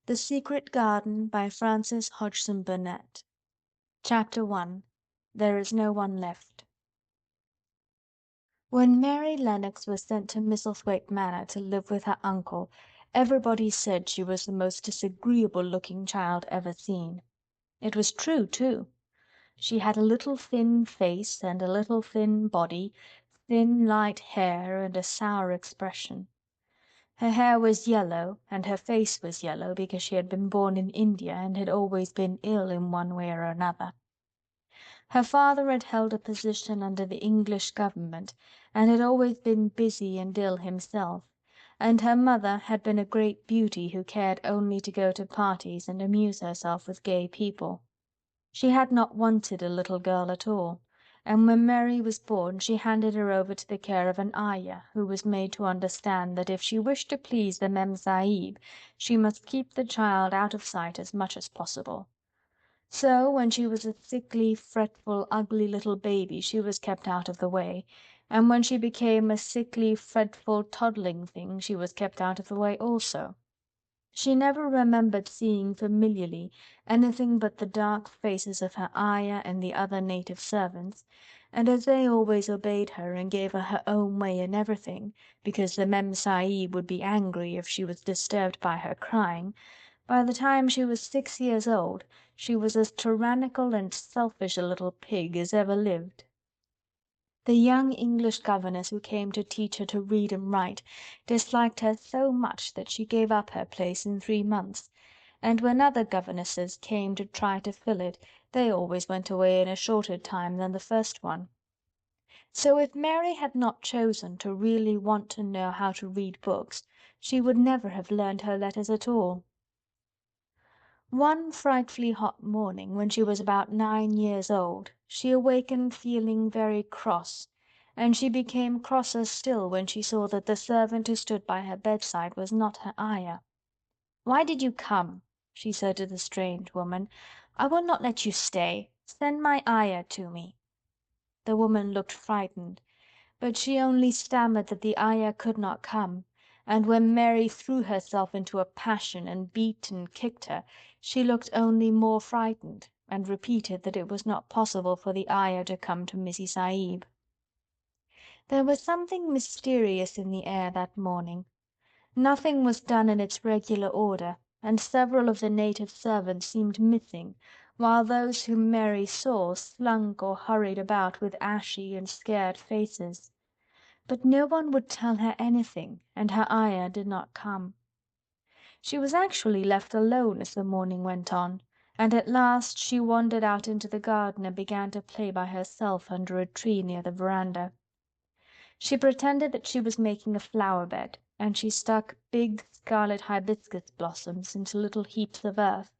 The Secret Garden by Frances Hodgson Burnett. Chapter 1. There is no one left. When Mary Lennox was sent to Misselthwaite Manor to live with her uncle, everybody said she was the most disagreeable-looking child ever seen. It was true, too. She had a little thin face and a little thin body, thin light hair and a sour expression. Her hair was yellow, and her face was yellow because she had been born in India and had always been ill in one way or another. Her father had held a position under the English government, and had always been busy and ill himself, and her mother had been a great beauty who cared only to go to parties and amuse herself with gay people. She had not wanted a little girl at all, and when Mary was born she handed her over to the care of an ayah, who was made to understand that if she wished to please the Mem Sahib she must keep the child out of sight as much as possible. So when she was a sickly, fretful, ugly little baby she was kept out of the way, and when she became a sickly, fretful, toddling thing she was kept out of the way also. She never remembered seeing familiarly anything but the dark faces of her ayah and the other native servants, and as they always obeyed her and gave her her own way in everything, because the Mem Sahib would be angry if she was disturbed by her crying, by the time she was 6 years old she was as tyrannical and selfish a little pig as ever lived. The young English governess who came to teach her to read and write disliked her so much that she gave up her place in 3 months, and when other governesses came to try to fill it they always went away in a shorter time than the first one. So if Mary had not chosen to really want to know how to read books, she would never have learned her letters at all. One frightfully hot morning, when she was about 9 years old, she awakened feeling very cross, and she became crosser still when she saw that the servant who stood by her bedside was not her ayah. "Why did you come?" she said to the strange woman. "I will not let you stay. Send my ayah to me." The woman looked frightened, but she only stammered that the ayah could not come, and when Mary threw herself into a passion and beat and kicked her, she looked only more frightened, and repeated that it was not possible for the ayah to come to Missy Sahib. There was something mysterious in the air that morning. Nothing was done in its regular order, and several of the native servants seemed missing, while those whom Mary saw slunk or hurried about with ashy and scared faces. But no one would tell her anything, and her ayah did not come. She was actually left alone as the morning went on, and at last she wandered out into the garden and began to play by herself under a tree near the veranda. She pretended that she was making a flower bed, and she stuck big scarlet hibiscus blossoms into little heaps of earth,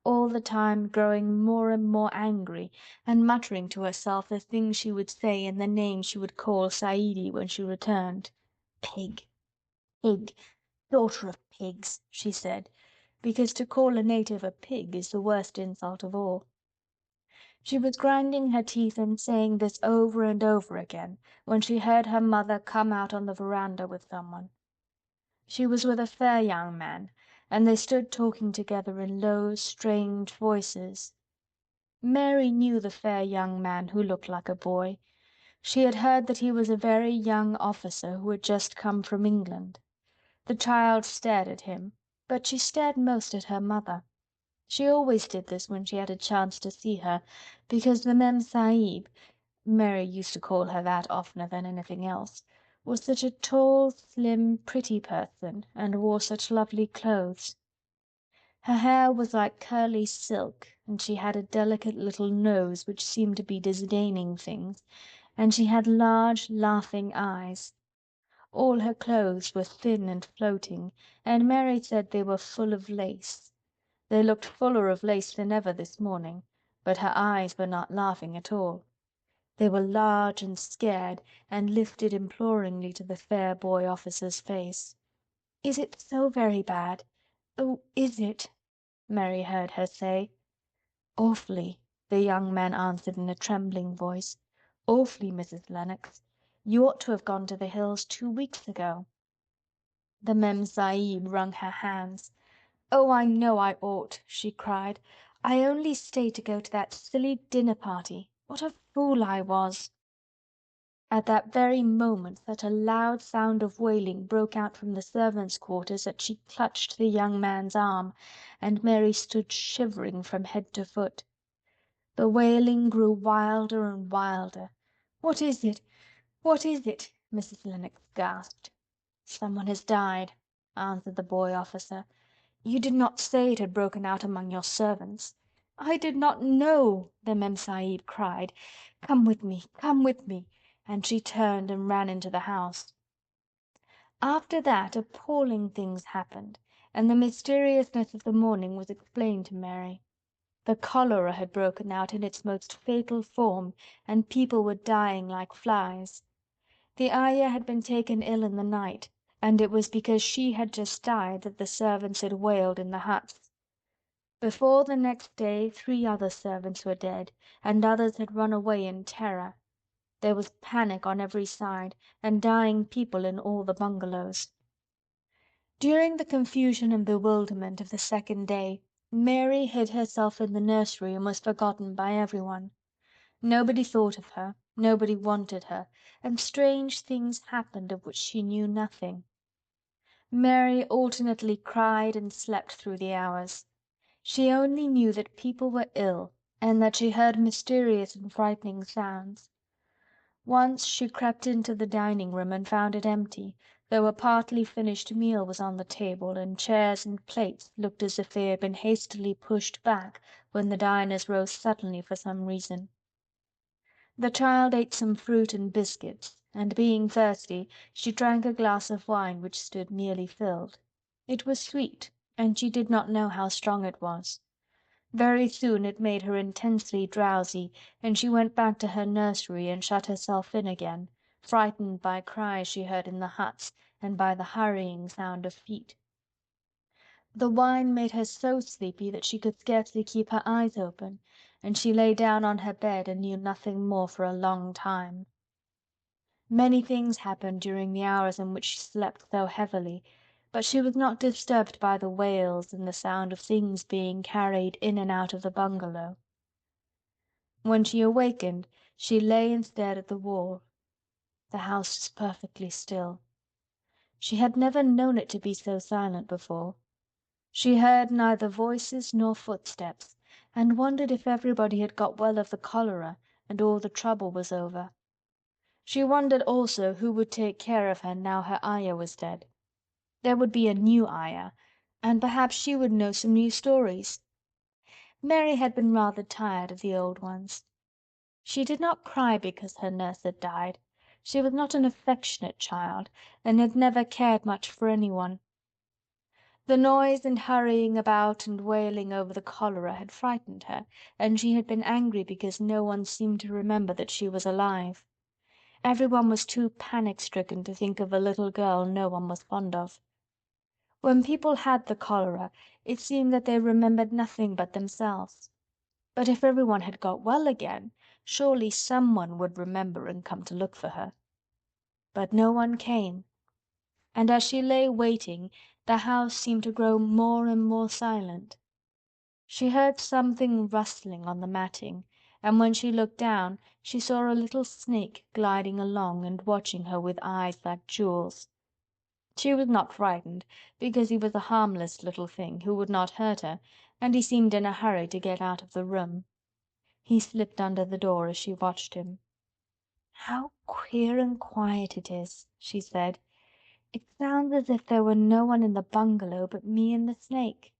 all the time growing more and more angry and muttering to herself the things she would say and the names she would call Saidi when she returned. "Pig! Pig! Daughter of pigs!" she said, because to call a native a pig is the worst insult of all. She was grinding her teeth and saying this over and over again when she heard her mother come out on the veranda with someone. She was with a fair young man, and they stood talking together in low, strange voices. Mary knew the fair young man who looked like a boy. She had heard that he was a very young officer who had just come from England. The child stared at him, but she stared most at her mother. She always did this when she had a chance to see her, because the Mem Sahib, Mary used to call her that oftener than anything else, was such a tall, slim, pretty person, and wore such lovely clothes. Her hair was like curly silk, and she had a delicate little nose which seemed to be disdaining things, and she had large, laughing eyes. All her clothes were thin and floating, and Mary said they were full of lace. They looked fuller of lace than ever this morning, but her eyes were not laughing at all. They were large and scared, and lifted imploringly to the fair boy officer's face. "Is it so very bad? Oh, is it?" Mary heard her say. "Awfully," the young man answered in a trembling voice. "Awfully, Mrs. Lennox. You ought to have gone to the hills 2 weeks ago." The Mem Sahib wrung her hands. "Oh, I know I ought," she cried. "I only stayed to go to that silly dinner party. What a fool I was!" At that very moment such a loud sound of wailing broke out from the servants' quarters that she clutched the young man's arm, and Mary stood shivering from head to foot. The wailing grew wilder and wilder. "What is it? What is it?" Mrs. Lennox gasped. "Someone has died," answered the boy officer. "You did not say it had broken out among your servants." "I did not know," the Mem Sahib cried. "Come with me, come with me," and she turned and ran into the house. After that appalling things happened, and the mysteriousness of the morning was explained to Mary. The cholera had broken out in its most fatal form, and people were dying like flies. The Ayah had been taken ill in the night, and it was because she had just died that the servants had wailed in the huts. Before the next day 3 other servants were dead, and others had run away in terror. There was panic on every side, and dying people in all the bungalows. During the confusion and bewilderment of the second day, Mary hid herself in the nursery and was forgotten by everyone. Nobody thought of her, nobody wanted her, and strange things happened of which she knew nothing. Mary alternately cried and slept through the hours. She only knew that people were ill, and that she heard mysterious and frightening sounds. Once she crept into the dining room and found it empty, though a partly finished meal was on the table, and chairs and plates looked as if they had been hastily pushed back when the diners rose suddenly for some reason. The child ate some fruit and biscuits, and being thirsty, she drank a glass of wine which stood nearly filled. It was sweet, and she did not know how strong it was. Very soon it made her intensely drowsy, and she went back to her nursery and shut herself in again, frightened by cries she heard in the huts and by the hurrying sound of feet. The wine made her so sleepy that she could scarcely keep her eyes open, and she lay down on her bed and knew nothing more for a long time. Many things happened during the hours in which she slept so heavily, but she was not disturbed by the wails and the sound of things being carried in and out of the bungalow. When she awakened, she lay and stared at the wall. The house was perfectly still. She had never known it to be so silent before. She heard neither voices nor footsteps, and wondered if everybody had got well of the cholera and all the trouble was over. She wondered also who would take care of her now her Ayah was dead. There would be a new Ayah, and perhaps she would know some new stories. Mary had been rather tired of the old ones. She did not cry because her nurse had died. She was not an affectionate child, and had never cared much for anyone. The noise and hurrying about and wailing over the cholera had frightened her, and she had been angry because no one seemed to remember that she was alive. Everyone was too panic-stricken to think of a little girl no one was fond of. When people had the cholera, it seemed that they remembered nothing but themselves. But if everyone had got well again, surely someone would remember and come to look for her. But no one came, and as she lay waiting, the house seemed to grow more and more silent. She heard something rustling on the matting, and when she looked down, she saw a little snake gliding along and watching her with eyes like jewels. She was not frightened, because he was a harmless little thing who would not hurt her, and he seemed in a hurry to get out of the room. He slipped under the door as she watched him. "How queer and quiet it is," she said. "It sounds as if there were no one in the bungalow but me and the snake."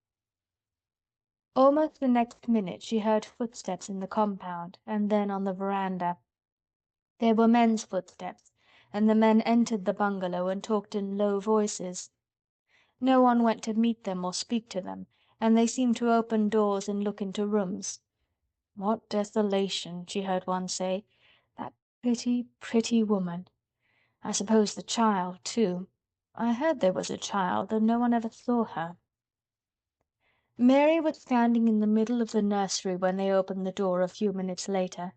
Almost the next minute she heard footsteps in the compound, and then on the veranda. They were men's footsteps, and the men entered the bungalow and talked in low voices. No one went to meet them or speak to them, and they seemed to open doors and look into rooms. "What desolation," she heard one say. "That pretty, pretty woman. I suppose the child, too. I heard there was a child, though no one ever saw her." Mary was standing in the middle of the nursery when they opened the door a few minutes later.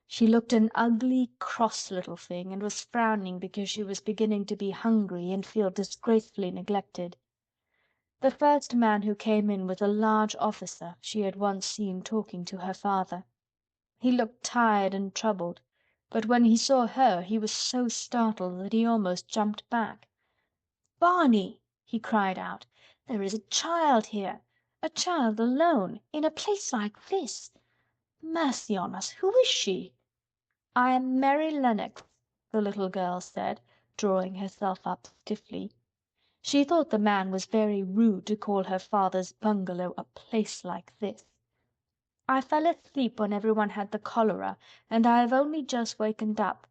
She looked an ugly, cross little thing, and was frowning because she was beginning to be hungry and feel disgracefully neglected. The first man who came in was a large officer she had once seen talking to her father. He looked tired and troubled, but when he saw her he was so startled that he almost jumped back. "Barney!" he cried out. "There is a child here! A child alone! In a place like this! Mercy on us! Who is she?" "I am Mary Lennox," the little girl said, drawing herself up stiffly. She thought the man was very rude to call her father's bungalow a place like this. "I fell asleep when everyone had the cholera, and I have only just wakened up.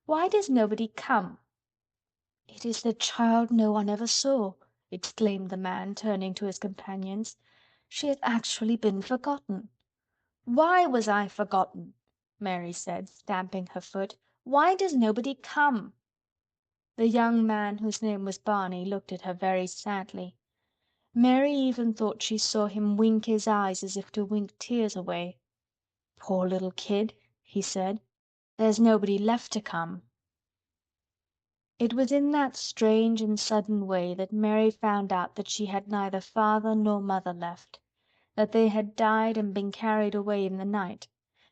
Why does nobody come?" "It is the child no one ever saw," exclaimed the man, turning to his companions. "She has actually been forgotten." "Why was I forgotten?" Mary said, stamping her foot. "Why does nobody come?" The young man, whose name was Barney, looked at her very sadly. Mary even thought she saw him wink his eyes as if to wink tears away. "Poor little kid," he said. "There's nobody left to come." It was in that strange and sudden way that Mary found out that she had neither father nor mother left, that they had died and been carried away in the night,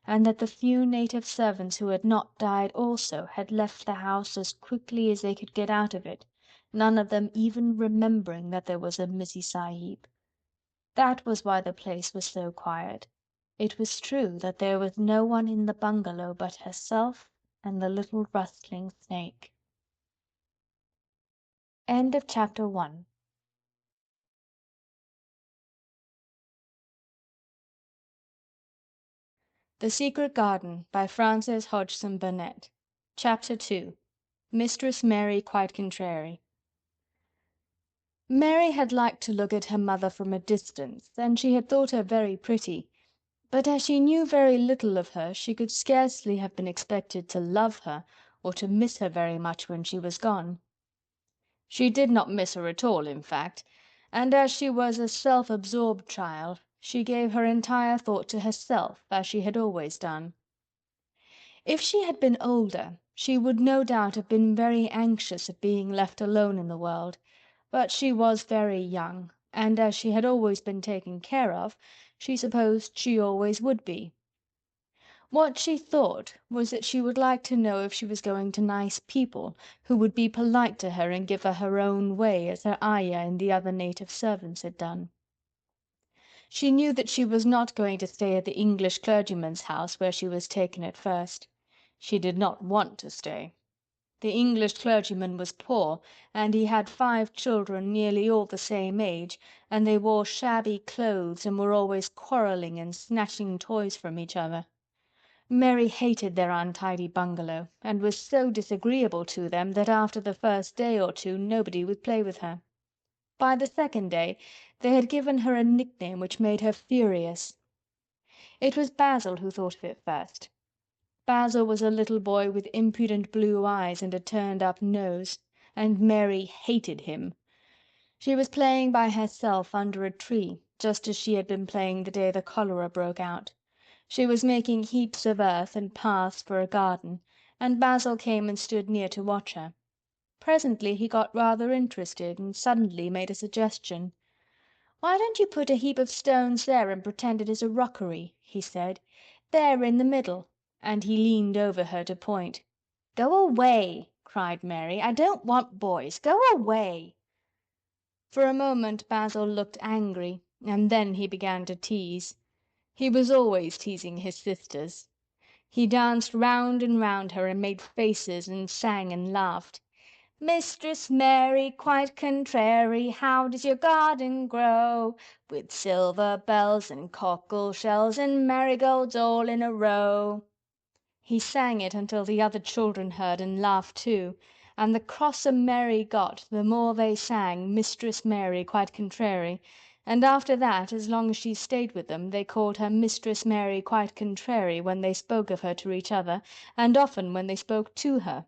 and that the few native servants who had not died also had left the house as quickly as they could get out of it, none of them even remembering that there was a Missie Sahib. That was why the place was so quiet. It was true that there was no one in the bungalow but herself and the little rustling snake. End of chapter 1. The Secret Garden by Frances Hodgson Burnett. Chapter 2. Mistress Mary Quite Contrary. Mary had liked to look at her mother from a distance, and she had thought her very pretty, but as she knew very little of her, she could scarcely have been expected to love her or to miss her very much when she was gone. She did not miss her at all, in fact, and as she was a self-absorbed child, she gave her entire thought to herself, as she had always done. If she had been older, she would no doubt have been very anxious at being left alone in the world, but she was very young, and as she had always been taken care of, she supposed she always would be. What she thought was that she would like to know if she was going to nice people, who would be polite to her and give her her own way as her ayah and the other native servants had done. She knew that she was not going to stay at the English clergyman's house where she was taken at first. She did not want to stay. The English clergyman was poor, and he had 5 children nearly all the same age, and they wore shabby clothes and were always quarrelling and snatching toys from each other. Mary hated their untidy bungalow, and was so disagreeable to them that after the first day or two nobody would play with her. By the second day they had given her a nickname which made her furious. It was Basil who thought of it first. Basil was a little boy with impudent blue eyes and a turned-up nose, and Mary hated him. She was playing by herself under a tree, just as she had been playing the day the cholera broke out. She was making heaps of earth and paths for a garden, and Basil came and stood near to watch her. Presently he got rather interested and suddenly made a suggestion. "Why don't you put a heap of stones there and pretend it is a rockery?" he said. "There in the middle," and he leaned over her to point. "Go away!" cried Mary. "I don't want boys. Go away!" For a moment Basil looked angry, and then he began to tease. He was always teasing his sisters. He danced round and round her and made faces and sang and laughed. "Mistress Mary, quite contrary, how does your garden grow? With silver bells and cockle shells and marigolds all in a row." He sang it until the other children heard and laughed too, and the crosser Mary got the more they sang Mistress Mary Quite Contrary, and after that, as long as she stayed with them, they called her Mistress Mary Quite Contrary when they spoke of her to each other, and often when they spoke to her.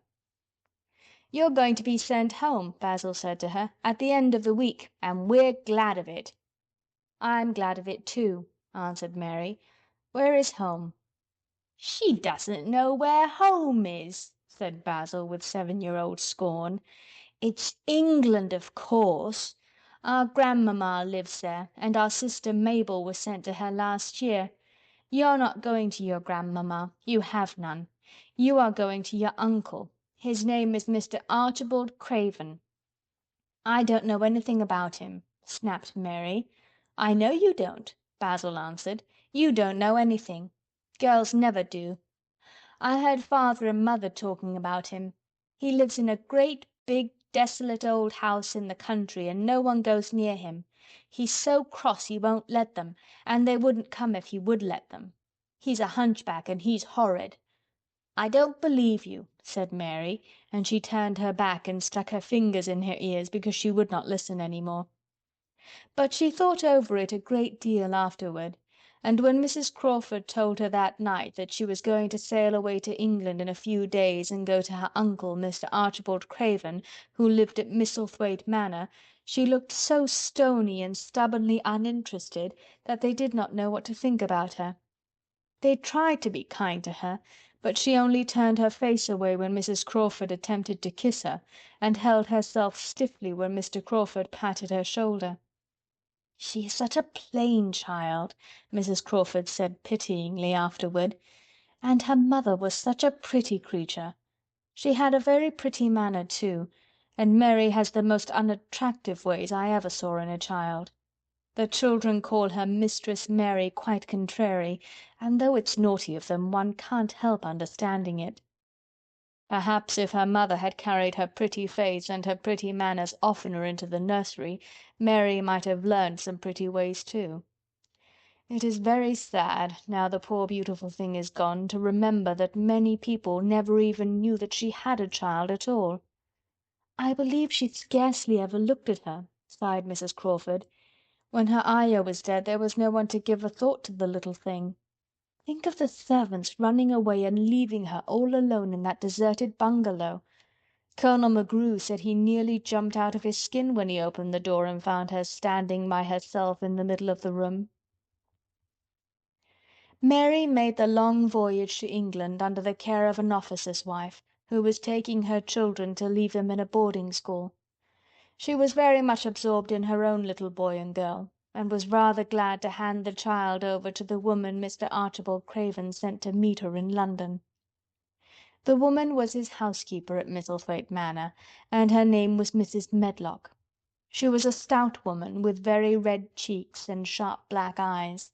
"You're going to be sent home," Basil said to her, "at the end of the week, and we're glad of it." "I'm glad of it too," answered Mary. "Where is home?" "She doesn't know where home is," said Basil with 7-year-old scorn. "It's England, of course. Our grandmamma lives there, and our sister Mabel was sent to her last year. You're not going to your grandmamma. You have none. You are going to your uncle. His name is Mr. Archibald Craven." "I don't know anything about him," snapped Mary. "I know you don't," Basil answered. "You don't know anything. Girls never do. I heard father and mother talking about him. He lives in a great big desolate old house in the country and no one goes near him. He's so cross he won't let them, and they wouldn't come if he would let them. He's a hunchback and he's horrid." "I don't believe you," said Mary, and she turned her back and stuck her fingers in her ears because she would not listen any more. But she thought over it a great deal afterward, and when Mrs. Crawford told her that night that she was going to sail away to England in a few days and go to her uncle, Mr. Archibald Craven, who lived at Misselthwaite Manor, she looked so stony and stubbornly uninterested that they did not know what to think about her. They tried to be kind to her, but she only turned her face away when Mrs. Crawford attempted to kiss her, and held herself stiffly when Mr. Crawford patted her shoulder. "She is such a plain child," Mrs. Crawford said pityingly afterward. "And her mother was such a pretty creature. She had a very pretty manner too, and Mary has the most unattractive ways I ever saw in a child. The children call her Mistress Mary quite contrary, and though it's naughty of them, one can't help understanding it. Perhaps if her mother had carried her pretty face and her pretty manners oftener into the nursery, Mary might have learned some pretty ways too. It is very sad, now the poor beautiful thing is gone, to remember that many people never even knew that she had a child at all." "I believe she scarcely ever looked at her," sighed Mrs. Crawford. "When her Ayah was dead there was no one to give a thought to the little thing. Think of the servants running away and leaving her all alone in that deserted bungalow. Colonel McGrew said he nearly jumped out of his skin when he opened the door and found her standing by herself in the middle of the room." Mary made the long voyage to England under the care of an officer's wife, who was taking her children to leave them in a boarding school. She was very much absorbed in her own little boy and girl, and was rather glad to hand the child over to the woman Mr. Archibald Craven sent to meet her in London. The woman was his housekeeper at Misselthwaite Manor, and her name was Mrs. Medlock. She was a stout woman, with very red cheeks and sharp black eyes.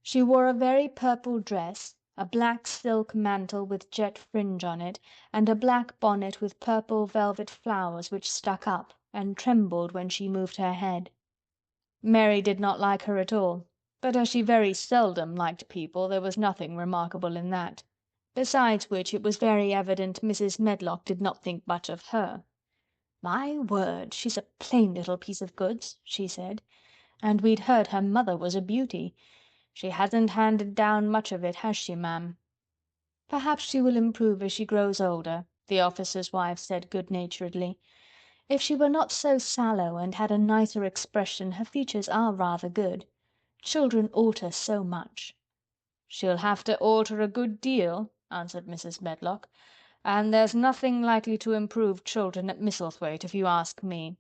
She wore a very purple dress, a black silk mantle with jet fringe on it, and a black bonnet with purple velvet flowers which stuck up and trembled when she moved her head. Mary did not like her at all, but as she very seldom liked people, there was nothing remarkable in that. Besides which, it was very evident Mrs. Medlock did not think much of her. "My word, she's a plain little piece of goods," she said, "and we'd heard her mother was a beauty. She hasn't handed down much of it, has she, ma'am?" "Perhaps she will improve as she grows older," the officer's wife said good-naturedly. "If she were not so sallow and had a nicer expression, her features are rather good. Children alter so much." "She'll have to alter a good deal," answered Mrs. Medlock, "and there's nothing likely to improve children at Misselthwaite, if you ask me."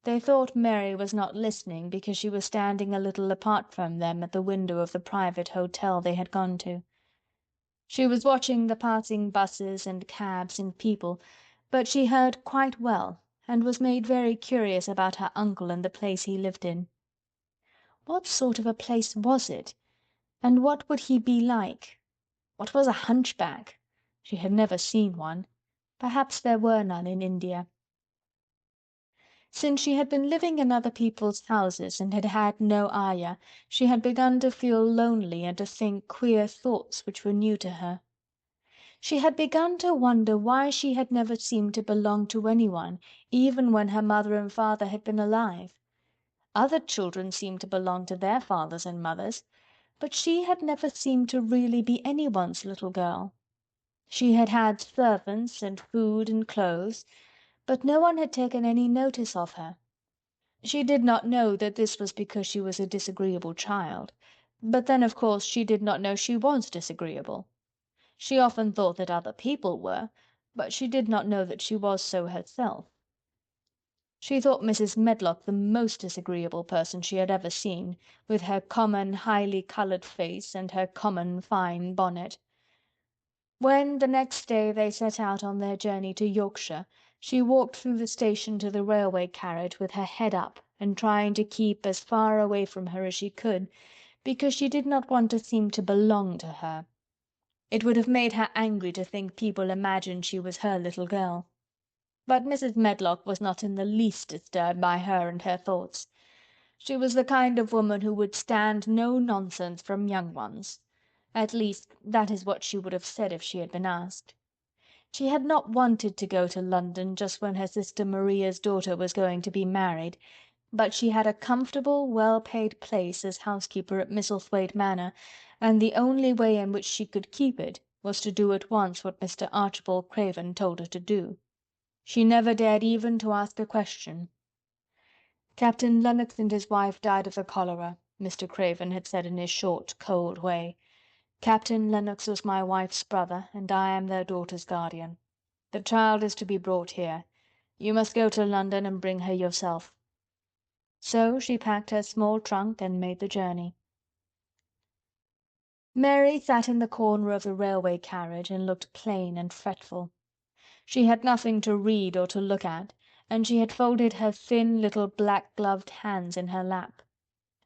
They thought Mary was not listening because she was standing a little apart from them at the window of the private hotel they had gone to. She was watching the passing buses and cabs and people, but she heard quite well and was made very curious about her uncle and the place he lived in. What sort of a place was it? And what would he be like? What was a hunchback? She had never seen one. Perhaps there were none in India. Since she had been living in other people's houses and had had no Ayah, she had begun to feel lonely and to think queer thoughts which were new to her. She had begun to wonder why she had never seemed to belong to anyone, even when her mother and father had been alive. Other children seemed to belong to their fathers and mothers, but she had never seemed to really be anyone's little girl. She had had servants and food and clothes, but no one had taken any notice of her. She did not know that this was because she was a disagreeable child, but then of course she did not know she was disagreeable. She often thought that other people were, but she did not know that she was so herself. She thought Mrs. Medlock the most disagreeable person she had ever seen, with her common, highly coloured face and her common, fine bonnet. When the next day they set out on their journey to Yorkshire, she walked through the station to the railway carriage with her head up and trying to keep as far away from her as she could, because she did not want to seem to belong to her. It would have made her angry to think people imagined she was her little girl. But Mrs. Medlock was not in the least disturbed by her and her thoughts. She was the kind of woman who would stand no nonsense from young ones. At least, that is what she would have said if she had been asked. She had not wanted to go to London just when her sister Maria's daughter was going to be married, but she had a comfortable, well-paid place as housekeeper at Misselthwaite Manor, and the only way in which she could keep it was to do at once what Mr. Archibald Craven told her to do. She never dared even to ask a question. "Captain Lennox and his wife died of the cholera," Mr. Craven had said in his short, cold way. "Captain Lennox was my wife's brother, and I am their daughter's guardian. The child is to be brought here. You must go to London and bring her yourself." So she packed her small trunk and made the journey. Mary sat in the corner of the railway carriage and looked plain and fretful. She had nothing to read or to look at, and she had folded her thin little black-gloved hands in her lap.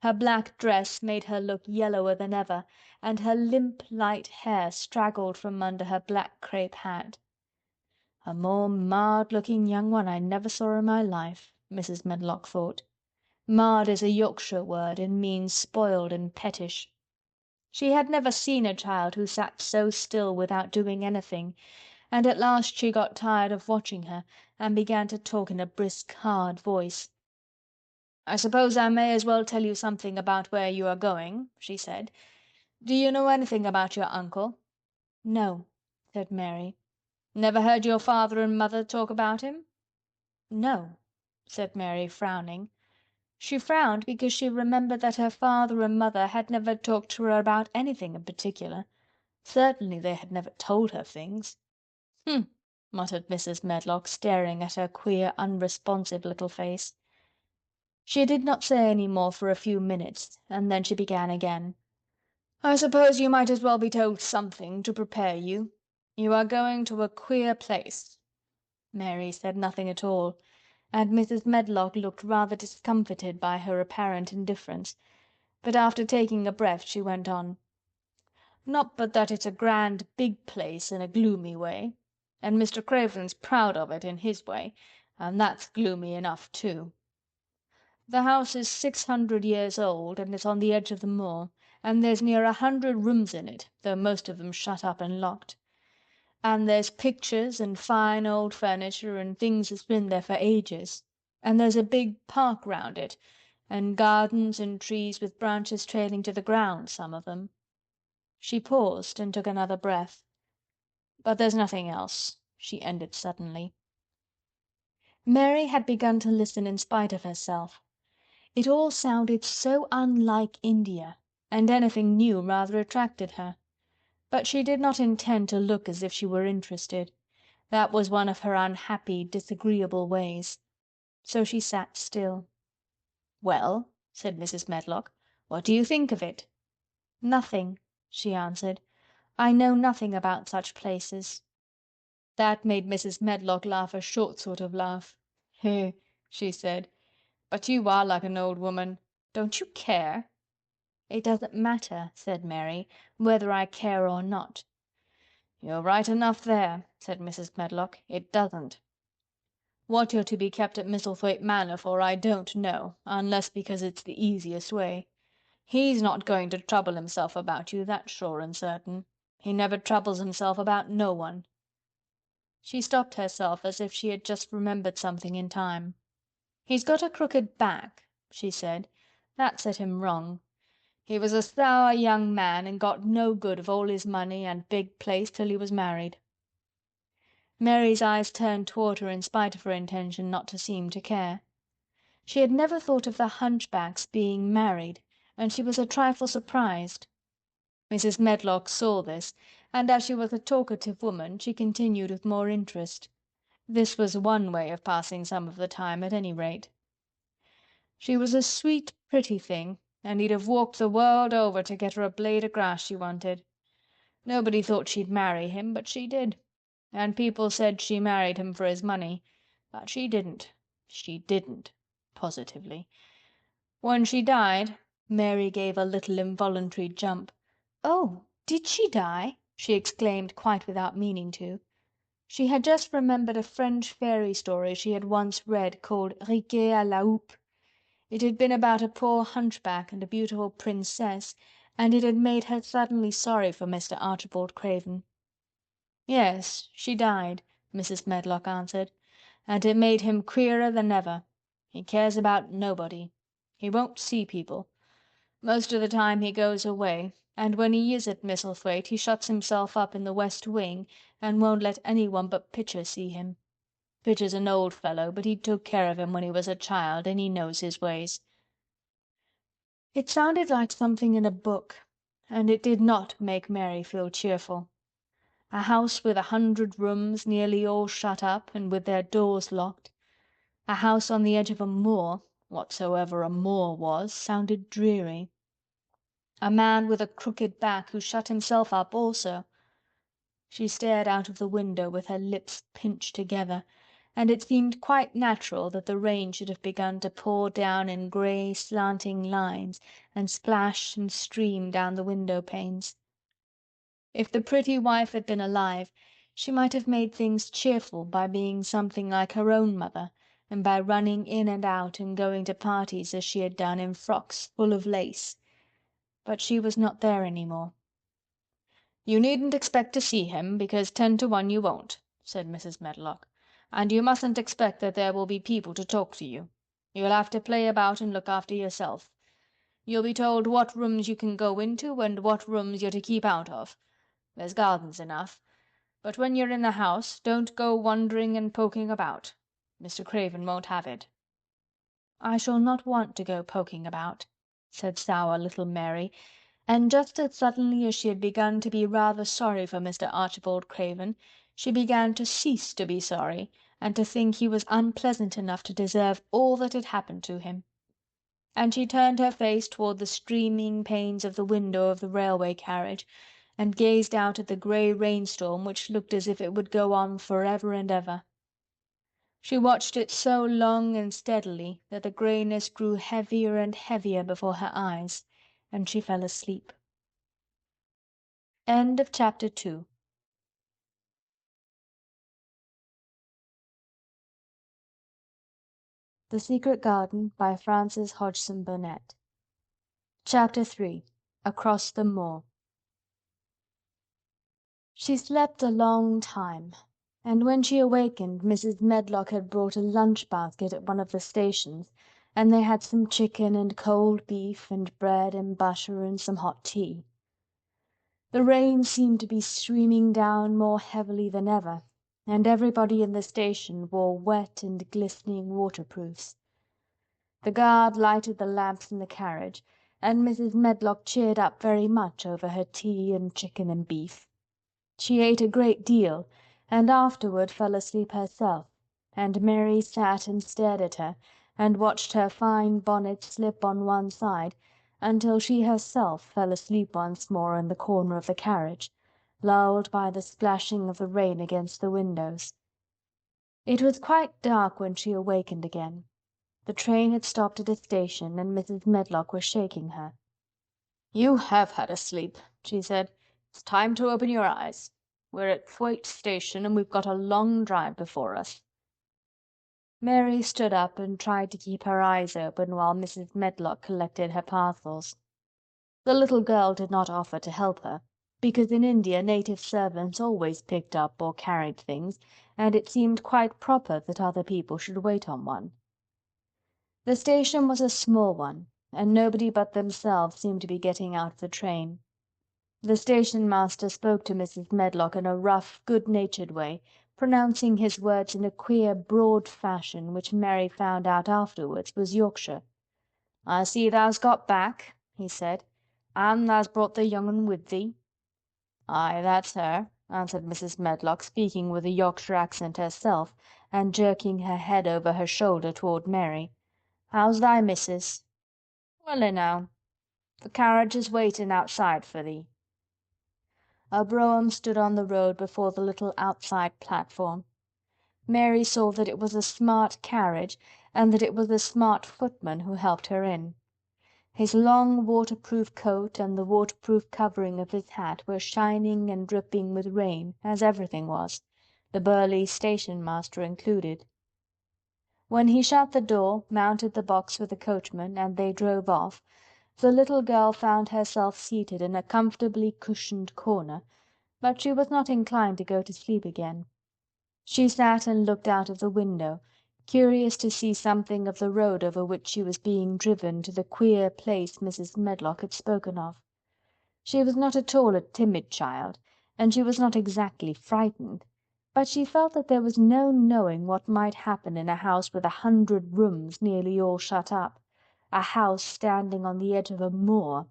Her black dress made her look yellower than ever, and her limp, light hair straggled from under her black crape hat. "A more marred-looking young one I never saw in my life," Mrs. Medlock thought. Marred is a Yorkshire word and means spoiled and pettish. She had never seen a child who sat so still without doing anything, and at last she got tired of watching her and began to talk in a brisk, hard voice. "I suppose I may as well tell you something about where you are going," she said. "Do you know anything about your uncle?" "No," said Mary. "Never heard your father and mother talk about him?" "No," said Mary, frowning. She frowned because she remembered that her father and mother had never talked to her about anything in particular. Certainly they had never told her things. "Hm!" muttered Mrs. Medlock, staring at her queer, unresponsive little face. She did not say any more for a few minutes, and then she began again. "I suppose you might as well be told something to prepare you. You are going to a queer place." Mary said nothing at all, and Mrs. Medlock looked rather discomfited by her apparent indifference, but after taking a breath she went on. "Not but that it's a grand big place in a gloomy way, and Mr. Craven's proud of it in his way, and that's gloomy enough too. The house is 600 years old, and it's on the edge of the moor, and there's near 100 rooms in it, though most of them shut up and locked. And there's pictures and fine old furniture and things that's been there for ages. And there's a big park round it, and gardens and trees with branches trailing to the ground, some of them." She paused and took another breath. "But there's nothing else," she ended suddenly. Mary had begun to listen in spite of herself. It all sounded so unlike India, and anything new rather attracted her. But she did not intend to look as if she were interested. That was one of her unhappy, disagreeable ways. So she sat still. "Well," said Mrs. Medlock, "what do you think of it?" "Nothing," she answered. "I know nothing about such places." That made Mrs. Medlock laugh a short sort of laugh. "Heh," she said. "But you are like an old woman. Don't you care?" "It doesn't matter," said Mary, "whether I care or not." "You're right enough there," said Mrs. Medlock. "It doesn't. What you're to be kept at Misselthwaite Manor for I don't know, unless because it's the easiest way. He's not going to trouble himself about you, that's sure and certain. He never troubles himself about no one." She stopped herself as if she had just remembered something in time. "He's got a crooked back," she said. "That set him wrong. He was a sour young man and got no good of all his money and big place till he was married." Mary's eyes turned toward her in spite of her intention not to seem to care. She had never thought of the hunchback's being married, and she was a trifle surprised. Mrs. Medlock saw this, and as she was a talkative woman she continued with more interest. This was one way of passing some of the time, at any rate. She was a sweet, pretty thing, and he'd have walked the world over to get her a blade o' grass she wanted. Nobody thought she'd marry him, but she did, and people said she married him for his money, but she didn't. She didn't, positively. When she died, Mary gave a little involuntary jump. "Oh, did she die?" she exclaimed quite without meaning to. She had just remembered a French fairy story she had once read called Riquet à la houppe. It had been about a poor hunchback and a beautiful princess, and it had made her suddenly sorry for Mr. Archibald Craven. "Yes, she died," Mrs. Medlock answered, "and it made him queerer than ever. He cares about nobody. He won't see people. Most of the time he goes away, and when he is at Misselthwaite he shuts himself up in the west wing and won't let anyone but Pitcher see him. Pitcher's an old fellow, but he took care of him when he was a child, and he knows his ways." It sounded like something in a book, and it did not make Mary feel cheerful. A house with 100 rooms, nearly all shut up and with their doors locked. A house on the edge of a moor, whatsoever a moor was, sounded dreary. A man with a crooked back who shut himself up also. She stared out of the window with her lips pinched together, and it seemed quite natural that the rain should have begun to pour down in grey, slanting lines and splash and stream down the window panes. If the pretty wife had been alive, she might have made things cheerful by being something like her own mother, and by running in and out and going to parties as she had done in frocks full of lace. But she was not there any more. "You needn't expect to see him, because 10 to 1 you won't," said Mrs. Medlock. "And you mustn't expect that there will be people to talk to you. You'll have to play about and look after yourself. You'll be told what rooms you can go into and what rooms you're to keep out of. There's gardens enough. But when you're in the house, don't go wandering and poking about. Mr. Craven won't have it." "I shall not want to go poking about," said sour little Mary, and just as suddenly as she had begun to be rather sorry for Mr. Archibald Craven, she began to cease to be sorry and to think he was unpleasant enough to deserve all that had happened to him. And she turned her face toward the streaming panes of the window of the railway carriage and gazed out at the grey rainstorm which looked as if it would go on forever and ever. She watched it so long and steadily that the greyness grew heavier and heavier before her eyes, and she fell asleep. End of Chapter 2. The Secret Garden by Frances Hodgson Burnett. Chapter 3. Across the Moor. She slept a long time, and when she awakened Mrs. Medlock had brought a lunch basket at one of the stations, and they had some chicken and cold beef and bread and butter and some hot tea. The rain seemed to be streaming down more heavily than ever, and everybody in the station wore wet and glistening waterproofs. The guard lighted the lamps in the carriage, and Mrs. Medlock cheered up very much over her tea and chicken and beef. She ate a great deal, and afterward fell asleep herself, and Mary sat and stared at her, and watched her fine bonnet slip on one side, until she herself fell asleep once more in the corner of the carriage, lulled by the splashing of the rain against the windows. It was quite dark when she awakened again. The train had stopped at a station, and Mrs. Medlock was shaking her. "You have had a sleep," she said. "It's time to open your eyes. We're at Thwaite Station, and we've got a long drive before us." Mary stood up and tried to keep her eyes open while Mrs. Medlock collected her parcels. The little girl did not offer to help her, because in India native servants always picked up or carried things, and it seemed quite proper that other people should wait on one. The station was a small one, and nobody but themselves seemed to be getting out of the train. The station-master spoke to Mrs. Medlock in a rough, good-natured way, pronouncing his words in a queer, broad fashion which Mary found out afterwards was Yorkshire. "I see thou's got back," he said, "an' thou's brought the young un with thee." "Aye, that's her," answered Mrs. Medlock, speaking with a Yorkshire accent herself, and jerking her head over her shoulder toward Mary. "How's thy missus?" "Well enow. The carriage is waitin' outside for thee." A brougham stood on the road before the little outside platform. Mary saw that it was a smart carriage and that it was a smart footman who helped her in. His long waterproof coat and the waterproof covering of his hat were shining and dripping with rain, as everything was, the burly station-master included. When he shut the door, mounted the box with the coachman, and they drove off, the little girl found herself seated in a comfortably cushioned corner, but she was not inclined to go to sleep again. She sat and looked out of the window, curious to see something of the road over which she was being driven to the queer place Mrs. Medlock had spoken of. She was not at all a timid child, and she was not exactly frightened, but she felt that there was no knowing what might happen in a house with 100 rooms nearly all shut up, a house standing on the edge of a moor.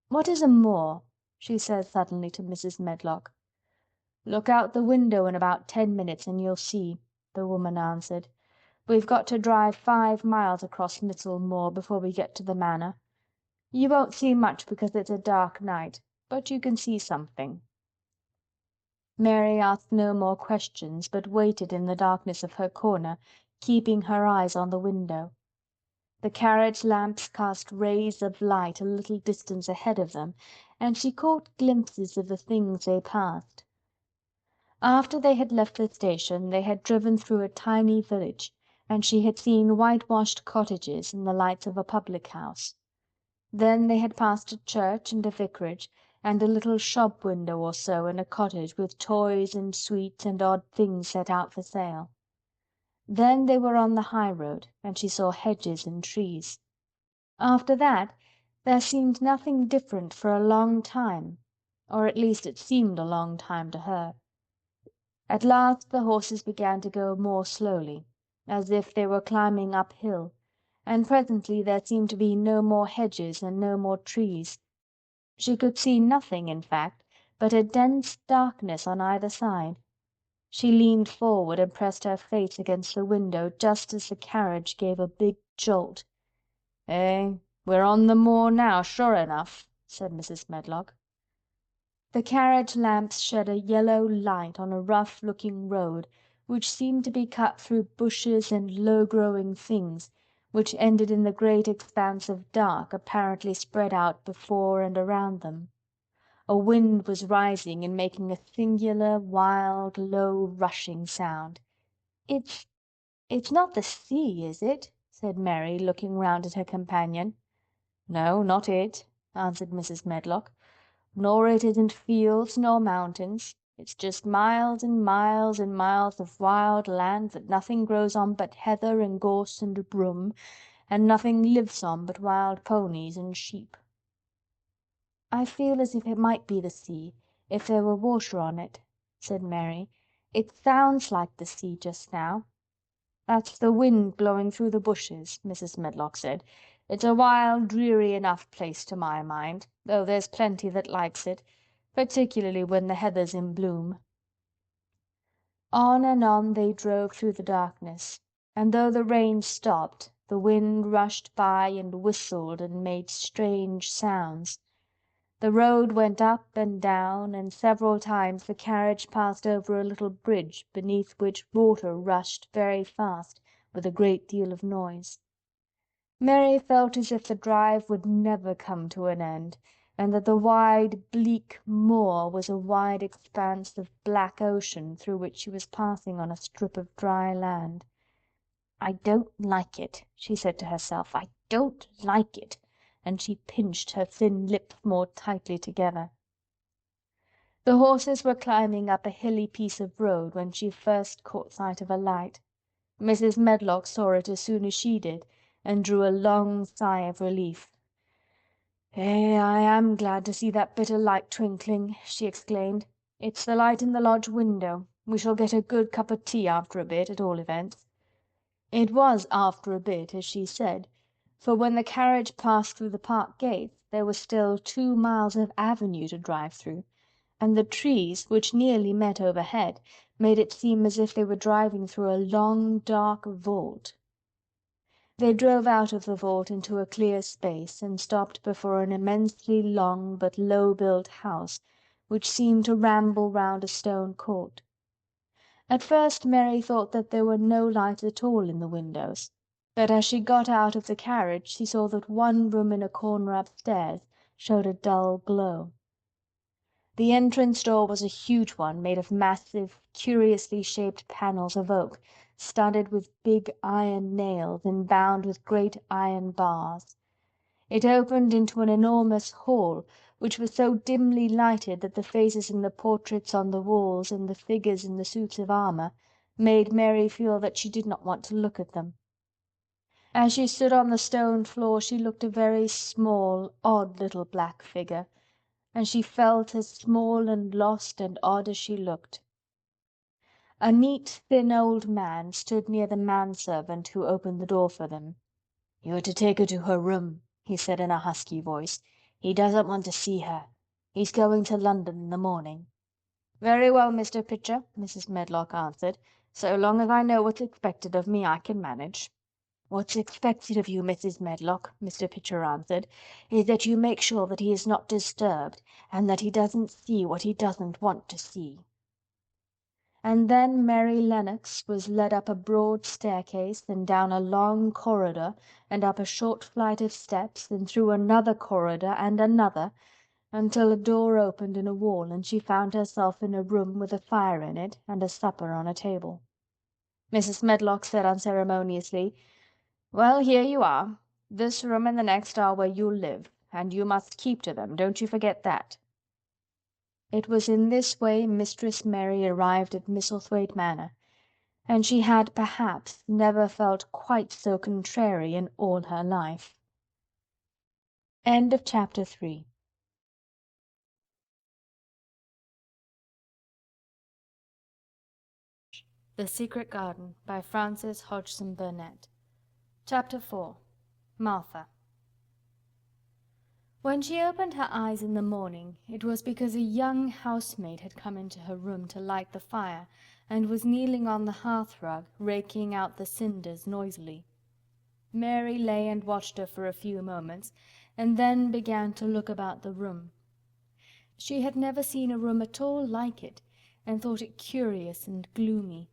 "What is a moor?" she said suddenly to Mrs. Medlock. "Look out the window in about 10 minutes and you'll see," the woman answered. "We've got to drive 5 miles across Little Moor before we get to the Manor. You won't see much because it's a dark night, but you can see something." Mary asked no more questions, but waited in the darkness of her corner, keeping her eyes on the window. The carriage lamps cast rays of light a little distance ahead of them, and she caught glimpses of the things they passed. After they had left the station they had driven through a tiny village, and she had seen whitewashed cottages and the lights of a public house. Then they had passed a church and a vicarage, and a little shop window or so in a cottage with toys and sweets and odd things set out for sale. Then they were on the high road, and she saw hedges and trees. After that there seemed nothing different for a long time, or at least it seemed a long time to her. At last the horses began to go more slowly, as if they were climbing uphill, and presently there seemed to be no more hedges and no more trees. She could see nothing, in fact, but a dense darkness on either side. She leaned forward and pressed her face against the window just as the carriage gave a big jolt. "Eh, we're on the moor now, sure enough," said Mrs. Medlock. The carriage lamps shed a yellow light on a rough-looking road which seemed to be cut through bushes and low-growing things, which ended in the great expanse of dark apparently spread out before and around them. A wind was rising and making a singular, wild, low, rushing sound. "It's not the sea, is it?" said Mary, looking round at her companion. "No, not it," answered Mrs. Medlock. "Nor it isn't fields nor mountains. It's just miles and miles and miles of wild land that nothing grows on but heather and gorse and broom, and nothing lives on but wild ponies and sheep." "I feel as if it might be the sea, if there were water on it," said Mary. "It sounds like the sea just now." "That's the wind blowing through the bushes," Mrs. Medlock said. "It's a wild, dreary enough place to my mind, though there's plenty that likes it, particularly when the heather's in bloom." On and on they drove through the darkness, and though the rain stopped, the wind rushed by and whistled and made strange sounds. The road went up and down, and several times the carriage passed over a little bridge beneath which water rushed very fast with a great deal of noise. Mary felt as if the drive would never come to an end, and that the wide, bleak moor was a wide expanse of black ocean through which she was passing on a strip of dry land. "I don't like it," she said to herself. "I don't like it," and she pinched her thin lips more tightly together. The horses were climbing up a hilly piece of road when she first caught sight of a light. Mrs. Medlock saw it as soon as she did, and drew a long sigh of relief. I am glad to see that bit of light twinkling," she exclaimed. "It's the light in the lodge window. We shall get a good cup of tea after a bit, at all events." It was after a bit, as she said, for when the carriage passed through the park gates there was still 2 miles of avenue to drive through, and the trees, which nearly met overhead, made it seem as if they were driving through a long, dark vault. They drove out of the vault into a clear space and stopped before an immensely long but low-built house which seemed to ramble round a stone court. At first Mary thought that there were no lights at all in the windows, but as she got out of the carriage she saw that one room in a corner upstairs showed a dull glow. The entrance door was a huge one made of massive, curiously shaped panels of oak, studded with big iron nails and bound with great iron bars. It opened into an enormous hall, which was so dimly lighted that the faces in the portraits on the walls and the figures in the suits of armor made Mary feel that she did not want to look at them. As she stood on the stone floor she looked a very small, odd little black figure, and she felt as small and lost and odd as she looked. A neat, thin old man stood near the manservant who opened the door for them. "You're to take her to her room," he said in a husky voice. "He doesn't want to see her. He's going to London in the morning." "Very well, Mr. Pitcher," Mrs. Medlock answered. "So long as I know what's expected of me, I can manage." "What's expected of you, Mrs. Medlock," Mr. Pitcher answered, "is that you make sure that he is not disturbed and that he doesn't see what he doesn't want to see." And then Mary Lennox was led up a broad staircase and down a long corridor and up a short flight of steps and through another corridor and another until a door opened in a wall and she found herself in a room with a fire in it and a supper on a table. Mrs. Medlock said unceremoniously, "Well, here you are. This room and the next are where you'll live, and you must keep to them, don't you forget that." It was in this way Mistress Mary arrived at Misselthwaite Manor, and she had perhaps never felt quite so contrary in all her life. End of Chapter 3. The Secret Garden by Frances Hodgson Burnett. Chapter 4. Martha. When she opened her eyes in the morning, it was because a young housemaid had come into her room to light the fire, and was kneeling on the hearth-rug, raking out the cinders noisily. Mary lay and watched her for a few moments, and then began to look about the room. She had never seen a room at all like it, and thought it curious and gloomy.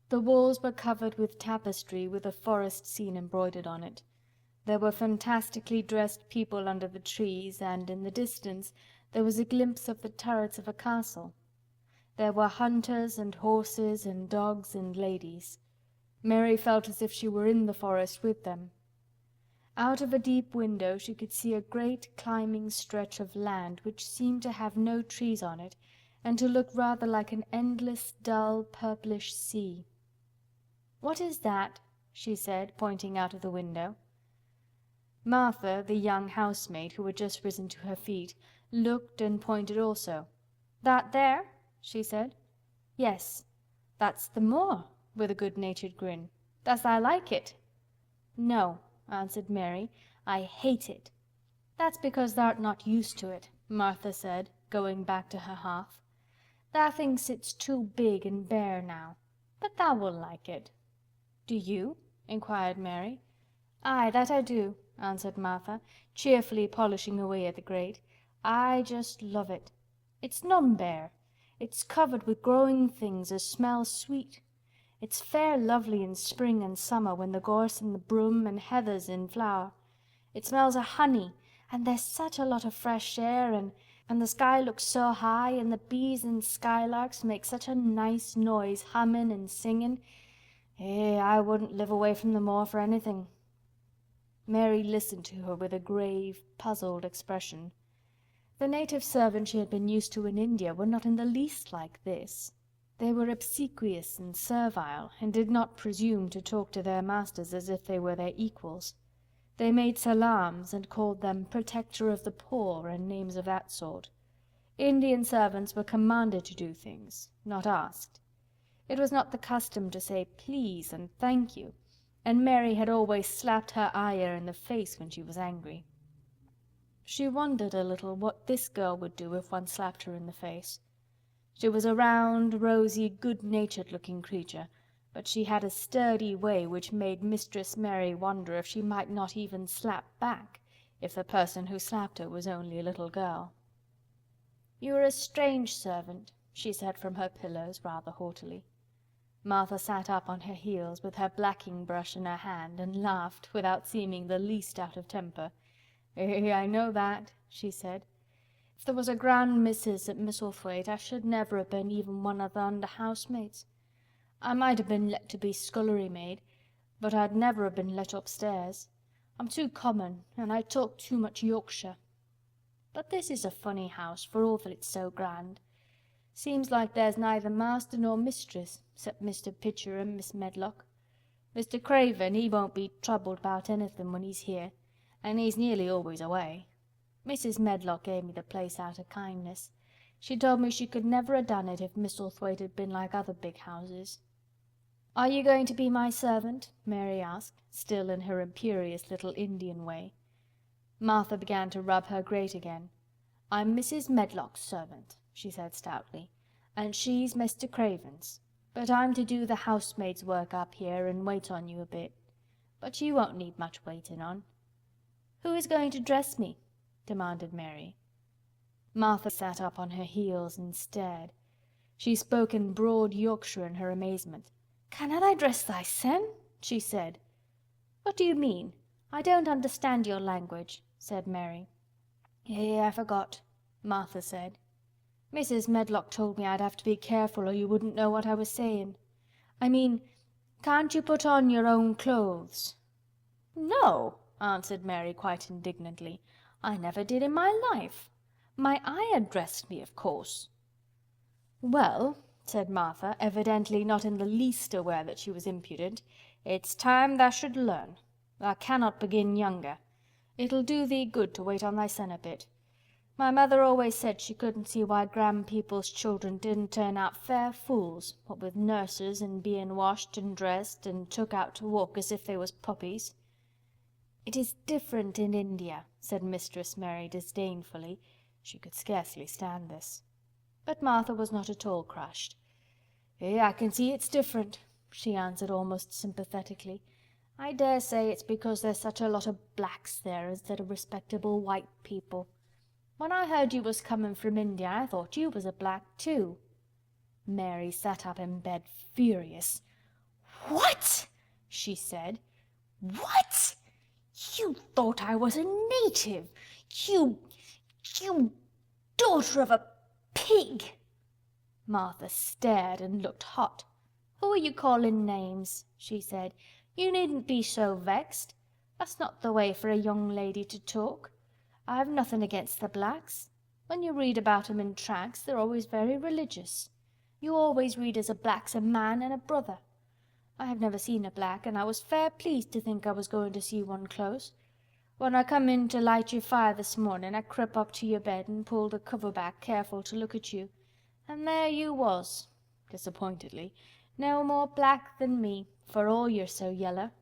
The walls were covered with tapestry with a forest scene embroidered on it. There were fantastically dressed people under the trees, and in the distance there was a glimpse of the turrets of a castle. There were hunters and horses and dogs and ladies. Mary felt as if she were in the forest with them. Out of a deep window she could see a great climbing stretch of land which seemed to have no trees on it, and to look rather like an endless, dull, purplish sea. "What is that?" she said, pointing out of the window. Martha, the young housemaid, who had just risen to her feet, looked and pointed also. "That there?" she said. "Yes, that's the moor," with a good-natured grin. "Does tha like it?" "No," answered Mary, "I hate it." "That's because thou'rt not used to it," Martha said, going back to her hearth. "Tha thinks it's too big and bare now. But tha will like it." "Do you?" inquired Mary. "Aye, that I do," answered Martha, cheerfully polishing away at the grate. "I just love it. It's none bare. It's covered with growing things as smells sweet. It's fair lovely in spring and summer when the gorse and the broom and heather's in flower. It smells of honey, and there's such a lot of fresh air, and the sky looks so high, and the bees and skylarks make such a nice noise hummin' and singin'. I wouldn't live away from the moor for anything." Mary listened to her with a grave, puzzled expression. The native servants she had been used to in India were not in the least like this. They were obsequious and servile, and did not presume to talk to their masters as if they were their equals. They made salams and called them "protector of the poor" and names of that sort. Indian servants were commanded to do things, not asked. It was not the custom to say "please" and "thank you," and Mary had always slapped her ayah in the face when she was angry. She wondered a little what this girl would do if one slapped her in the face. She was a round, rosy, good-natured looking creature, but she had a sturdy way which made Mistress Mary wonder if she might not even slap back, if the person who slapped her was only a little girl. "You are a strange servant," she said from her pillows, rather haughtily. Martha sat up on her heels, with her blacking brush in her hand, and laughed, without seeming the least out of temper. I know that," she said. "If there was a grand missus at Misselthwaite, I should never have been even one of the under housemaids. I might have been let to be scullery maid, but I'd never have been let upstairs. I'm too common, and I talk too much Yorkshire. But this is a funny house, for all that it's so grand. Seems like there's neither master nor mistress, 'cept Mr. Pitcher and Miss Medlock. Mr. Craven, he won't be troubled about anything when he's here, and he's nearly always away. Mrs. Medlock gave me the place out of kindness. She told me she could never have done it if Misselthwaite had been like other big houses." "Are you going to be my servant?" Mary asked, still in her imperious little Indian way. Martha began to rub her grate again. "I'm Mrs. Medlock's servant," she said stoutly, "and she's Mr. Craven's. But I'm to do the housemaid's work up here and wait on you a bit. But you won't need much waiting on." "Who is going to dress me?" demanded Mary. Martha sat up on her heels and stared. She spoke in broad Yorkshire in her amazement. "Canna thy dress thysen?" she said. "What do you mean? I don't understand your language," said Mary. I forgot," Martha said. "Mrs. Medlock told me I'd have to be careful or you wouldn't know what I was saying. I mean, can't you put on your own clothes?" "No," answered Mary quite indignantly. "I never did in my life. My ayah dressed me, of course." "Well," said Martha, evidently not in the least aware that she was impudent, "it's time tha should learn. Tha cannot begin younger. It'll do thee good to wait on thysen a bit. My mother always said she couldn't see why grand people's children didn't turn out fair fools, what with nurses and being washed and dressed and took out to walk as if they was puppies." "It is different in India," said Mistress Mary disdainfully. She could scarcely stand this. But Martha was not at all crushed. I can see it's different," she answered almost sympathetically. "I dare say it's because there's such a lot of blacks there instead of respectable white people. When I heard you was coming from India I thought you was a black too." Mary sat up in bed furious. "What?" she said. "What? You thought I was a native! You daughter of a pig!" Martha stared and looked hot. "Who are you calling names?" she said. "You needn't be so vexed. That's not the way for a young lady to talk. I've nothing against the blacks. When you read about 'em in tracts they're always very religious. You always read as a black's a man and a brother. I have never seen a black, and I was fair pleased to think I was going to see one close. When I come in to light your fire this morning I crept up to your bed and pulled the cover back careful to look at you. And there you was," disappointedly, "no more black than me, for all you're so yeller."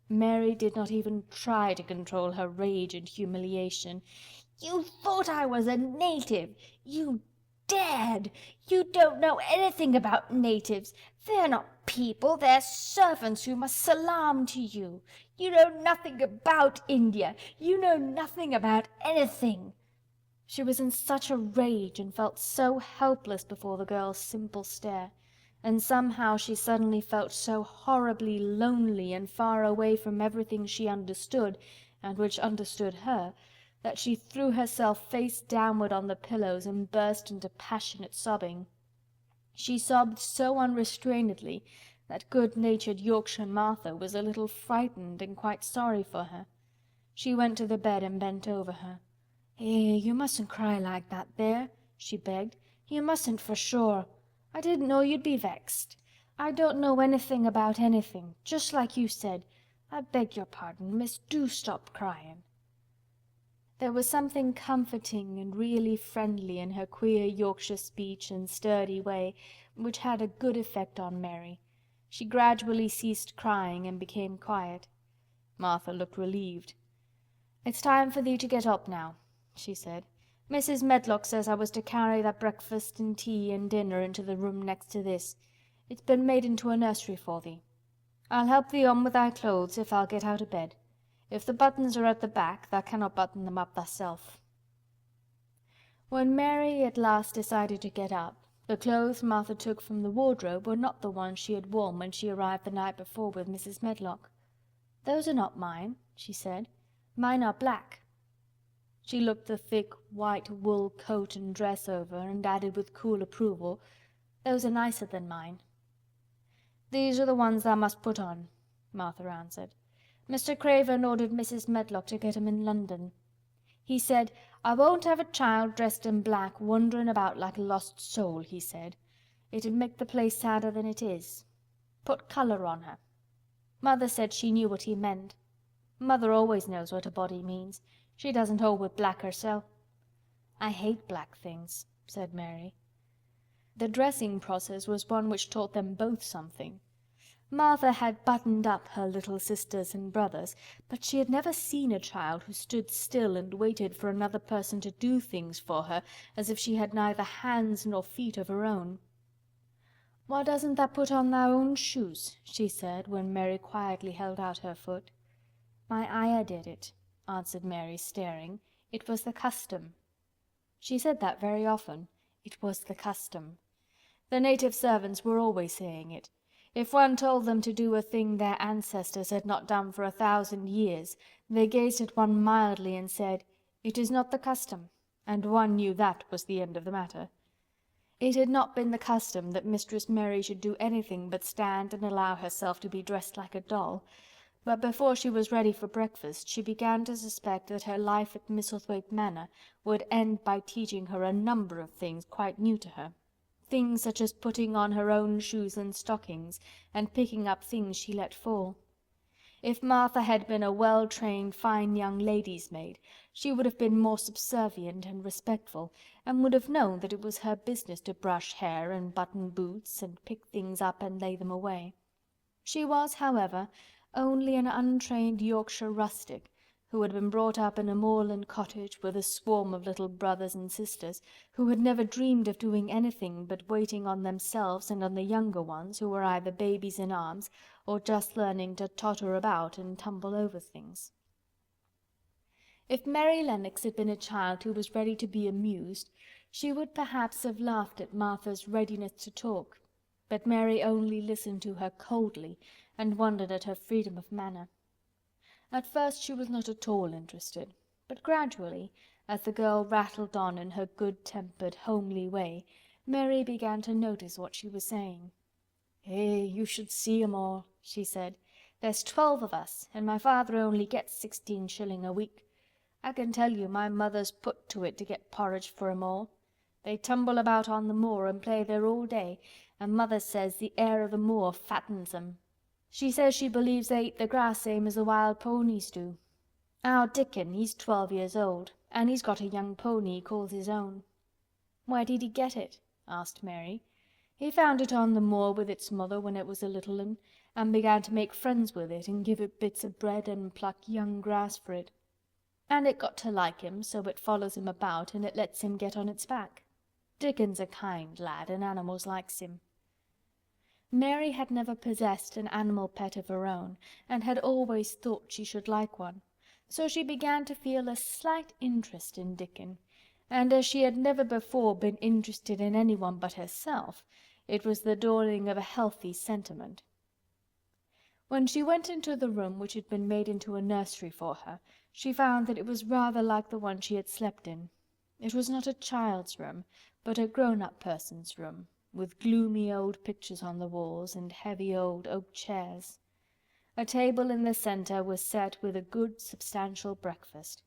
Mary did not even try to control her rage and humiliation. "You thought I was a native! You dared! You don't know anything about natives. They're not people, they're servants who must salaam to you. You know nothing about India. You know nothing about anything." She was in such a rage and felt so helpless before the girl's simple stare, and somehow she suddenly felt so horribly lonely and far away from everything she understood and which understood her, that she threw herself face downward on the pillows and burst into passionate sobbing. She sobbed so unrestrainedly that good-natured Yorkshire Martha was a little frightened and quite sorry for her. She went to the bed and bent over her. You mustn't cry like that there," she begged. "You mustn't for sure. I didn't know you'd be vexed. I don't know anything about anything, just like you said. I beg your pardon, miss, do stop crying." There was something comforting and really friendly in her queer Yorkshire speech and sturdy way, which had a good effect on Mary. She gradually ceased crying and became quiet. Martha looked relieved. "It's time for thee to get up now," she said. "Mrs. Medlock says I was to carry thy breakfast and tea and dinner into the room next to this. It's been made into a nursery for thee. I'll help thee on with thy clothes if thou get out of bed. If the buttons are at the back, thou cannot button them up thyself." When Mary at last decided to get up, the clothes Martha took from the wardrobe were not the ones she had worn when she arrived the night before with Mrs. Medlock. "Those are not mine," she said. "Mine are black." She looked the thick white wool coat and dress over and added with cool approval, "Those are nicer than mine." "These are the ones thou must put on," Martha answered. "Mr. Craven ordered Mrs. Medlock to get 'em in London. He said, 'I won't have a child dressed in black wandering about like a lost soul,' he said. 'It'd make the place sadder than it is. Put colour on her.' Mother said she knew what he meant. Mother always knows what a body means. She doesn't hold with black herself." "I hate black things," said Mary. The dressing process was one which taught them both something. Martha had buttoned up her little sisters and brothers, but she had never seen a child who stood still and waited for another person to do things for her as if she had neither hands nor feet of her own. "Why doesn't thou put on thy own shoes?" she said, when Mary quietly held out her foot. "My ayah did it," answered Mary, staring. "It was the custom." She said that very often. It was the custom. The native servants were always saying it. If one told them to do a thing their ancestors had not done for 1,000 years, they gazed at one mildly and said, "It is not the custom," and one knew that was the end of the matter. It had not been the custom that Mistress Mary should do anything but stand and allow herself to be dressed like a doll, but before she was ready for breakfast she began to suspect that her life at Misselthwaite Manor would end by teaching her a number of things quite new to her. Things such as putting on her own shoes and stockings, and picking up things she let fall. If Martha had been a well-trained, fine young lady's maid, she would have been more subservient and respectful, and would have known that it was her business to brush hair and button boots and pick things up and lay them away. She was, however, only an untrained Yorkshire rustic, who had been brought up in a moorland cottage with a swarm of little brothers and sisters, who had never dreamed of doing anything but waiting on themselves and on the younger ones, who were either babies in arms or just learning to totter about and tumble over things. If Mary Lennox had been a child who was ready to be amused, she would perhaps have laughed at Martha's readiness to talk, but Mary only listened to her coldly and wondered at her freedom of manner. At first she was not at all interested, but gradually, as the girl rattled on in her good-tempered, homely way, Mary began to notice what she was saying. You should see 'em all," she said. "There's 12 of us, and my father only gets 16 shilling a week. I can tell you my mother's put to it to get porridge for 'em all. They tumble about on the moor and play there all day, and mother says the air of the moor fattens 'em. She says she believes they eat the grass same as the wild ponies do. Our Dickon, he's 12 years old, and he's got a young pony he calls his own." "Where did he get it?" asked Mary. "He found it on the moor with its mother when it was a little un, and began to make friends with it and give it bits of bread and pluck young grass for it. And it got to like him, so it follows him about and it lets him get on its back. Dickon's a kind lad and animals likes him." Mary had never possessed an animal pet of her own, and had always thought she should like one, so she began to feel a slight interest in Dickon, and as she had never before been interested in anyone but herself, it was the dawning of a healthy sentiment. When she went into the room which had been made into a nursery for her, she found that it was rather like the one she had slept in. It was not a child's room, but a grown-up person's room, with gloomy old pictures on the walls and heavy old oak chairs. A table in the centre was set with a good substantial breakfast,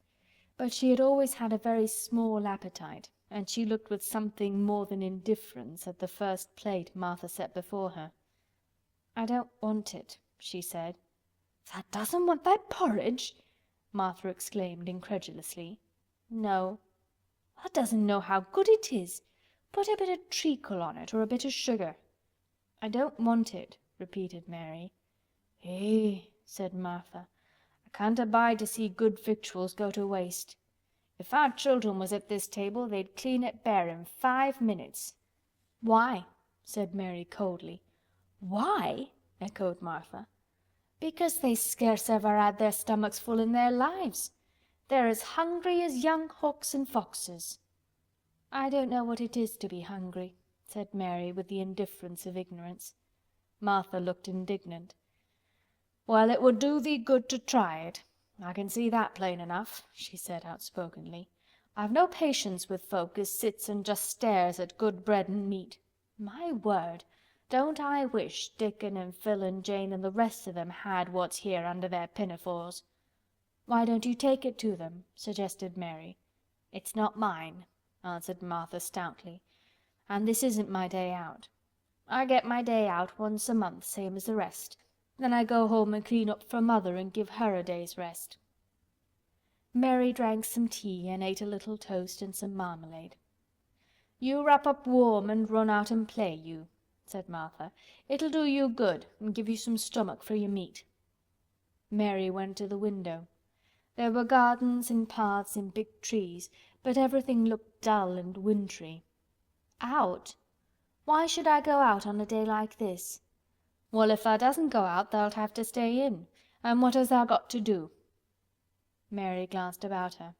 but she had always had a very small appetite, and she looked with something more than indifference at the first plate Martha set before her. "I don't want it," she said. "Tha doesn't want thy porridge?" Martha exclaimed incredulously. "No." "Tha doesn't know how good it is. Put a bit of treacle on it, or a bit of sugar." "I don't want it," repeated Mary. "Eh!" said Martha. "I can't abide to see good victuals go to waste. If our children was at this table, they'd clean it bare in 5 minutes." "Why?" said Mary coldly. "Why?" echoed Martha. "Because they scarce ever had their stomachs full in their lives. They're as hungry as young hawks and foxes." "I don't know what it is to be hungry," said Mary with the indifference of ignorance. Martha looked indignant. "Well, it would do thee good to try it. I can see that plain enough," she said outspokenly. "I've no patience with folk as sits and just stares at good bread and meat. My word, don't I wish Dickon and Phil and Jane and the rest of them had what's here under their pinafores." "Why don't you take it to them?" suggested Mary. "It's not mine," answered Martha stoutly. "And this isn't my day out. I get my day out once a month, same as the rest. Then I go home and clean up for Mother and give her a day's rest." Mary drank some tea and ate a little toast and some marmalade. "You wrap up warm and run out and play, you," said Martha. "It'll do you good and give you some stomach for your meat." Mary went to the window. There were gardens and paths and big trees, but everything looked dull and wintry. "Out? Why should I go out on a day like this?" "Well, if tha doesn't go out tha'lt have to stay in. And what has tha got to do?" Mary glanced about her.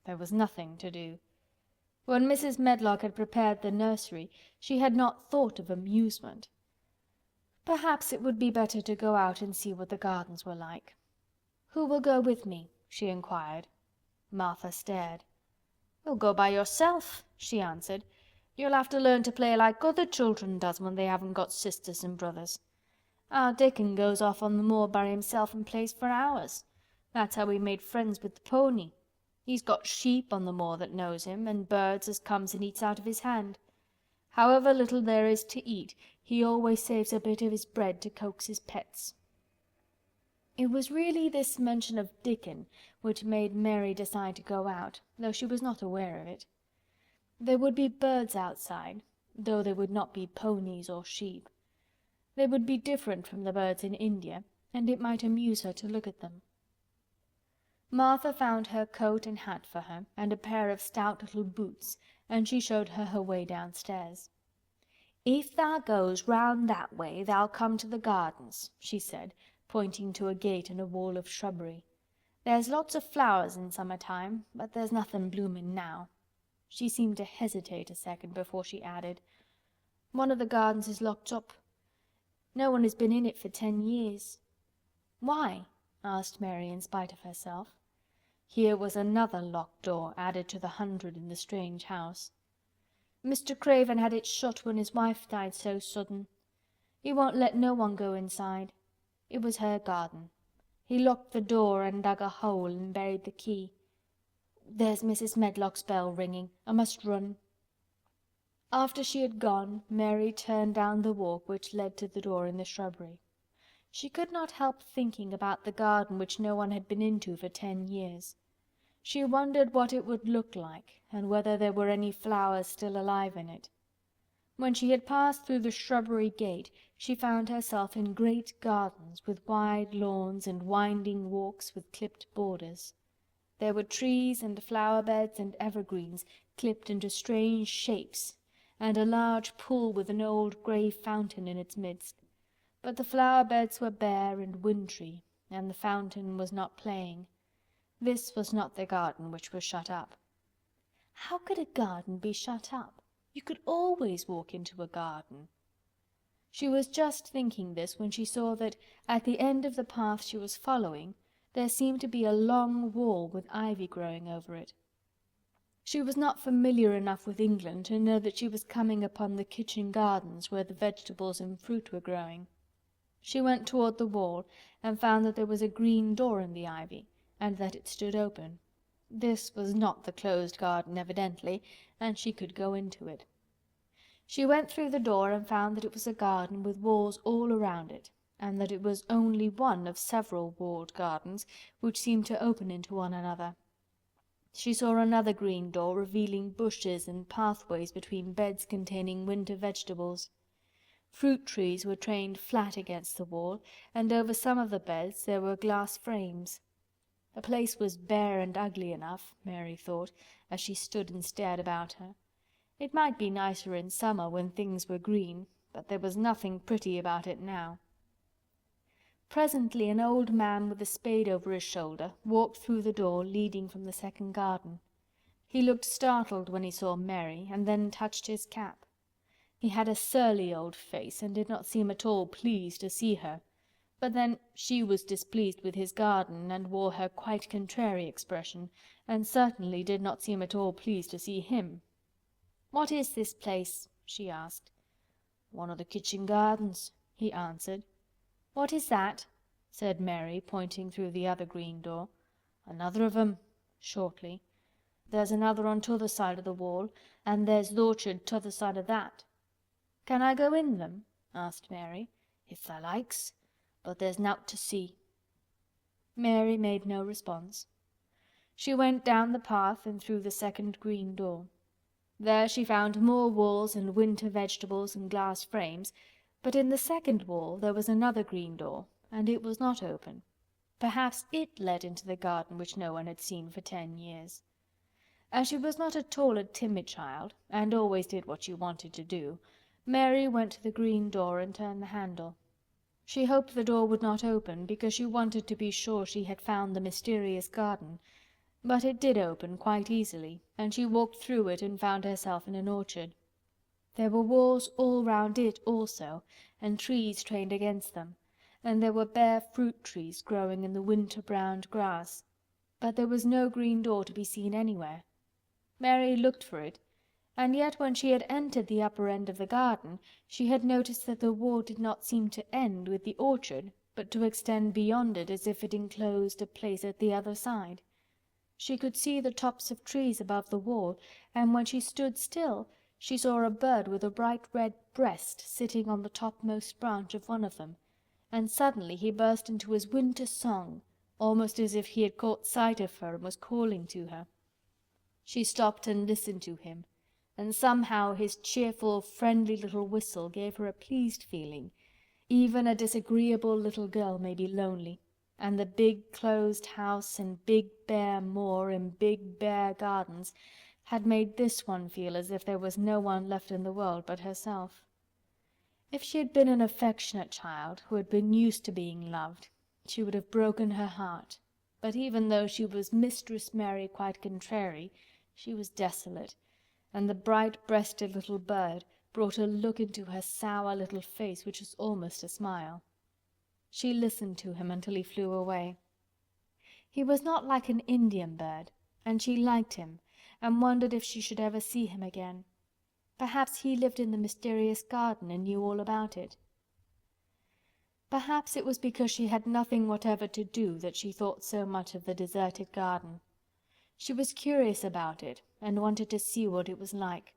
There was nothing to do. When Mrs. Medlock had prepared the nursery, she had not thought of amusement. Perhaps it would be better to go out and see what the gardens were like. "Who will go with me?" she inquired. Martha stared. "You'll go by yourself," she answered. "You'll have to learn to play like other children does when they haven't got sisters and brothers. Our Dickon goes off on the moor by himself and plays for hours. That's how he made friends with the pony. He's got sheep on the moor that knows him, and birds as comes and eats out of his hand. However little there is to eat, he always saves a bit of his bread to coax his pets." It was really this mention of Dickon which made Mary decide to go out, though she was not aware of it. There would be birds outside, though they would not be ponies or sheep. They would be different from the birds in India, and it might amuse her to look at them. Martha found her coat and hat for her, and a pair of stout little boots, and she showed her her way downstairs. "If thou goes round that way thou'll come to the gardens," she said, pointing to a gate in a wall of shrubbery. "There's lots of flowers in summer time, but there's nothing bloomin' now." She seemed to hesitate a second before she added, "One of the gardens is locked up. No one has been in it for 10 years. "Why?" asked Mary in spite of herself. Here was another locked door added to the 100 in the strange house. "Mr. Craven had it shut when his wife died so sudden. He won't let no one go inside. It was her garden. He locked the door and dug a hole and buried the key. There's Mrs. Medlock's bell ringing. I must run." After she had gone, Mary turned down the walk which led to the door in the shrubbery. She could not help thinking about the garden which no one had been into for 10 years. She wondered what it would look like, and whether there were any flowers still alive in it. When she had passed through the shrubbery gate, she found herself in great gardens with wide lawns and winding walks with clipped borders. There were trees and flower beds and evergreens clipped into strange shapes, and a large pool with an old grey fountain in its midst. But the flower beds were bare and wintry, and the fountain was not playing. This was not the garden which was shut up. How could a garden be shut up? You could always walk into a garden. She was just thinking this when she saw that, at the end of the path she was following, there seemed to be a long wall with ivy growing over it. She was not familiar enough with England to know that she was coming upon the kitchen gardens where the vegetables and fruit were growing. She went toward the wall and found that there was a green door in the ivy, and that it stood open. This was not the closed garden evidently, and she could go into it. She went through the door and found that it was a garden with walls all around it, and that it was only one of several walled gardens which seemed to open into one another. She saw another green door revealing bushes and pathways between beds containing winter vegetables. Fruit trees were trained flat against the wall, and over some of the beds there were glass frames. The place was bare and ugly enough, Mary thought, as she stood and stared about her. It might be nicer in summer when things were green, but there was nothing pretty about it now. Presently an old man with a spade over his shoulder walked through the door leading from the second garden. He looked startled when he saw Mary, and then touched his cap. He had a surly old face and did not seem at all pleased to see her, but then she was displeased with his garden and wore her quite contrary expression, and certainly did not seem at all pleased to see him. "What is this place?" she asked. "One of the kitchen gardens," he answered. "What is that?" said Mary, pointing through the other green door. "Another of 'em," shortly. "There's another on t'other side of the wall, and there's th' orchard t'other side of that." "Can I go in them?" asked Mary. "If tha likes, but there's nowt to see." Mary made no response. She went down the path and through the second green door. There she found more walls and winter vegetables and glass frames, but in the second wall there was another green door, and it was not open. Perhaps it led into the garden which no one had seen for 10 years. As she was not at all a timid child, and always did what she wanted to do, Mary went to the green door and turned the handle. She hoped the door would not open, because she wanted to be sure she had found the mysterious garden, but it did open quite easily, and she walked through it and found herself in an orchard. There were walls all round it also, and trees trained against them, and there were bare fruit trees growing in the winter-browned grass, but there was no green door to be seen anywhere. Mary looked for it, and yet when she had entered the upper end of the garden she had noticed that the wall did not seem to end with the orchard, but to extend beyond it as if it enclosed a place at the other side. She could see the tops of trees above the wall, and when she stood still she saw a bird with a bright red breast sitting on the topmost branch of one of them, and suddenly he burst into his winter song, almost as if he had caught sight of her and was calling to her. She stopped and listened to him, and somehow his cheerful, friendly little whistle gave her a pleased feeling. Even a disagreeable little girl may be lonely, and the big closed house and big bare moor and big bare gardens had made this one feel as if there was no one left in the world but herself. If she had been an affectionate child who had been used to being loved, she would have broken her heart, but even though she was Mistress Mary quite contrary, she was desolate, and the bright-breasted little bird brought a look into her sour little face which was almost a smile. She listened to him until he flew away. He was not like an Indian bird, and she liked him, and wondered if she should ever see him again. Perhaps he lived in the mysterious garden and knew all about it. Perhaps it was because she had nothing whatever to do that she thought so much of the deserted garden. She was curious about it and wanted to see what it was like.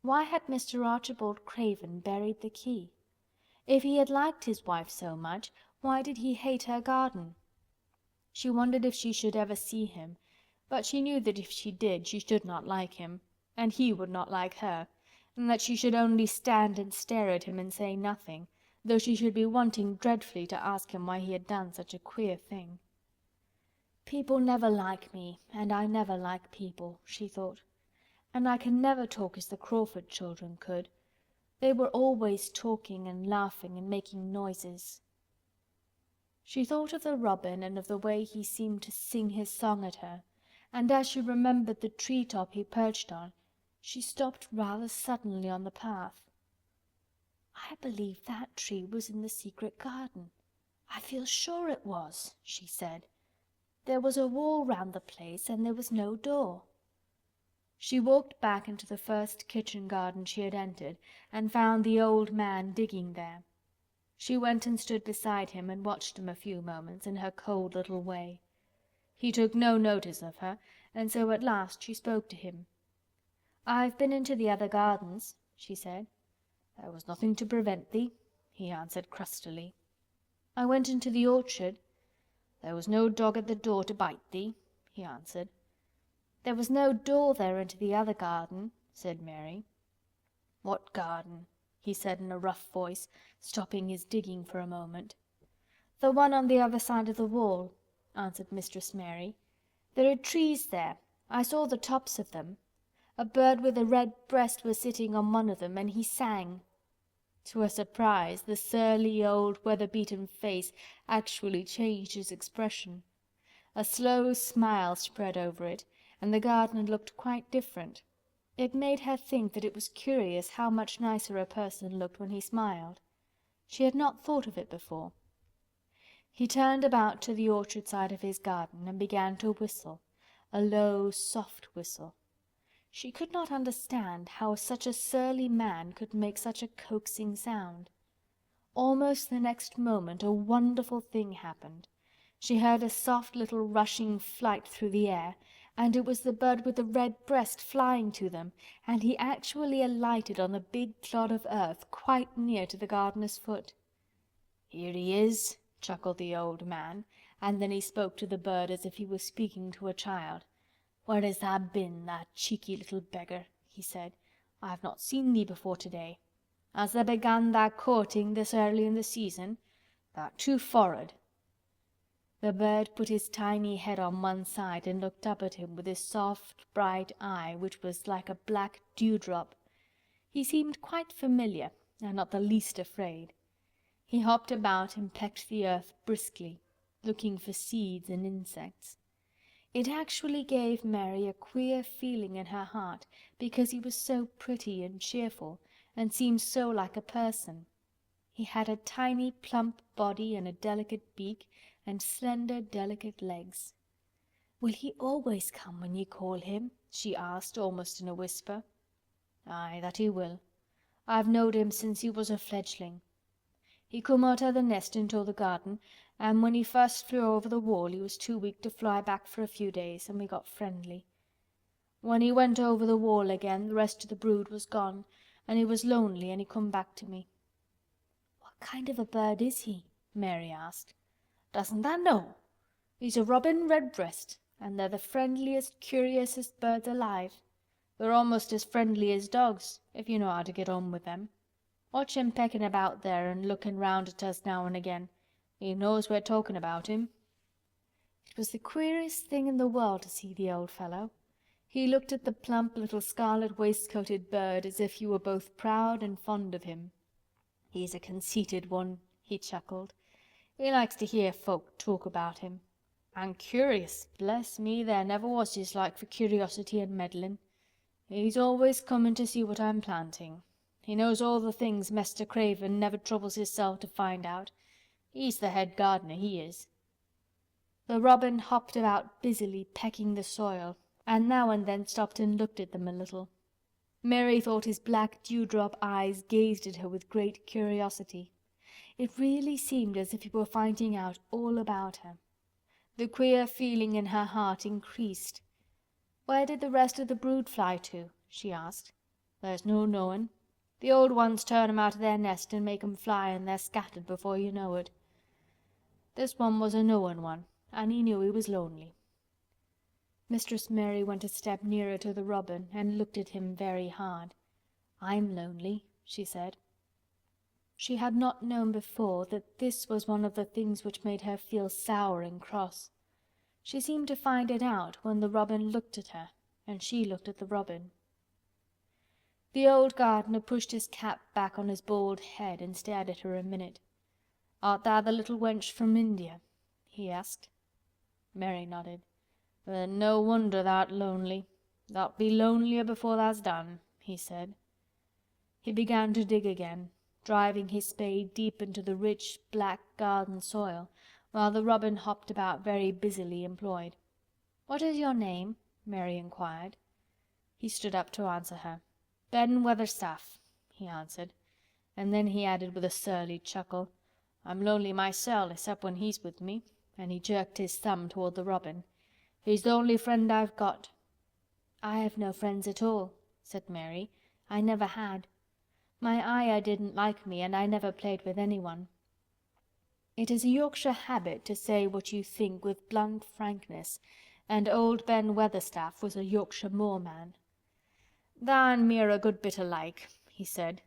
Why had Mr. Archibald Craven buried the key? If he had liked his wife so much, why did he hate her garden? She wondered if she should ever see him, but she knew that if she did she should not like him, and he would not like her, and that she should only stand and stare at him and say nothing, though she should be wanting dreadfully to ask him why he had done such a queer thing. "People never like me, and I never like people," she thought. "And I can never talk as the Crawford children could. They were always talking and laughing and making noises." She thought of the robin and of the way he seemed to sing his song at her, and as she remembered the tree-top he perched on, she stopped rather suddenly on the path. "I believe that tree was in the secret garden. I feel sure it was," she said. "There was a wall round the place and there was no door." She walked back into the first kitchen garden she had entered and found the old man digging there. She went and stood beside him and watched him a few moments in her cold little way. He took no notice of her, and so at last she spoke to him. "I've been into the other gardens," she said. "There was nothing to prevent thee," he answered crustily. "I went into the orchard." "There was no dog at the door to bite thee," he answered. "There was no door there into the other garden," said Mary. "What garden?" he said in a rough voice, stopping his digging for a moment. "The one on the other side of the wall." answered Mistress Mary. "There are trees there. I saw the tops of them. A bird with a red breast was sitting on one of them, and he sang." To her surprise, the surly old weather-beaten face actually changed its expression. A slow smile spread over it, and the gardener looked quite different. It made her think that it was curious how much nicer a person looked when he smiled. She had not thought of it before. He turned about to the orchard side of his garden and began to whistle, a low, soft whistle. She could not understand how such a surly man could make such a coaxing sound. Almost the next moment a wonderful thing happened. She heard a soft little rushing flight through the air, and it was the bird with the red breast flying to them, and he actually alighted on the big clod of earth quite near to the gardener's foot. "Here he is," chuckled the old man, and then he spoke to the bird as if he was speaking to a child. "Where has thou been, thou cheeky little beggar?" he said. "I have not seen thee before today. Has thou begun thy courting this early in the season? Thou'rt too forrard." The bird put his tiny head on one side and looked up at him with his soft, bright eye, which was like a black dewdrop. He seemed quite familiar and not the least afraid. He hopped about and pecked the earth briskly, looking for seeds and insects. It actually gave Mary a queer feeling in her heart, because he was so pretty and cheerful, and seemed so like a person. He had a tiny plump body and a delicate beak, and slender delicate legs. "Will he always come when you call him?" she asked, almost in a whisper. "Aye, that he will. I've knowed him since he was a fledgling. He come out o' the nest into the garden, and when he first flew over the wall he was too weak to fly back for a few days, and we got friendly. When he went over the wall again, the rest of the brood was gone, and he was lonely, and he come back to me." "What kind of a bird is he?" Mary asked. "Doesn't tha know? He's a robin redbreast, and they're the friendliest, curiousest birds alive. They're almost as friendly as dogs, if you know how to get on with them. Watch him pecking about there and looking round at us now and again. He knows we're talking about him." It was the queerest thing in the world to see the old fellow. He looked at the plump little scarlet waistcoated bird as if he were both proud and fond of him. "He's a conceited one," he chuckled. "He likes to hear folk talk about him. And curious, bless me, there never was his like for curiosity and meddlin'. He's always comin' to see what I'm planting. He knows all the things Mester Craven never troubles hisself to find out. He's the head gardener, he is." The robin hopped about busily pecking the soil, and now and then stopped and looked at them a little. Mary thought his black dewdrop eyes gazed at her with great curiosity. It really seemed as if he were finding out all about her. The queer feeling in her heart increased. "Where did the rest of the brood fly to?" she asked. "There's no knowin'. The old ones turn 'em out of their nest and make 'em fly and they're scattered before you know it. This one was a knowin' one, and he knew he was lonely." Mistress Mary went a step nearer to the robin and looked at him very hard. "I'm lonely," she said. She had not known before that this was one of the things which made her feel sour and cross. She seemed to find it out when the robin looked at her and she looked at the robin. The old gardener pushed his cap back on his bald head and stared at her a minute. "Art thou the little wench from India?" he asked. Mary nodded. "Then no wonder thou'rt lonely. Thou'lt be lonelier before thou's done," he said. He began to dig again, driving his spade deep into the rich, black garden soil, while the robin hopped about very busily employed. "What is your name?" Mary inquired. He stood up to answer her. "Ben Weatherstaff," he answered, and then he added with a surly chuckle, "I'm lonely mysel', except when he's with me," and he jerked his thumb toward the robin. "He's the only friend I've got." "I have no friends at all," said Mary. "I never had. My Ayah didn't like me, and I never played with anyone." It is a Yorkshire habit to say what you think with blunt frankness, and old Ben Weatherstaff was a Yorkshire moorman. "Tha an' me are a good bit alike," he said.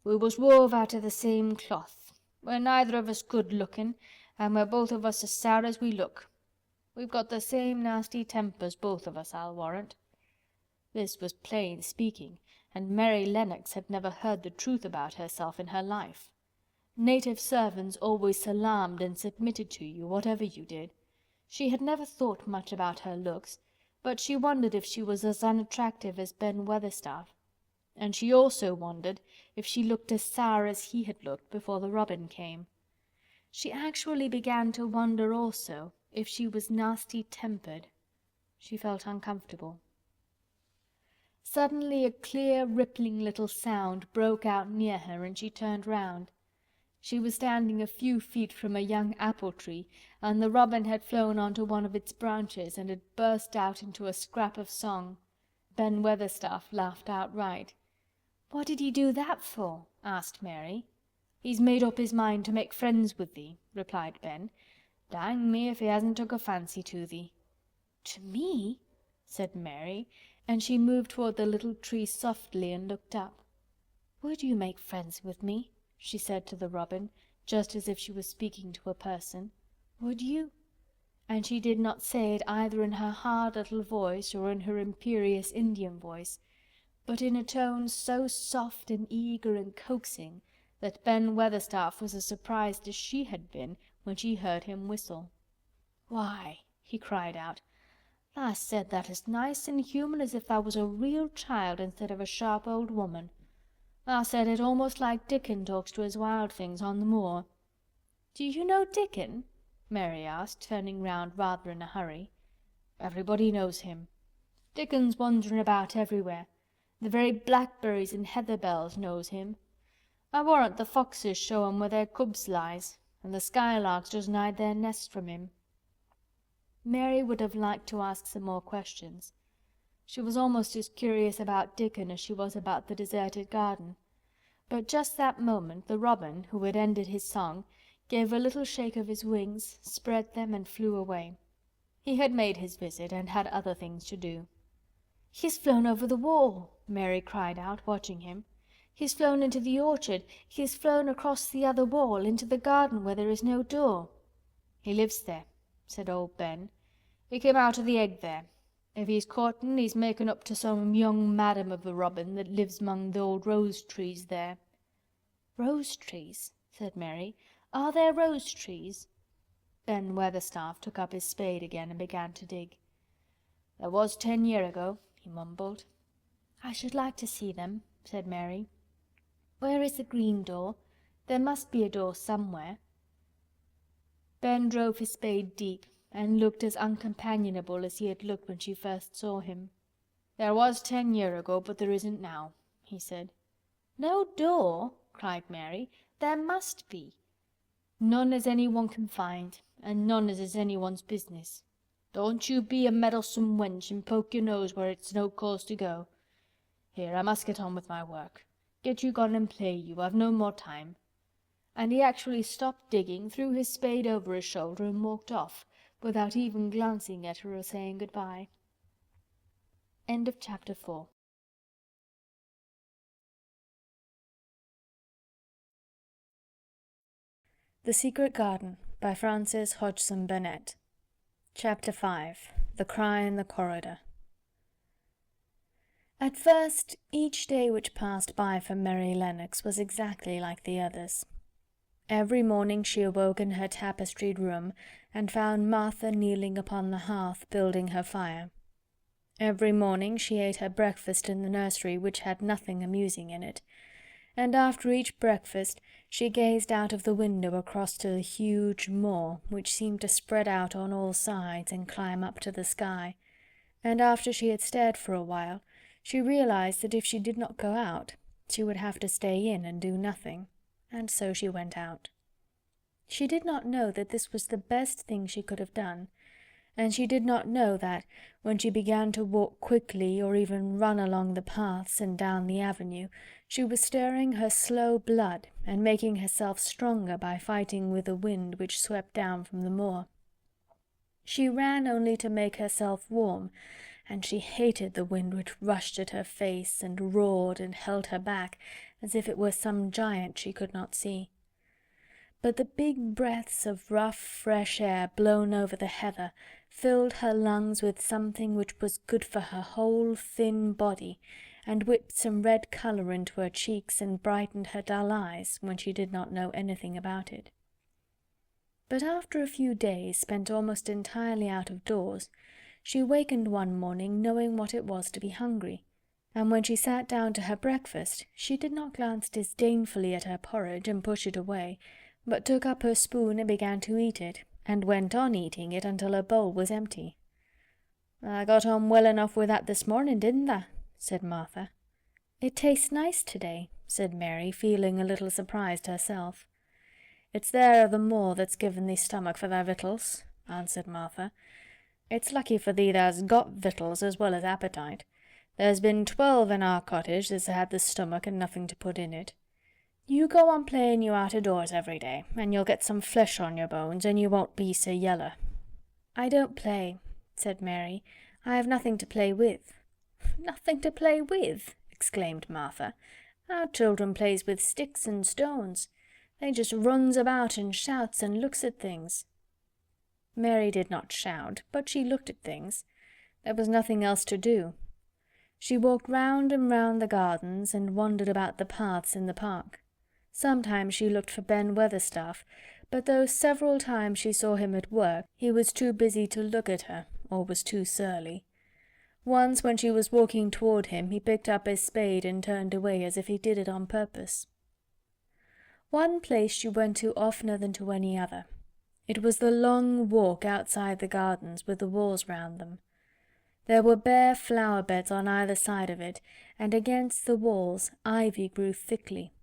"We was wove out o' the same cloth. We're neither of us good lookin', and we're both of us as sour as we look. We've got the same nasty tempers, both of us, I'll warrant." This was plain speaking, and Mary Lennox had never heard the truth about herself in her life. Native servants always salaamed and submitted to you, whatever you did. She had never thought much about her looks, but she wondered if she was as unattractive as Ben Weatherstaff, and she also wondered if she looked as sour as he had looked before the robin came. She actually began to wonder also if she was nasty-tempered. She felt uncomfortable. Suddenly a clear, rippling little sound broke out near her, and she turned round. She was standing a few feet from a young apple tree, and the robin had flown onto one of its branches and had burst out into a scrap of song. Ben Weatherstaff laughed outright. "What did he do that for?" asked Mary. "He's made up his mind to make friends with thee," replied Ben. "Dang me if he hasn't took a fancy to thee." "To me?" said Mary, and she moved toward the little tree softly and looked up. "Would you make friends with me?" she said to the robin, just as if she was speaking to a person. "Would you?" And she did not say it either in her hard little voice or in her imperious Indian voice, but in a tone so soft and eager and coaxing that Ben Weatherstaff was as surprised as she had been when she heard him whistle. "Why," he cried out, "tha said that as nice and human as if tha was a real child instead of a sharp old woman. Tha said it almost like Dickon talks to his wild things on the moor." "Do you know Dickon?" Mary asked, turning round rather in a hurry. "Everybody knows him. Dickon's wanderin' about everywhere. The very blackberries and heather bells knows him. I warrant the foxes show 'em where their cubs lies, and the skylarks doesn't hide their nests from him." Mary would have liked to ask some more questions. She was almost as curious about Dickon as she was about the deserted garden. But just that moment the robin, who had ended his song, gave a little shake of his wings, spread them, and flew away. He had made his visit and had other things to do. "He's flown over the wall!" Mary cried out, watching him. "He's flown into the orchard. He's flown across the other wall, into the garden where there is no door." "He lives there," said old Ben. "He came out of the egg there. If he's courtin', he's makin' up to some young madam of a robin that lives 'mong the old rose trees there." "Rose trees?" said Mary. "Are there rose trees?" Ben Weatherstaff took up his spade again and began to dig. "There was 10 year ago," he mumbled. "I should like to see them," said Mary. "Where is the green door? There must be a door somewhere." Ben drove his spade deep and looked as uncompanionable as he had looked when she first saw him. "There was 10 year ago, but there isn't now," he said. "No door?" cried Mary. "There must be." "None as any one can find, and none as is any one's business. Don't you be a meddlesome wench and poke your nose where it's no cause to go. Here, I must get on with my work. Get you gone and play, you. I've no more time." And he actually stopped digging, threw his spade over his shoulder, and walked off, without even glancing at her or saying good-bye. End of Chapter 4. The Secret Garden by Frances Hodgson Burnett. Chapter 5. The Cry in the Corridor. At first, each day which passed by for Mary Lennox was exactly like the others. Every morning she awoke in her tapestried room, and found Martha kneeling upon the hearth building her fire. Every morning she ate her breakfast in the nursery, which had nothing amusing in it, and after each breakfast she gazed out of the window across to the huge moor, which seemed to spread out on all sides and climb up to the sky, and after she had stared for a while, she realized that if she did not go out, she would have to stay in and do nothing, and so she went out. She did not know that this was the best thing she could have done, and she did not know that, when she began to walk quickly or even run along the paths and down the avenue, she was stirring her slow blood and making herself stronger by fighting with the wind which swept down from the moor. She ran only to make herself warm, and she hated the wind which rushed at her face and roared and held her back as if it were some giant she could not see. But the big breaths of rough, fresh air blown over the heather filled her lungs with something which was good for her whole thin body, and whipped some red colour into her cheeks and brightened her dull eyes when she did not know anything about it. But after a few days spent almost entirely out of doors, she wakened one morning knowing what it was to be hungry, and when she sat down to her breakfast she did not glance disdainfully at her porridge and push it away, but took up her spoon and began to eat it, and went on eating it until her bowl was empty. "I got on well enough with that this morning, didn't I?" said Martha. "It tastes nice to-day," said Mary, feeling a little surprised herself. "It's there the more that's given thee stomach for thy victuals," answered Martha. "It's lucky for thee thou's got victuals as well as appetite. There's been 12 in our cottage that's had the stomach and nothing to put in it. You go on playing you out of doors every day, and you'll get some flesh on your bones, and you won't be so yeller." "I don't play," said Mary. "I have nothing to play with." "Nothing to play with!" exclaimed Martha. "Our children plays with sticks and stones. They just runs about and shouts and looks at things." Mary did not shout, but she looked at things. There was nothing else to do. She walked round and round the gardens and wandered about the paths in the park. Sometimes she looked for Ben Weatherstaff, but though several times she saw him at work, he was too busy to look at her, or was too surly. Once when she was walking toward him, he picked up his spade and turned away as if he did it on purpose. One place she went to oftener than to any other. It was the long walk outside the gardens with the walls round them. There were bare flower beds on either side of it, and against the walls ivy grew thickly.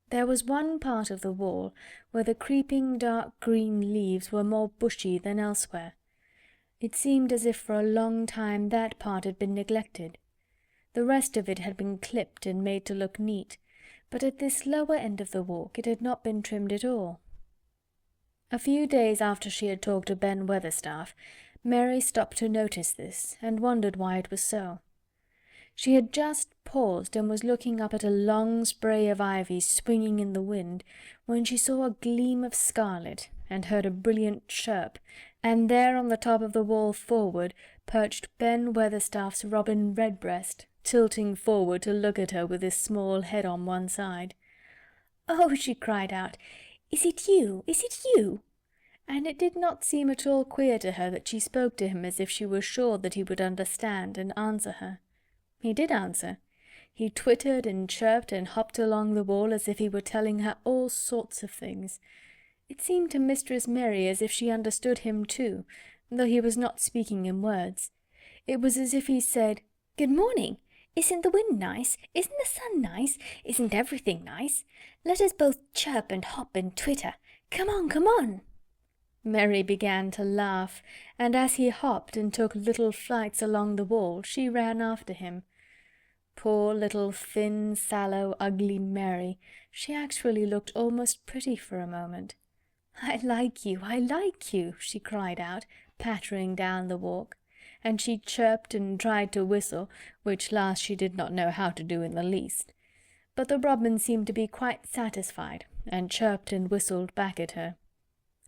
There was one part of the wall where the creeping dark green leaves were more bushy than elsewhere. It seemed as if for a long time that part had been neglected. The rest of it had been clipped and made to look neat, but at this lower end of the walk it had not been trimmed at all. A few days after she had talked to Ben Weatherstaff, Mary stopped to notice this, and wondered why it was so. She had just paused and was looking up at a long spray of ivy swinging in the wind, when she saw a gleam of scarlet, and heard a brilliant chirp, and there on the top of the wall forward perched Ben Weatherstaff's robin redbreast, tilting forward to look at her with his small head on one side. "Oh," she cried out, "is it you? Is it you?" And it did not seem at all queer to her that she spoke to him as if she were sure that he would understand and answer her. He did answer. He twittered and chirped and hopped along the wall as if he were telling her all sorts of things. It seemed to Mistress Mary as if she understood him too, though he was not speaking in words. It was as if he said, "Good morning. Isn't the wind nice? Isn't the sun nice? Isn't everything nice? Let us both chirp and hop and twitter. Come on, come on." Mary began to laugh, and as he hopped and took little flights along the wall, she ran after him. Poor little thin, sallow, ugly Mary! She actually looked almost pretty for a moment. "I like you, I like you!" she cried out, pattering down the walk, and she chirped and tried to whistle, which last she did not know how to do in the least. But the robin seemed to be quite satisfied, and chirped and whistled back at her.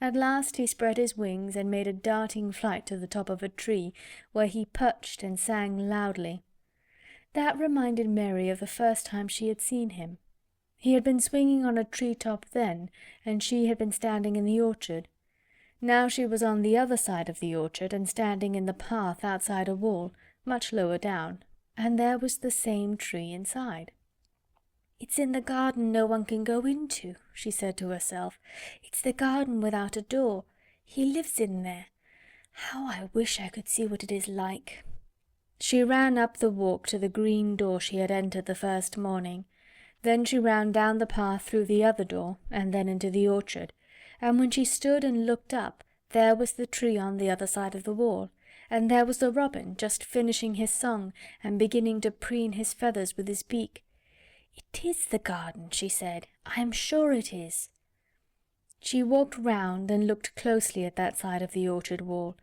At last he spread his wings and made a darting flight to the top of a tree, where he perched and sang loudly. That reminded Mary of the first time she had seen him. He had been swinging on a tree-top then, and she had been standing in the orchard. Now she was on the other side of the orchard and standing in the path outside a wall, much lower down, and there was the same tree inside. "It's in the garden no one can go into," she said to herself. "It's the garden without a door. He lives in there. How I wish I could see what it is like." She ran up the walk to the green door she had entered the first morning. Then she ran down the path through the other door, and then into the orchard, and when she stood and looked up, there was the tree on the other side of the wall, and there was the robin just finishing his song and beginning to preen his feathers with his beak. "It is the garden," she said. "I am sure it is." She walked round and looked closely at that side of the orchard wall,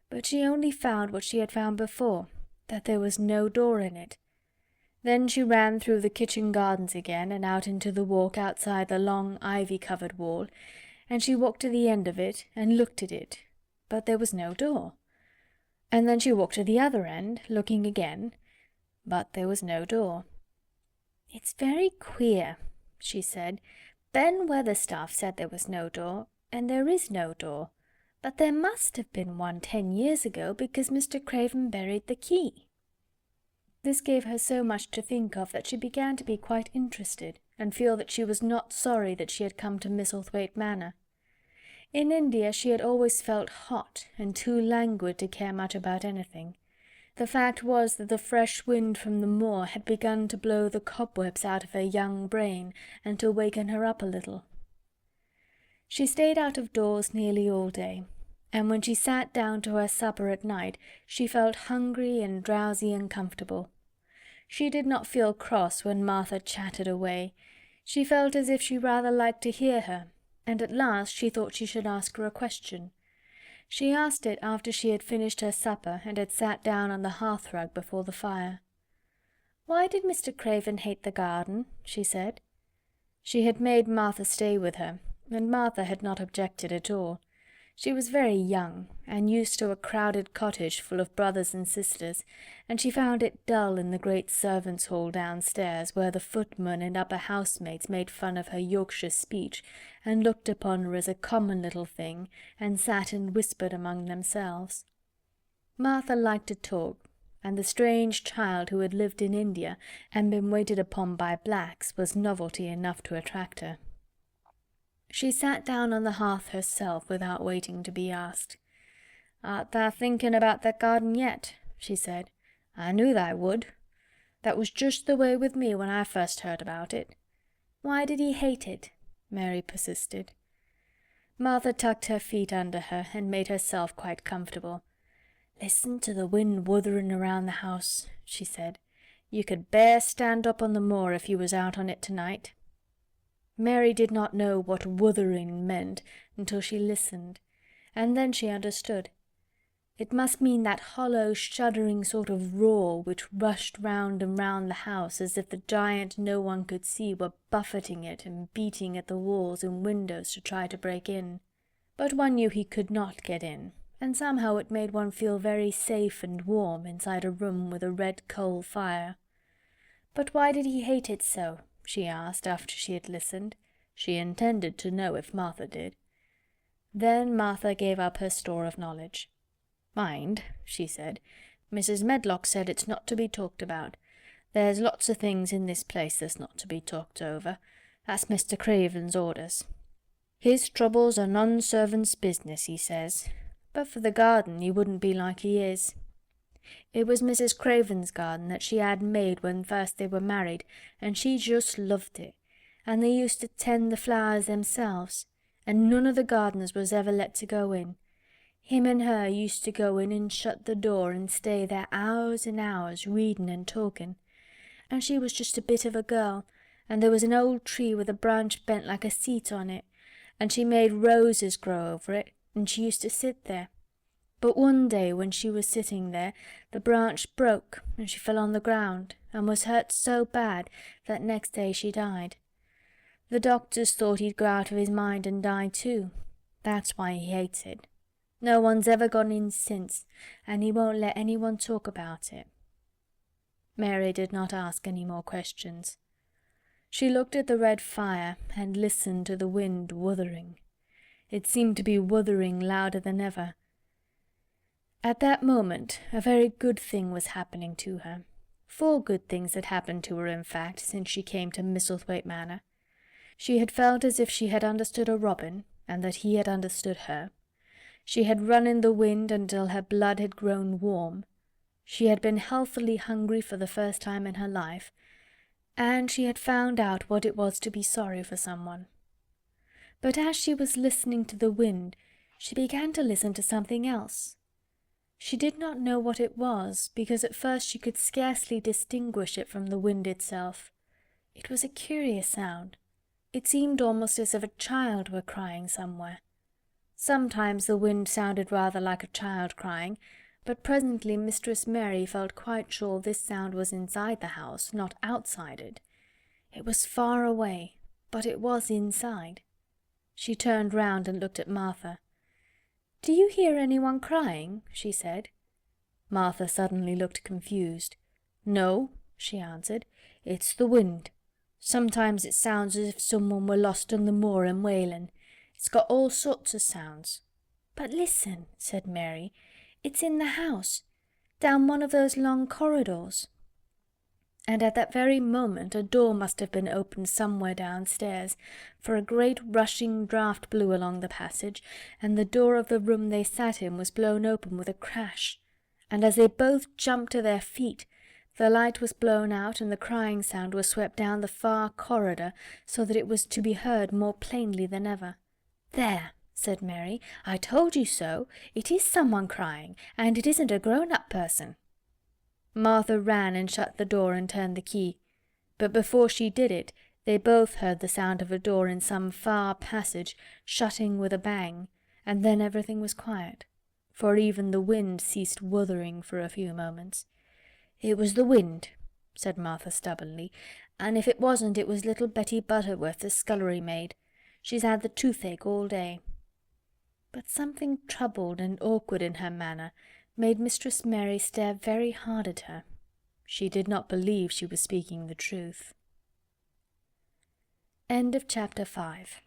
but she only found what she had found before, that there was no door in it. Then she ran through the kitchen gardens again and out into the walk outside the long ivy-covered wall, and she walked to the end of it and looked at it, but there was no door. And then she walked to the other end, looking again, but there was no door. "It's very queer," she said. "Ben Weatherstaff said there was no door, and there is no door, but there must have been one 10 years ago, because Mr. Craven buried the key." This gave her so much to think of that she began to be quite interested, and feel that she was not sorry that she had come to Misselthwaite Manor. In India she had always felt hot and too languid to care much about anything. The fact was that the fresh wind from the moor had begun to blow the cobwebs out of her young brain and to waken her up a little. She stayed out of doors nearly all day, and when she sat down to her supper at night she felt hungry and drowsy and comfortable. She did not feel cross when Martha chattered away. She felt as if she rather liked to hear her, and at last she thought she should ask her a question. She asked it after she had finished her supper and had sat down on the hearth-rug before the fire. "Why did Mr. Craven hate the garden?" she said. She had made Martha stay with her, and Martha had not objected at all. She was very young, and used to a crowded cottage full of brothers and sisters, and she found it dull in the great servants' hall downstairs, where the footmen and upper housemaids made fun of her Yorkshire speech, and looked upon her as a common little thing, and sat and whispered among themselves. Martha liked to talk, and the strange child who had lived in India and been waited upon by blacks was novelty enough to attract her. She sat down on the hearth herself without waiting to be asked. "Art thou thinking about that garden yet?" she said. "I knew thou would. That was just the way with me when I first heard about it." "Why did he hate it?" Mary persisted. Martha tucked her feet under her and made herself quite comfortable. "Listen to the wind wuthering around the house," she said. "You could bear stand up on the moor if you was out on it tonight." Mary did not know what wuthering meant until she listened, and then she understood. It must mean that hollow, shuddering sort of roar which rushed round and round the house as if the giant no one could see were buffeting it and beating at the walls and windows to try to break in. But one knew he could not get in, and somehow it made one feel very safe and warm inside a room with a red coal fire. "But why did he hate it so?" she asked after she had listened. She intended to know if Martha did. Then Martha gave up her store of knowledge. "Mind," she said, "Mrs. Medlock said it's not to be talked about. There's lots of things in this place that's not to be talked over. That's Mr. Craven's orders. His troubles are none servant's business, he says. But for the garden he wouldn't be like he is. It was Mrs. Craven's garden that she had made when first they were married, and she just loved it, and they used to tend the flowers themselves, and none of the gardeners was ever let to go in. Him and her used to go in and shut the door and stay there hours and hours reading and talking. And she was just a bit of a girl, and there was an old tree with a branch bent like a seat on it, and she made roses grow over it, and she used to sit there. But one day when she was sitting there, the branch broke, and she fell on the ground, and was hurt so bad that next day she died. The doctors thought he'd go out of his mind and die too. That's why he hates it. No one's ever gone in since, and he won't let anyone talk about it." Mary did not ask any more questions. She looked at the red fire and listened to the wind wuthering. It seemed to be wuthering louder than ever. At that moment a very good thing was happening to her. 4 good things had happened to her, in fact, since she came to Misselthwaite Manor. She had felt as if she had understood a robin, and that he had understood her. She had run in the wind until her blood had grown warm. She had been healthily hungry for the first time in her life, and she had found out what it was to be sorry for someone. But as she was listening to the wind, she began to listen to something else. She did not know what it was, because at first she could scarcely distinguish it from the wind itself. It was a curious sound. It seemed almost as if a child were crying somewhere. Sometimes the wind sounded rather like a child crying, but presently Mistress Mary felt quite sure this sound was inside the house, not outside it. It was far away, but it was inside. She turned round and looked at Martha. "Do you hear anyone crying?" she said. Martha suddenly looked confused. "No," she answered, "it's the wind. Sometimes it sounds as if someone were lost on the moor and wailing. It's got all sorts of sounds." "But listen," said Mary. "It's in the house, down one of those long corridors." And at that very moment a door must have been opened somewhere downstairs, for a great rushing draught blew along the passage, and the door of the room they sat in was blown open with a crash, and as they both jumped to their feet, the light was blown out and the crying sound was swept down the far corridor, so that it was to be heard more plainly than ever. "There," said Mary, "I told you so. It is someone crying, and it isn't a grown-up person." Martha ran and shut the door and turned the key, but before she did it they both heard the sound of a door in some far passage shutting with a bang, and then everything was quiet, for even the wind ceased wuthering for a few moments. "It was the wind," said Martha stubbornly, "and if it wasn't it was little Betty Butterworth, the scullery maid. She's had the toothache all day." But something troubled and awkward in her manner made Mistress Mary stare very hard at her. She did not believe she was speaking the truth. End of chapter 5.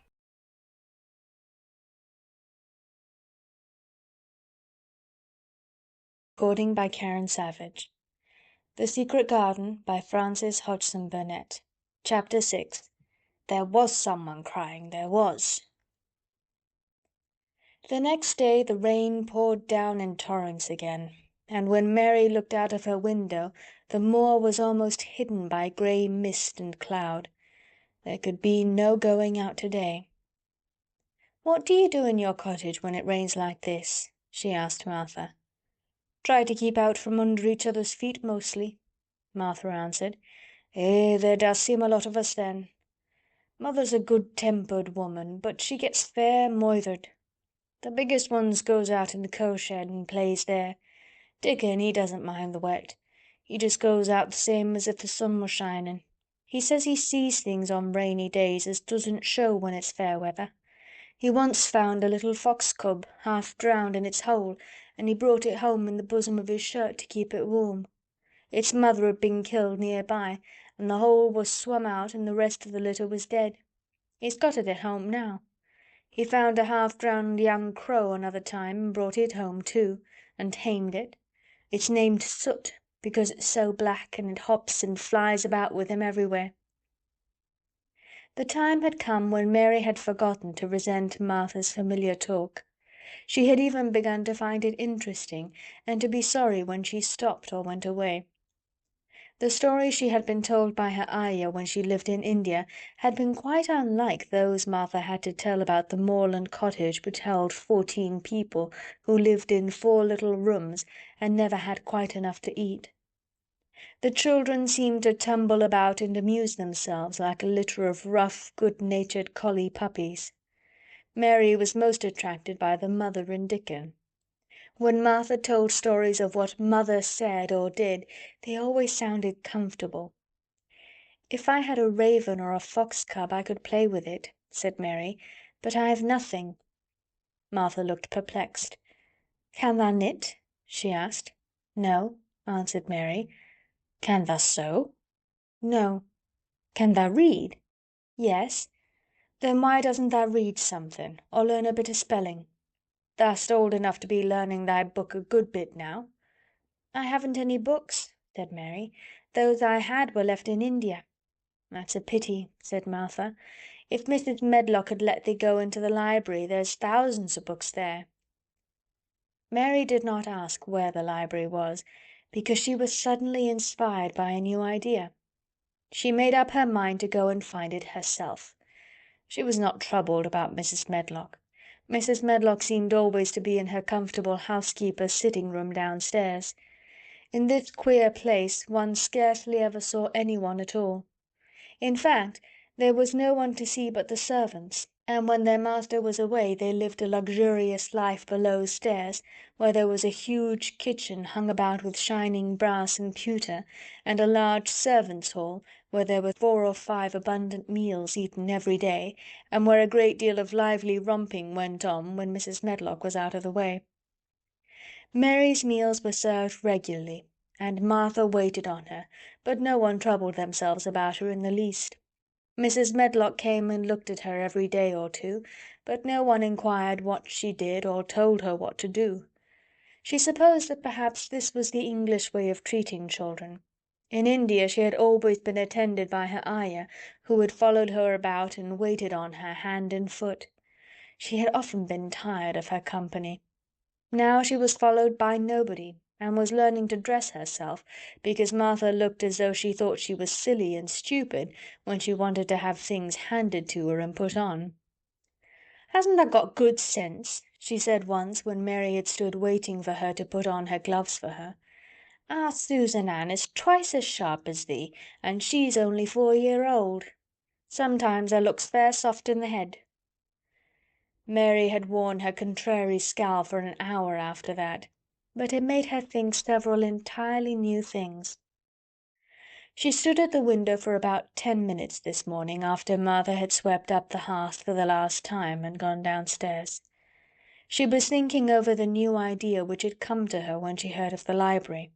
Recording by Karen Savage. The Secret Garden by Frances Hodgson Burnett. Chapter 6. There was someone crying, there was. The next day the rain poured down in torrents again, and when Mary looked out of her window the moor was almost hidden by grey mist and cloud. There could be no going out to-day. "What do you do in your cottage when it rains like this?" she asked Martha. "Try to keep out from under each other's feet mostly," Martha answered. There does seem a lot of us then. Mother's a good-tempered woman, but she gets fair moithered. The biggest ones goes out in the coal-shed and plays there. Dickon, he doesn't mind the wet. He just goes out the same as if the sun was shining. He says he sees things on rainy days as doesn't show when it's fair weather. He once found a little fox cub half drowned in its hole, and he brought it home in the bosom of his shirt to keep it warm. Its mother had been killed near by, and the hole was swum out and the rest of the litter was dead. He's got it at home now. He found a half-drowned young crow another time and brought it home too, and tamed it. It's named Soot, because it's so black, and it hops and flies about with him everywhere." The time had come when Mary had forgotten to resent Martha's familiar talk. She had even begun to find it interesting, and to be sorry when she stopped or went away. The stories she had been told by her ayah when she lived in India had been quite unlike those Martha had to tell about the moorland cottage which held 14 people who lived in 4 little rooms and never had quite enough to eat. The children seemed to tumble about and amuse themselves like a litter of rough, good-natured collie puppies. Mary was most attracted by the mother and Dickon. When Martha told stories of what mother said or did, they always sounded comfortable. "If I had a raven or a fox cub I could play with it," said Mary, "but I have nothing." Martha looked perplexed. "Can thou knit?" she asked. "No," answered Mary. "Can thou sew?" "No." "Can thou read?" "Yes." "Then why doesn't thou read something, or learn a bit of spelling? Thou'st old enough to be learning thy book a good bit now." "I haven't any books," said Mary. "Those I had were left in India." "That's a pity," said Martha. "If Mrs. Medlock had let thee go into the library, there's thousands of books there." Mary did not ask where the library was, because she was suddenly inspired by a new idea. She made up her mind to go and find it herself. She was not troubled about Mrs. Medlock. Mrs. Medlock seemed always to be in her comfortable housekeeper's sitting-room downstairs. In this queer place one scarcely ever saw anyone at all. In fact, there was no one to see but the servants, and when their master was away they lived a luxurious life below stairs, where there was a huge kitchen hung about with shining brass and pewter, and a large servants' hall, where there were 4 or 5 abundant meals eaten every day, and where a great deal of lively romping went on when Mrs. Medlock was out of the way. Mary's meals were served regularly, and Martha waited on her, but no one troubled themselves about her in the least. Mrs. Medlock came and looked at her every day or two, but no one inquired what she did or told her what to do. She supposed that perhaps this was the English way of treating children. In India she had always been attended by her ayah, who had followed her about and waited on her hand and foot. She had often been tired of her company. Now she was followed by nobody, and was learning to dress herself, because Martha looked as though she thought she was silly and stupid when she wanted to have things handed to her and put on. "Hasn't tha got good sense?" she said once when Mary had stood waiting for her to put on her gloves for her. "Our Susan Ann is twice as sharp as thee, and she's only 4 year old. Sometimes her looks fair soft in the head." Mary had worn her contrary scowl for an hour after that, but it made her think several entirely new things. She stood at the window for about 10 minutes this morning after Martha had swept up the hearth for the last time and gone downstairs. She was thinking over the new idea which had come to her when she heard of the library.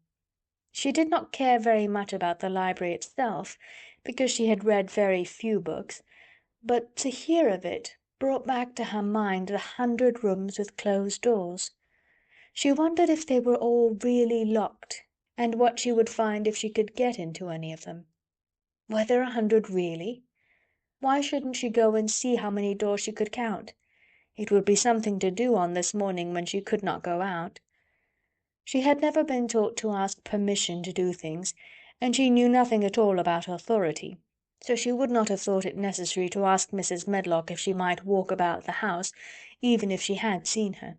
She did not care very much about the library itself, because she had read very few books, but to hear of it brought back to her mind the 100 rooms with closed doors. She wondered if they were all really locked, and what she would find if she could get into any of them. Were there 100 really? Why shouldn't she go and see how many doors she could count? It would be something to do on this morning when she could not go out. She had never been taught to ask permission to do things, and she knew nothing at all about authority, so she would not have thought it necessary to ask Mrs. Medlock if she might walk about the house, even if she had seen her.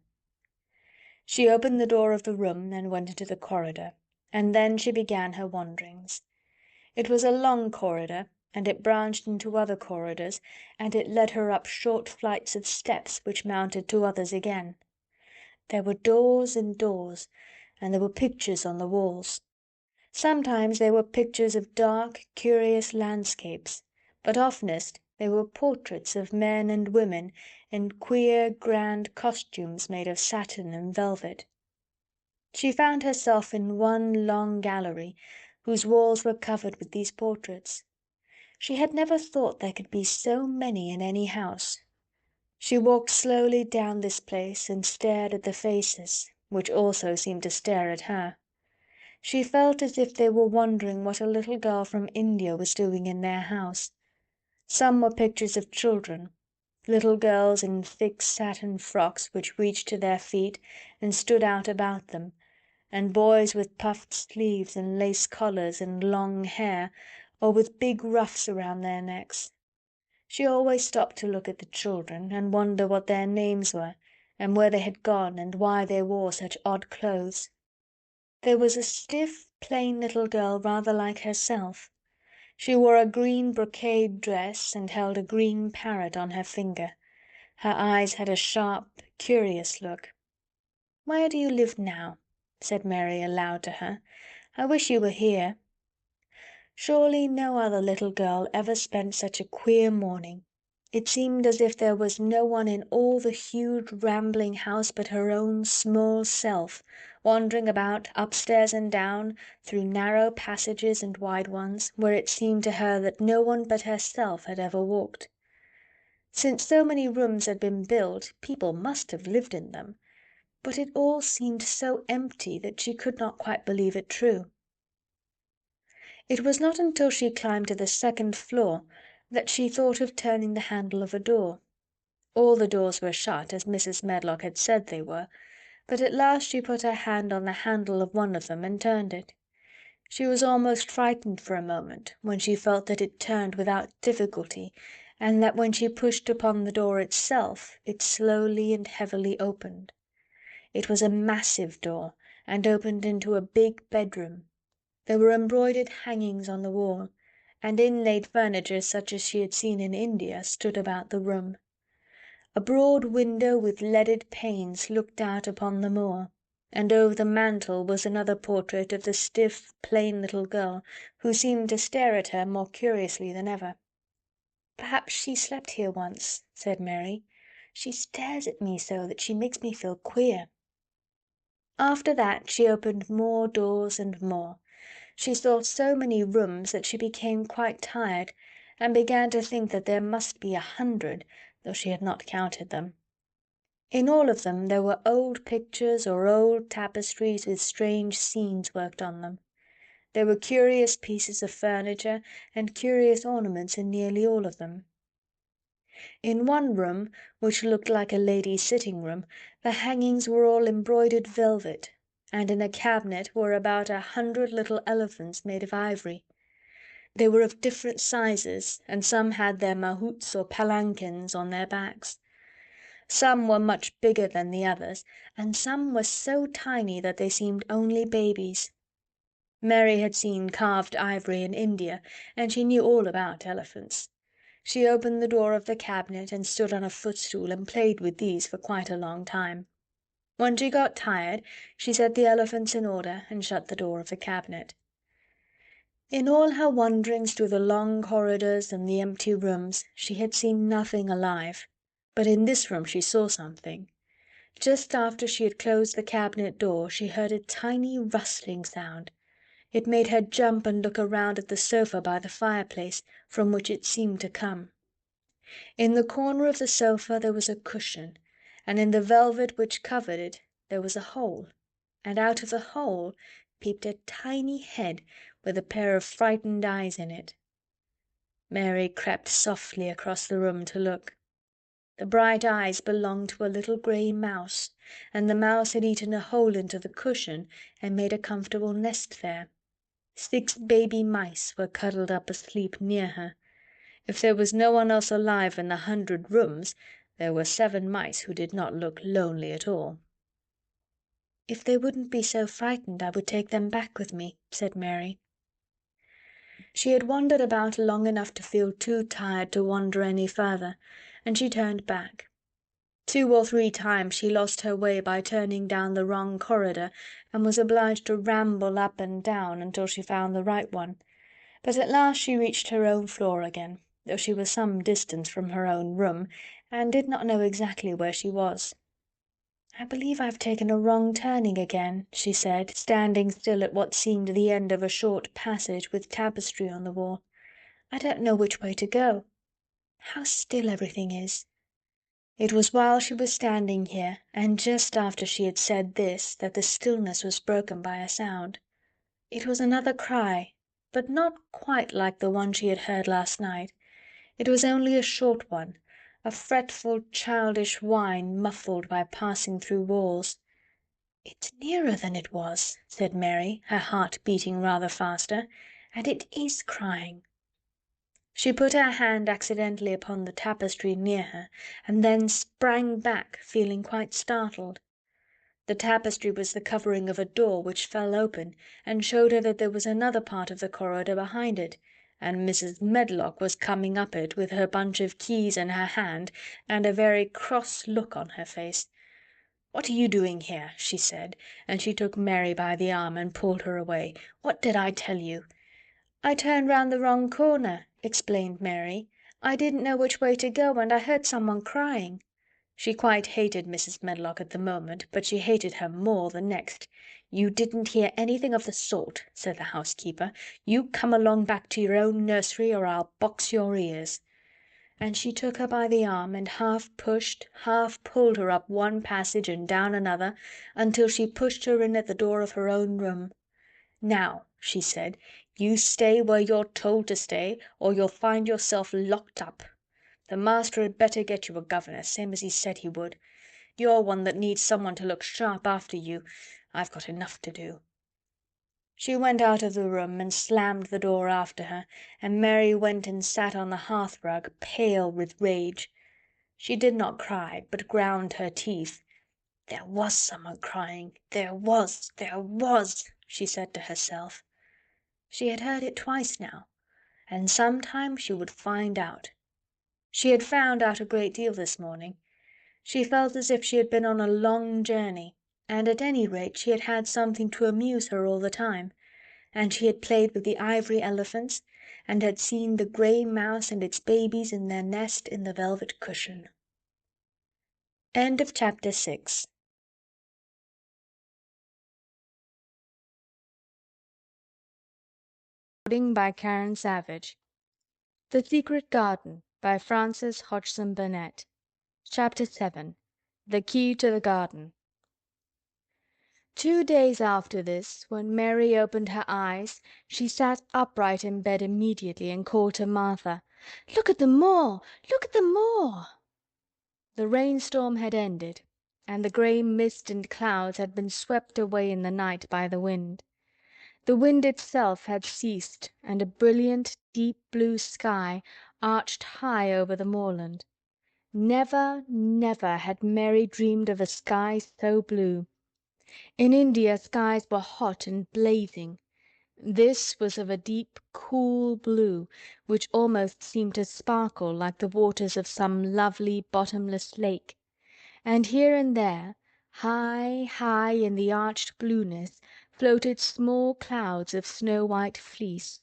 She opened the door of the room and went into the corridor, and then she began her wanderings. It was a long corridor, and it branched into other corridors, and it led her up short flights of steps which mounted to others again. There were doors and doors, and there were pictures on the walls. Sometimes they were pictures of dark, curious landscapes, but oftenest they were portraits of men and women in queer, grand costumes made of satin and velvet. She found herself in one long gallery, whose walls were covered with these portraits. She had never thought there could be so many in any house. She walked slowly down this place and stared at the faces, which also seemed to stare at her. She felt as if they were wondering what a little girl from India was doing in their house. Some were pictures of children, little girls in thick satin frocks which reached to their feet and stood out about them, and boys with puffed sleeves and lace collars and long hair, or with big ruffs around their necks. She always stopped to look at the children and wonder what their names were, and where they had gone and why they wore such odd clothes. There was a stiff, plain little girl rather like herself. She wore a green brocade dress and held a green parrot on her finger. Her eyes had a sharp, curious look. "Where do you live now?" said Mary aloud to her. "I wish you were here." Surely no other little girl ever spent such a queer morning. It seemed as if there was no one in all the huge rambling house but her own small self, wandering about upstairs and down, through narrow passages and wide ones, where it seemed to her that no one but herself had ever walked. Since so many rooms had been built, people must have lived in them, but it all seemed so empty that she could not quite believe it true. It was not until she climbed to the second floor that she thought of turning the handle of a door. All the doors were shut, as Mrs. Medlock had said they were, but at last she put her hand on the handle of one of them and turned it. She was almost frightened for a moment when she felt that it turned without difficulty, and that when she pushed upon the door itself it slowly and heavily opened. It was a massive door, and opened into a big bedroom. There were embroidered hangings on the wall, and inlaid furniture such as she had seen in India stood about the room. A broad window with leaded panes looked out upon the moor, and over the mantel was another portrait of the stiff, plain little girl, who seemed to stare at her more curiously than ever. "Perhaps she slept here once," said Mary. "She stares at me so that she makes me feel queer." After that she opened more doors and more. She saw so many rooms that she became quite tired, and began to think that there must be 100, though she had not counted them. In all of them there were old pictures or old tapestries with strange scenes worked on them. There were curious pieces of furniture and curious ornaments in nearly all of them. In one room, which looked like a lady's sitting-room, the hangings were all embroidered velvet, and in a cabinet were about 100 little elephants made of ivory. They were of different sizes, and some had their mahouts or palanquins on their backs. Some were much bigger than the others, and some were so tiny that they seemed only babies. Mary had seen carved ivory in India, and she knew all about elephants. She opened the door of the cabinet and stood on a footstool and played with these for quite a long time. When she got tired, she set the elephants in order and shut the door of the cabinet. In all her wanderings through the long corridors and the empty rooms, she had seen nothing alive. But in this room she saw something. Just after she had closed the cabinet door, she heard a tiny rustling sound. It made her jump and look around at the sofa by the fireplace, from which it seemed to come. In the corner of the sofa there was a cushion, and in the velvet which covered it there was a hole, and out of the hole peeped a tiny head with a pair of frightened eyes in it. Mary crept softly across the room to look. The bright eyes belonged to a little grey mouse, and the mouse had eaten a hole into the cushion and made a comfortable nest there. 6 baby mice were cuddled up asleep near her. If there was no one else alive in the 100 rooms, there were 7 mice who did not look lonely at all. "If they wouldn't be so frightened, I would take them back with me," said Mary. She had wandered about long enough to feel too tired to wander any further, and she turned back. 2 or 3 times she lost her way by turning down the wrong corridor, and was obliged to ramble up and down until she found the right one. But at last she reached her own floor again, though she was some distance from her own room, and did not know exactly where she was. "I believe I've taken a wrong turning again," she said, standing still at what seemed the end of a short passage with tapestry on the wall. "I don't know which way to go. How still everything is." It was while she was standing here, and just after she had said this, that the stillness was broken by a sound. It was another cry, but not quite like the one she had heard last night. It was only a short one, a fretful, childish whine muffled by passing through walls. "It's nearer than it was," said Mary, her heart beating rather faster, "and it is crying." She put her hand accidentally upon the tapestry near her, and then sprang back, feeling quite startled. The tapestry was the covering of a door which fell open, and showed her that there was another part of the corridor behind it, and Mrs. Medlock was coming up it with her bunch of keys in her hand and a very cross look on her face. "What are you doing here?" she said, and she took Mary by the arm and pulled her away. "What did I tell you?" "I turned round the wrong corner," explained Mary. "I didn't know which way to go, and I heard someone crying." She quite hated Mrs. Medlock at the moment, but she hated her more the next. "You didn't hear anything of the sort," said the housekeeper. "You come along back to your own nursery, or I'll box your ears." And she took her by the arm and half pushed, half pulled her up one passage and down another, until she pushed her in at the door of her own room. "Now," she said, "you stay where you're told to stay, or you'll find yourself locked up. The master had better get you a governess, same as he said he would. You're one that needs someone to look sharp after you. I've got enough to do." She went out of the room and slammed the door after her, and Mary went and sat on the hearth-rug, pale with rage. She did not cry, but ground her teeth. "There was someone crying. There was," she said to herself. She had heard it twice now, and sometime she would find out. She had found out a great deal this morning. She felt as if she had been on a long journey, and at any rate she had had something to amuse her all the time, and she had played with the ivory elephants, and had seen the grey mouse and its babies in their nest in the velvet cushion. End of chapter 6. By Karen Savage. The Secret Garden by Frances Hodgson Burnett. Chapter 7. The Key to the Garden. 2 days after this, when Mary opened her eyes, she sat upright in bed immediately and called to Martha, "Look at the moor! Look at the moor!" The rainstorm had ended, and the grey mist and clouds had been swept away in the night by the wind. The wind itself had ceased, and a brilliant, deep blue sky arched high over the moorland. Never, never had Mary dreamed of a sky so blue. In India skies were hot and blazing. This was of a deep, cool blue, which almost seemed to sparkle like the waters of some lovely bottomless lake. And here and there, high, high in the arched blueness, floated small clouds of snow-white fleece.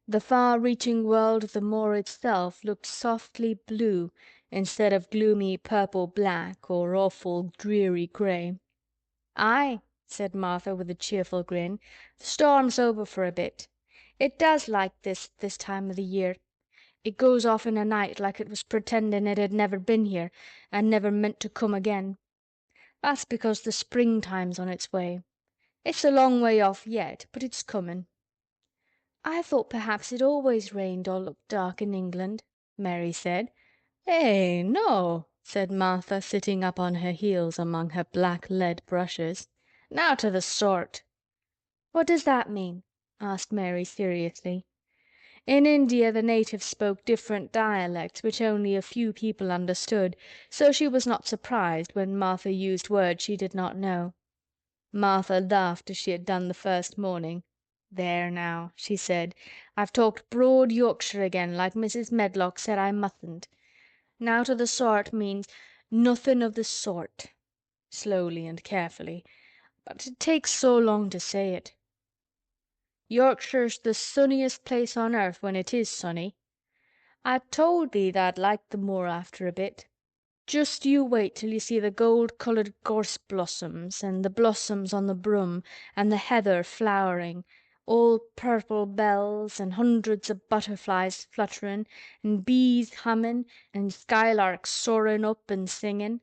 The far-reaching world of the moor itself looked softly blue instead of gloomy purple-black or awful dreary grey. "Aye," said Martha with a cheerful grin, "the storm's over for a bit. It does like this time o' the year. It goes off in a night like it was pretendin' it had never been here and never meant to come again. That's because the springtime's on its way. It's a long way off yet, but it's comin'." "I thought perhaps it always rained or looked dark in England," Mary said. "Eh, no," said Martha, sitting up on her heels among her black lead brushes. "Nowt o' the sort." "What does that mean?" asked Mary seriously. In India the natives spoke different dialects which only a few people understood, so she was not surprised when Martha used words she did not know. Martha laughed as she had done the first morning. "There now," she said, "I've talked broad Yorkshire again like Mrs. Medlock said I mustn't. Nowt o' the sort means nothin' of the sort," slowly and carefully, "but it takes so long to say it. Yorkshire's the sunniest place on earth when it is sunny. I told thee tha'd like the moor after a bit. Just you wait till you see the gold-coloured gorse blossoms and the blossoms on the broom and the heather flowering, all purple bells and hundreds of butterflies flutterin' and bees hummin' and skylarks soarin' up and singin'.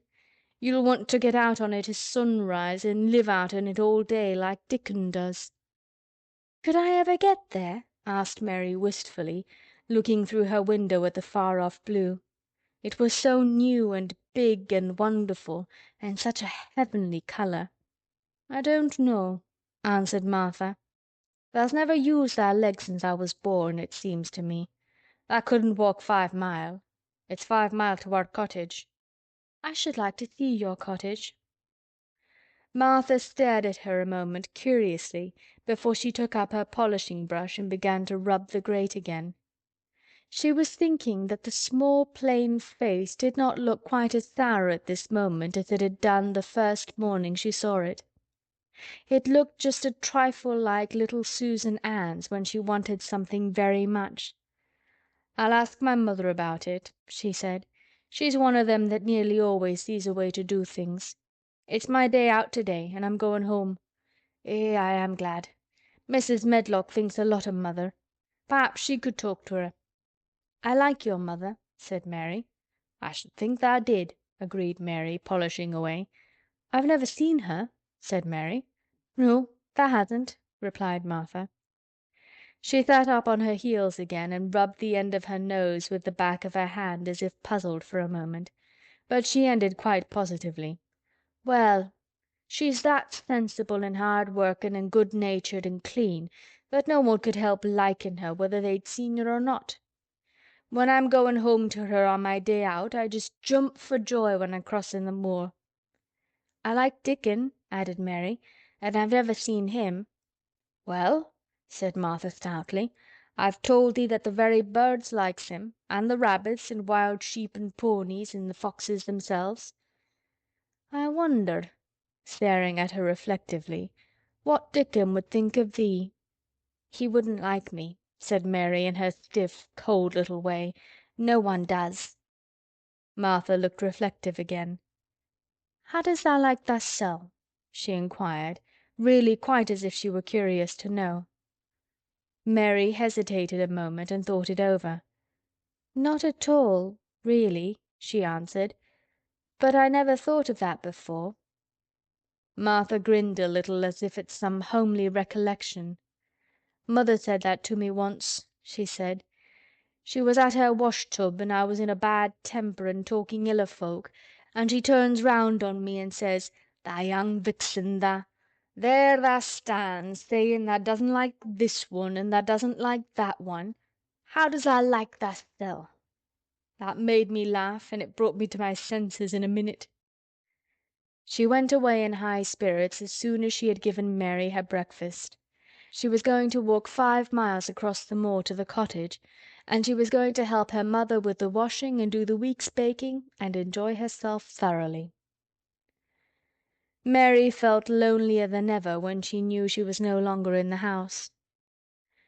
You'll want to get out on it at sunrise and live out in it all day like Dickon does." "Could I ever get there?" asked Mary wistfully, looking through her window at the far-off blue. It was so new and big and wonderful, and such a heavenly color. "I don't know," answered Martha. "Tha's never used thy legs since I was born, it seems to me. Tha couldn't walk 5 mile. It's 5 mile to our cottage." "I should like to see your cottage." Martha stared at her a moment curiously before she took up her polishing brush and began to rub the grate again. She was thinking that the small plain face did not look quite as sour at this moment as it had done the first morning she saw it. It looked just a trifle like little Susan Ann's when she wanted something very much. "I'll ask my mother about it," she said. "She's one of them that nearly always sees a way to do things. It's my day out today and I'm going home. I am glad. Mrs. Medlock thinks a lot of mother. Perhaps she could talk to her." "I like your mother," said Mary. "I should think tha' did," agreed Mary, polishing away. "I've never seen her," said Mary. "No, tha' hasn't," replied Martha. She sat up on her heels again and rubbed the end of her nose with the back of her hand as if puzzled for a moment. But she ended quite positively. "Well, she's that sensible and hard-workin' and good-natured and clean that no one could help likin' her whether they'd seen her or not. When I'm goin' home to her on my day out I just jump for joy when I'm crossin' the moor." "I like Dickon," added Mary, "and I've never seen him." "Well," said Martha stoutly, "I've told thee that the very birds likes him, and the rabbits and wild sheep and ponies and the foxes themselves. I wonder," staring at her reflectively, "what Dickon would think of thee." "He wouldn't like me," said Mary in her stiff, cold little way. "No one does." Martha looked reflective again. "How does tha like thysel'?" she inquired, really quite as if she were curious to know. Mary hesitated a moment and thought it over. "Not at all, really," she answered. "But I never thought of that before." Martha grinned a little as if at some homely recollection. "Mother said that to me once," she said. "She was at her wash-tub and I was in a bad temper and talking ill of folk, and she turns round on me and says, 'Tha young vixen, tha. There tha stands sayin' tha doesn't like this one and tha doesn't like that one. How does tha like thasel?' That made me laugh and it brought me to my senses in a minute." She went away in high spirits as soon as she had given Mary her breakfast. She was going to walk 5 miles across the moor to the cottage, and she was going to help her mother with the washing and do the week's baking and enjoy herself thoroughly. Mary felt lonelier than ever when she knew she was no longer in the house.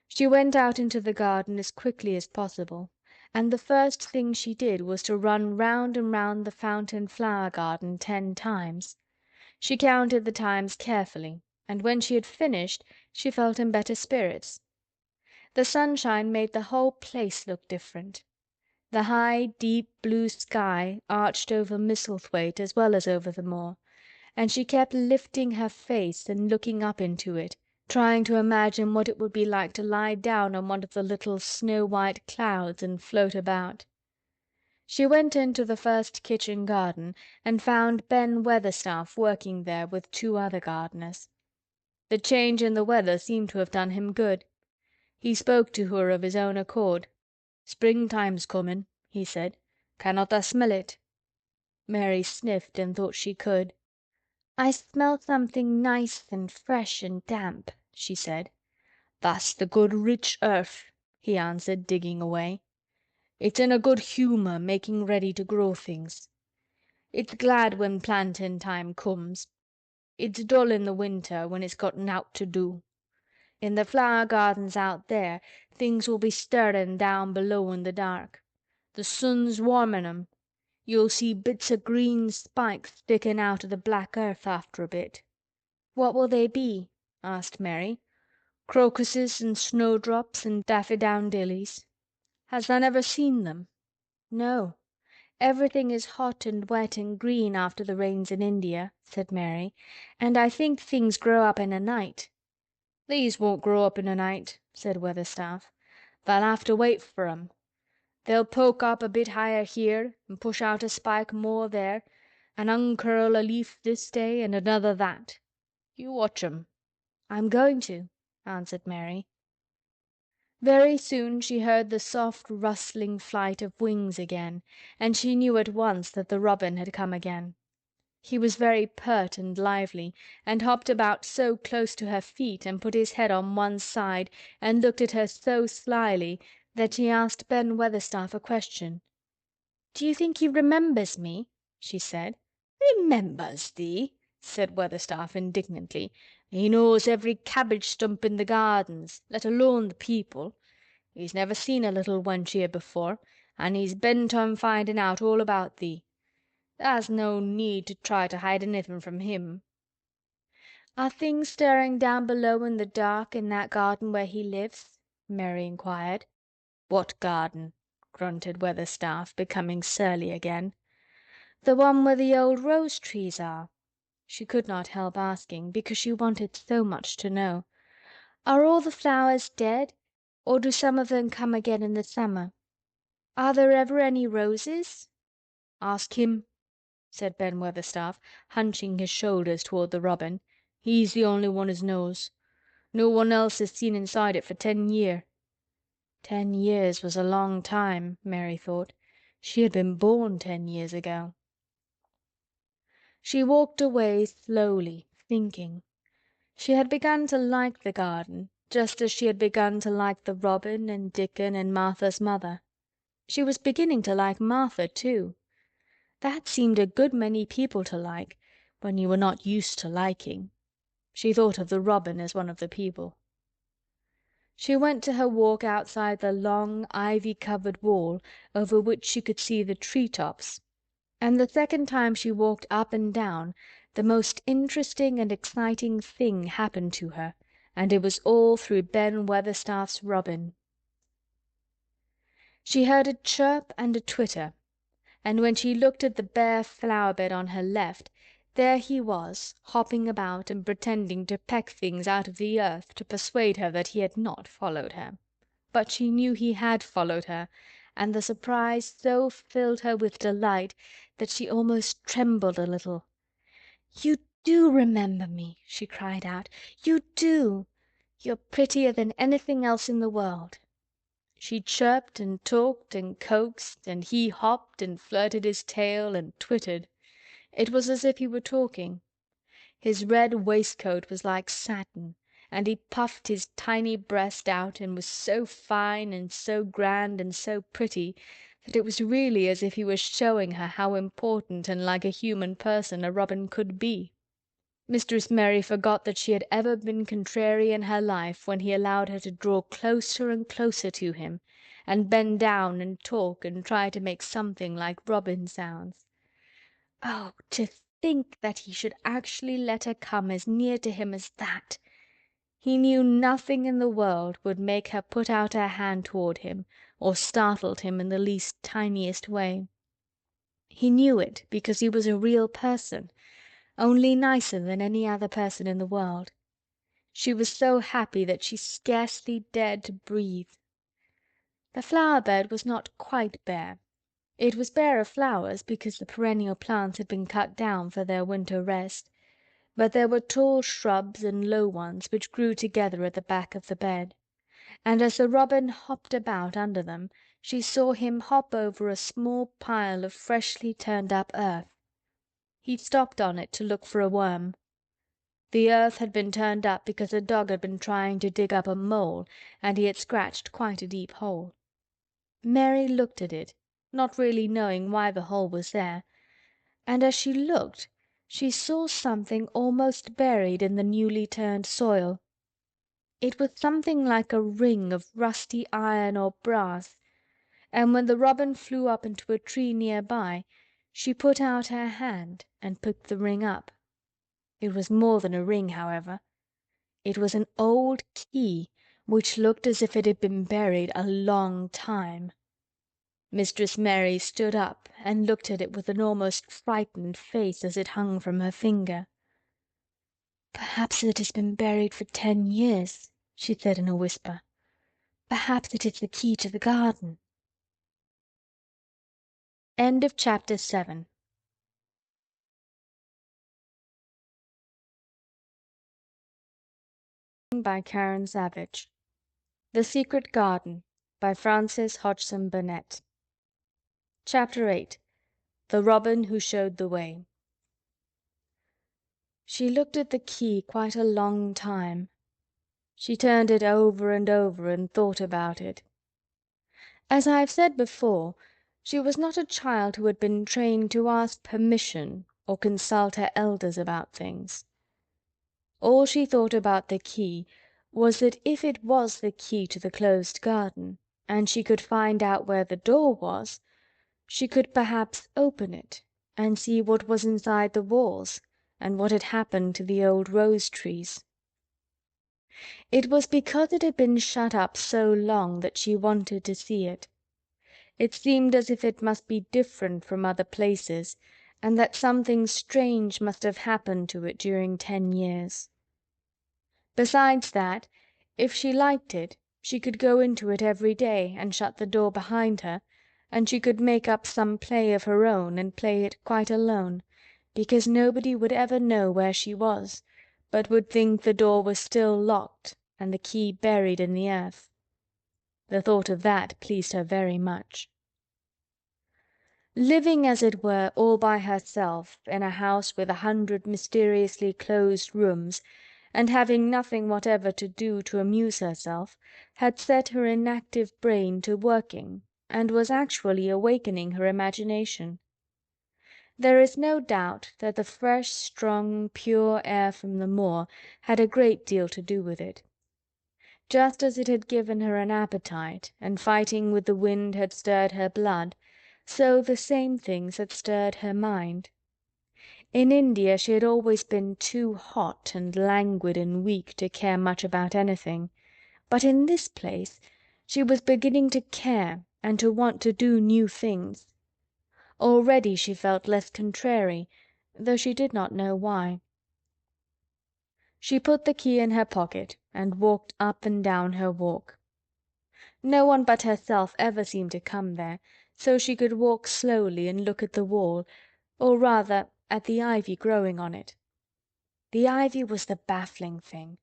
She went out into the garden as quickly as possible, and the first thing she did was to run round and round the fountain flower garden 10 times. She counted the times carefully, and when she had finished she felt in better spirits. The sunshine made the whole place look different. The high, deep blue sky arched over Misselthwaite as well as over the moor, and she kept lifting her face and looking up into it, trying to imagine what it would be like to lie down on one of the little snow-white clouds and float about. She went into the first kitchen garden and found Ben Weatherstaff working there with 2 other gardeners. The change in the weather seemed to have done him good. He spoke to her of his own accord. "Springtime's comin'," he said. "Cannot tha smell it?" Mary sniffed and thought she could. "I smell something nice and fresh and damp," she said. "That's the good rich earth," he answered, digging away. "It's in a good humor making ready to grow things. It's glad when plantin' time comes. It's dull in the winter when it's got nowt to do. In the flower gardens out there things will be stirrin' down below in the dark. The sun's warmin' 'em. You'll see bits o' green spikes stickin' out o' the black earth after a bit." "What will they be?" asked Mary. "Crocuses and snowdrops and daffydowndillys. Has tha never seen them?" "No. Everything is hot and wet and green after the rains in India," said Mary, "and I think things grow up in a night." "These won't grow up in a night," said Weatherstaff. "Tha'll have to wait for 'em. They'll poke up a bit higher here and push out a spike more there and uncurl a leaf this day and another that. You watch 'em." "I'm going to," answered Mary. Very soon she heard the soft rustling flight of wings again, and she knew at once that the robin had come again. He was very pert and lively, and hopped about so close to her feet and put his head on one side and looked at her so slyly that she asked Ben Weatherstaff a question. "Do you think he remembers me?" she said. "Remembers thee?" said Weatherstaff indignantly. "He knows every cabbage stump in the gardens, let alone the people. He's never seen a little wench here before, and he's bent on finding out all about thee. Tha's no need to try to hide anything from him." "Are things stirring down below in the dark in that garden where he lives?" Mary inquired. "What garden?" grunted Weatherstaff, becoming surly again. "The one where the old rose trees are." She could not help asking, because she wanted so much to know. "Are all the flowers dead, or do some of them come again in the summer? Are there ever any roses?" "Ask him," said Ben Weatherstaff, hunching his shoulders toward the robin. "He's the only one as knows. No one else has seen inside it for 10 year." 10 years was a long time, Mary thought. She had been born 10 years ago. She walked away slowly, thinking. She had begun to like the garden, just as she had begun to like the robin and Dickon and Martha's mother. She was beginning to like Martha too. That seemed a good many people to like, when you were not used to liking. She thought of the robin as one of the people. She went to her walk outside the long, ivy-covered wall over which she could see the tree-tops, and the second time she walked up and down the most interesting and exciting thing happened to her, and it was all through Ben Weatherstaff's robin. She heard a chirp and a twitter, and when she looked at the bare flower-bed on her left, there he was, hopping about and pretending to peck things out of the earth to persuade her that he had not followed her. But she knew he had followed her, and the surprise so filled her with delight that she almost trembled a little. "You do remember me!" she cried out. "You do! You're prettier than anything else in the world." She chirped and talked and coaxed, and he hopped and flirted his tail and twittered. It was as if he were talking. His red waistcoat was like satin, and he puffed his tiny breast out and was so fine and so grand and so pretty that it was really as if he were showing her how important and like a human person a robin could be. Mistress Mary forgot that she had ever been contrary in her life when he allowed her to draw closer and closer to him and bend down and talk and try to make something like robin sounds. Oh, to think that he should actually let her come as near to him as that! He knew nothing in the world would make her put out her hand toward him or startled him in the least tiniest way. He knew it because he was a real person, only nicer than any other person in the world. She was so happy that she scarcely dared to breathe. The flower-bed was not quite bare. It was bare of flowers because the perennial plants had been cut down for their winter rest, but there were tall shrubs and low ones which grew together at the back of the bed, and as the robin hopped about under them she saw him hop over a small pile of freshly turned-up earth. He stopped on it to look for a worm. The earth had been turned up because a dog had been trying to dig up a mole, and he had scratched quite a deep hole. Mary looked at it, not really knowing why the hole was there, and as she looked she saw something almost buried in the newly turned soil. It was something like a ring of rusty iron or brass, and when the robin flew up into a tree near by, she put out her hand and picked the ring up. It was more than a ring, however. It was an old key which looked as if it had been buried a long time. Mistress Mary stood up and looked at it with an almost frightened face as it hung from her finger. "Perhaps it has been buried for 10 years," she said in a whisper. "Perhaps it is the key to the garden." Chapter 7. By Karen Savage. The Secret Garden by Frances Hodgson Burnett. Chapter 8. The Robin Who Showed the Way. She looked at the key quite a long time. She turned it over and over and thought about it. As I have said before, she was not a child who had been trained to ask permission or consult her elders about things. All she thought about the key was that if it was the key to the closed garden, and she could find out where the door was, she could perhaps open it and see what was inside the walls and what had happened to the old rose-trees. It was because it had been shut up so long that she wanted to see it. It seemed as if it must be different from other places, and that something strange must have happened to it during 10 years. Besides that, if she liked it, she could go into it every day and shut the door behind her, and she could make up some play of her own and play it quite alone, because nobody would ever know where she was, but would think the door was still locked and the key buried in the earth. The thought of that pleased her very much. Living, as it were, all by herself in a house with 100 mysteriously closed rooms, and having nothing whatever to do to amuse herself, had set her inactive brain to working, and was actually awakening her imagination. There is no doubt that the fresh, strong, pure air from the moor had a great deal to do with it. Just as it had given her an appetite, and fighting with the wind had stirred her blood, so the same things had stirred her mind. In India she had always been too hot and languid and weak to care much about anything, but in this place she was beginning to care and to want to do new things. Already she felt less contrary, though she did not know why. She put the key in her pocket and walked up and down her walk. No one but herself ever seemed to come there, so she could walk slowly and look at the wall, or rather at the ivy growing on it. The ivy was the baffling thing.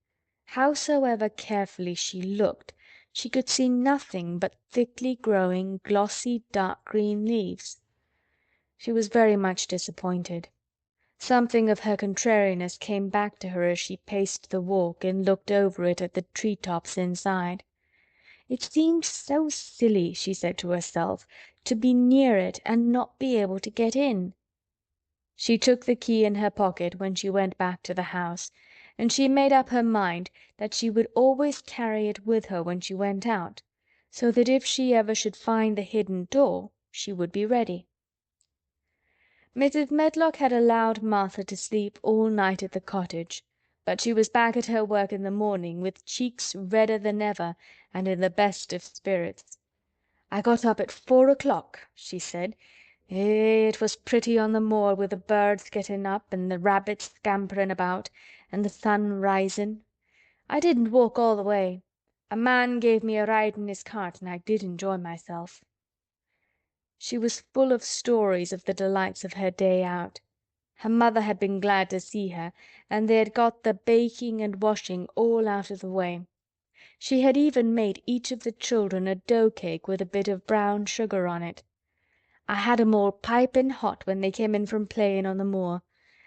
Howsoever carefully she looked, she could see nothing but thickly growing, glossy, dark green leaves. She was very much disappointed. Something of her contrariness came back to her as she paced the walk and looked over it at the tree-tops inside. It seemed so silly, she said to herself, to be near it and not be able to get in. She took the key in her pocket when she went back to the house, and she made up her mind that she would always carry it with her when she went out, so that if she ever should find the hidden door, she would be ready. Mrs. Medlock had allowed Martha to sleep all night at the cottage, but she was back at her work in the morning with cheeks redder than ever and in the best of spirits. "I got up at 4 o'clock," she said. It was pretty on the moor with the birds getting up and the rabbits scampering about and the sun rising. I didn't walk all the way. A man gave me a ride in his cart and I did enjoy myself." She was full of stories of the delights of her day out. Her mother had been glad to see her, and they had got the baking and washing all out of the way. She had even made each of the children a dough cake with a bit of brown sugar on it. "I had 'em all piping hot when they came in from playing on the moor.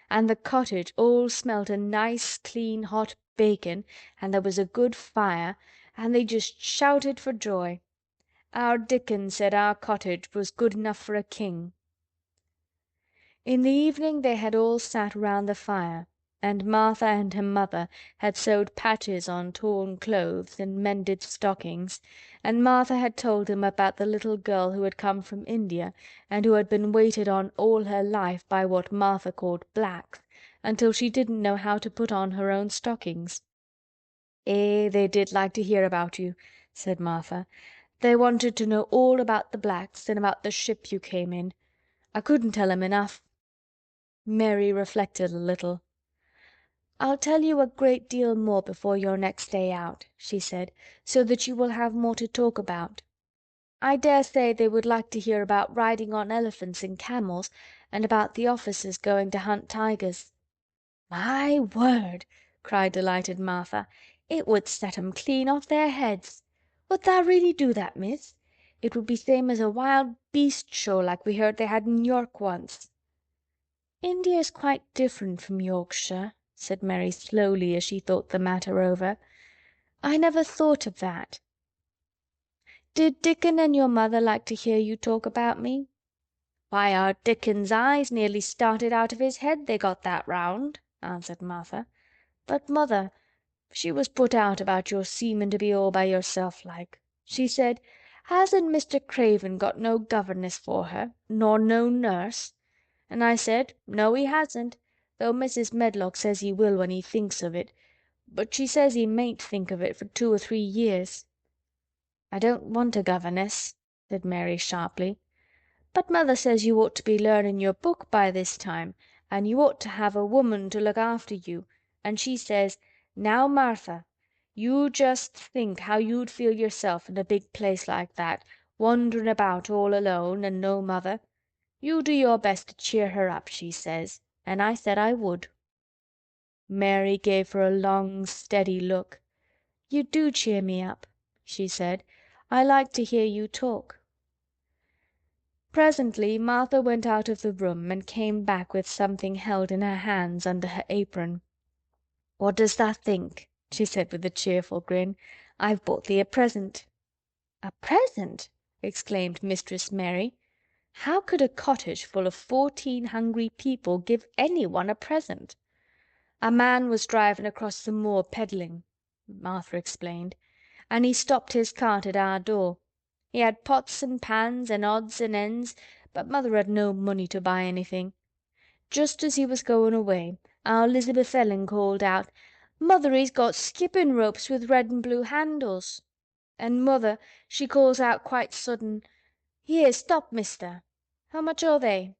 And the cottage all smelt o' nice, clean, hot bacon, and there was a good fire, and they just shouted for joy. Our Dickon said our cottage was good enough for a king." In the evening they had all sat round the fire, and Martha and her mother had sewed patches on torn clothes and mended stockings, and Martha had told them about the little girl who had come from India and who had been waited on all her life by what Martha called blacks, until she didn't know how to put on her own stockings. They did like to hear about you," said Martha. "They wanted to know all about the blacks and about the ship you came in. I couldn't tell 'em enough." Mary reflected a little. "I'll tell you a great deal more before your next day out," she said, "so that you will have more to talk about. I dare say they would like to hear about riding on elephants and camels, and about the officers going to hunt tigers." "My word!" cried delighted Martha. "It would set 'em clean off their heads. Would tha' really do that, miss? It would be same as a wild beast show like we heard they had in York once." "India's quite different from Yorkshire," said Mary slowly as she thought the matter over. "I never thought of that. Did Dickon and your mother like to hear you talk about me?" "Why, our Dickon's eyes nearly started out of his head, they got that round," answered Martha. "But mother, she was put out about your seemin' to be all by yourself like. She said, 'Hasn't Mr. Craven got no governess for her, nor no nurse?' And I said, 'No, he hasn't, though Mrs. Medlock says he will when he thinks of it, but she says he mayn't think of it for 2 or 3 years.'" "I don't want a governess," said Mary sharply. "But mother says you ought to be learnin' your book by this time, and you ought to have a woman to look after you, and she says, 'Now, Martha, you just think how you'd feel yourself in a big place like that, wanderin' about all alone and no mother. You do your best to cheer her up,' she says, and I said I would." Mary gave her a long, steady look. "You do cheer me up," she said. "I like to hear you talk." Presently Martha went out of the room and came back with something held in her hands under her apron. "What does tha' think?" she said with a cheerful grin. "I've bought thee a present." "A present!" exclaimed Mistress Mary. How could a cottage full of 14 hungry people give anyone a present? "A man was driving across the moor peddling," Martha explained, "and he stopped his cart at our door. He had pots and pans and odds and ends, but mother had no money to buy anything. Just as he was going away, our Elizabeth Ellen called out, "Mother, he's got skipping ropes with red and blue handles." And Mother, she calls out quite sudden, "Here, stop, mister. How much are they?"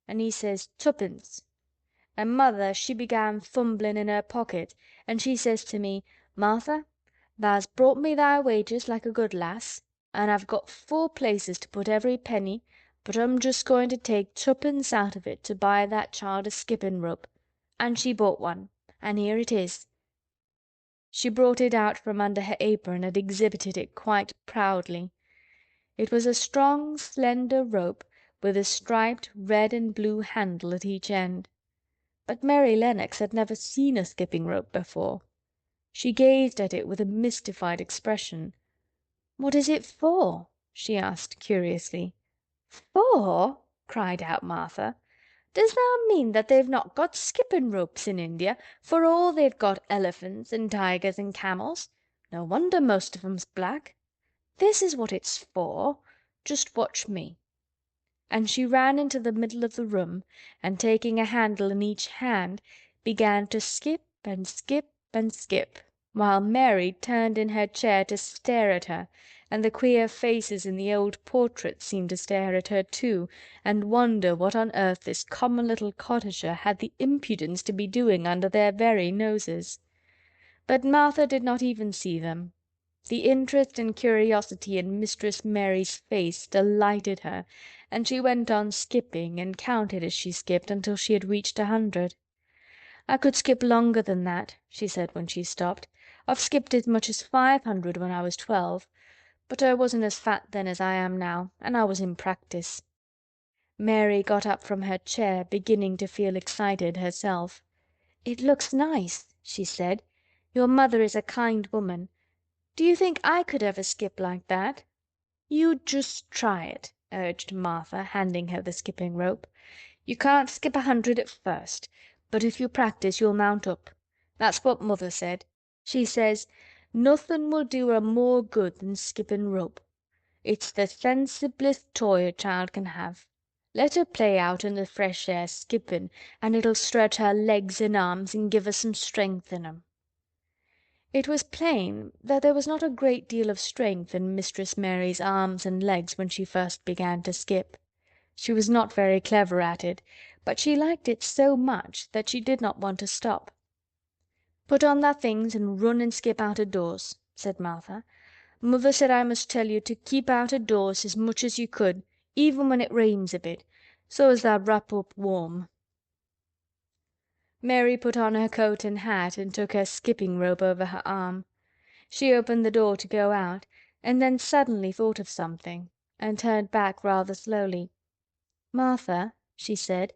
And he says, "Tuppence." And Mother, she began fumbling in her pocket, and she says to me, "Martha, tha's brought me thy wages like a good lass, and I've got 4 places to put every penny, but I'm just going to take tuppence out of it to buy that child a skipping rope." And she bought one, and here it is. She brought it out from under her apron and exhibited it quite proudly. It was a strong, slender rope with a striped red and blue handle at each end. But Mary Lennox had never seen a skipping rope before. She gazed at it with a mystified expression. "What is it for?" she asked curiously. "For?" cried out Martha. "Does thou mean that they've not got skipping ropes in India, for all they've got elephants and tigers and camels? No wonder most of 'em's black. This is what it's for. Just watch me." And she ran into the middle of the room, and taking a handle in each hand, began to skip and skip and skip, while Mary turned in her chair to stare at her, and the queer faces in the old portraits seemed to stare at her too, and wonder what on earth this common little cottager had the impudence to be doing under their very noses. But Martha did not even see them. The interest and curiosity in Mistress Mary's face delighted her, and she went on skipping and counted as she skipped until she had reached 100. "I could skip longer than that," she said when she stopped. "I've skipped as much as 500 when I was 12, but I wasn't as fat then as I am now, and I was in practice." Mary got up from her chair, beginning to feel excited herself. "It looks nice," she said. "Your mother is a kind woman. Do you think I could ever skip like that?" "You just try it," urged Martha, handing her the skipping rope. "You can't skip 100 at first, but if you practice you'll mount up. That's what Mother said. She says, 'Nothin' will do her more good than skippin' rope. It's the sensiblest toy a child can have. Let her play out in the fresh air skippin', and it'll stretch her legs and arms and give her some strength in 'em.'" It was plain that there was not a great deal of strength in Mistress Mary's arms and legs when she first began to skip. She was not very clever at it, but she liked it so much that she did not want to stop. "Put on thy things and run and skip out of doors," said Martha. "Mother said I must tell you to keep out of doors as much as you could, even when it rains a bit, so as tha'd wrap up warm." Mary put on her coat and hat and took her skipping rope over her arm. She opened the door to go out, and then suddenly thought of something, and turned back rather slowly. "Martha," she said,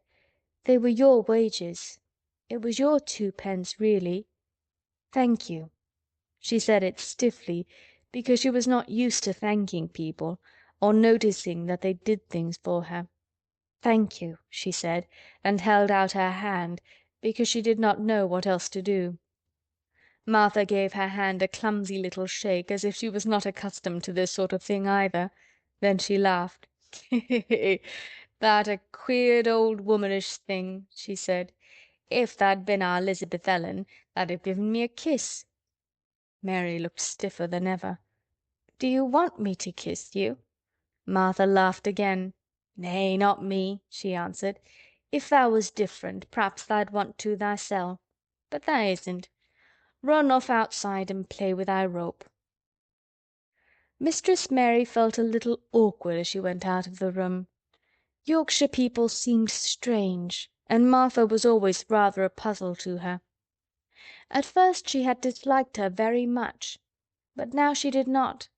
"they were your wages. It was your 2 pence, really. Thank you." She said it stiffly, because she was not used to thanking people, or noticing that they did things for her. "Thank you," she said, and held out her hand, because she did not know what else to do. Martha gave her hand a clumsy little shake, as if she was not accustomed to this sort of thing either. Then she laughed. "That a queered old womanish thing," she said. "If tha'd been our Elizabeth Ellen, tha'd have given me a kiss." Mary looked stiffer than ever. "Do you want me to kiss you?" Martha laughed again. "Nay, not me," she answered. "If thou was different, p'raps tha'd want to thysel'. But tha isn't. Run off outside and play with thy rope." Mistress Mary felt a little awkward as she went out of the room. Yorkshire people seemed strange, and Martha was always rather a puzzle to her. At first she had disliked her very much, but now she did not.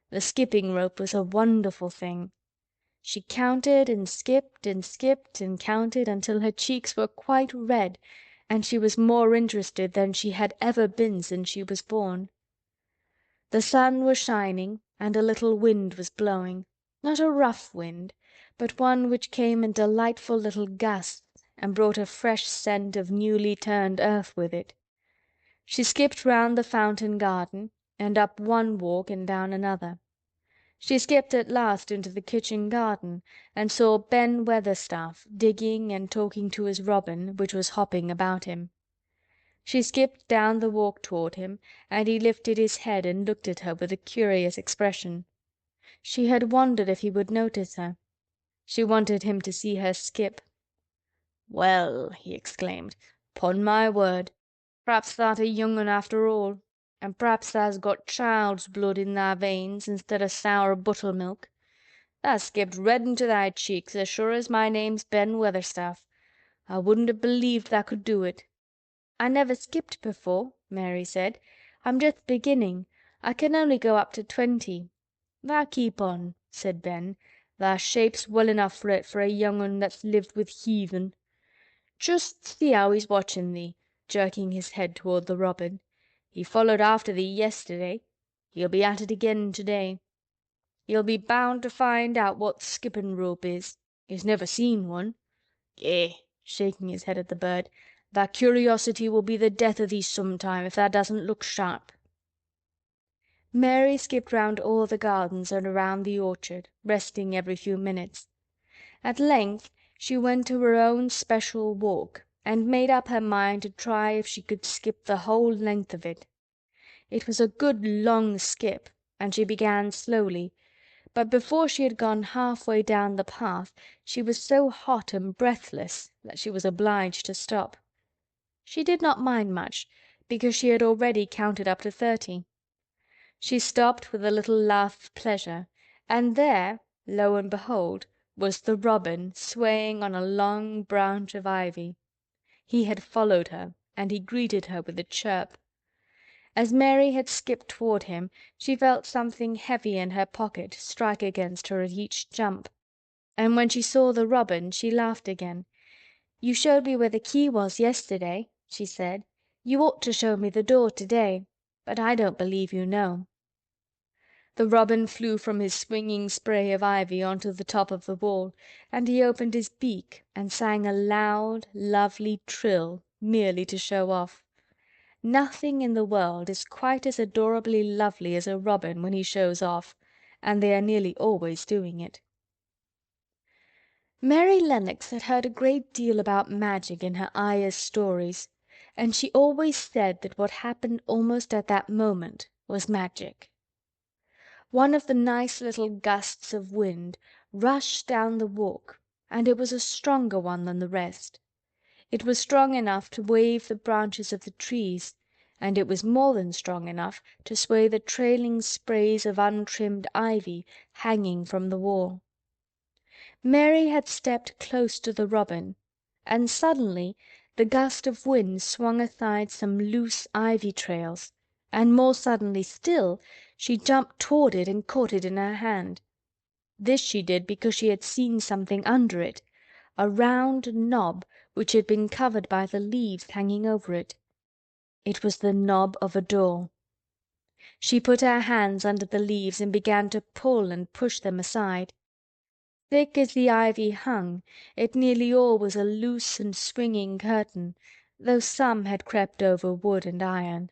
The skipping rope was a wonderful thing. She counted and skipped and counted until her cheeks were quite red, and she was more interested than she had ever been since she was born. The sun was shining and a little wind was blowing, not a rough wind, but one which came in delightful little gusts and brought a fresh scent of newly turned earth with it. She skipped round the fountain garden and up one walk and down another. She skipped at last into the kitchen garden and saw Ben Weatherstaff digging and talking to his robin, which was hopping about him. She skipped down the walk toward him, and he lifted his head and looked at her with a curious expression. She had wondered if he would notice her. She wanted him to see her skip. "Well," he exclaimed, "'pon my word, p'raps tha'rt a young un after all, and p'raps tha's got child's blood in thy veins instead o' sour buttermilk. Tha's skipped red into thy cheeks as sure as my name's Ben Weatherstaff. I wouldn't have believed tha could do it." "I never skipped before," Mary said. "I'm just beginning. I can only go up to 20." "Tha keep on," said Ben. "Tha shape's well enough for it for a young un that's lived with heathen. Just see how he's watchin' thee," jerking his head toward the robin. "He followed after thee yesterday. He'll be at it again to-day. He'll be bound to find out what skippin' rope is. He's never seen one. Eh," shaking his head at the bird, "tha curiosity will be the death o' thee sometime if tha doesn't look sharp." Mary skipped round all the gardens and around the orchard, resting every few minutes. At length she went to her own special walk and made up her mind to try if she could skip the whole length of it. It was a good long skip, and she began slowly, but before she had gone halfway down the path she was so hot and breathless that she was obliged to stop. She did not mind much, because she had already counted up to 30. She stopped with a little laugh of pleasure, and there, lo and behold, was the robin swaying on a long branch of ivy. He had followed her, and he greeted her with a chirp. As Mary had skipped toward him, she felt something heavy in her pocket strike against her at each jump, and when she saw the robin she laughed again. "You showed me where the key was yesterday," she said. "You ought to show me the door today, but I don't believe you know." The robin flew from his swinging spray of ivy onto the top of the wall, and he opened his beak and sang a loud, lovely trill merely to show off. Nothing in the world is quite as adorably lovely as a robin when he shows off, and they are nearly always doing it. Mary Lennox had heard a great deal about magic in her Ayah's stories, and she always said that what happened almost at that moment was magic. One of the nice little gusts of wind rushed down the walk, and it was a stronger one than the rest. It was strong enough to wave the branches of the trees, and it was more than strong enough to sway the trailing sprays of untrimmed ivy hanging from the wall. Mary had stepped close to the robin, and suddenly the gust of wind swung aside some loose ivy trails, and more suddenly still she jumped toward it and caught it in her hand. This she did because she had seen something under it, a round knob which had been covered by the leaves hanging over it. It was the knob of a door. She put her hands under the leaves and began to pull and push them aside. Thick as the ivy hung, it nearly all was a loose and swinging curtain, though some had crept over wood and iron.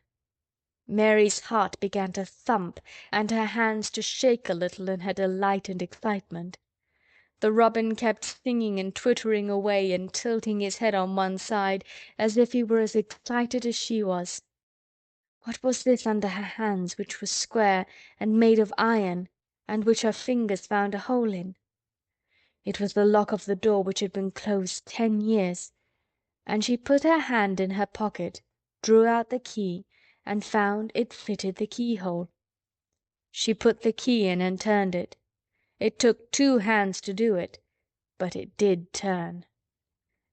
Mary's heart began to thump and her hands to shake a little in her delight and excitement. The robin kept singing and twittering away and tilting his head on one side as if he were as excited as she was. What was this under her hands which was square and made of iron and which her fingers found a hole in? It was the lock of the door which had been closed 10 years, and she put her hand in her pocket, drew out the key, and found it fitted the keyhole. She put the key in and turned it. It took 2 hands to do it, but it did turn.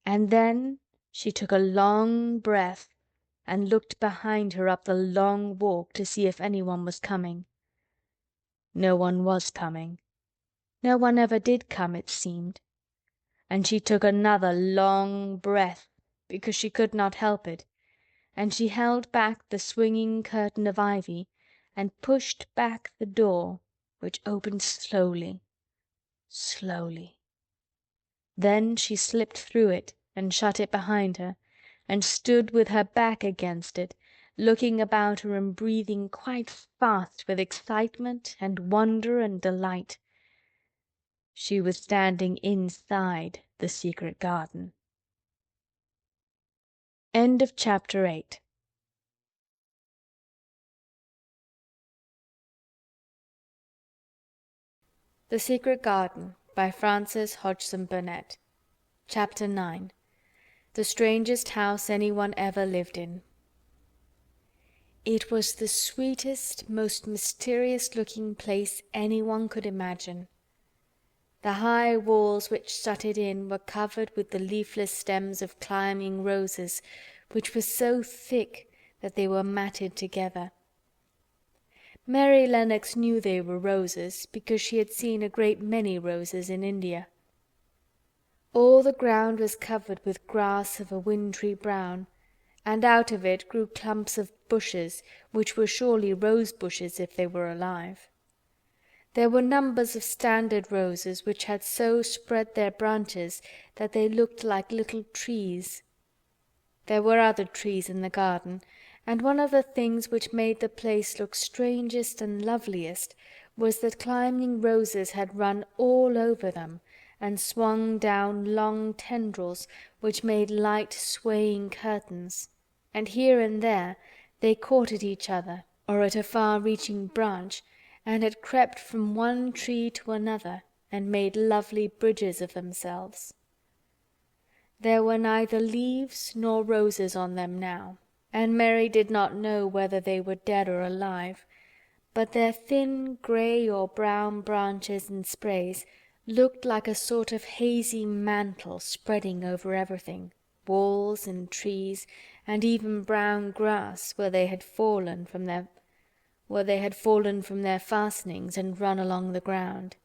And then she took a long breath and looked behind her up the long walk to see if anyone was coming. No one was coming. No one ever did come, it seemed. And she took another long breath because she could not help it, and she held back the swinging curtain of ivy and pushed back the door, which opened slowly, slowly. Then she slipped through it and shut it behind her, and stood with her back against it looking about her and breathing quite fast with excitement and wonder and delight. She was standing inside the secret garden. End of chapter 8. The Secret Garden by Frances Hodgson Burnett. Chapter 9. The Strangest House Anyone Ever Lived In. It was the sweetest, most mysterious-looking place anyone could imagine. The high walls which shut it in were covered with the leafless stems of climbing roses, which were so thick that they were matted together. Mary Lennox knew they were roses, because she had seen a great many roses in India. All the ground was covered with grass of a wintry brown, and out of it grew clumps of bushes, which were surely rose bushes if they were alive. There were numbers of standard roses which had so spread their branches that they looked like little trees. There were other trees in the garden, and one of the things which made the place look strangest and loveliest was that climbing roses had run all over them and swung down long tendrils which made light swaying curtains, and here and there they caught at each other or at a far-reaching branch, and had crept from one tree to another and made lovely bridges of themselves. There were neither leaves nor roses on them now, and Mary did not know whether they were dead or alive, but their thin grey or brown branches and sprays looked like a sort of hazy mantle spreading over everything, walls and trees, and even brown grass where they had fallen from their fastenings and run along the ground.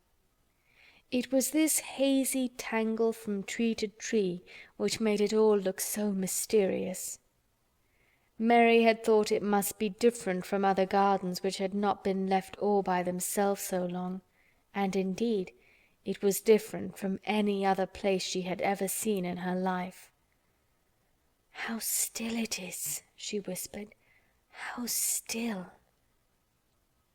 It was this hazy tangle from tree to tree which made it all look so mysterious. Mary had thought it must be different from other gardens which had not been left all by themselves so long, and indeed it was different from any other place she had ever seen in her life. "How still it is," she whispered. "How still."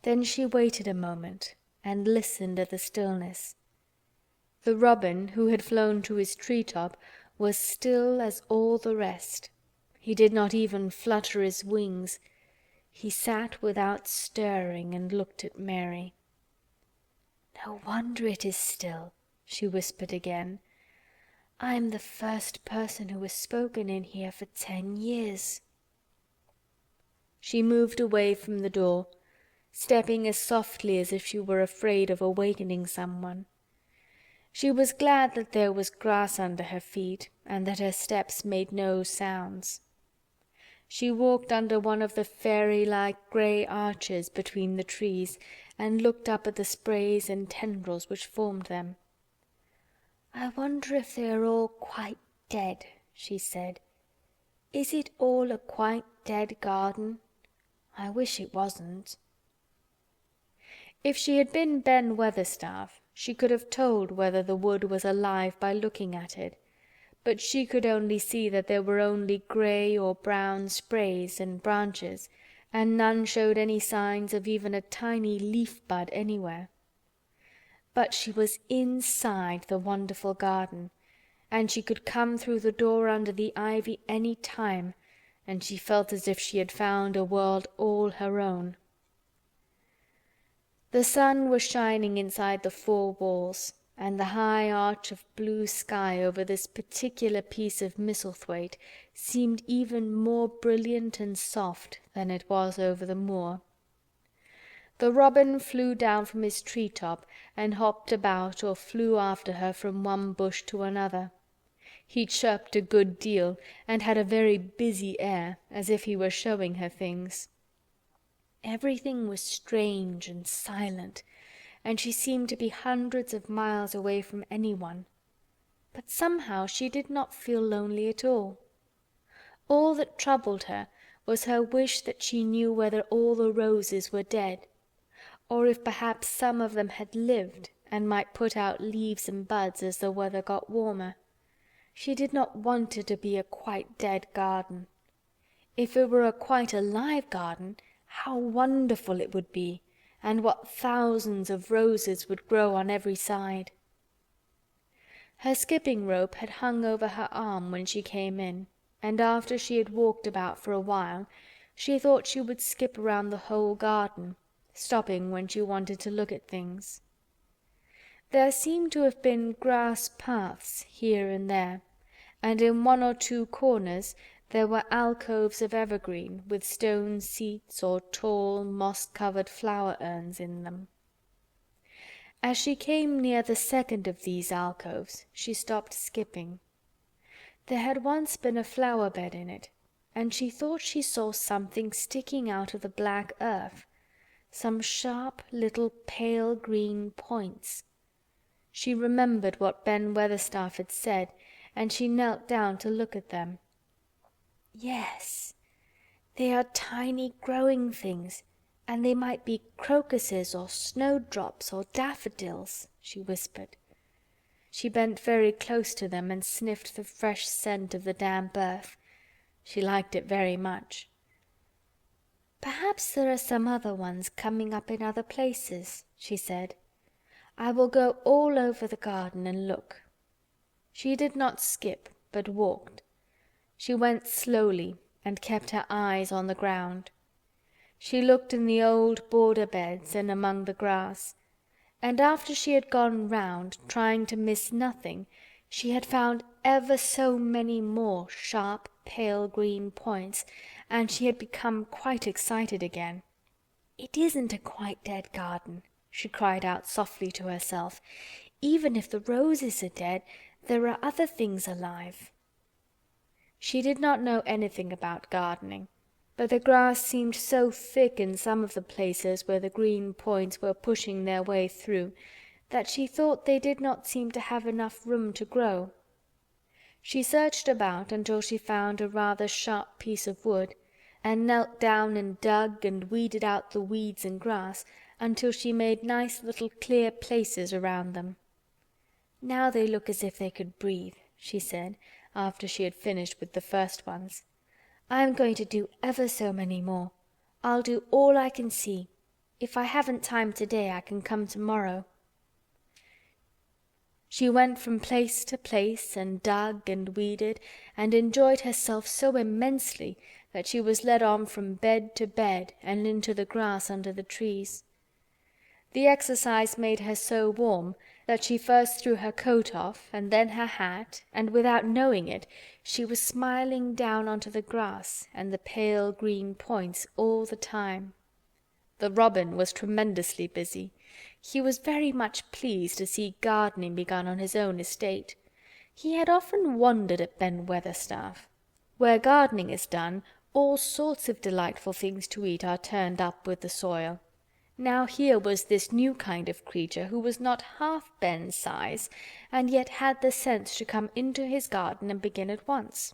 Then she waited a moment and listened at the stillness. The robin, who had flown to his tree-top, was still as all the rest. He did not even flutter his wings. He sat without stirring and looked at Mary. "No wonder it is still," she whispered again. "I am the first person who has spoken in here for 10 years." She moved away from the door, stepping as softly as if she were afraid of awakening someone. She was glad that there was grass under her feet and that her steps made no sounds. She walked under one of the fairy-like grey arches between the trees and looked up at the sprays and tendrils which formed them. "I wonder if they are all quite dead," she said. "Is it all a quite dead garden? I wish it wasn't." If she had been Ben Weatherstaff, she could have told whether the wood was alive by looking at it, but she could only see that there were only grey or brown sprays and branches, and none showed any signs of even a tiny leaf-bud anywhere. But she was inside the wonderful garden, and she could come through the door under the ivy any time, and she felt as if she had found a world all her own. The sun was shining inside the 4 walls, and the high arch of blue sky over this particular piece of Misselthwaite seemed even more brilliant and soft than it was over the moor. The robin flew down from his tree-top and hopped about or flew after her from one bush to another. He chirped a good deal and had a very busy air, as if he were showing her things. Everything was strange and silent, and she seemed to be hundreds of miles away from anyone. But somehow she did not feel lonely at all. All that troubled her was her wish that she knew whether all the roses were dead, or if perhaps some of them had lived and might put out leaves and buds as the weather got warmer. She did not want it to be a quite dead garden. If it were quite a live garden, how wonderful it would be, and what thousands of roses would grow on every side. Her skipping rope had hung over her arm when she came in, and after she had walked about for a while, she thought she would skip around the whole garden, stopping when she wanted to look at things. There seemed to have been grass paths here and there, and in one or two corners there were alcoves of evergreen with stone seats or tall moss-covered flower urns in them. As she came near the second of these alcoves, she stopped skipping. There had once been a flower bed in it, and she thought she saw something sticking out of the black earth, some sharp little pale green points. She remembered what Ben Weatherstaff had said, and she knelt down to look at them. "Yes, they are tiny growing things, and they might be crocuses or snowdrops or daffodils," she whispered. She bent very close to them and sniffed the fresh scent of the damp earth. She liked it very much. "Perhaps there are some other ones coming up in other places," she said. "I will go all over the garden and look." She did not skip, but walked. She went slowly and kept her eyes on the ground. She looked in the old border beds and among the grass, and after she had gone round, trying to miss nothing, she had found ever so many more sharp, pale green points, and she had become quite excited again. "It isn't a quite dead garden," she cried out softly to herself. "Even if the roses are dead, there are other things alive." She did not know anything about gardening, but the grass seemed so thick in some of the places where the green points were pushing their way through that she thought they did not seem to have enough room to grow. She searched about until she found a rather sharp piece of wood, and knelt down and dug and weeded out the weeds and grass until she made nice little clear places around them. "Now they look as if they could breathe," she said, after she had finished with the first ones. "I'm going to do ever so many more. I'll do all I can see. If I haven't time today, I can come tomorrow." She went from place to place and dug and weeded and enjoyed herself so immensely that she was led on from bed to bed and into the grass under the trees. The exercise made her so warm that she first threw her coat off and then her hat, and without knowing it she was smiling down onto the grass and the pale green points all the time. The robin was tremendously busy. He was very much pleased to see gardening begun on his own estate. He had often wondered at Ben Weatherstaff. Where gardening is done, all sorts of delightful things to eat are turned up with the soil. Now here was this new kind of creature who was not half Ben's size, and yet had the sense to come into his garden and begin at once.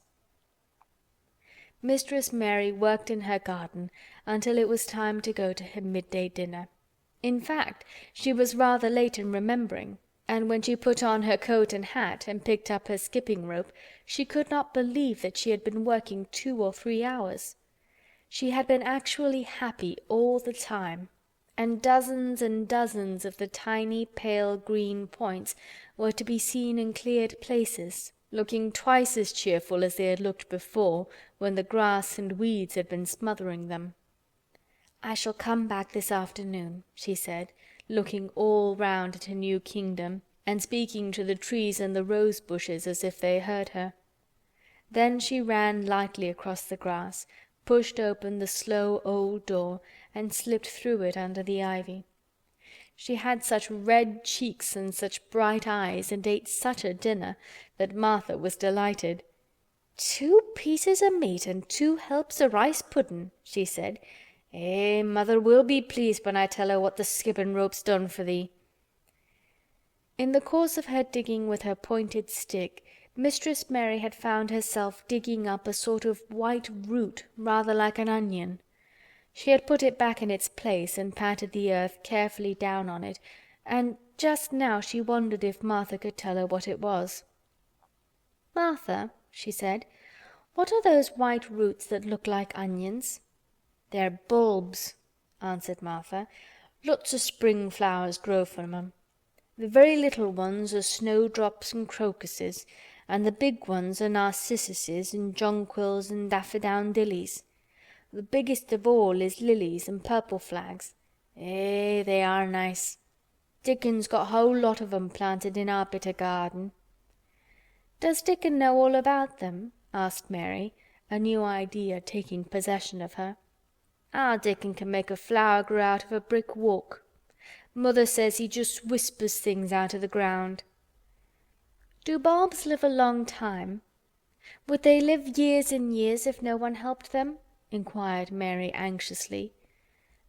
Mistress Mary worked in her garden until it was time to go to her midday dinner. In fact, she was rather late in remembering, and when she put on her coat and hat and picked up her skipping rope, she could not believe that she had been working 2 or 3 hours. She had been actually happy all the time, and dozens of the tiny pale green points were to be seen in cleared places, looking twice as cheerful as they had looked before, when the grass and weeds had been smothering them. "I shall come back this afternoon," she said, looking all round at her new kingdom, and speaking to the trees and the rose bushes as if they heard her. Then she ran lightly across the grass, pushed open the slow old door, and slipped through it under the ivy. She had such red cheeks and such bright eyes, and ate such a dinner, that Martha was delighted. "2 pieces o' meat and 2 helps o' rice puddin'," she said. "Eh, mother will be pleased when I tell her what the skippin' rope's done for thee." In the course of her digging with her pointed stick, Mistress Mary had found herself digging up a sort of white root rather like an onion. She had put it back in its place and patted the earth carefully down on it, and just now she wondered if Martha could tell her what it was. "Martha," she said, What are those white roots that look like onions?" "They're bulbs," answered Martha. "Lots of spring flowers grow from 'em. The very little ones are snowdrops and crocuses, and the big ones are narcissuses and jonquils and daffodowndillies. The biggest of all is lilies and purple flags. Eh, they are nice. Dickon's got a whole lot of 'em planted in our bit o' garden." "Does Dickon know all about them?" asked Mary, a new idea taking possession of her. "Our Dickon can make a flower grow out of a brick walk. Mother says he just whispers things out of the ground." "Do bulbs live a long time? Would they live years and years if no one helped them?" inquired Mary anxiously.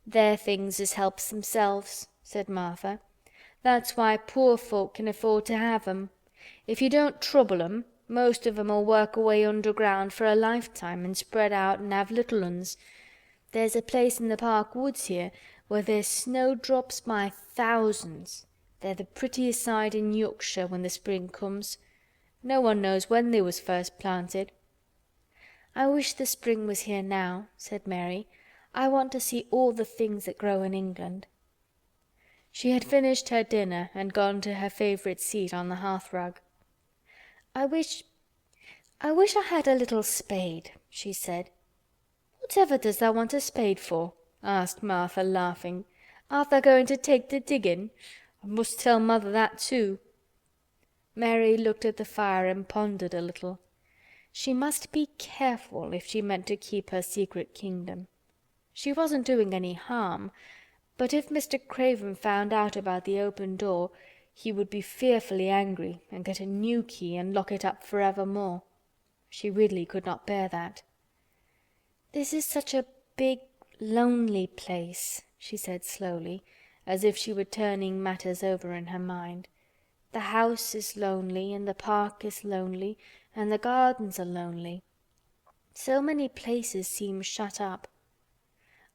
"They're things as helps themselves," said Martha. "That's why poor folk can afford to have 'em. If you don't trouble 'em, most of 'em'll work away underground for a lifetime and spread out and have little uns. There's a place in the park woods here where there's snowdrops by thousands. They're the prettiest sight in Yorkshire when the spring comes. No one knows when they was first planted." "I wish the spring was here now," said Mary. "I want to see all the things that grow in England." She had finished her dinner and gone to her favorite seat on the hearthrug. I wish I had a little spade," she said. "Whatever does tha want a spade for?" asked Martha, laughing. "Art tha going to take to diggin'? I must tell mother that too." Mary looked at the fire and pondered a little. She must be careful if she meant to keep her secret kingdom. She wasn't doing any harm, but if Mr. Craven found out about the open door, he would be fearfully angry and get a new key and lock it up forevermore. She really could not bear that. "This is such a big, lonely place," she said slowly, as if she were turning matters over in her mind. "The house is lonely, and the park is lonely, and the gardens are lonely. So many places seem shut up.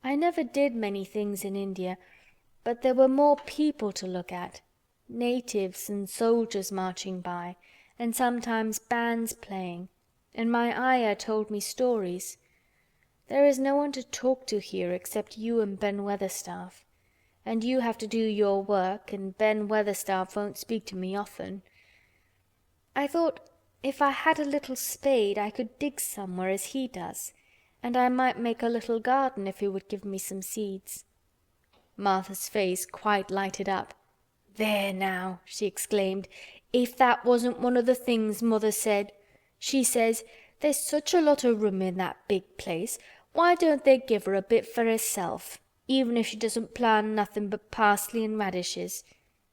I never did many things in India, but there were more people to look at, natives and soldiers marching by, and sometimes bands playing, and my ayah told me stories. There is no one to talk to here except you and Ben Weatherstaff, and you have to do your work, and Ben Weatherstaff won't speak to me often. I thought if I had a little spade I could dig somewhere as he does, and I might make a little garden if he would give me some seeds." Martha's face quite lighted up. "There now," she exclaimed, "if that wasn't one of the things Mother said. She says, 'There's such a lot of room in that big place, why don't they give her a bit for herself, even if she doesn't plant nothing but parsley and radishes?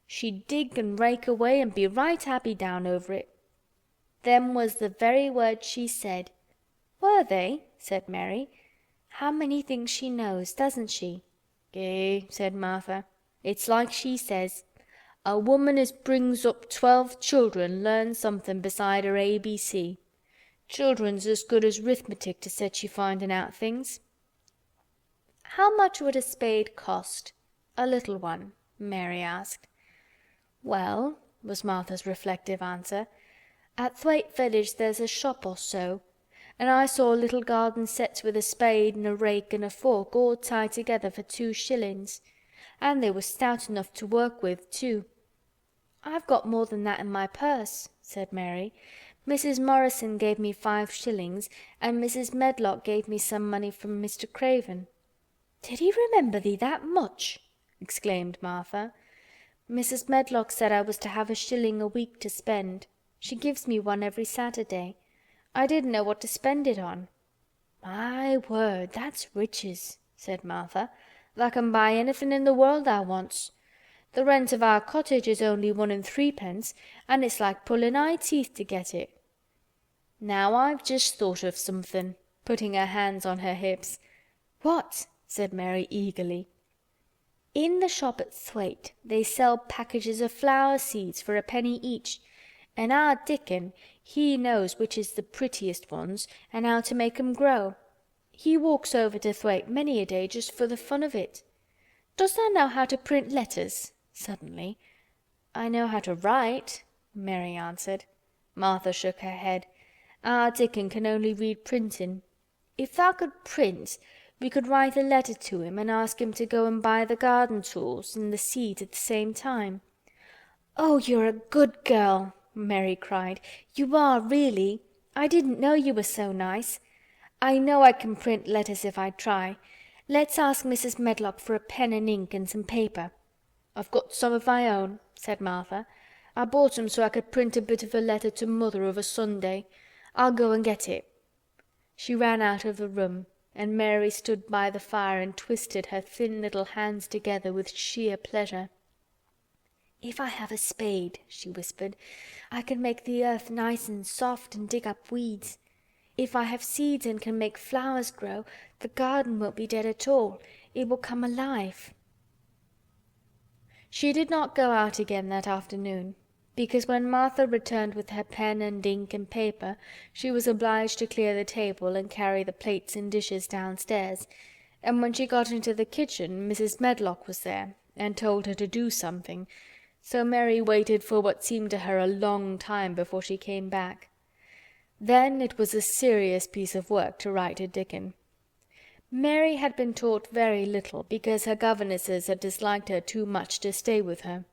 She'd dig and rake away and be right happy down over it.'" "Them was the very words she said." "Were they?" said Mary. "How many things she knows, doesn't she?" "Eh," said Martha. "It's like she says. A woman as brings up 12 children learns something beside her ABC. Children's as good as 'rithmetic to set you finding out things." "How much would a spade cost? A little one?" Mary asked. "Well," was Martha's reflective answer, "at Thwaite Village there's a shop or so, and I saw little garden sets with a spade and a rake and a fork all tied together for 2 shillings. And they were stout enough to work with, too." "I've got more than that in my purse," said Mary. "Mrs. Morrison gave me 5 shillings, and Mrs. Medlock gave me some money from Mr. Craven." "Did he remember thee that much?" exclaimed Martha. "Mrs. Medlock said I was to have a shilling a week to spend. She gives me one every Saturday. I didn't know what to spend it on." "My word, that's riches," said Martha. "Tha can buy anything in the world tha wants. The rent of our cottage is only 1 and 3 pence, and it's like pulling eye teeth to get it. Now I've just thought of something," putting her hands on her hips. "What?" said Mary eagerly. "In the shop at Thwaite they sell packages of flower seeds for a penny each, and our Dickon, he knows which is the prettiest ones and how to make 'em grow. He walks over to Thwaite many a day just for the fun of it. Does thou know how to print letters?" suddenly. "I know how to write," Mary answered. Martha shook her head. Our Dickon can only read printin'. If thou could print, we could write a letter to him and ask him to go and buy the garden tools and the seeds at the same time." "Oh, you're a good girl," Mary cried. "You are, really. I didn't know you were so nice. I know I can print letters if I try. Let's ask Mrs. Medlock for a pen and ink and some paper." "I've got some of my own," said Martha. "I bought 'em so I could print a bit of a letter to Mother of a Sunday. I'll go and get it." She ran out of the room, and Mary stood by the fire and twisted her thin little hands together with sheer pleasure. "If I have a spade," she whispered, "I can make the earth nice and soft and dig up weeds. If I have seeds and can make flowers grow, the garden won't be dead at all. It will come alive." She did not go out again that afternoon, because when Martha returned with her pen and ink and paper, she was obliged to clear the table and carry the plates and dishes downstairs, and when she got into the kitchen Mrs. Medlock was there and told her to do something, so Mary waited for what seemed to her a long time before she came back. Then it was a serious piece of work to write to Dickon. Mary had been taught very little because her governesses had disliked her too much to stay with her.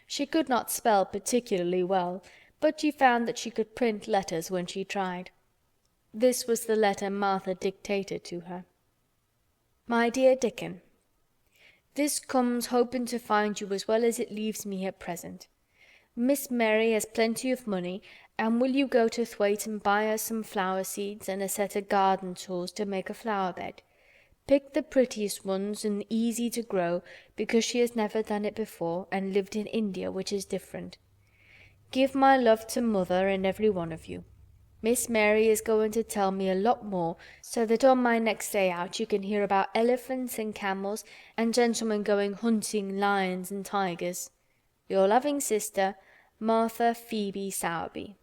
She could not spell particularly well, but she found that she could print letters when she tried. This was the letter Martha dictated to her. "My dear Dickon, this comes hoping to find you as well as it leaves me at present. Miss Mary has plenty of money, and will you go to Thwaite and buy her some flower seeds and a set of garden tools to make a flower bed? Pick the prettiest ones and easy to grow, because she has never done it before and lived in India, which is different. Give my love to Mother and every one of you. Miss Mary is going to tell me a lot more, so that on my next day out you can hear about elephants and camels and gentlemen going hunting lions and tigers. Your loving sister, Martha Phoebe Sowerby.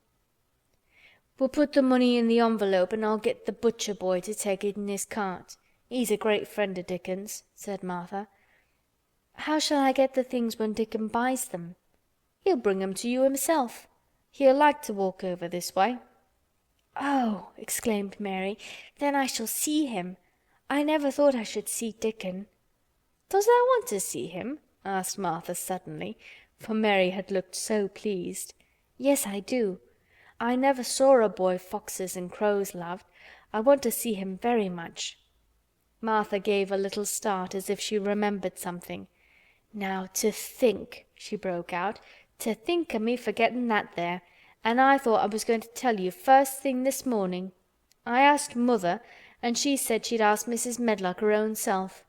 We'll put the money in the envelope and I'll get the butcher boy to take it in his cart. He's a great friend of Dickon's," said Martha. "How shall I get the things when Dickon buys them?" "He'll bring 'em to you himself. He'll like to walk over this way." "Oh!" exclaimed Mary. "Then I shall see him. I never thought I should see Dickon." "Does thou want to see him?" asked Martha suddenly, for Mary had looked so pleased. "Yes, I do. I never saw a boy foxes and crows loved. I want to see him very much." Martha gave a little start as if she remembered something. "Now to think," she broke out, "to think o' me forgetting that there, and I thought I was going to tell you first thing this morning. I asked Mother, and she said she'd ask Mrs. Medlock her own self."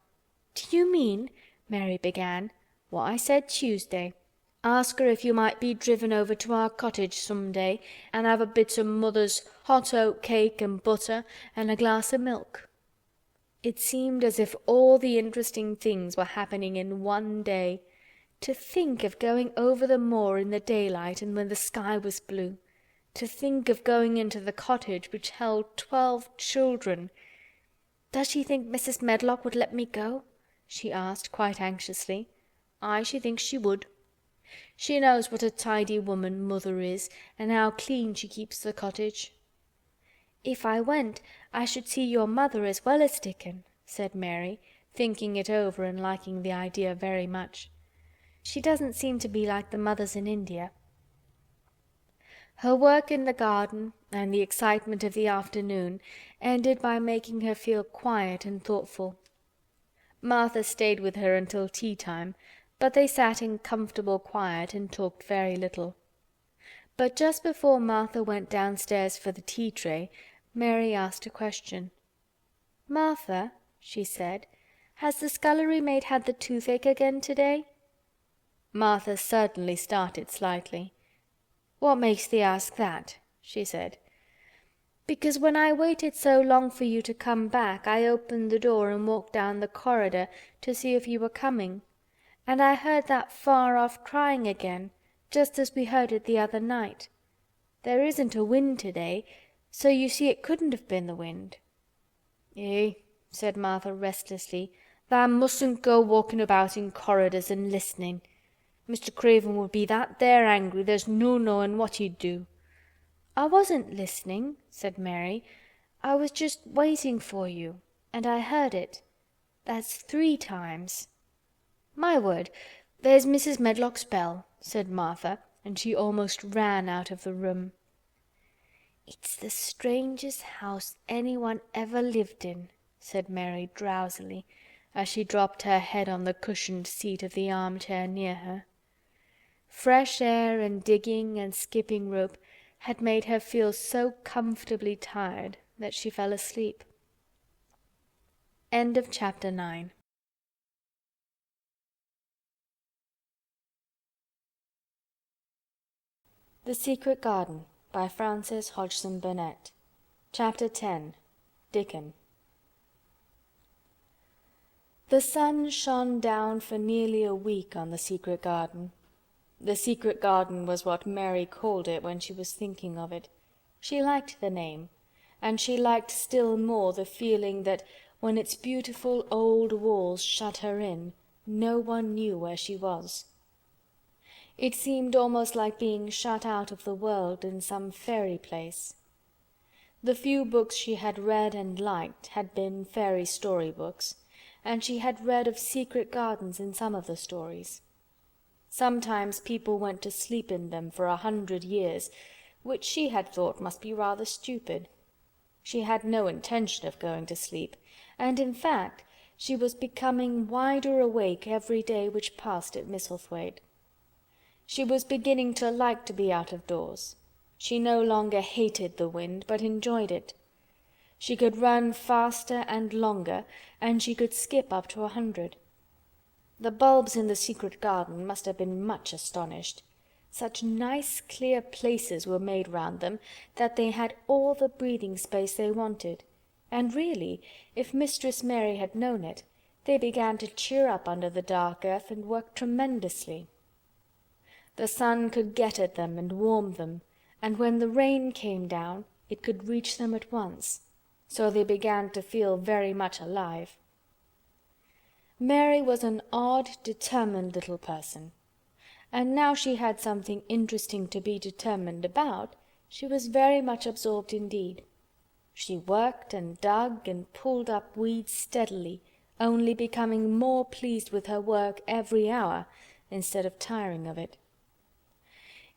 "Do you mean," Mary began, "what I said Tuesday? Ask her if you might be driven over to our cottage some day and have a bit of Mother's hot oat cake and butter and a glass of milk." It seemed as if all the interesting things were happening in one day. To think of going over the moor in the daylight and when the sky was blue. To think of going into the cottage which held 12 children. "Does she think Mrs. Medlock would let me go?" she asked quite anxiously. "Aye, she thinks she would. She knows what a tidy woman Mother is and how clean she keeps the cottage." "If I went, I should see your mother as well as Dickon," said Mary, thinking it over and liking the idea very much. "She doesn't seem to be like the mothers in India." Her work in the garden and the excitement of the afternoon ended by making her feel quiet and thoughtful. Martha stayed with her until tea time, but they sat in comfortable quiet and talked very little. But just before Martha went downstairs for the tea tray, Mary asked a question. "Martha," she said, "has the scullery maid had the toothache again today?" Martha certainly started slightly. "What makes thee ask that?" she said. "Because when I waited so long for you to come back, I opened the door and walked down the corridor to see if you were coming, and I heard that far-off crying again, just as we heard it the other night. There isn't a wind today, so you see it couldn't have been the wind." "Eh," said Martha restlessly, "thou mustn't go walking about in corridors and listening. Mr. Craven would be that there angry there's no knowing what he'd do." "I wasn't listening," said Mary. "I was just waiting for you, and I heard it. That's 3 times." "My word! There's Mrs. Medlock's bell," said Martha, and she almost ran out of the room. "It's the strangest house anyone ever lived in," said Mary drowsily, as she dropped her head on the cushioned seat of the armchair near her. Fresh air and digging and skipping rope had made her feel so comfortably tired that she fell asleep. End of chapter 9. The Secret Garden by Frances Hodgson Burnett. Chapter 10. Dickon. The sun shone down for nearly a week on the secret garden. The secret garden was what Mary called it when she was thinking of it. She liked the name, and she liked still more the feeling that when its beautiful old walls shut her in, no one knew where she was. It seemed almost like being shut out of the world in some fairy place. The few books she had read and liked had been fairy story books, and she had read of secret gardens in some of the stories. Sometimes people went to sleep in them for 100 years, which she had thought must be rather stupid. She had no intention of going to sleep, and in fact she was becoming wider awake every day which passed at Misselthwaite. She was beginning to like to be out of doors. She no longer hated the wind, but enjoyed it. She could run faster and longer, and she could skip up to 100. The bulbs in the secret garden must have been much astonished. Such nice clear places were made round them that they had all the breathing space they wanted, and really, if Mistress Mary had known it, they began to cheer up under the dark earth and work tremendously. The sun could get at them and warm them, and when the rain came down it could reach them at once, so they began to feel very much alive. Mary was an odd, determined little person, and now she had something interesting to be determined about, she was very much absorbed indeed. She worked and dug and pulled up weeds steadily, only becoming more pleased with her work every hour instead of tiring of it.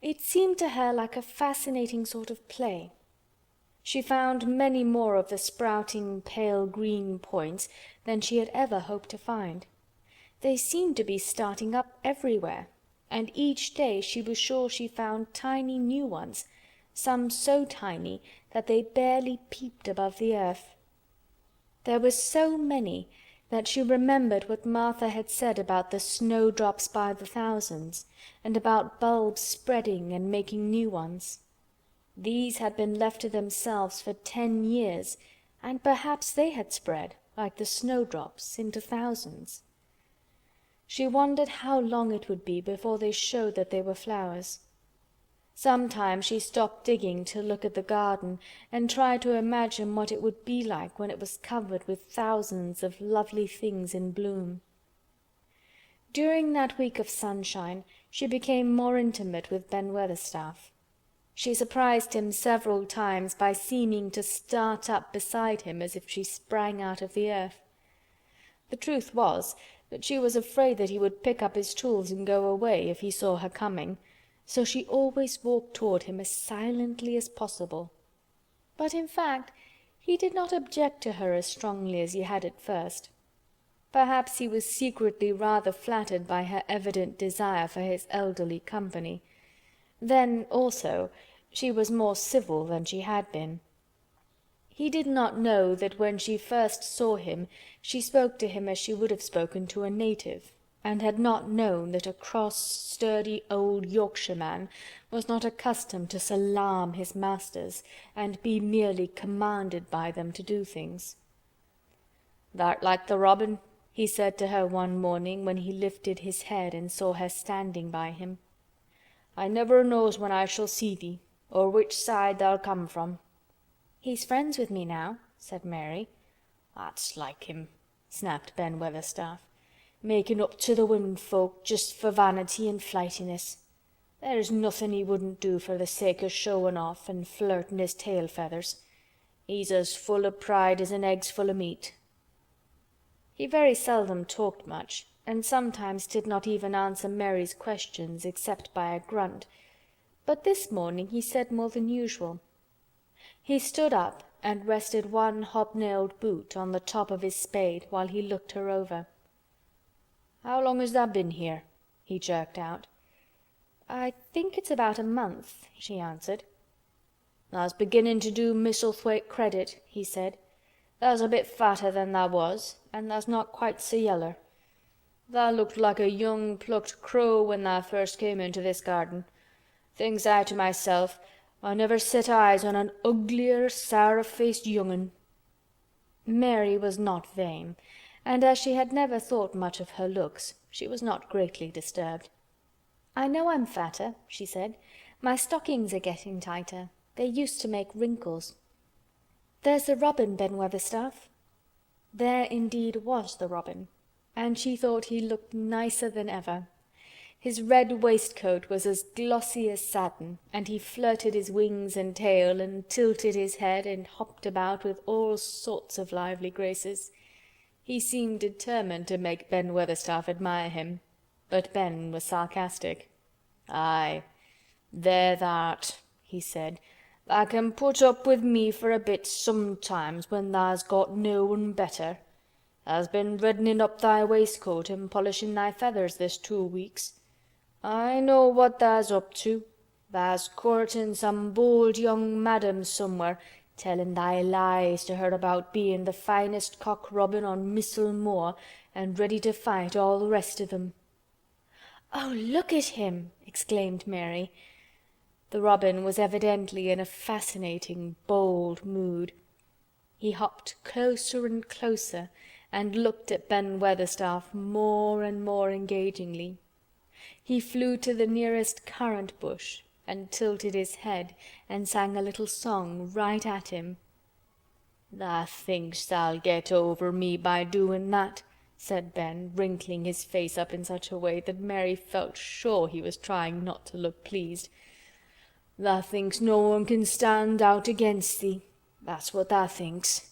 It seemed to her like a fascinating sort of play. She found many more of the sprouting pale green points than she had ever hoped to find. They seemed to be starting up everywhere, and each day she was sure she found tiny new ones, some so tiny that they barely peeped above the earth. There were so many that she remembered what Martha had said about the snowdrops by the thousands, and about bulbs spreading and making new ones. These had been left to themselves for 10 years, and perhaps they had spread, like the snowdrops, into thousands. She wondered how long it would be before they showed that they were flowers. Sometimes she stopped digging to look at the garden and try to imagine what it would be like when it was covered with thousands of lovely things in bloom. During that week of sunshine she became more intimate with Ben Weatherstaff. She surprised him several times by seeming to start up beside him as if she sprang out of the earth. The truth was that she was afraid that he would pick up his tools and go away if he saw her coming, so she always walked toward him as silently as possible. But in fact he did not object to her as strongly as he had at first. Perhaps he was secretly rather flattered by her evident desire for his elderly company. Then, also, she was more civil than she had been. He did not know that when she first saw him she spoke to him as she would have spoken to a native, and had not known that a cross, sturdy old Yorkshireman was not accustomed to salaam his masters and be merely commanded by them to do things. "Thou'rt like the robin," he said to her one morning when he lifted his head and saw her standing by him. "I never knows when I shall see thee, or which side thou'll come from." "He's friends with me now," said Mary. "That's like him," snapped Ben Weatherstaff. "Making up to the women folk just for vanity and flightiness. There's nothing he wouldn't do for the sake of showing off and flirting his tail feathers. He's as full of pride as an egg's full of meat." He very seldom talked much, and sometimes did not even answer Mary's questions except by a grunt, but this morning he said more than usual. He stood up and rested one hobnailed boot on the top of his spade while he looked her over. "How long has tha been here?" he jerked out. "I think it's about a month," she answered. "Tha's beginning to do Misselthwaite credit," he said. "Tha's a bit fatter than tha was, and tha's not quite so yeller. Tha looked like a young plucked crow when tha first came into this garden. Thinks I to myself, I never set eyes on an uglier, sour-faced young'un." Mary was not vain, and as she had never thought much of her looks, she was not greatly disturbed. "I know I'm fatter," she said. "My stockings are getting tighter. They used to make wrinkles. There's the robin, Ben Weatherstaff." There indeed was the robin, and she thought he looked nicer than ever. His red waistcoat was as glossy as satin, and he flirted his wings and tail and tilted his head and hopped about with all sorts of lively graces. He seemed determined to make Ben Weatherstaff admire him, but Ben was sarcastic. "Aye, there tha'rt," he said. "Tha can put up with me for a bit sometimes when tha's got no one better. Tha's been reddening up thy waistcoat and polishing thy feathers this 2 weeks. I know what tha's up to. Tha's courting some bold young madam somewhere, telling thy lies to her about being the finest cock robin on Missel Moor and ready to fight all the rest of 'em." "Oh, look at him!" exclaimed Mary. The robin was evidently in a fascinating, bold mood. He hopped closer and closer and looked at Ben Weatherstaff more and more engagingly. He flew to the nearest currant bush and tilted his head and sang a little song right at him. "Tha thinks tha'll get over me by doing that," said Ben, wrinkling his face up in such a way that Mary felt sure he was trying not to look pleased. "Tha thinks no one can stand out against thee. That's what tha thinks."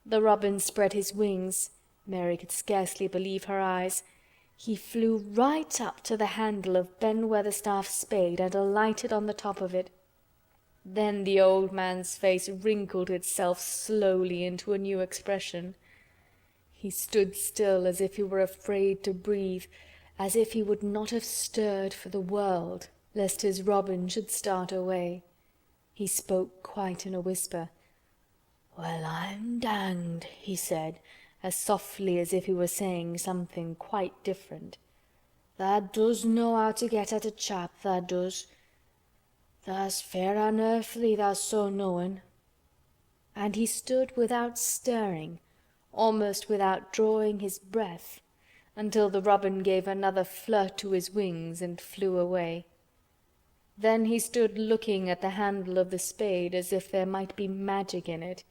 The robin spread his wings. Mary could scarcely believe her eyes. He flew right up to the handle of Ben Weatherstaff's spade and alighted on the top of it. Then the old man's face wrinkled itself slowly into a new expression. He stood still as if he were afraid to breathe, as if he would not have stirred for the world lest his robin should start away. He spoke quite in a whisper. "Well, I'm danged," he said, as softly as if he were saying something quite different. "Tha does know how to get at a chap, tha does. Tha's fair unearthly, tha's so knowin'." And he stood without stirring, almost without drawing his breath, until the robin gave another flirt to his wings and flew away. Then he stood looking at the handle of the spade as if there might be magic in it,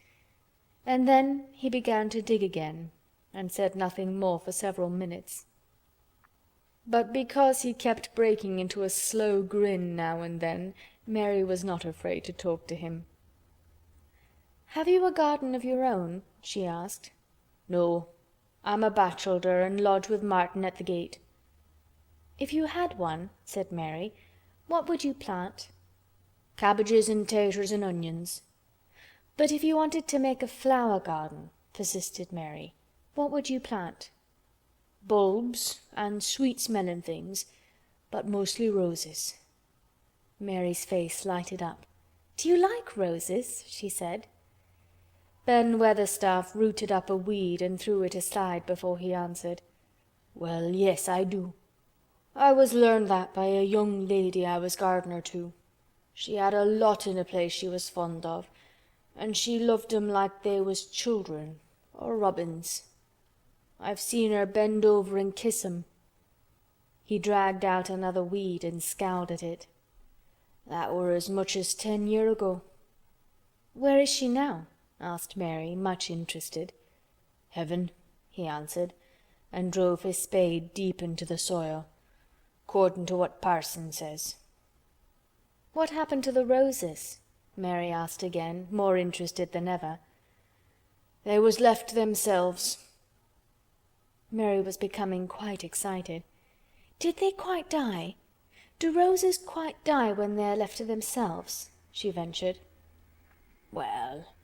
and then he began to dig again and said nothing more for several minutes. But because he kept breaking into a slow grin now and then, Mary was not afraid to talk to him. "Have you a garden of your own?" she asked. "No. I'm a bachelder and lodge with Martin at the gate." "If you had one," said Mary, "what would you plant?" "Cabbages and taters and onions." "But if you wanted to make a flower garden," persisted Mary, "what would you plant?" "Bulbs and sweet-smelling things, but mostly roses." Mary's face lighted up. "Do you like roses?" she said. Ben Weatherstaff rooted up a weed and threw it aside before he answered. "Well, yes, I do. I was learned that by a young lady I was gardener to. She had a lot in a place she was fond of, and she loved 'em like they was children or robins. I've seen her bend over and kiss 'em." He dragged out another weed and scowled at it. "That were as much as 10 year ago." "Where is she now?" asked Mary, much interested. "Heaven," he answered, and drove his spade deep into the soil. 'cordin' to what parson says." "What happened to the roses?" Mary asked again, more interested than ever. "They was left to themselves." Mary was becoming quite excited. "Did they quite die? Do roses quite die when they are left to themselves?" she ventured. "Well,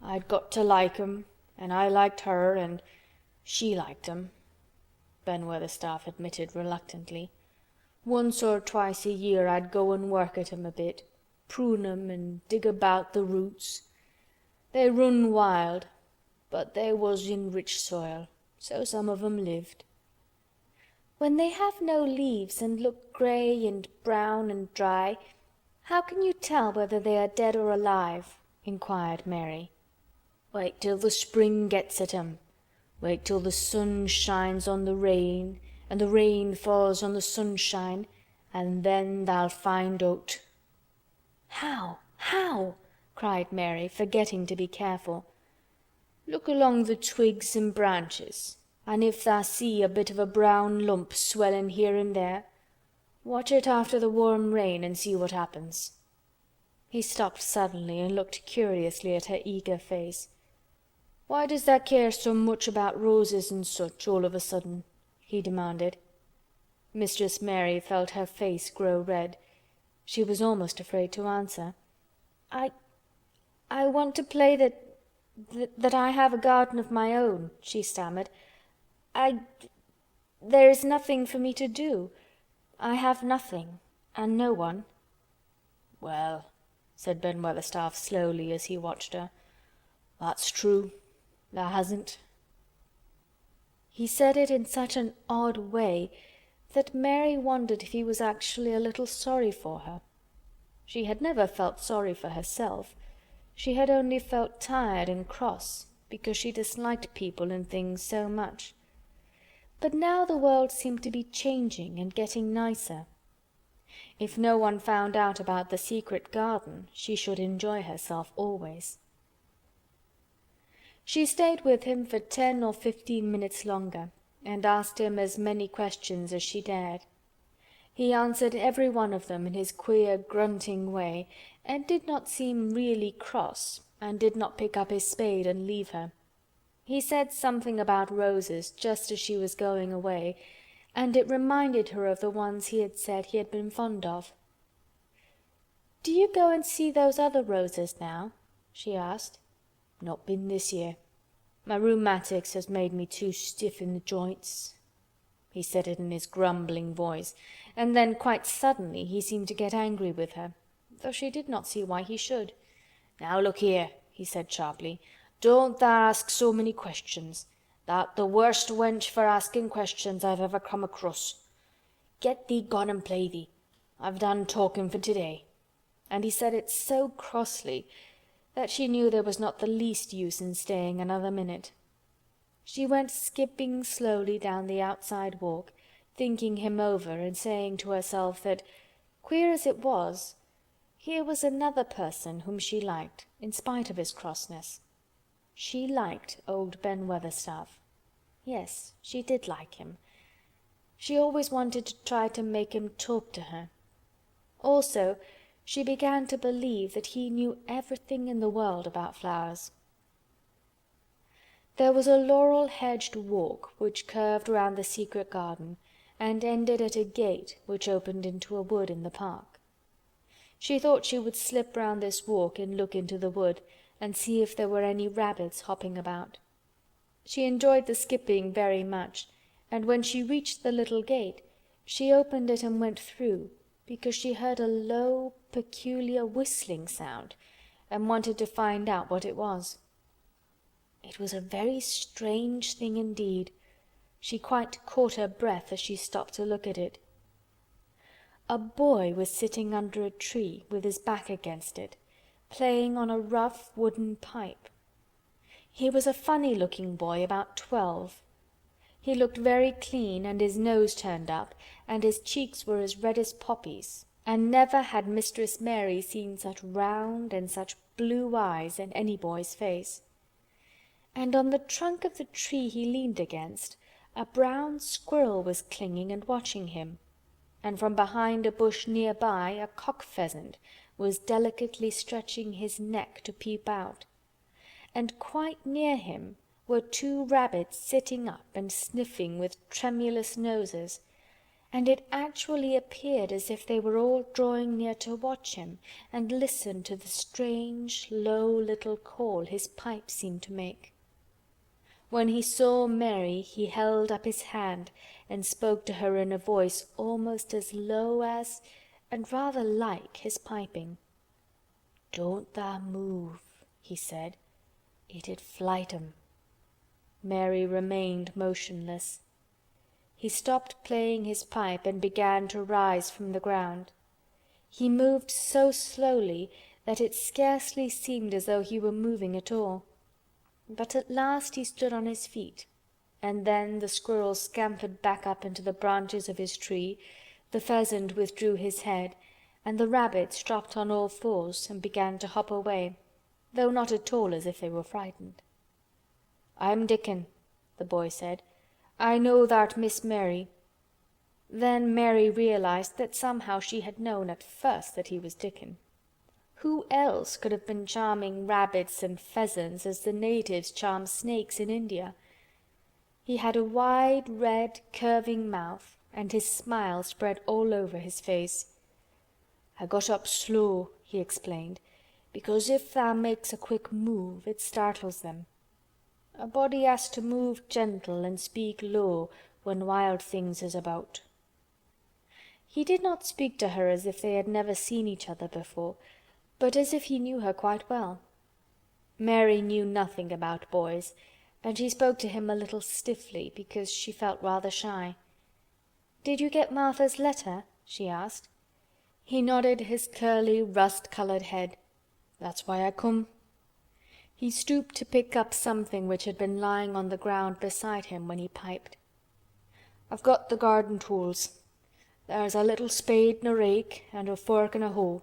I'd got to like 'em, and I liked her, and she liked 'em," Ben Weatherstaff admitted reluctantly. "Once or twice a year I'd go and work at 'em a bit, prune 'em and dig about the roots. They run wild, but they was in rich soil, so some of 'em lived." "When they have no leaves and look grey and brown and dry, how can you tell whether they are dead or alive?" inquired Mary. "Wait till the spring gets at 'em. Wait till the sun shines on the rain and the rain falls on the sunshine, and then tha'll find out." "How? How?" cried Mary, forgetting to be careful. "Look along the twigs and branches, and if tha see a bit of a brown lump swellin' here and there, watch it after the warm rain and see what happens." He stopped suddenly and looked curiously at her eager face. "Why does tha care so much about roses and such all of a sudden?" he demanded. Mistress Mary felt her face grow red. She was almost afraid to answer. I want to play that I have a garden of my own," she stammered. There is nothing for me to do. I have nothing and no one." "Well," said Ben Weatherstaff slowly as he watched her, "that's true. Tha hasn't." He said it in such an odd way that Mary wondered if he was actually a little sorry for her. She had never felt sorry for herself. She had only felt tired and cross because she disliked people and things so much. But now the world seemed to be changing and getting nicer. If no one found out about the secret garden, she should enjoy herself always. She stayed with him for 10 or 15 minutes longer and asked him as many questions as she dared. He answered every one of them in his queer grunting way and did not seem really cross and did not pick up his spade and leave her. He said something about roses just as she was going away, and it reminded her of the ones he had said he had been fond of. "Do you go and see those other roses now?" she asked. "Not been this year. My rheumatics has made me too stiff in the joints." He said it in his grumbling voice, and then quite suddenly he seemed to get angry with her, though she did not see why he should. "Now look here," he said sharply. "Don't tha ask so many questions. Tha'rt the worst wench for asking questions I've ever come across. Get thee gone and play thee. I've done talking for today." And he said it so crossly that she knew there was not the least use in staying another minute. She went skipping slowly down the outside walk, thinking him over and saying to herself that, queer as it was, here was another person whom she liked in spite of his crossness. She liked old Ben Weatherstaff. Yes, she did like him. She always wanted to try to make him talk to her. Also, she began to believe that he knew everything in the world about flowers. There was a laurel-hedged walk which curved round the secret garden and ended at a gate which opened into a wood in the park. She thought she would slip round this walk and look into the wood and see if there were any rabbits hopping about. She enjoyed the skipping very much, and when she reached the little gate, she opened it and went through because she heard a low, peculiar whistling sound and wanted to find out what it was. It was a very strange thing indeed. She quite caught her breath as she stopped to look at it. A boy was sitting under a tree with his back against it, playing on a rough wooden pipe. He was a funny-looking boy about 12. He looked very clean and his nose turned up and his cheeks were as red as poppies, and never had Mistress Mary seen such round and such blue eyes in any boy's face. And on the trunk of the tree he leaned against, a brown squirrel was clinging and watching him, and from behind a bush near by a cock pheasant was delicately stretching his neck to peep out. And quite near him were two rabbits sitting up and sniffing with tremulous noses, and it actually appeared as if they were all drawing near to watch him and listen to the strange, low little call his pipe seemed to make. When he saw Mary, he held up his hand and spoke to her in a voice almost as low as, and rather like, his piping. "Don't tha move," he said. "It'd flight 'em." Mary remained motionless. He stopped playing his pipe and began to rise from the ground. He moved so slowly that it scarcely seemed as though he were moving at all. But at last he stood on his feet, and then the squirrel scampered back up into the branches of his tree, the pheasant withdrew his head, and the rabbits dropped on all fours and began to hop away, though not at all as if they were frightened. "I'm Dickon," the boy said. "I know tha'rt Miss Mary." Then Mary realized that somehow she had known at first that he was Dickon. Who else could have been charming rabbits and pheasants as the natives charm snakes in India? He had a wide, red, curving mouth, and his smile spread all over his face. "I got up slow," he explained, "because if tha makes a quick move, it startles them. A body has to move gentle and speak low when wild things is about." He did not speak to her as if they had never seen each other before, but as if he knew her quite well. Mary knew nothing about boys, and she spoke to him a little stiffly because she felt rather shy. "Did you get Martha's letter?" she asked. He nodded his curly, rust-colored head. "That's why I come." He stooped to pick up something which had been lying on the ground beside him when he piped. "I've got the garden tools. There's a little spade and a rake and a fork and a hoe.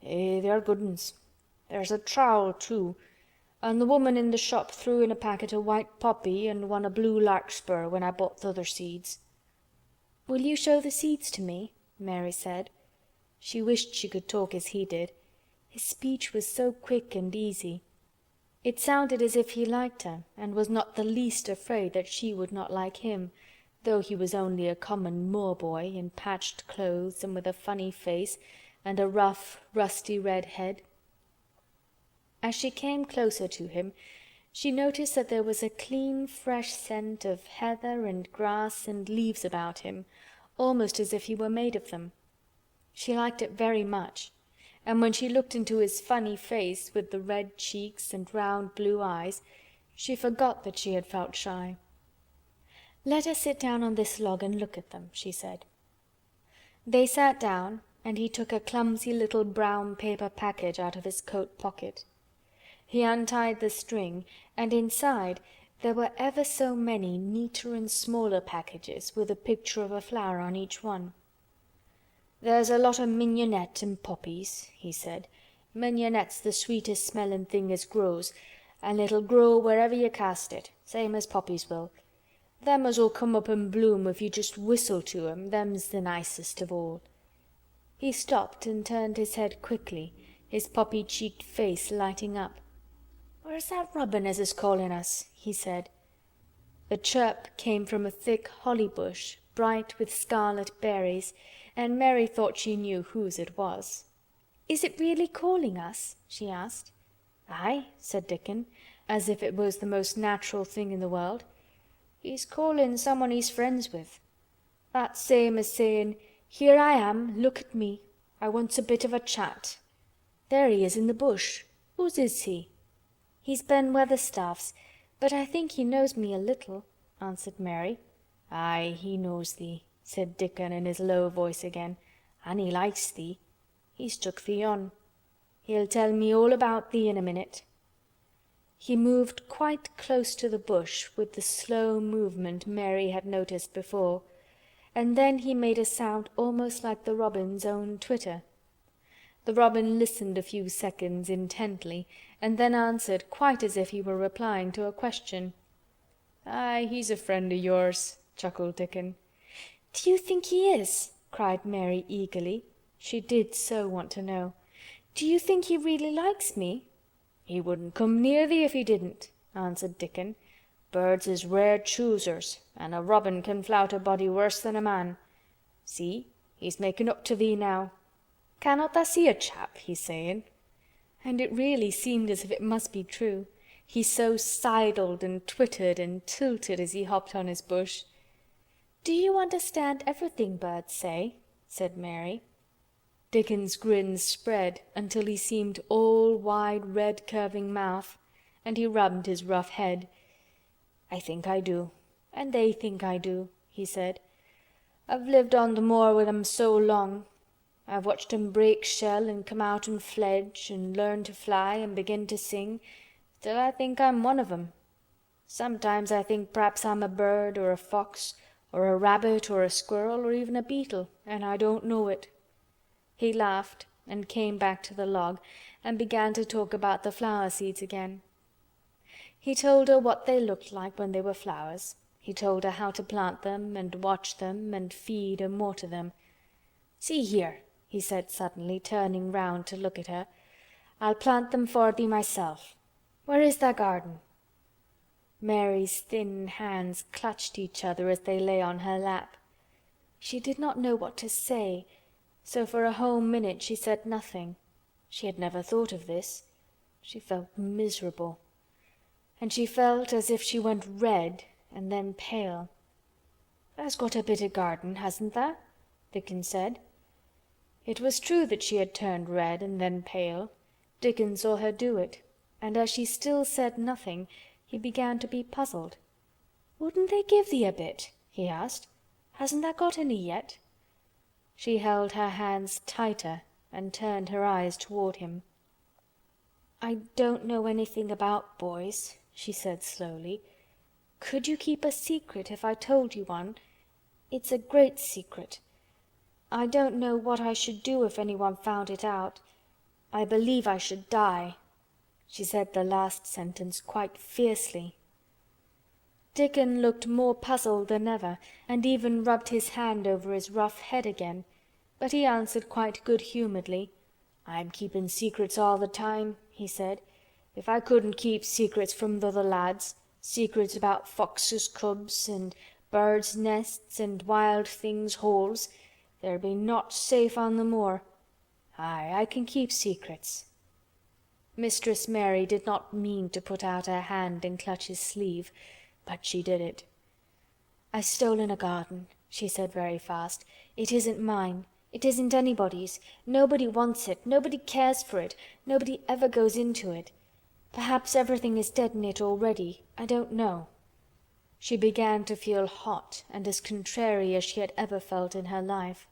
They're good uns. There's a trowel too, and the woman in the shop threw in a packet of white poppy and one of blue larkspur when I bought th' other seeds." "Will you show the seeds to me?" Mary said. She wished she could talk as he did. His speech was so quick and easy. It sounded as if he liked her and was not the least afraid that she would not like him, though he was only a common Moor boy in patched clothes and with a funny face and a rough, rusty red head. As she came closer to him, she noticed that there was a clean, fresh scent of heather and grass and leaves about him, almost as if he were made of them. She liked it very much, and when she looked into his funny face with the red cheeks and round blue eyes, she forgot that she had felt shy. "Let us sit down on this log and look at them," she said. They sat down, and he took a clumsy little brown paper package out of his coat pocket. He untied the string, and inside there were ever so many neater and smaller packages with a picture of a flower on each one. "There's a lot of mignonette and poppies," he said. "Mignonette's the sweetest smellin' thing as grows, and it'll grow wherever you cast it, same as poppies will. Them as'll come up and bloom if you just whistle to 'em, them's the nicest of all." He stopped and turned his head quickly, his poppy-cheeked face lighting up. "Where's that robin as is callin' us?" he said. The chirp came from a thick holly bush, bright with scarlet berries, and Mary thought she knew whose it was. "Is it really calling us?" she asked. "Aye," said Dickon, as if it was the most natural thing in the world. "He's callin' someone he's friends with. That's same as sayin', 'Here I am, look at me. I wants a bit of a chat.' There he is in the bush. Whose is he?" "He's Ben Weatherstaff's, but I think he knows me a little," answered Mary. "Aye, he knows thee," said Dickon in his low voice again. "An' he likes thee. He's took thee on. He'll tell me all about thee in a minute." He moved quite close to the bush with the slow movement Mary had noticed before, and then he made a sound almost like the robin's own twitter. The robin listened a few seconds intently and then answered quite as if he were replying to a question. "Aye, he's a friend o' yours," chuckled Dickon. "Do you think he is?" cried Mary eagerly. She did so want to know. "Do you think he really likes me?" "He wouldn't come near thee if he didn't," answered Dickon. "Birds is rare choosers, an' a robin can flout a body worse than a man. See, he's making up to thee now. Cannot tha see a chap, he's sayin'?" And it really seemed as if it must be true. He so sidled and twittered and tilted as he hopped on his bush. "Do you understand everything birds say?" said Mary. Dickon's grin spread until he seemed all wide red curving mouth, and he rubbed his rough head. "I think I do, and they think I do," he said. "I've lived on the moor with 'em so long. I've watched 'em break shell and come out and fledge and learn to fly and begin to sing, till I think I'm one of 'em. Sometimes I think p'raps I'm a bird or a fox or a rabbit or a squirrel or even a beetle, and I don't know it." He laughed and came back to the log and began to talk about the flower seeds again. He told her what they looked like when they were flowers. He told her how to plant them and watch them and feed and water them. "See here," he said suddenly, turning round to look at her. "I'll plant them for thee myself. Where is thy garden?" Mary's thin hands clutched each other as they lay on her lap. She did not know what to say, so for a whole minute she said nothing. She had never thought of this. She felt miserable. And she felt as if she went red and then pale. "Tha's got a bit o' garden, hasn't tha?" Dickon said. It was true that she had turned red and then pale. Dickon saw her do it, and as she still said nothing, he began to be puzzled. "Wouldn't they give thee a bit?" he asked. "Hasn't tha got any yet?" She held her hands tighter and turned her eyes toward him. "I don't know anything about boys," she said slowly. "Could you keep a secret if I told you one? It's a great secret. I don't know what I should do if anyone found it out. I believe I should die." She said the last sentence quite fiercely. Dickon looked more puzzled than ever and even rubbed his hand over his rough head again, but he answered quite good-humoredly. "I'm keeping secrets all the time," he said. "If I couldn't keep secrets from th' other lads, secrets about foxes' cubs and birds' nests and wild things' holes, there'd be naught safe on the moor. Aye, I can keep secrets." Mistress Mary did not mean to put out her hand and clutch his sleeve, but she did it. "I've stolen a garden," she said very fast. "It isn't mine. It isn't anybody's. Nobody wants it. Nobody cares for it. Nobody ever goes into it. Perhaps everything is dead in it already. I don't know." She began to feel hot and as contrary as she had ever felt in her life.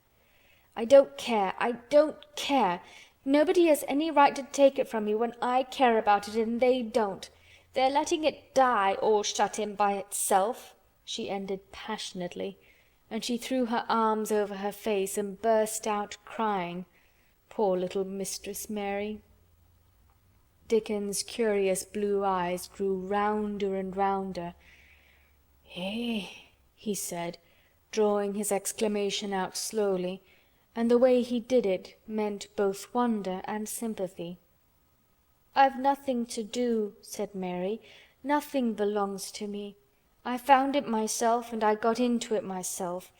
"I don't care. I don't care. Nobody has any right to take it from me when I care about it and they don't. They're letting it die all shut in by itself," she ended passionately, and she threw her arms over her face and burst out crying. Poor little Mistress Mary. Dickon's curious blue eyes grew rounder and rounder. "Eh!" he said, drawing his exclamation out slowly, and the way he did it meant both wonder and sympathy. "I've nothing to do," said Mary. "Nothing belongs to me. I found it myself and I got into it myself.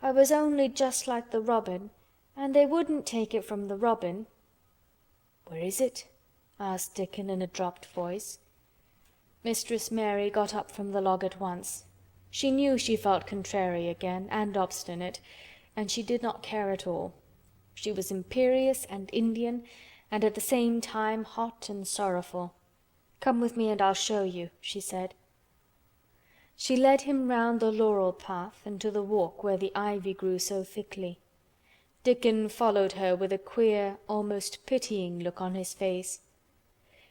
I was only just like the robin, and they wouldn't take it from the robin." "Where is it?" asked Dickon in a dropped voice. Mistress Mary got up from the log at once. She knew she felt contrary again and obstinate, and she did not care at all. She was imperious and Indian and at the same time hot and sorrowful. "Come with me and I'll show you," she said. She led him round the laurel path and to the walk where the ivy grew so thickly. Dickon followed her with a queer, almost pitying look on his face.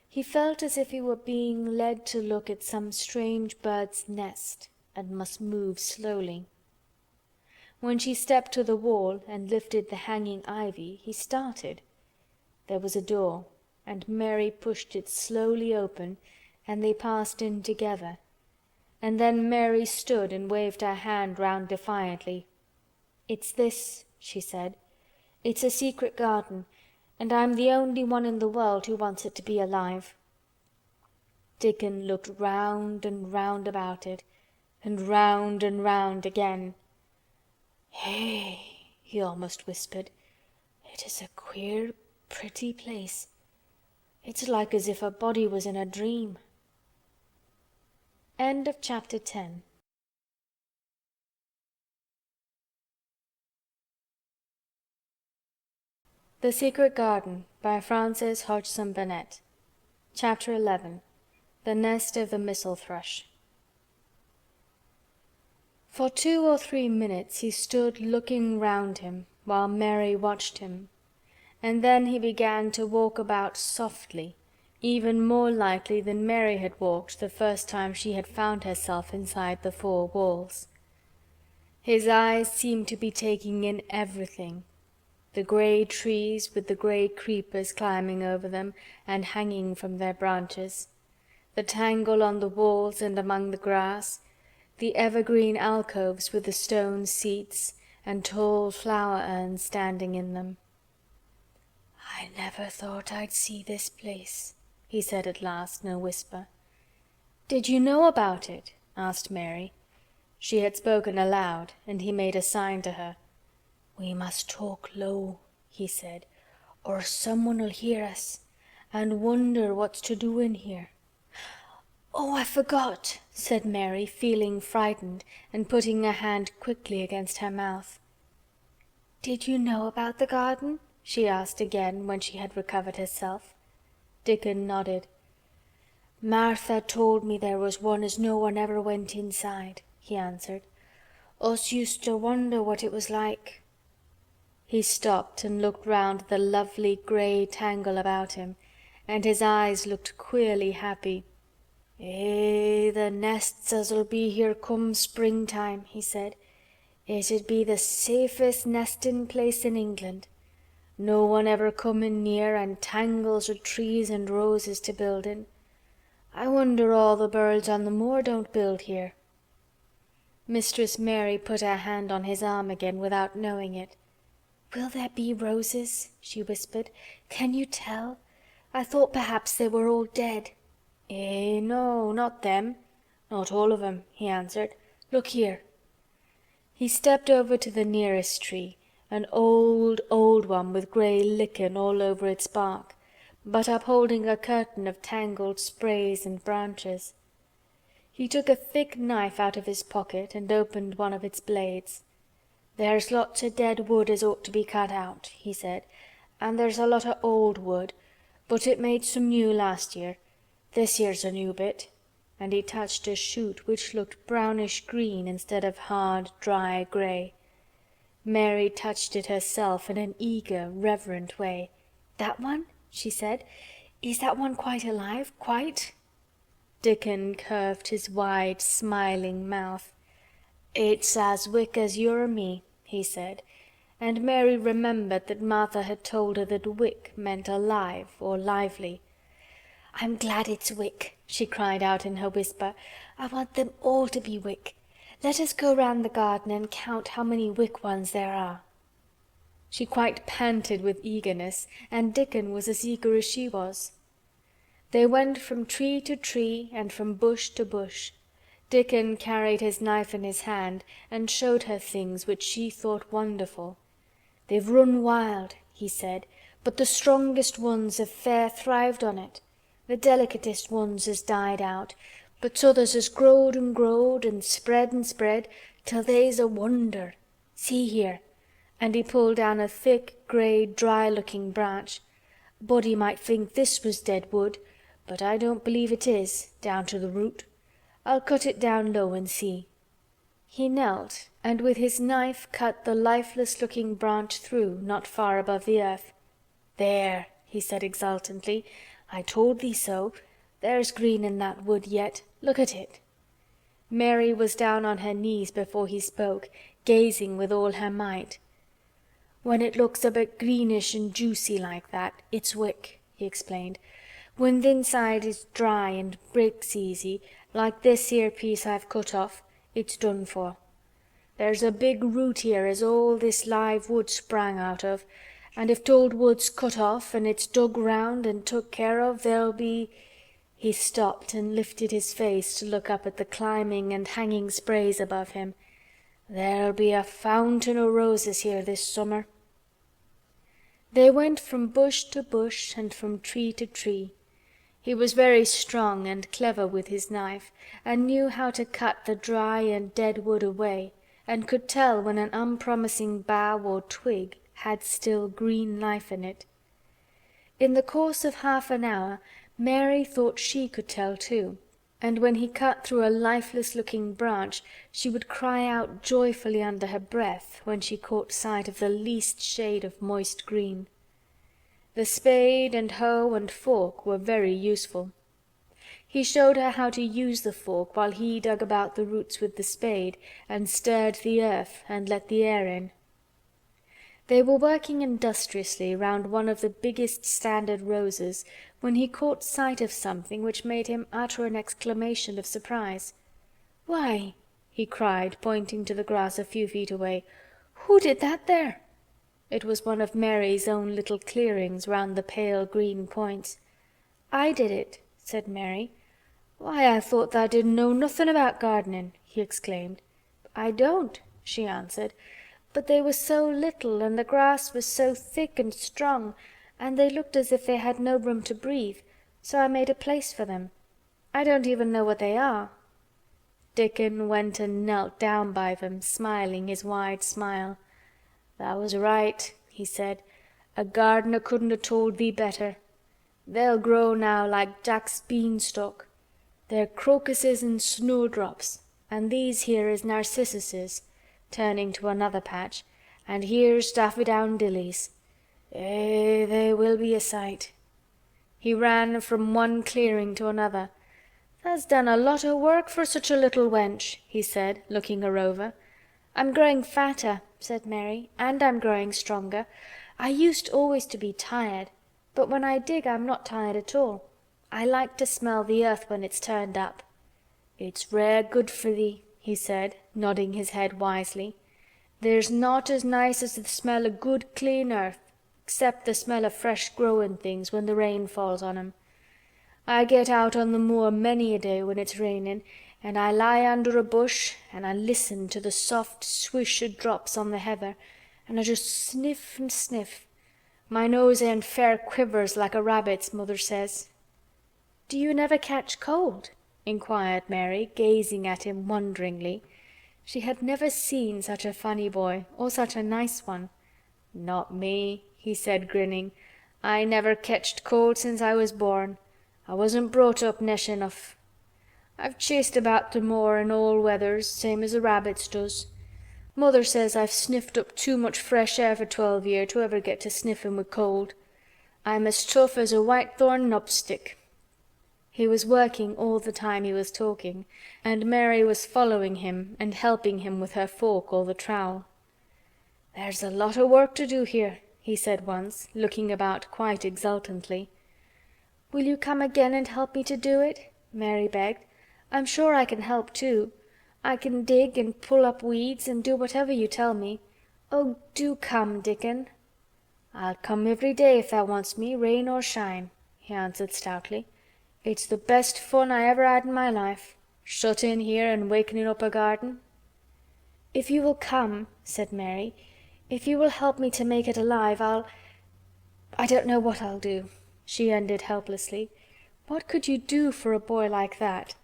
He felt as if he were being led to look at some strange bird's nest and must move slowly. When she stepped to the wall and lifted the hanging ivy, he started. There was a door, and Mary pushed it slowly open, and they passed in together. And then Mary stood and waved her hand round defiantly. "It's this," she said. "It's a secret garden, and I'm the only one in the world who wants it to be alive." Dickon looked round and round about it, and round again. "Hey," he almost whispered, "it is a queer, pretty place. It's like as if a body was in a dream." End of chapter 10. The Secret Garden by Frances Hodgson Burnett. Chapter 11. The Nest of the Missel Thrush. For 2 or 3 minutes he stood looking round him, while Mary watched him, and then he began to walk about softly, even more lightly than Mary had walked the first time she had found herself inside the 4 walls. His eyes seemed to be taking in everything: the grey trees with the grey creepers climbing over them and hanging from their branches, the tangle on the walls and among the grass, the evergreen alcoves with the stone seats and tall flower urns standing in them. "I never thought I'd see this place," he said at last in a whisper. "Did you know about it?" asked Mary. She had spoken aloud, and he made a sign to her. "We must talk low," he said, "or someone'll hear us, and wonder what's to do in here." "Oh, I forgot," said Mary, feeling frightened, and putting her hand quickly against her mouth. "Did you know about the garden?" she asked again, when she had recovered herself. Dickon nodded. "Martha told me there was one as no one ever went inside," he answered. "Us used to wonder what it was like." He stopped and looked round the lovely grey tangle about him, and his eyes looked queerly happy. The nests as'll be here come springtime," he said. "It'd be the safest nestin' place in England. No one ever comin' near, and tangles o' trees and roses to build in. I wonder all the birds on the moor don't build here." Mistress Mary put her hand on his arm again without knowing it. "Will there be roses?" she whispered. "Can you tell? I thought perhaps they were all dead." No, not them. Not all of 'em," he answered. "Look here." He stepped over to the nearest tree, an old, old one with grey lichen all over its bark, but upholding a curtain of tangled sprays and branches. He took a thick knife out of his pocket and opened one of its blades. "There's lots o' dead wood as ought to be cut out," he said, "and there's a lot o' old wood, but it made some new last year. This year's a new bit," and he touched a shoot which looked brownish green instead of hard, dry grey. Mary touched it herself in an eager, reverent way. "That one?" she said. "Is that one quite alive, quite?" Dickon curved his wide, smiling mouth. "It's as wick as you or me," he said, and Mary remembered that Martha had told her that wick meant alive or lively. "I'm glad it's wick," she cried out in her whisper. "I want them all to be wick. Let us go round the garden and count how many wick ones there are." She quite panted with eagerness, and Dickon was as eager as she was. They went from tree to tree and from bush to bush. Dickon carried his knife in his hand and showed her things which she thought wonderful. "They've run wild," he said, "but the strongest ones have fair thrived on it. The delicatest ones has died out, but t'others has growed and spread till they's a wonder. See here," and he pulled down a thick, grey, dry-looking branch. "A body might think this was dead wood, but I don't believe it is, down to the root. I'll cut it down low and see." He knelt, and with his knife cut the lifeless-looking branch through, not far above the earth. "There," he said exultantly. "I told thee so. There's green in that wood yet. Look at it." Mary was down on her knees before he spoke, gazing with all her might. "When it looks a bit greenish and juicy like that, it's wick," he explained. "When th' inside is dry and breaks easy, like this here piece I've cut off, it's done for. There's a big root here as all this live wood sprang out of, and if t'old wood's cut off and it's dug round and took care of, there'll be—" He stopped and lifted his face to look up at the climbing and hanging sprays above him. "There'll be a fountain o' roses here this summer." They went from bush to bush and from tree to tree. He was very strong and clever with his knife, and knew how to cut the dry and dead wood away, and could tell when an unpromising bough or twig had still green life in it. In the course of half an hour Mary thought she could tell too, and when he cut through a lifeless-looking branch she would cry out joyfully under her breath when she caught sight of the least shade of moist green. The spade and hoe and fork were very useful. He showed her how to use the fork while he dug about the roots with the spade and stirred the earth and let the air in. They were working industriously round one of the biggest standard roses when he caught sight of something which made him utter an exclamation of surprise. "Why," he cried, pointing to the grass a few feet away, "who did that there?" It was one of Mary's own little clearings round the pale green points. "I did it," said Mary. "Why, I thought tha didn't know nothing about gardening," he exclaimed. "I don't," she answered, "but they were so little and the grass was so thick and strong and they looked as if they had no room to breathe, so I made a place for them. I don't even know what they are." Dickon went and knelt down by them, smiling his wide smile. "Tha was right," he said. "A gardener couldn't have told thee better. They'll grow now like Jack's beanstalk. They're crocuses and snowdrops, and these here is narcissuses," turning to another patch, "and here's daffydowndillys. Eh, they will be a sight." He ran from one clearing to another. "Tha's done a lot o' work for such a little wench," he said, looking her over. "I'm growing fatter," said Mary, "and I'm growing stronger. I used always to be tired, but when I dig I'm not tired at all. I like to smell the earth when it's turned up." "It's rare good for thee," he said, nodding his head wisely. "There's naught as nice as the smell o' good clean earth, except the smell o' fresh growin' things when the rain falls on 'em. I get out on the moor many a day when it's rainin', and I lie under a bush and I listen to the soft swish o' drops on the heather, and I just sniff and sniff. My nose end fair quivers like a rabbit's, mother says." "Do you never catch cold?" inquired Mary, gazing at him wonderingly. She had never seen such a funny boy, or such a nice one. "Not me," he said, grinning. "I never ketched cold since I was born. I wasn't brought up nesh enough. I've chased about the moor in all weathers, same as the rabbits does. Mother says I've sniffed up too much fresh air for 12 year to ever get to sniffin' with cold. I'm as tough as a whitethorn knobstick." He was working all the time he was talking, and Mary was following him and helping him with her fork or the trowel. "There's a lot o' work to do here," he said once, looking about quite exultantly. "Will you come again and help me to do it?" Mary begged. "I'm sure I can help too. I can dig and pull up weeds and do whatever you tell me. Oh, do come, Dickon." "I'll come every day if thou wants me, rain or shine," he answered stoutly. "It's the best fun I ever had in my life, shut in here and wakening up a garden." "If you will come," said Mary, "if you will help me to make it alive, I don't know what I'll do," she ended helplessly. "What could you do for a boy like that?"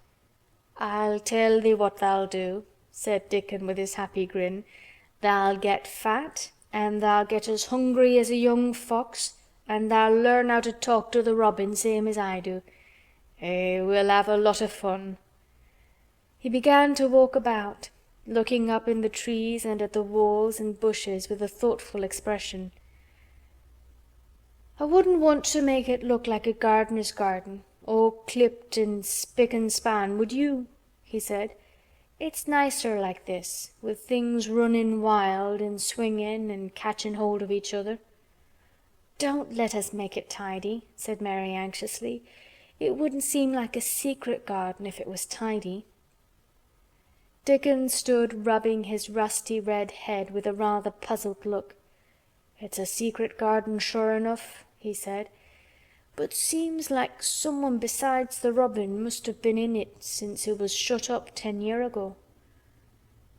"I'll tell thee what tha'll do," said Dickon with his happy grin. "Tha'll get fat, and tha'll get as hungry as a young fox, and tha'll learn how to talk to the robin same as I do. Eh, we'll have a lot o' fun." He began to walk about, looking up in the trees and at the walls and bushes with a thoughtful expression. "I wouldn't want to make it look like a gardener's garden, all clipped and spick and span, would you?" he said. "It's nicer like this, with things running wild and swinging and catching hold of each other." "Don't let us make it tidy," said Mary anxiously. "It wouldn't seem like a secret garden if it was tidy." Dickon stood rubbing his rusty red head with a rather puzzled look. "It's a secret garden sure enough," he said, "but seems like someone besides the robin must have been in it since it was shut up 10 year ago."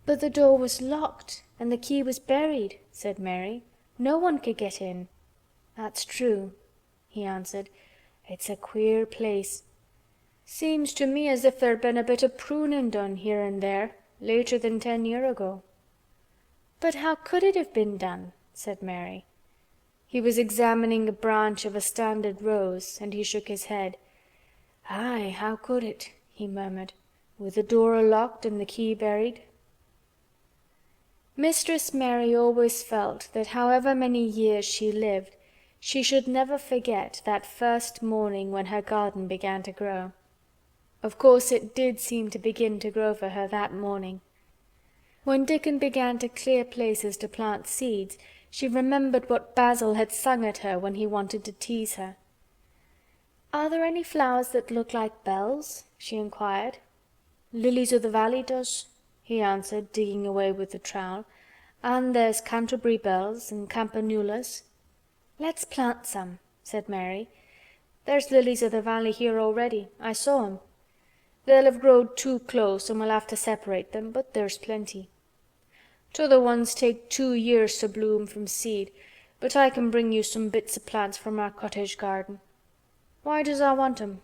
"But the door was locked and the key was buried," said Mary. "No one could get in." "That's true," he answered. "It's a queer place. Seems to me as if there'd been a bit of pruning done here and there later than 10 year ago." "But how could it have been done?" said Mary. He was examining a branch of a standard rose, and he shook his head. "Aye, how could it?" he murmured. "With the door locked and the key buried." Mistress Mary always felt that however many years she lived, she should never forget that first morning when her garden began to grow. Of course it did seem to begin to grow for her that morning. When Dickon began to clear places to plant seeds, she remembered what Basil had sung at her when he wanted to tease her. "Are there any flowers that look like bells?" she inquired. "Lilies of the valley does," he answered, digging away with the trowel. "And there's Canterbury bells and campanulas." "Let's plant some," said Mary. "There's lilies of the valley here already. I saw 'em. They'll have growed too close and we'll have to separate them, but there's plenty. T'other ones take 2 years to bloom from seed, but I can bring you some bits of plants from our cottage garden. Why does I want 'em?"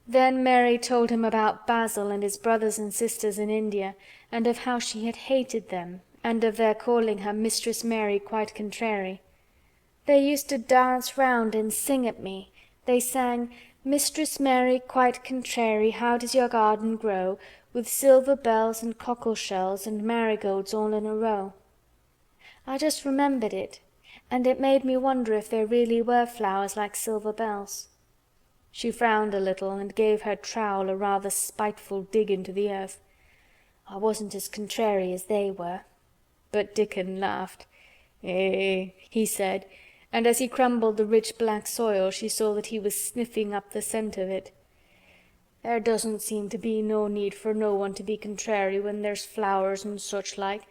Then Mary told him about Basil and his brothers and sisters in India, and of how she had hated them, and of their calling her Mistress Mary quite contrary. "They used to dance round and sing at me. They sang, 'Mistress Mary quite contrary, how does your garden grow, with silver bells and cockle shells and marigolds all in a row?' I just remembered it, and it made me wonder if there really were flowers like silver bells." She frowned a little and gave her trowel a rather spiteful dig into the earth. "I wasn't as contrary as they were." But Dickon laughed. "Eh," he said, and as he crumbled the rich black soil she saw that he was sniffing up the scent of it. "There doesn't seem to be no need for no one to be contrary when there's flowers and such like,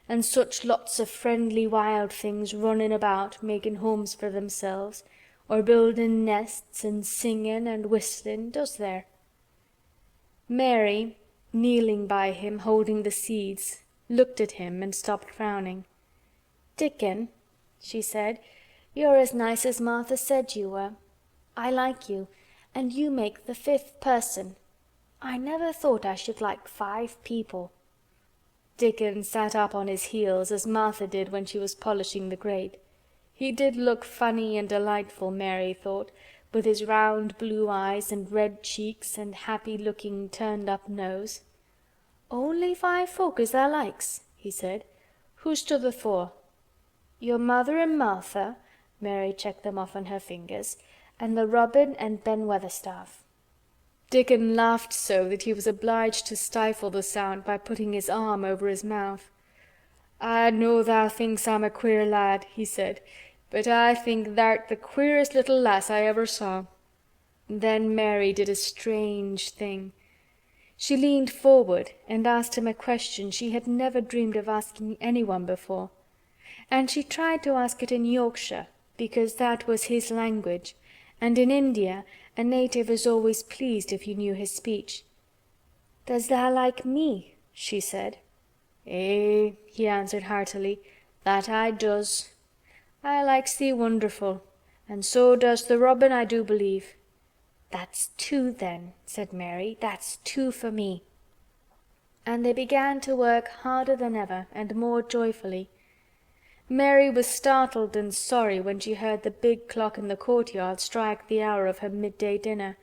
and such lots of friendly wild things running about making homes for themselves, or building nests and singing and whistling, does there?" Mary, kneeling by him holding the seeds, looked at him and stopped frowning. "Dickon," she said, "you're as nice as Martha said you were. I like you, and you make the 5th person. I never thought I should like 5 people." Dickon sat up on his heels as Martha did when she was polishing the grate. He did look funny and delightful, Mary thought, with his round blue eyes and red cheeks and happy-looking turned-up nose. "Only 5 folk as thou likes," he said. "Who's t'other 4? Your mother and Martha," Mary checked them off on her fingers, "and the robin and Ben Weatherstaff." Dickon laughed so that he was obliged to stifle the sound by putting his arm over his mouth. "I know thou thinks I'm a queer lad," he said, "but I think thou'rt the queerest little lass I ever saw." Then Mary did a strange thing. She leaned forward and asked him a question she had never dreamed of asking anyone before. And she tried to ask it in Yorkshire, because that was his language, and in India a native is always pleased if you knew his speech. "Does thou like me?" she said. "Eh," he answered heartily, "that I does. I likes thee wonderful, and so does the robin, I do believe." "That's 2 then," said Mary. "That's 2 for me." And they began to work harder than ever and more joyfully. Mary was startled and sorry when she heard the big clock in the courtyard strike the hour of her midday dinner.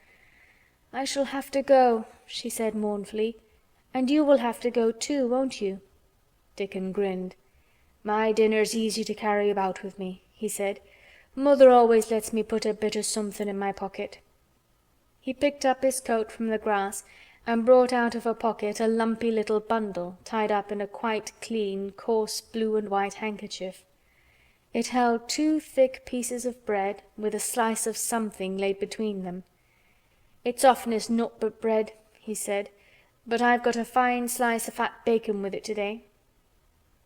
"I shall have to go," she said mournfully. "And you will have to go too, won't you?" Dickon grinned. "My dinner's easy to carry about with me," he said. "Mother always lets me put a bit o' something in my pocket." He picked up his coat from the grass and brought out of a pocket a lumpy little bundle tied up in a quite clean, coarse blue and white handkerchief. It held 2 thick pieces of bread with a slice of something laid between them. "It's oftenest naught but bread," he said. but I've got a fine slice of fat bacon with it today."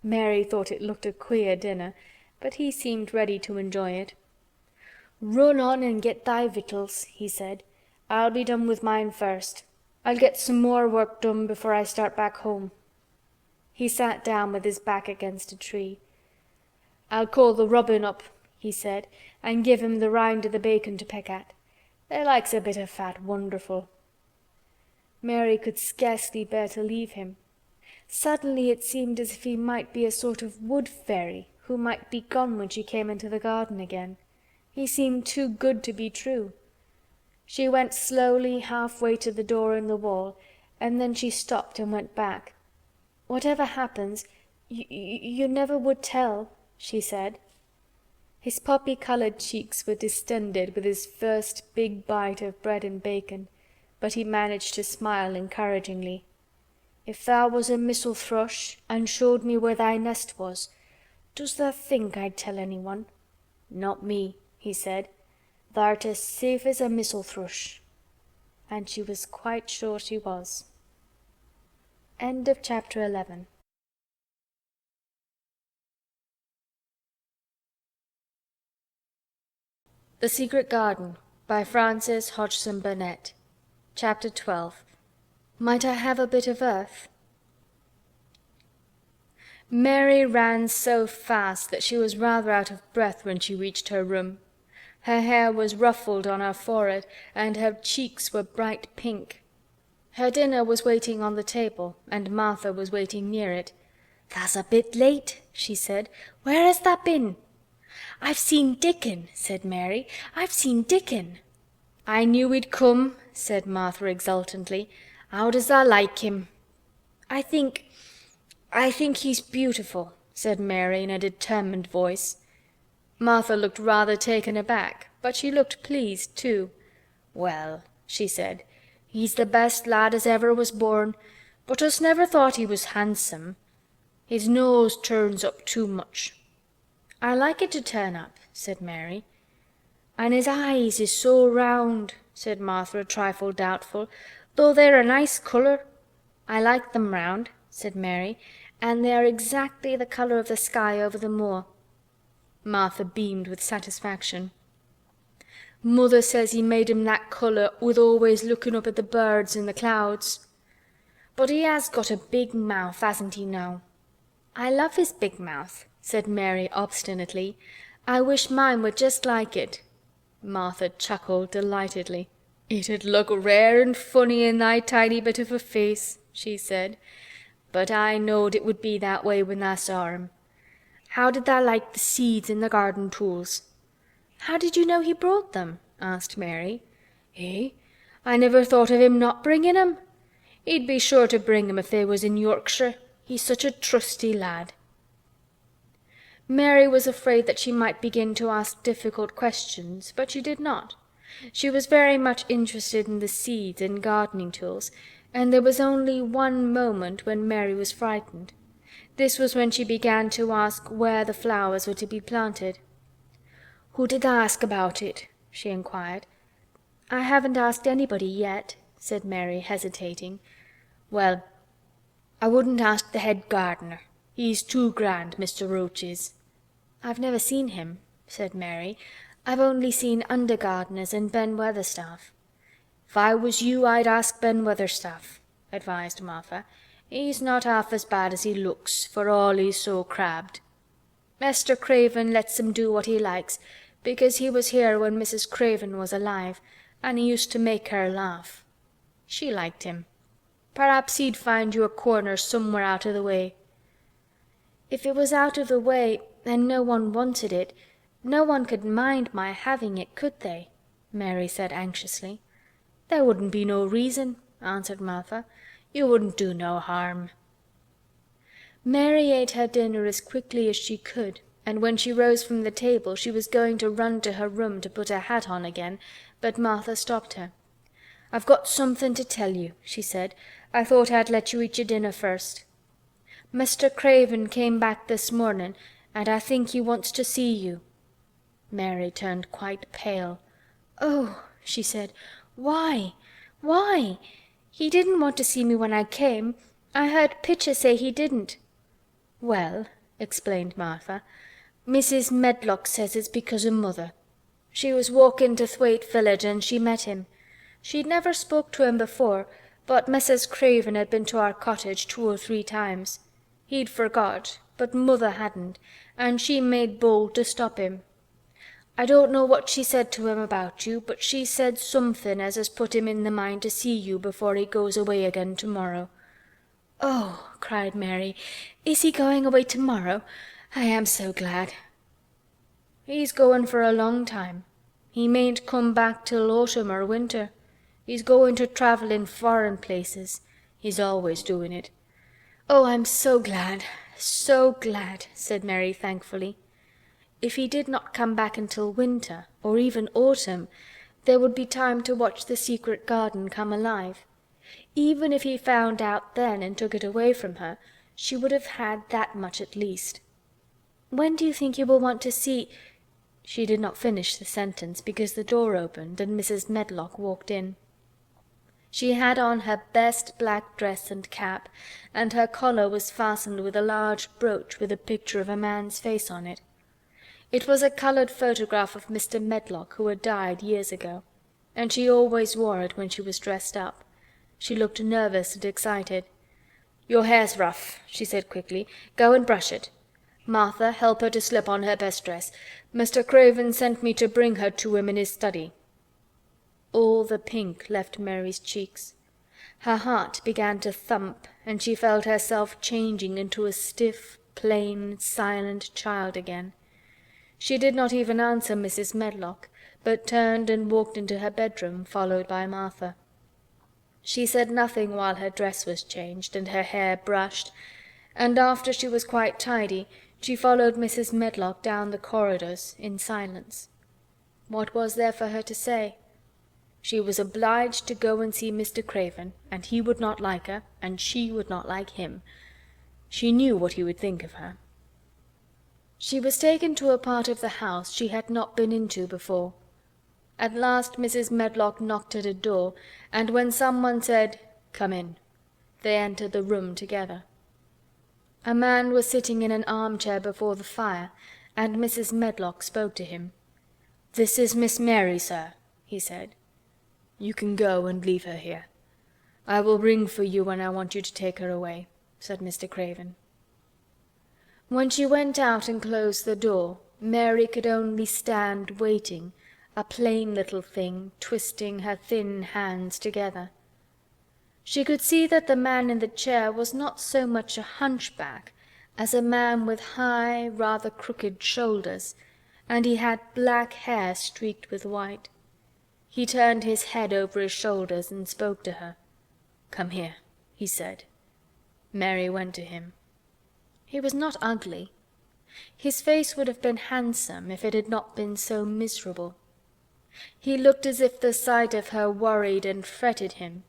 Mary thought it looked a queer dinner, but he seemed ready to enjoy it. "Run on and get thy victuals," he said. "I'll be done with mine first. I'll get some more work done before I start back home." He sat down with his back against a tree. "I'll call the robin up," he said, "and give him the rind of the bacon to peck at. They likes a bit of fat wonderful." Mary could scarcely bear to leave him. Suddenly it seemed as if he might be a sort of wood fairy who might be gone when she came into the garden again. He seemed too good to be true. She went slowly halfway to the door in the wall, and then she stopped and went back. "Whatever happens, you never would tell," she said. His poppy-colored cheeks were distended with his first big bite of bread and bacon, but he managed to smile encouragingly. "If thou was a missel thrush and showed me where thy nest was, does tha think I'd tell anyone?" "Not me," he said. "Tha'rt as safe as a missel thrush." And she was quite sure she was. End of chapter 11. The Secret Garden by Frances Hodgson Burnett. Chapter 12. Might I have a bit of earth? Mary ran so fast that she was rather out of breath when she reached her room. Her hair was ruffled on her forehead, and her cheeks were bright pink. Her dinner was waiting on the table, and Martha was waiting near it. "Tha's a bit late," she said. "Where has tha been?" "I've seen Dickon," said Mary. "I've seen Dickon." "I knew he'd come," said Martha exultantly. "How does tha like him?" I think he's beautiful," said Mary in a determined voice. Martha looked rather taken aback, but she looked pleased too. "Well," she said, "he's the best lad as ever was born, but us never thought he was handsome. His nose turns up too much." "I like it to turn up," said Mary. "An' his eyes is so round," said Martha a trifle doubtful, "though they're a nice colour." "I like them round," said Mary, "and they are exactly the colour of the sky over the moor." Martha beamed with satisfaction. "Mother says he made 'em that colour with always looking up at the birds in the clouds. But he has got a big mouth, hasn't he now?" "I love his big mouth," said Mary obstinately. "I wish mine were just like it." Martha chuckled delightedly. "It'd look rare and funny in thy tiny bit of a face," she said. "But I knowed it would be that way when tha saw him. How did tha like the seeds in the garden tools?" "How did you know he brought them?" asked Mary. "Eh? I never thought of him not bringing 'em. He'd be sure to bring 'em if they was in Yorkshire. He's such a trusty lad." Mary was afraid that she might begin to ask difficult questions, but she did not. She was very much interested in the seeds and gardening tools, and there was only one moment when Mary was frightened. This was when she began to ask where the flowers were to be planted. "Who did tha ask about it?" she inquired. "I haven't asked anybody yet," said Mary, hesitating. "Well, I wouldn't ask the head gardener. He's too grand, Mr. Roach is." "I've never seen him," said Mary. "I've only seen under gardeners and Ben Weatherstaff." "If I was you I'd ask Ben Weatherstaff," advised Martha. "He's not half as bad as he looks, for all he's so crabbed. Mr. Craven lets him do what he likes, because he was here when Mrs. Craven was alive, and he used to make her laugh. She liked him. Perhaps he'd find you a corner somewhere out of the way." "If it was out of the way and no one wanted it, no one could mind my having it, could they?" Mary said anxiously. "There wouldn't be no reason," answered Martha. "You wouldn't do no harm." Mary ate her dinner as quickly as she could, and when she rose from the table she was going to run to her room to put her hat on again, but Martha stopped her. "I've got something to tell you," she said. "I thought I'd let you eat your dinner first. Mr. Craven came back this morning, and I think he wants to see you." Mary turned quite pale. "Oh," she said. "Why? Why? "He didn't want to see me when I came. I heard Pitcher say he didn't." "Well," explained Martha, "Mrs. Medlock says it's because of Mother. She was walking to Thwaite village and she met him. She'd never spoke to him before, but Mrs. Craven had been to our cottage 2 or 3 times. He'd forgot, but Mother hadn't, and she made bold to stop him. I don't know what she said to him about you, but she said something as has put him in the mind to see you before he goes away again tomorrow." "Oh," cried Mary, "is he going away tomorrow? I am so glad." "He's going for a long time. He mayn't come back till autumn or winter. He's going to travel in foreign places. He's always doing it." "Oh, I'm so glad, said Mary thankfully. If he did not come back until winter, or even autumn, there would be time to watch the secret garden come alive. Even if he found out then and took it away from her, she would have had that much at least. "When do you think you will want to see—" She did not finish the sentence because the door opened and Mrs. Medlock walked in. She had on her best black dress and cap, and her collar was fastened with a large brooch with a picture of a man's face on it. It was a colored photograph of Mr. Medlock, who had died years ago, and she always wore it when she was dressed up. She looked nervous and excited. "Your hair's rough," she said quickly. "Go and brush it. Martha, help her to slip on her best dress. Mr. Craven sent me to bring her to him in his study." All the pink left Mary's cheeks. Her heart began to thump, and she felt herself changing into a stiff, plain, silent child again. She did not even answer Mrs. Medlock, but turned and walked into her bedroom, followed by Martha. She said nothing while her dress was changed and her hair brushed, and after she was quite tidy, she followed Mrs. Medlock down the corridors in silence. What was there for her to say? She was obliged to go and see Mr. Craven, and he would not like her, and she would not like him. She knew what he would think of her. She was taken to a part of the house she had not been into before. At last Mrs. Medlock knocked at a door, and when someone said, "Come in," they entered the room together. A man was sitting in an armchair before the fire, and Mrs. Medlock spoke to him. "This is Miss Mary, sir," he said. "You can go and leave her here. I will ring for you when I want you to take her away," said Mr. Craven. When she went out and closed the door, Mary could only stand waiting, a plain little thing, twisting her thin hands together. She could see that the man in the chair was not so much a hunchback as a man with high, rather crooked shoulders, and he had black hair streaked with white. He turned his head over his shoulders and spoke to her. "Come here," he said. Mary went to him. He was not ugly. His face would have been handsome if it had not been so miserable. He looked as if the sight of her worried and fretted him,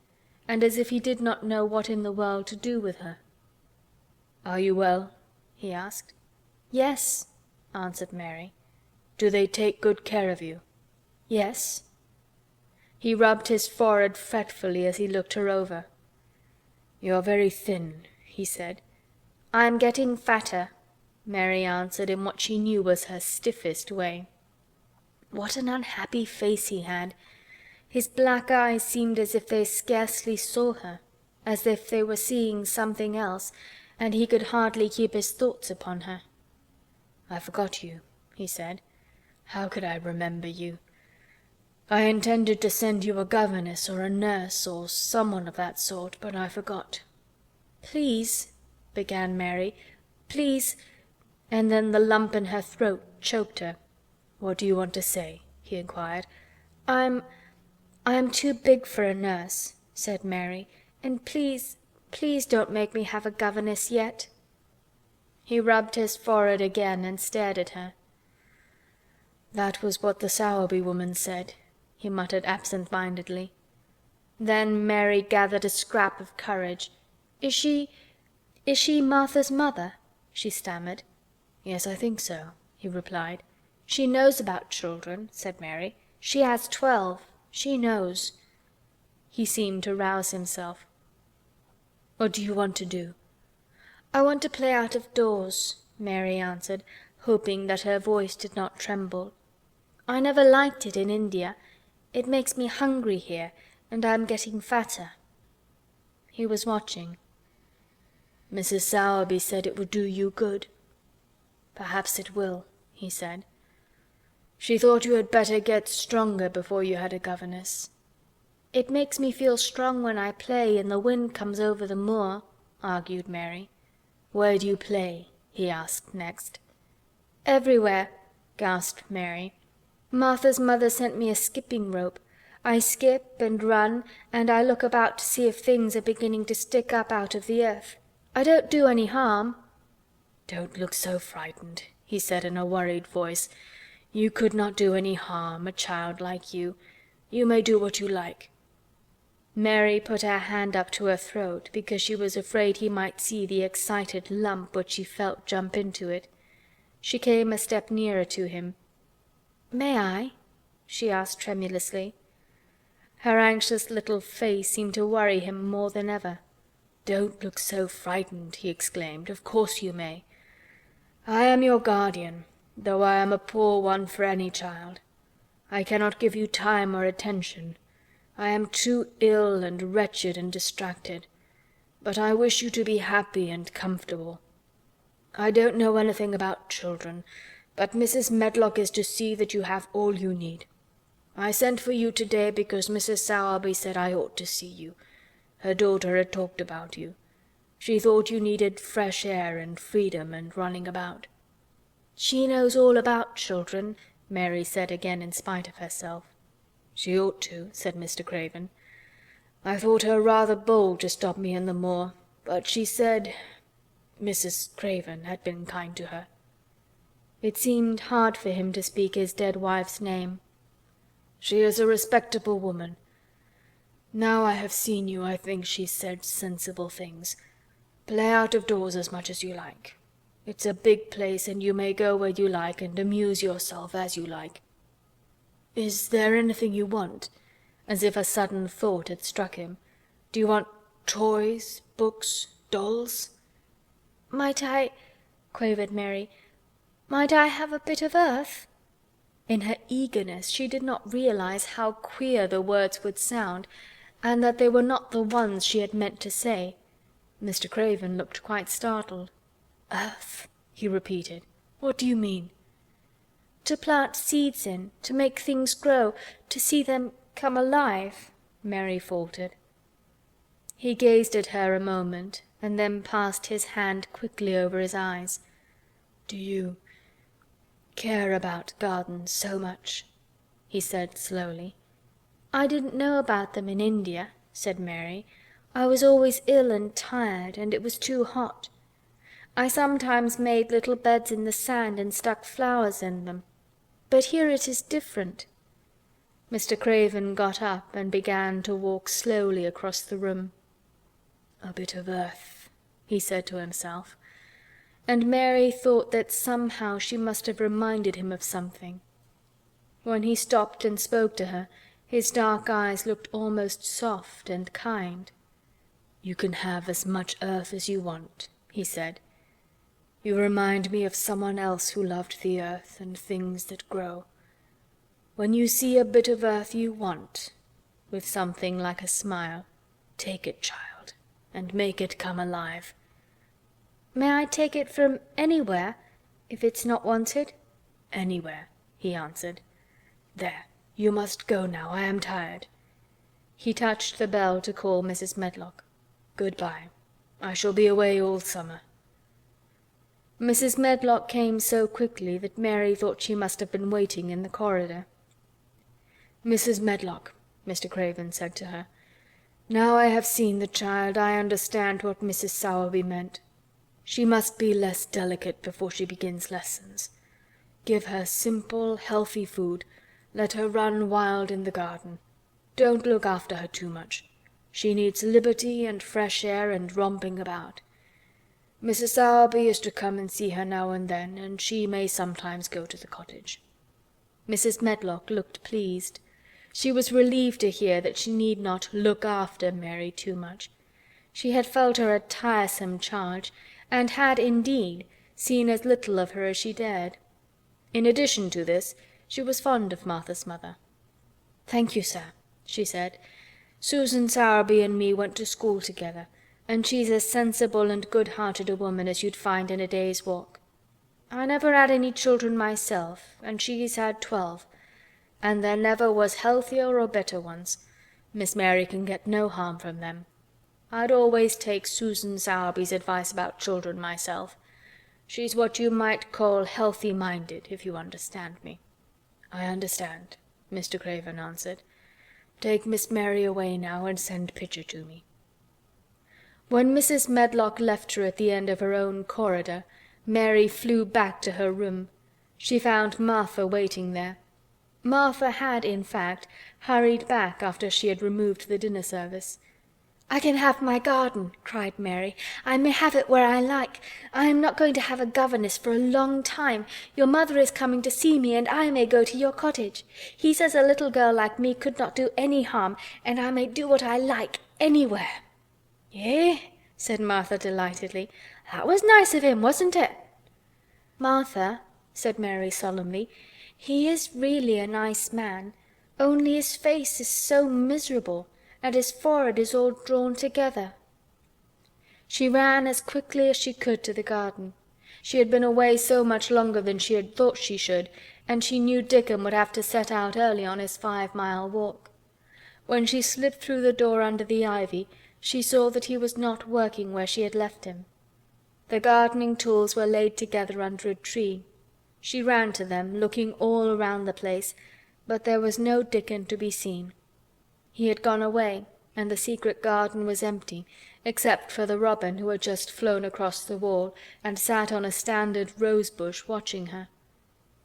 and as if he did not know what in the world to do with her. "Are you well?" he asked. "Yes," answered Mary. "Do they take good care of you?" "Yes." He rubbed his forehead fretfully as he looked her over. "You're very thin," he said. "I'm getting fatter," Mary answered in what she knew was her stiffest way. What an unhappy face he had! His black eyes seemed as if they scarcely saw her, as if they were seeing something else, and he could hardly keep his thoughts upon her. "I forgot you," he said. "How could I remember you? I intended to send you a governess or a nurse or someone of that sort, but I forgot." "Please," began Mary, "please—" and then the lump in her throat choked her. "What do you want to say?" he inquired. I am too big for a nurse," said Mary, "and please don't make me have a governess yet." He rubbed his forehead again and stared at her. "That was what the Sowerby woman said," he muttered absent-mindedly. Then Mary gathered a scrap of courage. Is she Martha's mother?" she stammered. "Yes, I think so," he replied. "She knows about children," said Mary. "She has 12. She knows." He seemed to rouse himself. "What do you want to do?" "I want to play out of doors," Mary answered, hoping that her voice did not tremble. "I never liked it in India. It makes me hungry here, and I am getting fatter." He was watching. "Mrs. Sowerby said it would do you good." "Perhaps it will," he said. "She thought you had better get stronger before you had a governess." "It makes me feel strong when I play and the wind comes over the moor," argued Mary. "Where do you play?" he asked next. "Everywhere," gasped Mary. "Martha's mother sent me a skipping rope. I skip and run, and I look about to see if things are beginning to stick up out of the earth. I don't do any harm." "Don't look so frightened," he said in a worried voice. "You could not do any harm, a child like you. You may do what you like." Mary put her hand up to her throat because she was afraid he might see the excited lump which she felt jump into it. She came a step nearer to him. "May I?" she asked tremulously. Her anxious little face seemed to worry him more than ever. "Don't look so frightened," he exclaimed. "Of course you may. I am your guardian, though I am a poor one for any child. I cannot give you time or attention. I am too ill and wretched and distracted. But I wish you to be happy and comfortable. I don't know anything about children, but Mrs. Medlock is to see that you have all you need. I sent for you today because Mrs. Sowerby said I ought to see you. Her daughter had talked about you. She thought you needed fresh air and freedom and running about." "She knows all about children," Mary said again in spite of herself. "She ought to," said Mr. Craven. "I thought her rather bold to stop me in the moor, but she said Mrs. Craven had been kind to her." It seemed hard for him to speak his dead wife's name. "She is a respectable woman. Now I have seen you, I think she said sensible things. Play out of doors as much as you like. It's a big place and you may go where you like and amuse yourself as you like. Is there anything you want?" As if a sudden thought had struck him. "Do you want toys, books, dolls?" "Might I," quavered Mary, "might I have a bit of earth?" In her eagerness she did not realize how queer the words would sound, and that they were not the ones she had meant to say. Mr. Craven looked quite startled. "Earth?" he repeated. "What do you mean?" "To plant seeds in, to make things grow, to see them come alive," Mary faltered. He gazed at her a moment and then passed his hand quickly over his eyes. "Do you care about gardens so much?" he said slowly. "I didn't know about them in India," said Mary. "I was always ill and tired, and it was too hot. I sometimes made little beds in the sand and stuck flowers in them. But here it is different." Mr. Craven got up and began to walk slowly across the room. "A bit of earth," he said to himself, and Mary thought that somehow she must have reminded him of something. When he stopped and spoke to her, his dark eyes looked almost soft and kind. "You can have as much earth as you want," he said. "You remind me of someone else who loved the earth and things that grow. When you see a bit of earth you want," with something like a smile, "take it, child, and make it come alive." "May I take it from anywhere, if it's not wanted?" "Anywhere," he answered. "There, you must go now. I am tired." He touched the bell to call Mrs. Medlock. "Good-bye. I shall be away all summer." Mrs. Medlock came so quickly that Mary thought she must have been waiting in the corridor. "Mrs. Medlock," Mr. Craven said to her, "now I have seen the child, I understand what Mrs. Sowerby meant. She must be less delicate before she begins lessons. Give her simple, healthy food. Let her run wild in the garden. Don't look after her too much. She needs liberty and fresh air and romping about. Mrs. Sowerby is to come and see her now and then, and she may sometimes go to the cottage." Mrs. Medlock looked pleased. She was relieved to hear that she need not look after Mary too much. She had felt her a tiresome charge, and had, indeed, seen as little of her as she dared. In addition to this, she was fond of Martha's mother. "Thank you, sir," she said. "Susan Sowerby and me went to school together, and she's as sensible and good-hearted a woman as you'd find in a day's walk. I never had any children myself, and she's had 12, and there never was healthier or better ones. Miss Mary can get no harm from them. I'd always take Susan Sowerby's advice about children myself. She's what you might call healthy-minded, if you understand me." "I understand," Mr. Craven answered. "Take Miss Mary away now and send Pitcher to me." When Mrs. Medlock left her at the end of her own corridor, Mary flew back to her room. She found Martha waiting there. Martha had, in fact, hurried back after she had removed the dinner service. "I can have my garden," cried Mary. "I may have it where I like. I am not going to have a governess for a long time. Your mother is coming to see me, and I may go to your cottage. He says a little girl like me could not do any harm, and I may do what I like anywhere." "Eh?" said Martha delightedly. "That was nice of him, wasn't it?" "Martha," said Mary solemnly, "he is really a nice man, only his face is so miserable, and his forehead is all drawn together." She ran as quickly as she could to the garden. She had been away so much longer than she had thought she should, and she knew Dickon would have to set out early on his 5-mile walk. When she slipped through the door under the ivy, she saw that he was not working where she had left him. The gardening tools were laid together under a tree. She ran to them, looking all around the place, but there was no Dickon to be seen. He had gone away, and the secret garden was empty, except for the robin who had just flown across the wall and sat on a standard rose-bush watching her.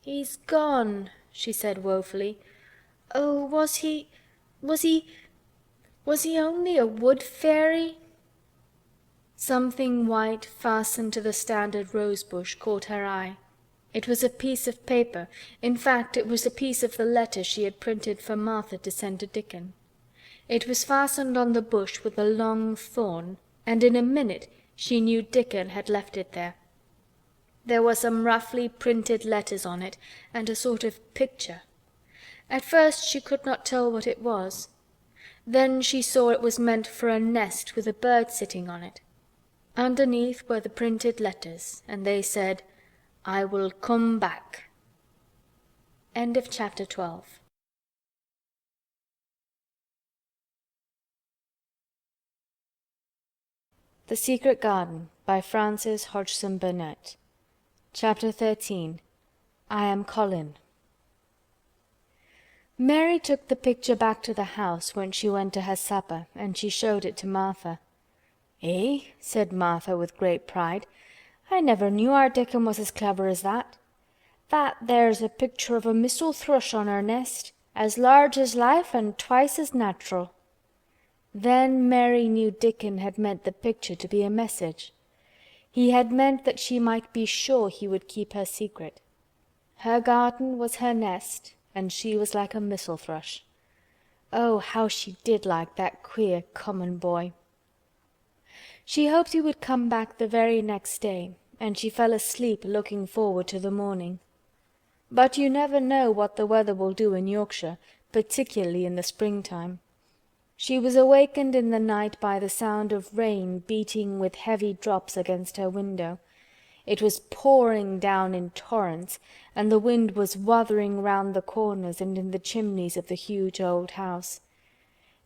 "He's gone," she said woefully. "Oh, was he only a wood fairy?" Something white fastened to the standard rose-bush caught her eye. It was a piece of paper. In fact, it was a piece of the letter she had printed for Martha to send to Dickon. It was fastened on the bush with a long thorn, and in a minute she knew Dickon had left it there. There were some roughly printed letters on it, and a sort of picture. At first she could not tell what it was. Then she saw it was meant for a nest with a bird sitting on it. Underneath were the printed letters, and they said, "I will come back." End of chapter 12. The Secret Garden by Frances Hodgson Burnett. Chapter 13. I Am Colin. Mary took the picture back to the house when she went to her supper, and she showed it to Martha. "Eh?" said Martha with great pride. "I never knew our Dickon was as clever as that. That there's a picture of a missel thrush on her nest, as large as life and twice as natural." Then Mary knew Dickon had meant the picture to be a message. He had meant that she might be sure he would keep her secret. Her garden was her nest, and she was like a missel thrush. Oh, how she did like that queer common boy! She hoped he would come back the very next day, and she fell asleep looking forward to the morning. But you never know what the weather will do in Yorkshire, particularly in the springtime. She was awakened in the night by the sound of rain beating with heavy drops against her window. It was pouring down in torrents, and the wind was wuthering round the corners and in the chimneys of the huge old house.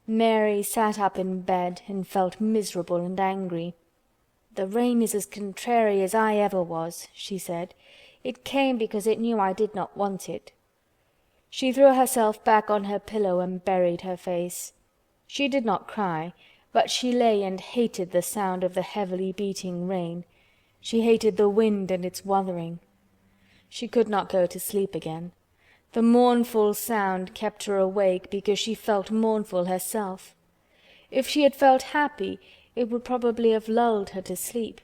Mary sat up in bed and felt miserable and angry. "The rain is as contrary as I ever was," she said. "It came because it knew I did not want it." She threw herself back on her pillow and buried her face. She did not cry, but she lay and hated the sound of the heavily beating rain. She hated the wind and its wuthering. She could not go to sleep again. The mournful sound kept her awake because she felt mournful herself. If she had felt happy, it would probably have lulled her to sleep.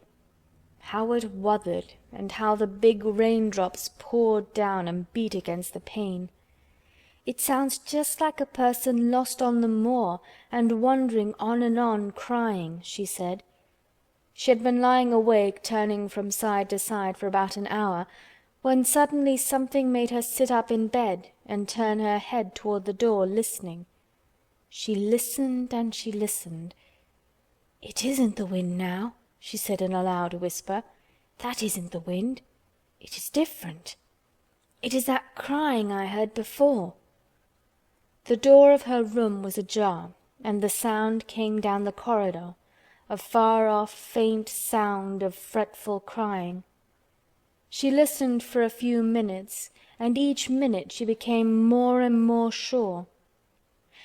How it wuthered, and how the big raindrops poured down and beat against the pane! It sounds just like a person lost on the moor and wandering on and on crying," she said. She had been lying awake turning from side to side for about an hour when suddenly something made her sit up in bed and turn her head toward the door, listening. She listened and she listened. "It isn't the wind now," she said in a loud whisper. "That isn't the wind. It is different. It is that crying I heard before." The door of her room was ajar, and the sound came down the corridor, a far-off faint sound of fretful crying. She listened for a few minutes, and each minute she became more and more sure.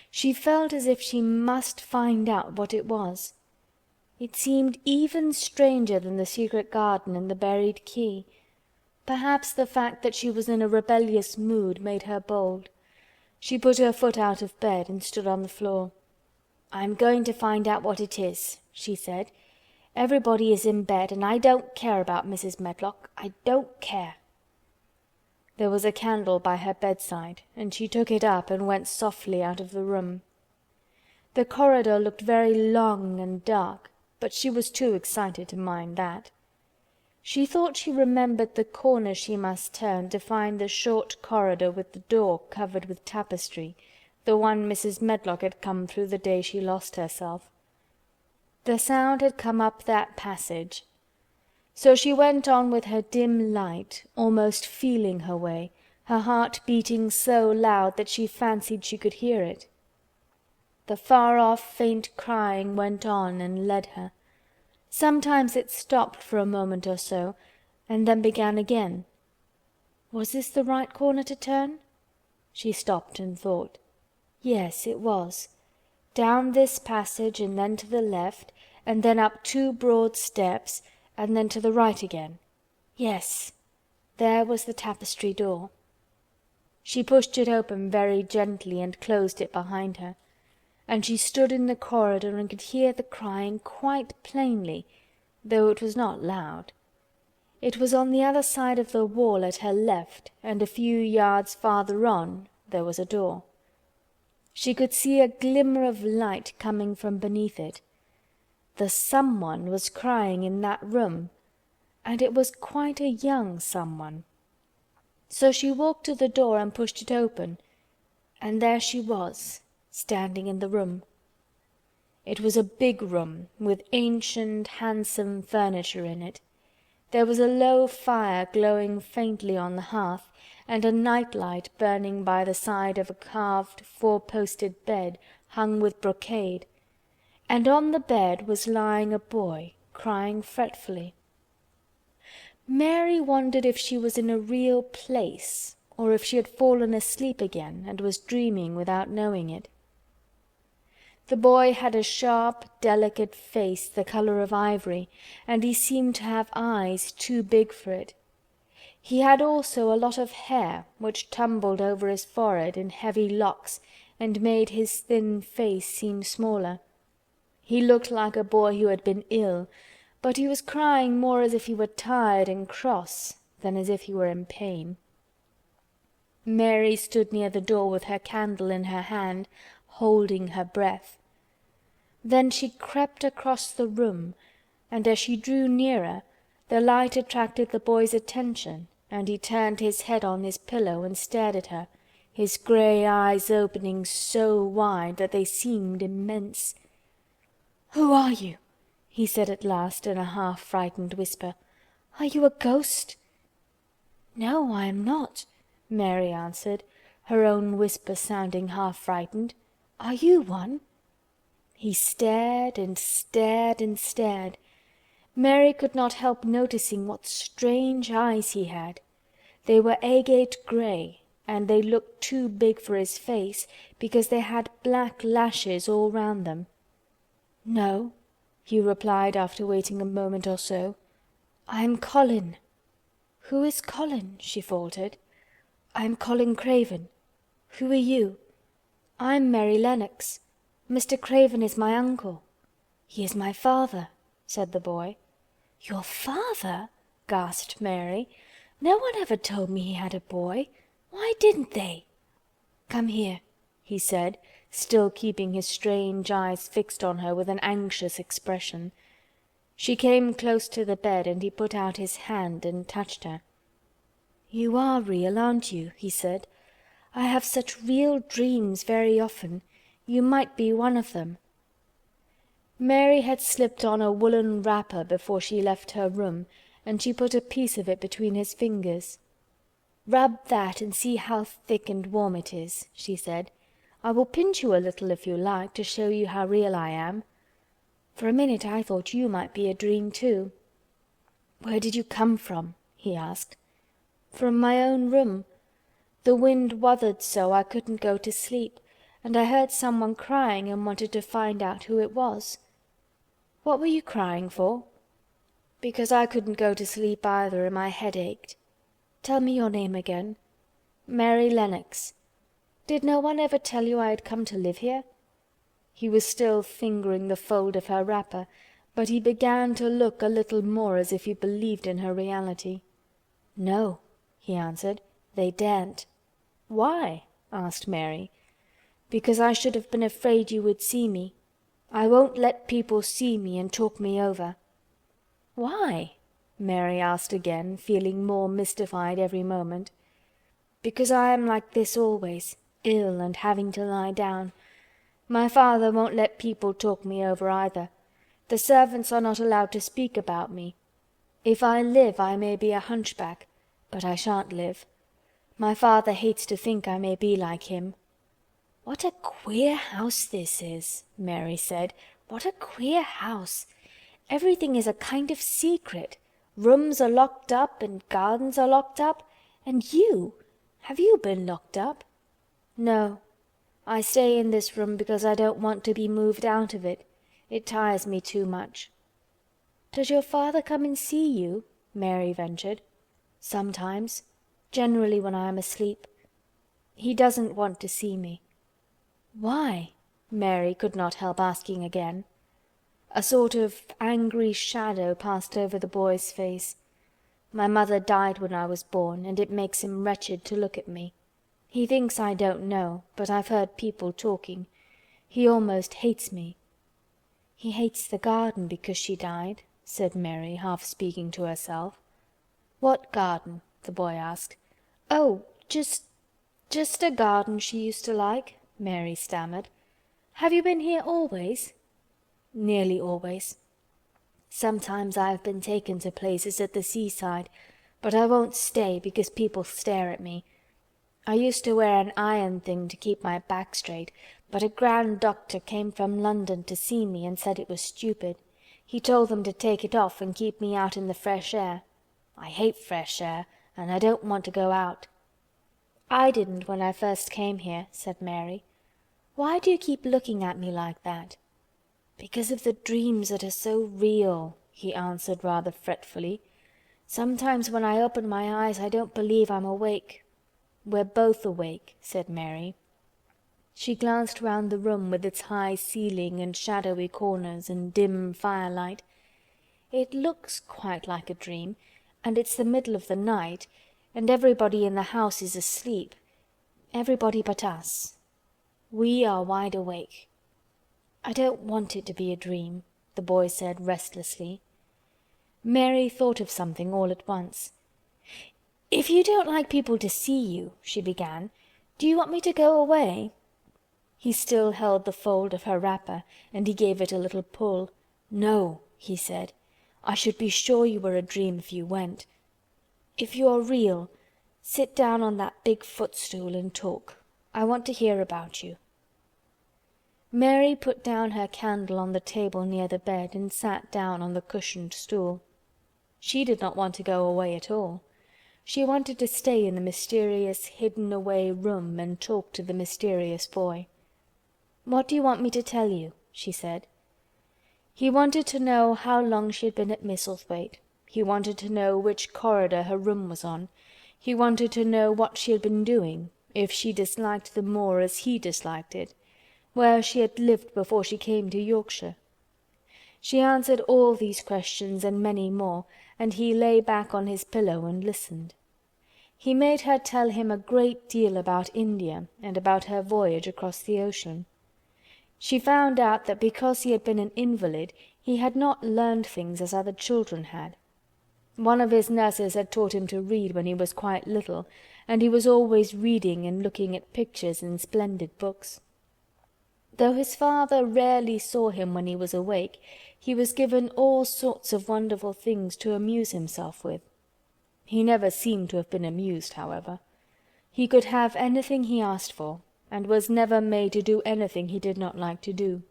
She felt as if she must find out what it was. It seemed even stranger than the secret garden and the buried key. Perhaps the fact that she was in a rebellious mood made her bold. She put her foot out of bed and stood on the floor. "I'm going to find out what it is," she said. "Everybody is in bed, and I don't care about Mrs. Medlock. I don't care." There was a candle by her bedside, and she took it up and went softly out of the room. The corridor looked very long and dark, but she was too excited to mind that. She thought she remembered the corner she must turn to find the short corridor with the door covered with tapestry, the one Mrs. Medlock had come through the day she lost herself. The sound had come up that passage. So she went on with her dim light, almost feeling her way, her heart beating so loud that she fancied she could hear it. The far-off faint crying went on and led her. Sometimes it stopped for a moment or so, and then began again. Was this the right corner to turn? She stopped and thought. Yes, it was. Down this passage and then to the left, and then up 2 broad steps, and then to the right again. Yes, there was the tapestry door. She pushed it open very gently and closed it behind her, and she stood in the corridor and could hear the crying quite plainly, though it was not loud. It was on the other side of the wall at her left, and a few yards farther on there was a door. She could see a glimmer of light coming from beneath it. The someone was crying in that room, and it was quite a young someone. So she walked to the door and pushed it open, and there she was, standing in the room. It was a big room, with ancient, handsome furniture in it. There was a low fire glowing faintly on the hearth, and a night-light burning by the side of a carved, 4-posted bed hung with brocade, and on the bed was lying a boy, crying fretfully. Mary wondered if she was in a real place, or if she had fallen asleep again and was dreaming without knowing it. The boy had a sharp, delicate face the color of ivory, and he seemed to have eyes too big for it. He had also a lot of hair which tumbled over his forehead in heavy locks and made his thin face seem smaller. He looked like a boy who had been ill, but he was crying more as if he were tired and cross than as if he were in pain. Mary stood near the door with her candle in her hand, holding her breath. Then she crept across the room, and as she drew nearer, the light attracted the boy's attention, and he turned his head on his pillow and stared at her, his grey eyes opening so wide that they seemed immense. "Who are you?" he said at last in a half-frightened whisper. "Are you a ghost?" "No, I am not," Mary answered, her own whisper sounding half-frightened. "Are you one?" He stared and stared and stared. Mary could not help noticing what strange eyes he had. They were agate grey, and they looked too big for his face because they had black lashes all round them. "No," he replied after waiting a moment or so. "I am Colin." "Who is Colin?" she faltered. "I am Colin Craven. Who are you?" "I'm Mary Lennox. Mr. Craven is my uncle." "He is my father," said the boy. "Your father?" gasped Mary. "No one ever told me he had a boy. Why didn't they?" "Come here," he said, still keeping his strange eyes fixed on her with an anxious expression. She came close to the bed and he put out his hand and touched her. "You are real, aren't you?" he said. "I have such real dreams very often. You might be one of them." Mary had slipped on a woolen wrapper before she left her room, and she put a piece of it between his fingers. "Rub that and see how thick and warm it is," she said. "I will pinch you a little if you like, to show you how real I am. For a minute I thought you might be a dream too." "Where did you come from?" he asked. "From my own room. The wind wuthered so I couldn't go to sleep, and I heard someone crying and wanted to find out who it was." "What were you crying for?" "Because I couldn't go to sleep either and my head ached." "Tell me your name again." "Mary Lennox." "Did no one ever tell you I had come to live here?" He was still fingering the fold of her wrapper, but he began to look a little more as if he believed in her reality. "No," he answered. "They daren't." "Why?" asked Mary. "Because I should have been afraid you would see me. I won't let people see me and talk me over." "Why?" Mary asked again, feeling more mystified every moment. "Because I am like this always, ill and having to lie down. My father won't let people talk me over either. The servants are not allowed to speak about me. If I live I may be a hunchback, but I shan't live. My father hates to think I may be like him." "What a queer house this is," Mary said. "What a queer house. Everything is a kind of secret. Rooms are locked up and gardens are locked up. And you! Have you been locked up?" "No. I stay in this room because I don't want to be moved out of it. It tires me too much." "Does your father come and see you?" Mary ventured. "Sometimes. Generally when I am asleep. He doesn't want to see me." "Why?" Mary could not help asking again. A sort of angry shadow passed over the boy's face. "My mother died when I was born, and it makes him wretched to look at me. He thinks I don't know, but I've heard people talking. He almost hates me." "He hates the garden because she died," said Mary, half speaking to herself. "What garden?" the boy asked. "Oh, just a garden she used to like," Mary stammered. "Have you been here always?" "Nearly always. Sometimes I have been taken to places at the seaside, but I won't stay because people stare at me. I used to wear an iron thing to keep my back straight, but a grand doctor came from London to see me and said it was stupid. He told them to take it off and keep me out in the fresh air. I hate fresh air, and I don't want to go out." "I didn't when I first came here," said Mary. "Why do you keep looking at me like that?" "Because of the dreams that are so real," he answered rather fretfully. "Sometimes when I open my eyes I don't believe I'm awake." "We're both awake," said Mary. She glanced round the room with its high ceiling and shadowy corners and dim firelight. "It looks quite like a dream, and it's the middle of the night, and everybody in the house is asleep. Everybody but us. We are wide awake." "I don't want it to be a dream," the boy said restlessly. Mary thought of something all at once. "If you don't like people to see you," she began, "do you want me to go away?" He still held the fold of her wrapper, and he gave it a little pull. "No," he said. "I should be sure you were a dream if you went. If you're real, sit down on that big footstool and talk. I want to hear about you." Mary put down her candle on the table near the bed and sat down on the cushioned stool. She did not want to go away at all. She wanted to stay in the mysterious hidden-away room and talk to the mysterious boy. "What do you want me to tell you?" she said. He wanted to know how long she had been at Misselthwaite. He wanted to know which corridor her room was on. He wanted to know what she had been doing, if she disliked the moor as he disliked it, where she had lived before she came to Yorkshire. She answered all these questions and many more, and he lay back on his pillow and listened. He made her tell him a great deal about India and about her voyage across the ocean. She found out that because he had been an invalid he had not learned things as other children had. One of his nurses had taught him to read when he was quite little, and he was always reading and looking at pictures in splendid books. Though his father rarely saw him when he was awake, he was given all sorts of wonderful things to amuse himself with. He never seemed to have been amused, however. He could have anything he asked for, and was never made to do anything he did not like to do.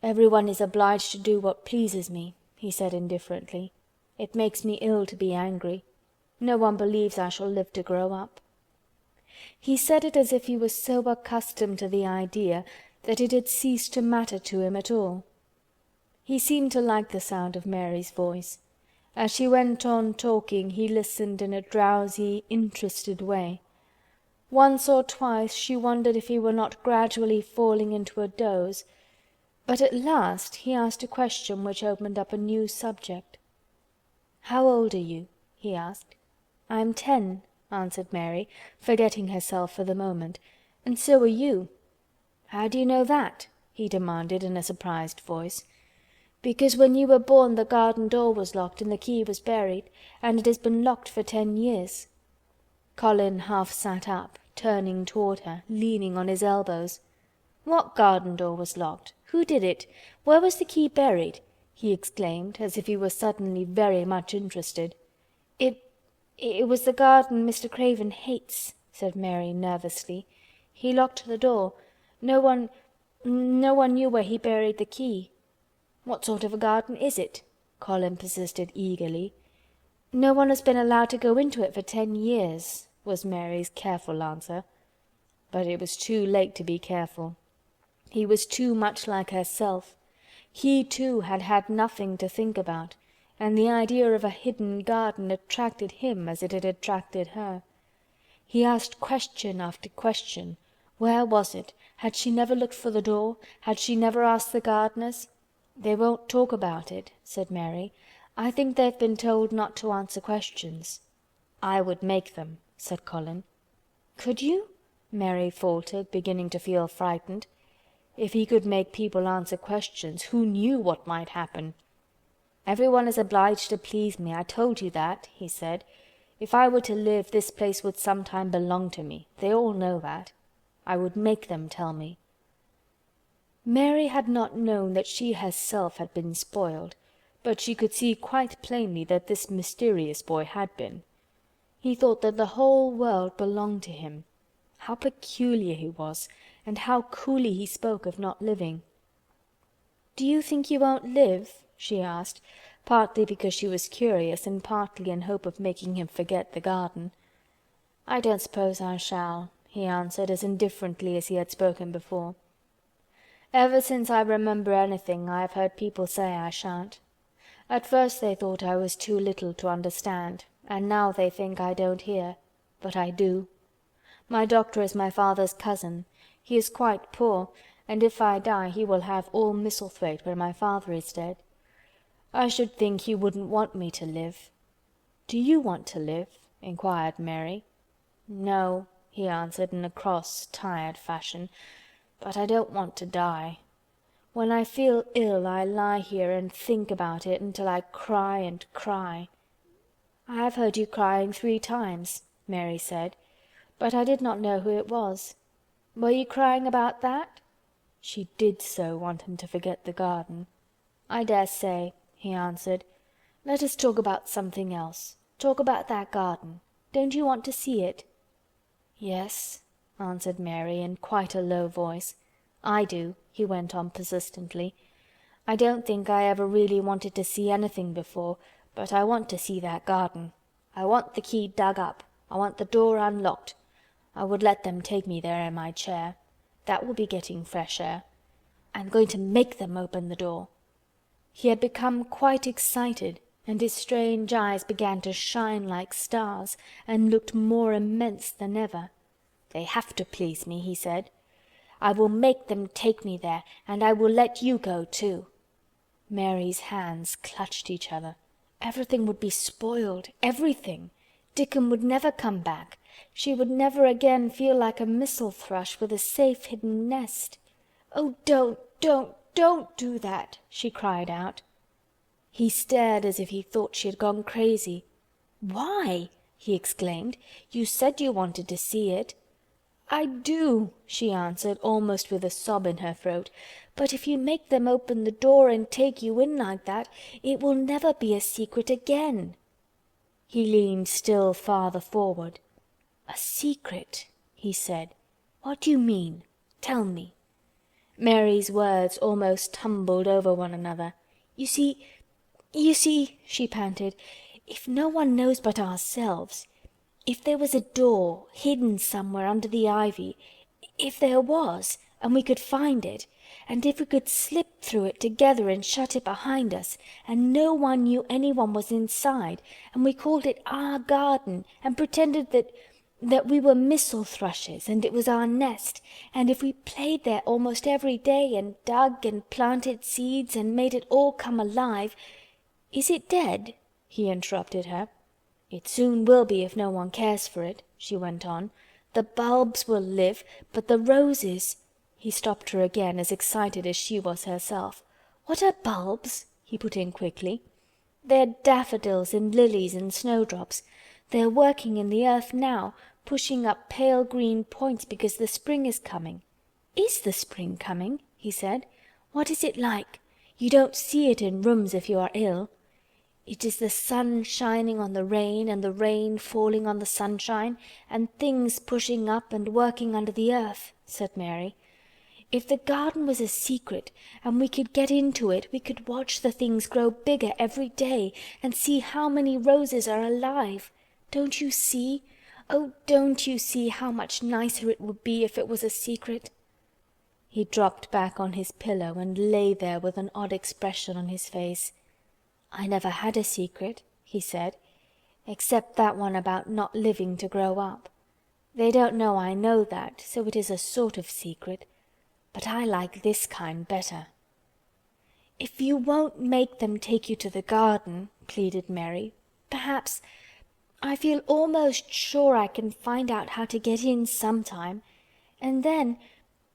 "Everyone is obliged to do what pleases me," he said indifferently. "It makes me ill to be angry. No one believes I shall live to grow up." He said it as if he was so accustomed to the idea that it had ceased to matter to him at all. He seemed to like the sound of Mary's voice. As she went on talking he listened in a drowsy, interested way. Once or twice she wondered if he were not gradually falling into a doze, but at last he asked a question which opened up a new subject. "How old are you?" he asked. "I am 10," answered Mary, forgetting herself for the moment. "And so are you." "How do you know that?" he demanded in a surprised voice. "Because when you were born the garden door was locked and the key was buried, and it has been locked for 10 years." Colin half sat up, turning toward her, leaning on his elbows. "What garden door was locked? Who did it? Where was the key buried?" he exclaimed, as if he were suddenly very much interested. It was the garden Mr. Craven hates," said Mary nervously. "He locked the door. No one knew where he buried the key." "What sort of a garden is it?" Colin persisted eagerly. "No one has been allowed to go into it for 10 years," was Mary's careful answer. But it was too late to be careful. He was too much like herself. He too had had nothing to think about, and the idea of a hidden garden attracted him as it had attracted her. He asked question after question. Where was it? Had she never looked for the door? Had she never asked the gardeners? "They won't talk about it," said Mary. "I think they've been told not to answer questions." "I would make them," said Colin. "Could you?" Mary faltered, beginning to feel frightened. If he could make people answer questions, who knew what might happen? "Everyone is obliged to please me, I told you that," he said. "If I were to live, this place would sometime belong to me. They all know that. I would make them tell me." Mary had not known that she herself had been spoiled, but she could see quite plainly that this mysterious boy had been. He thought that the whole world belonged to him. How peculiar he was, and how coolly he spoke of not living. "Do you think you won't live?" she asked, partly because she was curious and partly in hope of making him forget the garden. "I don't suppose I shall," he answered as indifferently as he had spoken before. "Ever since I remember anything I have heard people say I shan't. At first they thought I was too little to understand, and now they think I don't hear. But I do. My doctor is my father's cousin. He is quite poor, and if I die he will have all Misselthwaite when my father is dead. I should think he wouldn't want me to live." "Do you want to live?" inquired Mary. "No," he answered in a cross, tired fashion. "But I don't want to die. When I feel ill I lie here and think about it until I cry and cry." "I have heard you crying 3 times," Mary said, "but I did not know who it was. Were you crying about that?" She did so want him to forget the garden. "I dare say," he answered. "Let us talk about something else. Talk about that garden. Don't you want to see it?" "Yes," answered Mary in quite a low voice. "I do," he went on persistently. "I don't think I ever really wanted to see anything before, but I want to see that garden. I want the key dug up. I want the door unlocked. I would let them take me there in my chair. That will be getting fresh air. I'm going to make them open the door." He had become quite excited, and his strange eyes began to shine like stars and looked more immense than ever. "They have to please me," he said. "I will make them take me there, and I will let you go too." Mary's hands clutched each other. Everything would be spoiled, everything. Dickon would never come back. She would never again feel like a missel thrush with a safe hidden nest. "Oh, don't do that!" she cried out. He stared as if he thought she had gone crazy. "Why?" he exclaimed. "You said you wanted to see it." "I do," she answered, almost with a sob in her throat. "But if you make them open the door and take you in like that, it will never be a secret again." He leaned still farther forward. "A secret," he said. "What do you mean? Tell me." Mary's words almost tumbled over one another. You see," she panted, "if no one knows but ourselves, if there was a door hidden somewhere under the ivy, if there was, and we could find it, and if we could slip through it together and shut it behind us, and no one knew anyone was inside, and we called it our garden, and pretended that we were missel thrushes, and it was our nest, and if we played there almost every day, and dug and planted seeds, and made it all come alive—" "Is it dead?" he interrupted her. "It soon will be if no one cares for it," she went on. "The bulbs will live, but the roses—" He stopped her again, as excited as she was herself. "What are bulbs?" he put in quickly. "They're daffodils and lilies and snowdrops. They're working in the earth now, pushing up pale green points because the spring is coming." "Is the spring coming?" he said. "What is it like? You don't see it in rooms if you are ill." "It is the sun shining on the rain and the rain falling on the sunshine and things pushing up and working under the earth," said Mary. "If the garden was a secret and we could get into it we could watch the things grow bigger every day and see how many roses are alive. Don't you see? Oh, don't you see how much nicer it would be if it was a secret?" He dropped back on his pillow and lay there with an odd expression on his face. "I never had a secret," he said, "except that one about not living to grow up. They don't know I know that, so it is a sort of secret. But I like this kind better." "If you won't make them take you to the garden," pleaded Mary, "perhaps—I feel almost sure I can find out how to get in sometime. And then,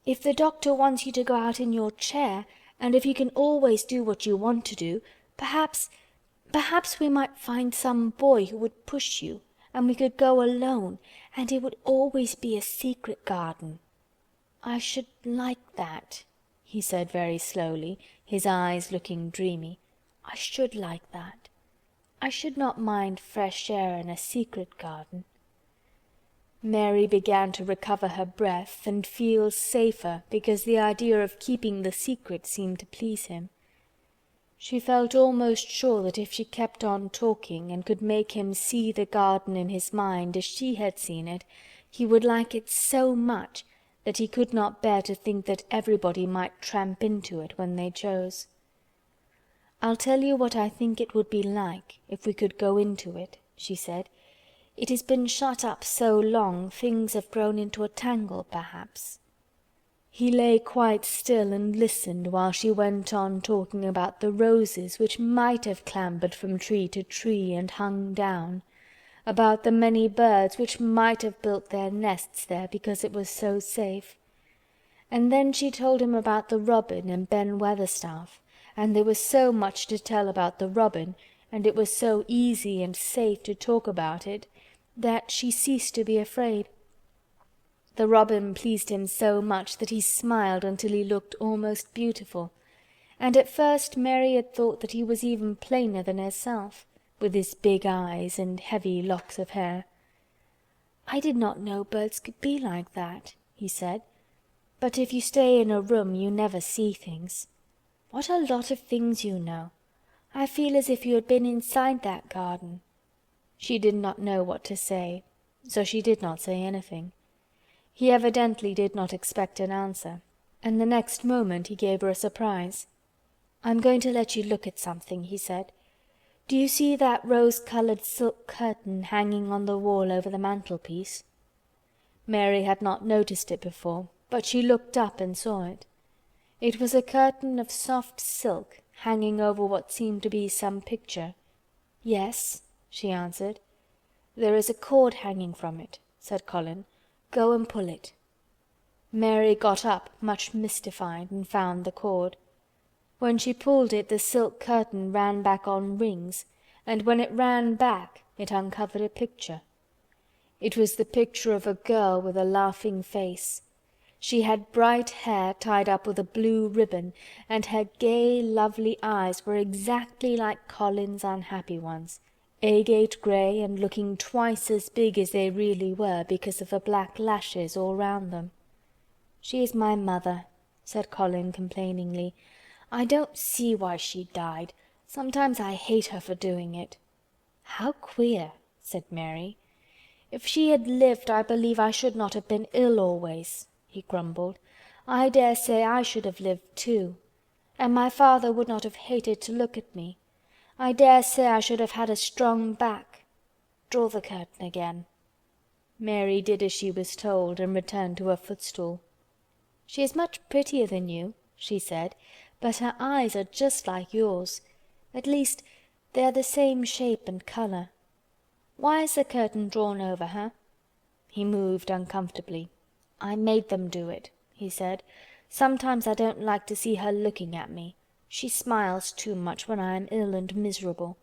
if the doctor wants you to go out in your chair, and if you can always do what you want to do, perhaps we might find some boy who would push you, and we could go alone, and it would always be a secret garden." "I should like that," he said very slowly, his eyes looking dreamy. "I should like that. I should not mind fresh air in a secret garden." Mary began to recover her breath and feel safer because the idea of keeping the secret seemed to please him. She felt almost sure that if she kept on talking and could make him see the garden in his mind as she had seen it, he would like it so much that he could not bear to think that everybody might tramp into it when they chose. "I'll tell you what I think it would be like if we could go into it," she said. "It has been shut up so long things have grown into a tangle, perhaps." He lay quite still and listened while she went on talking about the roses which might have clambered from tree to tree and hung down, about the many birds which might have built their nests there because it was so safe. And then she told him about the robin and Ben Weatherstaff, and there was so much to tell about the robin, and it was so easy and safe to talk about it, that she ceased to be afraid. The robin pleased him so much that he smiled until he looked almost beautiful, and at first Mary had thought that he was even plainer than herself, with his big eyes and heavy locks of hair. "I did not know birds could be like that," he said. "But if you stay in a room you never see things. What a lot of things you know. I feel as if you had been inside that garden." She did not know what to say, so she did not say anything. He evidently did not expect an answer, and the next moment he gave her a surprise. "I'm going to let you look at something," he said. "Do you see that rose-colored silk curtain hanging on the wall over the mantelpiece?" Mary had not noticed it before, but she looked up and saw it. It was a curtain of soft silk hanging over what seemed to be some picture. "Yes," she answered. "There is a cord hanging from it," said Colin. "Go and pull it." Mary got up, much mystified, and found the cord. When she pulled it, the silk curtain ran back on rings, and when it ran back it uncovered a picture. It was the picture of a girl with a laughing face. She had bright hair tied up with a blue ribbon, and her gay, lovely eyes were exactly like Colin's unhappy ones, agate grey and looking twice as big as they really were because of the black lashes all round them. "She is my mother," said Colin complainingly. "I don't see why she died. Sometimes I hate her for doing it." "How queer," said Mary. "If she had lived I believe I should not have been ill always," he grumbled. "I dare say I should have lived too. And my father would not have hated to look at me. I dare say I should have had a strong back. Draw the curtain again." Mary did as she was told and returned to her footstool. "She is much prettier than you," she said, "but her eyes are just like yours. At least, they are the same shape and color. Why is the curtain drawn over her?" He moved uncomfortably. "I made them do it," he said. "Sometimes I don't like to see her looking at me. She smiles too much when I am ill and miserable.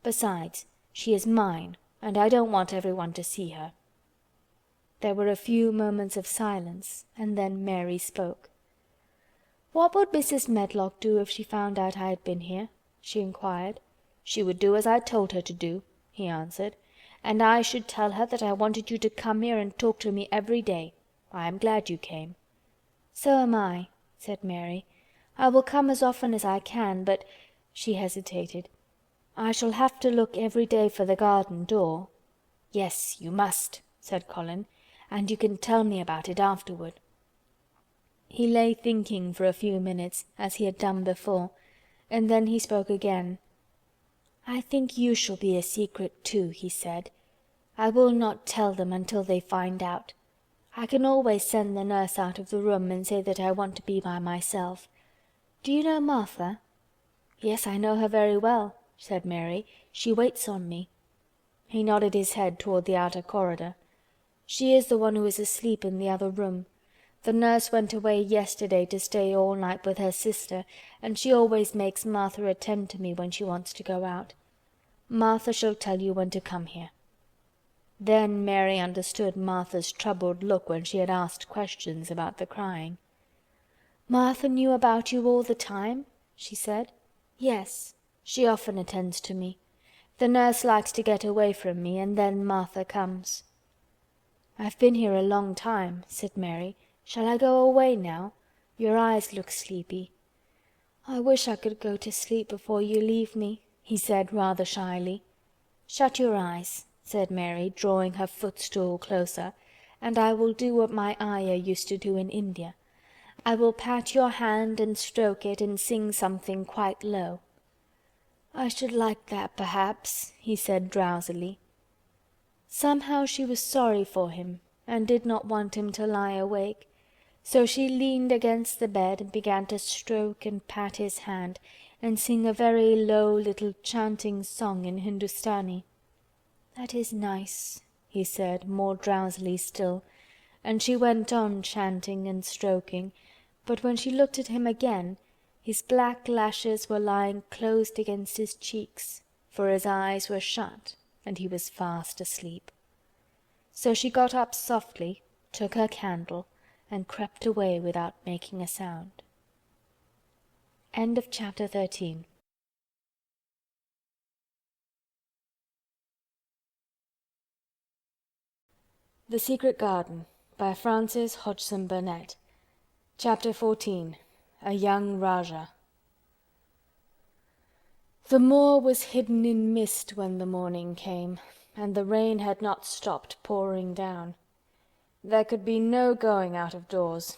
Besides, she is mine, and I don't want everyone to see her." There were a few moments of silence, and then Mary spoke. "What would Mrs. Medlock do if she found out I had been here?" she inquired. "She would do as I told her to do," he answered. "And I should tell her that I wanted you to come here and talk to me every day. I am glad you came." "So am I," said Mary. "I will come as often as I can, but—" she hesitated. "I shall have to look every day for the garden door." "Yes, you must," said Colin. "And you can tell me about it afterward." He lay thinking for a few minutes, as he had done before, and then he spoke again. "I think you shall be a secret too," he said. "I will not tell them until they find out. I can always send the nurse out of the room and say that I want to be by myself. Do you know Martha?" "Yes, I know her very well," said Mary. "She waits on me." He nodded his head toward the outer corridor. "She is the one who is asleep in the other room. The nurse went away yesterday to stay all night with her sister, and she always makes Martha attend to me when she wants to go out. Martha shall tell you when to come here." Then Mary understood Martha's troubled look when she had asked questions about the crying. "Martha knew about you all the time?" she said. "Yes, she often attends to me. The nurse likes to get away from me, and then Martha comes." "I've been here a long time," said Mary. "Shall I go away now? Your eyes look sleepy." "I wish I could go to sleep before you leave me," he said rather shyly. "Shut your eyes," said Mary, drawing her footstool closer, "and I will do what my Ayah used to do in India. I will pat your hand and stroke it and sing something quite low." "I should like that, perhaps," he said drowsily. Somehow she was sorry for him and did not want him to lie awake, so she leaned against the bed and began to stroke and pat his hand and sing a very low little chanting song in Hindustani. "That is nice," he said, more drowsily still, and she went on chanting and stroking, but when she looked at him again, his black lashes were lying closed against his cheeks, for his eyes were shut and he was fast asleep. So she got up softly, took her candle, and crept away without making a sound. End of chapter 13. The Secret Garden by Frances Hodgson Burnett. Chapter 14. A Young Rajah. The moor was hidden in mist when the morning came, and the rain had not stopped pouring down. There could be no going out of doors.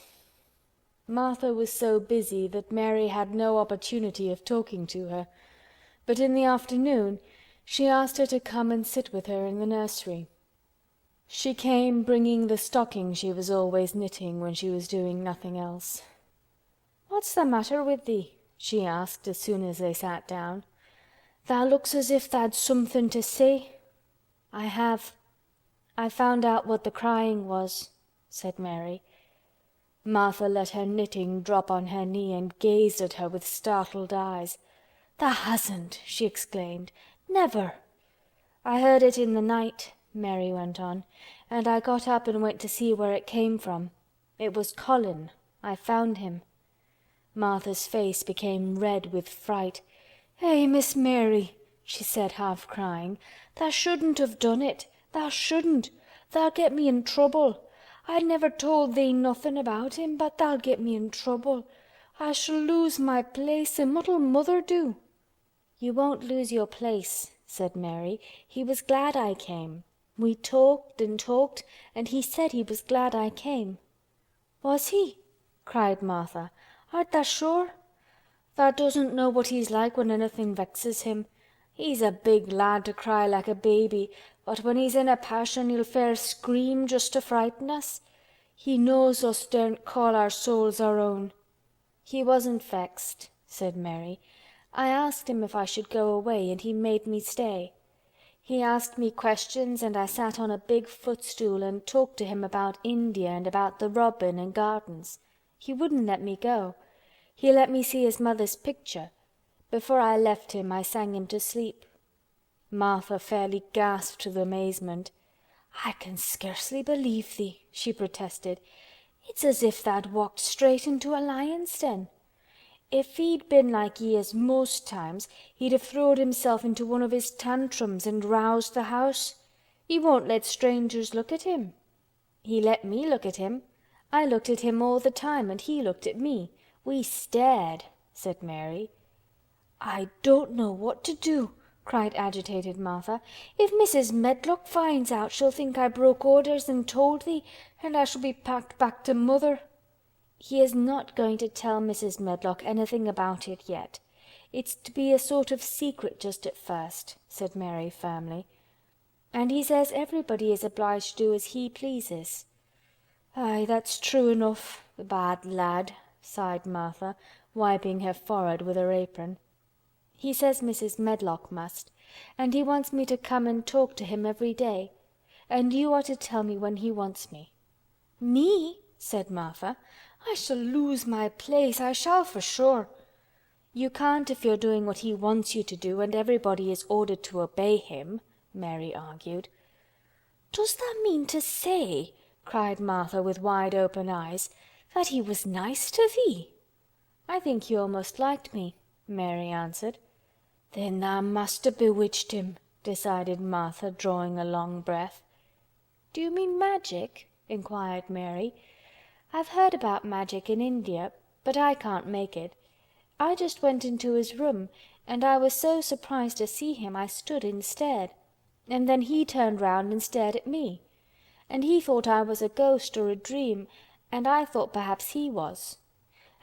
Martha was so busy that Mary had no opportunity of talking to her, but in the afternoon she asked her to come and sit with her in the nursery. She came bringing the stocking she was always knitting when she was doing nothing else. "What's the matter with thee?" she asked as soon as they sat down. "Thou looks as if tha'd something to say." "I have. I found out what the crying was," said Mary. Martha let her knitting drop on her knee and gazed at her with startled eyes. "Tha hasn't!" she exclaimed. "Never!" "I heard it in the night," Mary went on, "and I got up and went to see where it came from. It was Colin. I found him." Martha's face became red with fright. "Eh, Miss Mary," she said, half crying, "tha shouldn't have done it. Tha shouldn't. Tha'll get me in trouble. I never told thee nothin' about him, but tha'll get me in trouble. I shall lose my place, and what'll mother do?" "You won't lose your place," said Mary. "He was glad I came. We talked and talked, and he said he was glad I came." "Was he?" cried Martha. "Art tha sure? Tha doesn't know what he's like when anything vexes him. He's a big lad to cry like a baby, but when he's in a passion he'll fair scream just to frighten us. He knows us daren't call our souls our own." "He wasn't vexed," said Mary. "I asked him if I should go away and he made me stay. He asked me questions and I sat on a big footstool and talked to him about India and about the robin and gardens. He wouldn't let me go. He let me see his mother's picture. Before I left him I sang him to sleep." Martha fairly gasped with amazement. "I can scarcely believe thee," she protested. "It's as if tha'd walked straight into a lion's den. If he'd been like he is most times, he'd have throwed himself into one of his tantrums and roused the house. He won't let strangers look at him." "He let me look at him. I looked at him all the time and he looked at me. We stared," said Mary. "I don't know what to do," cried agitated Martha. "If Mrs. Medlock finds out she'll think I broke orders and told thee, and I shall be packed back to mother." "He is not going to tell Mrs. Medlock anything about it yet. It's to be a sort of secret just at first," said Mary firmly. "And he says everybody is obliged to do as he pleases." "Aye, that's true enough, the bad lad," sighed Martha, wiping her forehead with her apron. "He says Mrs. Medlock must, and he wants me to come and talk to him every day. And you are to tell me when he wants me." "Me?" said Martha. "I shall lose my place, I shall for sure." "You can't if you're doing what he wants you to do and everybody is ordered to obey him," Mary argued. "Does that mean to say," cried Martha with wide open eyes, "that he was nice to thee?" "I think he almost liked me," Mary answered. "Then thou must have bewitched him," decided Martha, drawing a long breath. "Do you mean magic?" inquired Mary. "I've heard about magic in India, but I can't make it. I just went into his room, and I was so surprised to see him I stood and stared. And then he turned round and stared at me. And he thought I was a ghost or a dream, and I thought perhaps he was.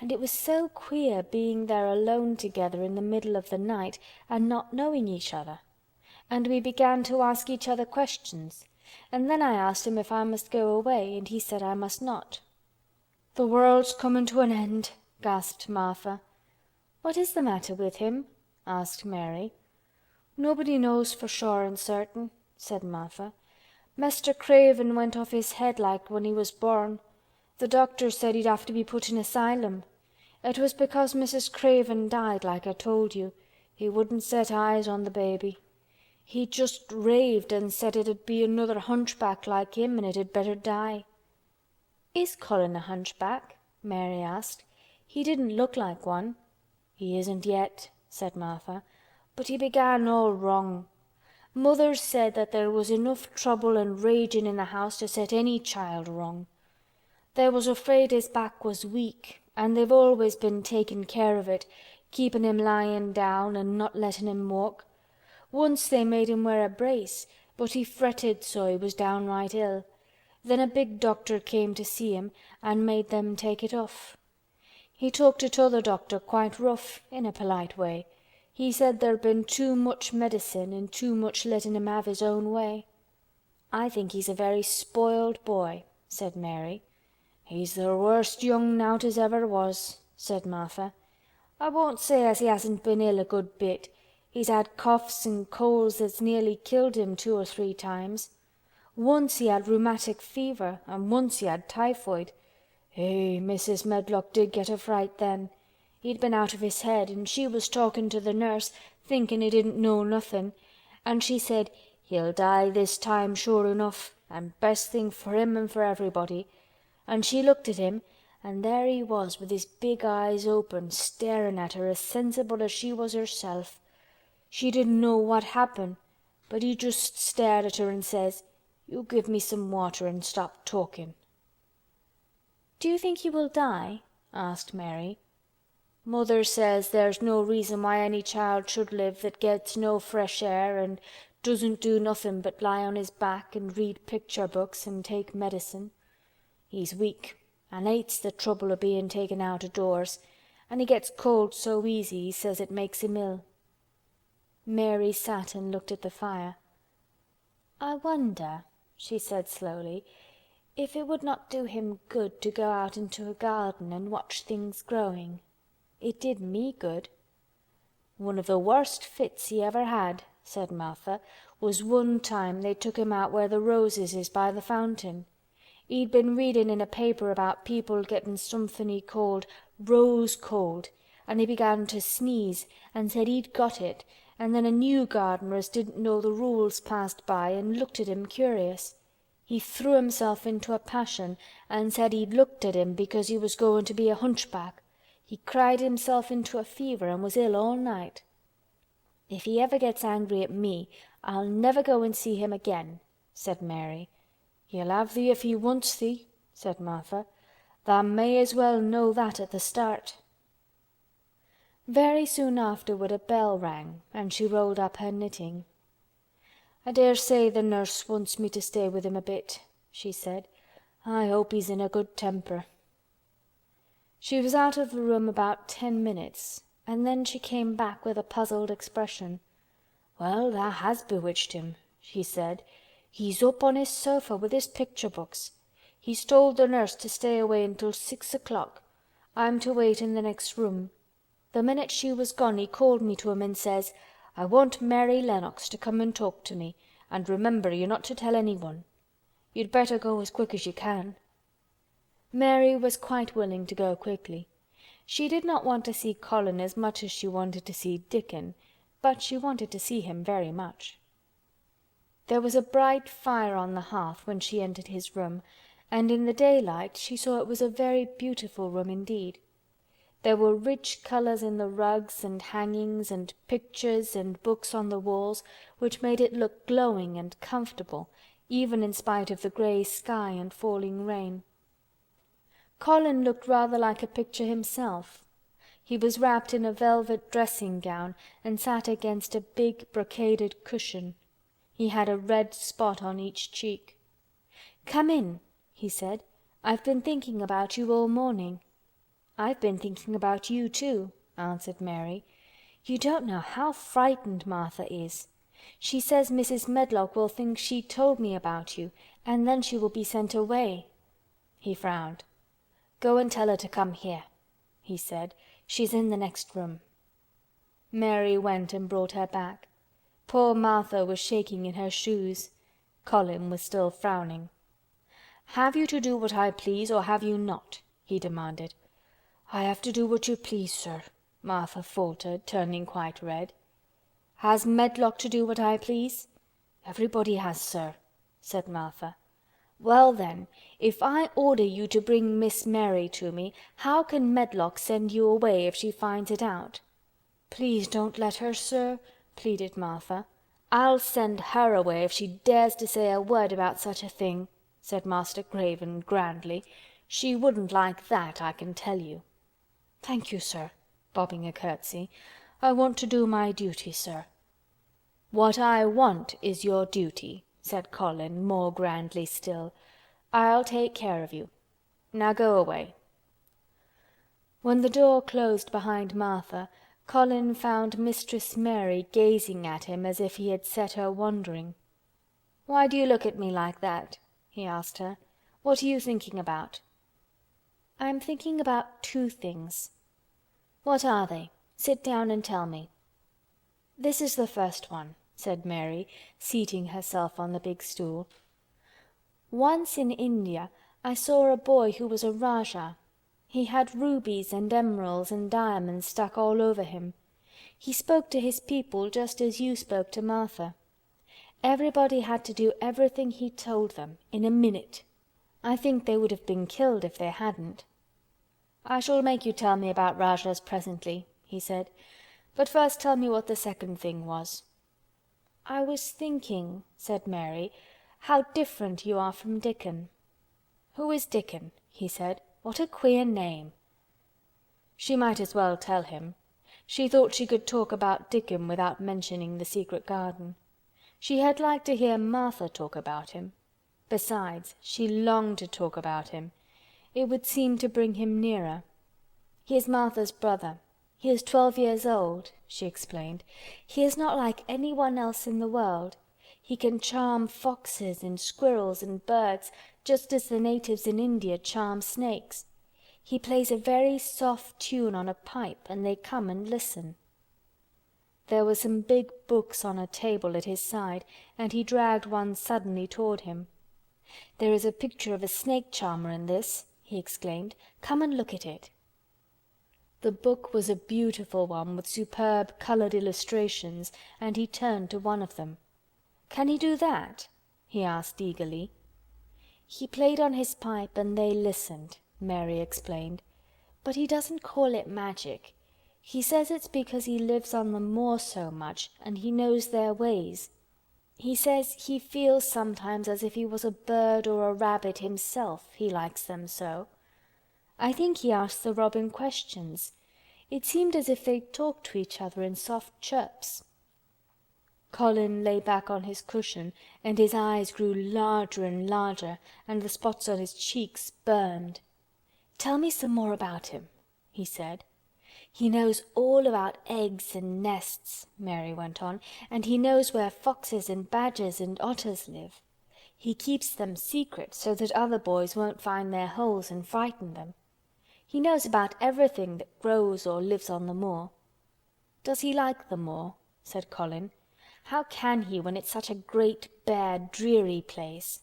And it was so queer being there alone together in the middle of the night and not knowing each other. And we began to ask each other questions, and then I asked him if I must go away, and he said I must not." "The world's coming to an end," gasped Martha. "What is the matter with him?" asked Mary. "Nobody knows for sure and certain," said Martha. "Mester Craven went off his head like when he was born. The doctor said he'd have to be put in asylum. It was because Mrs. Craven died, like I told you. He wouldn't set eyes on the baby. He just raved and said it'd be another hunchback like him and it had better die." "Is Colin a hunchback?" Mary asked. "He didn't look like one." "He isn't yet," said Martha. "But he began all wrong. Mother said that there was enough trouble and raging in the house to set any child wrong. They was afraid his back was weak, and they've always been taking care of it, keeping him lying down and not letting him walk. Once they made him wear a brace, but he fretted so he was downright ill. Then a big doctor came to see him and made them take it off. He talked to t'other doctor quite rough, in a polite way. He said there'd been too much medicine and too much letting him have his own way." "I think he's a very spoiled boy," said Mary. "He's the worst young nowt as ever was," said Martha. "I won't say as he hasn't been ill a good bit. He's had coughs and colds that's nearly killed him 2 or 3 times. Once he had rheumatic fever and once he had typhoid. Mrs. Medlock did get a fright then. He'd been out of his head and she was talking to the nurse, thinking he didn't know nothing, and she said, 'He'll die this time sure enough, and best thing for him and for everybody.' And she looked at him, and there he was with his big eyes open, staring at her as sensible as she was herself. She didn't know what happened, but he just stared at her and says, 'You give me some water and stop talking.'" "Do you think he will die?" asked Mary. "Mother says there's no reason why any child should live that gets no fresh air and doesn't do nothing but lie on his back and read picture books and take medicine. He's weak and hates the trouble of being taken out of doors, and he gets cold so easy he says it makes him ill." Mary sat and looked at the fire. "I wonder," she said slowly, "if it would not do him good to go out into a garden and watch things growing. It did me good." "One of the worst fits he ever had," said Martha, "was one time they took him out where the roses is by the fountain. He'd been reading in a paper about people getting something he called rose cold, and he began to sneeze and said he'd got it, and then a new gardener as didn't know the rules passed by and looked at him curious. He threw himself into a passion and said he'd looked at him because he was going to be a hunchback. He cried himself into a fever and was ill all night. If he ever gets angry at me, I'll never go and see him again," said Mary. "He'll have thee if he wants thee," said Martha. "Tha may as well know that at the start." Very soon afterward a bell rang and she rolled up her knitting. "I dare say the nurse wants me to stay with him a bit," she said. "I hope he's in a good temper." She was out of the room about 10 minutes and then she came back with a puzzled expression. "Well, tha has bewitched him," she said. "He's up on his sofa with his picture books. He's told the nurse to stay away until 6 o'clock. I'm to wait in the next room. The minute she was gone he called me to him and says, 'I want Mary Lennox to come and talk to me, and remember you're not to tell anyone. You'd better go as quick as you can.'" Mary was quite willing to go quickly. She did not want to see Colin as much as she wanted to see Dickon, but she wanted to see him very much. There was a bright fire on the hearth when she entered his room, and in the daylight she saw it was a very beautiful room indeed. There were rich colors in the rugs and hangings and pictures and books on the walls which made it look glowing and comfortable, even in spite of the gray sky and falling rain. Colin looked rather like a picture himself. He was wrapped in a velvet dressing gown and sat against a big brocaded cushion. He had a red spot on each cheek. "Come in," he said. "I've been thinking about you all morning." "I've been thinking about you too," answered Mary. "You don't know how frightened Martha is. She says Mrs. Medlock will think she told me about you, and then she will be sent away." He frowned. "Go and tell her to come here," he said. "She's in the next room." Mary went and brought her back. Poor Martha was shaking in her shoes. Colin was still frowning. "Have you to do what I please or have you not?" he demanded. "I have to do what you please, sir," Martha faltered, turning quite red. "Has Medlock to do what I please?" "Everybody has, sir," said Martha. "Well then, if I order you to bring Miss Mary to me, how can Medlock send you away if she finds it out?" "Please don't let her, sir," pleaded Martha. "I'll send her away if she dares to say a word about such a thing," said Master Craven grandly. "She wouldn't like that, I can tell you." "Thank you, sir," bobbing a curtsy. "I want to do my duty, sir." "What I want is your duty," said Colin more grandly still. "I'll take care of you. Now go away." When the door closed behind Martha, Colin found Mistress Mary gazing at him as if he had set her wondering. "Why do you look at me like that?" he asked her. "What are you thinking about?" "I'm thinking about 2 things." "What are they? Sit down and tell me." "This is the first one," said Mary, seating herself on the big stool. "Once in India I saw a boy who was a Rajah. He had rubies and emeralds and diamonds stuck all over him. He spoke to his people just as you spoke to Martha. Everybody had to do everything he told them, in a minute. I think they would have been killed if they hadn't." "I shall make you tell me about Rajahs presently," he said. "But first tell me what the second thing was." "I was thinking," said Mary, "how different you are from Dickon." "Who is Dickon?" he said. "What a queer name." She might as well tell him. She thought she could talk about Dickon without mentioning the secret garden. She had liked to hear Martha talk about him. Besides, she longed to talk about him. It would seem to bring him nearer. "He is Martha's brother. He is 12 years old," she explained. "He is not like anyone else in the world. He can charm foxes and squirrels and birds, just as the natives in India charm snakes. He plays a very soft tune on a pipe and they come and listen." There were some big books on a table at his side and he dragged one suddenly toward him. "There is a picture of a snake charmer in this," he exclaimed. "Come and look at it." The book was a beautiful one with superb colored illustrations and he turned to one of them. "Can he do that?" he asked eagerly. "He played on his pipe and they listened," Mary explained. "But he doesn't call it magic. He says it's because he lives on the moor so much and he knows their ways. He says he feels sometimes as if he was a bird or a rabbit himself, he likes them so. I think he asked the robin questions. It seemed as if they talked to each other in soft chirps." Colin lay back on his cushion and his eyes grew larger and larger and the spots on his cheeks burned. "Tell me some more about him," he said. "He knows all about eggs and nests," Mary went on, "and he knows where foxes and badgers and otters live. He keeps them secret so that other boys won't find their holes and frighten them. He knows about everything that grows or lives on the moor." "Does he like the moor?" said Colin. "How can he when it's such a great, bare, dreary place?"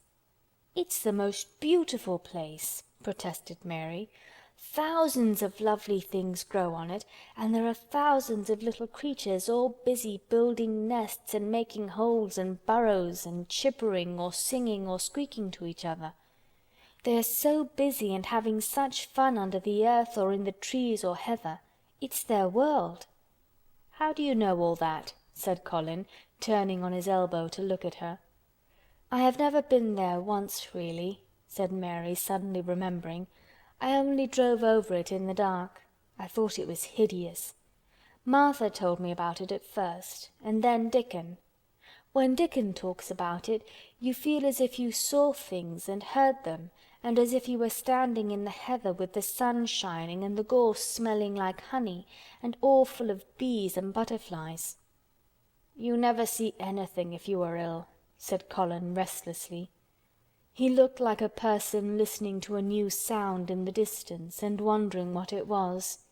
"It's the most beautiful place," protested Mary. "Thousands of lovely things grow on it, and there are thousands of little creatures all busy building nests and making holes and burrows and chippering or singing or squeaking to each other. They are so busy and having such fun under the earth or in the trees or heather. It's their world." "How do you know all that?" said Colin, turning on his elbow to look at her. "I have never been there once, really," said Mary, suddenly remembering. "I only drove over it in the dark. I thought it was hideous. Martha told me about it at first, and then Dickon. When Dickon talks about it, you feel as if you saw things and heard them, and as if you were standing in the heather with the sun shining and the gorse smelling like honey and all full of bees and butterflies." "You never see anything if you are ill," said Colin restlessly. He looked like a person listening to a new sound in the distance and wondering what it was.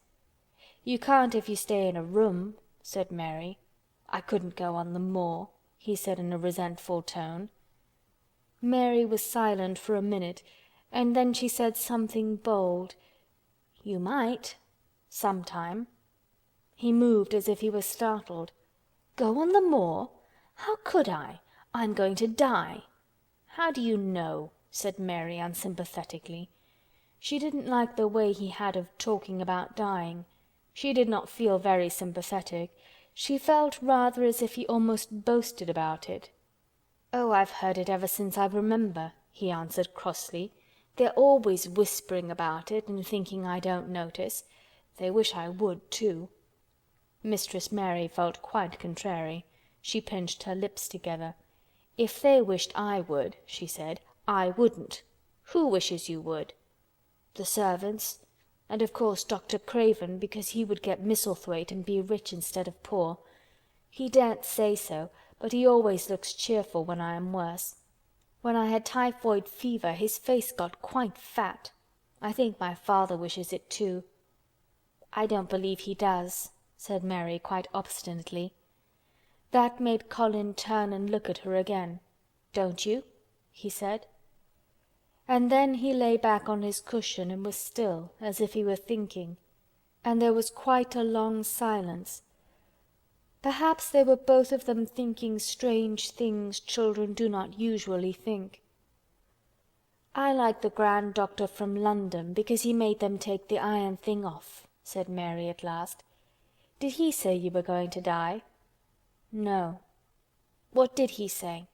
"You can't if you stay in a room," said Mary. "I couldn't go on the moor," he said in a resentful tone. Mary was silent for a minute and then she said something bold. "You might. Sometime." He moved as if he was startled. "Go on the moor? How could I? I'm going to die." "How do you know?" said Mary unsympathetically. She didn't like the way he had of talking about dying. She did not feel very sympathetic. She felt rather as if he almost boasted about it. "Oh, I've heard it ever since I remember," he answered crossly. "They're always whispering about it and thinking I don't notice. They wish I would, too." Mistress Mary felt quite contrary. She pinched her lips together. "If they wished I would," she said, "I wouldn't. Who wishes you would?" "The servants. And of course Dr. Craven, because he would get Misselthwaite and be rich instead of poor. He daren't say so, but he always looks cheerful when I am worse. When I had typhoid fever his face got quite fat. I think my father wishes it too." "I don't believe he does," said Mary quite obstinately. That made Colin turn and look at her again. "Don't you?" he said. And then he lay back on his cushion and was still, as if he were thinking, and there was quite a long silence. Perhaps they were both of them thinking strange things children do not usually think. "I like the grand doctor from London because he made them take the iron thing off," said Mary at last. "Did he say you were going to die?" "No." "What did he say?"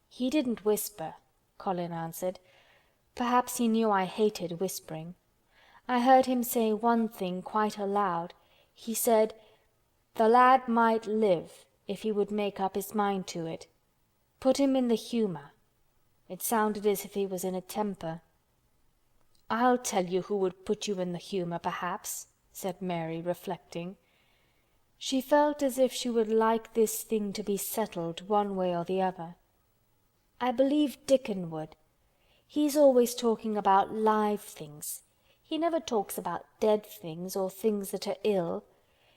"He didn't whisper," Colin answered. "Perhaps he knew I hated whispering. I heard him say one thing quite aloud. He said, 'The lad might live if he would make up his mind to it. Put him in the humour.' It sounded as if he was in a temper." "I'll tell you who would put you in the humour, perhaps," said Mary, reflecting. She felt as if she would like this thing to be settled one way or the other. "I believe Dickon would. He's always talking about live things. He never talks about dead things or things that are ill.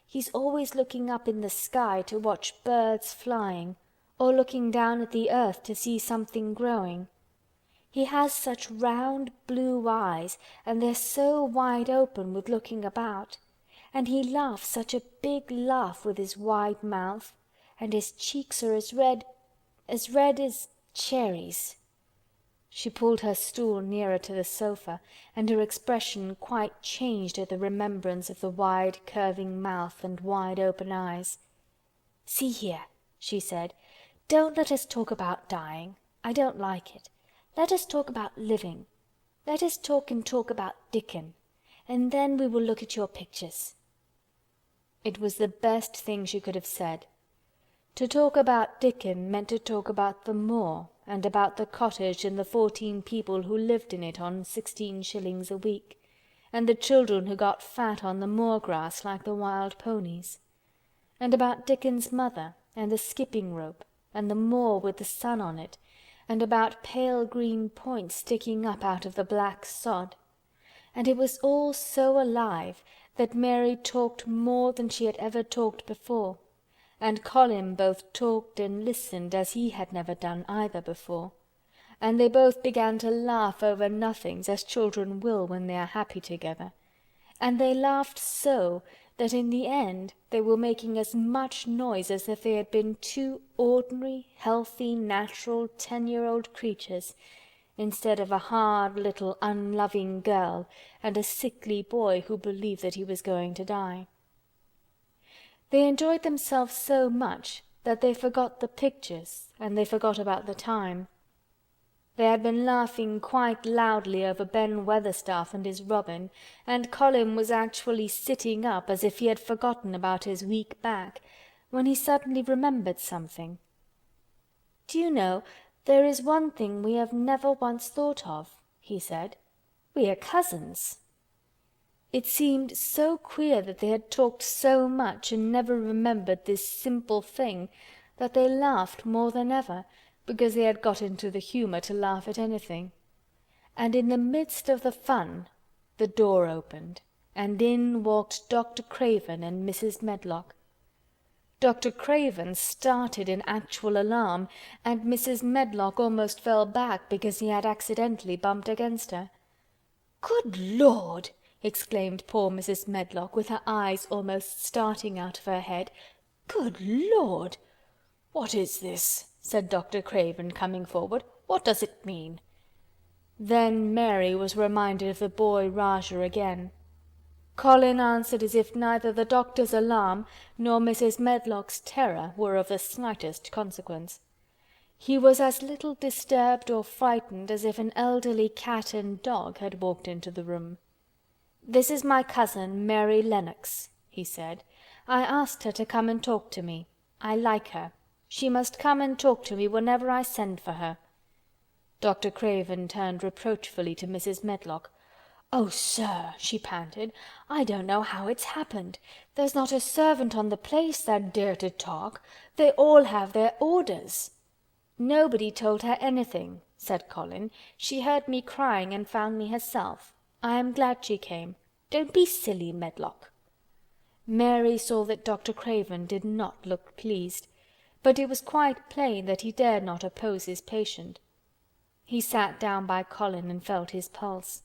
He's always looking up in the sky to watch birds flying, or looking down at the earth to see something growing. He has such round blue eyes, and they're so wide open with looking about. And he laughs such a big laugh with his wide mouth, and his cheeks are as red as cherries." She pulled her stool nearer to the sofa, and her expression quite changed at the remembrance of the wide curving mouth and wide open eyes. "See here," she said, "don't let us talk about dying. I don't like it. Let us talk about living. Let us talk about Dickon, and then we will look at your pictures." It was the best thing she could have said. To talk about Dickon meant to talk about the moor and about the cottage and the 14 people who lived in it on 16 shillings a week, and the children who got fat on the moor grass like the wild ponies, and about Dickon's mother and the skipping rope and the moor with the sun on it, and about pale green points sticking up out of the black sod. And it was all so alive that Mary talked more than she had ever talked before, and Colin both talked and listened as he had never done either before, and they both began to laugh over nothings as children will when they are happy together, and they laughed so that in the end they were making as much noise as if they had been two ordinary, healthy, natural 10-year-old creatures, instead of a hard little unloving girl and a sickly boy who believed that he was going to die. They enjoyed themselves so much that they forgot the pictures and they forgot about the time. They had been laughing quite loudly over Ben Weatherstaff and his robin, and Colin was actually sitting up as if he had forgotten about his weak back, when he suddenly remembered something. "Do you know, there is one thing we have never once thought of," he said. "We are cousins." It seemed so queer that they had talked so much and never remembered this simple thing that they laughed more than ever, because they had got into the humour to laugh at anything. And in the midst of the fun the door opened, and in walked Dr. Craven and Mrs. Medlock. Dr. Craven started in actual alarm, and Mrs. Medlock almost fell back because he had accidentally bumped against her. "Good Lord!" exclaimed poor Mrs. Medlock, with her eyes almost starting out of her head. "Good Lord!" "What is this?" said Dr. Craven, coming forward. "What does it mean?" Then Mary was reminded of the boy Rajah again. Colin answered as if neither the doctor's alarm nor Mrs. Medlock's terror were of the slightest consequence. He was as little disturbed or frightened as if an elderly cat and dog had walked into the room. "This is my cousin, Mary Lennox," he said. "I asked her to come and talk to me. I like her. She must come and talk to me whenever I send for her." Dr. Craven turned reproachfully to Mrs. Medlock. "Oh, sir," she panted, "I don't know how it's happened. There's not a servant on the place that dare to talk. They all have their orders." "Nobody told her anything," said Colin. "She heard me crying and found me herself. I am glad she came. Don't be silly, Medlock." Mary saw that Dr. Craven did not look pleased. but it was quite plain that he dared not oppose his patient. He sat down by Colin and felt his pulse.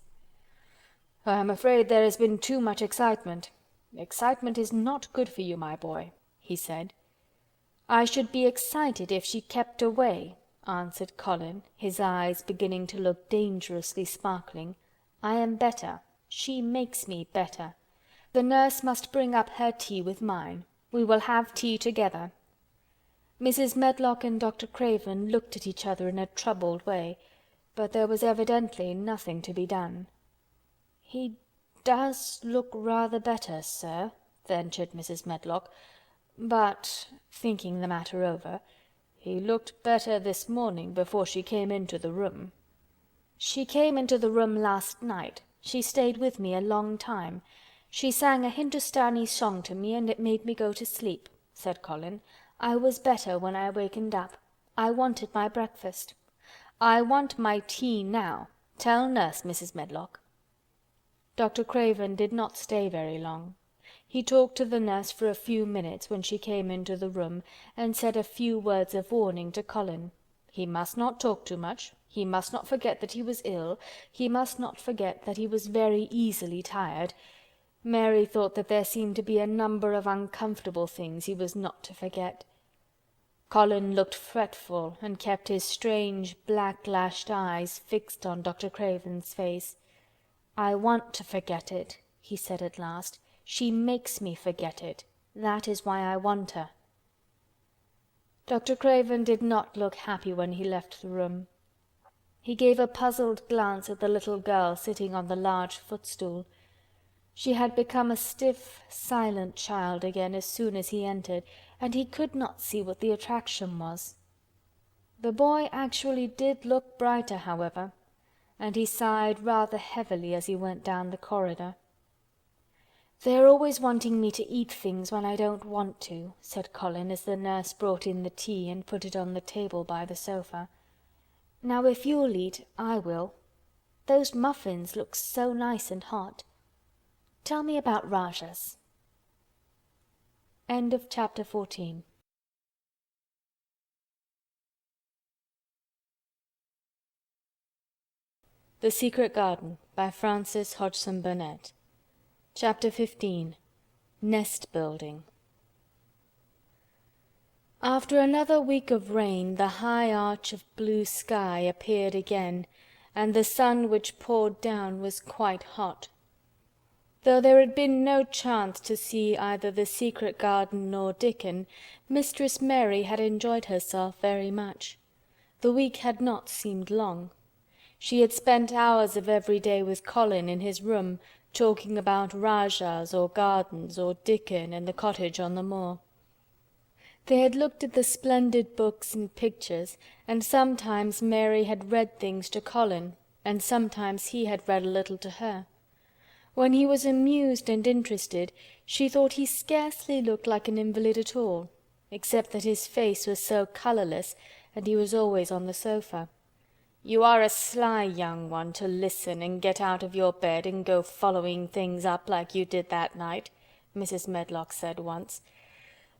"I am afraid there has been too much excitement. Excitement is not good for you, my boy," he said. "I should be excited if she kept away," answered Colin, his eyes beginning to look dangerously sparkling. "I am better. She makes me better. The nurse must bring up her tea with mine. We will have tea together." Mrs. Medlock and Dr. Craven looked at each other in a troubled way, but there was evidently nothing to be done. "He does look rather better, sir," ventured Mrs. Medlock, "but," thinking the matter over, "he looked better this morning before she came into the room." "She came into the room last night. She stayed with me a long time. She sang a Hindustani song to me and it made me go to sleep," said Colin. "I was better when I wakened up. I wanted my breakfast. I want my tea now. Tell nurse, Mrs. Medlock." Dr. Craven did not stay very long. He talked to the nurse for a few minutes when she came into the room and said a few words of warning to Colin. He must not talk too much. He must not forget that he was ill. He must not forget that he was very easily tired. Mary thought that there seemed to be a number of uncomfortable things he was not to forget. Colin looked fretful and kept his strange black-lashed eyes fixed on Dr. Craven's face. "I want to forget it," he said at last. "She makes me forget it. That is why I want her." Dr. Craven did not look happy when he left the room. He gave a puzzled glance at the little girl sitting on the large footstool. She had become a stiff, silent child again as soon as he entered, and he could not see what the attraction was. The boy actually did look brighter, however, and he sighed rather heavily as he went down the corridor. "They're always wanting me to eat things when I don't want to," said Colin as the nurse brought in the tea and put it on the table by the sofa. "Now if you'll eat, I will. Those muffins look so nice and hot. Tell me about Rajas." End of chapter 14. The Secret Garden by Frances Hodgson Burnett. Chapter 15. Nest Building. After another week of rain, the high arch of blue sky appeared again, and the sun which poured down was quite hot. Though there had been no chance to see either the secret garden nor Dickon, Mistress Mary had enjoyed herself very much. The week had not seemed long. She had spent hours of every day with Colin in his room, talking about Rajahs or gardens or Dickon and the cottage on the moor. They had looked at the splendid books and pictures, and sometimes Mary had read things to Colin, and sometimes he had read a little to her. When he was amused and interested, she thought he scarcely looked like an invalid at all, except that his face was so colourless, and he was always on the sofa. "You are a sly young one to listen and get out of your bed and go following things up like you did that night," Mrs. Medlock said once.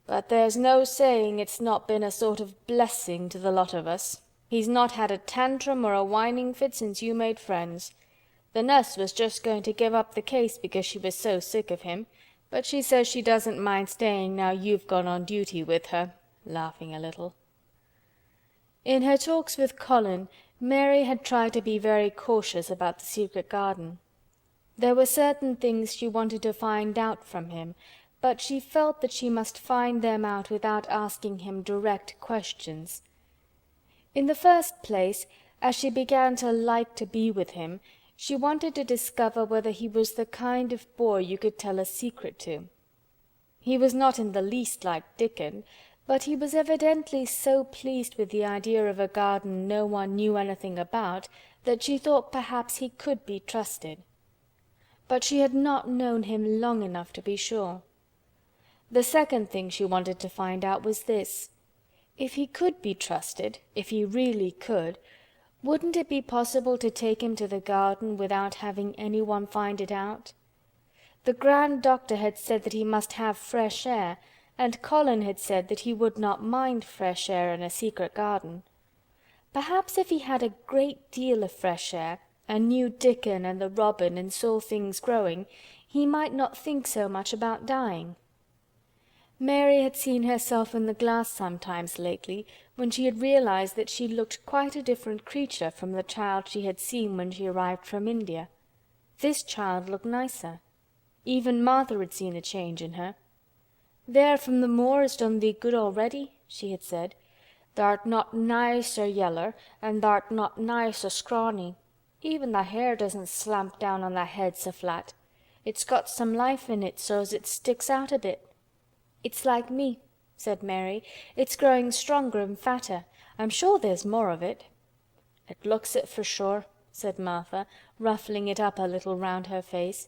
"But there's no saying it's not been a sort of blessing to the lot of us. He's not had a tantrum or a whining fit since you made friends. The nurse was just going to give up the case because she was so sick of him, but she says she doesn't mind staying now you've gone on duty with her," laughing a little. In her talks with Colin, Mary had tried to be very cautious about the secret garden. There were certain things she wanted to find out from him, but she felt that she must find them out without asking him direct questions. In the first place, as she began to like to be with him, she wanted to discover whether he was the kind of boy you could tell a secret to. He was not in the least like Dickon, but he was evidently so pleased with the idea of a garden no one knew anything about that she thought perhaps he could be trusted. But she had not known him long enough to be sure. The second thing she wanted to find out was this: if he could be trusted, if he really could, wouldn't it be possible to take him to the garden without having anyone find it out? The Grand Doctor had said that he must have fresh air, and Colin had said that he would not mind fresh air in a secret garden. Perhaps if he had a great deal of fresh air, and knew Dickon and the robin and saw things growing, he might not think so much about dying. Mary had seen herself in the glass sometimes lately, when she had realized that she looked quite a different creature from the child she had seen when she arrived from India. This child looked nicer. Even Martha had seen a change in her. "There from the moor has done thee good already," she had said. "Thou'rt not nigh so yeller, and thou'rt not nigh so scrawny. Even thy hair doesn't slamp down on thy head so flat. It's got some life in it so's it sticks out a bit." "It's like me," said Mary. "It's growing stronger and fatter. I'm sure there's more of it." "It looks it for sure," said Martha, ruffling it up a little round her face.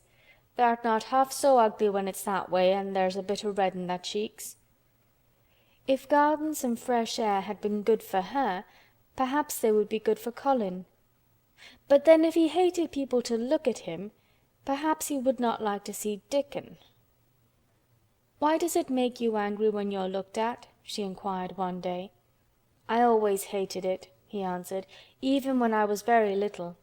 "Thou'rt not half so ugly when it's that way and there's a bit o' red in thy cheeks." If gardens and fresh air had been good for her, perhaps they would be good for Colin. But then if he hated people to look at him, perhaps he would not like to see Dickon. "Why does it make you angry when you're looked at?" she inquired one day. "I always hated it," he answered, "even when I was very little.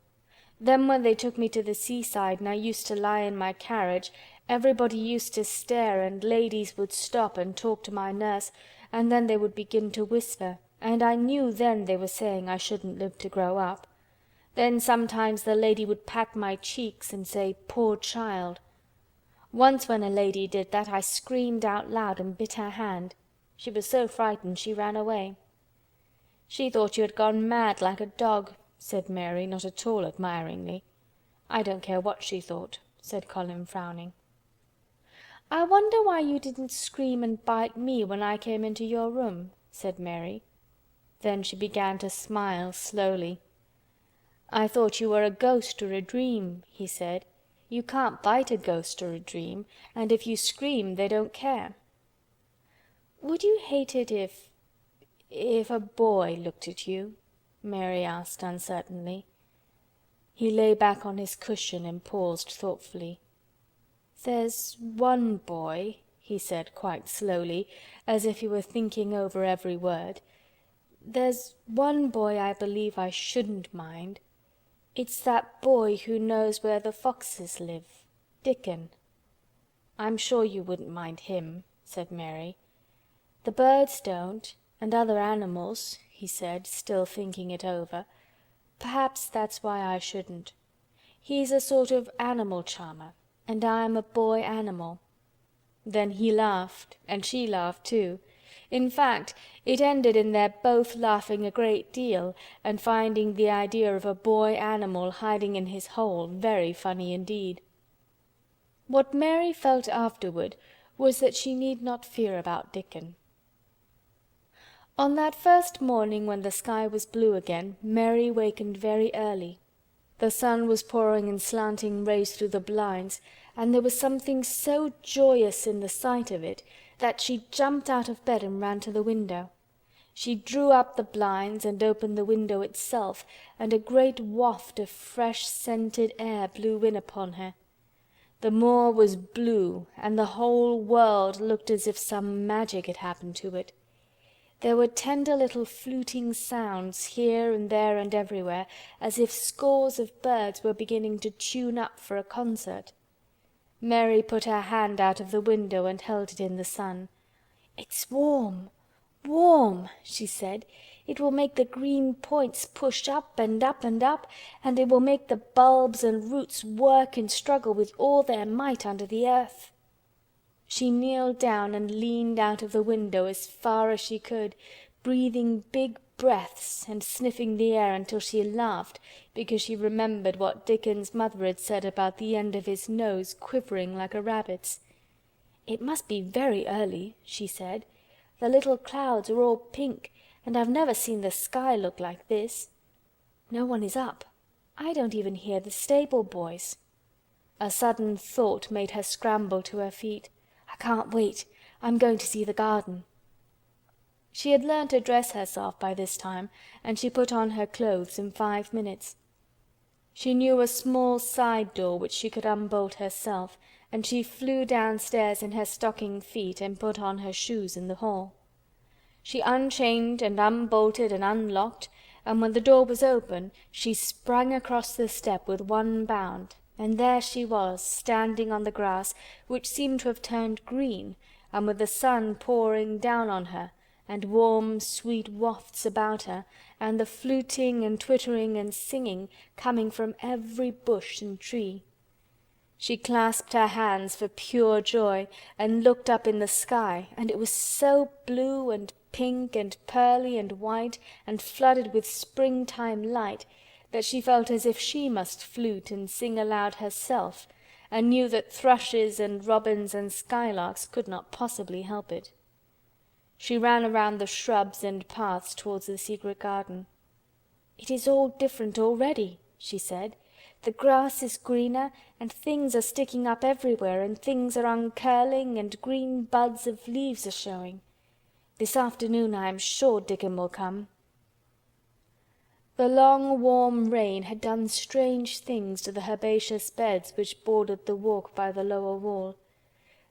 Then when they took me to the seaside and I used to lie in my carriage, everybody used to stare and ladies would stop and talk to my nurse, and then they would begin to whisper, and I knew then they were saying I shouldn't live to grow up. Then sometimes the lady would pat my cheeks and say, 'Poor child.' Once when a lady did that I screamed out loud and bit her hand. She was so frightened she ran away." "She thought you had gone mad like a dog," said Mary, not at all admiringly. "I don't care what she thought," said Colin, frowning. "I wonder why you didn't scream and bite me when I came into your room," said Mary. Then she began to smile slowly. "I thought you were a ghost or a dream," he said. "You can't bite a ghost or a dream, and if you scream they don't care." "Would you hate it if a boy looked at you?" Mary asked uncertainly. He lay back on his cushion and paused thoughtfully. "There's one boy," he said quite slowly, as if he were thinking over every word. "There's one boy I believe I shouldn't mind. It's that boy who knows where the foxes live, Dickon." "I'm sure you wouldn't mind him," said Mary. "The birds don't, and other animals," he said, still thinking it over. "Perhaps that's why I shouldn't. He's a sort of animal charmer, and I'm a boy animal." Then he laughed, and she laughed too. In fact, it ended in their both laughing a great deal and finding the idea of a boy animal hiding in his hole very funny indeed. What Mary felt afterward was that she need not fear about Dickon. On that first morning when the sky was blue again, Mary wakened very early. The sun was pouring in slanting rays through the blinds, and there was something so joyous in the sight of it that she jumped out of bed and ran to the window. She drew up the blinds and opened the window itself, and a great waft of fresh scented air blew in upon her. The moor was blue, and the whole world looked as if some magic had happened to it. There were tender little fluting sounds here and there and everywhere, as if scores of birds were beginning to tune up for a concert. Mary put her hand out of the window and held it in the sun. "It's warm, warm," she said. "It will make the green points push up and up and up, and it will make the bulbs and roots work and struggle with all their might under the earth." She kneeled down and leaned out of the window as far as she could, breathing big breaths and sniffing the air until she laughed because she remembered what Dickon's mother had said about the end of his nose quivering like a rabbit's. "It must be very early," she said. "The little clouds are all pink, and I've never seen the sky look like this. No one is up. I don't even hear the stable boys." A sudden thought made her scramble to her feet. "I can't wait. I'm going to see the garden." She had learned to dress herself by this time, and she put on her clothes in 5 minutes. She knew a small side door which she could unbolt herself, and she flew downstairs in her stocking feet and put on her shoes in the hall. She unchained and unbolted and unlocked, and when the door was open, she sprang across the step with one bound, and there she was, standing on the grass, which seemed to have turned green, and with the sun pouring down on her, and warm, sweet wafts about her, and the fluting and twittering and singing coming from every bush and tree. She clasped her hands for pure joy, and looked up in the sky, and it was so blue and pink and pearly and white and flooded with springtime light that she felt as if she must flute and sing aloud herself, and knew that thrushes and robins and skylarks could not possibly help it. She ran around the shrubs and paths towards the secret garden. "It is all different already," she said. "The grass is greener, and things are sticking up everywhere, and things are uncurling, and green buds of leaves are showing. This afternoon I am sure Dickon will come." The long warm rain had done strange things to the herbaceous beds which bordered the walk by the lower wall.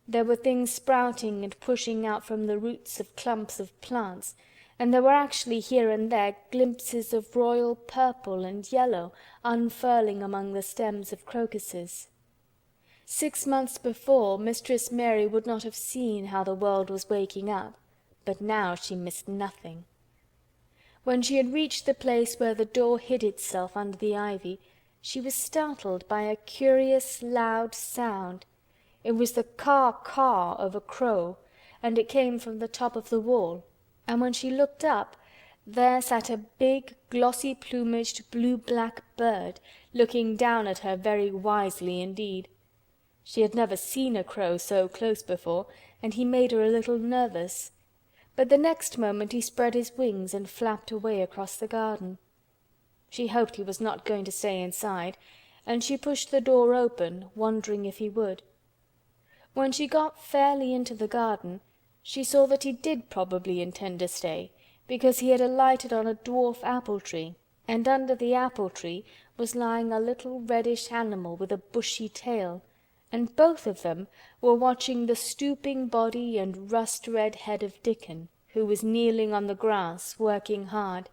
There were things sprouting and pushing out from the roots of clumps of plants, and there were actually here and there glimpses of royal purple and yellow unfurling among the stems of crocuses. 6 months before, Mistress Mary would not have seen how the world was waking up, but now she missed nothing. When she had reached the place where the door hid itself under the ivy, she was startled by a curious loud sound. It was the caw-caw of a crow, and it came from the top of the wall, and when she looked up, there sat a big, glossy-plumaged, blue-black bird, looking down at her very wisely indeed. She had never seen a crow so close before, and he made her a little nervous. But the next moment he spread his wings and flapped away across the garden. She hoped he was not going to stay inside, and she pushed the door open, wondering if he would. When she got fairly into the garden, she saw that he did probably intend to stay, because he had alighted on a dwarf apple tree, and under the apple tree was lying a little reddish animal with a bushy tail, and both of them were watching the stooping body and rust-red head of Dickon, who was kneeling on the grass, working hard.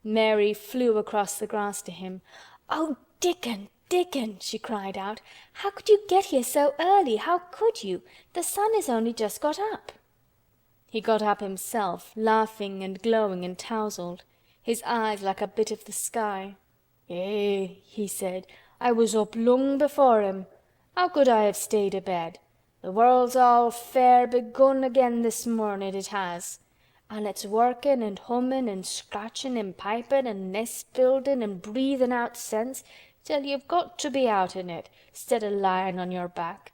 Mary flew across the grass to him. "Oh, Dickon, Dickon!" she cried out. "How could you get here so early? How could you? The sun has only just got up." He got up himself, laughing and glowing and tousled, his eyes like a bit of the sky. "Eh," he said, "I was up long before him. How could I have stayed abed? The world's all fair begun again this morning, it has. And it's workin' and hummin' and scratchin' and pipin' and nest-buildin' and breathin' out sense till you've got to be out in it, 'stead o' lyin' on your back.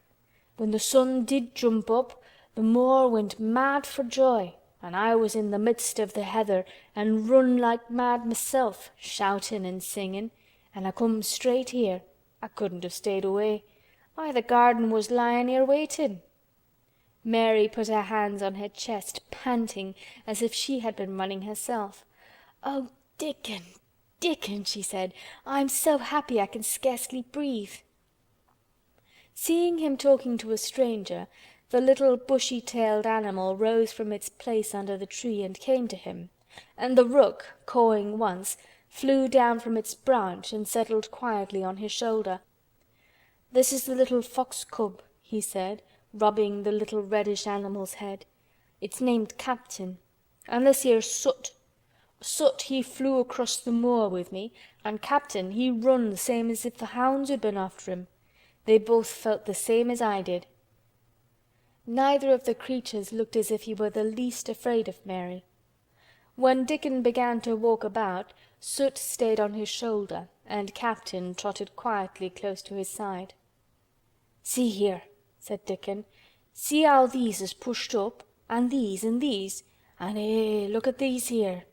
When the sun did jump up, the moor went mad for joy, and I was in the midst of the heather and run like mad myself, shoutin' and singin', and I come straight here. I couldn't have stayed away. Why, the garden was lying here waiting." Mary put her hands on her chest, panting as if she had been running herself. "Oh, Dickon, Dickon," she said, "I'm so happy I can scarcely breathe." Seeing him talking to a stranger, the little bushy-tailed animal rose from its place under the tree and came to him, and the rook, cawing once, flew down from its branch and settled quietly on his shoulder. "This is the little fox cub," he said, rubbing the little reddish animal's head. "It's named Captain. And this here's Soot. Soot he flew across the moor with me, and Captain he run the same as if the hounds had been after him. They both felt the same as I did." Neither of the creatures looked as if he were the least afraid of Mary. When Dickon began to walk about, Soot stayed on his shoulder, and Captain trotted quietly close to his side. "See here," said Dickon. "See how these is pushed up, and these, and look at these here."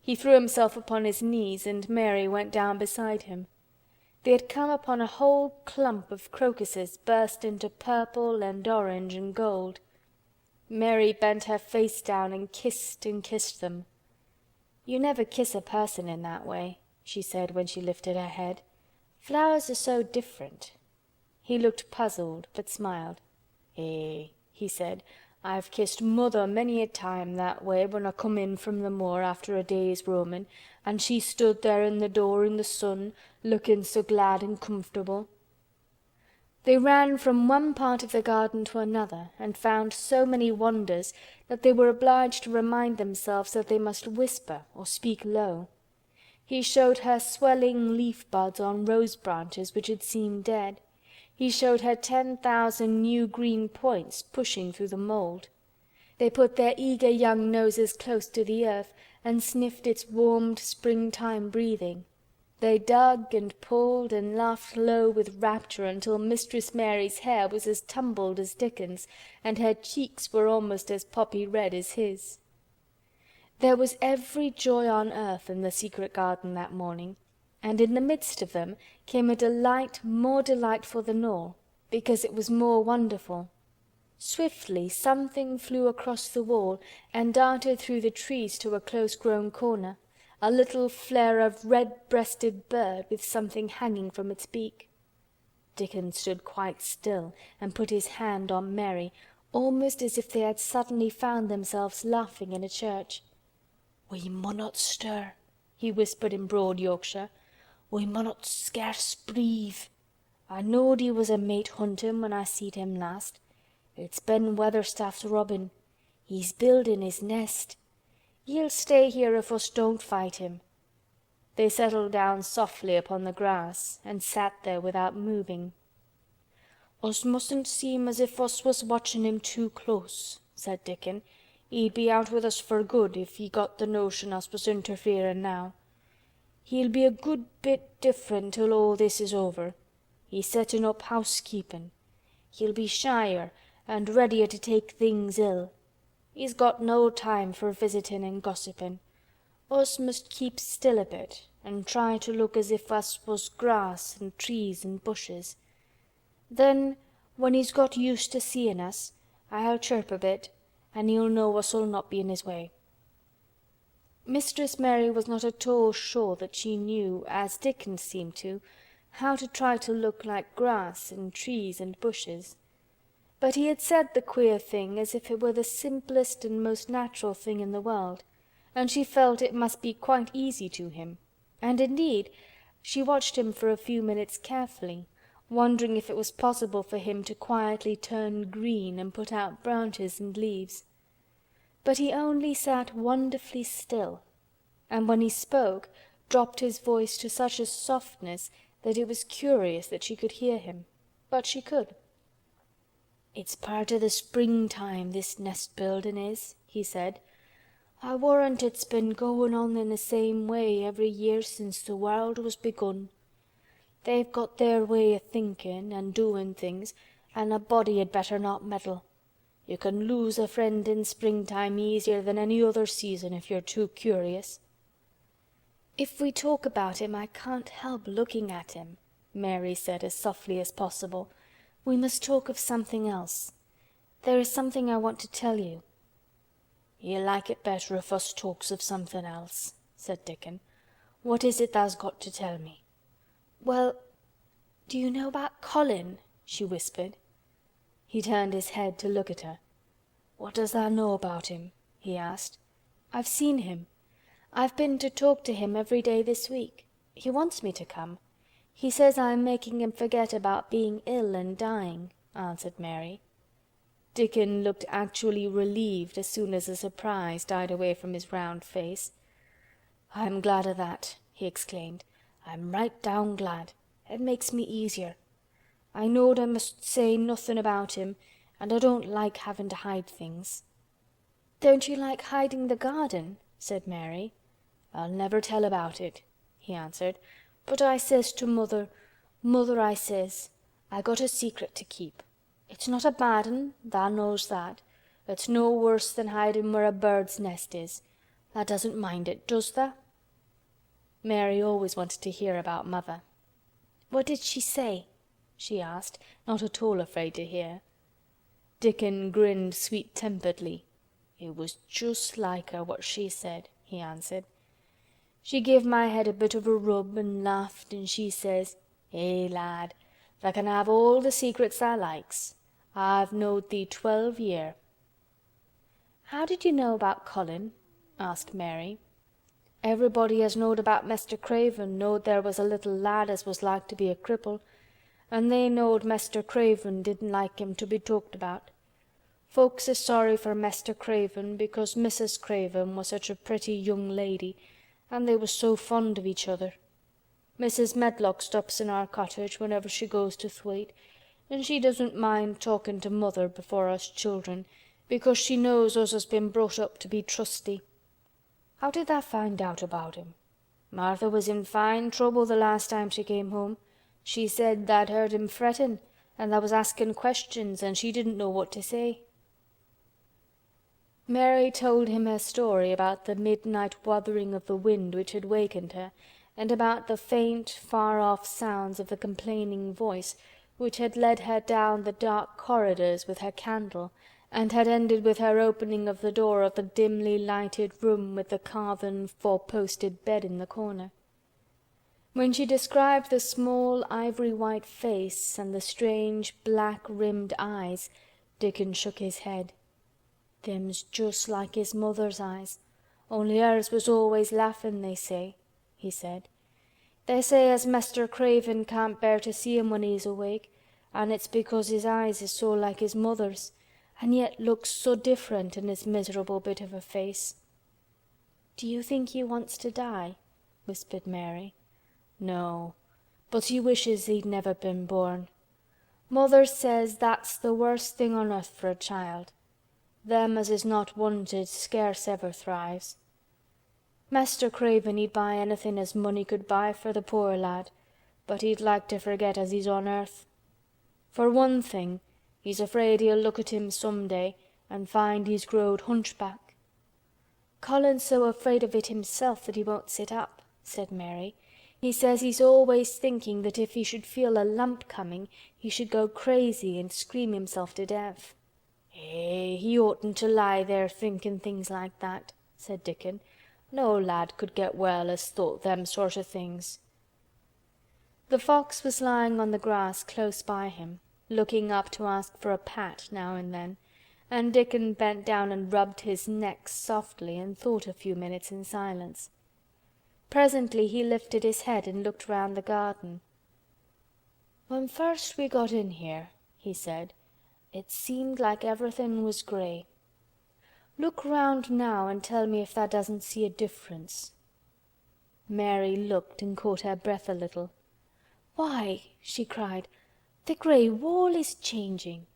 He threw himself upon his knees, and Mary went down beside him. They had come upon a whole clump of crocuses burst into purple and orange and gold. Mary bent her face down and kissed them. "You never kiss a person in that way," she said when she lifted her head. "Flowers are so different." He looked puzzled, but smiled. "Eh," he said, "I've kissed Mother many a time that way when I come in from the moor after a day's roamin', and she stood there in the door in the sun, lookin' so glad and comfortable." They ran from one part of the garden to another and found so many wonders that they were obliged to remind themselves that they must whisper or speak low. He showed her swelling leaf buds on rose branches which had seemed dead. He showed her 10,000 new green points pushing through the mold. They put their eager young noses close to the earth and sniffed its warmed springtime breathing. They dug and pulled and laughed low with rapture until Mistress Mary's hair was as tumbled as Dickon's and her cheeks were almost as poppy red as his. There was every joy on earth in the secret garden that morning, and in the midst of them came a delight more delightful than all, because it was more wonderful. Swiftly something flew across the wall and darted through the trees to a close-grown corner, a little flare of red-breasted bird with something hanging from its beak. Dickon stood quite still and put his hand on Mary, almost as if they had suddenly found themselves laughing in a church. "We munnot stir," he whispered in broad Yorkshire. "We munnot scarce breathe. I knowed he was a mate huntin' when I seed him last. It's Ben Weatherstaff's robin. He's buildin' his nest. He'll stay here if us don't fight him." They settled down softly upon the grass and sat there without moving. "Us mustn't seem as if us was watchin' him too close," said Dickon. "He'd be out with us for good if he got the notion us was interferin' now. He'll be a good bit different till all this is over. He's settin' up housekeepin'. He'll be shyer and readier to take things ill. He's got no time for visitin' and gossipin'. Us must keep still a bit and try to look as if us was grass and trees and bushes. Then, when he's got used to seein' us, I'll chirp a bit and he'll know us'll not be in his way." Mistress Mary was not at all sure that she knew, as Dickon seemed to, how to try to look like grass and trees and bushes. But he had said the queer thing as if it were the simplest and most natural thing in the world, and she felt it must be quite easy to him. And indeed, she watched him for a few minutes carefully, wondering if it was possible for him to quietly turn green and put out branches and leaves. But he only sat wonderfully still, and when he spoke, dropped his voice to such a softness that it was curious that she could hear him. But she could. "It's part o' the springtime, this nest-buildin' is," he said. "I warrant it's been goin' on in the same way every year since the world was begun. They've got their way o' thinkin' and doin' things, and a body had better not meddle. You can lose a friend in springtime easier than any other season if you're too curious." "If we talk about him I can't help looking at him," Mary said as softly as possible. "We must talk of something else. There is something I want to tell you." "You'll like it better if us talks of something else," said Dickon. "What is it tha's got to tell me?" "Well, do you know about Colin?" she whispered. He turned his head to look at her. "What does tha know about him?" he asked. "I've seen him. I've been to talk to him every day this week. He wants me to come. He says I am making him forget about being ill and dying," answered Mary. Dickon looked actually relieved as soon as the surprise died away from his round face. "I'm glad o' that," he exclaimed. "I'm right down glad. It makes me easier. I knowed I must say nothin' about him, and I don't like havin' to hide things." "Don't you like hiding the garden?" said Mary. "I'll never tell about it," he answered. "But I says to Mother, 'Mother,' I says, 'I got a secret to keep. It's not a bad un, tha knows that. It's no worse than hiding where a bird's nest is. Tha doesn't mind it, does tha?'" Mary always wanted to hear about Mother. "What did she say?" she asked, not at all afraid to hear. Dickon grinned sweet-temperedly. "It was just like her what she said," he answered. "She give my head a bit of a rub and laughed and she says, 'Eh, lad, Tha can have all the secrets tha likes. I've knowed thee 12 year." "How did you know about Colin?" asked Mary. "Everybody as knowed about Mester Craven knowed there was a little lad as was like to be a cripple, an' they knowed Mester Craven didn't like him to be talked about. Folks is sorry for Mester Craven because Mrs. Craven was such a pretty young lady and they was so fond of each other. Mrs. Medlock stops in our cottage whenever she goes to Thwaite, and she doesn't mind talking to mother before us children because she knows us has been brought up to be trusty. How did tha find out about him? Martha was in fine trouble the last time she came home. She said tha'd heard him frettin' and tha was asking questions and she didn't know what to say." Mary told him her story about the midnight wuthering of the wind which had wakened her, and about the faint, far-off sounds of the complaining voice which had led her down the dark corridors with her candle, and had ended with her opening of the door of the dimly lighted room with the carven four-posted bed in the corner. When she described the small ivory-white face and the strange black-rimmed eyes, Dickon shook his head. "Them's just like his mother's eyes, only hers was always laughin', they say," he said. "They say as Mester Craven can't bear to see him when he's awake, and it's because his eyes is so like his mother's, and yet looks so different in his miserable bit of a face." "Do you think he wants to die?" whispered Mary. "No, but he wishes he'd never been born. Mother says that's the worst thing on earth for a child. Them as is not wanted scarce ever thrives. Mester Craven he'd buy anything as money could buy for the poor lad, but he'd like to forget as he's on earth. For one thing, he's afraid he'll look at him some day and find he's growed hunchback." "Colin's so afraid of it himself that he won't sit up," said Mary. "He says he's always thinking that if he should feel a lump coming he should go crazy and scream himself to death." He oughtn't to lie there thinking things like that," said Dickon. "No lad could get well as thought them sort of things." The fox was lying on the grass close by him, looking up to ask for a pat now and then, and Dickon bent down and rubbed his neck softly and thought a few minutes in silence. Presently he lifted his head and looked round the garden. "When first we got in here," he said, "it seemed like everything was grey. Look round now and tell me if thou doesn't see a difference." Mary looked and caught her breath a little. "Why," she cried, "the grey wall is changing.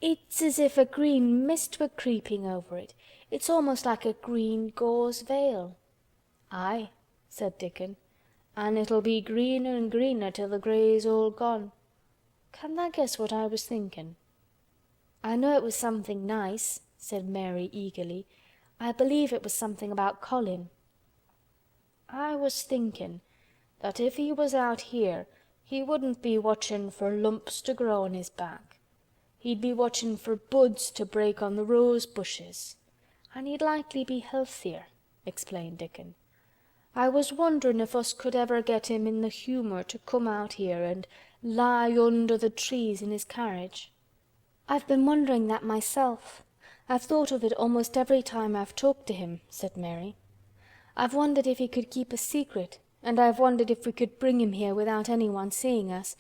It's as if a green mist were creeping over it. It's almost like a green gauze veil." "Aye," said Dickon, "an' it'll be greener and greener till the grey's all gone. Can tha guess what I was thinking?" "I know it was something nice," said Mary eagerly. "I believe it was something about Colin." "I was thinking that if he was out here he wouldn't be watchin' for lumps to grow on his back. He'd be watchin' for buds to break on the rose bushes. An' he'd likely be healthier," explained Dickon. "I was wonderin' if us could ever get him in the humor to come out here and lie under the trees in his carriage." "I've been wondering that myself. I've thought of it almost every time I've talked to him," said Mary. "I've wondered if he could keep a secret, and I've wondered if we could bring him here without anyone seeing us.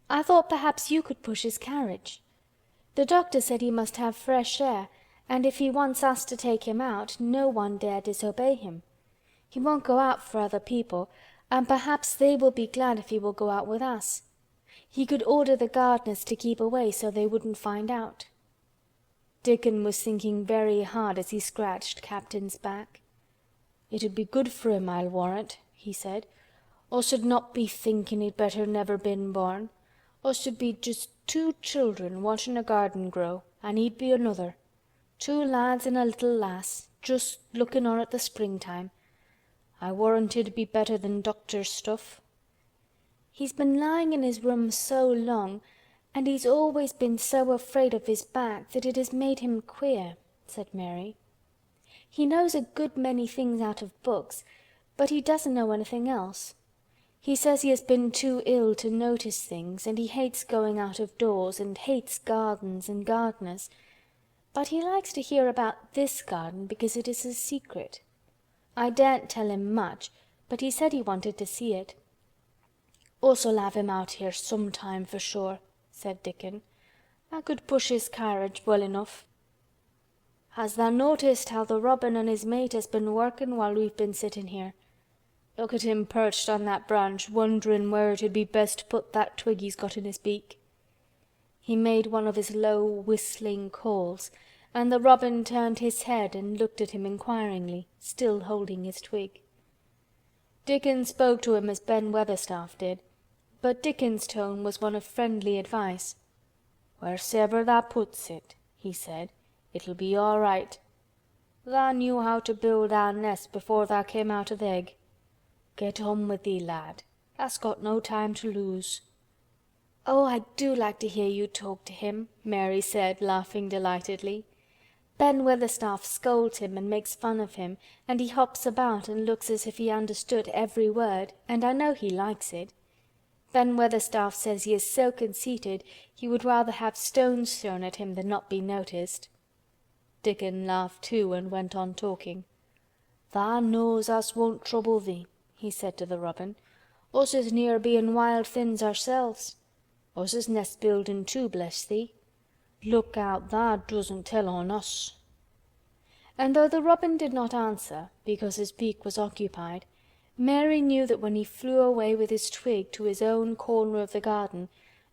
I thought perhaps you could push his carriage. The doctor said he must have fresh air, and if he wants us to take him out, no one dare disobey him. He won't go out for other people, and perhaps they will be glad if he will go out with us. He could order the gardeners to keep away so they wouldn't find out." Dickon was thinking very hard as he scratched Captain's back. "It'd be good for him, I'll warrant," he said. "Us 'ud not be thinking he'd better never been born. Us 'ud be just two children watching a garden grow, and he'd be another. Two lads and a little lass, just looking on at the springtime. I warrant it'd be better than doctor's stuff." "He's been lying in his room so long, and he's always been so afraid of his back that it has made him queer," said Mary. "He knows a good many things out of books, but he doesn't know anything else. He says he has been too ill to notice things, and he hates going out of doors and hates gardens and gardeners. But he likes to hear about this garden because it is a secret. I daren't tell him much, but he said he wanted to see it. "Us'll have him out here some time for sure," said Dickon. "I could push his carriage well enough. Has tha noticed how the robin and his mate has been workin' while we've been sittin' here? Look at him perched on that branch, wonderin' where it'd be best to put that twig he's got in his beak." He made one of his low, whistling calls, and the robin turned his head and looked at him inquiringly, still holding his twig. Dickon spoke to him as Ben Weatherstaff did, but Dickon's tone was one of friendly advice. "Wheresoever tha puts it," he said, "it'll be all right. Tha knew how to build tha nest before tha came out o' th' egg. Get on with thee, lad. Tha's got no time to lose." "Oh, I do like to hear you talk to him," Mary said, laughing delightedly. "Ben Weatherstaff scolds him and makes fun of him, and he hops about and looks as if he understood every word, and I know he likes it. Ben Weatherstaff says he is so conceited he would rather have stones thrown at him than not be noticed." Dickon laughed too and went on talking. "Tha knows us won't trouble thee," he said to the robin. "Us is near bein' wild things ourselves. Us is nest buildin' too, bless thee. Look out tha doesn't tell on us." And though the robin did not answer, because his beak was occupied, Mary knew that when he flew away with his twig to his own corner of the garden,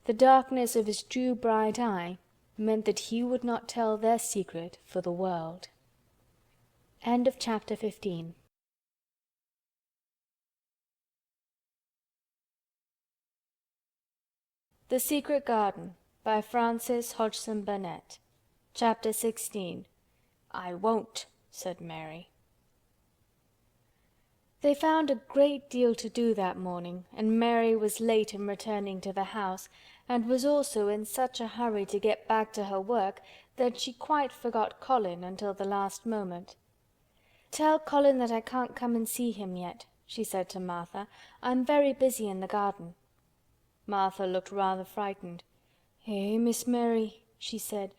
the darkness of his dew-bright eye meant that he would not tell their secret for the world. End of chapter 15. The Secret Garden by Frances Hodgson Burnett. Chapter 16. "I won't," said Mary. They found a great deal to do that morning, and Mary was late in returning to the house, and was also in such a hurry to get back to her work that she quite forgot Colin until the last moment. "Tell Colin that I can't come and see him yet," she said to Martha. "I'm very busy in the garden." Martha looked rather frightened. "Eh, Miss Mary," she said,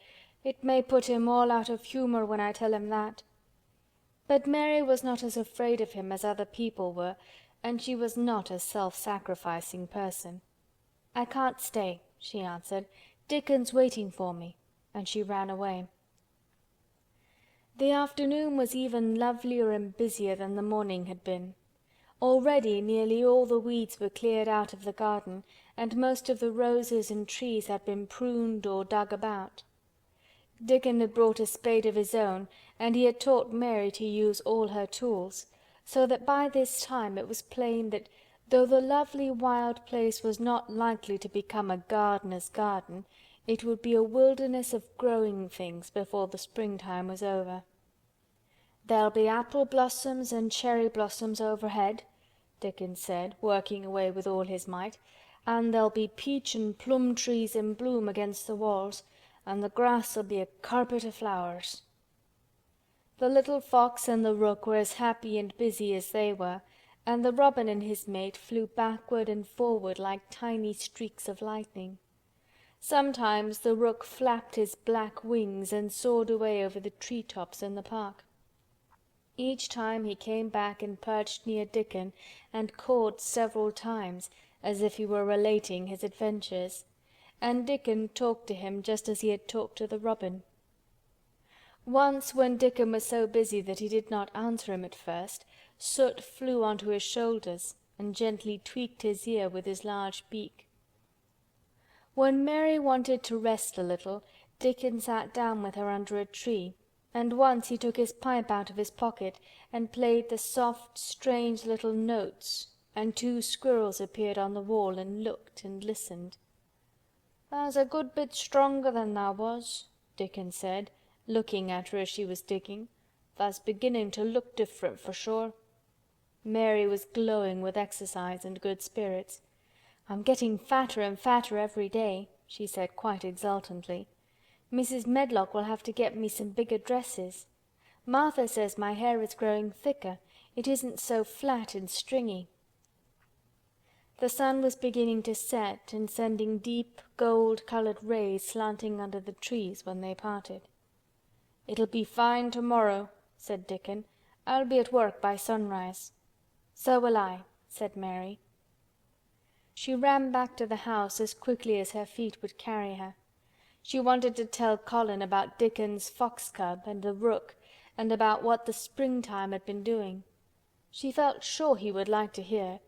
"it may put him all out of humour when I tell him that." But Mary was not as afraid of him as other people were, and she was not a self-sacrificing person. "I can't stay," she answered. "Dickon's waiting for me," and she ran away. The afternoon was even lovelier and busier than the morning had been. Already nearly all the weeds were cleared out of the garden, and most of the roses and trees had been pruned or dug about. Dickon had brought a spade of his own, and he had taught Mary to use all her tools, so that by this time it was plain that though the lovely wild place was not likely to become a gardener's garden, it would be a wilderness of growing things before the springtime was over. "There'll be apple blossoms and cherry blossoms overhead," Dickon said, working away with all his might, "and there'll be peach and plum trees in bloom against the walls, and the grass'll be a carpet o' flowers." The little fox and the rook were as happy and busy as they were, and the robin and his mate flew backward and forward like tiny streaks of lightning. Sometimes the rook flapped his black wings and soared away over the tree-tops in the park. Each time he came back and perched near Dickon and cawed several times, as if he were relating his adventures, and Dickon talked to him just as he had talked to the robin. Once, when Dickon was so busy that he did not answer him at first, Soot flew onto his shoulders and gently tweaked his ear with his large beak. When Mary wanted to rest a little, Dickon sat down with her under a tree, and once he took his pipe out of his pocket and played the soft, strange little notes, and 2 squirrels appeared on the wall and looked and listened. "Tha's a good bit stronger than tha was," Dickon said, looking at her as she was digging. "Tha's beginning to look different for sure." Mary was glowing with exercise and good spirits. "I'm getting fatter and fatter every day," she said quite exultantly. "Mrs. Medlock will have to get me some bigger dresses. Martha says my hair is growing thicker. It isn't so flat and stringy." The sun was beginning to set and sending deep gold-coloured rays slanting under the trees when they parted. "It'll be fine tomorrow," said Dickon. "I'll be at work by sunrise." "So will I," said Mary. She ran back to the house as quickly as her feet would carry her. She wanted to tell Colin about Dickon's fox cub and the rook, and about what the springtime had been doing. She felt sure he would like to hear.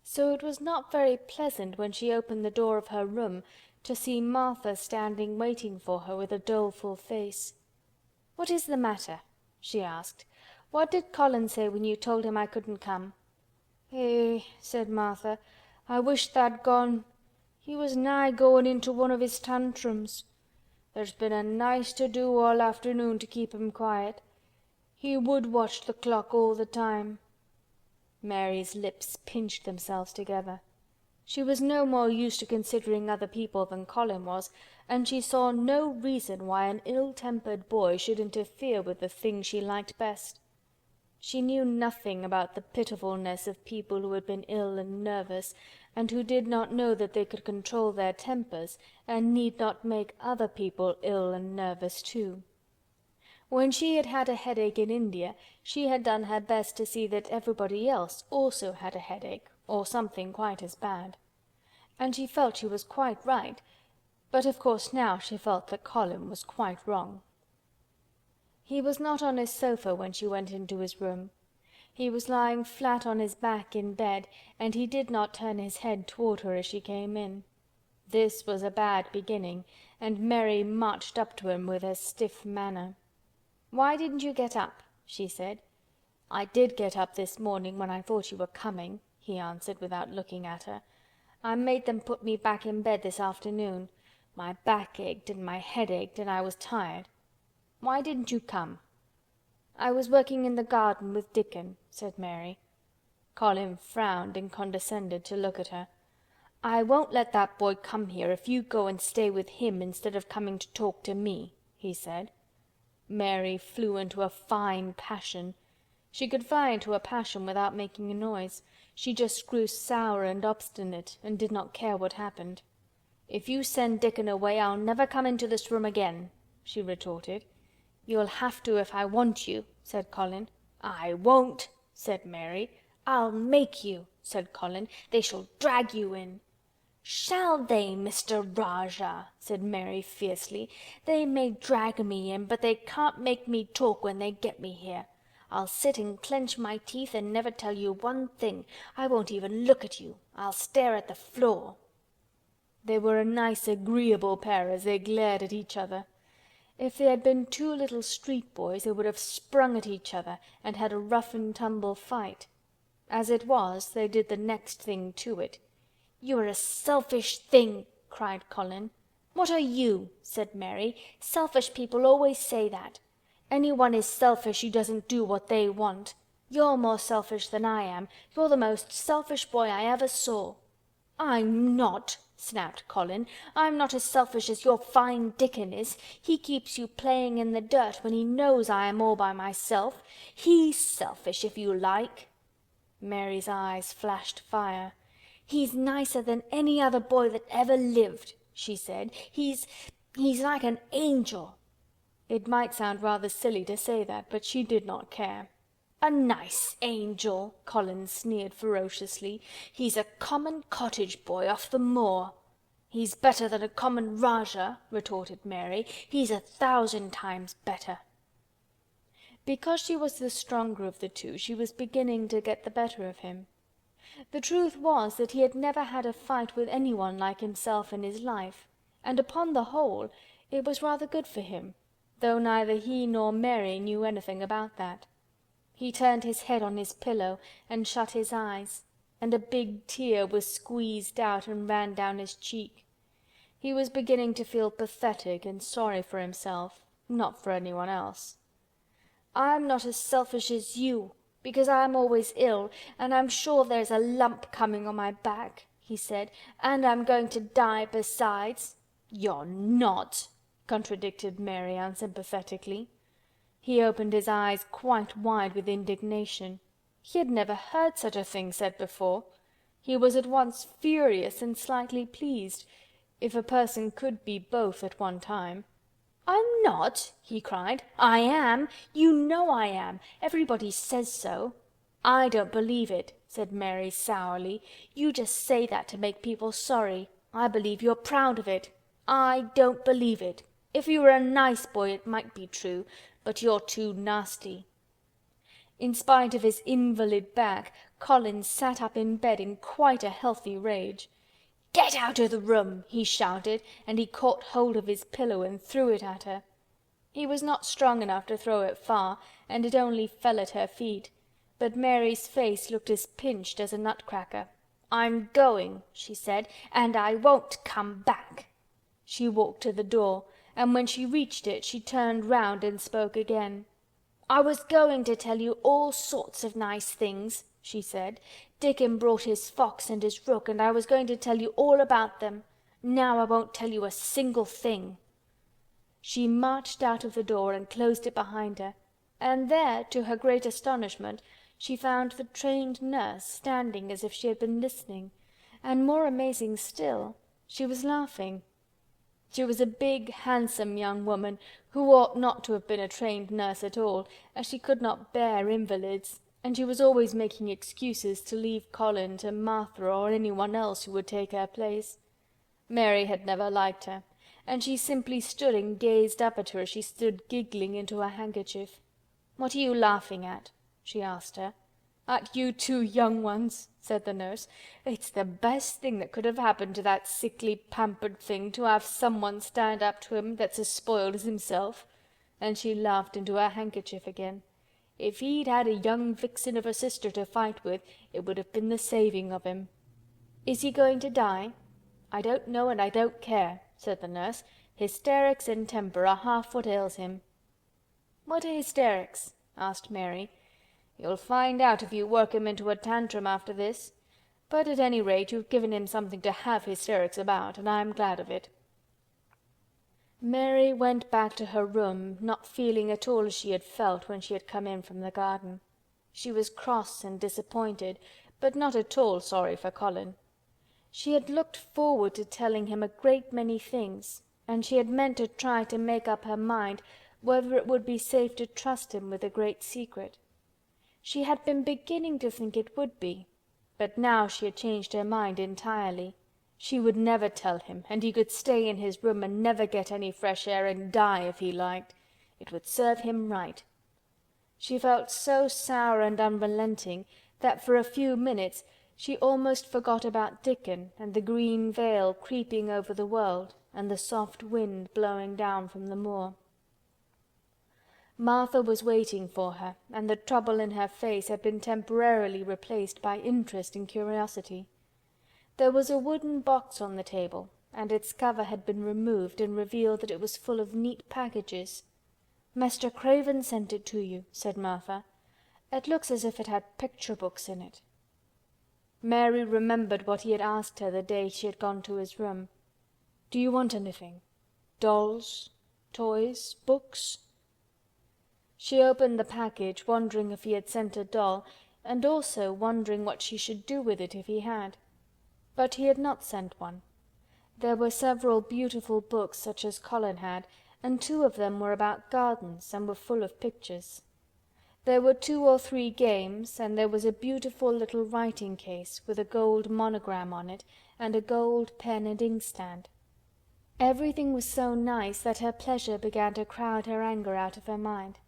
So it was not very pleasant when she opened the door of her room to see Martha standing waiting for her with a doleful face. "What is the matter?" she asked. "What did Colin say when you told him I couldn't come?" "Eh," said Martha, "I wish tha'd gone. He was nigh goin' into one of his tantrums. There's been a nice to do all afternoon to keep him quiet. He would watch the clock all the time." Mary's lips pinched themselves together. She was no more used to considering other people than Colin was, and she saw no reason why an ill-tempered boy should interfere with the thing she liked best. She knew nothing about the pitifulness of people who had been ill and nervous, and who did not know that they could control their tempers and need not make other people ill and nervous too. When she had had a headache in India, she had done her best to see that everybody else also had a headache, or something quite as bad. And she felt she was quite right, but of course now she felt that Colin was quite wrong. He was not on his sofa when she went into his room. He was lying flat on his back in bed, and he did not turn his head toward her as she came in. This was a bad beginning, and Mary marched up to him with a stiff manner. "Why didn't you get up?" she said. "I did get up this morning when I thought you were coming," he answered without looking at her. "I made them put me back in bed this afternoon. My back ached and my head ached and I was tired. Why didn't you come?" "I was working in the garden with Dickon," said Mary. Colin frowned and condescended to look at her. "I won't let that boy come here if you go and stay with him instead of coming to talk to me," he said. Mary flew into a fine passion. She could fly into a passion without making a noise. She just grew sour and obstinate and did not care what happened. "If you send Dickon away I'll never come into this room again," she retorted. "You'll have to if I want you," said Colin. "I won't," said Mary. "I'll make you," said Colin. "They shall drag you in." "Shall they, Mr. Rajah?" said Mary fiercely. "They may drag me in, but they can't make me talk when they get me here. I'll sit and clench my teeth and never tell you one thing. I won't even look at you. I'll stare at the floor." They were a nice agreeable pair as they glared at each other. If they had been two little street boys they would have sprung at each other and had a rough-and-tumble fight. As it was, they did the next thing to it. "You're a selfish thing!" cried Colin. "What are you?" said Mary. "Selfish people always say that. Anyone is selfish who doesn't do what they want. You're more selfish than I am. You're the most selfish boy I ever saw." "I'm not," snapped Colin. "I'm not as selfish as your fine Dickon is. He keeps you playing in the dirt when he knows I am all by myself. He's selfish, if you like." Mary's eyes flashed fire. "He's nicer than any other boy that ever lived," she said. He's like an angel." It might sound rather silly to say that, but she did not care. "A nice angel!" Colin sneered ferociously. "He's a common cottage boy off the moor." "He's better than a common Rajah," retorted Mary. "He's 1,000 times better." Because she was the stronger of the two, she was beginning to get the better of him. The truth was that he had never had a fight with anyone like himself in his life, and upon the whole it was rather good for him, though neither he nor Mary knew anything about that. He turned his head on his pillow and shut his eyes, and a big tear was squeezed out and ran down his cheek. He was beginning to feel pathetic and sorry for himself, not for anyone else. "I'm not as selfish as you, because I'm always ill, and I'm sure there's a lump coming on my back," he said, "and I'm going to die besides." "You're not," contradicted Mary unsympathetically. He opened his eyes quite wide with indignation. He had never heard such a thing said before. He was at once furious and slightly pleased, if a person could be both at one time. "I'm not!" he cried. "I am! You know I am! Everybody says so." "I don't believe it," said Mary sourly. "You just say that to make people sorry. I believe you're proud of it. I don't believe it. If you were a nice boy it might be true, but you're too nasty." In spite of his invalid back, Colin sat up in bed in quite a healthy rage. "Get out of the room!" he shouted, and he caught hold of his pillow and threw it at her. He was not strong enough to throw it far, and it only fell at her feet, but Mary's face looked as pinched as a nutcracker. "I'm going," she said, "and I won't come back." She walked to the door, and when she reached it she turned round and spoke again. "I was going to tell you all sorts of nice things," she said. "Dickon brought his fox and his rook, and I was going to tell you all about them. Now I won't tell you a single thing." She marched out of the door and closed it behind her, and there, to her great astonishment, she found the trained nurse standing as if she had been listening, and more amazing still, she was laughing. She was a big, handsome young woman who ought not to have been a trained nurse at all, as she could not bear invalids, and she was always making excuses to leave Colin to Martha or anyone else who would take her place. Mary had never liked her, and she simply stood and gazed up at her as she stood giggling into her handkerchief. "What are you laughing at?" she asked her. "At you two young ones," said the nurse. "It's the best thing that could have happened to that sickly, pampered thing, to have someone stand up to him that's as spoiled as himself." And she laughed into her handkerchief again. "If he'd had a young vixen of a sister to fight with, it would have been the saving of him." "Is he going to die?" "I don't know and I don't care," said the nurse. "Hysterics and temper are half what ails him." "What are hysterics?" asked Mary. "You'll find out if you work him into a tantrum after this. But at any rate you've given him something to have hysterics about, and I'm glad of it." Mary went back to her room, not feeling at all as she had felt when she had come in from the garden. She was cross and disappointed, but not at all sorry for Colin. She had looked forward to telling him a great many things, and she had meant to try to make up her mind whether it would be safe to trust him with a great secret. She had been beginning to think it would be, but now she had changed her mind entirely. She would never tell him, and he could stay in his room and never get any fresh air and die if he liked. It would serve him right. She felt so sour and unrelenting that for a few minutes she almost forgot about Dickon and the green veil creeping over the world and the soft wind blowing down from the moor. Martha was waiting for her, and the trouble in her face had been temporarily replaced by interest and curiosity. There was a wooden box on the table, and its cover had been removed and revealed that it was full of neat packages. "Mr. Craven sent it to you," said Martha. "It looks as if it had picture books in it." Mary remembered what he had asked her the day she had gone to his room. "Do you want anything? Dolls? Toys? Books?" She opened the package, wondering if he had sent a doll, and also wondering what she should do with it if he had. But he had not sent one. There were several beautiful books such as Colin had, and 2 of them were about gardens and were full of pictures. There were 2 or 3 games, and there was a beautiful little writing case with a gold monogram on it and a gold pen and inkstand. Everything was so nice that her pleasure began to crowd her anger out of her mind.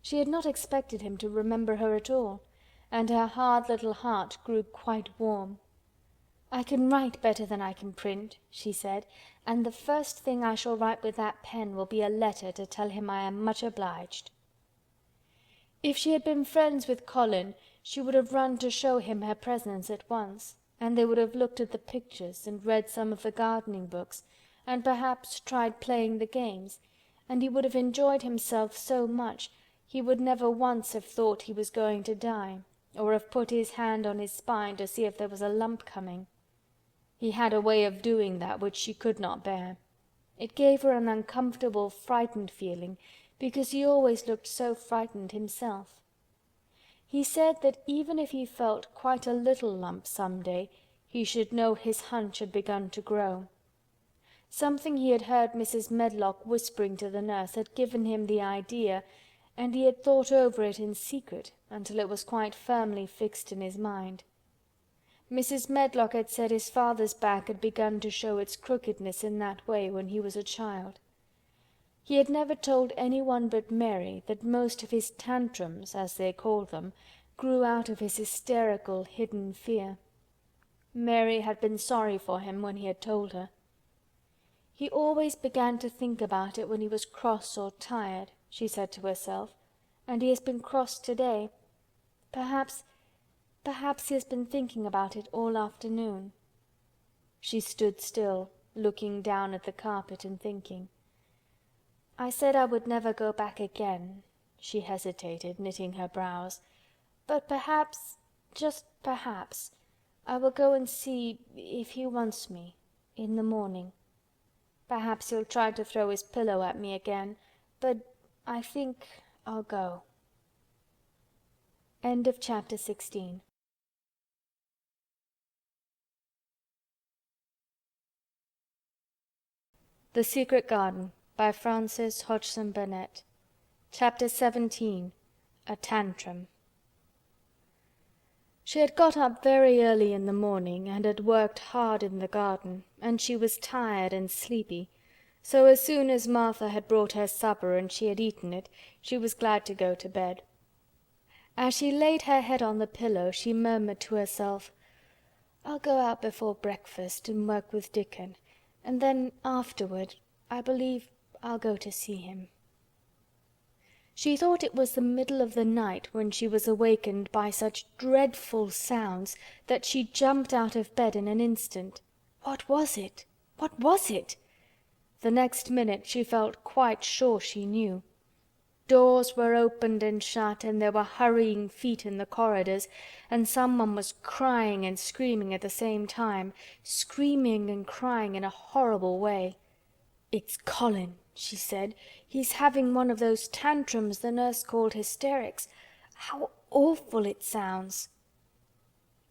She had not expected him to remember her at all, and her hard little heart grew quite warm. "I can write better than I can print," she said, "and the first thing I shall write with that pen will be a letter to tell him I am much obliged." If she had been friends with Colin, she would have run to show him her presents at once, and they would have looked at the pictures and read some of the gardening books, and perhaps tried playing the games, and he would have enjoyed himself so much he would never once have thought he was going to die, or have put his hand on his spine to see if there was a lump coming. He had a way of doing that which she could not bear. It gave her an uncomfortable, frightened feeling, because he always looked so frightened himself. He said that even if he felt quite a little lump some day, he should know his hunch had begun to grow. Something he had heard Mrs. Medlock whispering to the nurse had given him the idea, and he had thought over it in secret until it was quite firmly fixed in his mind. Mrs. Medlock had said his father's back had begun to show its crookedness in that way when he was a child. He had never told anyone but Mary that most of his tantrums, as they called them, grew out of his hysterical, hidden fear. Mary had been sorry for him when he had told her. "He always began to think about it when he was cross or tired," she said to herself, "and he has been cross today. Perhaps he has been thinking about it all afternoon." She stood still, looking down at the carpet and thinking. "I said I would never go back again," she hesitated, knitting her brows. "But perhaps, just perhaps, I will go and see if he wants me in the morning. Perhaps he'll try to throw his pillow at me again, but I think I'll go." End of chapter 16. The Secret Garden by Frances Hodgson Burnett. Chapter 17. A Tantrum. She had got up very early in the morning and had worked hard in the garden, and she was tired and sleepy, so as soon as Martha had brought her supper and she had eaten it, she was glad to go to bed. As she laid her head on the pillow, she murmured to herself, "I'll go out before breakfast and work with Dickon, and then afterward I believe I'll go to see him." She thought it was the middle of the night when she was awakened by such dreadful sounds that she jumped out of bed in an instant. What was it? What was it? The next minute she felt quite sure she knew. Doors were opened and shut, and there were hurrying feet in the corridors, and someone was crying and screaming at the same time, screaming and crying in a horrible way. "It's Colin," she said. "He's having one of those tantrums the nurse called hysterics. How awful it sounds!"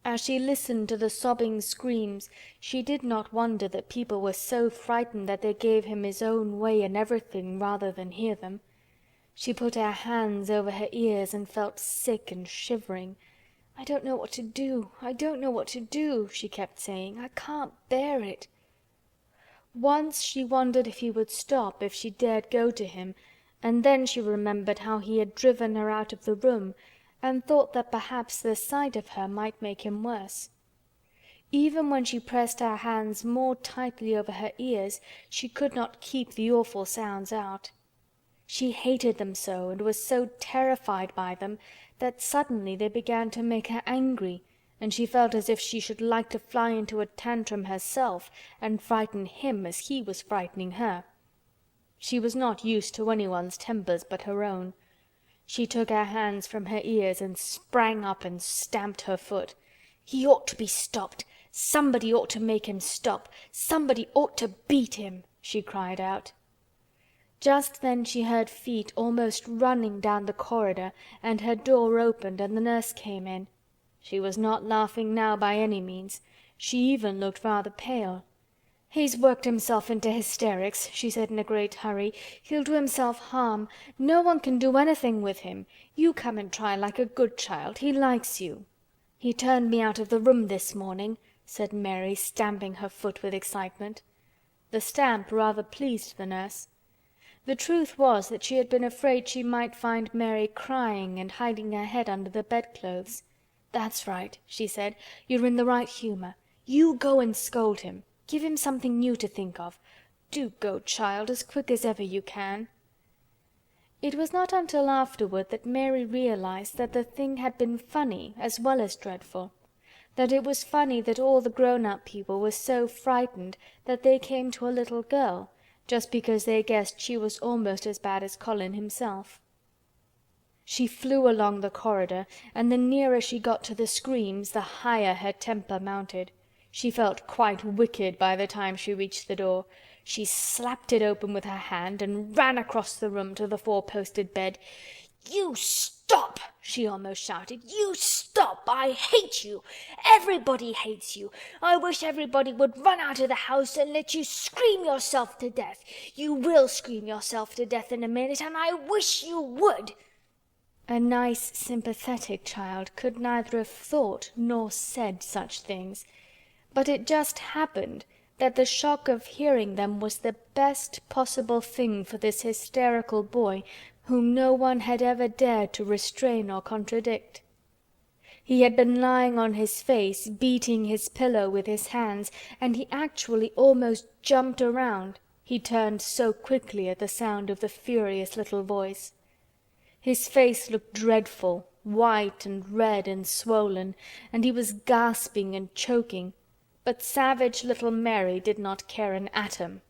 As she listened to the sobbing screams, she did not wonder that people were so frightened that they gave him his own way in everything rather than hear them. She put her hands over her ears and felt sick and shivering. "I don't know what to do. I don't know what to do," she kept saying. "I can't bear it." Once she wondered if he would stop if she dared go to him, and then she remembered how he had driven her out of the room, and thought that perhaps the sight of her might make him worse. Even when she pressed her hands more tightly over her ears, she could not keep the awful sounds out. She hated them so, and was so terrified by them, that suddenly they began to make her angry, and she felt as if she should like to fly into a tantrum herself and frighten him as he was frightening her. She was not used to anyone's tempers but her own. She took her hands from her ears and sprang up and stamped her foot. "He ought to be stopped. Somebody ought to make him stop. Somebody ought to beat him," she cried out. Just then she heard feet almost running down the corridor, and her door opened and the nurse came in. She was not laughing now by any means. She even looked rather pale. "He's worked himself into hysterics," she said in a great hurry. "He'll do himself harm. No one can do anything with him. You come and try like a good child. He likes you." "He turned me out of the room this morning," said Mary, stamping her foot with excitement. The stamp rather pleased the nurse. The truth was that she had been afraid she might find Mary crying and hiding her head under the bedclothes. "That's right," she said. "You're in the right humor. You go and scold him. Give him something new to think of. Do go, child, as quick as ever you can." It was not until afterward that Mary realized that the thing had been funny as well as dreadful. That it was funny that all the grown-up people were so frightened that they came to a little girl, just because they guessed she was almost as bad as Colin himself. She flew along the corridor, and the nearer she got to the screams, the higher her temper mounted. She felt quite wicked by the time she reached the door. She slapped it open with her hand and ran across the room to the four-posted bed. "You stop!" she almost shouted. "You stop! I hate you! Everybody hates you! I wish everybody would run out of the house and let you scream yourself to death! You will scream yourself to death in a minute, and I wish you would!" A nice, sympathetic child could neither have thought nor said such things, but it just happened that the shock of hearing them was the best possible thing for this hysterical boy whom no one had ever dared to restrain or contradict. He had been lying on his face, beating his pillow with his hands, and he actually almost jumped around, he turned so quickly at the sound of the furious little voice. His face looked dreadful, white and red and swollen, and he was gasping and choking, but savage little Mary did not care an atom.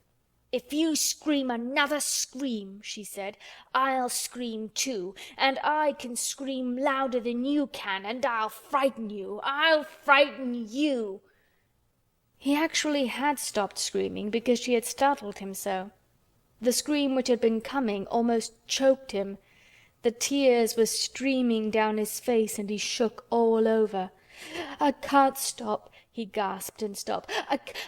"If you scream another scream," she said, "I'll scream too, and I can scream louder than you can, and I'll frighten you! I'll frighten you!" He actually had stopped screaming because she had startled him so. The scream which had been coming almost choked him. The tears were streaming down his face and he shook all over. "I can't stop," he gasped and stopped.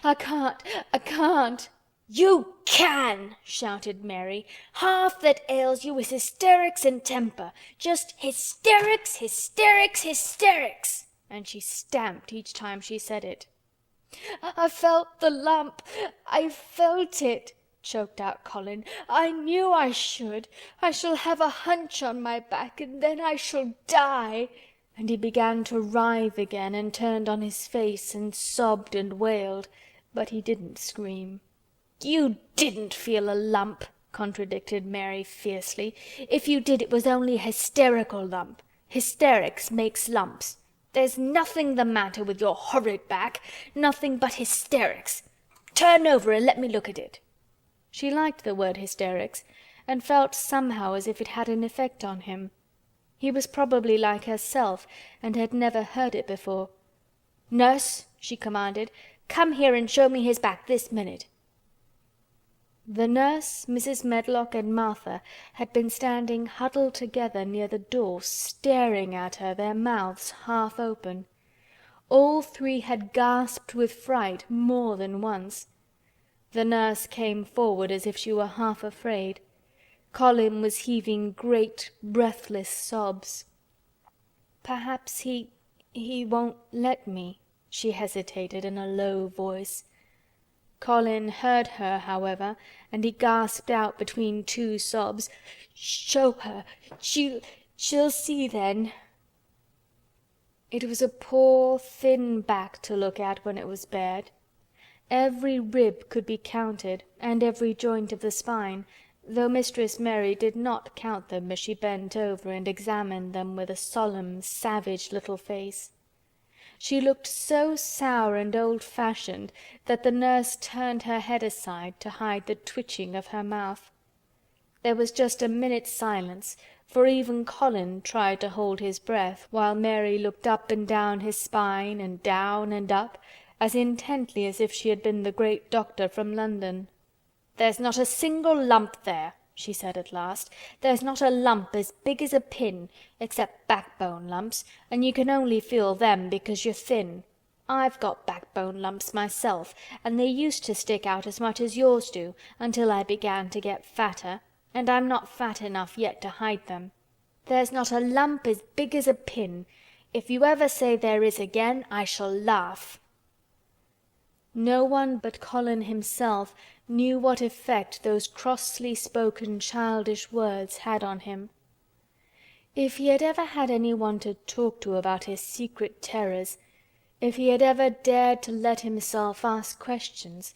I can't." "You can!" shouted Mary. "Half that ails you is hysterics and temper. Just hysterics, hysterics, hysterics!" And she stamped each time she said it. "I felt the lump. I felt it," choked out Colin. "I knew I should. I shall have a hunch on my back and then I shall die." And he began to writhe again and turned on his face and sobbed and wailed, but he didn't scream. "You didn't feel a lump," contradicted Mary fiercely. "If you did, it was only a hysterical lump. Hysterics makes lumps. There's nothing the matter with your horrid back. Nothing but hysterics. Turn over and let me look at it." She liked the word hysterics, and felt somehow as if it had an effect on him. He was probably like herself and had never heard it before. "Nurse," she commanded, "come here and show me his back this minute." The nurse, Mrs. Medlock, and Martha had been standing huddled together near the door, staring at her, their mouths half open. All three had gasped with fright more than once. The nurse came forward as if she were half afraid. Colin was heaving great, breathless sobs. "Perhaps he won't let me," she hesitated in a low voice. Colin heard her, however, and he gasped out between two sobs, "Show her! She'll see then." It was a poor, thin back to look at when it was bared. Every rib could be counted, and every joint of the spine, though Mistress Mary did not count them as she bent over and examined them with a solemn, savage little face. She looked so sour and old-fashioned that the nurse turned her head aside to hide the twitching of her mouth. There was just a minute's silence, for even Colin tried to hold his breath while Mary looked up and down his spine and down and up, as intently as if she had been the great doctor from London. "There's not a single lump there," she said at last. "There's not a lump as big as a pin, except backbone lumps, and you can only feel them because you're thin. I've got backbone lumps myself, and they used to stick out as much as yours do, until I began to get fatter, and I'm not fat enough yet to hide them. There's not a lump as big as a pin. If you ever say there is again, I shall laugh." No one but Colin himself knew what effect those crossly spoken childish words had on him. If he had ever had anyone to talk to about his secret terrors, if he had ever dared to let himself ask questions,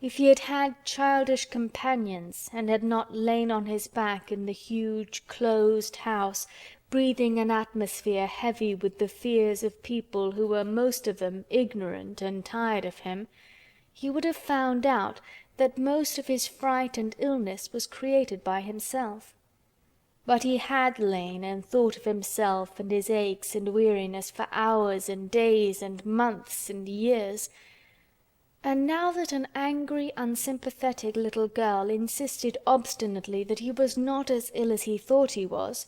if he had had childish companions and had not lain on his back in the huge closed house, breathing an atmosphere heavy with the fears of people who were most of them ignorant and tired of him, he would have found out that most of his fright and illness was created by himself. But he had lain and thought of himself and his aches and weariness for hours and days and months and years. And now that an angry, unsympathetic little girl insisted obstinately that he was not as ill as he thought he was,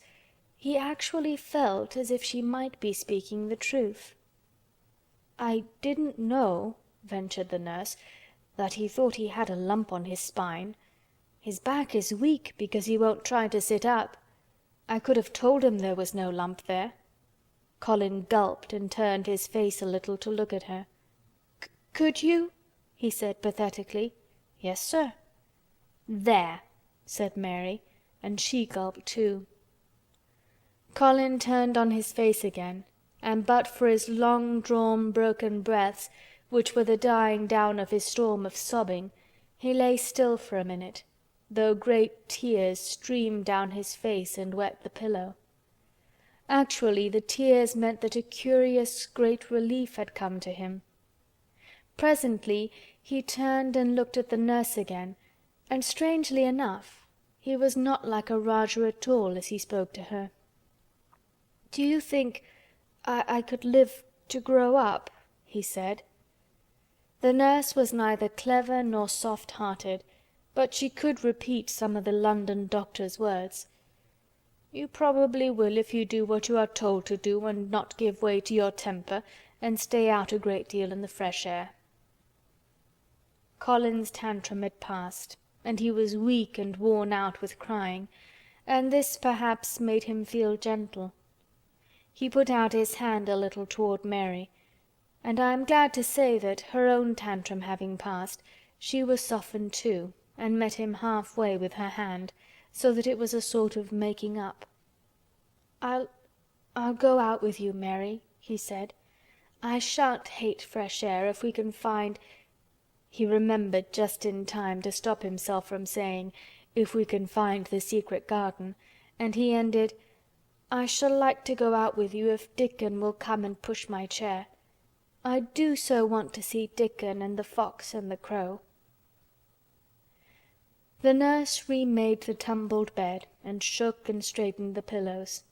He actually felt as if she might be speaking the truth. "I didn't know," ventured the nurse, "that he thought he had a lump on his spine. His back is weak because he won't try to sit up. I could have told him there was no lump there." Colin gulped and turned his face a little to look at her. "Could you?" he said pathetically. "Yes, sir." "There!" said Mary, and she gulped too. Colin turned on his face again, and but for his long-drawn broken breaths, which were the dying down of his storm of sobbing, he lay still for a minute, though great tears streamed down his face and wet the pillow. Actually, the tears meant that a curious great relief had come to him. Presently he turned and looked at the nurse again, and strangely enough, he was not like a Rajah at all as he spoke to her. "Do you think I could live to grow up?" he said. The nurse was neither clever nor soft-hearted, but she could repeat some of the London doctor's words. "You probably will if you do what you are told to do and not give way to your temper and stay out a great deal in the fresh air." Colin's tantrum had passed, and he was weak and worn out with crying, and this perhaps made him feel gentle. He put out his hand a little toward Mary, and I am glad to say that, her own tantrum having passed, she was softened too, and met him halfway with her hand, so that it was a sort of making up. "I'll go out with you, Mary," he said. "I shan't hate fresh air if we can find—" He remembered just in time to stop himself from saying, "if we can find the secret garden," and he ended, "I shall like to go out with you if Dickon will come and push my chair. I do so want to see Dickon and the fox and the crow." The nurse remade the tumbled bed and shook and straightened the pillows.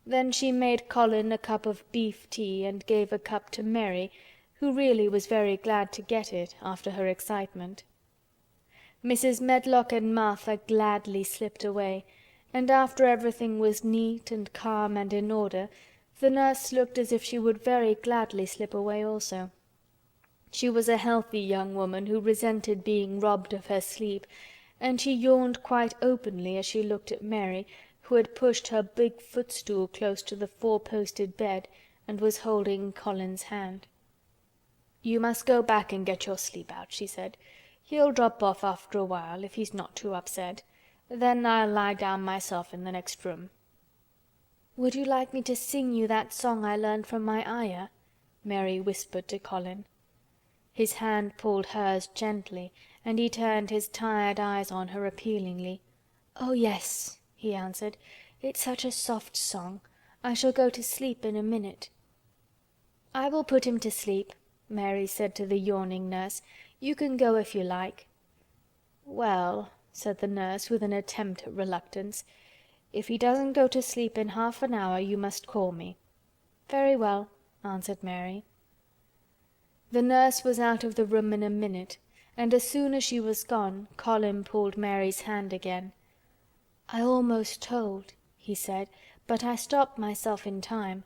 Then she made Colin a cup of beef tea and gave a cup to Mary, who really was very glad to get it after her excitement. Mrs. Medlock and Martha gladly slipped away, and after everything was neat and calm and in order, the nurse looked as if she would very gladly slip away also. She was a healthy young woman who resented being robbed of her sleep, and she yawned quite openly as she looked at Mary, who had pushed her big footstool close to the four-posted bed and was holding Colin's hand. "You must go back and get your sleep out," she said. "He'll drop off after a while, if he's not too upset. Then I'll lie down myself in the next room." "Would you like me to sing you that song I learned from my Ayah?" Mary whispered to Colin. His hand pulled hers gently, and he turned his tired eyes on her appealingly. "Oh, yes," he answered. "It's such a soft song. I shall go to sleep in a minute." "I will put him to sleep," Mary said to the yawning nurse. "You can go if you like." "Well," said the nurse with an attempt at reluctance, "if he doesn't go to sleep in half an hour you must call me." "Very well," answered Mary. The nurse was out of the room in a minute, and as soon as she was gone Colin pulled Mary's hand again. "I almost told," he said, "but I stopped myself in time.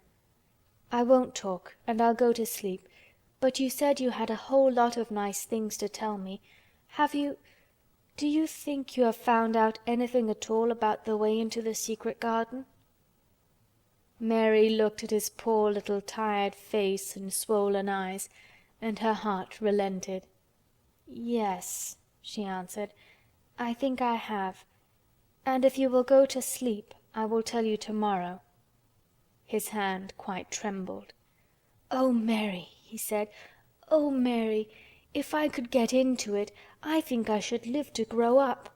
I won't talk, and I'll go to sleep, but you said you had a whole lot of nice things to tell me. Do you think you have found out anything at all about the way into the secret garden?" Mary looked at his poor little tired face and swollen eyes, and her heart relented. "Yes," she answered, "I think I have. And if you will go to sleep, I will tell you tomorrow." His hand quite trembled. "Oh, Mary," he said. "Oh, Mary, if I could get into it, I think I should live to grow up.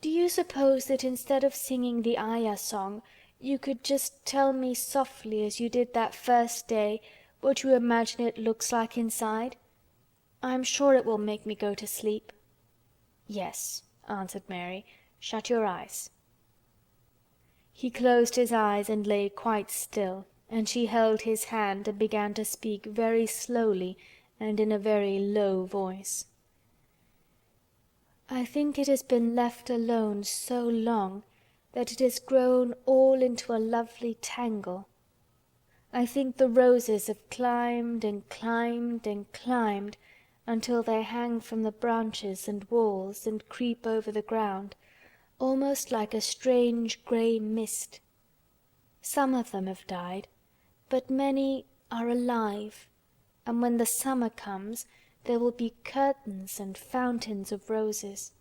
Do you suppose that instead of singing the Ayah song, you could just tell me softly as you did that first day what you imagine it looks like inside? I'm sure it will make me go to sleep." "Yes," answered Mary. "Shut your eyes." He closed his eyes and lay quite still, and she held his hand and began to speak very slowly and in a very low voice. "I think it has been left alone so long that it has grown all into a lovely tangle. I think the roses have climbed and climbed and climbed until they hang from the branches and walls and creep over the ground, almost like a strange grey mist. Some of them have died, but many are alive, and when the summer comes there will be curtains and fountains of roses.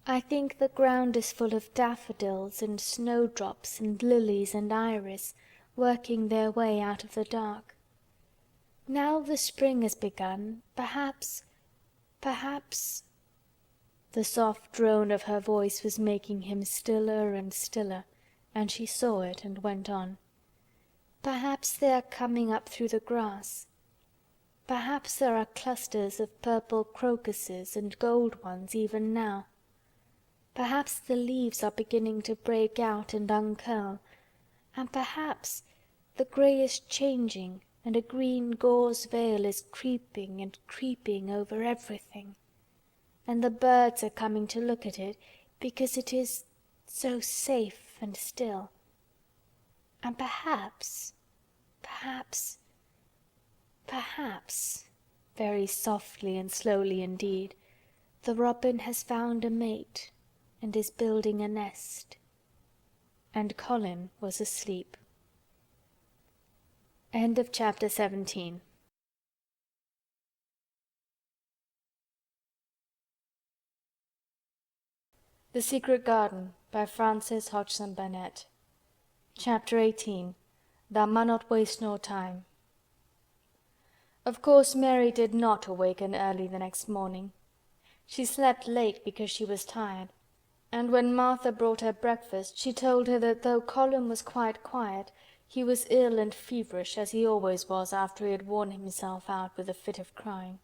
I think the ground is full of daffodils and snowdrops and lilies and iris, working their way out of the dark. Now the spring has begun, perhaps... The soft drone of her voice was making him stiller and stiller, and she saw it and went on. Perhaps they are coming up through the grass. Perhaps there are clusters of purple crocuses and gold ones even now. Perhaps the leaves are beginning to break out and uncurl, and perhaps the grey is changing and a green gauze veil is creeping and creeping over everything, and the birds are coming to look at it because it is so safe and still. And perhaps, very softly and slowly indeed, the robin has found a mate and is building a nest. And Colin was asleep. End of chapter 17. The Secret Garden by Frances Hodgson Burnett. Chapter 18. Thou Munnot Waste No Time. Of course Mary did not awaken early the next morning. She slept late because she was tired, and when Martha brought her breakfast she told her that though Colin was quite quiet, he was ill and feverish, as he always was after he had worn himself out with a fit of crying.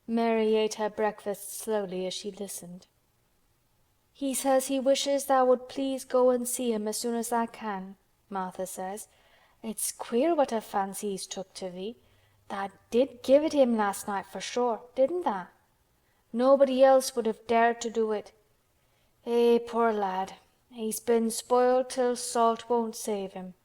Mary ate her breakfast slowly as she listened. "He says he wishes thou would please go and see him as soon as thou can," Martha says. "It's queer what a fancy he's took to thee. Thou did give it him last night for sure, didn't thou? Nobody else would have dared to do it. Eh, poor lad, he's been spoiled till salt won't save him.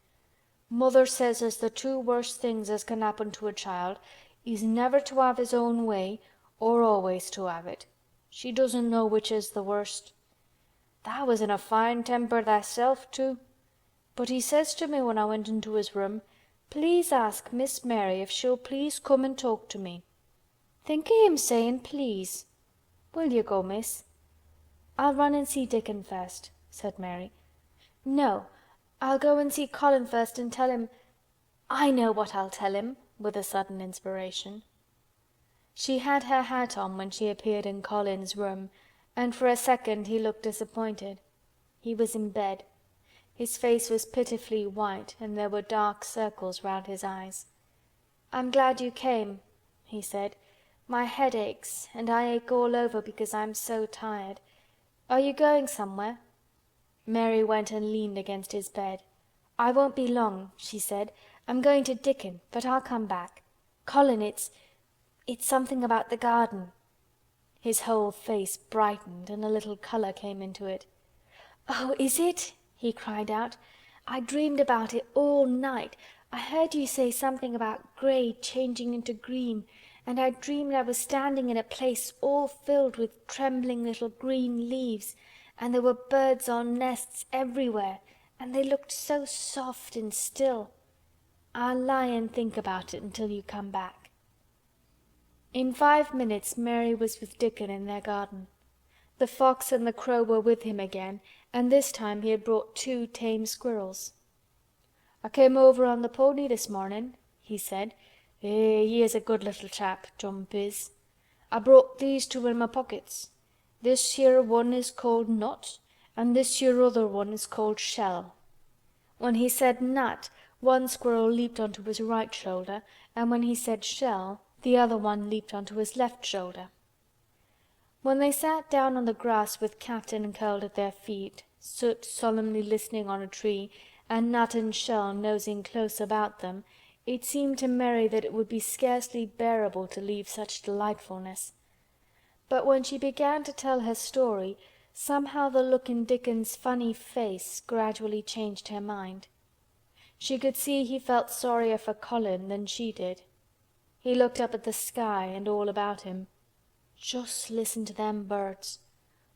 Mother says as the two worst things as can happen to a child is never to have his own way or always to have it. She doesn't know which is the worst. Thou was in a fine temper thyself too. But he says to me when I went into his room, 'Please ask Miss Mary if she'll please come and talk to me.' Think o' him saying please. Will you go, miss?" "I'll run and see Dickon first," said Mary. "No, I'll go and see Colin first and tell him... I know what I'll tell him," with a sudden inspiration. She had her hat on when she appeared in Colin's room, and for a second he looked disappointed. He was in bed. His face was pitifully white, and there were dark circles round his eyes. "I'm glad you came," he said. "My head aches, and I ache all over because I'm so tired. Are you going somewhere?" Mary went and leaned against his bed. "I won't be long," she said. "I'm going to Dickon, but I'll come back. Colin, it's something about the garden." His whole face brightened and a little colour came into it. "Oh, is it?" he cried out. "I dreamed about it all night. I heard you say something about grey changing into green, and I dreamed I was standing in a place all filled with trembling little green leaves, and there were birds on nests everywhere, and they looked so soft and still. I'll lie and think about it until you come back." In 5 minutes Mary was with Dickon in their garden. The fox and the crow were with him again, and this time he had brought 2 tame squirrels. "I came over on the pony this morning," he said. He is a good little chap, Jump is. "I brought these 2 in my pockets. This here one is called Nut, and this here other one is called Shell." When he said Nut, one squirrel leaped onto his right shoulder, and when he said Shell, the other one leaped onto his left shoulder. When they sat down on the grass with Captain curled at their feet, Soot solemnly listening on a tree, and Nut and Shell nosing close about them, it seemed to Mary that it would be scarcely bearable to leave such delightfulness. But when she began to tell her story, Somehow the look in Dickon's funny face gradually changed her mind. She could see he felt sorrier for Colin than she did. He looked up at the sky and all about him. "Just listen to them birds.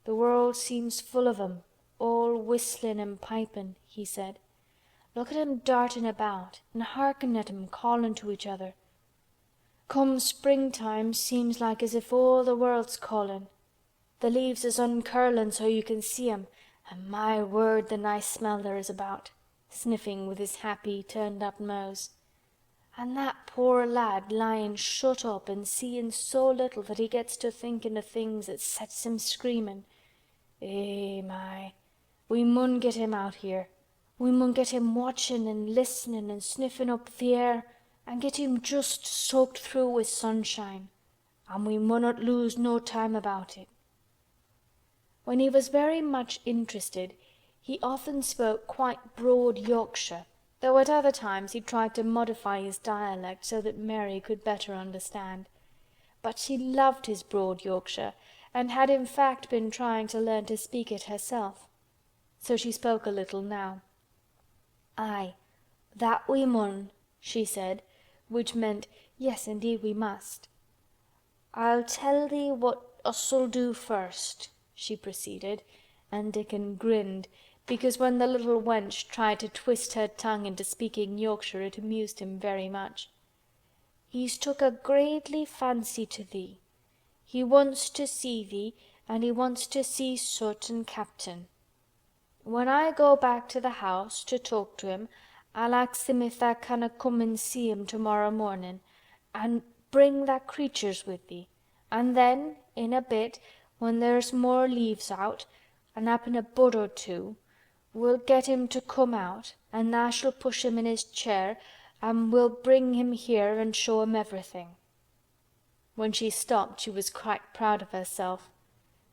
The world seems full of 'em, all whistling and piping," he said. "Look at 'em darting about and hearken at 'em calling to each other. Come springtime seems like as if all the world's calling. The leaves is uncurling so you can see 'em, and my word the nice smell there is about," sniffing with his happy turned-up nose. "And that poor lad lying shut up and seeing so little that he gets to thinking of things that sets him screaming. Eh, my, we mun get him out here. We mun get him watching and listening and sniffing up the air and get him just soaked through with sunshine. And we munnot lose no time about it." When he was very much interested, he often spoke quite broad Yorkshire, though at other times he tried to modify his dialect so that Mary could better understand. But she loved his broad Yorkshire, and had in fact been trying to learn to speak it herself. So she spoke a little now. "Aye, that we mun," she said, which meant, "Yes, indeed we must." "I'll tell thee what us'll do first," she proceeded, and Dickon grinned, because when the little wench tried to twist her tongue into speaking Yorkshire it amused him very much. "He's took a greatly fancy to thee. He wants to see thee, and he wants to see Soot and Captain. When I go back to the house to talk to him, I'll ax him if tha canna come and see him tomorrow morning, and bring tha creatures with thee, and then, in a bit, when there's more leaves out, and happen a bud or two, we'll get him to come out, and tha shall push him in his chair, and we'll bring him here and show him everything." When she stopped she was quite proud of herself.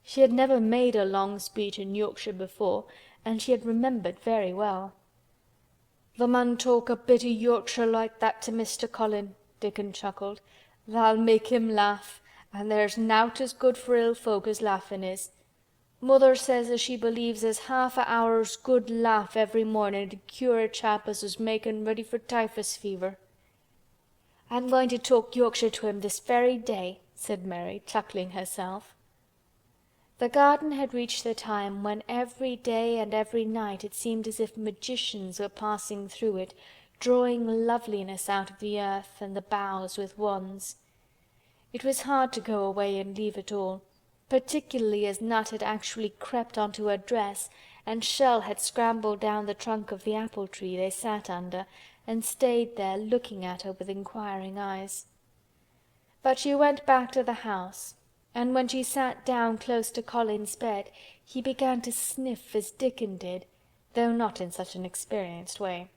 She had never made a long speech in Yorkshire before, and she had remembered very well. "Tha mun talk a bit o' Yorkshire like that to Mr. Colin," Dickon chuckled. "Tha'll make him laugh, and there's nowt as good for ill folk as laughin' is. Mother says as she believes as half a hour's good laugh every mornin' 'ud cure a chap as was makin' ready for typhus fever." "I'm going to talk Yorkshire to him this very day," said Mary, chuckling herself. The garden had reached the time when every day and every night it seemed as if magicians were passing through it, drawing loveliness out of the earth and the boughs with wands. It was hard to go away and leave it all, particularly as Nut had actually crept onto her dress, and Shell had scrambled down the trunk of the apple tree they sat under and stayed there looking at her with inquiring eyes. But she went back to the house, and when she sat down close to Colin's bed he began to sniff as Dickon did, though not in such an experienced way.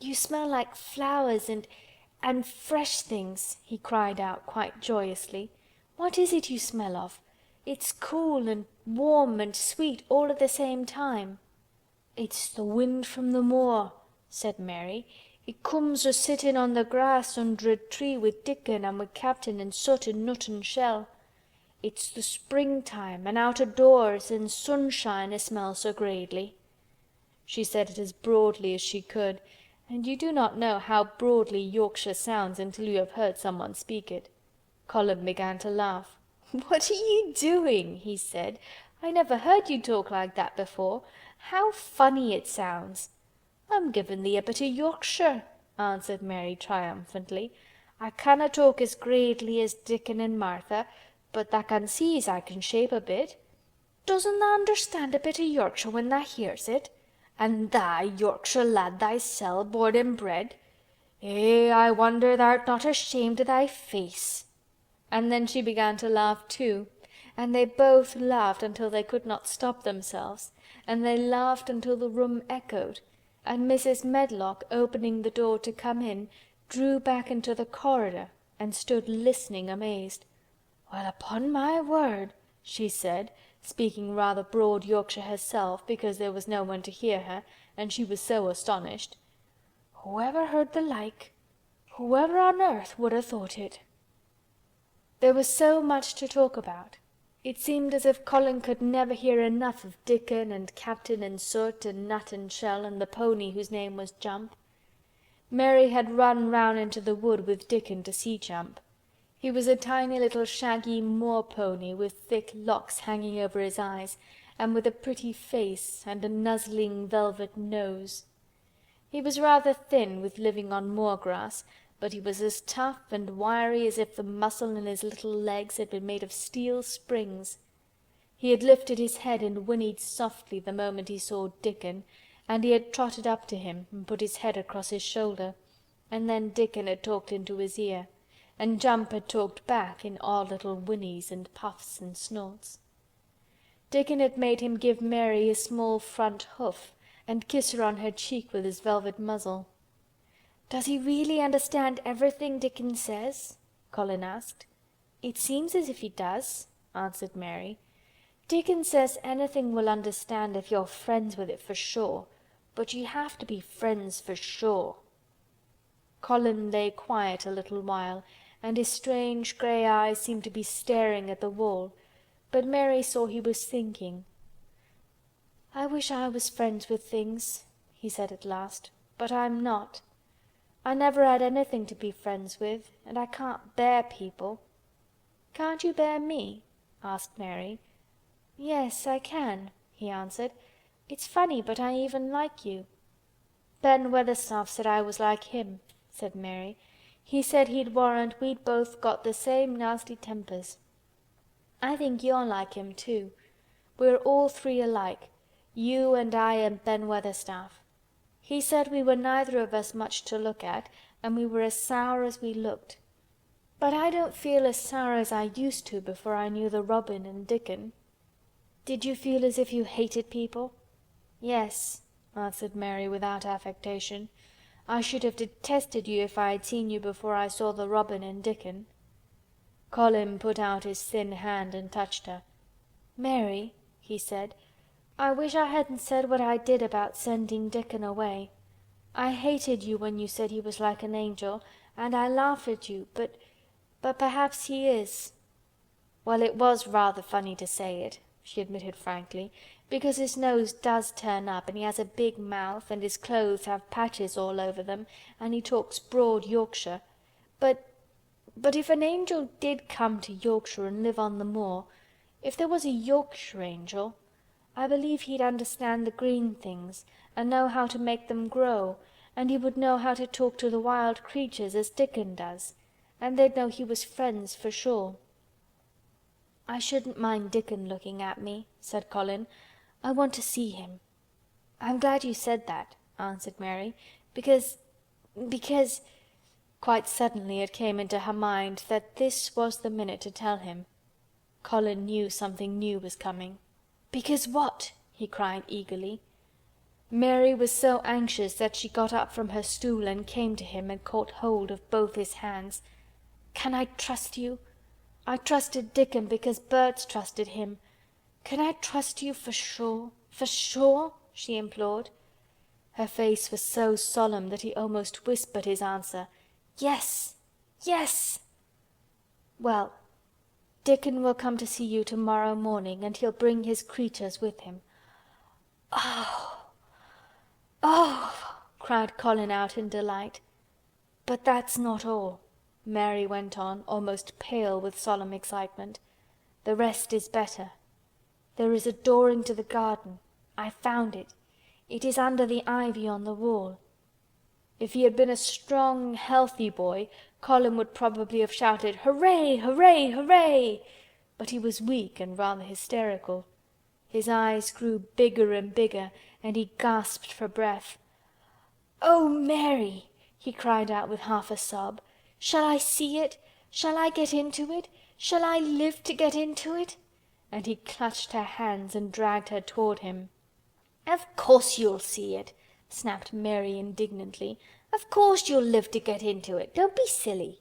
"You smell like flowers and fresh things," he cried out quite joyously. "What is it you smell of? It's cool and warm and sweet all at the same time." "It's the wind from the moor," said Mary. "It comes o' sitting on the grass under a tree with Dickon and with Captain and Soot and Nut and Shell. It's the springtime and out o' doors and sunshine as smells so greatly." She said it as broadly as she could, and you do not know how broadly Yorkshire sounds until you have heard someone speak it. Colin began to laugh. "What are you doing?" he said. "I never heard you talk like that before. How funny it sounds!" "I'm giving thee a bit o' Yorkshire," answered Mary triumphantly. "I canna talk as greatly as Dickon and Martha, but tha can see as I can shape a bit. Doesn't tha understand a bit o' Yorkshire when tha hears it? And tha, Yorkshire lad thysel', born and bred? Eh, I wonder tha'rt not ashamed o' thy face." And then she began to laugh too, and they both laughed until they could not stop themselves, and they laughed until the room echoed, and Mrs. Medlock, opening the door to come in, drew back into the corridor and stood listening amazed. "Well, upon my word," she said, speaking rather broad Yorkshire herself because there was no one to hear her, and she was so astonished. "Whoever heard the like? Whoever on earth would have thought it?" There was so much to talk about. It seemed as if Colin could never hear enough of Dickon and Captain and Soot and Nut and Shell and the pony whose name was Jump. Mary had run round into the wood with Dickon to see Jump. He was a tiny little shaggy moor pony with thick locks hanging over his eyes and with a pretty face and a nuzzling velvet nose. He was rather thin with living on moor grass, but he was as tough and wiry as if the muscle in his little legs had been made of steel springs. He had lifted his head and whinnied softly the moment he saw Dickon, and he had trotted up to him and put his head across his shoulder, and then Dickon had talked into his ear, and Jump had talked back in odd little whinnies and puffs and snorts. Dickon had made him give Mary his small front hoof and kiss her on her cheek with his velvet muzzle. "Does he really understand everything Dickon says?" Colin asked. "It seems as if he does," answered Mary. "Dickon says anything will understand if you're friends with it for sure, but you have to be friends for sure." Colin lay quiet a little while, and his strange grey eyes seemed to be staring at the wall, but Mary saw he was thinking. "I wish I was friends with things," he said at last, "but I'm not. I never had anything to be friends with, and I can't bear people." "Can't you bear me?" asked Mary. "Yes, I can," he answered. "It's funny, but I even like you." "Ben Weatherstaff said I was like him," said Mary. "He said he'd warrant we'd both got the same nasty tempers. I think you're like him too. We're all three alike, you and I and Ben Weatherstaff. He said we were neither of us much to look at, and we were as sour as we looked. But I don't feel as sour as I used to before I knew the Robin and Dickon." "Did you feel as if you hated people?" "Yes," answered Mary without affectation. "I should have detested you if I had seen you before I saw the Robin and Dickon." Colin put out his thin hand and touched her. "Mary," he said, "I wish I hadn't said what I did about sending Dickon away. I hated you when you said he was like an angel, and I laughed at you, but perhaps he is." "Well, it was rather funny to say it," she admitted frankly, "because his nose does turn up and he has a big mouth and his clothes have patches all over them and he talks broad Yorkshire. But if an angel did come to Yorkshire and live on the moor, if there was a Yorkshire angel, I believe he'd understand the green things and know how to make them grow, and he would know how to talk to the wild creatures as Dickon does, and they'd know he was friends for sure." "I shouldn't mind Dickon looking at me," said Colin. "I want to see him." "I'm glad you said that," answered Mary, because quite suddenly it came into her mind that this was the minute to tell him. Colin knew something new was coming. "Because what?" he cried eagerly. Mary was so anxious that she got up from her stool and came to him and caught hold of both his hands. "Can I trust you? I trusted Dickon because Bert's trusted him. Can I trust you for sure? For sure?" she implored. Her face was so solemn that he almost whispered his answer. "Yes! Yes!" "Well, Dickon will come to see you tomorrow morning, and he'll bring his creatures with him." "Oh! Oh!" cried Colin out in delight. "But that's not all," Mary went on, almost pale with solemn excitement. "The rest is better. There is a door into the garden. I found it. It is under the ivy on the wall." If he had been a strong, healthy boy, Colin would probably have shouted, "Hooray! Hooray! Hooray!" But he was weak and rather hysterical. His eyes grew bigger and bigger, and he gasped for breath. "Oh, Mary!" he cried out with half a sob. "Shall I see it? Shall I get into it? Shall I live to get into it?" And he clutched her hands and dragged her toward him. "Of course you'll see it," snapped Mary indignantly. "Of course you'll live to get into it. Don't be silly."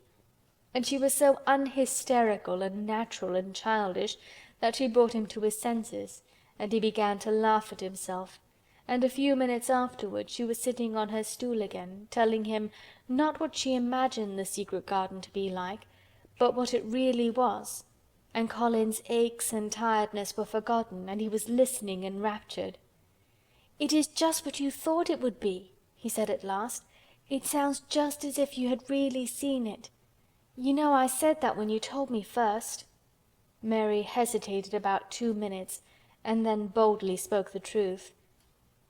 And she was so unhysterical and natural and childish that she brought him to his senses, and he began to laugh at himself, and a few minutes afterward she was sitting on her stool again, telling him not what she imagined the secret garden to be like, but what it really was, and Colin's aches and tiredness were forgotten, and he was listening enraptured. "It is just what you thought it would be," he said at last. "It sounds just as if you had really seen it. You know I said that when you told me first." Mary hesitated about 2 minutes, and then boldly spoke the truth.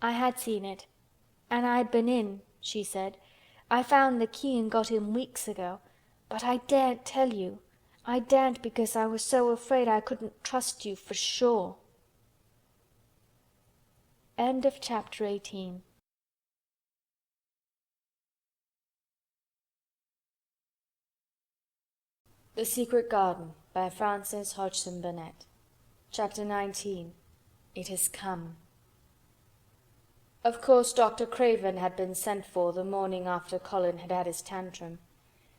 "I had seen it, and I'd been in," she said. "I found the key and got in weeks ago, but I daren't tell you. I daren't because I was so afraid I couldn't trust you for sure." End of chapter 18. The Secret Garden by Frances Hodgson Burnett. Chapter 19. It Has Come. Of course Dr. Craven had been sent for the morning after Colin had had his tantrum.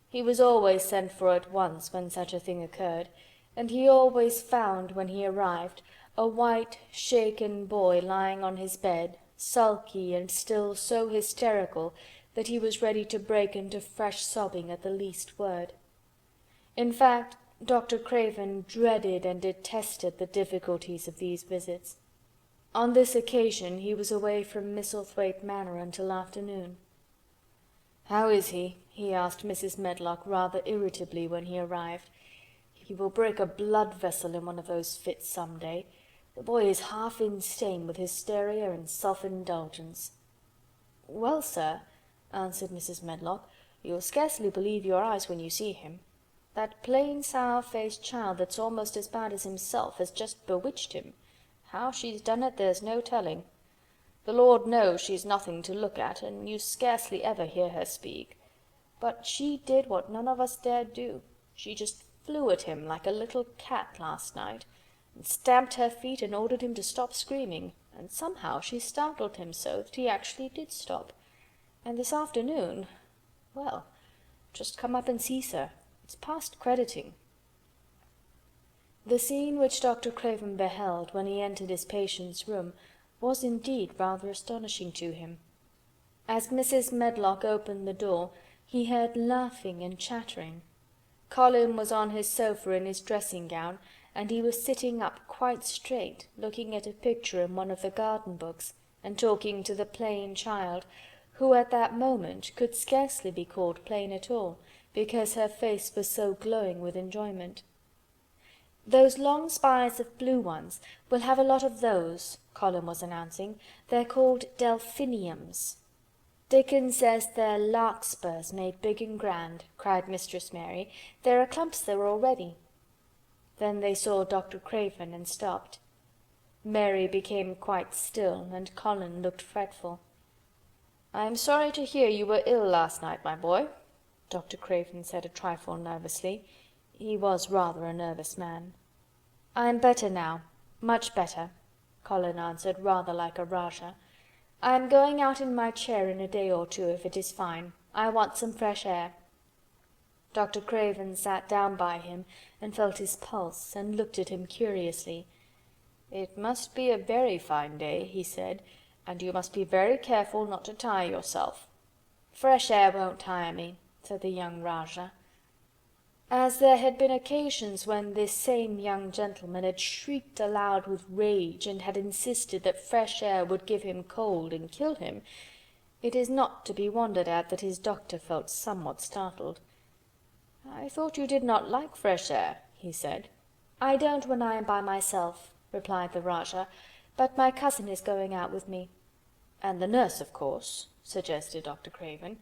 He was always sent for at once when such a thing occurred, and he always found, when he arrived, a white, shaken boy lying on his bed, sulky and still so hysterical that he was ready to break into fresh sobbing at the least word. In fact, Dr. Craven dreaded and detested the difficulties of these visits. On this occasion he was away from Misselthwaite Manor until afternoon. "How is he?" he asked Mrs. Medlock rather irritably when he arrived. "He will break a blood vessel in one of those fits some day. The boy is half insane with hysteria and self-indulgence." "Well, sir," answered Mrs. Medlock, "you'll scarcely believe your eyes when you see him. That plain, sour-faced child that's almost as bad as himself has just bewitched him. How she's done it there's no telling. The Lord knows she's nothing to look at, and you scarcely ever hear her speak. But she did what none of us dared do. She just flew at him like a little cat last night, and stamped her feet and ordered him to stop screaming, and somehow she startled him so that he actually did stop. And this afternoon, well, just come up and see, sir. It's past crediting." The scene which Dr. Craven beheld when he entered his patient's room was indeed rather astonishing to him. As Mrs. Medlock opened the door, he heard laughing and chattering. Colin was on his sofa in his dressing-gown, and he was sitting up quite straight, looking at a picture in one of the garden books, and talking to the plain child, who at that moment could scarcely be called plain at all, because her face was so glowing with enjoyment. "Those long spires of blue ones, we'll have a lot of those," Colin was announcing. "They're called delphiniums." "Dickon says they're larkspurs made big and grand," cried Mistress Mary. "There are clumps there already." Then they saw Dr. Craven and stopped. Mary became quite still, and Colin looked fretful. "I am sorry to hear you were ill last night, my boy," Dr. Craven said a trifle nervously. He was rather a nervous man. "I am better now, much better," Colin answered rather like a Rajah. "I am going out in my chair in a day or two if it is fine. I want some fresh air." Dr. Craven sat down by him and felt his pulse and looked at him curiously. "It must be a very fine day," he said, "and you must be very careful not to tire yourself." "Fresh air won't tire me," said the young Rajah. As there had been occasions when this same young gentleman had shrieked aloud with rage and had insisted that fresh air would give him cold and kill him, it is not to be wondered at that his doctor felt somewhat startled. "I thought you did not like fresh air," he said. "I don't when I am by myself," replied the Rajah, "but my cousin is going out with me." "And the nurse, of course," suggested Dr. Craven.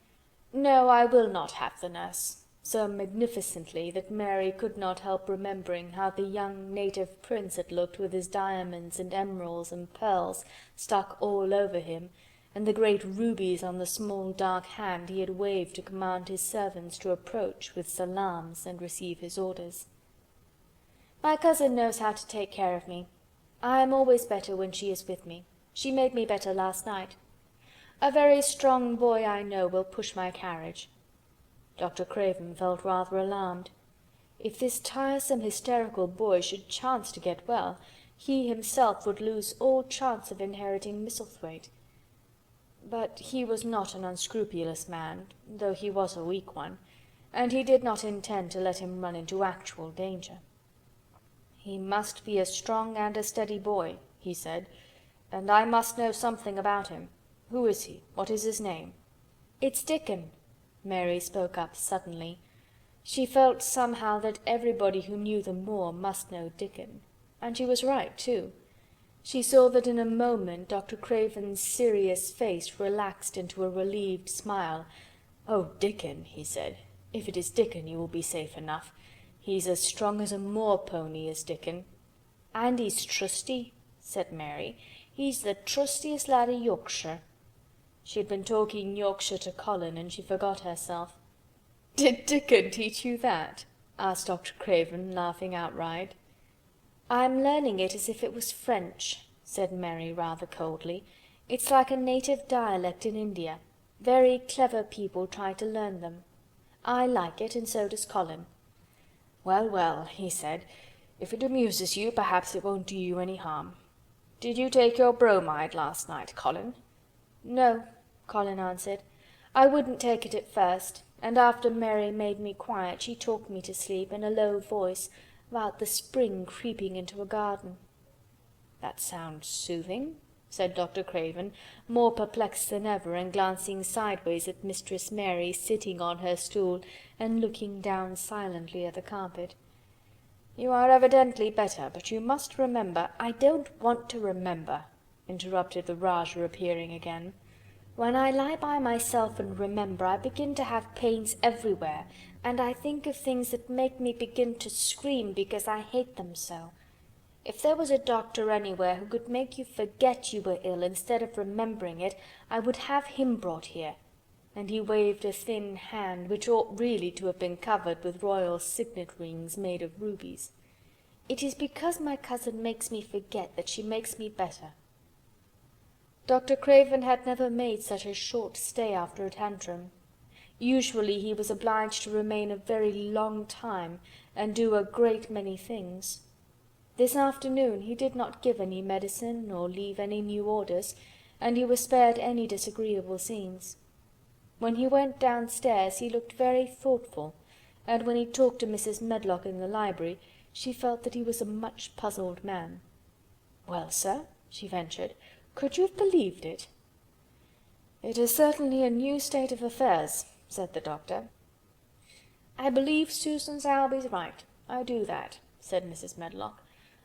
"No, I will not have the nurse," so magnificently that Mary could not help remembering how the young native prince had looked with his diamonds and emeralds and pearls stuck all over him, and the great rubies on the small dark hand he had waved to command his servants to approach with salams and receive his orders. "My cousin knows how to take care of me. I am always better when she is with me. She made me better last night. A very strong boy I know will push my carriage." Dr. Craven felt rather alarmed. If this tiresome hysterical boy should chance to get well, he himself would lose all chance of inheriting Misselthwaite. But he was not an unscrupulous man, though he was a weak one, and he did not intend to let him run into actual danger. "He must be a strong and a steady boy," he said, "and I must know something about him. Who is he? What is his name?" "It's Dickon," Mary spoke up suddenly. She felt somehow that everybody who knew the moor must know Dickon. And she was right, too. She saw that in a moment Dr. Craven's serious face relaxed into a relieved smile. "Oh, Dickon," he said. "If it is Dickon you will be safe enough. He's as strong as a moor pony, is Dickon." "And he's trusty," said Mary. "He's the trustiest lad in Yorkshire." She had been talking Yorkshire to Colin and she forgot herself. "Did Dickon teach you that?" asked Dr. Craven, laughing outright. "I'm learning it as if it was French," said Mary rather coldly. "It's like a native dialect in India. Very clever people try to learn them. I like it, and so does Colin." "Well, well," he said, "if it amuses you, perhaps it won't do you any harm. Did you take your bromide last night, Colin?" "No," Colin answered. "I wouldn't take it at first, and after Mary made me quiet she talked me to sleep in a low voice about the spring creeping into a garden." "That sounds soothing," said Dr. Craven, more perplexed than ever and glancing sideways at Mistress Mary sitting on her stool and looking down silently at the carpet. "You are evidently better, but you must remember—" "I don't want to remember," interrupted the Rajah, appearing again. "When I lie by myself and remember, I begin to have pains everywhere, and I think of things that make me begin to scream because I hate them so. If there was a doctor anywhere who could make you forget you were ill instead of remembering it, I would have him brought here." And he waved a thin hand, which ought really to have been covered with royal signet rings made of rubies. "It is because my cousin makes me forget that she makes me better." Dr. Craven had never made such a short stay after a tantrum. Usually he was obliged to remain a very long time and do a great many things. This afternoon he did not give any medicine nor leave any new orders, and he was spared any disagreeable scenes. When he went downstairs he looked very thoughtful, and when he talked to Mrs. Medlock in the library she felt that he was a much puzzled man. "Well, sir," she ventured, "could you have believed it?" "It is certainly a new state of affairs," said the doctor. "I believe Susan Sowerby's right. I do that," said Mrs. Medlock.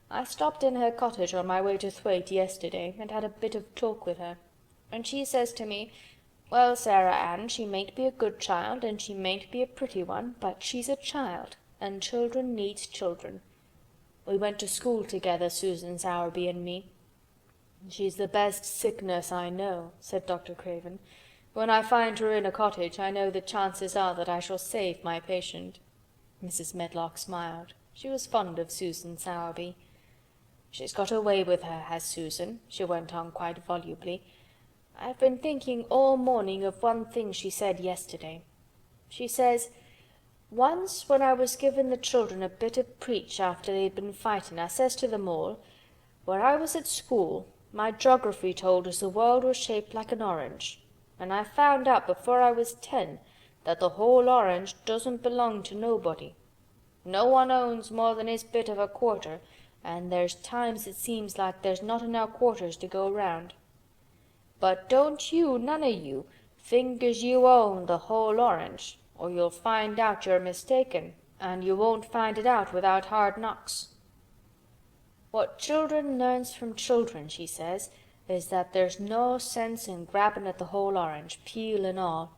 "I stopped in her cottage on my way to Thwaite yesterday and had a bit of talk with her. And she says to me, 'Well, Sarah Ann, she mayn't be a good child and she mayn't be a pretty one, but she's a child, and children needs children.' We went to school together, Susan Sowerby and me." "She's the best sick nurse I know," said Dr. Craven. "When I find her in a cottage I know the chances are that I shall save my patient." Mrs. Medlock smiled. She was fond of Susan Sowerby. "She's got a way with her, has Susan," she went on quite volubly. "I've been thinking all morning of one thing she said yesterday. She says, 'Once when I was giving the children a bit of preach after they'd been fighting, I says to them all, where I was at school my geography told us the world was shaped like an orange, and I found out before I was 10 that the whole orange doesn't belong to nobody. No one owns more than his bit of a quarter, and there's times it seems like there's not enough quarters to go round. But don't you, none o' you, think as you own the whole orange, or you'll find out you're mistaken, and you won't find it out without hard knocks. What children learns from children, she says, is that there's no sense in grabbing at the whole orange, peel and all.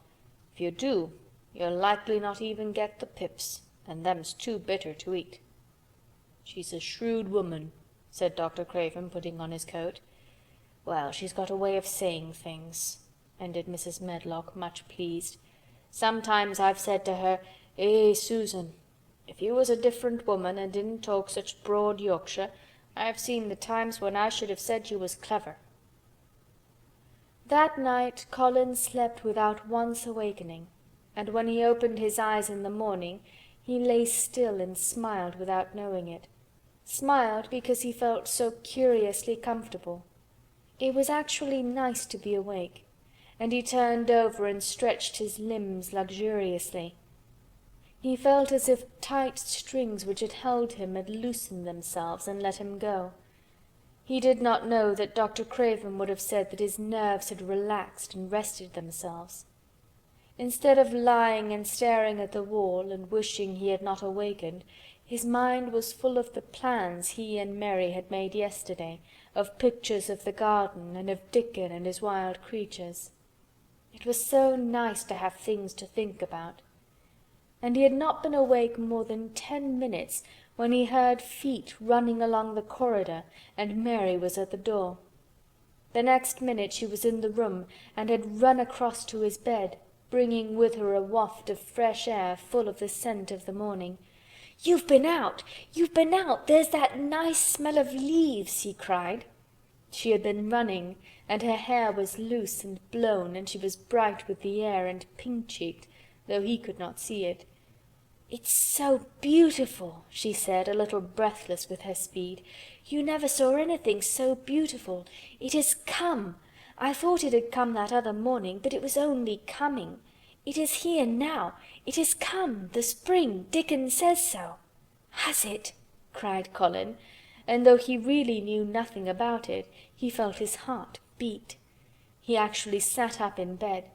If you do, you'll likely not even get the pips, and them's too bitter to eat." "She's a shrewd woman," said Dr. Craven, putting on his coat. "Well, she's got a way of saying things," ended Mrs. Medlock, much pleased. "Sometimes I've said to her, 'Susan, if you was a different woman and didn't talk such broad Yorkshire, I've seen the times when I should have said you was clever.'" That night Colin slept without once awakening, and when he opened his eyes in the morning he lay still and smiled without knowing it. Smiled because he felt so curiously comfortable. It was actually nice to be awake, and he turned over and stretched his limbs luxuriously. He felt as if tight strings which had held him had loosened themselves and let him go. He did not know that Dr. Craven would have said that his nerves had relaxed and rested themselves. Instead of lying and staring at the wall and wishing he had not awakened, his mind was full of the plans he and Mary had made yesterday, of pictures of the garden and of Dickon and his wild creatures. It was so nice to have things to think about. And he had not been awake more than 10 minutes when he heard feet running along the corridor and Mary was at the door. The next minute she was in the room and had run across to his bed, bringing with her a waft of fresh air full of the scent of the morning. "You've been out! You've been out! There's that nice smell of leaves!" he cried. She had been running, and her hair was loose and blown, and she was bright with the air and pink-cheeked, though he could not see it. "It's so beautiful," she said, a little breathless with her speed. "You never saw anything so beautiful. It has come. I thought it had come that other morning, but it was only coming. It is here now. It has come, the spring. Dickon says so." "Has it?" cried Colin, and though he really knew nothing about it, he felt his heart beat. He actually sat up in bed.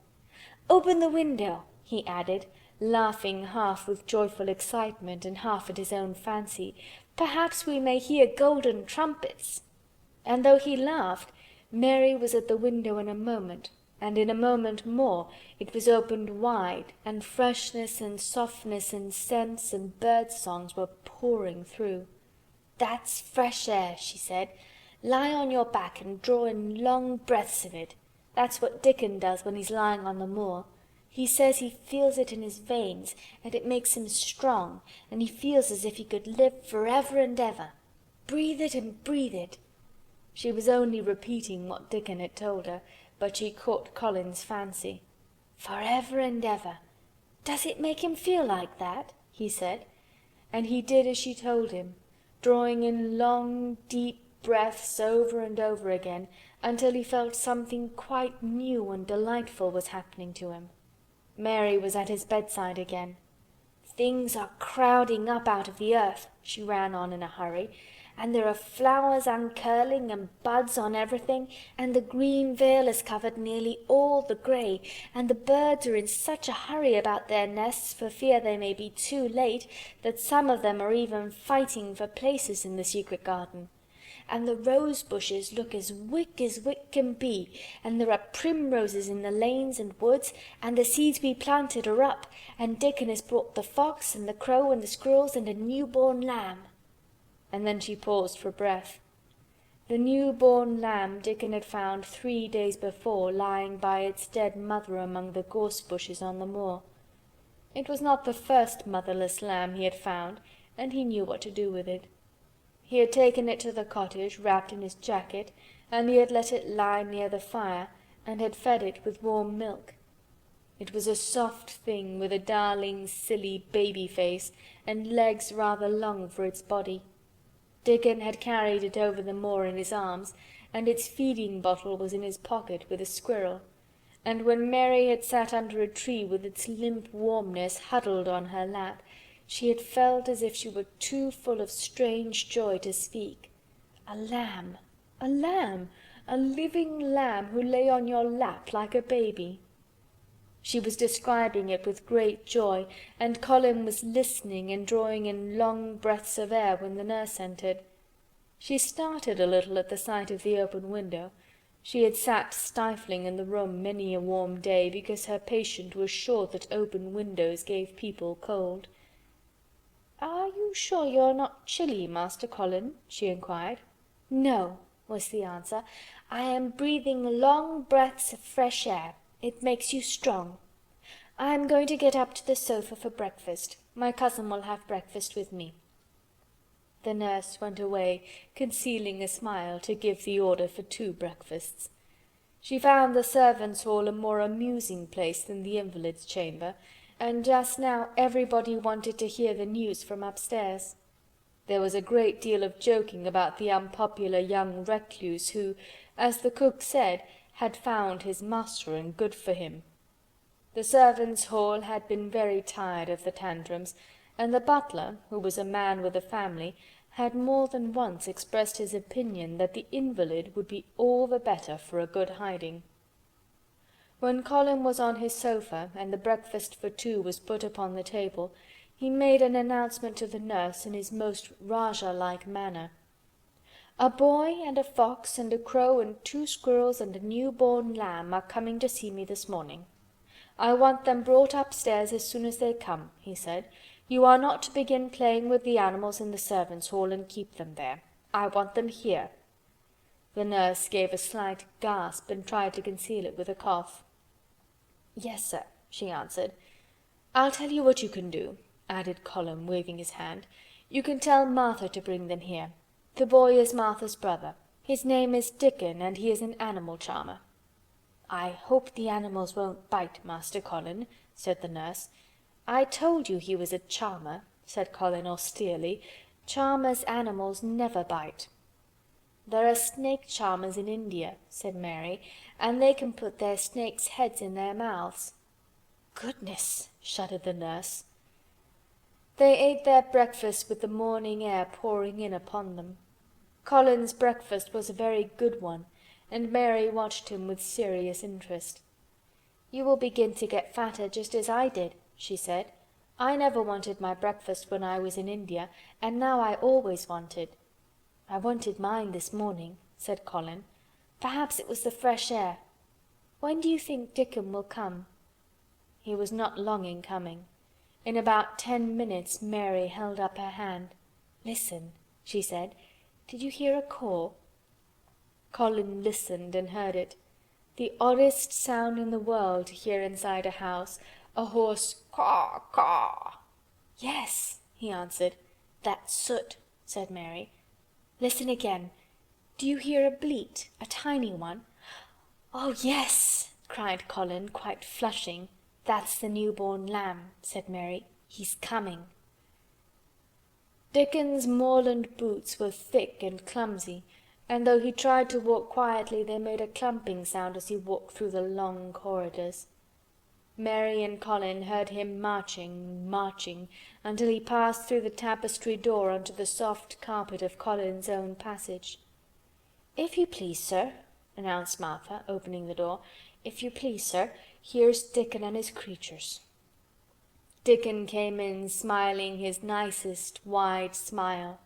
"Open the window," he added, laughing half with joyful excitement and half at his own fancy. "Perhaps we may hear golden trumpets." And though he laughed, Mary was at the window in a moment, and in a moment more it was opened wide, and freshness and softness and scents and bird-songs were pouring through. "That's fresh air," she said. "Lie on your back and draw in long breaths of it. That's what Dickon does when he's lying on the moor. He says he feels it in his veins, and it makes him strong, and he feels as if he could live forever and ever. Breathe it and breathe it." She was only repeating what Dickon had told her, but she caught Colin's fancy. "Forever and ever. Does it make him feel like that?" he said. And he did as she told him, drawing in long, deep breaths over and over again, until he felt something quite new and delightful was happening to him. Mary was at his bedside again. "Things are crowding up out of the earth," she ran on in a hurry, "and there are flowers uncurling and buds on everything, and the green veil has covered nearly all the grey, and the birds are in such a hurry about their nests for fear they may be too late that some of them are even fighting for places in the secret garden. And the rose bushes look as wick can be, and there are primroses in the lanes and woods, and the seeds we planted are up, and Dickon has brought the fox and the crow and the squirrels and a newborn lamb." And then she paused for breath. The newborn lamb Dickon had found 3 days before lying by its dead mother among the gorse bushes on the moor. It was not the first motherless lamb he had found, and he knew what to do with it. He had taken it to the cottage wrapped in his jacket, and he had let it lie near the fire, and had fed it with warm milk. It was a soft thing with a darling, silly baby face, and legs rather long for its body. Dickon had carried it over the moor in his arms, and its feeding bottle was in his pocket with a squirrel, and when Mary had sat under a tree with its limp warmness huddled on her lap, she had felt as if she were too full of strange joy to speak. A lamb! A lamb! A living lamb who lay on your lap like a baby! She was describing it with great joy, and Colin was listening and drawing in long breaths of air when the nurse entered. She started a little at the sight of the open window. She had sat stifling in the room many a warm day because her patient was sure that open windows gave people cold. "Are you sure you're not chilly, Master Colin?" she inquired. "No," was the answer. "I am breathing long breaths of fresh air. It makes you strong. I am going to get up to the sofa for breakfast. My cousin will have breakfast with me." The nurse went away, concealing a smile, to give the order for 2 breakfasts. She found the servants' hall a more amusing place than the invalid's chamber, and just now everybody wanted to hear the news from upstairs. There was a great deal of joking about the unpopular young recluse who, as the cook said, had found his master and good for him. The servants' hall had been very tired of the tantrums, and the butler, who was a man with a family, had more than once expressed his opinion that the invalid would be all the better for a good hiding. When Colin was on his sofa and the breakfast for two was put upon the table, he made an announcement to the nurse in his most Rajah-like manner. "A boy and a fox and a crow and 2 squirrels and a new-born lamb are coming to see me this morning. I want them brought upstairs as soon as they come," he said. "You are not to begin playing with the animals in the servants' hall and keep them there. I want them here." The nurse gave a slight gasp and tried to conceal it with a cough. "Yes, sir," she answered. "I'll tell you what you can do," added Colin, waving his hand. "You can tell Martha to bring them here. The boy is Martha's brother. His name is Dickon, and he is an animal charmer." "I hope the animals won't bite, Master Colin," said the nurse. "I told you he was a charmer," said Colin austerely. "Charmers' animals never bite." "There are snake charmers in India," said Mary, "and they can put their snakes' heads in their mouths." "Goodness!" shuddered the nurse. They ate their breakfast with the morning air pouring in upon them. Colin's breakfast was a very good one, and Mary watched him with serious interest. "You will begin to get fatter just as I did," she said. "I never wanted my breakfast when I was in India, and now I always want it." "I wanted mine this morning," said Colin. "Perhaps it was the fresh air. When do you think Dickon will come?" He was not long in coming. In about 10 minutes Mary held up her hand. "Listen," she said. "Did you hear a caw?" Colin listened and heard it. The oddest sound in the world to hear inside a house, a hoarse caw caw. "Yes," he answered. "That's Soot," said Mary. "Listen again. Do you hear a bleat, a tiny one?" "Oh, yes," cried Colin, quite flushing. "That's the new-born lamb," said Mary. "He's coming." Dickon's moorland boots were thick and clumsy, and though he tried to walk quietly they made a clumping sound as he walked through the long corridors. Mary and Colin heard him marching, until he passed through the tapestry door onto the soft carpet of Colin's own passage. "If you please, sir," announced Martha, opening the door. "If you please, sir, here's Dickon and his creatures." Dickon came in smiling his nicest wide smile.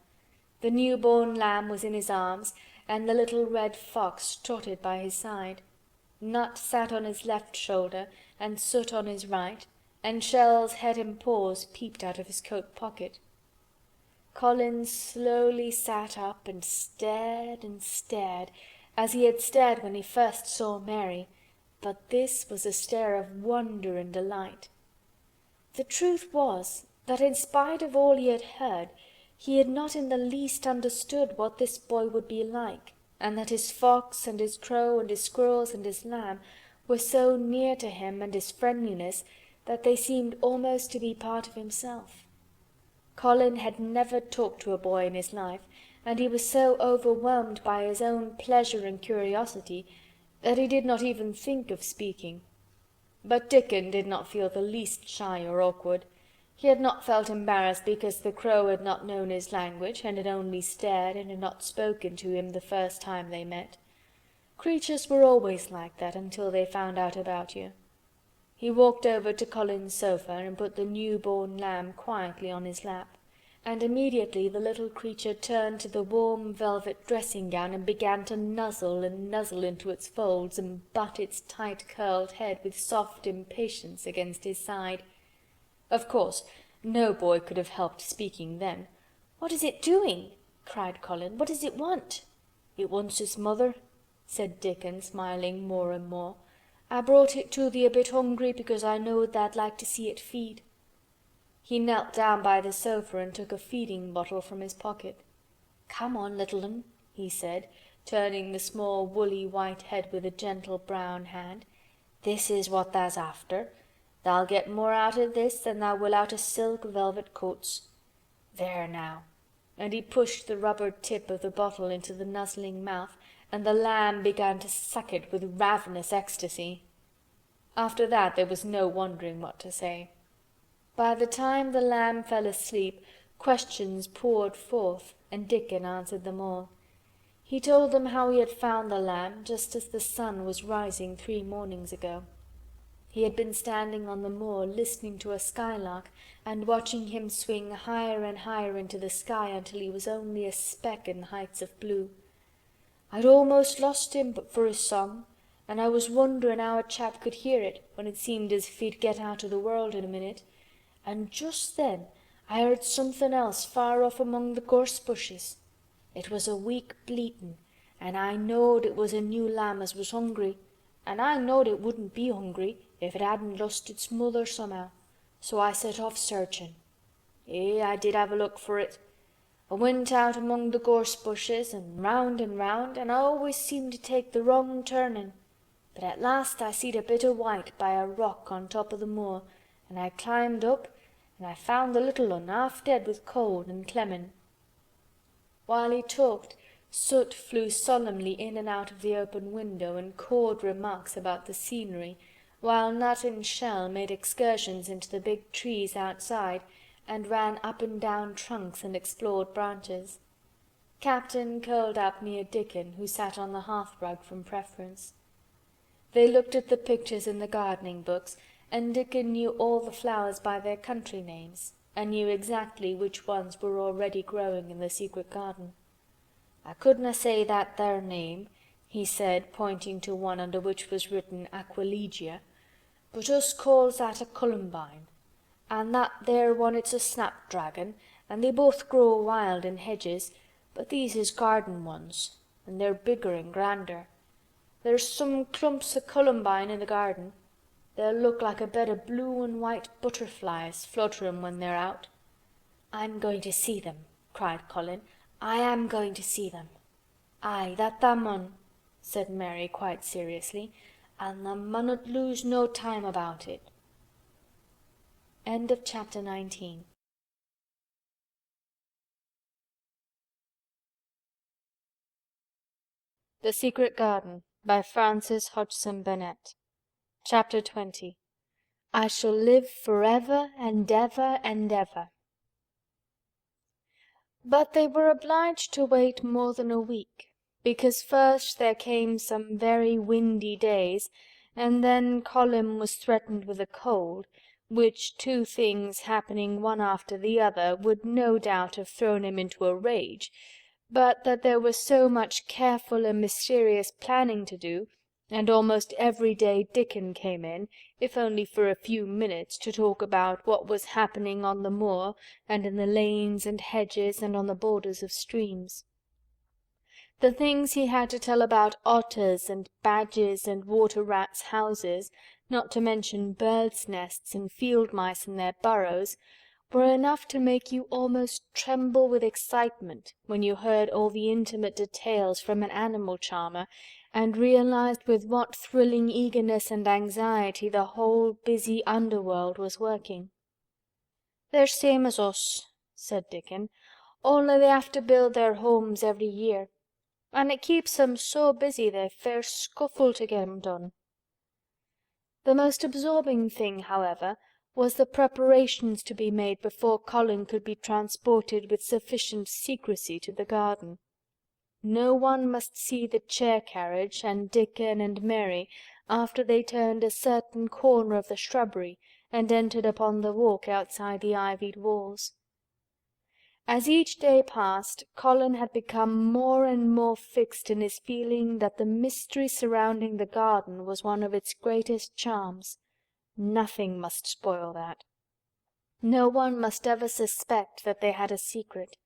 The new-born lamb was in his arms, and the little red fox trotted by his side. Nut sat on his left shoulder, and Soot on his right, and Shell's head and paws peeped out of his coat pocket. Colin slowly sat up and stared, as he had stared when he first saw Mary, but this was a stare of wonder and delight. The truth was that in spite of all he had heard, he had not in the least understood what this boy would be like, and that his fox and his crow and his squirrels and his lamb were so near to him and his friendliness that they seemed almost to be part of himself. Colin had never talked to a boy in his life, and he was so overwhelmed by his own pleasure and curiosity that he did not even think of speaking. But Dickon did not feel the least shy or awkward. He had not felt embarrassed because the crow had not known his language and had only stared and had not spoken to him the first time they met. Creatures were always like that until they found out about you. He walked over to Colin's sofa and put the new-born lamb quietly on his lap, and immediately the little creature turned to the warm velvet dressing-gown and began to nuzzle into its folds and butt its tight curled head with soft impatience against his side. Of course, no boy could have helped speaking then. "What is it doing?" cried Colin. "What does it want?" "It wants its mother," said Dickon, smiling more and more. "I brought it to thee a bit hungry because I knowed tha'd like to see it feed." He knelt down by the sofa and took a feeding bottle from his pocket. "Come on, little un," he said, turning the small woolly white head with a gentle brown hand. "This is what tha's after. Tha'll get more out o' this than thou will out o' silk velvet coats. There now," and he pushed the rubber tip of the bottle into the nuzzling mouth, and the lamb began to suck it with ravenous ecstasy. After that there was no wondering what to say. By the time the lamb fell asleep, questions poured forth, and Dickon answered them all. He told them how he had found the lamb just as the sun was rising 3 mornings ago. He had been standing on the moor listening to a skylark and watching him swing higher and higher into the sky until he was only a speck in heights of blue. "I'd almost lost him but for his song, and I was wondering how a chap could hear it when it seemed as if he'd get out of the world in a minute, and just then I heard something else far off among the gorse bushes. It was a weak bleatin', and I knowed it was a new lamb as was hungry, and I knowed it wouldn't be hungry if it hadn't lost its mother somehow, so I set off searchin'. I did have a look for it. I went out among the gorse bushes and round, and I always seemed to take the wrong turnin', but at last I seed a bit o' white by a rock on top o' the moor, and I climbed up, and I found the little un half dead with cold and clemmin'." While he talked, Soot flew solemnly in and out of the open window and cawed remarks about the scenery, while Nut and Shell made excursions into the big trees outside and ran up and down trunks and explored branches. Captain curled up near Dickon, who sat on the hearthrug from preference. They looked at the pictures in the gardening books, and Dickon knew all the flowers by their country names, and knew exactly which ones were already growing in the secret garden. "I couldna say that there name," he said, pointing to one under which was written Aquilegia, "but us calls that a columbine, and that there one it's a snapdragon, and they both grow wild in hedges, but these is garden ones, and they're bigger and grander. There's some clumps o' columbine in the garden. They'll look like a bed o' blue and white butterflies flutterin' when they're out." "I'm going to see them," cried Colin. "I am going to see them." "Aye, that tha mun," said Mary quite seriously, "and tha munnot lose no time about it." End of chapter 19. The Secret Garden by Frances Hodgson Burnett. Chapter 20. I shall live forever and ever and ever. But they were obliged to wait more than a week, because first there came some very windy days, and then Colin was threatened with a cold, which 2 things happening one after the other would no doubt have thrown him into a rage, but that there was so much careful and mysterious planning to do, and almost every day Dickon came in, if only for a few minutes, to talk about what was happening on the moor, and in the lanes and hedges, and on the borders of streams. The things he had to tell about otters and badgers and water-rats' houses, not to mention birds' nests and field-mice in their burrows, were enough to make you almost tremble with excitement when you heard all the intimate details from an animal charmer, and realized with what thrilling eagerness and anxiety the whole busy underworld was working. "They're same as us," said Dickon, "only they have to build their homes every year, and it keeps 'em so busy they fair scuffle to get 'em done." The most absorbing thing, however, was the preparations to be made before Colin could be transported with sufficient secrecy to the garden. No one must see the chair-carriage and Dickon and Mary after they turned a certain corner of the shrubbery and entered upon the walk outside the ivied walls. As each day passed, Colin had become more and more fixed in his feeling that the mystery surrounding the garden was one of its greatest charms. Nothing must spoil that. No one must ever suspect that they had a secret.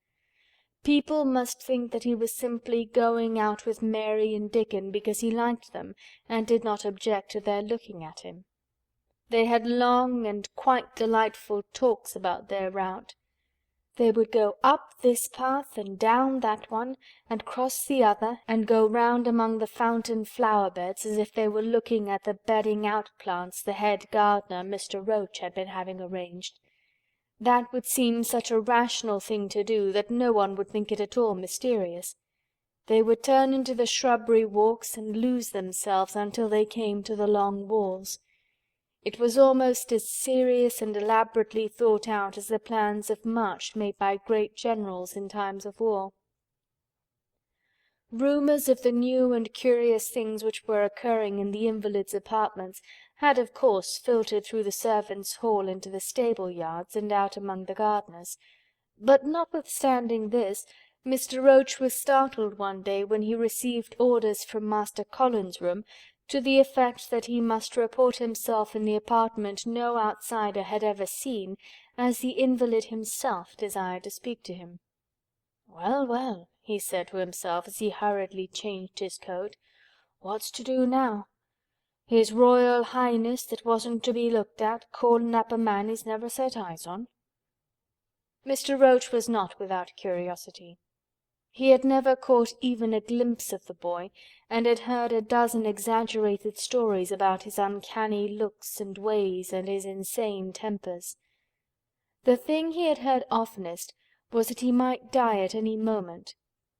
People must think that he was simply going out with Mary and Dickon because he liked them and did not object to their looking at him. They had long and quite delightful talks about their route. They would go up this path and down that one, and cross the other, and go round among the fountain flower-beds as if they were looking at the bedding-out plants the head gardener, Mr. Roach, had been having arranged. That would seem such a rational thing to do that no one would think it at all mysterious. They would turn into the shrubbery walks and lose themselves until they came to the long walls. It was almost as serious and elaborately thought out as the plans of march made by great generals in times of war. Rumours of the new and curious things which were occurring in the invalid's apartments had of course filtered through the servants' hall into the stable yards and out among the gardeners, but notwithstanding this, Mr. Roach was startled one day when he received orders from Master Collins's room to the effect that he must report himself in the apartment no outsider had ever seen, as the invalid himself desired to speak to him. "Well, well," he said to himself as he hurriedly changed his coat, "what's to do now? His Royal Highness that wasn't to be looked at, calling up a man he's never set eyes on." Mr. Roach was not without curiosity. He had never caught even a glimpse of the boy, and had heard a dozen exaggerated stories about his uncanny looks and ways and his insane tempers. The thing he had heard oftenest was that he might die at any moment,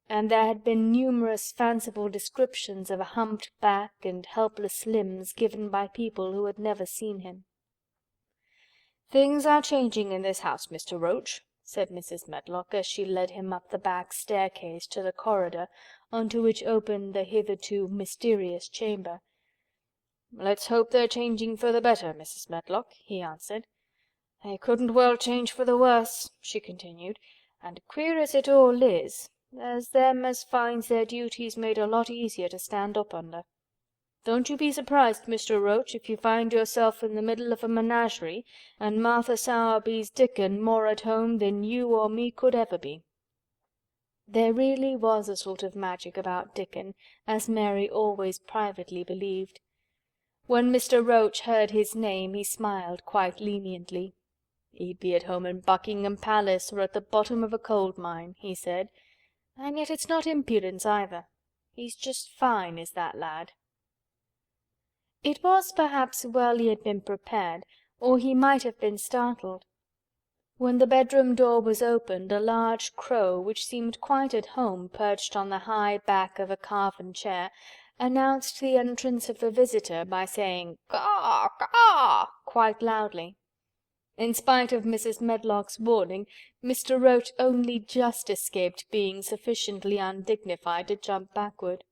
and there had been numerous fanciful descriptions of a humped back and helpless limbs given by people who had never seen him. "Things are changing in this house, Mr. Roach," said Mrs. Medlock, as she led him up the back staircase to the corridor on to which opened the hitherto mysterious chamber. "Let's hope they're changing for the better, Mrs. Medlock," he answered. "They couldn't well change for the worse," she continued, "and queer as it all is, there's them as finds their duties made a lot easier to stand up under. Don't you be surprised, Mr. Roach, if you find yourself in the middle of a menagerie and Martha Sowerby's Dickon more at home than you or me could ever be." There really was a sort of magic about Dickon, as Mary always privately believed. When Mr. Roach heard his name he smiled quite leniently. "He'd be at home in Buckingham Palace or at the bottom of a coal mine," he said. "And yet it's not impudence either. He's just fine, is that lad." It was perhaps well he had been prepared, or he might have been startled. When the bedroom door was opened, a large crow, which seemed quite at home perched on the high back of a carven chair, announced the entrance of the visitor by saying "Caw! Caw!" quite loudly. In spite of Mrs. Medlock's warning, Mr. Roach only just escaped being sufficiently undignified to jump backward.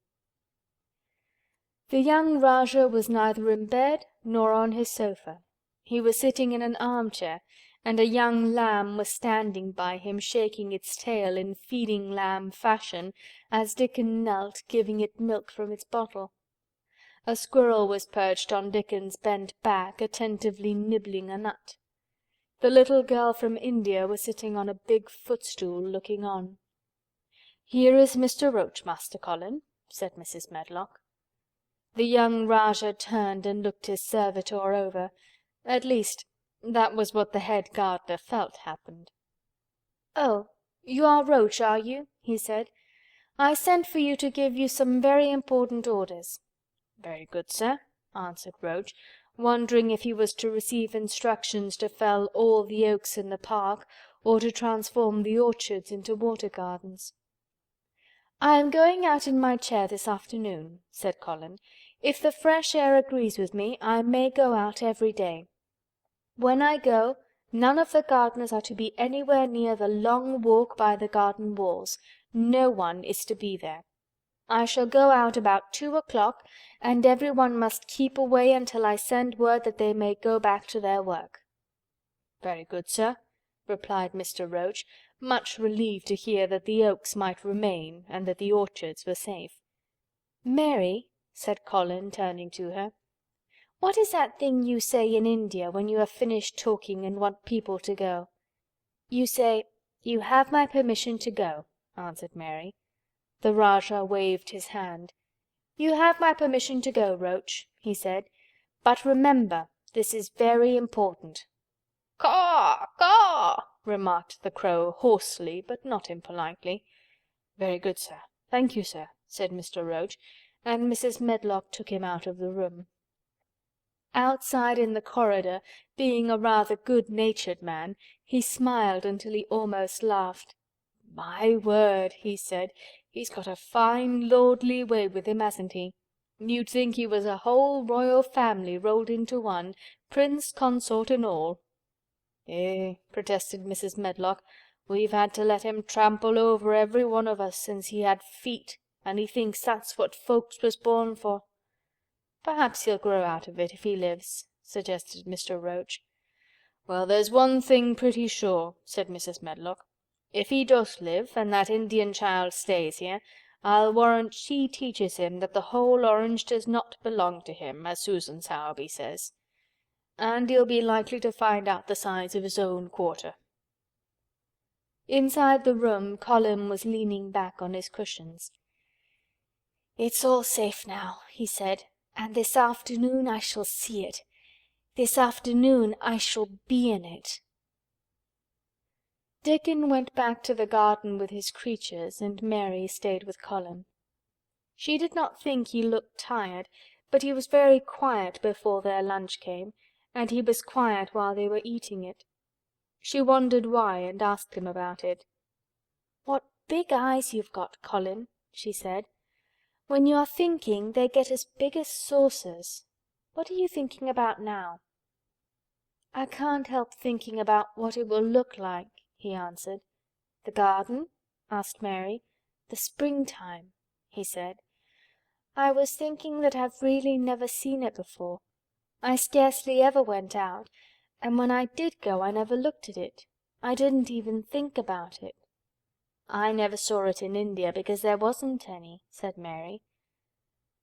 The young Rajah was neither in bed nor on his sofa. He was sitting in an armchair, and a young lamb was standing by him shaking its tail in feeding lamb fashion as Dickon knelt giving it milk from its bottle. A squirrel was perched on Dickon's bent back, attentively nibbling a nut. The little girl from India was sitting on a big footstool looking on. "Here is Mr. Roach, Master Colin," said Mrs. Medlock. The young Rajah turned and looked his servitor over. At least, that was what the head gardener felt happened. "Oh, you are Roach, are you?" he said. "I sent for you to give you some very important orders." "Very good, sir," answered Roach, wondering if he was to receive instructions to fell all the oaks in the park, or to transform the orchards into water gardens. "I am going out in my chair this afternoon," said Colin. "If the fresh air agrees with me, I may go out every day. When I go, none of the gardeners are to be anywhere near the long walk by the garden walls. No one is to be there. I shall go out about 2 o'clock, and everyone must keep away until I send word that they may go back to their work." "Very good, sir," replied Mr. Roach, much relieved to hear that the oaks might remain and that the orchards were safe. "Mary," said Colin, turning to her, "what is that thing you say in India when you have finished talking and want people to go?" "You say, 'You have my permission to go,'" answered Mary. The Rajah waved his hand. "You have my permission to go, Roach," he said. "But remember, this is very important." "Caw! Caw!" remarked the crow hoarsely but not impolitely. "Very good, sir. Thank you, sir," said Mr. Roach, and Mrs. Medlock took him out of the room. Outside in the corridor, being a rather good-natured man, he smiled until he almost laughed. "My word," he said, "he's got a fine lordly way with him, hasn't he? You'd think he was a whole royal family rolled into one, prince consort and all." "Eh," protested Mrs. Medlock, "we've had to let him trample over every one of us since he had feet, and he thinks that's what folks was born for." "Perhaps he'll grow out of it if he lives," suggested Mr. Roach. "Well, there's one thing pretty sure," said Mrs. Medlock. "If he does live, and that Indian child stays here, I'll warrant she teaches him that the whole orange does not belong to him, as Susan Sowerby says. And he'll be likely to find out the size of his own quarter." Inside the room Colin was leaning back on his cushions. "It's all safe now," he said, "and this afternoon I shall see it. This afternoon I shall be in it." Dickon went back to the garden with his creatures, and Mary stayed with Colin. She did not think he looked tired, but he was very quiet before their lunch came, and he was quiet while they were eating it. She wondered why, and asked him about it. "What big eyes you've got, Colin," she said. "When you are thinking, they get as big as saucers. What are you thinking about now?" "I can't help thinking about what it will look like," he answered. "The garden?" asked Mary. "The springtime," he said. "I was thinking that I've really never seen it before. I scarcely ever went out, and when I did go I never looked at it. I didn't even think about it." "I never saw it in India because there wasn't any," said Mary.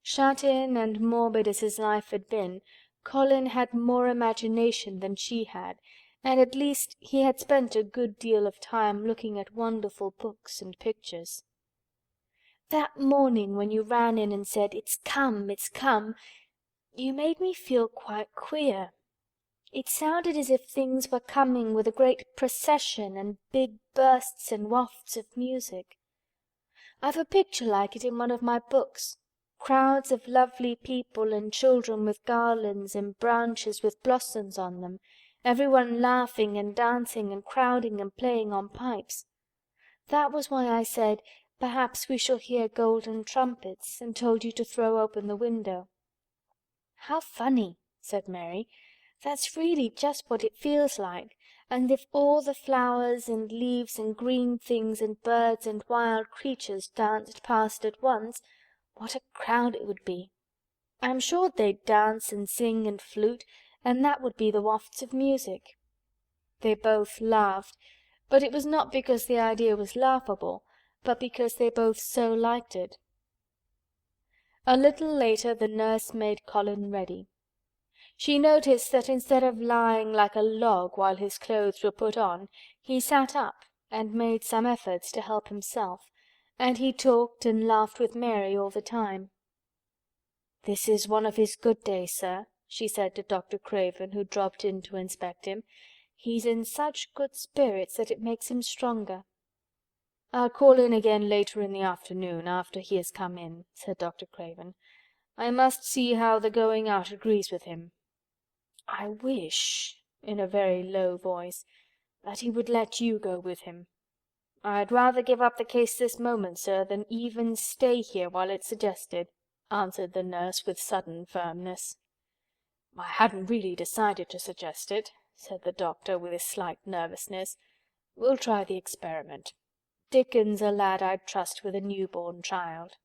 Shut in and morbid as his life had been, Colin had more imagination than she had, and at least he had spent a good deal of time looking at wonderful books and pictures. "That morning when you ran in and said, 'It's come, it's come,' you made me feel quite queer. It sounded as if things were coming with a great procession and big bursts and wafts of music. I've a picture like it in one of my books. Crowds of lovely people and children with garlands and branches with blossoms on them, everyone laughing and dancing and crowding and playing on pipes. That was why I said, 'Perhaps we shall hear golden trumpets,' and told you to throw open the window." "How funny," said Mary. "That's really just what it feels like, and if all the flowers and leaves and green things and birds and wild creatures danced past at once, what a crowd it would be. I'm sure they'd dance and sing and flute, and that would be the wafts of music." They both laughed, but it was not because the idea was laughable, but because they both so liked it. A little later the nurse made Colin ready. She noticed that instead of lying like a log while his clothes were put on, he sat up and made some efforts to help himself, and he talked and laughed with Mary all the time. "This is one of his good days, sir," she said to Dr. Craven, who dropped in to inspect him. "He's in such good spirits that it makes him stronger." "I'll call in again later in the afternoon, after he has come in," said Dr. Craven. "I must see how the going out agrees with him. I wish," in a very low voice, "that he would let you go with him." "I'd rather give up the case this moment, sir, than even stay here while it's suggested," answered the nurse with sudden firmness. "I hadn't really decided to suggest it," said the doctor with a slight nervousness. "We'll try the experiment. Dickon's a lad I'd trust with a newborn child."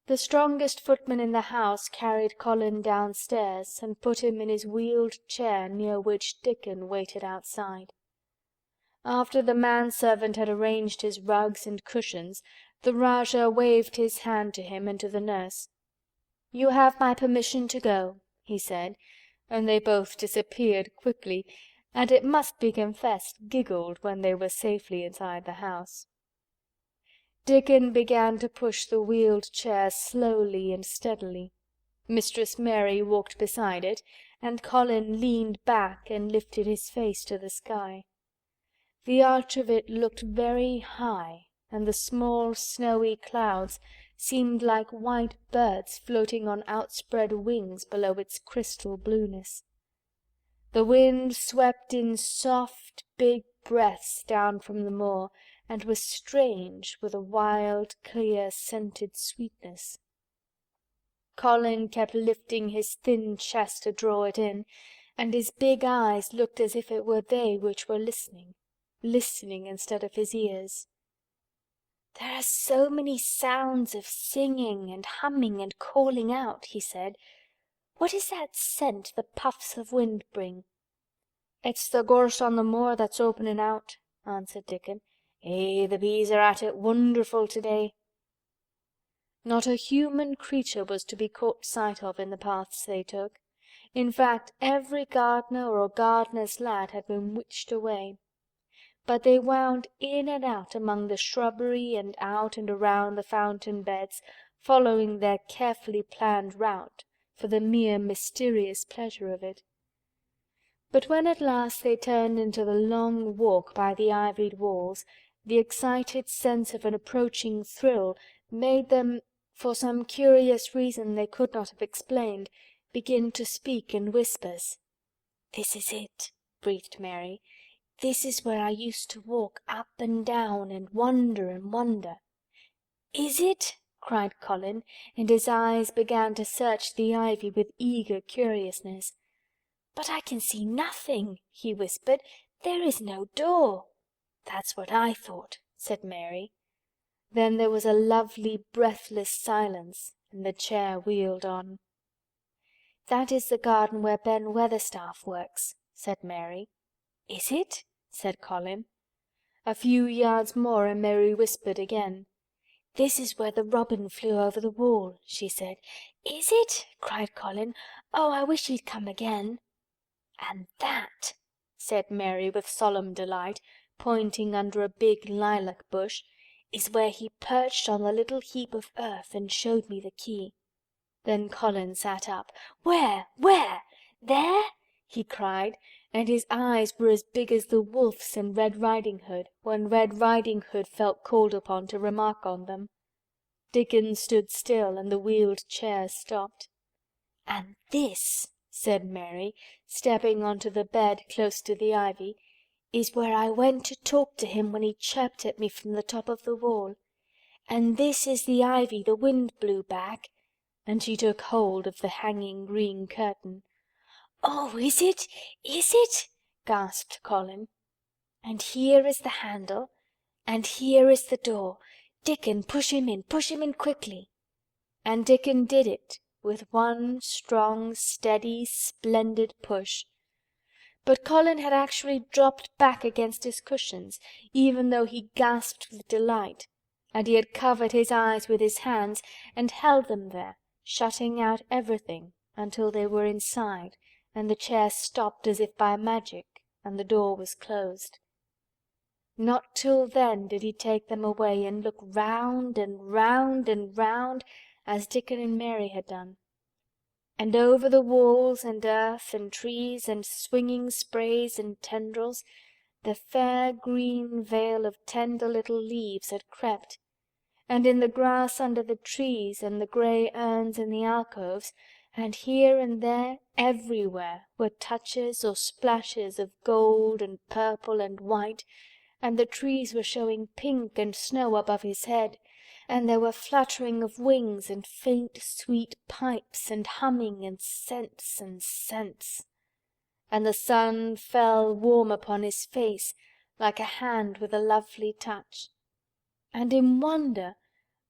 The strongest footman in the house carried Colin downstairs and put him in his wheeled chair near which Dickon waited outside. After the manservant had arranged his rugs and cushions, the Rajah waved his hand to him and to the nurse. "You have my permission to go," he said, and they both disappeared quickly, and it must be confessed giggled when they were safely inside the house. Dickon began to push the wheeled chair slowly and steadily. Mistress Mary walked beside it, and Colin leaned back and lifted his face to the sky. The arch of it looked very high, and the small snowy clouds seemed like white birds floating on outspread wings below its crystal blueness. The wind swept in soft, big breaths down from the moor, and was strange with a wild, clear, scented sweetness. Colin kept lifting his thin chest to draw it in, and his big eyes looked as if it were they which were listening instead of his ears. "There are so many sounds of singing and humming and calling out," he said. "What is that scent the puffs of wind bring?" "It's the gorse on the moor that's opening out," answered Dickon. The bees are at it wonderful to-day." Not a human creature was to be caught sight of in the paths they took. In fact, every gardener or gardener's lad had been witched away. But they wound in and out among the shrubbery and out and around the fountain beds, following their carefully planned route for the mere mysterious pleasure of it. But when at last they turned into the long walk by the ivied walls, the excited sense of an approaching thrill made them, for some curious reason they could not have explained, begin to speak in whispers. "This is it," breathed Mary. "This is where I used to walk up and down and wonder. "Is it?" cried Colin, and his eyes began to search the ivy with eager curiousness. "But I can see nothing," he whispered. "There is no door." "That's what I thought," said Mary. Then there was a lovely breathless silence, and the chair wheeled on. "That is the garden where Ben Weatherstaff works," said Mary. "Is it?" said Colin. A few yards more and Mary whispered again. "This is where the robin flew over the wall," she said. "Is it?" cried Colin. "Oh, I wish he'd come again." "And that," said Mary with solemn delight, pointing under a big lilac bush, "is where he perched on the little heap of earth and showed me the key." Then Colin sat up. "Where? Where? There?" he cried, and his eyes were as big as the wolf's in Red Riding Hood, when Red Riding Hood felt called upon to remark on them. Dickon stood still and the wheeled chair stopped. "And this," said Mary, stepping onto the bed close to the ivy, "is where I went to talk to him when he chirped at me from the top of the wall. And this is the ivy the wind blew back," and she took hold of the hanging green curtain. "Oh, is it? Is it?" gasped Colin. "And here is the handle, and here is the door. Dickon, push him in quickly." And Dickon did it with one strong, steady, splendid push. But Colin had actually dropped back against his cushions, even though he gasped with delight, and he had covered his eyes with his hands and held them there, shutting out everything until they were inside and the chair stopped as if by magic and the door was closed. Not till then did he take them away and look round and round and round as Dickon and Mary had done. And over the walls and earth and trees and swinging sprays and tendrils the fair green veil of tender little leaves had crept, and in the grass under the trees and the grey urns in the alcoves, and here and there everywhere were touches or splashes of gold and purple and white, and the trees were showing pink and snow above his head, and there were fluttering of wings and faint sweet pipes and humming and scents, and the sun fell warm upon his face like a hand with a lovely touch. And in wonder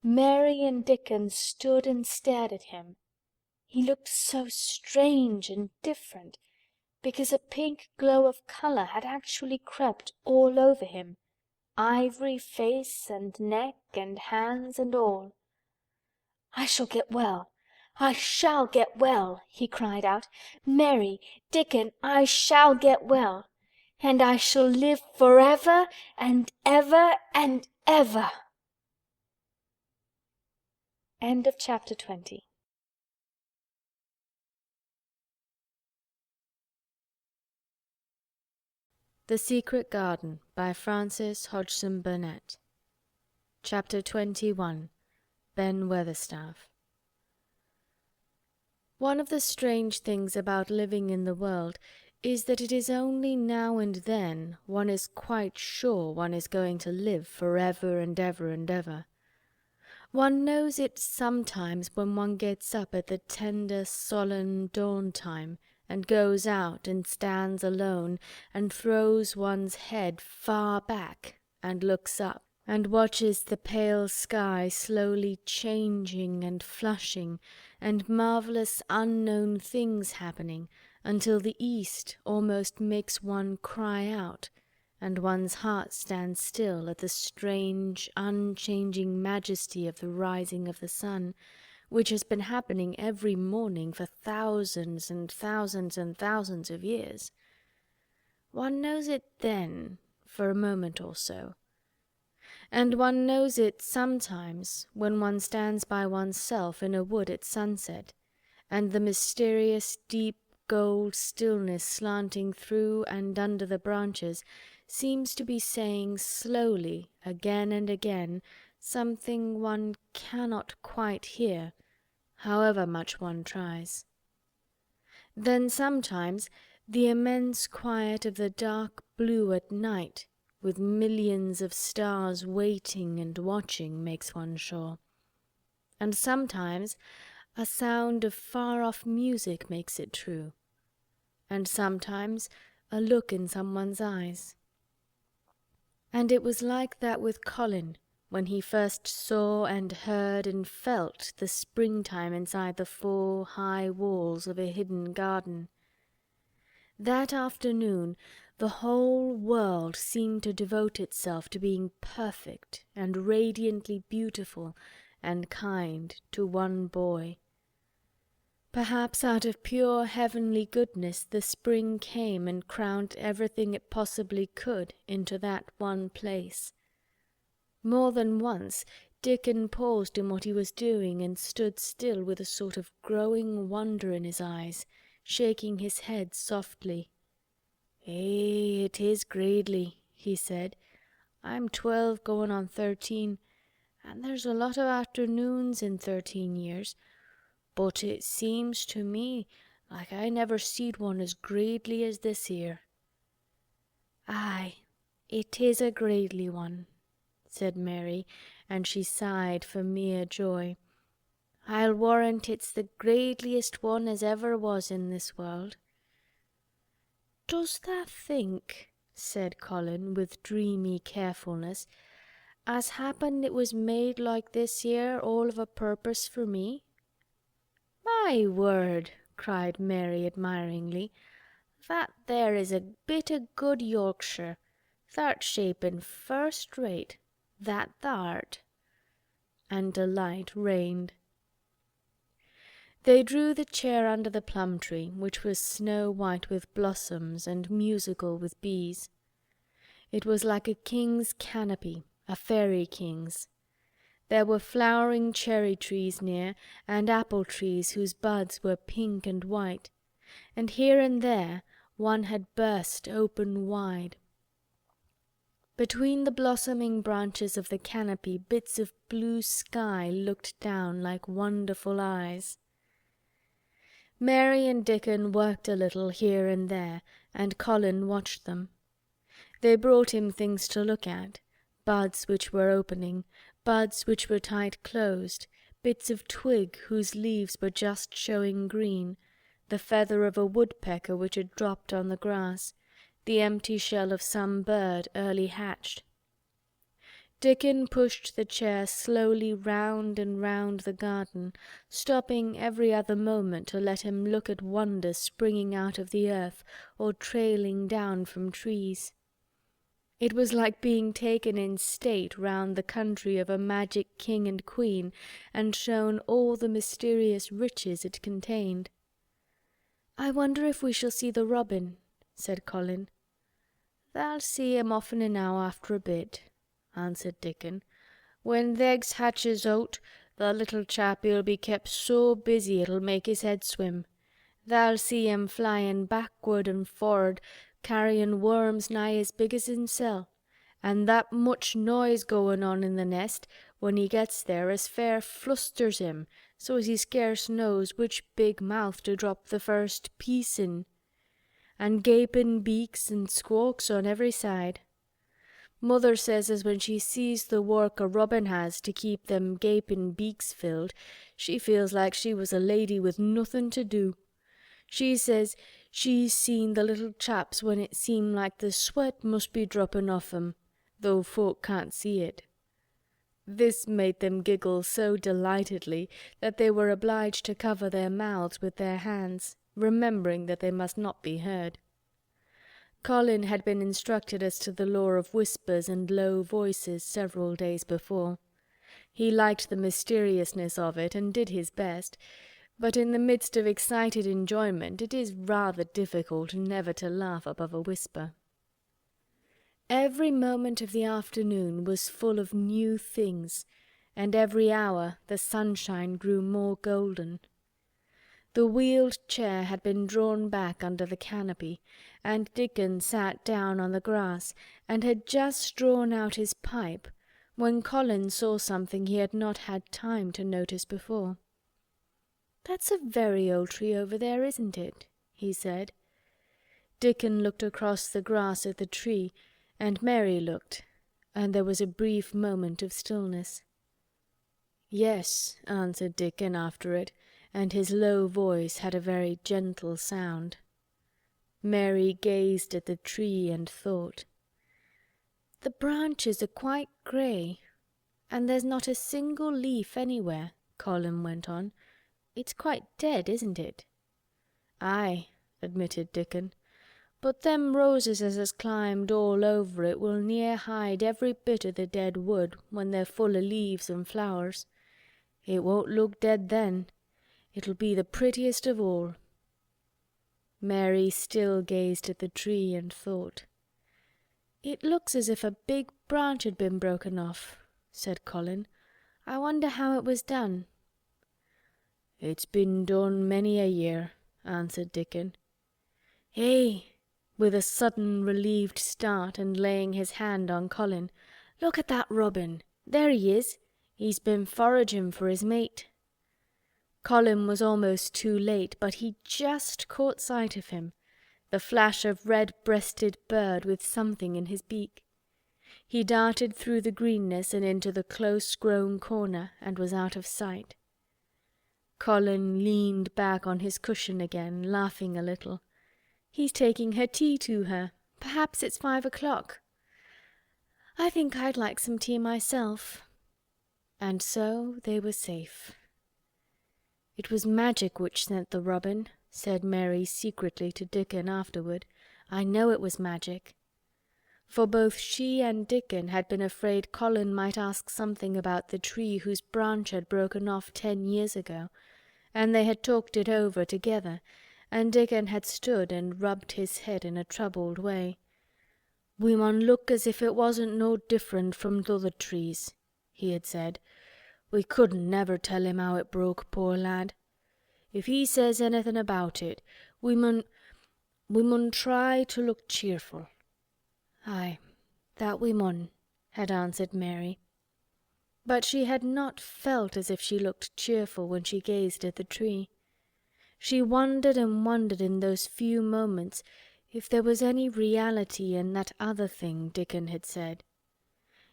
Mary and Dickon stood and stared at him. He looked so strange and different, because a pink glow of colour had actually crept all over him, ivory face and neck and hands and all. "I shall get well! I shall get well!" he cried out. "Mary, Dickon, I shall get well! And I shall live forever and ever and ever!" End of chapter 20. The Secret Garden by Frances Hodgson Burnett. Chapter 21. Ben Weatherstaff. One of the strange things about living in the world is that it is only now and then one is quite sure one is going to live forever and ever and ever. One knows it sometimes when one gets up at the tender, solemn dawn time, and goes out and stands alone, and throws one's head far back, and looks up, and watches the pale sky slowly changing and flushing, and marvellous unknown things happening, until the east almost makes one cry out, and one's heart stands still at the strange, unchanging majesty of the rising of the sun, which has been happening every morning for thousands and thousands and thousands of years. One knows it then, for a moment or so. And one knows it sometimes when one stands by oneself in a wood at sunset, and the mysterious deep gold stillness slanting through and under the branches seems to be saying slowly, again and again, something one cannot quite hear, however much one tries. Then sometimes the immense quiet of the dark blue at night, with millions of stars waiting and watching, makes one sure. And sometimes a sound of far-off music makes it true. And sometimes a look in someone's eyes. And it was like that with Colin, when he first saw and heard and felt the springtime inside the 4 high walls of a hidden garden. That afternoon the whole world seemed to devote itself to being perfect and radiantly beautiful and kind to one boy. Perhaps out of pure heavenly goodness the spring came and crowned everything it possibly could into that one place. More than once Dickon paused in what he was doing and stood still with a sort of growing wonder in his eyes, shaking his head softly. It is gradely," he said. "I'm 12 going on 13, and there's a lot of afternoons in 13 years, but it seems to me like I never seed one as gradely as this here." "Aye, it is a gradely one," said Mary, and she sighed for mere joy. "I'll warrant it's the gradeliest one as ever was in this world." "Does tha think," said Colin, with dreamy carefulness, "as happen it was made like this here all of a purpose for me?" "My word!" cried Mary admiringly. "That there is a bit o' good Yorkshire. Thou'rt shapen first rate, that thou'rt." And delight reigned. They drew the chair under the plum tree, which was snow-white with blossoms and musical with bees. It was like a king's canopy, a fairy king's. There were flowering cherry trees near, and apple trees whose buds were pink and white, and here and there one had burst open wide. Between the blossoming branches of the canopy bits of blue sky looked down like wonderful eyes. Mary and Dickon worked a little here and there, and Colin watched them. They brought him things to look at, buds which were opening, buds which were tight closed, bits of twig whose leaves were just showing green, the feather of a woodpecker which had dropped on the grass, the empty shell of some bird early hatched. Dickon pushed the chair slowly round and round the garden, stopping every other moment to let him look at wonders springing out of the earth or trailing down from trees. It was like being taken in state round the country of a magic king and queen and shown all the mysterious riches it contained. "I wonder if we shall see the robin," said Colin. "Thou'll see him often enow after a bit," answered Dickon. "When th' eggs hatches out, the little chappie'll be kept so busy it'll make his head swim. Thou'll see him flyin' backward and for'ard, carryin' worms nigh as big as himsel', and that much noise goin' on in the nest when he gets there as fair flusters him so as he scarce knows which big mouth to drop the first piece in, and gapin' beaks and squawks on every side. Mother says as when she sees the work a robin has to keep them gaping beaks filled, she feels like she was a lady with nothing to do. She says she's seen the little chaps when it seemed like the sweat must be dropping off 'em, though folk can't see it. This made them giggle so delightedly that they were obliged to cover their mouths with their hands, remembering that they must not be heard. Colin had been instructed as to the law of whispers and low voices several days before. He liked the mysteriousness of it and did his best, but in the midst of excited enjoyment it is rather difficult never to laugh above a whisper. Every moment of the afternoon was full of new things, and every hour the sunshine grew more golden. The wheeled chair had been drawn back under the canopy, and Dickon sat down on the grass and had just drawn out his pipe when Colin saw something he had not had time to notice before. "That's a very old tree over there, isn't it?" he said. Dickon looked across the grass at the tree, and Mary looked, and there was a brief moment of stillness. "Yes," answered Dickon after it, and his low voice had a very gentle sound. Mary gazed at the tree and thought. "The branches are quite grey, and there's not a single leaf anywhere," Colin went on. "It's quite dead, isn't it?" "Aye," admitted Dickon, "but them roses as has climbed all over it will near hide every bit o' the dead wood when they're full o' leaves and flowers. It won't look dead then. It'll be the prettiest of all." Mary still gazed at the tree and thought. "It looks as if a big branch had been broken off," said Colin. "I wonder how it was done." "It's been done many a year," answered Dickon. "Eh!" with a sudden relieved start and laying his hand on Colin. "Look at that robin. There he is. He's been foraging for his mate." Colin was almost too late, but he just caught sight of him, the flash of red-breasted bird with something in his beak. He darted through the greenness and into the close-grown corner and was out of sight. Colin leaned back on his cushion again, laughing a little. "He's taking her tea to her. Perhaps it's 5 o'clock. I think I'd like some tea myself." And so they were safe. "It was magic which sent the robin," said Mary secretly to Dickon afterward. "I know it was magic." For both she and Dickon had been afraid Colin might ask something about the tree whose branch had broken off 10 years ago, and they had talked it over together, and Dickon had stood and rubbed his head in a troubled way. "We mun look as if it wasn't no different from t'other trees," he had said. "We couldn't never tell him how it broke, poor lad. If he says anything about it, we mun try to look cheerful." "Aye, that we mun," had answered Mary. But she had not felt as if she looked cheerful when she gazed at the tree. She wondered and wondered in those few moments if there was any reality in that other thing Dickon had said.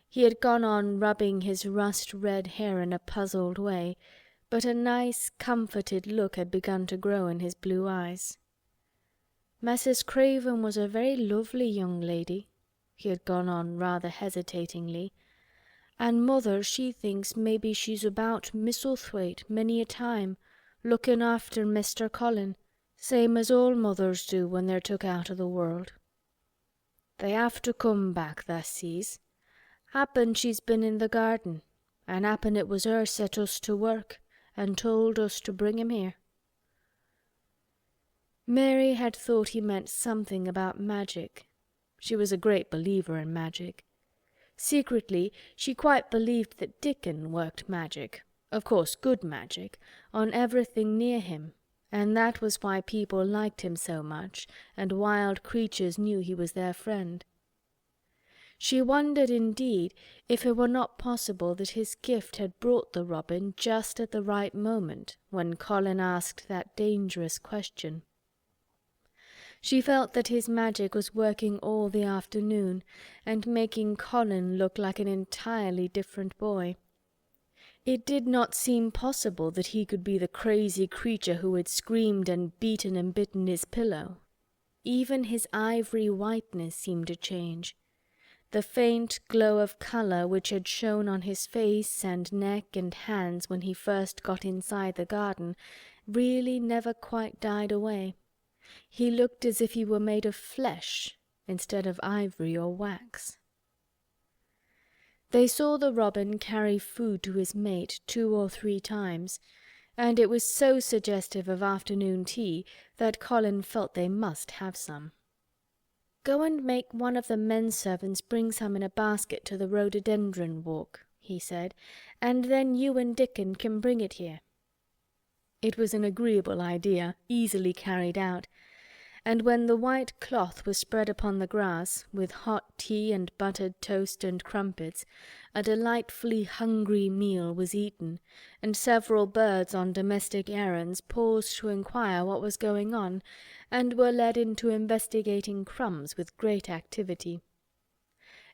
He had gone on rubbing his rust-red hair in a puzzled way, but a nice, comforted look had begun to grow in his blue eyes. "Mrs. Craven was a very lovely young lady," he had gone on rather hesitatingly, "and mother she thinks maybe she's about Misselthwaite many a time, looking after Mr. Colin, same as all mothers do when they're took out of the world. They have to come back, tha sees. Happen she's been in the garden, and happen it was her set us to work and told us to bring him here." Mary had thought he meant something about magic. She was a great believer in magic. Secretly, she quite believed that Dickon worked magic, of course good magic, on everything near him, and that was why people liked him so much, and wild creatures knew he was their friend. She wondered, indeed, if it were not possible that his gift had brought the robin just at the right moment when Colin asked that dangerous question. She felt that his magic was working all the afternoon and making Colin look like an entirely different boy. It did not seem possible that he could be the crazy creature who had screamed and beaten and bitten his pillow. Even his ivory whiteness seemed to change. The faint glow of colour which had shone on his face and neck and hands when he first got inside the garden really never quite died away. He looked as if he were made of flesh instead of ivory or wax. They saw the robin carry food to his mate 2 or 3 times, and it was so suggestive of afternoon tea that Colin felt they must have some. "Go and make one of the men servants bring some in a basket to the rhododendron walk," he said, "and then you and Dickon can bring it here." It was an agreeable idea, easily carried out, and when the white cloth was spread upon the grass, with hot tea and buttered toast and crumpets, a delightfully hungry meal was eaten, and several birds on domestic errands paused to inquire what was going on, and were led into investigating crumbs with great activity.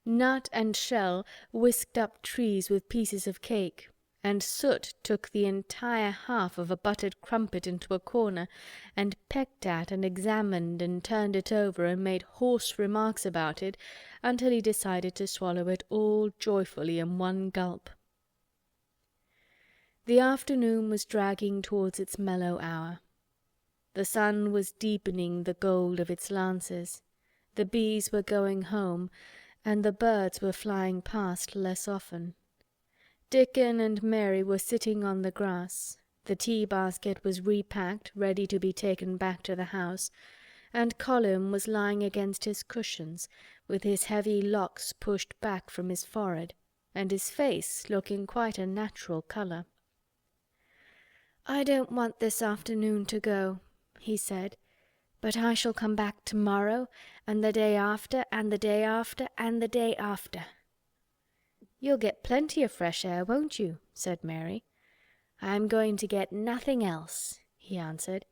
Nut and Shell whisked up trees with pieces of cake, and Soot took the entire half of a buttered crumpet into a corner, and pecked at and examined and turned it over and made hoarse remarks about it until he decided to swallow it all joyfully in one gulp. The afternoon was dragging towards its mellow hour. The sun was deepening the gold of its lances, the bees were going home, and the birds were flying past less often. Dickon and Mary were sitting on the grass, the tea-basket was repacked, ready to be taken back to the house, and Colin was lying against his cushions, with his heavy locks pushed back from his forehead, and his face looking quite a natural colour. "I don't want this afternoon to go," he said, "but I shall come back tomorrow, and the day after, and the day after, and the day after." "You'll get plenty of fresh air, won't you?" said Mary. "I'm going to get nothing else," he answered.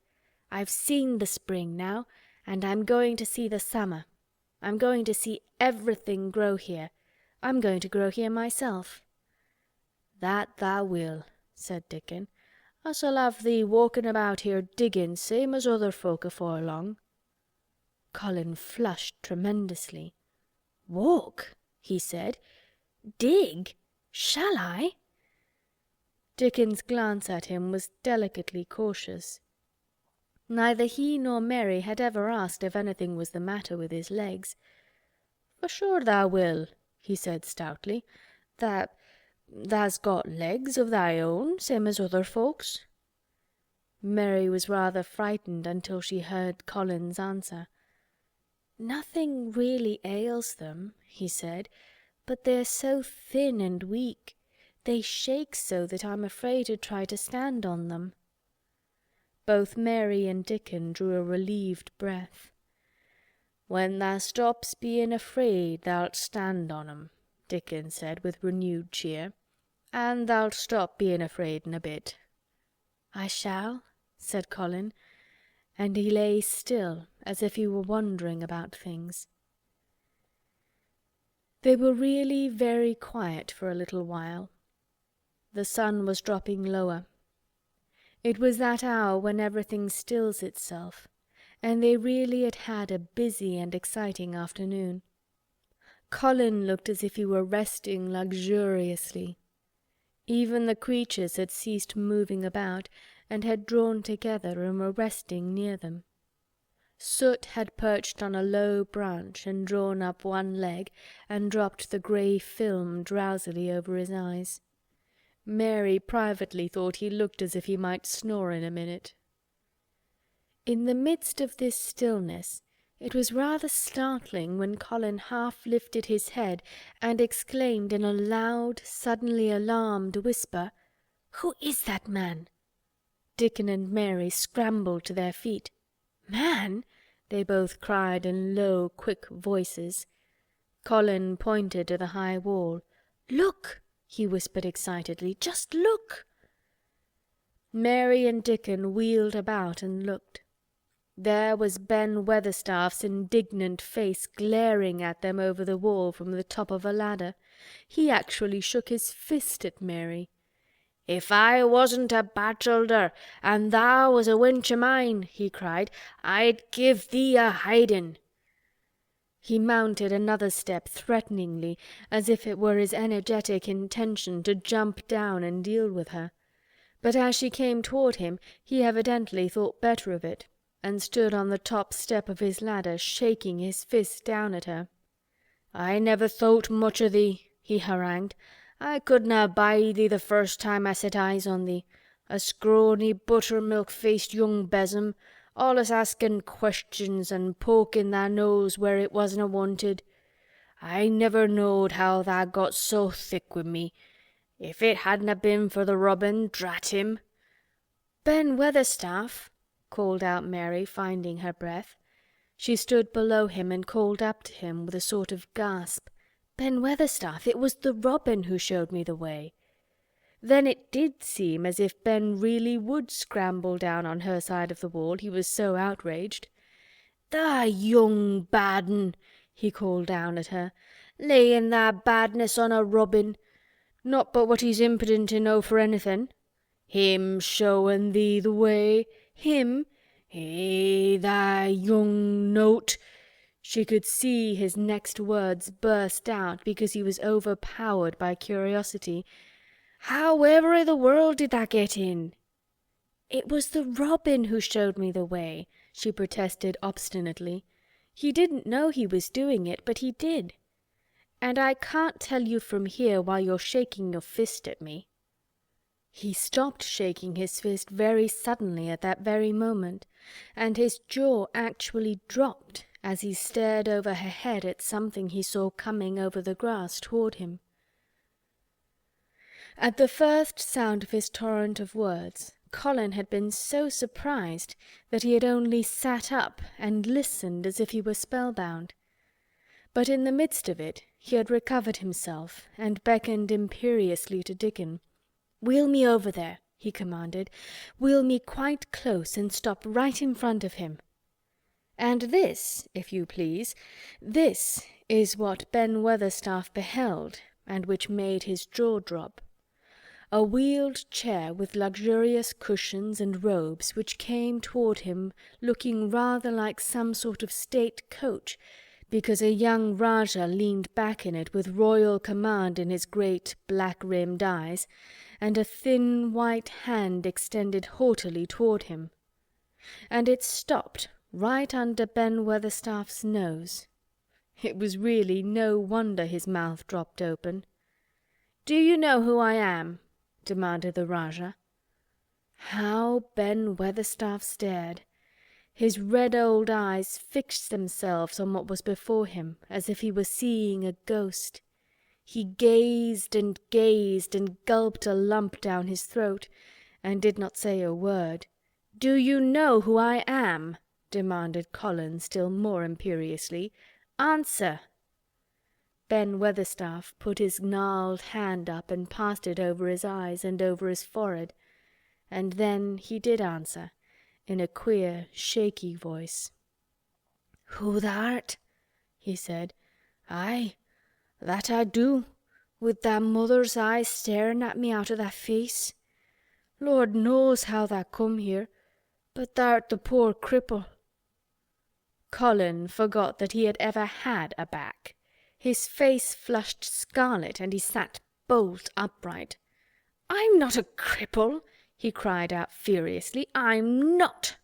"I've seen the spring now, and I'm going to see the summer. I'm going to see everything grow here. I'm going to grow here myself." "That thou will," said Dickon. "I shall have thee walking about here digging same as other folk afore long." Colin flushed tremendously. "Walk?" he said. "Dig? Shall I?" Dickon's glance at him was delicately cautious. Neither he nor Mary had ever asked if anything was the matter with his legs. "For sure thou will," he said stoutly. "Thou's got legs of thy own, same as other folks." Mary was rather frightened until she heard Colin's answer. "Nothing really ails them," he said, "but they're so thin and weak. They shake so that I'm afraid to try to stand on them." Both Mary and Dickon drew a relieved breath. "When thou stops being afraid thou'lt stand on 'em," Dickon said with renewed cheer. "And thou'lt stop being afraid in a bit." "I shall," said Colin, and he lay still as if he were wondering about things. They were really very quiet for a little while. The sun was dropping lower. It was that hour when everything stills itself, and they really had had a busy and exciting afternoon. Colin looked as if he were resting luxuriously. Even the creatures had ceased moving about and had drawn together and were resting near them. Soot had perched on a low branch and drawn up one leg and dropped the grey film drowsily over his eyes. Mary privately thought he looked as if he might snore in a minute. In the midst of this stillness, it was rather startling when Colin half lifted his head and exclaimed in a loud, suddenly alarmed whisper, "Who is that man?" Dickon and Mary scrambled to their feet. "Man?" they both cried in low, quick voices. Colin pointed to the high wall. "Look!" he whispered excitedly. "Just look!" Mary and Dickon wheeled about and looked. There was Ben Weatherstaff's indignant face glaring at them over the wall from the top of a ladder. He actually shook his fist at Mary. "If I wasn't a bachelder, and thou was a wench o' mine," he cried, "I'd give thee a hidin'." He mounted another step threateningly, as if it were his energetic intention to jump down and deal with her. But as she came toward him, he evidently thought better of it, and stood on the top step of his ladder, shaking his fist down at her. "I never thowt much o' thee," he harangued. "I couldna abide thee the first time I set eyes on thee. A scrawny, buttermilk-faced young besom, allus askin' questions and pokin' thy nose where it wasna wanted. I never knowed how tha got so thick wi' me. If it hadna been for the robin, drat him." "Ben Weatherstaff," called out Mary, finding her breath. She stood below him and called up to him with a sort of gasp. "Ben Weatherstaff, it was the robin who showed me the way." Then it did seem as if Ben really would scramble down on her side of the wall, he was so outraged. "Tha young bad un," he called down at her, "layin' thy badness on a robin. Not but what he's impident enow for anything. Him showin' thee the way! Him! Eh, thy young note!" She could see his next words burst out because he was overpowered by curiosity. "However i' the world did tha get in?" "It was the robin who showed me the way," she protested obstinately. "He didn't know he was doing it, but he did. And I can't tell you from here while you're shaking your fist at me." He stopped shaking his fist very suddenly at that very moment, and his jaw actually dropped as he stared over her head at something he saw coming over the grass toward him. At the first sound of his torrent of words, Colin had been so surprised that he had only sat up and listened as if he were spellbound. But in the midst of it he had recovered himself and beckoned imperiously to Dickon. "Wheel me over there," he commanded. "Wheel me quite close and stop right in front of him." And this, if you please, this is what Ben Weatherstaff beheld, and which made his jaw drop. A wheeled chair with luxurious cushions and robes which came toward him looking rather like some sort of state coach, because a young Rajah leaned back in it with royal command in his great black-rimmed eyes, and a thin white hand extended haughtily toward him. And it stopped right under Ben Weatherstaff's nose. It was really no wonder his mouth dropped open. "Do you know who I am?" demanded the Rajah. How Ben Weatherstaff stared! His red old eyes fixed themselves on what was before him as if he were seeing a ghost. He gazed and gulped a lump down his throat, and did not say a word. "Do you know who I am?" demanded Colin still more imperiously. "Answer!" Ben Weatherstaff put his gnarled hand up and passed it over his eyes and over his forehead, and then he did answer, in a queer, shaky voice. "Who th'art?" he said. "Aye, that I do, with thy mother's eyes staring at me out o' thy face. Lord knows how tha come here, but th'art the poor cripple." Colin forgot that he had ever had a back. His face flushed scarlet and he sat bolt upright. "I'm not a cripple!" he cried out furiously. "I'm not!"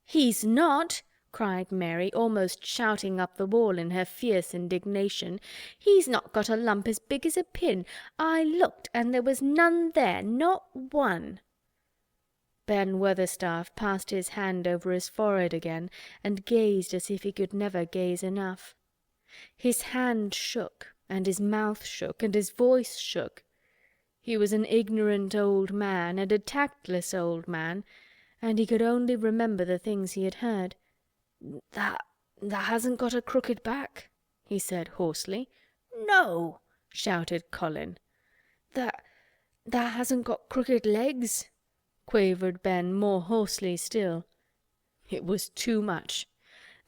"He's not!" cried Mary, almost shouting up the wall in her fierce indignation. "He's not got a lump as big as a pin. I looked and there was none there, not one." Ben Weatherstaff passed his hand over his forehead again and gazed as if he could never gaze enough. His hand shook, and his mouth shook, and his voice shook. He was an ignorant old man and a tactless old man, and he could only remember the things he had heard. Thou hasn't got a crooked back," he said hoarsely. "No!" shouted Colin. Thou hasn't got crooked legs," quavered Ben more hoarsely still. It was too much.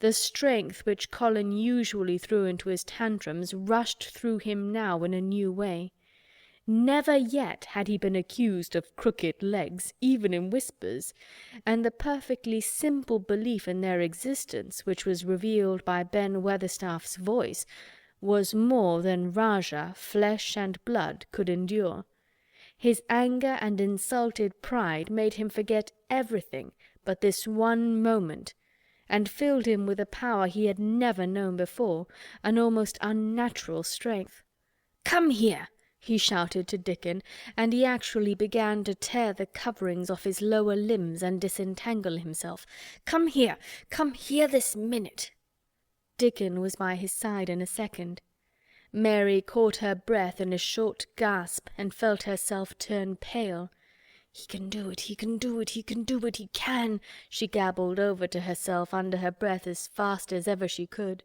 The strength which Colin usually threw into his tantrums rushed through him now in a new way. Never yet had he been accused of crooked legs, even in whispers, and the perfectly simple belief in their existence which was revealed by Ben Weatherstaff's voice was more than Rajah, flesh and blood, could endure. His anger and insulted pride made him forget everything but this one moment, and filled him with a power he had never known before, an almost unnatural strength. "Come here!" he shouted to Dickon, and he actually began to tear the coverings off his lower limbs and disentangle himself. "Come here! Come here this minute!" Dickon was by his side in a second. Mary caught her breath in a short gasp and felt herself turn pale. "He can do it, he can do it, he can do it, he can!" she gabbled over to herself under her breath as fast as ever she could.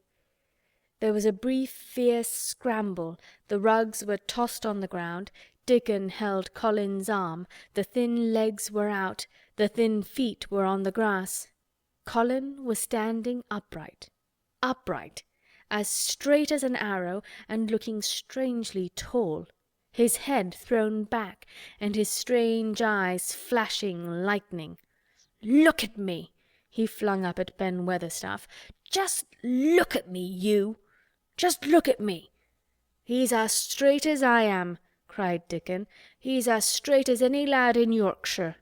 There was a brief, fierce scramble, the rugs were tossed on the ground, Dickon held Colin's arm, the thin legs were out, the thin feet were on the grass. Colin was standing upright, as straight as an arrow, and looking strangely tall, his head thrown back, and his strange eyes flashing lightning. "Look at me!" he flung up at Ben Weatherstaff. "Just look at me, you! Just look at me!" "He's as straight as I am," cried Dickon. "He's as straight as any lad in Yorkshire."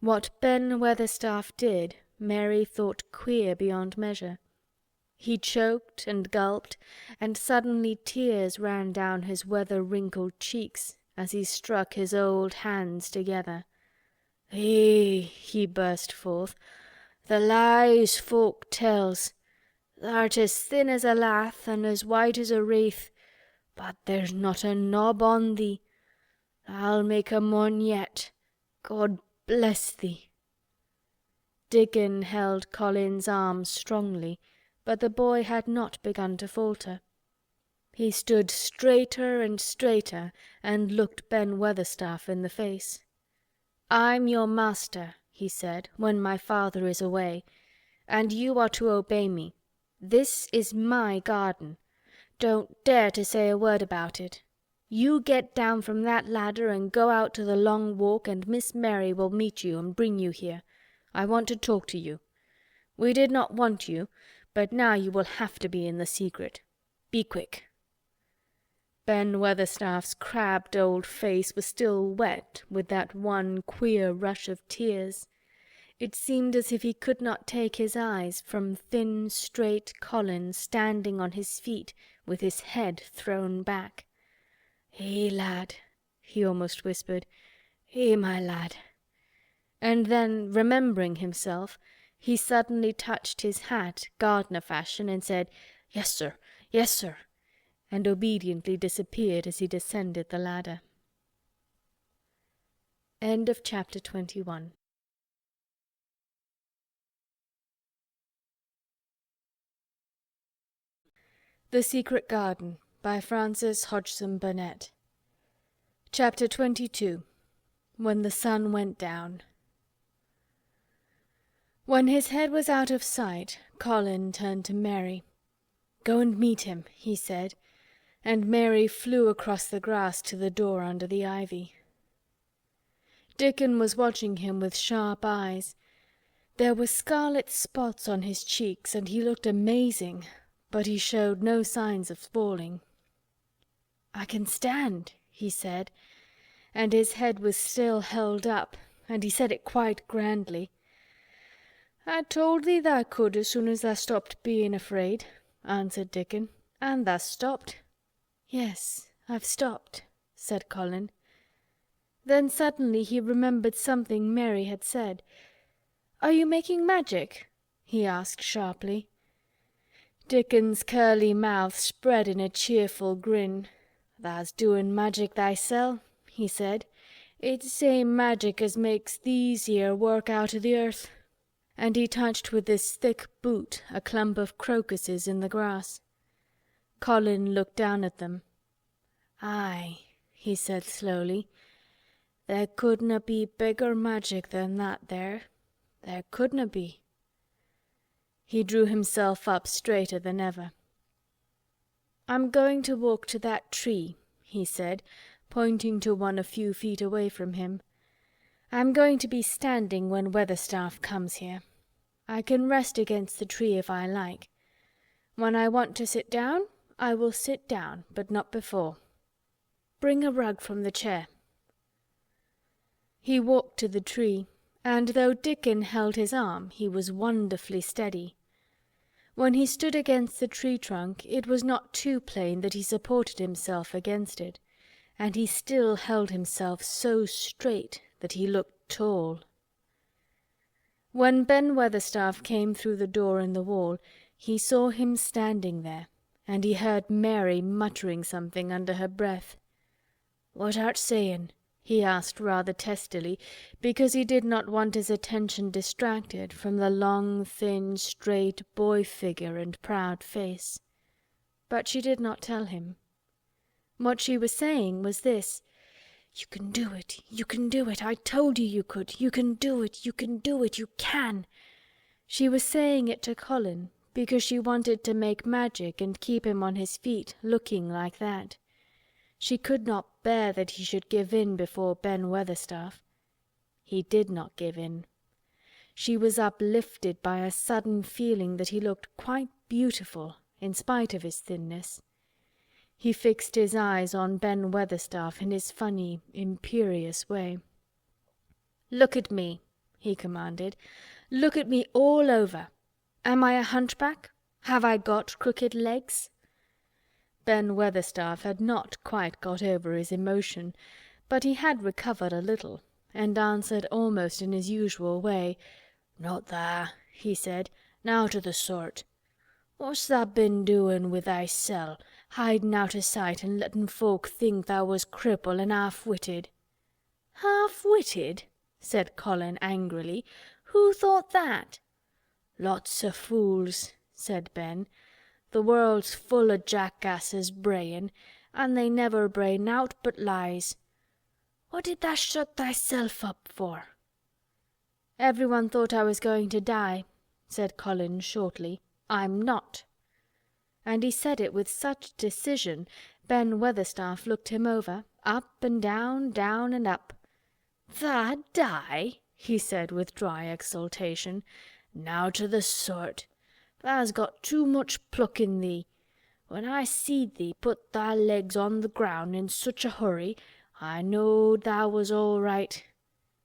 What Ben Weatherstaff did, Mary thought queer beyond measure. He choked and gulped, and suddenly tears ran down his weather-wrinkled cheeks as he struck his old hands together. He burst forth, "the lies folk tells! Thou'rt as thin as a lath and as white as a wraith, but there's not a knob on thee. I'll make a mon yet. God bless thee." Dickon held Colin's arm strongly, but the boy had not begun to falter. He stood straighter and straighter and looked Ben Weatherstaff in the face. "I'm your master," he said, "when my father is away, and you are to obey me. This is my garden. Don't dare to say a word about it. You get down from that ladder and go out to the Long Walk, and Miss Mary will meet you and bring you here. I want to talk to you. We did not want you, but now you will have to be in the secret. Be quick." Ben Weatherstaff's crabbed old face was still wet with that one queer rush of tears. It seemed as if he could not take his eyes from thin, straight Colin standing on his feet with his head thrown back. "Eh, lad," he almost whispered. "Eh, my lad." And then, remembering himself, he suddenly touched his hat, gardener fashion, and said, "Yes, sir, yes, sir," and obediently disappeared as he descended the ladder. End of chapter 21. The Secret Garden by Frances Hodgson Burnett. Chapter 22. When the Sun Went Down. When his head was out of sight, Colin turned to Mary. "Go and meet him," he said, and Mary flew across the grass to the door under the ivy. Dickon was watching him with sharp eyes. There were scarlet spots on his cheeks, and he looked amazing, but he showed no signs of falling. "I can stand," he said, and his head was still held up, and he said it quite grandly. "I told thee tha could as soon as tha stopped being afraid," answered Dickon. "And tha stopped." "Yes, I've stopped," said Colin. Then suddenly he remembered something Mary had said. "Are you making magic?" he asked sharply. Dickon's curly mouth spread in a cheerful grin. "Tha's doin' magic thysel'," he said. "It's same magic as makes these here work out o' the earth." And he touched with his thick boot a clump of crocuses in the grass. Colin looked down at them. "Aye," he said slowly. "There couldna be bigger magic than that there. There couldna be." He drew himself up straighter than ever. "I'm going to walk to that tree," he said, pointing to one a few feet away from him. "I'm going to be standing when Weatherstaff comes here. I can rest against the tree if I like. When I want to sit down, I will sit down, but not before. Bring a rug from the chair." He walked to the tree, and though Dickon held his arm, he was wonderfully steady. When he stood against the tree trunk, it was not too plain that he supported himself against it, and he still held himself so straight that he looked tall. When Ben Weatherstaff came through the door in the wall, he saw him standing there, and he heard Mary muttering something under her breath. "What art saying?" he asked rather testily, because he did not want his attention distracted from the long, thin, straight boy figure and proud face. But she did not tell him. What she was saying was this: "You can do it, you can do it, I told you could, you can do it, you can do it, you can." She was saying it to Colin because she wanted to make magic and keep him on his feet looking like that. She could not bear that he should give in before Ben Weatherstaff. He did not give in. She was uplifted by a sudden feeling that he looked quite beautiful in spite of his thinness. He fixed his eyes on Ben Weatherstaff in his funny, imperious way. "Look at me," he commanded. "Look at me all over. Am I a hunchback? Have I got crooked legs?" Ben Weatherstaff had not quite got over his emotion, but he had recovered a little, and answered almost in his usual way. "Not tha," he said. "Nowt o' the sort. What's tha been doin' wi' thysel', hidin' out o' sight and lettin' folk think tha was cripple and half-witted?" "Half-witted?" said Colin angrily. "Who thought that?" "Lots o' fools," said Ben. "The world's full o' jackasses brayin', and they never bray nowt but lies. What did tha shut thyself up for?" "Everyone thought I was going to die," said Colin shortly. "I'm not." And he said it with such decision, Ben Weatherstaff looked him over, up and down, down and up. "Tha die?" he said with dry exultation. "Nowt o' the sort. Tha's got too much pluck in thee. When I seed thee put thy legs on the ground in such a hurry, I knowed tha was all right.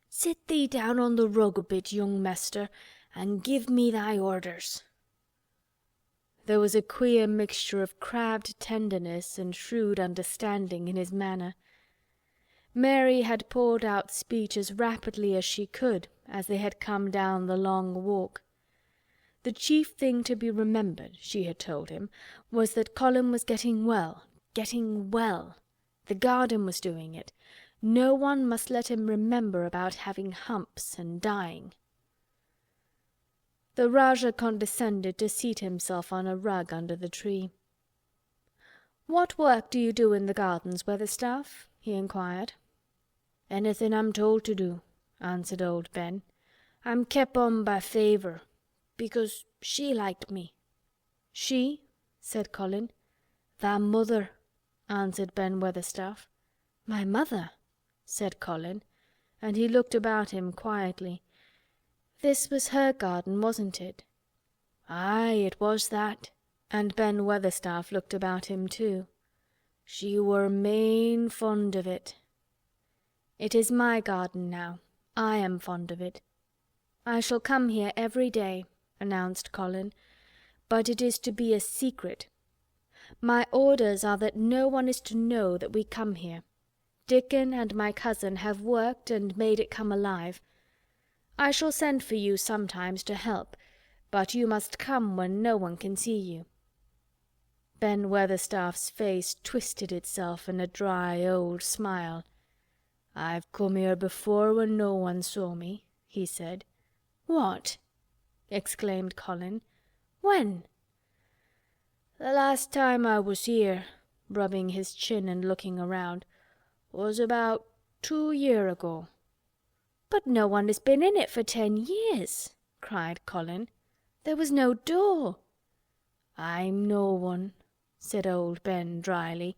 Sit thee down on the rug a bit, young mester, and give me thy orders." There was a queer mixture of crabbed tenderness and shrewd understanding in his manner. Mary had poured out speech as rapidly as she could as they had come down the long walk. The chief thing to be remembered, she had told him, was that Colin was getting well, getting well. The garden was doing it. No one must let him remember about having humps and dying. The Rajah condescended to seat himself on a rug under the tree. "What work do you do in the gardens, Weatherstaff?" he inquired. "Anything I'm told to do," answered old Ben. "I'm kep' on by favour, because she liked me." "She?" said Colin. "Thy mother," answered Ben Weatherstaff. "My mother?" said Colin, and he looked about him quietly. This was her garden, wasn't it? Aye, it was that, and Ben Weatherstaff looked about him too. She were main fond of it. "It is my garden now. I am fond of it. I shall come here every day," announced Colin, "but it is to be a secret. My orders are that no one is to know that we come here. Dickon and my cousin have worked and made it come alive. I shall send for you sometimes to help, but you must come when no one can see you." Ben Weatherstaff's face twisted itself in a dry old smile. "I've come here before when no one saw me," he said. "What?" exclaimed Colin. "When?" "The last time I was here," rubbing his chin and looking around, "was about 2 year ago." "But no one has been in it for 10 years," cried Colin. "There was no door." "I'm no one," said old Ben dryly,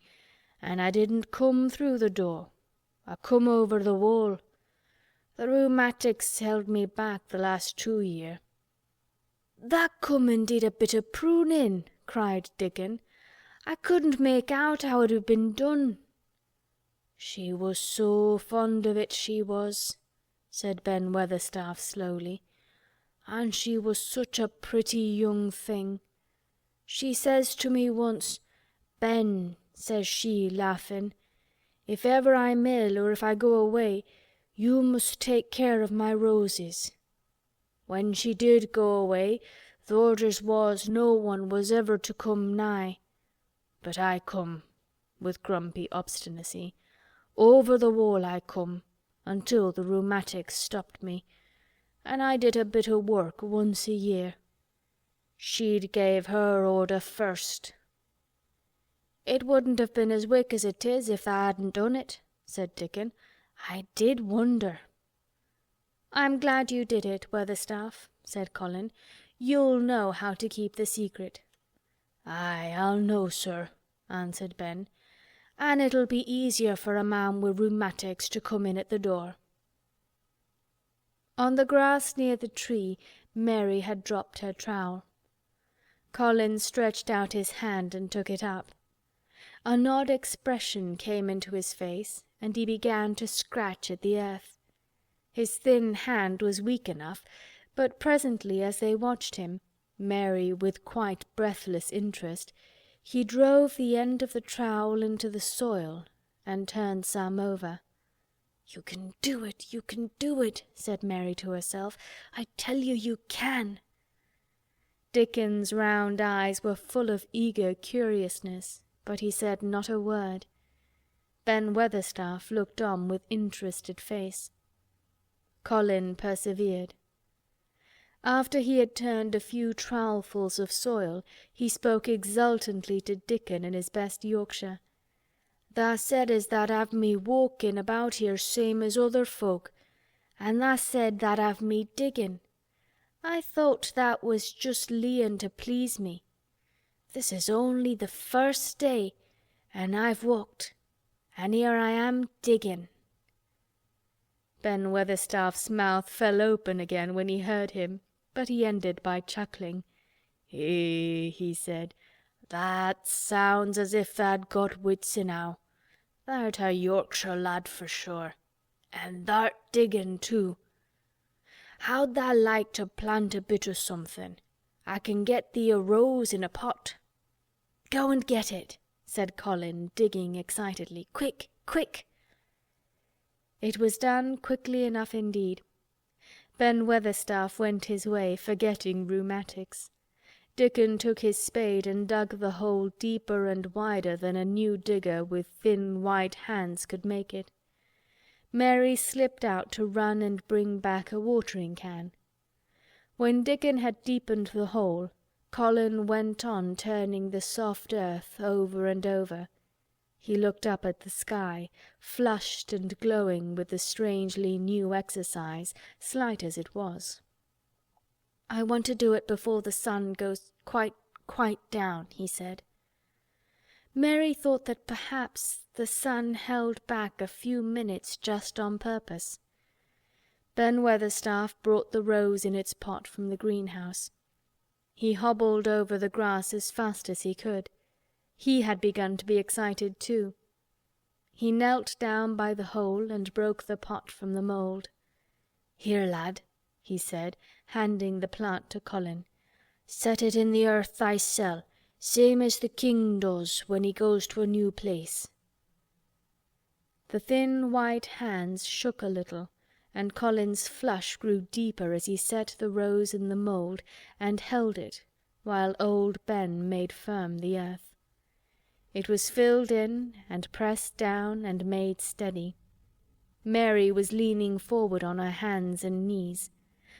"and I didn't come through the door. I come over the wall. The rheumatics held me back the last 2 year." "That come and did a bit of pruning," cried Dickon. "I couldn't make out how it had been done." "She was so fond of it, she was," said Ben Weatherstaff slowly. "And she was such a pretty young thing. She says to me once, 'Ben,' says she, laughing, 'if ever I'm ill or if I go away, you must take care of my roses.' When she did go away, th' orders was no one was ever to come nigh. But I come," with grumpy obstinacy. "Over the wall I come, until the rheumatics stopped me, and I did a bit o' work once a year. She'd gave her order first." "It wouldn't have been as wick as it is if tha hadn't done it," said Dickon. "I did wonder." "I'm glad you did it, Weatherstaff," said Colin. "You'll know how to keep the secret." "Aye, I'll know, sir," answered Ben. "And it'll be easier for a man wi' rheumatics to come in at the door." On the grass near the tree Mary had dropped her trowel. Colin stretched out his hand and took it up. An odd expression came into his face, and he began to scratch at the earth. His thin hand was weak enough, but presently as they watched him, Mary with quite breathless interest, he drove the end of the trowel into the soil and turned some over. "You can do it, you can do it," said Mary to herself. "I tell you, you can." Dickon's round eyes were full of eager curiousness, but he said not a word. Ben Weatherstaff looked on with interested face. Colin persevered. After he had turned a few trowelfuls of soil, he spoke exultantly to Dickon in his best Yorkshire. "Tha said as tha'd have me walking about here same as other folk, and tha said tha'd have me digging. I thought that was just leeing to please me. This is only the first day, and I've walked, and here I am digging." Ben Weatherstaff's mouth fell open again when he heard him, but he ended by chuckling. "Eh," he said, "that sounds as if tha'd got wits enow. Tha'rt a Yorkshire lad for sure. And tha'rt digging too. How'd tha like to plant a bit o' something? I can get thee a rose in a pot." "Go and get it," said Colin, digging excitedly. "Quick, quick!" It was done quickly enough indeed. Ben Weatherstaff went his way, forgetting rheumatics. Dickon took his spade and dug the hole deeper and wider than a new digger with thin white hands could make it. Mary slipped out to run and bring back a watering can. When Dickon had deepened the hole, Colin went on turning the soft earth over and over. He looked up at the sky, flushed and glowing with the strangely new exercise, slight as it was. "I want to do it before the sun goes quite down," he said. Mary thought that perhaps the sun held back a few minutes just on purpose. Ben Weatherstaff brought the rose in its pot from the greenhouse. He hobbled over the grass as fast as he could. He had begun to be excited too. He knelt down by the hole and broke the pot from the mould. "Here, lad," he said, handing the plant to Colin. "Set it in the earth thysel, same as the king does when he goes to a new place." The thin white hands shook a little, and Colin's flush grew deeper as he set the rose in the mould and held it while old Ben made firm the earth. It was filled in and pressed down and made steady. Mary was leaning forward on her hands and knees.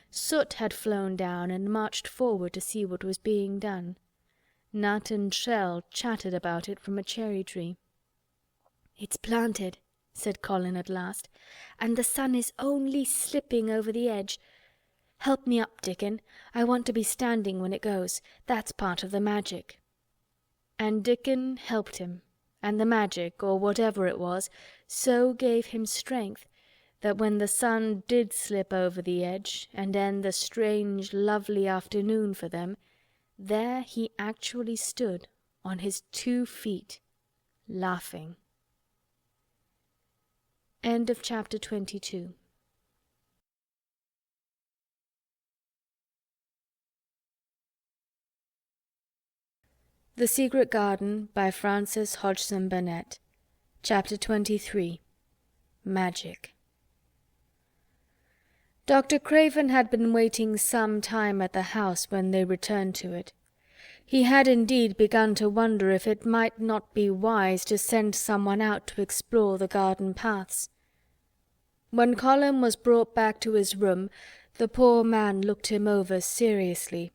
Soot had flown down and marched forward to see what was being done. Nut and Shell chattered about it from a cherry tree. "It's planted," said Colin at last, "and the sun is only slipping over the edge. Help me up, Dickon. I want to be standing when it goes. That's part of the magic." And Dickon helped him, and the magic, or whatever it was, so gave him strength that when the sun did slip over the edge and end the strange, lovely afternoon for them, there he actually stood on his 2 feet, laughing. End of chapter 22. The Secret Garden by Frances Hodgson Burnett. Chapter 23. Magic. Dr. Craven had been waiting some time at the house when they returned to it. He had indeed begun to wonder if it might not be wise to send someone out to explore the garden paths. When Colin was brought back to his room, the poor man looked him over seriously.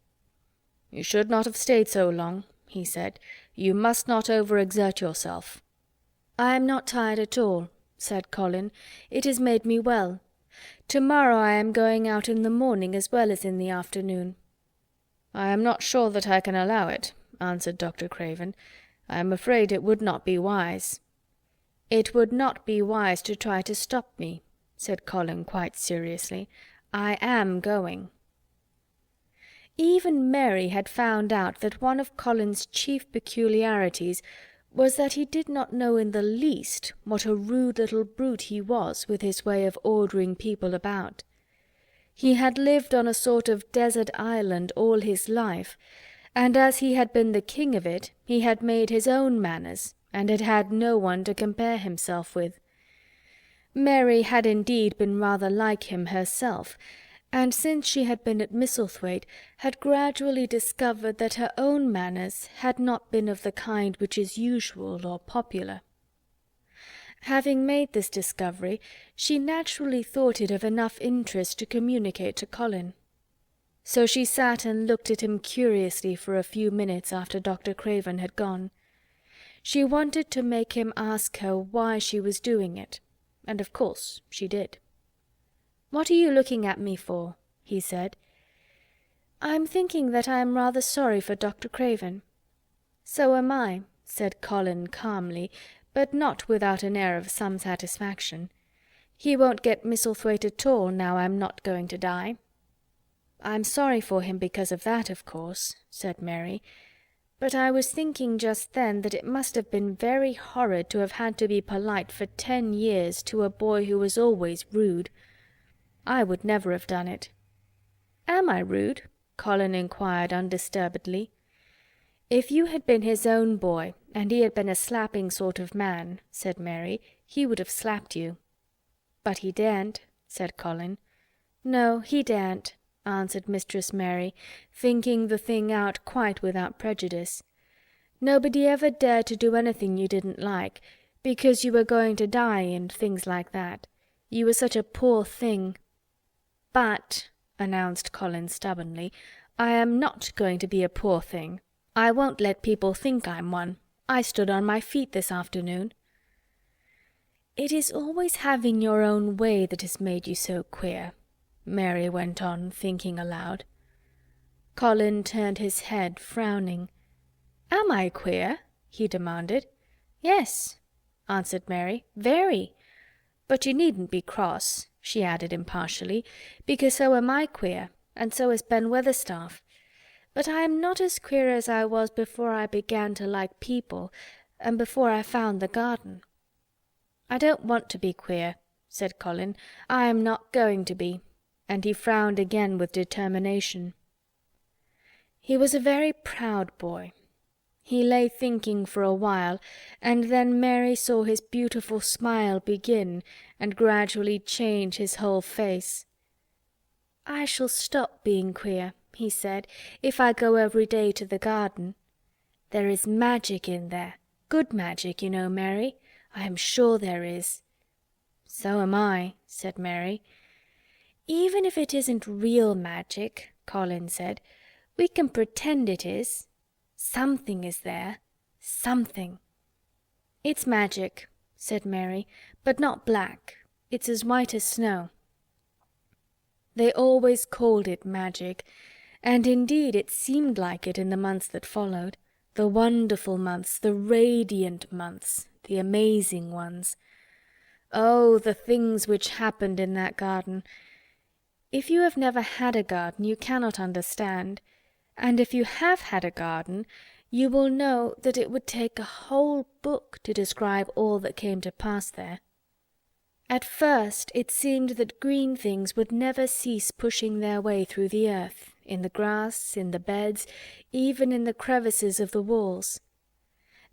"You should not have stayed so long," he said. "You must not overexert yourself." "I am not tired at all," said Colin. "It has made me well. Tomorrow I am going out in the morning as well as in the afternoon." "I am not sure that I can allow it," answered Dr. Craven. "I am afraid it would not be wise." "It would not be wise to try to stop me," said Colin quite seriously. "I am going." Even Mary had found out that one of Colin's chief peculiarities was that he did not know in the least what a rude little brute he was with his way of ordering people about. He had lived on a sort of desert island all his life, and as he had been the king of it, he had made his own manners and had had no one to compare himself with. Mary had indeed been rather like him herself, and since she had been at Misselthwaite had gradually discovered that her own manners had not been of the kind which is usual or popular. Having made this discovery, she naturally thought it of enough interest to communicate to Colin. So she sat and looked at him curiously for a few minutes after Dr. Craven had gone. She wanted to make him ask her why she was doing it, and of course she did. "What are you looking at me for?" he said. "I'm thinking that I am rather sorry for Dr. Craven." "So am I," said Colin calmly, but not without an air of some satisfaction. "He won't get Misselthwaite at all now I'm not going to die." "I'm sorry for him because of that, of course," said Mary. "But I was thinking just then that it must have been very horrid to have had to be polite for 10 years to a boy who was always rude. I would never have done it." "Am I rude?" Colin inquired undisturbedly. "If you had been his own boy, and he had been a slapping sort of man," said Mary, "he would have slapped you." "But he daren't," said Colin. "No, he daren't," answered Mistress Mary, thinking the thing out quite without prejudice. "Nobody ever dared to do anything you didn't like, because you were going to die and things like that. You were such a poor thing." "But," announced Colin stubbornly, "I am not going to be a poor thing. I won't let people think I'm one. I stood on my feet this afternoon." "It is always having your own way that has made you so queer," Mary went on, thinking aloud. Colin turned his head, frowning. "Am I queer?" he demanded. "Yes," answered Mary, "very. But you needn't be cross," she added impartially, "because so am I queer, and so is Ben Weatherstaff. But I am not as queer as I was before I began to like people, and before I found the garden." "I don't want to be queer," said Colin. "I am not going to be," and he frowned again with determination. He was a very proud boy. He lay thinking for a while, and then Mary saw his beautiful smile begin and gradually change his whole face. "I shall stop being queer," he said, "if I go every day to the garden. There is magic in there. Good magic, you know, Mary. I am sure there is." "So am I," said Mary. "Even if it isn't real magic," Colin said, "we can pretend it is. Something is there. Something." "It's magic," said Mary, "but not black. It's as white as snow." They always called it magic, and indeed it seemed like it in the months that followed. The wonderful months, the radiant months, the amazing ones. Oh, the things which happened in that garden! If you have never had a garden, you cannot understand, and if you have had a garden, you will know that it would take a whole book to describe all that came to pass there. At first it seemed that green things would never cease pushing their way through the earth, in the grass, in the beds, even in the crevices of the walls.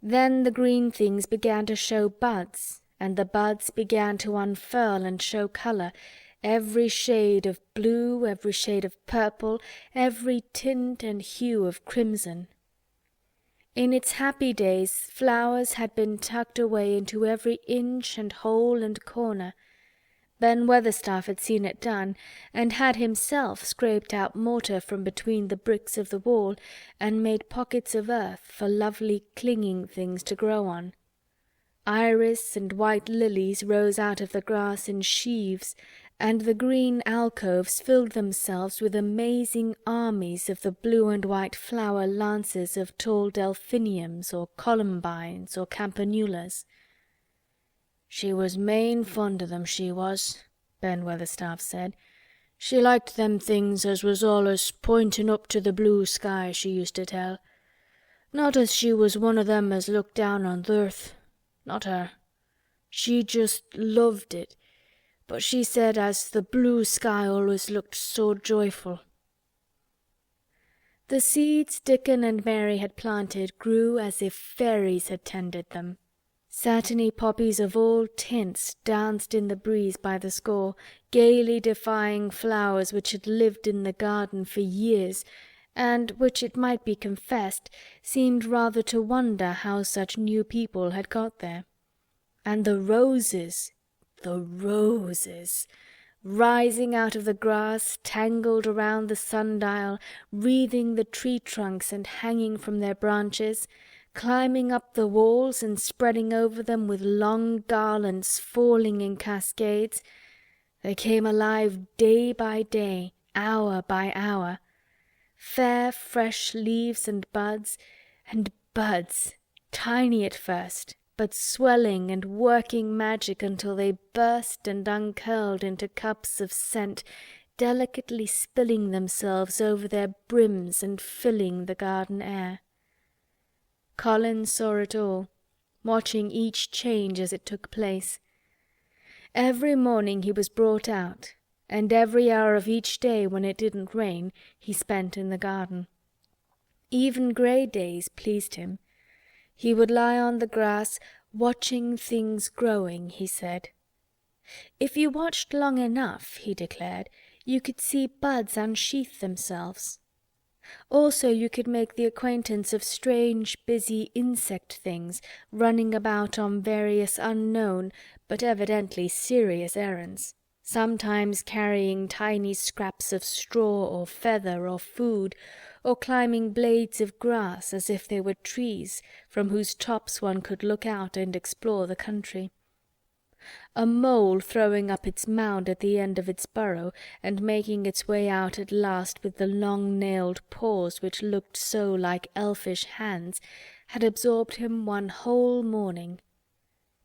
Then the green things began to show buds, and the buds began to unfurl and show colour, every shade of blue, every shade of purple, every tint and hue of crimson. In its happy days flowers had been tucked away into every inch and hole and corner. Ben Weatherstaff had seen it done, and had himself scraped out mortar from between the bricks of the wall, and made pockets of earth for lovely clinging things to grow on. Iris and white lilies rose out of the grass in sheaves, and the green alcoves filled themselves with amazing armies of the blue and white flower lances of tall delphiniums or columbines or campanulas. "She was main fond o' them, she was," Ben Weatherstaff said. "She liked them things as was allus pointing up to the blue sky, she used to tell. Not as she was one o' them as looked down on th' earth. Not her. She just loved it, but she said as the blue sky always looked so joyful." The seeds Dickon and Mary had planted grew as if fairies had tended them. Satiny poppies of all tints danced in the breeze by the score, gaily defying flowers which had lived in the garden for years, and which, it might be confessed, seemed rather to wonder how such new people had got there. And the roses, rising out of the grass, tangled around the sundial, wreathing the tree trunks and hanging from their branches, climbing up the walls and spreading over them with long garlands falling in cascades, they came alive day by day, hour by hour. Fair fresh leaves and buds, tiny at first, but swelling and working magic until they burst and uncurled into cups of scent, delicately spilling themselves over their brims and filling the garden air. Colin saw it all, watching each change as it took place. Every morning he was brought out, and every hour of each day when it didn't rain he spent in the garden. Even grey days pleased him. He would lie on the grass, watching things growing, he said. If you watched long enough, he declared, you could see buds unsheath themselves. Also you could make the acquaintance of strange, busy insect things running about on various unknown but evidently serious errands, sometimes carrying tiny scraps of straw or feather or food, or climbing blades of grass as if they were trees from whose tops one could look out and explore the country. A mole throwing up its mound at the end of its burrow and making its way out at last with the long-nailed paws which looked so like elfish hands had absorbed him one whole morning.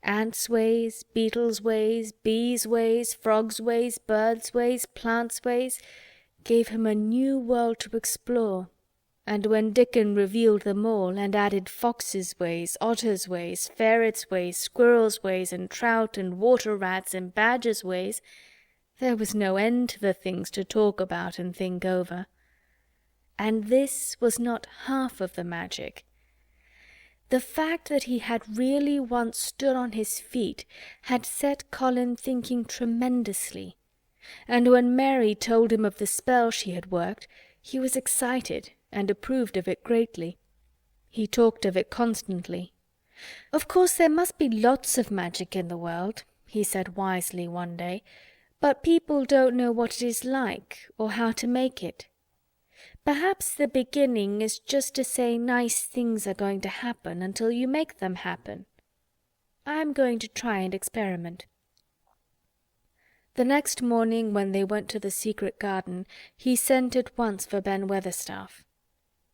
Ants' ways, beetles' ways, bees' ways, frogs' ways, birds' ways, plants' ways gave him a new world to explore, and when Dickon revealed them all and added foxes' ways, otters' ways, ferrets' ways, squirrels' ways, and trout and water-rats and badgers' ways, there was no end to the things to talk about and think over. And this was not half of the magic. The fact that he had really once stood on his feet had set Colin thinking tremendously, and when Mary told him of the spell she had worked, he was excited and approved of it greatly. He talked of it constantly. "Of course there must be lots of magic in the world," he said wisely one day, "but people don't know what it is like or how to make it. Perhaps the beginning is just to say nice things are going to happen until you make them happen." I'm going to try and experiment." The next morning when they went to the secret garden, he sent at once for Ben Weatherstaff.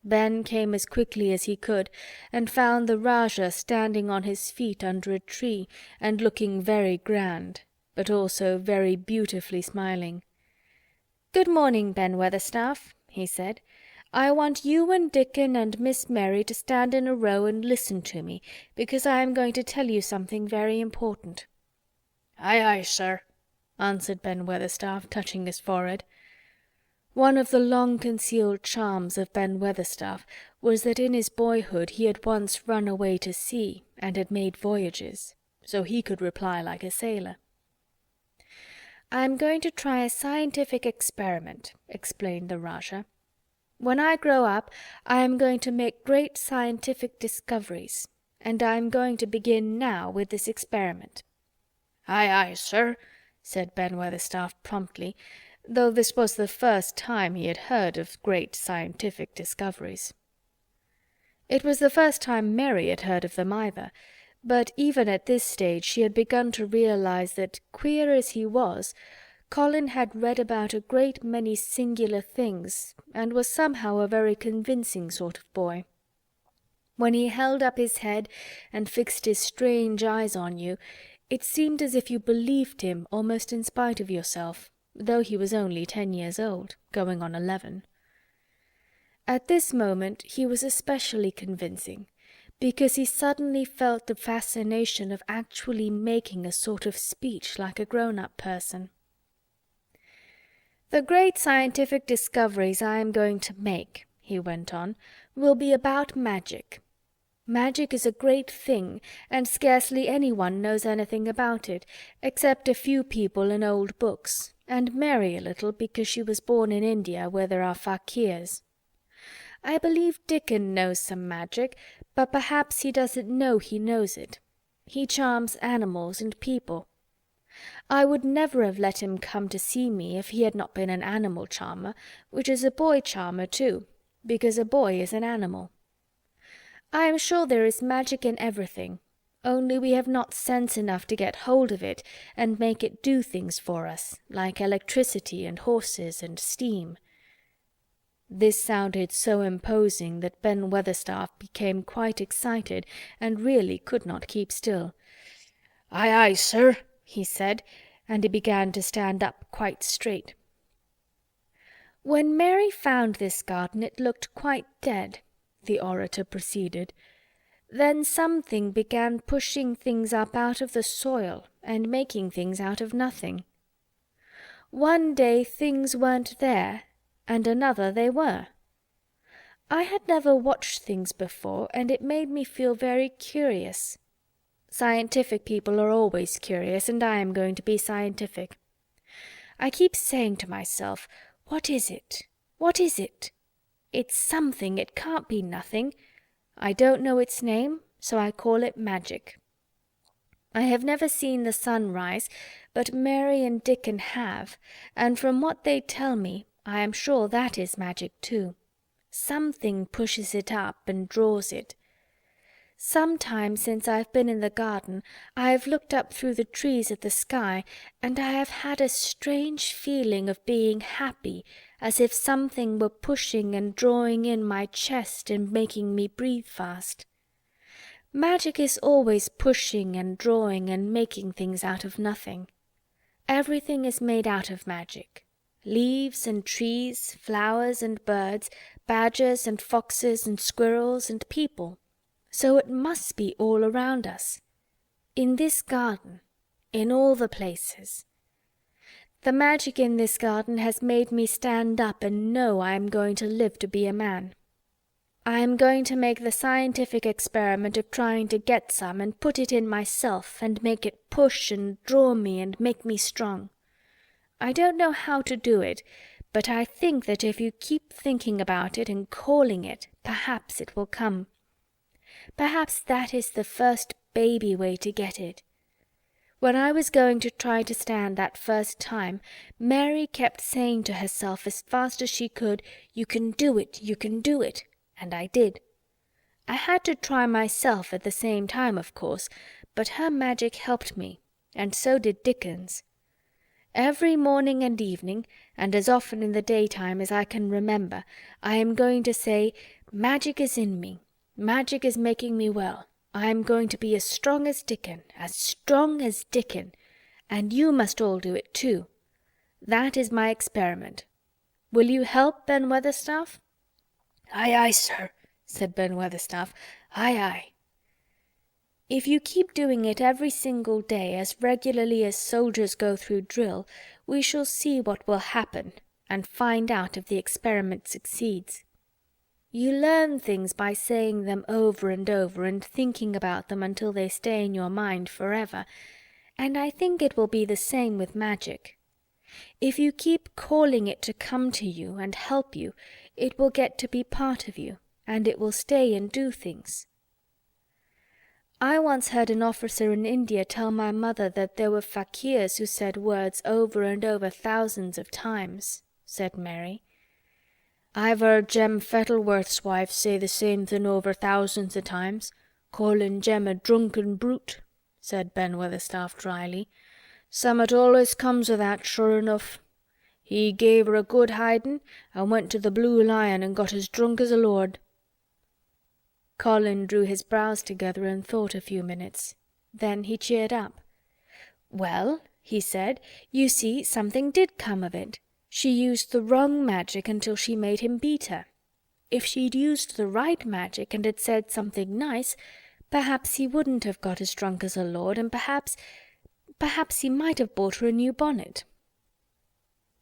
Ben came as quickly as he could, and found the Rajah standing on his feet under a tree and looking very grand, but also very beautifully smiling. "Good morning, Ben Weatherstaff," he said. "I want you and Dickon and Miss Mary to stand in a row and listen to me, because I am going to tell you something very important." "Aye, aye, sir," answered Ben Weatherstaff, touching his forehead. One of the long-concealed charms of Ben Weatherstaff was that in his boyhood he had once run away to sea and had made voyages, so he could reply like a sailor. "I am going to try a scientific experiment," explained the Rajah. "When I grow up, I am going to make great scientific discoveries, and I am going to begin now with this experiment." "Aye, aye, sir," said Ben Weatherstaff promptly, though this was the first time he had heard of great scientific discoveries. It was the first time Mary had heard of them either, but even at this stage she had begun to realize that, queer as he was, Colin had read about a great many singular things and was somehow a very convincing sort of boy. When he held up his head and fixed his strange eyes on you, it seemed as if you believed him almost in spite of yourself, though he was only 10 years old, going on 11. At this moment he was especially convincing, because he suddenly felt the fascination of actually making a sort of speech like a grown-up person. "The great scientific discoveries I am going to make," he went on, "will be about magic. Magic is a great thing, and scarcely anyone knows anything about it, except a few people in old books, and Mary a little because she was born in India where there are fakirs. I believe Dickon knows some magic, but perhaps he doesn't know he knows it. He charms animals and people. I would never have let him come to see me if he had not been an animal charmer, which is a boy charmer too, because a boy is an animal. I am sure there is magic in everything, only we have not sense enough to get hold of it and make it do things for us, like electricity and horses and steam." This sounded so imposing that Ben Weatherstaff became quite excited and really could not keep still. "Aye, aye, sir," he said, and he began to stand up quite straight. "When Mary found this garden it looked quite dead," the orator proceeded. "Then something began pushing things up out of the soil and making things out of nothing. One day things weren't there, and another they were. I had never watched things before, and it made me feel very curious. Scientific people are always curious, and I am going to be scientific. I keep saying to myself, 'What is it? What is it? It's something, it can't be nothing.' I don't know its name, so I call it magic. I have never seen the sun rise, but Mary and Dickon have, and from what they tell me, I am sure that is magic too. Something pushes it up and draws it. Sometime since I've been in the garden, I have looked up through the trees at the sky, and I have had a strange feeling of being happy, as if something were pushing and drawing in my chest and making me breathe fast. Magic is always pushing and drawing and making things out of nothing. Everything is made out of magic. Leaves and trees, flowers and birds, badgers and foxes and squirrels and people. So it must be all around us. In this garden, in all the places. The magic in this garden has made me stand up and know I am going to live to be a man. I am going to make the scientific experiment of trying to get some and put it in myself and make it push and draw me and make me strong. I don't know how to do it, but I think that if you keep thinking about it and calling it, perhaps it will come. Perhaps that is the first baby way to get it. When I was going to try to stand that first time, Mary kept saying to herself as fast as she could, 'You can do it, you can do it,' and I did. I had to try myself at the same time, of course, but her magic helped me, and so did Dickon's. Every morning and evening, and as often in the daytime as I can remember, I am going to say, 'Magic is in me. Magic is making me well. I am going to be as strong as Dickon, as strong as Dickon, and you must all do it too. That is my experiment. Will you help, Ben Weatherstaff?" "Aye, aye, sir," said Ben Weatherstaff. "Aye, aye." "If you keep doing it every single day as regularly as soldiers go through drill, we shall see what will happen and find out if the experiment succeeds. You learn things by saying them over and over and thinking about them until they stay in your mind forever, and I think it will be the same with magic. If you keep calling it to come to you and help you, it will get to be part of you, and it will stay and do things. I once heard an officer in India tell my mother that there were fakirs who said words over and over thousands of times," said Mary. "I've heard Jem Fettleworth's wife say the same thing over thousands of times, calling Jem a drunken brute," said Ben Weatherstaff dryly. "Summat always comes o' that, sure enough. He gave her a good hidin' and went to the Blue Lion and got as drunk as a lord." Colin drew his brows together and thought a few minutes. Then he cheered up. "Well," he said, "you see, something did come of it. She used the wrong magic until she made him beat her. If she'd used the right magic and had said something nice, perhaps he wouldn't have got as drunk as a lord, and perhaps he might have bought her a new bonnet."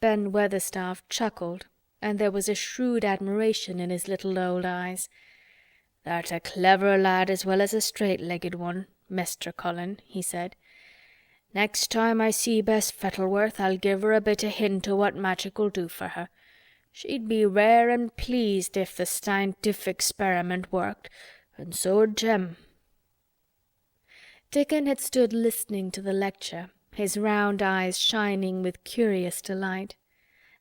Ben Weatherstaff chuckled, and there was a shrewd admiration in his little old eyes. "Thou'rt a clever lad as well as a straight-legged one, Mester Colin," he said. "Next time I see Bess Fettleworth I'll give her a bit o' hint o' what magic'll do for her. She'd be rare and pleased if the scientific experiment worked, and so'd Jem." Dickon had stood listening to the lecture, his round eyes shining with curious delight.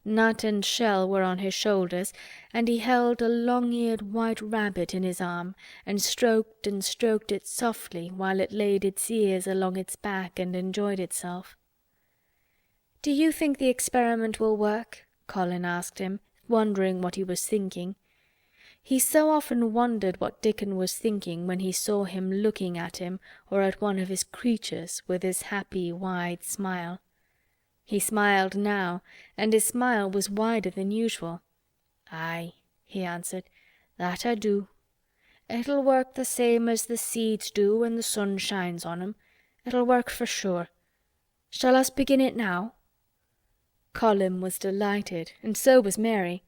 Nut and Shell were on his shoulders, and he held a long-eared white rabbit in his arm and stroked it softly while it laid its ears along its back and enjoyed itself. "Do you think the experiment will work?" Colin asked him, wondering what he was thinking. He so often wondered what Dickon was thinking when he saw him looking at him or at one of his creatures with his happy, wide smile. He smiled now, and his smile was wider than usual. "Aye," he answered, "that I do. It'll work the same as the seeds do when the sun shines on 'em. It'll work for sure. Shall us begin it now?" Colin was delighted, and so was Mary.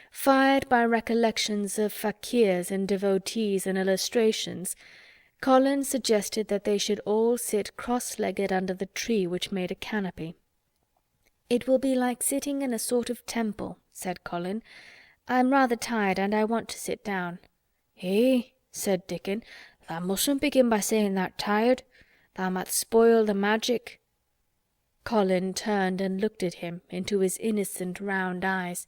Fired by recollections of fakirs and devotees and illustrations, Colin suggested that they should all sit cross-legged under the tree which made a canopy. "It will be like sitting in a sort of temple," said Colin. "I'm rather tired and I want to sit down." "Eh," said Dickon, "tha mustn't begin by saying tha'rt tired. Tha might spoil the magic." Colin turned and looked at him into his innocent round eyes.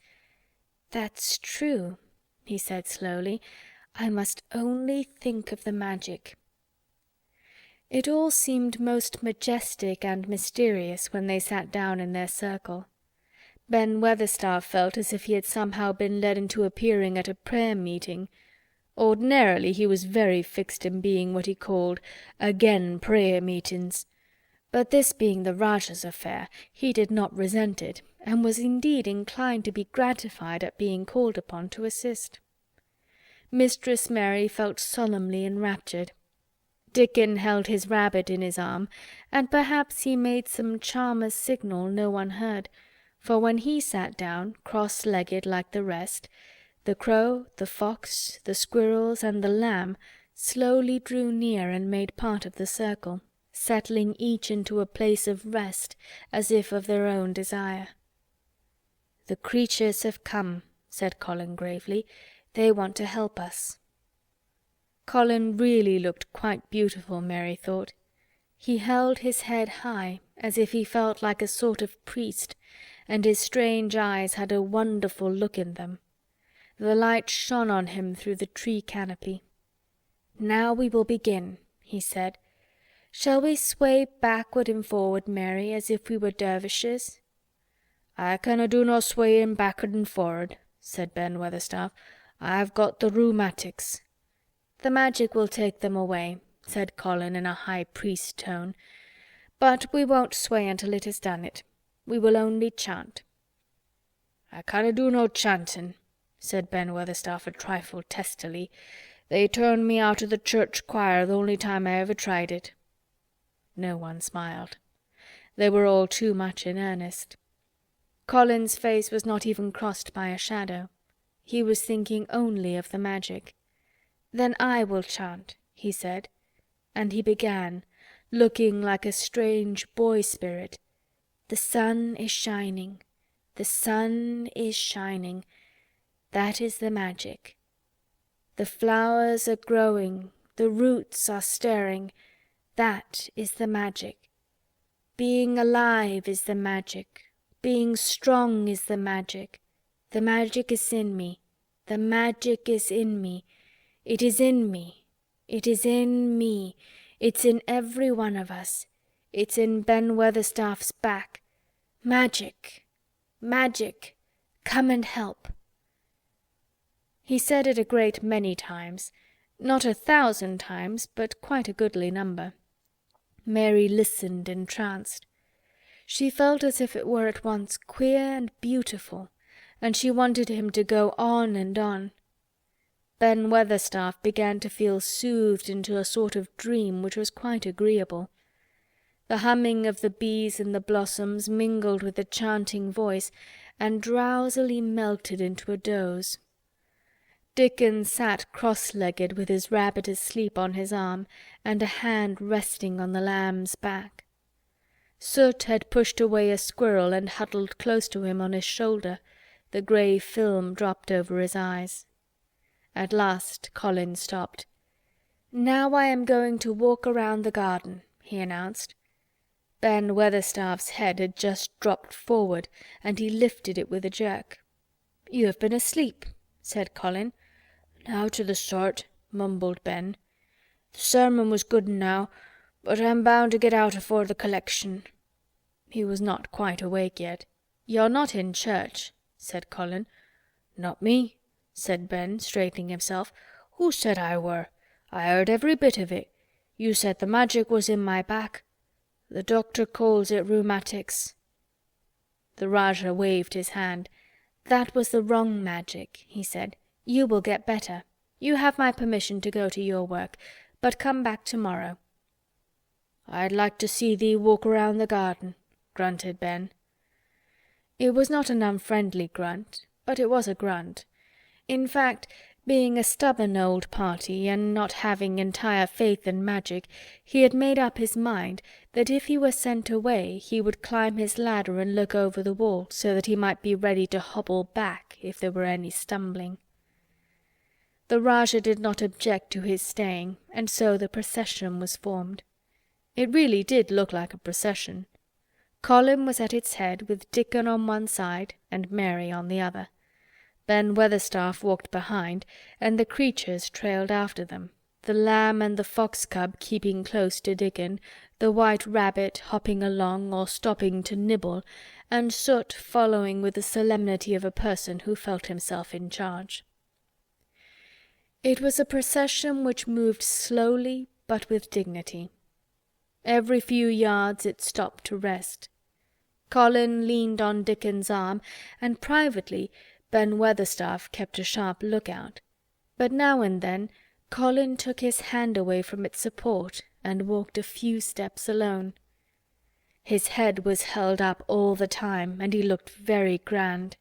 "That's true," he said slowly. "I must only think of the magic." It all seemed most majestic and mysterious when they sat down in their circle. Ben Weatherstaff felt as if he had somehow been led into appearing at a prayer meeting. Ordinarily he was very fixed in being what he called "again prayer meetings," but this being the Rajah's affair, he did not resent it, and was indeed inclined to be gratified at being called upon to assist. Mistress Mary felt solemnly enraptured. Dickon held his rabbit in his arm, and perhaps he made some charmer's signal no one heard, for when he sat down, cross-legged like the rest, the crow, the fox, the squirrels, and the lamb slowly drew near and made part of the circle, settling each into a place of rest as if of their own desire. "The creatures have come," said Colin gravely. "They want to help us." Colin really looked quite beautiful, Mary thought. He held his head high, as if he felt like a sort of priest, and his strange eyes had a wonderful look in them. The light shone on him through the tree canopy. "Now we will begin," he said. "Shall we sway backward and forward, Mary, as if we were dervishes?" "I canna do no swayin' back'ard and for'ard," said Ben Weatherstaff. "I've got the rheumatics." "The magic will take them away," said Colin in a high priest tone. "But we won't sway until it has done it. We will only chant." "I canna do no chantin'," said Ben Weatherstaff a trifle testily. "They turned me out o' the church choir th' only time I ever tried it." No one smiled. They were all too much in earnest. Colin's face was not even crossed by a shadow. He was thinking only of the magic. "Then I will chant," he said, and he began, looking like a strange boy spirit. "The sun is shining. The sun is shining. That is the magic. The flowers are growing. The roots are stirring. That is the magic. Being alive is the magic. Being strong is the magic. The magic is in me. The magic is in me. It is in me. It is in me. It's in every one of us. It's in Ben Weatherstaff's back. Magic! Magic! Come and help!" He said it a great many times, not 1,000 times, but quite a goodly number. Mary listened entranced. She felt as if it were at once queer and beautiful, and she wanted him to go on and on. Ben Weatherstaff began to feel soothed into a sort of dream which was quite agreeable. The humming of the bees in the blossoms mingled with the chanting voice and drowsily melted into a doze. Dickon sat cross-legged with his rabbit asleep on his arm and a hand resting on the lamb's back. Soot had pushed away a squirrel and huddled close to him on his shoulder. The grey film dropped over his eyes. At last Colin stopped. "Now I am going to walk around the garden," he announced. Ben Weatherstaff's head had just dropped forward, and he lifted it with a jerk. "You have been asleep," said Colin. "Nowt o' the sort," mumbled Ben. "The sermon was good enow, but I'm bound to get out afore the collection." He was not quite awake yet. "You're not in church," said Colin. "Not me," said Ben, straightening himself. "Who said I were? I heard every bit of it. You said the magic was in my back. The doctor calls it rheumatics." The Rajah waved his hand. "That was the wrong magic," he said. "You will get better. You have my permission to go to your work, but come back tomorrow." "I'd like to see thee walk around the garden," grunted Ben. It was not an unfriendly grunt, but it was a grunt. In fact, being a stubborn old party and not having entire faith in magic, he had made up his mind that if he were sent away he would climb his ladder and look over the wall so that he might be ready to hobble back if there were any stumbling. The Rajah did not object to his staying, and so the procession was formed. It really did look like a procession. Colin was at its head with Dickon on one side and Mary on the other. Ben Weatherstaff walked behind, and the creatures trailed after them, the lamb and the fox-cub keeping close to Dickon, the white rabbit hopping along or stopping to nibble, and Soot following with the solemnity of a person who felt himself in charge. It was a procession which moved slowly but with dignity. Every few yards it stopped to rest. Colin leaned on Dickon's arm, and privately Ben Weatherstaff kept a sharp lookout. But now and then Colin took his hand away from its support and walked a few steps alone. His head was held up all the time, and he looked very grand.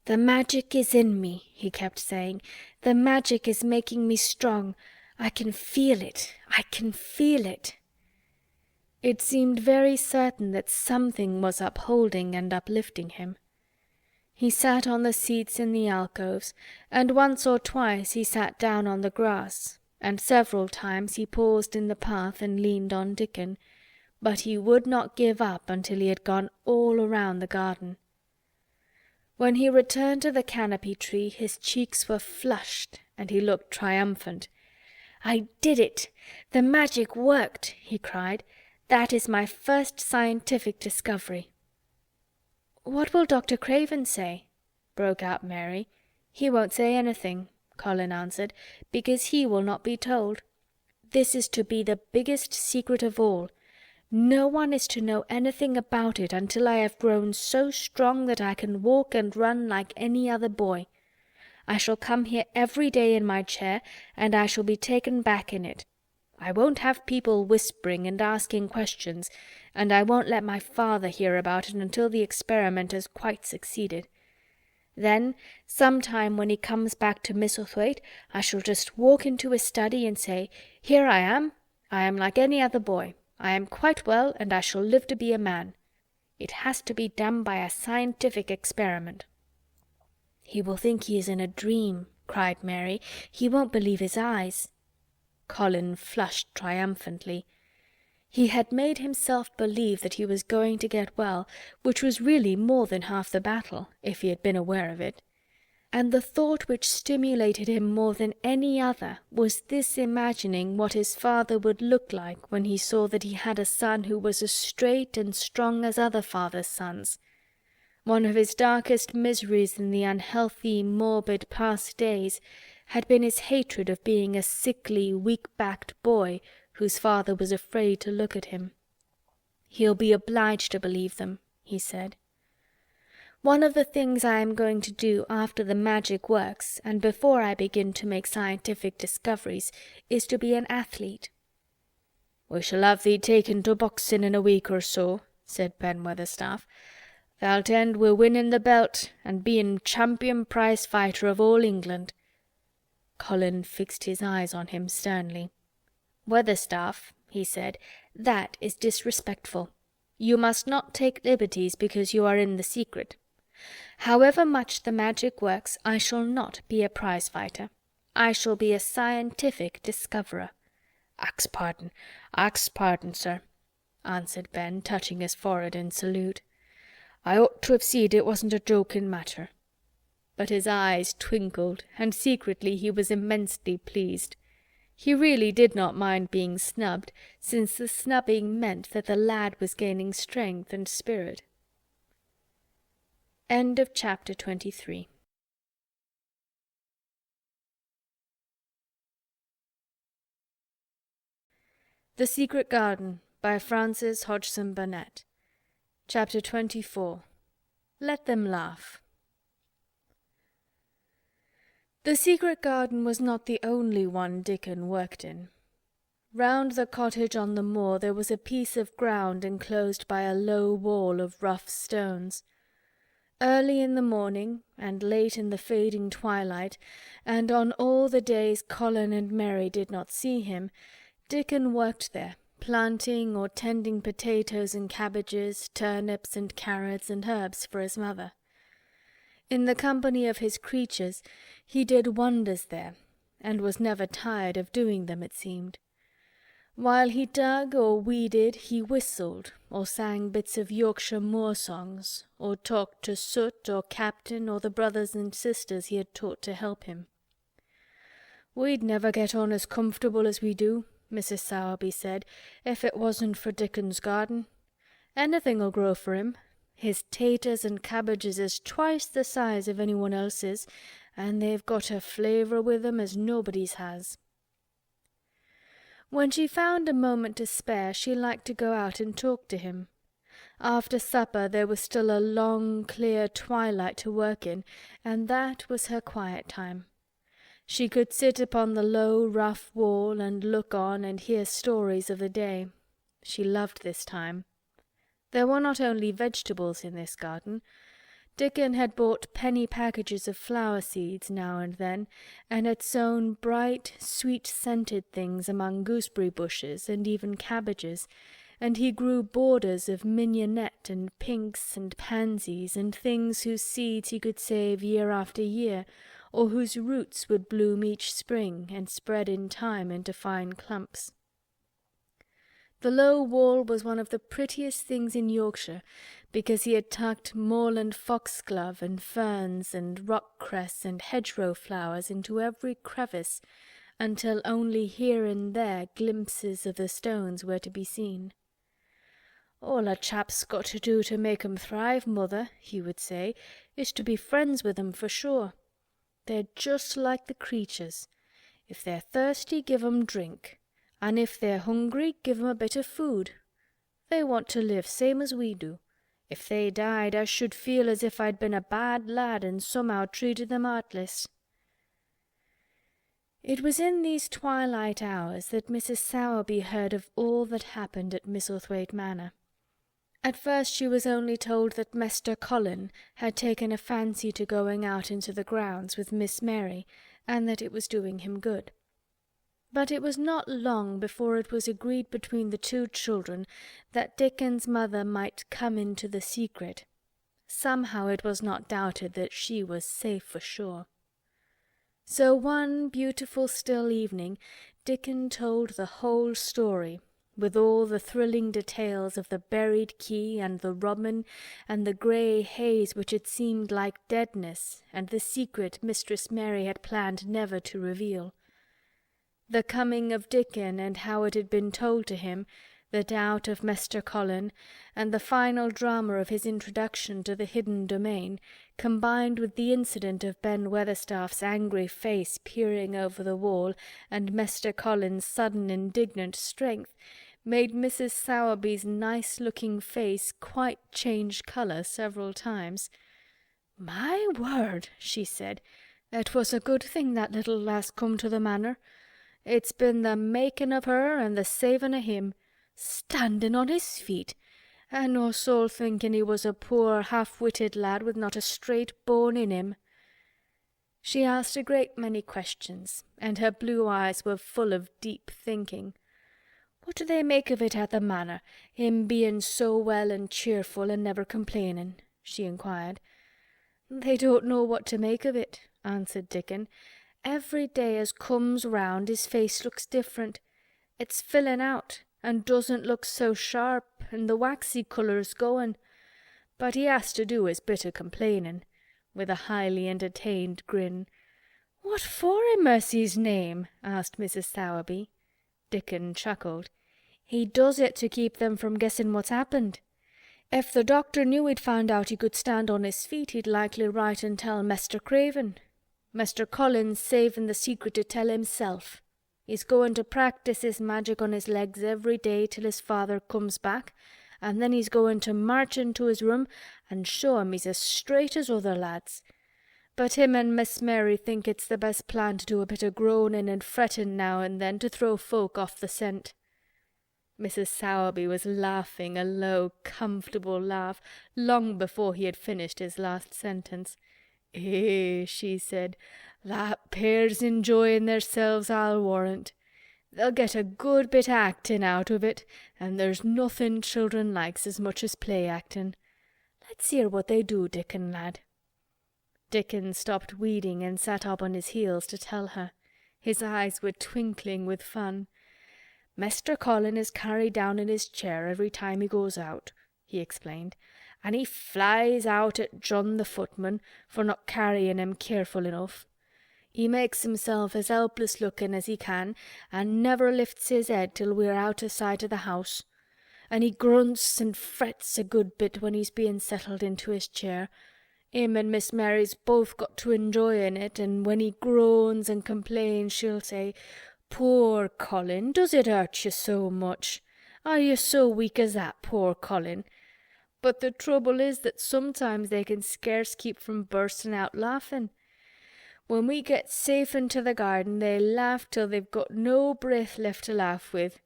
"The magic is in me," he kept saying. "The magic is making me strong. I can feel it. I can feel it." It seemed very certain that something was upholding and uplifting him. He sat on the seats in the alcoves, and once or twice he sat down on the grass, and several times he paused in the path and leaned on Dickon, but he would not give up until he had gone all around the garden. When he returned to the canopy tree, his cheeks were flushed and he looked triumphant. "I did it! The magic worked!" he cried. "That is my first scientific discovery." "What will Dr. Craven say?" broke out Mary. "He won't say anything," Colin answered, "because he will not be told. This is to be the biggest secret of all. No one is to know anything about it until I have grown so strong that I can walk and run like any other boy. I shall come here every day in my chair, and I shall be taken back in it. I won't have people whispering and asking questions, and I won't let my father hear about it until the experiment has quite succeeded. Then, sometime when he comes back to Misselthwaite, I shall just walk into his study and say, 'Here I am like any other boy. I am quite well, and I shall live to be a man.' It has to be done by a scientific experiment." "He will think he is in a dream," cried Mary. "He won't believe his eyes." Colin flushed triumphantly. He had made himself believe that he was going to get well, which was really more than half the battle, if he had been aware of it. And the thought which stimulated him more than any other was this imagining what his father would look like when he saw that he had a son who was as straight and strong as other fathers' sons. One of his darkest miseries in the unhealthy, morbid past days had been his hatred of being a sickly, weak-backed boy whose father was afraid to look at him. "He'll be obliged to believe them," he said. "One of the things I am going to do after the magic works and before I begin to make scientific discoveries is to be an athlete." "We shall have thee taken to boxing in a week or so," said Ben Weatherstaff. "Thou'lt end wi' winning the belt and being champion prize fighter of all England." Colin fixed his eyes on him sternly. "Weatherstaff," he said, "that is disrespectful. You must not take liberties because you are in the secret. However much the magic works, I shall not be a prize fighter. I shall be a scientific discoverer." Ax pardon, sir," answered Ben, touching his forehead in salute. "I ought to have seed it wasn't a joking matter." But his eyes twinkled, and secretly he was immensely pleased. He really did not mind being snubbed, since the snubbing meant that the lad was gaining strength and spirit. End of chapter 23. The Secret Garden by Frances Hodgson Burnett. Chapter 24. Let Them Laugh. The secret garden was not the only one Dickon worked in. Round the cottage on the moor there was a piece of ground enclosed by a low wall of rough stones. Early in the morning, and late in the fading twilight, and on all the days Colin and Mary did not see him, Dickon worked there, planting or tending potatoes and cabbages, turnips and carrots and herbs for his mother. In the company of his creatures he did wonders there, and was never tired of doing them, it seemed. While he dug or weeded he whistled, or sang bits of Yorkshire moor songs, or talked to Soot or Captain or the brothers and sisters he had taught to help him. "We'd never get on as comfortable as we do," Mrs. Sowerby said, "if it wasn't for Dickon's garden. Anything'll grow for him. His taters and cabbages is twice the size of anyone else's, and they've got a flavour with 'em as nobody's has." When she found a moment to spare she liked to go out and talk to him. After supper there was still a long, clear twilight to work in, and that was her quiet time. She could sit upon the low, rough wall and look on and hear stories of the day. She loved this time. There were not only vegetables in this garden. Dickon had bought penny packages of flower seeds now and then, and had sown bright, sweet-scented things among gooseberry bushes and even cabbages, and he grew borders of mignonette and pinks and pansies and things whose seeds he could save year after year, or whose roots would bloom each spring and spread in time into fine clumps. The low wall was one of the prettiest things in Yorkshire, because he had tucked moorland foxglove and ferns and rock-cress and hedgerow flowers into every crevice, until only here and there glimpses of the stones were to be seen. "All a chap's got to do to make 'em thrive, mother," he would say, "is to be friends with 'em for sure. They're just like the creatures. If they're thirsty, give 'em drink, and if they're hungry, give 'em a bit of food. They want to live same as we do. If they died, I should feel as if I'd been a bad lad and somehow treated them heartless." It was in these twilight hours that Mrs. Sowerby heard of all that happened at Misselthwaite Manor. At first she was only told that Mester Colin had taken a fancy to going out into the grounds with Miss Mary, and that it was doing him good. But it was not long before it was agreed between the two children that Dickon's mother might come into the secret. Somehow it was not doubted that she was safe for sure. So one beautiful still evening Dickon told the whole story, with all the thrilling details of the buried key and the robin and the grey haze which had seemed like deadness, and the secret Mistress Mary had planned never to reveal. The coming of Dickon and how it had been told to him, the doubt of Mester Colin, and the final drama of his introduction to the hidden domain, combined with the incident of Ben Weatherstaff's angry face peering over the wall and Mester Colin's sudden indignant strength, made Mrs. Sowerby's nice-looking face quite change colour several times. "My word," she said, "it was a good thing that little lass come to the manor. It's been the making of her and the saving of him. Standing on his feet, and no soul thinking he was a poor half-witted lad with not a straight bone in him." She asked a great many questions, and her blue eyes were full of deep thinking. "What do they make of it at the manor, him being so well and cheerful and never complaining?" she inquired. "They don't know what to make of it," answered Dickon. "Every day as comes round his face looks different. It's filling out, and doesn't look so sharp, and the waxy colour's going. But he has to do his bit of complaining," with a highly entertained grin. "What for, in mercy's name?" asked Mrs. Sowerby. Dickon chuckled. "He does it to keep them from guessing what's happened. If the doctor knew he'd found out he could stand on his feet, he'd likely write and tell Mester Craven. Mester Colin's saving the secret to tell himself. He's going to practise his magic on his legs every day till his father comes back, and then he's going to march into his room and show him he's as straight as other lads. But him and Miss Mary think it's the best plan to do a bit of groaning and fretting now and then to throw folk off the scent." Mrs. Sowerby was laughing a low, comfortable laugh long before he had finished his last sentence. "Eh," she said, "that pair's enjoying theirselves, I'll warrant. They'll get a good bit o' acting out of it, and there's nothing children likes as much as play-acting. Let's hear what they do, Dickon, lad." Dickon stopped weeding and sat up on his heels to tell her. His eyes were twinkling with fun. "Mester Colin is carried down in his chair every time he goes out," he explained, "and he flies out at John the footman for not carrying him careful enough. He makes himself as helpless looking as he can, and never lifts his head till we're out o' sight of the house. And he grunts and frets a good bit when he's being settled into his chair. Him and Miss Mary's both got to enjoying it, and when he groans and complains she'll say, 'Poor Colin, does it hurt you so much? Are you so weak as that, poor Colin?' But the trouble is that sometimes they can scarce keep from bursting out laughing. When we get safe into the garden they laugh till they've got no breath left to laugh with,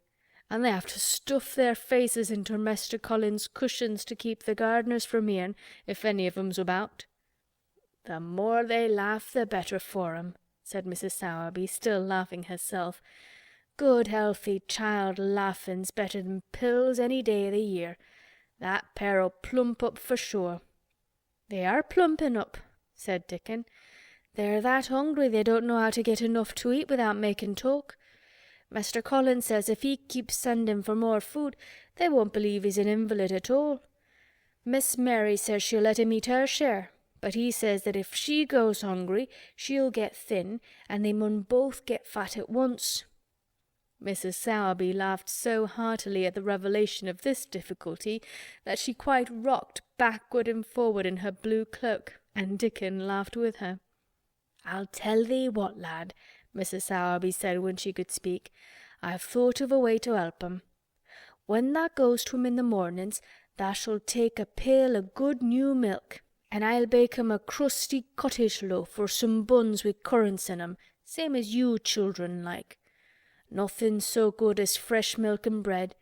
and they have to stuff their faces into Mester Colin's cushions to keep the gardeners from hearing, if any of 'em's about." "The more they laugh the better for 'em," said Mrs. Sowerby, still laughing herself. "Good healthy child laughing's better than pills any day o' the year. That pair'll plump up for sure." "They are plumping up," said Dickon. "They're that hungry they don't know how to get enough to eat without making talk. Master Colin says if he keeps sending for more food, they won't believe he's an invalid at all. Miss Mary says she'll let him eat her share, but he says that if she goes hungry, she'll get thin, and they mun both get fat at once." Mrs. Sowerby laughed so heartily at the revelation of this difficulty that she quite rocked backward and forward in her blue cloak, and Dickon laughed with her. "I'll tell thee what, lad," Mrs. Sowerby said when she could speak. "I've thought of a way to help 'em. When thou goes to 'em in the mornings, thou shalt take a pail o' good new milk, and I'll bake 'em a crusty cottage loaf or some buns with currants in 'em, same as you children like. Nothing so good as fresh milk and bread.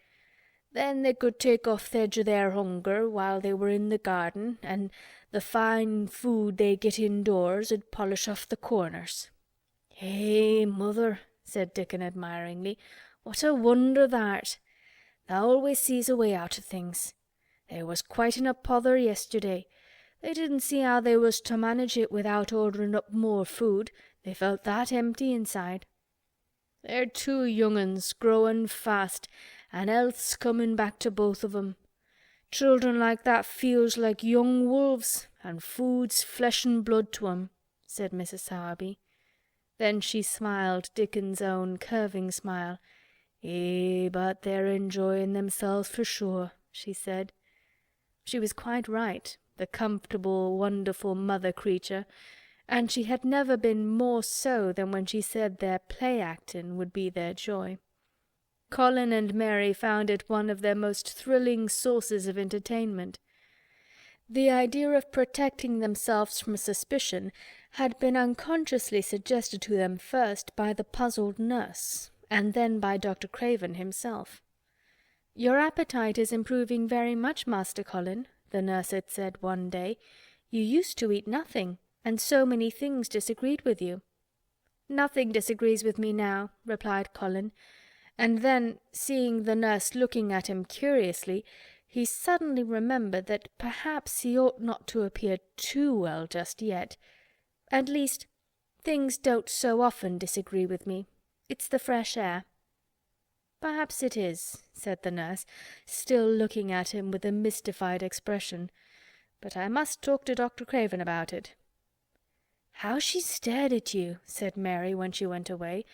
Then they could take off the edge of their hunger while they were in the garden, and the fine food they get indoors 'ud polish off the corners." "Eh, mother," said Dickon admiringly, "what a wonder thou'rt. Thou always sees a way out of things. They was quite in a pother yesterday. They didn't see how they was to manage it without ordering up more food. They felt that empty inside. They're two young uns, growing fast, and health's coming back to both of 'em. Children like that feels like young wolves, and food's flesh and blood to 'em," said Mrs. Sowerby. Then she smiled Dickon's own curving smile. "Eh, but they're enjoying themselves for sure," she said. She was quite right, the comfortable, wonderful mother creature, and she had never been more so than when she said their play-acting would be their joy. Colin and Mary found it one of their most thrilling sources of entertainment. The idea of protecting themselves from suspicion had been unconsciously suggested to them first by the puzzled nurse, and then by Dr. Craven himself. "Your appetite is improving very much, Master Colin," the nurse had said one day. "You used to eat nothing, and so many things disagreed with you." "Nothing disagrees with me now," replied Colin, and then, seeing the nurse looking at him curiously, he suddenly remembered that perhaps he ought not to appear too well just yet. "At least, things don't so often disagree with me. It's the fresh air." "Perhaps it is," said the nurse, still looking at him with a mystified expression. "But I must talk to Dr. Craven about it." "How she stared at you," said Mary when she went away,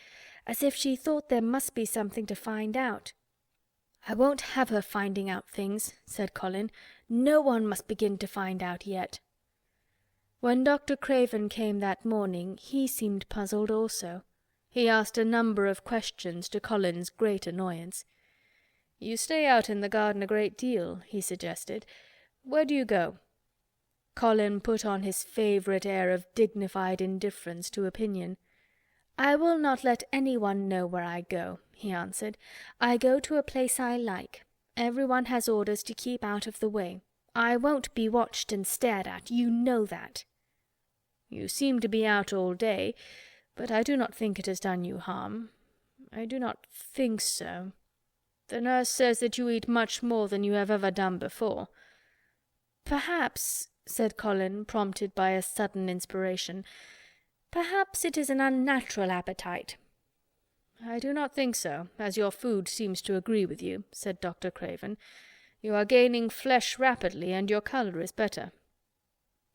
"as if she thought there must be something to find out." "I won't have her finding out things," said Colin. "No one must begin to find out yet." When Dr. Craven came that morning, he seemed puzzled also. He asked a number of questions, to Colin's great annoyance. "You stay out in the garden a great deal," he suggested. "Where do you go?" Colin put on his favourite air of dignified indifference to opinion. "I will not let anyone know where I go," he answered. "I go to a place I like. Everyone has orders to keep out of the way. I won't be watched and stared at. You know that." "You seem to be out all day, but I do not think it has done you harm. I do not think so. The nurse says that you eat much more than you have ever done before." "Perhaps," said Colin, prompted by a sudden inspiration, "perhaps it is an unnatural appetite." "I do not think so, as your food seems to agree with you," said Dr. Craven. "You are gaining flesh rapidly, and your colour is better."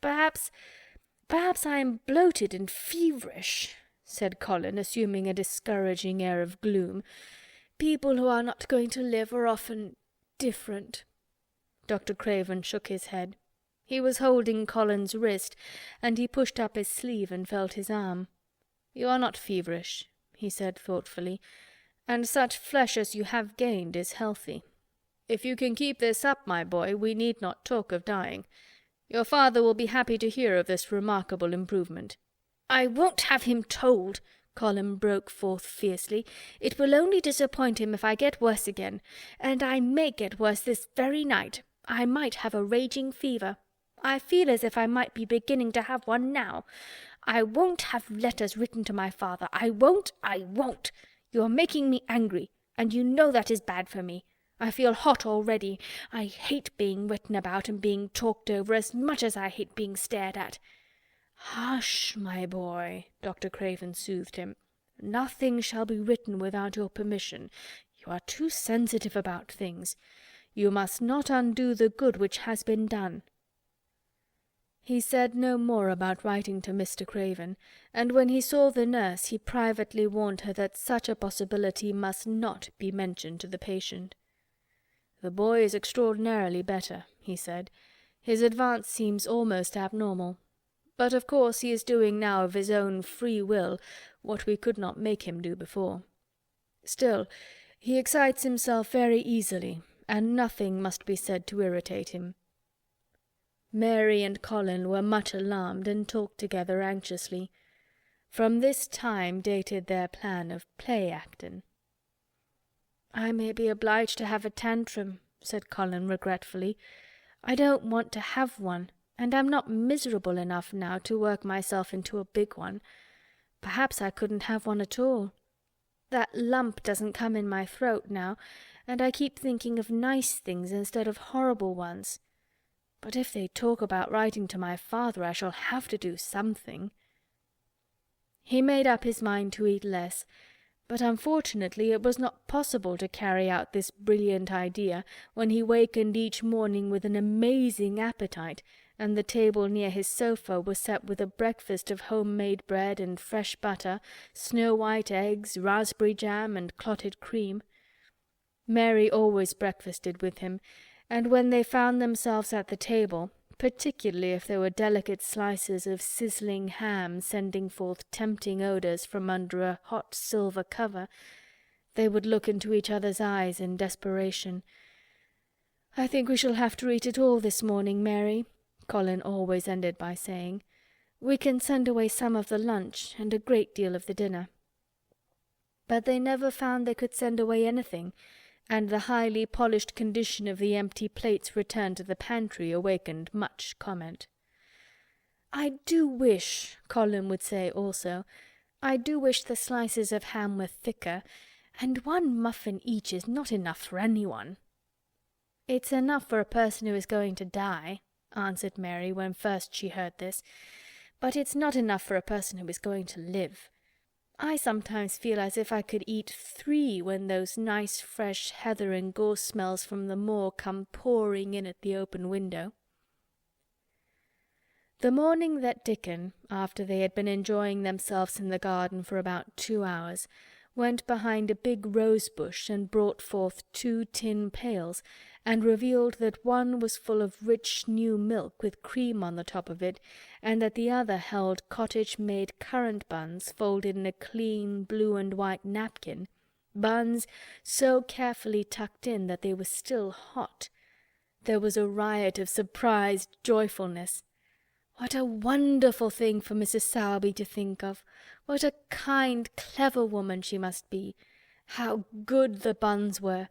Perhaps I am bloated and feverish," said Colin, assuming a discouraging air of gloom. "People who are not going to live are often different." Dr. Craven shook his head. He was holding Colin's wrist, and he pushed up his sleeve and felt his arm. "You are not feverish," he said thoughtfully, "and such flesh as you have gained is healthy. If you can keep this up, my boy, we need not talk of dying. Your father will be happy to hear of this remarkable improvement." "I won't have him told," Colin broke forth fiercely. "It will only disappoint him if I get worse again, and I may get worse this very night. I might have a raging fever. I feel as if I might be beginning to have one now. I won't have letters written to my father. I won't. You are making me angry, and you know that is bad for me. I feel hot already. I hate being written about and being talked over as much as I hate being stared at." "Hush, my boy," Dr. Craven soothed him. Nothing shall be written without your permission. You are too sensitive about things. You must not undo the good which has been done." He said no more about writing to Mr. Craven, and when he saw the nurse he privately warned her that such a possibility must not be mentioned to the patient. "The boy is extraordinarily better," he said. "His advance seems almost abnormal. But of course he is doing now of his own free will what we could not make him do before. Still, he excites himself very easily, and nothing must be said to irritate him." Mary and Colin were much alarmed and talked together anxiously. From this time dated their plan of play-acting. "I may be obliged to have a tantrum," said Colin regretfully. "I don't want to have one, and I'm not miserable enough now to work myself into a big one. Perhaps I couldn't have one at all. That lump doesn't come in my throat now, and I keep thinking of nice things instead of horrible ones. But if they talk about writing to my father, I shall have to do something." He made up his mind to eat less, but unfortunately it was not possible to carry out this brilliant idea when he wakened each morning with an amazing appetite, and the table near his sofa was set with a breakfast of home-made bread and fresh butter, snow-white eggs, raspberry jam, and clotted cream. Mary always breakfasted with him, and when they found themselves at the table, particularly if there were delicate slices of sizzling ham sending forth tempting odours from under a hot silver cover, they would look into each other's eyes in desperation. "I think we shall have to eat it all this morning, Mary," Colin always ended by saying. "We can send away some of the lunch and a great deal of the dinner." But they never found they could send away anything, and the highly polished condition of the empty plates returned to the pantry awakened much comment. "I do wish," Colin would say also, "I do wish the slices of ham were thicker, and one muffin each is not enough for anyone." "It's enough for a person who is going to die," answered Mary when first she heard this, "but it's not enough for a person who is going to live. I sometimes feel as if I could eat 3 when those nice fresh heather and gorse smells from the moor come pouring in at the open window." The morning that Dickon, after they had been enjoying themselves in the garden for about 2 hours, went behind a big rose-bush and brought forth 2 tin pails, and revealed that one was full of rich new milk with cream on the top of it, and that the other held cottage-made currant buns folded in a clean blue and white napkin, buns so carefully tucked in that they were still hot, there was a riot of surprised joyfulness. What a wonderful thing for Mrs. Sowerby to think of! What a kind, clever woman she must be! How good the buns were!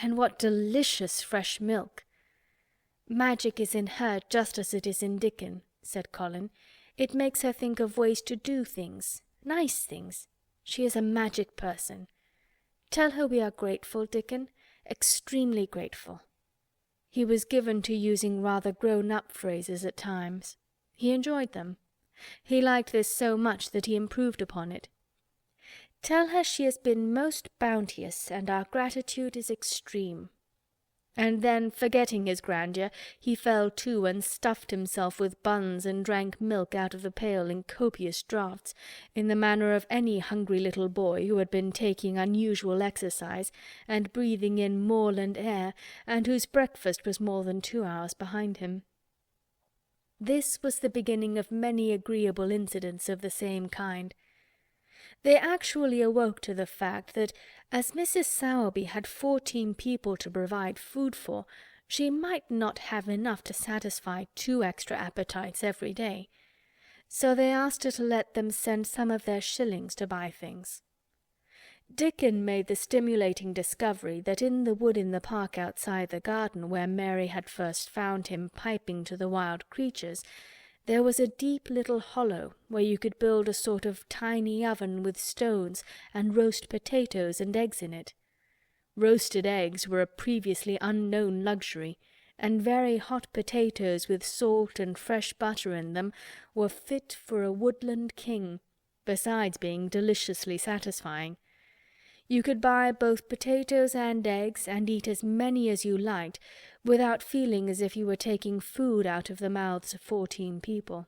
And what delicious fresh milk! "Magic is in her just as it is in Dickon," said Colin. "It makes her think of ways to do things, nice things. She is a magic person. Tell her we are grateful, Dickon, extremely grateful." He was given to using rather grown-up phrases at times. He enjoyed them. He liked this so much that he improved upon it. "Tell her she has been most bounteous, and our gratitude is extreme." And then, forgetting his grandeur, he fell to and stuffed himself with buns and drank milk out of the pail in copious draughts, in the manner of any hungry little boy who had been taking unusual exercise and breathing in moorland air, and whose breakfast was more than 2 hours behind him. This was the beginning of many agreeable incidents of the same kind. They actually awoke to the fact that, as Mrs. Sowerby had 14 people to provide food for, she might not have enough to satisfy 2 extra appetites every day. So they asked her to let them send some of their shillings to buy things. Dickon made the stimulating discovery that in the wood in the park outside the garden, where Mary had first found him piping to the wild creatures, there was a deep little hollow where you could build a sort of tiny oven with stones and roast potatoes and eggs in it. Roasted eggs were a previously unknown luxury, and very hot potatoes with salt and fresh butter in them were fit for a woodland king, besides being deliciously satisfying. You could buy both potatoes and eggs and eat as many as you liked without feeling as if you were taking food out of the mouths of 14 people.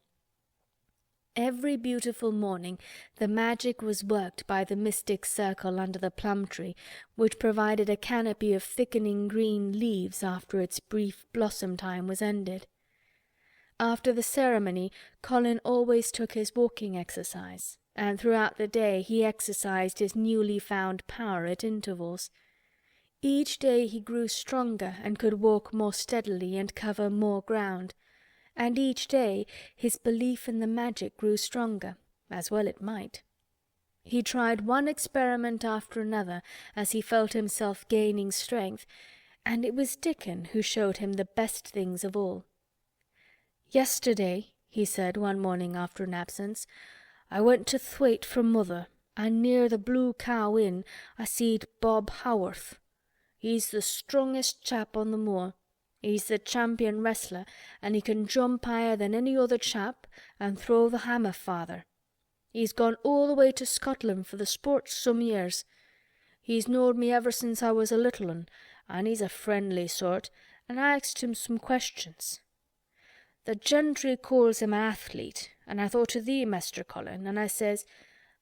Every beautiful morning the magic was worked by the mystic circle under the plum tree, which provided a canopy of thickening green leaves after its brief blossom time was ended. After the ceremony, Colin always took his walking exercise, and throughout the day he exercised his newly found power at intervals. Each day he grew stronger and could walk more steadily and cover more ground, and each day his belief in the magic grew stronger, as well it might. He tried one experiment after another as he felt himself gaining strength, and it was Dickon who showed him the best things of all. "Yesterday," he said one morning after an absence, "I went to Thwaite for mother, and near the Blue Cow Inn I seed Bob Haworth. He's the strongest chap on the moor. He's the champion wrestler, and he can jump higher than any other chap and throw the hammer farther. He's gone all the way to Scotland for the sports some years. He's knowed me ever since I was a little un, and he's a friendly sort, and I asked him some questions. The gentry calls him a athlete, and I thought of thee, Master Colin, and I says,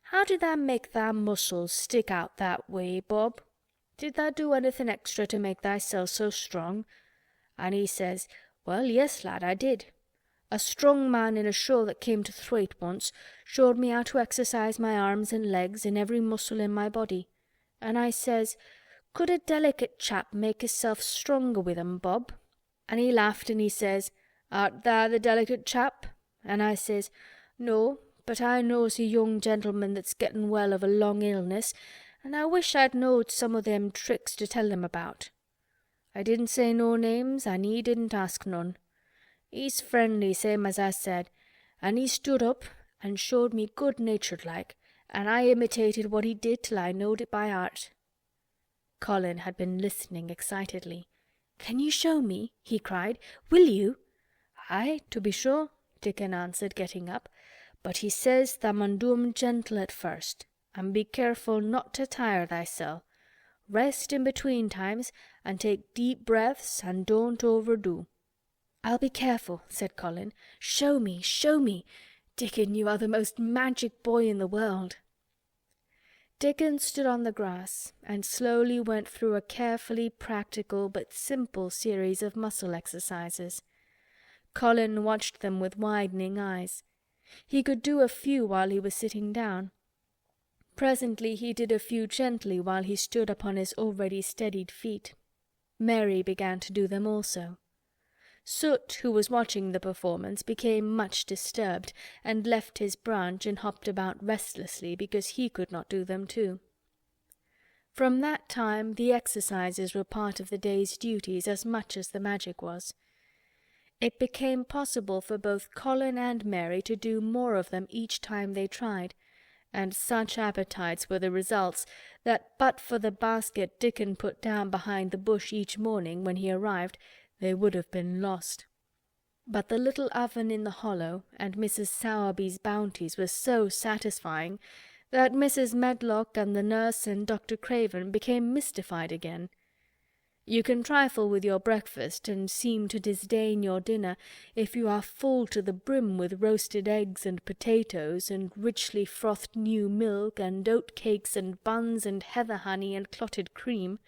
'How did thou make thy muscles stick out that way, Bob? Did thou do anything extra to make thyself so strong?' And he says, 'Well, yes, lad, I did. A strong man in a show that came to Thwaite once showed me how to exercise my arms and legs and every muscle in my body.' And I says, 'Could a delicate chap make hisself stronger with 'em, Bob?' And he laughed and he says, 'Art thou the delicate chap?' And I says, 'No, but I knows a young gentleman that's getting well of a long illness, and I wish I'd knowed some o' them tricks to tell him about.' I didn't say no names, and he didn't ask none. He's friendly, same as I said, and he stood up and showed me good-natured like, and I imitated what he did till I knowed it by heart." Colin had been listening excitedly. "Can you show me?" he cried. "Will you?" "Aye, to be sure," Dickon answered, getting up. "But he says thou mun do 'em gentle at first, and be careful not to tire thysel. Rest in between times, and take deep breaths, and don't overdo." "I'll be careful," said Colin. "Show me, show me. Dickon, you are the most magic boy in the world." Dickon stood on the grass and slowly went through a carefully practical but simple series of muscle exercises. Colin watched them with widening eyes. He could do a few while he was sitting down. Presently he did a few gently while he stood upon his already steadied feet. Mary began to do them also. Soot, who was watching the performance, became much disturbed, and left his branch and hopped about restlessly because he could not do them too. From that time the exercises were part of the day's duties as much as the magic was. It became possible for both Colin and Mary to do more of them each time they tried, and such appetites were the results that but for the basket Dickon put down behind the bush each morning when he arrived, they would have been lost. But the little oven in the hollow and Mrs. Sowerby's bounties were so satisfying that Mrs. Medlock and the nurse and Dr. Craven became mystified again. You can trifle with your breakfast and seem to disdain your dinner if you are full to the brim with roasted eggs and potatoes and richly frothed new milk and oat-cakes and buns and heather honey and clotted cream.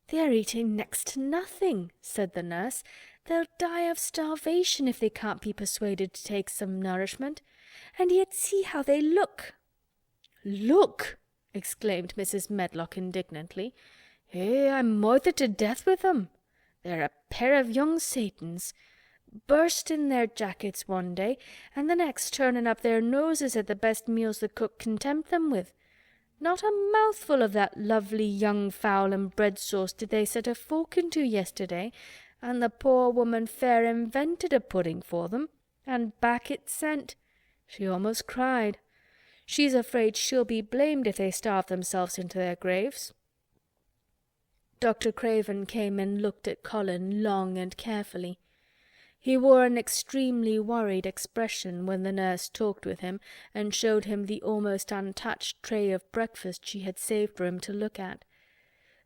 "They are eating next to nothing," said the nurse. "They'll die of starvation if they can't be persuaded to take some nourishment. And yet see how they look." "Look!" exclaimed Mrs. Medlock indignantly. I'm moithered to death with them. They're a pair of young Satans, bursting their jackets one day, and the next turning up their noses at the best meals the cook can tempt them with. Not a mouthful of that lovely young fowl and bread sauce did they set a fork into yesterday, and the poor woman fair invented a pudding for them, and back it sent. She almost cried. She's afraid she'll be blamed if they starve themselves into their graves." Dr. Craven came and looked at Colin long and carefully. He wore an extremely worried expression when the nurse talked with him and showed him the almost untouched tray of breakfast she had saved for him to look at.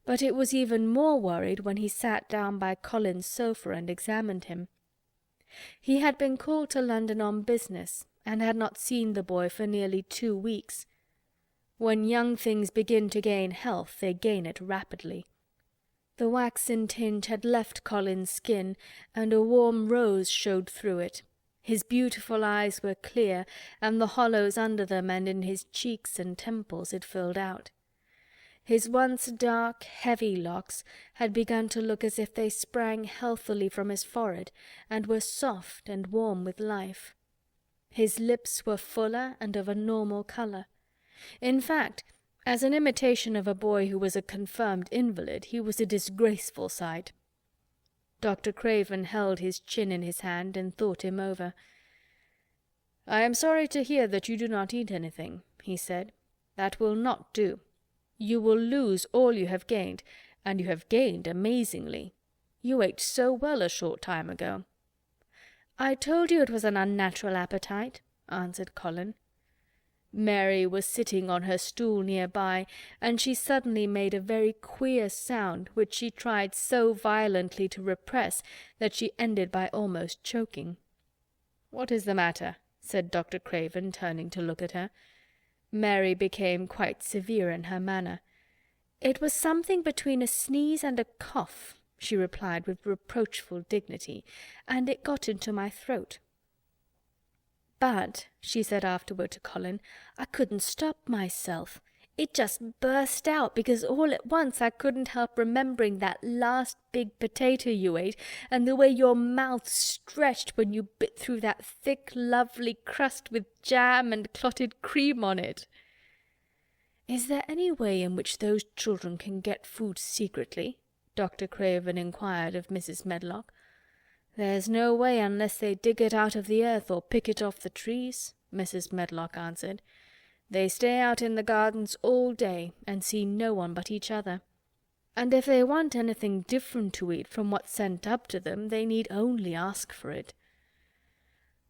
But it was even more worried when he sat down by Colin's sofa and examined him. He had been called to London on business, and had not seen the boy for nearly 2 weeks. When young things begin to gain health, they gain it rapidly. The waxen tinge had left Colin's skin, and a warm rose showed through it. His beautiful eyes were clear, and the hollows under them and in his cheeks and temples had filled out. His once dark, heavy locks had begun to look as if they sprang healthily from his forehead, and were soft and warm with life. His lips were fuller and of a normal colour. In fact, as an imitation of a boy who was a confirmed invalid, he was a disgraceful sight. Dr. Craven held his chin in his hand and thought him over. "I am sorry to hear that you do not eat anything," he said. "That will not do. You will lose all you have gained, and you have gained amazingly. You ate so well a short time ago." "I told you it was an unnatural appetite," answered Colin. Mary was sitting on her stool near by, and she suddenly made a very queer sound which she tried so violently to repress that she ended by almost choking. "What is the matter?" said Dr. Craven, turning to look at her. Mary became quite severe in her manner. "It was something between a sneeze and a cough," she replied with reproachful dignity, "and it got into my throat. But," she said afterward to Colin, "I couldn't stop myself. It just burst out because all at once I couldn't help remembering that last big potato you ate, and the way your mouth stretched when you bit through that thick, lovely crust with jam and clotted cream on it." "Is there any way in which those children can get food secretly?" Dr. Craven inquired of Mrs. Medlock. "There's no way unless they dig it out of the earth or pick it off the trees," Mrs. Medlock answered. "They stay out in the gardens all day and see no one but each other. And if they want anything different to eat from what's sent up to them, they need only ask for it."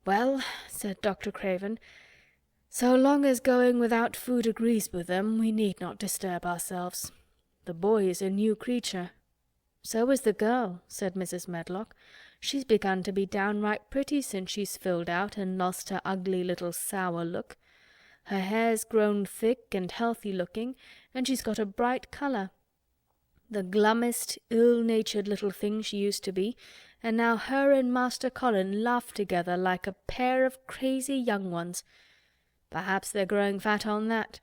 "Well," said Dr. Craven, "so long as going without food agrees with them, we need not disturb ourselves. The boy is a new creature." "So is the girl," said Mrs. Medlock. "She's begun to be downright pretty since she's filled out and lost her ugly little sour look. Her hair's grown thick and healthy-looking, and she's got a bright colour. The glummest, ill-natured little thing she used to be, and now her and Master Colin laugh together like a pair of crazy young ones. Perhaps they're growing fat on that."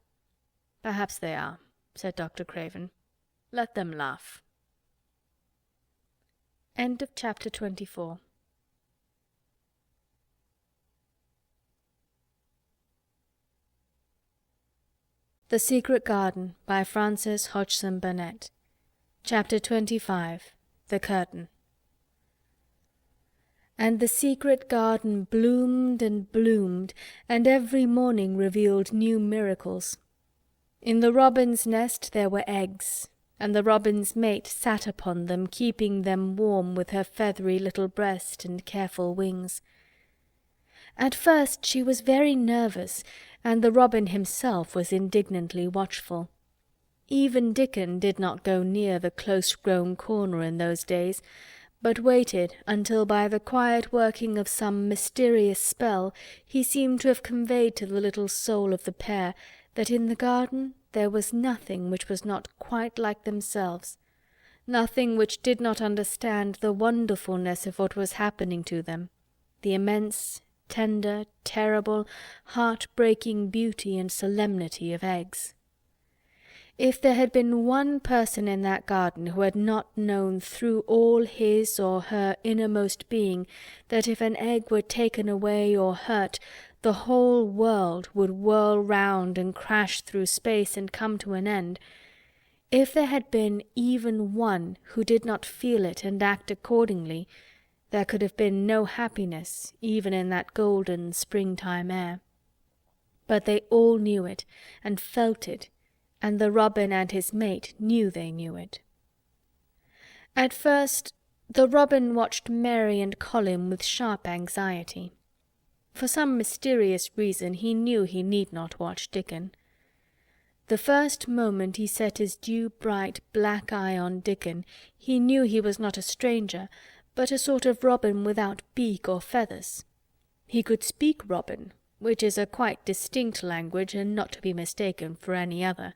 "Perhaps they are," said Dr. Craven. "Let them laugh." End of chapter 24. The Secret Garden by Frances Hodgson Burnett. Chapter 25. The Curtain. And the secret garden bloomed and bloomed, and every morning revealed new miracles. In the robin's nest there were eggs, and the robin's mate sat upon them, keeping them warm with her feathery little breast and careful wings. At first she was very nervous, and the robin himself was indignantly watchful. Even Dickon did not go near the close-grown corner in those days, but waited until by the quiet working of some mysterious spell he seemed to have conveyed to the little soul of the pair that in the garden there was nothing which was not quite like themselves, nothing which did not understand the wonderfulness of what was happening to them, the immense, tender, terrible, heart-breaking beauty and solemnity of eggs. If there had been one person in that garden who had not known through all his or her innermost being that if an egg were taken away or hurt, the whole world would whirl round and crash through space and come to an end, if there had been even one who did not feel it and act accordingly, there could have been no happiness even in that golden springtime air. But they all knew it and felt it, and the robin and his mate knew they knew it. At first The robin watched Mary and Colin with sharp anxiety. For some mysterious reason he knew he need not watch Dickon. The first moment he set his dew-bright black eye on Dickon, he knew he was not a stranger, but a sort of robin without beak or feathers. He could speak robin, which is a quite distinct language and not to be mistaken for any other.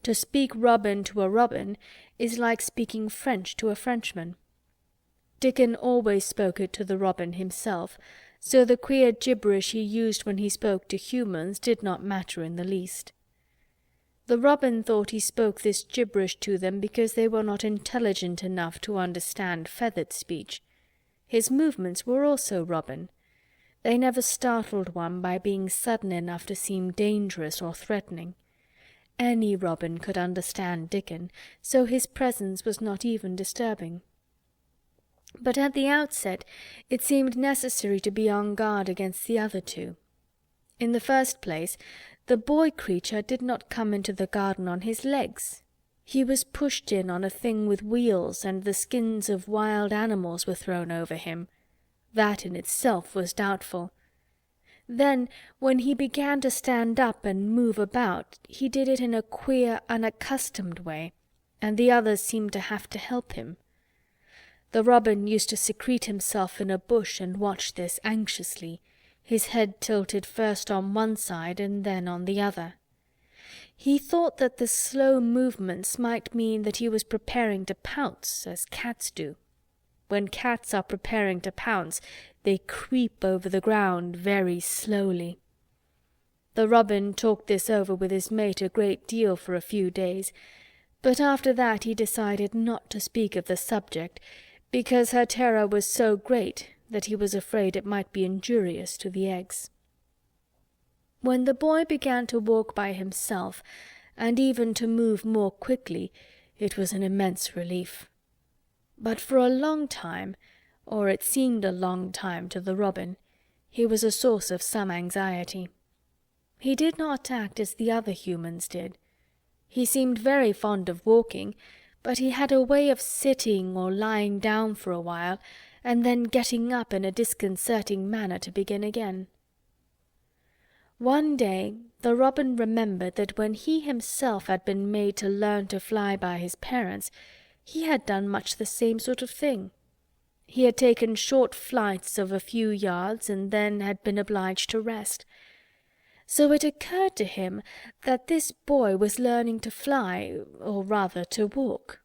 To speak robin to a robin is like speaking French to a Frenchman. Dickon always spoke it to the robin himself, so the queer gibberish he used when he spoke to humans did not matter in the least. The robin thought he spoke this gibberish to them because they were not intelligent enough to understand feathered speech. His movements were also robin. They never startled one by being sudden enough to seem dangerous or threatening. Any robin could understand Dickon, so his presence was not even disturbing. But at the outset it seemed necessary to be on guard against the other two. In the first place, the boy creature did not come into the garden on his legs. He was pushed in on a thing with wheels, and the skins of wild animals were thrown over him. That in itself was doubtful. Then, when he began to stand up and move about, he did it in a queer, unaccustomed way, and the others seemed to have to help him. The robin used to secrete himself in a bush and watch this anxiously, his head tilted first on one side and then on the other. He thought that the slow movements might mean that he was preparing to pounce, as cats do. When cats are preparing to pounce, they creep over the ground very slowly. The robin talked this over with his mate a great deal for a few days, but after that he decided not to speak of the subject, because her terror was so great that he was afraid it might be injurious to the eggs. When the boy began to walk by himself, and even to move more quickly, it was an immense relief. But for a long time, or it seemed a long time to the robin, he was a source of some anxiety. He did not act as the other humans did. He seemed very fond of walking, but he had a way of sitting or lying down for a while, and then getting up in a disconcerting manner to begin again. One day the robin remembered that when he himself had been made to learn to fly by his parents, he had done much the same sort of thing. He had taken short flights of a few yards and then had been obliged to rest. So it occurred to him that this boy was learning to fly, or rather to walk.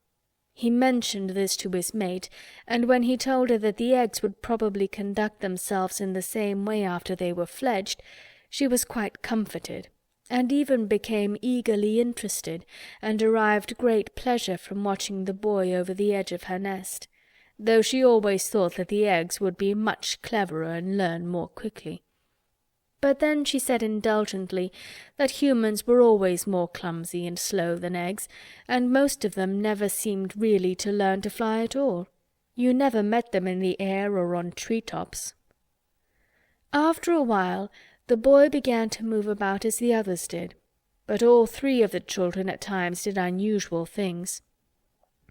He mentioned this to his mate, and when he told her that the eggs would probably conduct themselves in the same way after they were fledged, she was quite comforted, and even became eagerly interested, and derived great pleasure from watching the boy over the edge of her nest, though she always thought that the eggs would be much cleverer and learn more quickly. But then she said indulgently that humans were always more clumsy and slow than eggs, and most of them never seemed really to learn to fly at all. You never met them in the air or on tree-tops. After a while the boy began to move about as the others did, but all three of the children at times did unusual things.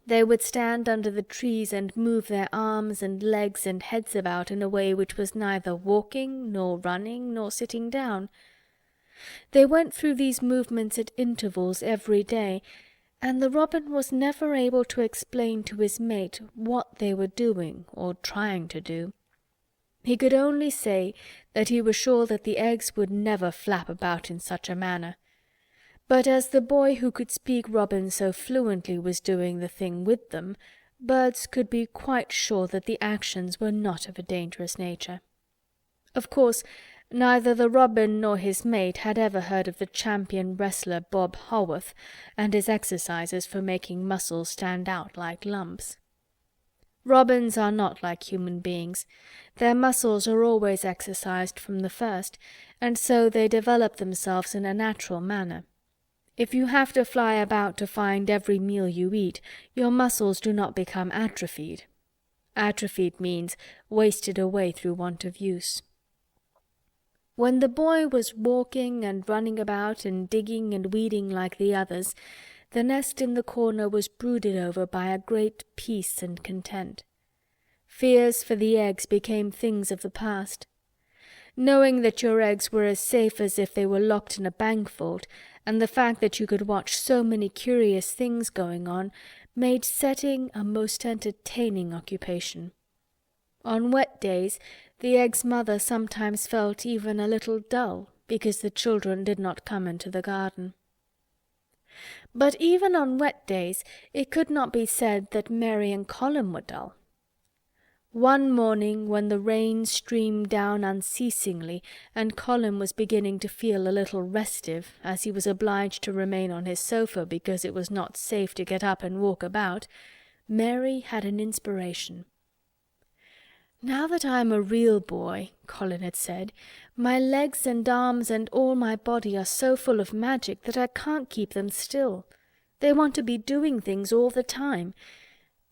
They would stand under the trees and move their arms and legs and heads about in a way which was neither walking, nor running, nor sitting down. They went through these movements at intervals every day, and the robin was never able to explain to his mate what they were doing or trying to do. He could only say that he was sure that the eggs would never flap about in such a manner. But as the boy who could speak robin so fluently was doing the thing with them, birds could be quite sure that the actions were not of a dangerous nature. Of course, neither the robin nor his mate had ever heard of the champion wrestler Bob Haworth and his exercises for making muscles stand out like lumps. Robins are not like human beings. Their muscles are always exercised from the first, and so they develop themselves in a natural manner. If you have to fly about to find every meal you eat, your muscles do not become atrophied. Atrophied means wasted away through want of use. When the boy was walking and running about and digging and weeding like the others, the nest in the corner was brooded over by a great peace and content. Fears for the eggs became things of the past. Knowing that your eggs were as safe as if they were locked in a bank vault, and the fact that you could watch so many curious things going on, made setting a most entertaining occupation. On wet days, the egg's mother sometimes felt even a little dull, because the children did not come into the garden. But even on wet days, it could not be said that Mary and Colin were dull. One morning, when the rain streamed down unceasingly, and Colin was beginning to feel a little restive, as he was obliged to remain on his sofa because it was not safe to get up and walk about, Mary had an inspiration. "Now that I am a real boy," Colin had said, "my legs and arms and all my body are so full of magic that I can't keep them still. They want to be doing things all the time.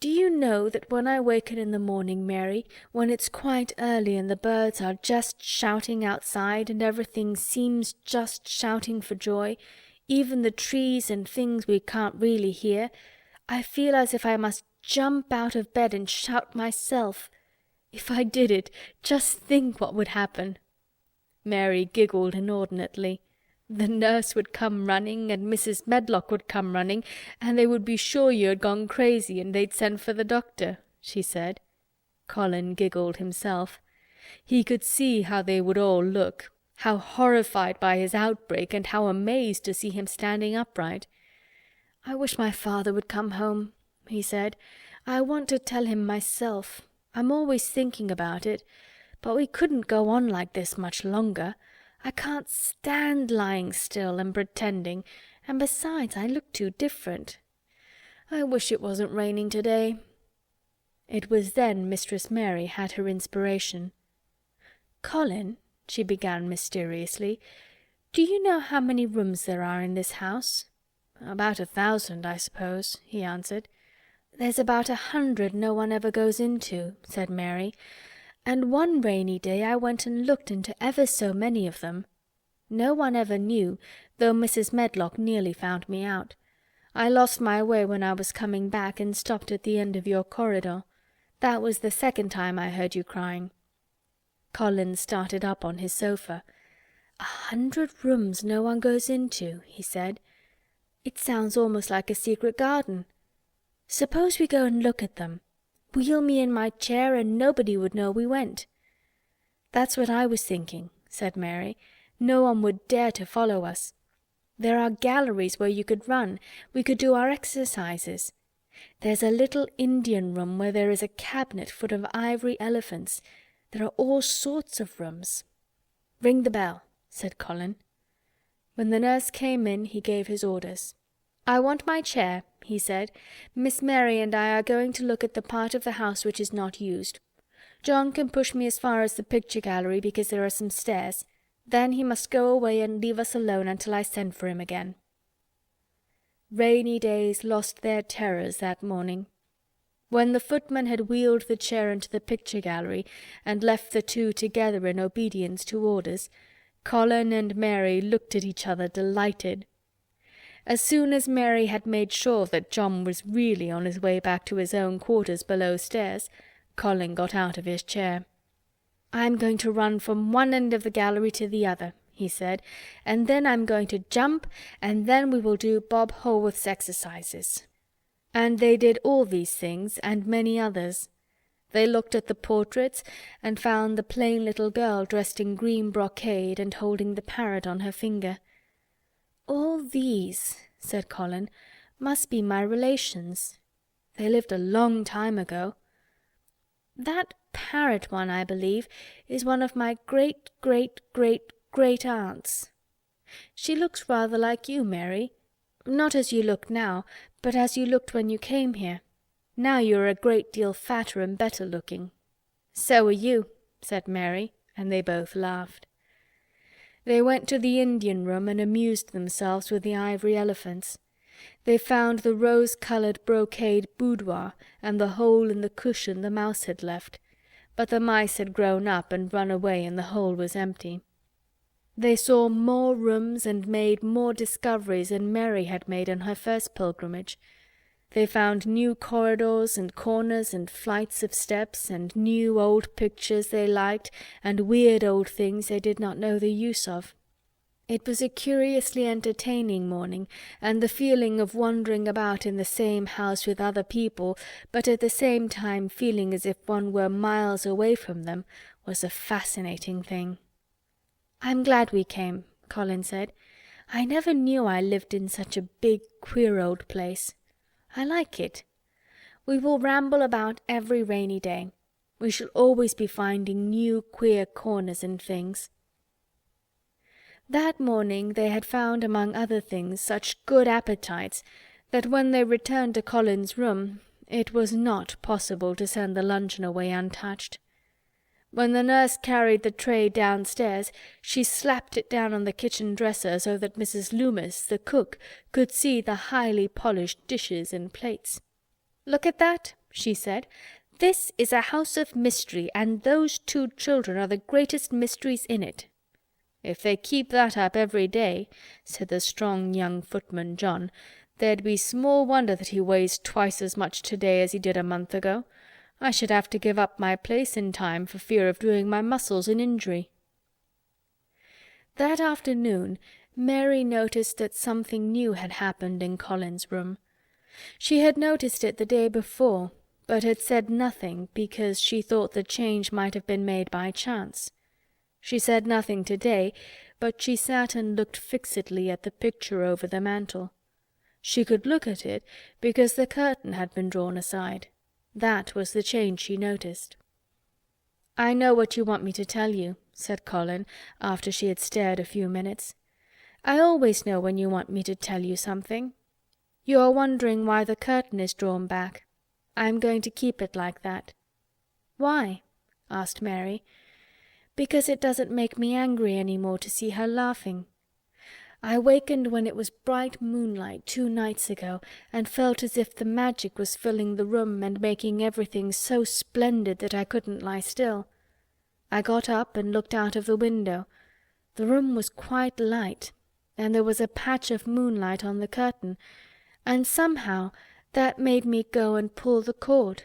Do you know that when I waken in the morning, Mary, when it's quite early and the birds are just shouting outside and everything seems just shouting for joy, even the trees and things we can't really hear, I feel as if I must jump out of bed and shout myself. If I did it, just think what would happen." Mary giggled inordinately. "The nurse would come running, and Mrs. Medlock would come running, and they would be sure you had gone crazy, and they'd send for the doctor," she said. Colin giggled himself. He could see how they would all look, how horrified by his outbreak, and how amazed to see him standing upright. "I wish my father would come home," he said. "I want to tell him myself. I'm always thinking about it. But we couldn't go on like this much longer. I can't stand lying still and pretending, and besides, I look too different. I wish it wasn't raining today." It was then Mistress Mary had her inspiration. "Colin," she began mysteriously, "do you know how many rooms there are in this house?" "About 1,000, I suppose," he answered. "There's about 100 no one ever goes into," said Mary, "and one rainy day I went and looked into ever so many of them. No one ever knew, though Mrs. Medlock nearly found me out. I lost my way when I was coming back and stopped at the end of your corridor. That was the second time I heard you crying." Colin started up on his sofa. 100 rooms no one goes into," he said. "It sounds almost like a secret garden. Suppose we go and look at them. Wheel me in my chair and nobody would know we went." "That's what I was thinking," said Mary. "No one would dare to follow us. There are galleries where you could run. We could do our exercises. There's a little Indian room where there is a cabinet full of ivory elephants. There are all sorts of rooms." "Ring the bell," said Colin. When the nurse came in, he gave his orders. "I want my chair," he said. "Miss Mary and I are going to look at the part of the house which is not used. John can push me as far as the picture gallery because there are some stairs. Then he must go away and leave us alone until I send for him again." Rainy days lost their terrors that morning. When the footman had wheeled the chair into the picture gallery and left the two together in obedience to orders, Colin and Mary looked at each other delighted. As soon as Mary had made sure that John was really on his way back to his own quarters below stairs, Colin got out of his chair. "I'm going to run from one end of the gallery to the other," he said, "and then I'm going to jump, and then we will do Bob Haworth's exercises." And they did all these things and many others. They looked at the portraits and found the plain little girl dressed in green brocade and holding the parrot on her finger. "All these," said Colin, "must be my relations. They lived a long time ago. That parrot one, I believe, is one of my great-great-great-great-aunts. She looks rather like you, Mary. Not as you look now, but as you looked when you came here. Now you are a great deal fatter and better looking." "So are you," said Mary, and they both laughed. They went to the Indian room and amused themselves with the ivory elephants. They found the rose-coloured brocade boudoir and the hole in the cushion the mouse had left, but the mice had grown up and run away and the hole was empty. They saw more rooms and made more discoveries than Mary had made on her first pilgrimage. They found new corridors and corners and flights of steps, and new old pictures they liked, and weird old things they did not know the use of. It was a curiously entertaining morning, and the feeling of wandering about in the same house with other people, but at the same time feeling as if one were miles away from them, was a fascinating thing. "I'm glad we came," Colin said. "I never knew I lived in such a big, queer old place. I like it. We will ramble about every rainy day. We shall always be finding new queer corners and things." That morning they had found among other things such good appetites that when they returned to Colin's room it was not possible to send the luncheon away untouched. When the nurse carried the tray downstairs, she slapped it down on the kitchen dresser so that Mrs. Loomis, the cook, could see the highly polished dishes and plates. "Look at that," she said. "This is a house of mystery, and those 2 children are the greatest mysteries in it." "If they keep that up every day," said the strong young footman John, "there'd be small wonder that he weighs twice as much to-day as he did a month ago. I should have to give up my place in time for fear of doing my muscles an injury." That afternoon Mary noticed that something new had happened in Colin's room. She had noticed it the day before, but had said nothing because she thought the change might have been made by chance. She said nothing today, but she sat and looked fixedly at the picture over the mantel. She could look at it because the curtain had been drawn aside. That was the change she noticed. "I know what you want me to tell you," said Colin, after she had stared a few minutes. "I always know when you want me to tell you something. You are wondering why the curtain is drawn back. I am going to keep it like that." "Why?" asked Mary. "Because it doesn't make me angry any more to see her laughing. I wakened when it was bright moonlight 2 nights ago and felt as if the magic was filling the room and making everything so splendid that I couldn't lie still. I got up and looked out of the window. The room was quite light, and there was a patch of moonlight on the curtain, and somehow that made me go and pull the cord.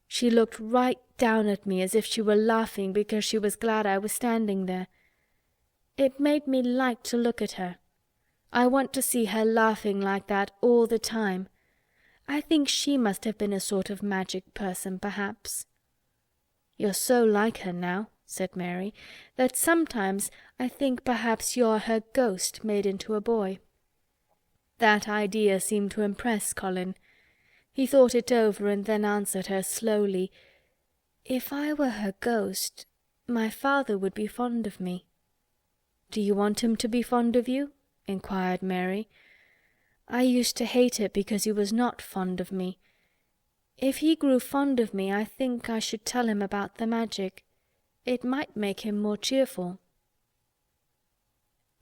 She looked right down at me as if she were laughing because she was glad I was standing there. It made me like to look at her. I want to see her laughing like that all the time. I think she must have been a sort of magic person, perhaps." "You're so like her now," said Mary, "that sometimes I think perhaps you're her ghost made into a boy." That idea seemed to impress Colin. He thought it over and then answered her slowly. "If I were her ghost, my father would be fond of me." "Do you want him to be fond of you?" inquired Mary. "I used to hate it because he was not fond of me. If he grew fond of me, I think I should tell him about the magic. It might make him more cheerful."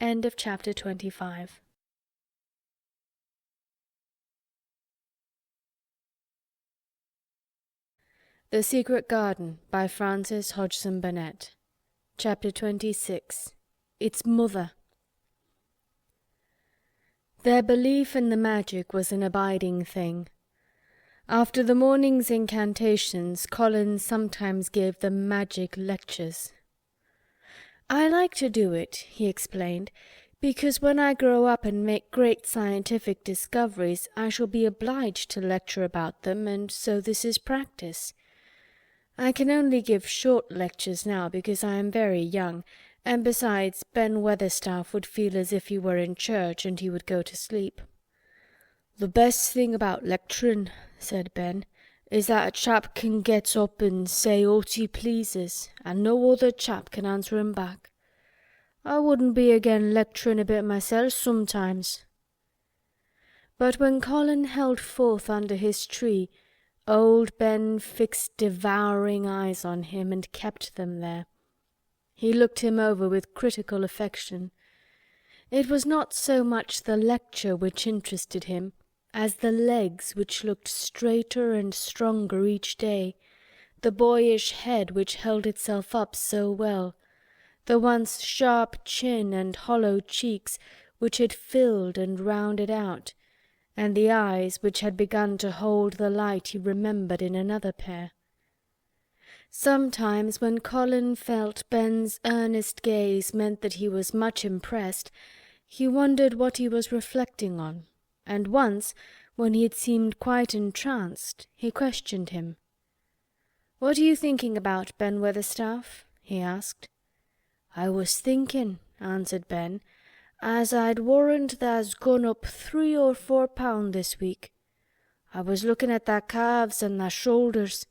End of chapter 25. The Secret Garden by Frances Hodgson Burnett. Chapter 26. Its Mother. Their belief in the magic was an abiding thing. After the morning's incantations, Colin sometimes gave them magic lectures. "I like to do it," he explained, "because when I grow up and make great scientific discoveries, I shall be obliged to lecture about them, and so this is practice. I can only give short lectures now because I am very young, and besides, Ben Weatherstaff would feel as if he were in church and he would go to sleep." "The best thing about lecturing," said Ben, "is that a chap can get up and say aught he pleases, and no other chap can answer him back. I wouldn't be again lecturing a bit myself sometimes." But when Colin held forth under his tree, old Ben fixed devouring eyes on him and kept them there. He looked him over with critical affection. It was not so much the lecture which interested him as the legs which looked straighter and stronger each day, the boyish head which held itself up so well, the once sharp chin and hollow cheeks which had filled and rounded out, and the eyes which had begun to hold the light he remembered in another pair. Sometimes when Colin felt Ben's earnest gaze meant that he was much impressed, he wondered what he was reflecting on, and once, when he had seemed quite entranced, he questioned him. "What are you thinking about, Ben Weatherstaff?" he asked. "I was thinking," answered Ben, "as I'd warrant tha's gone up 3 or 4 pound this week. I was looking at thy calves and thy shoulders.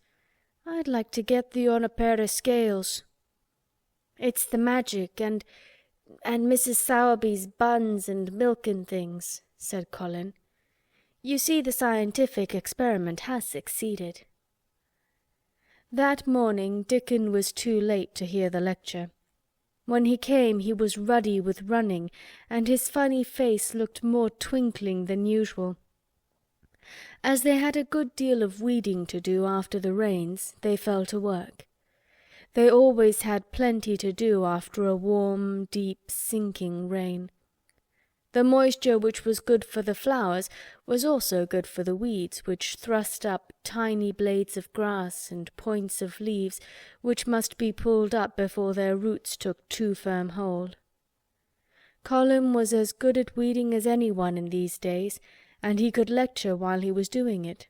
I'd like to get thee on a pair of scales." "It's the magic and Mrs. Sowerby's buns and milk and things," said Colin. "You see, the scientific experiment has succeeded." That morning Dickon was too late to hear the lecture. When he came he was ruddy with running, and his funny face looked more twinkling than usual. As they had a good deal of weeding to do after the rains, they fell to work. They always had plenty to do after a warm, deep, sinking rain. The moisture which was good for the flowers was also good for the weeds, which thrust up tiny blades of grass and points of leaves which must be pulled up before their roots took too firm hold. Colin was as good at weeding as anyone in these days, and he could lecture while he was doing it.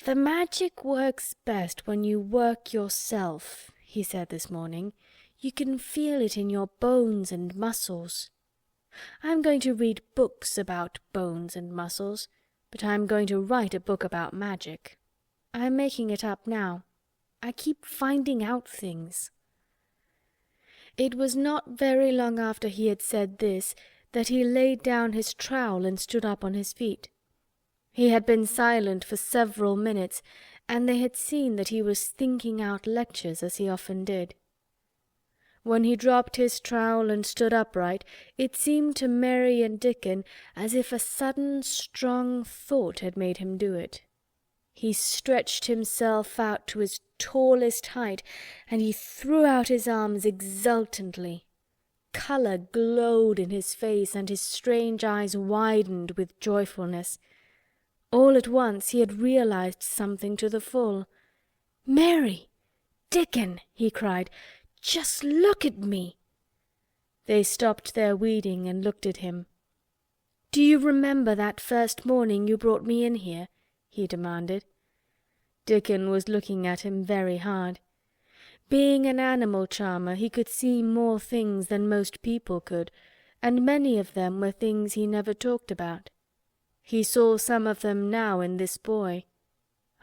"The magic works best when you work yourself," he said this morning. "You can feel it in your bones and muscles. I'm going to read books about bones and muscles, but I'm going to write a book about magic. I'm making it up now. I keep finding out things." It was not very long after he had said this that he laid down his trowel and stood up on his feet. He had been silent for several minutes, and they had seen that he was thinking out lectures as he often did. When he dropped his trowel and stood upright, it seemed to Mary and Dickon as if a sudden strong thought had made him do it. He stretched himself out to his tallest height, and he threw out his arms exultantly. Colour glowed in his face, and his strange eyes widened with joyfulness. All at once he had realized something to the full. "Mary! Dickon!" he cried. "Just look at me!" They stopped their weeding and looked at him. "Do you remember that first morning you brought me in here?" he demanded. Dickon was looking at him very hard. Being an animal charmer, he could see more things than most people could, and many of them were things he never talked about. He saw some of them now in this boy.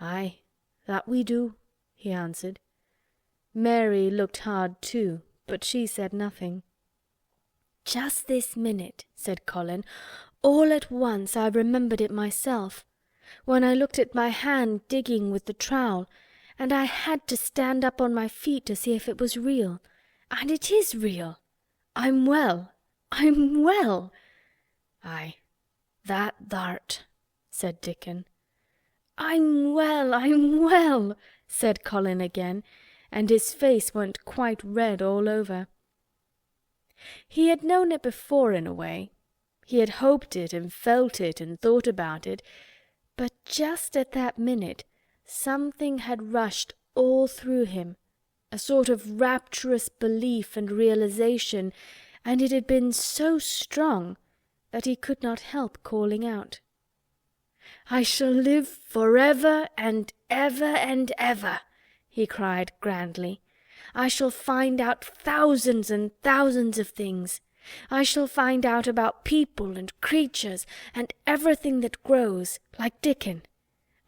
"Aye, that we do," he answered. Mary looked hard too, but she said nothing. "Just this minute," said Colin, "all at once I remembered it myself, when I looked at my hand digging with the trowel, and I had to stand up on my feet to see if it was real. And it is real. I'm well. I'm well." "Aye, that thou'rt," said Dickon. I'm well," said Colin again, and his face went quite red all over. He had known it before in a way. He had hoped it and felt it and thought about it, but just at that minute something had rushed all through him, a sort of rapturous belief and realization, and it had been so strong that he could not help calling out. "I shall live forever and ever," he cried grandly. "I shall find out thousands and thousands of things. I shall find out about people and creatures and everything that grows, like Dickon,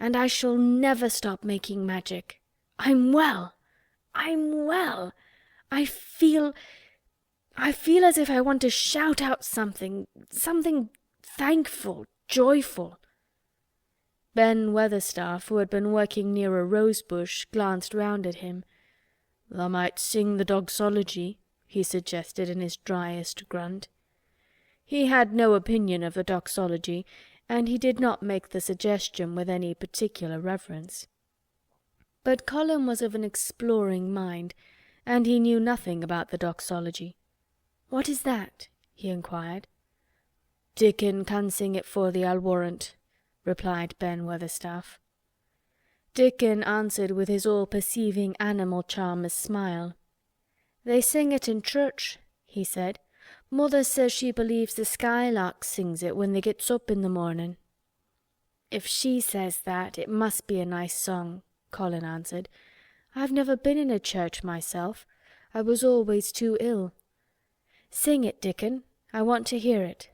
and I shall never stop making magic. I'm well. I'm well. I feel as if I want to shout out something thankful, joyful." Ben Weatherstaff, who had been working near a rose-bush, glanced round at him. "Thou might sing the doxology," he suggested in his driest grunt. He had no opinion of the doxology, and he did not make the suggestion with any particular reverence. But Colin was of an exploring mind, and he knew nothing about the doxology. "What is that?" he inquired. "Dickon can sing it for thee, I'll warrant," replied Ben Weatherstaff. Dickon answered with his all-perceiving animal charmer's smile. "They sing it in church," he said. "Mother says she believes the skylark sings it when they gets up in the morning." "If she says that, it must be a nice song," Colin answered. "I've never been in a church myself. I was always too ill. Sing it, Dickon. I want to hear it."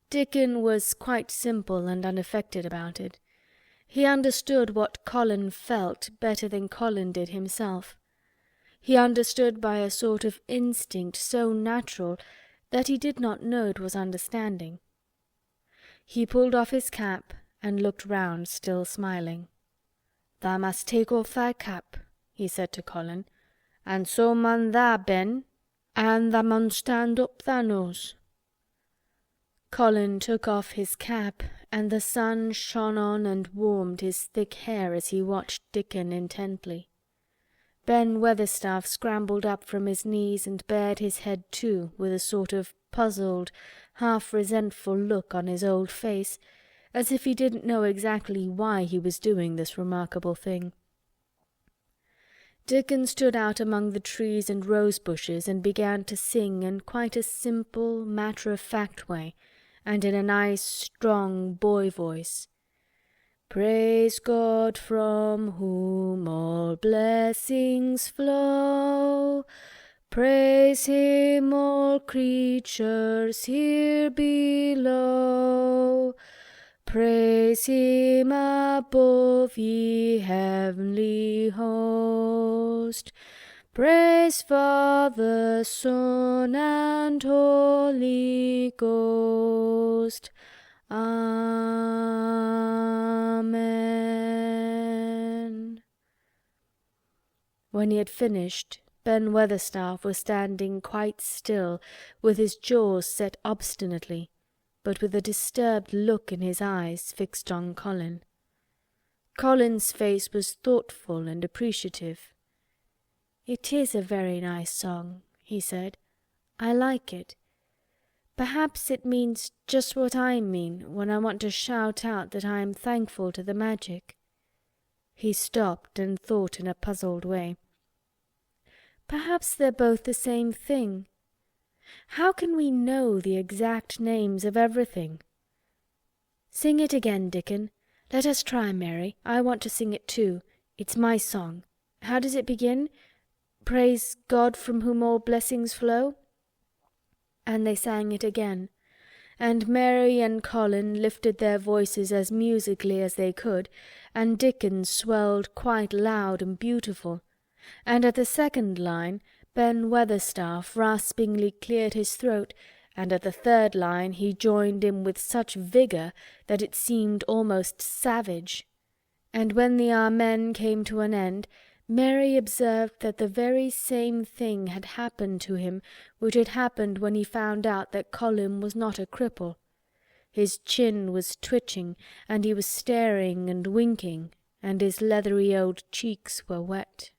Dickon was quite simple and unaffected about it. He understood what Colin felt better than Colin did himself. He understood by a sort of instinct so natural that he did not know it was understanding. He pulled off his cap and looked round, still smiling. "Thou must take off thy cap," he said to Colin, "and so mun tha, Ben, and thou mun stand up thy nose." Colin took off his cap, and the sun shone on and warmed his thick hair as he watched Dickon intently. Ben Weatherstaff scrambled up from his knees and bared his head too, with a sort of puzzled, half-resentful look on his old face, as if he didn't know exactly why he was doing this remarkable thing. Dickon stood out among the trees and rose-bushes and began to sing in quite a simple, matter-of-fact way, and in a nice, strong boy voice. "Praise God from whom all blessings flow. Praise him, all creatures here below. Praise him above, ye heavenly host. Praise Father, Son, and Holy Ghost. Amen." When he had finished, Ben Weatherstaff was standing quite still, with his jaws set obstinately, but with a disturbed look in his eyes fixed on Colin. Colin's face was thoughtful and appreciative. "It is a very nice song," he said. "I like it. Perhaps it means just what I mean when I want to shout out that I am thankful to the magic." He stopped and thought in a puzzled way. "Perhaps they're both the same thing. How can we know the exact names of everything?" "Sing it again, Dickon. Let us try, Mary. I want to sing it too. It's my song. How does it begin? Praise God from whom all blessings flow?" And they sang it again, and Mary and Colin lifted their voices as musically as they could, and Dickon swelled quite loud and beautiful, and at the second line Ben Weatherstaff raspingly cleared his throat, and at the third line he joined in with such vigour that it seemed almost savage. And when the Amen came to an end, Mary observed that the very same thing had happened to him which had happened when he found out that Colin was not a cripple. His chin was twitching, and he was staring and winking, and his leathery old cheeks were wet.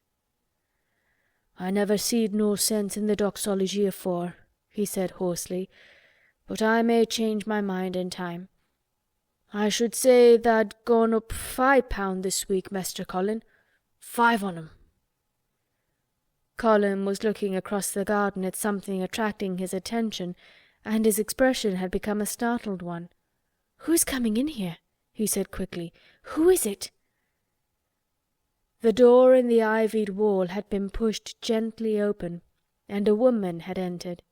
"I never seed no sense in the doxology afore," he said hoarsely, "but I may change my mind in time. I should say tha'd gone up £5 this week, Mester Colin. 5 on 'em." Colin was looking across the garden at something attracting his attention, and his expression had become a startled one. "Who is coming in here?" he said quickly. "Who is it?" The door in the ivied wall had been pushed gently open, and a woman had entered.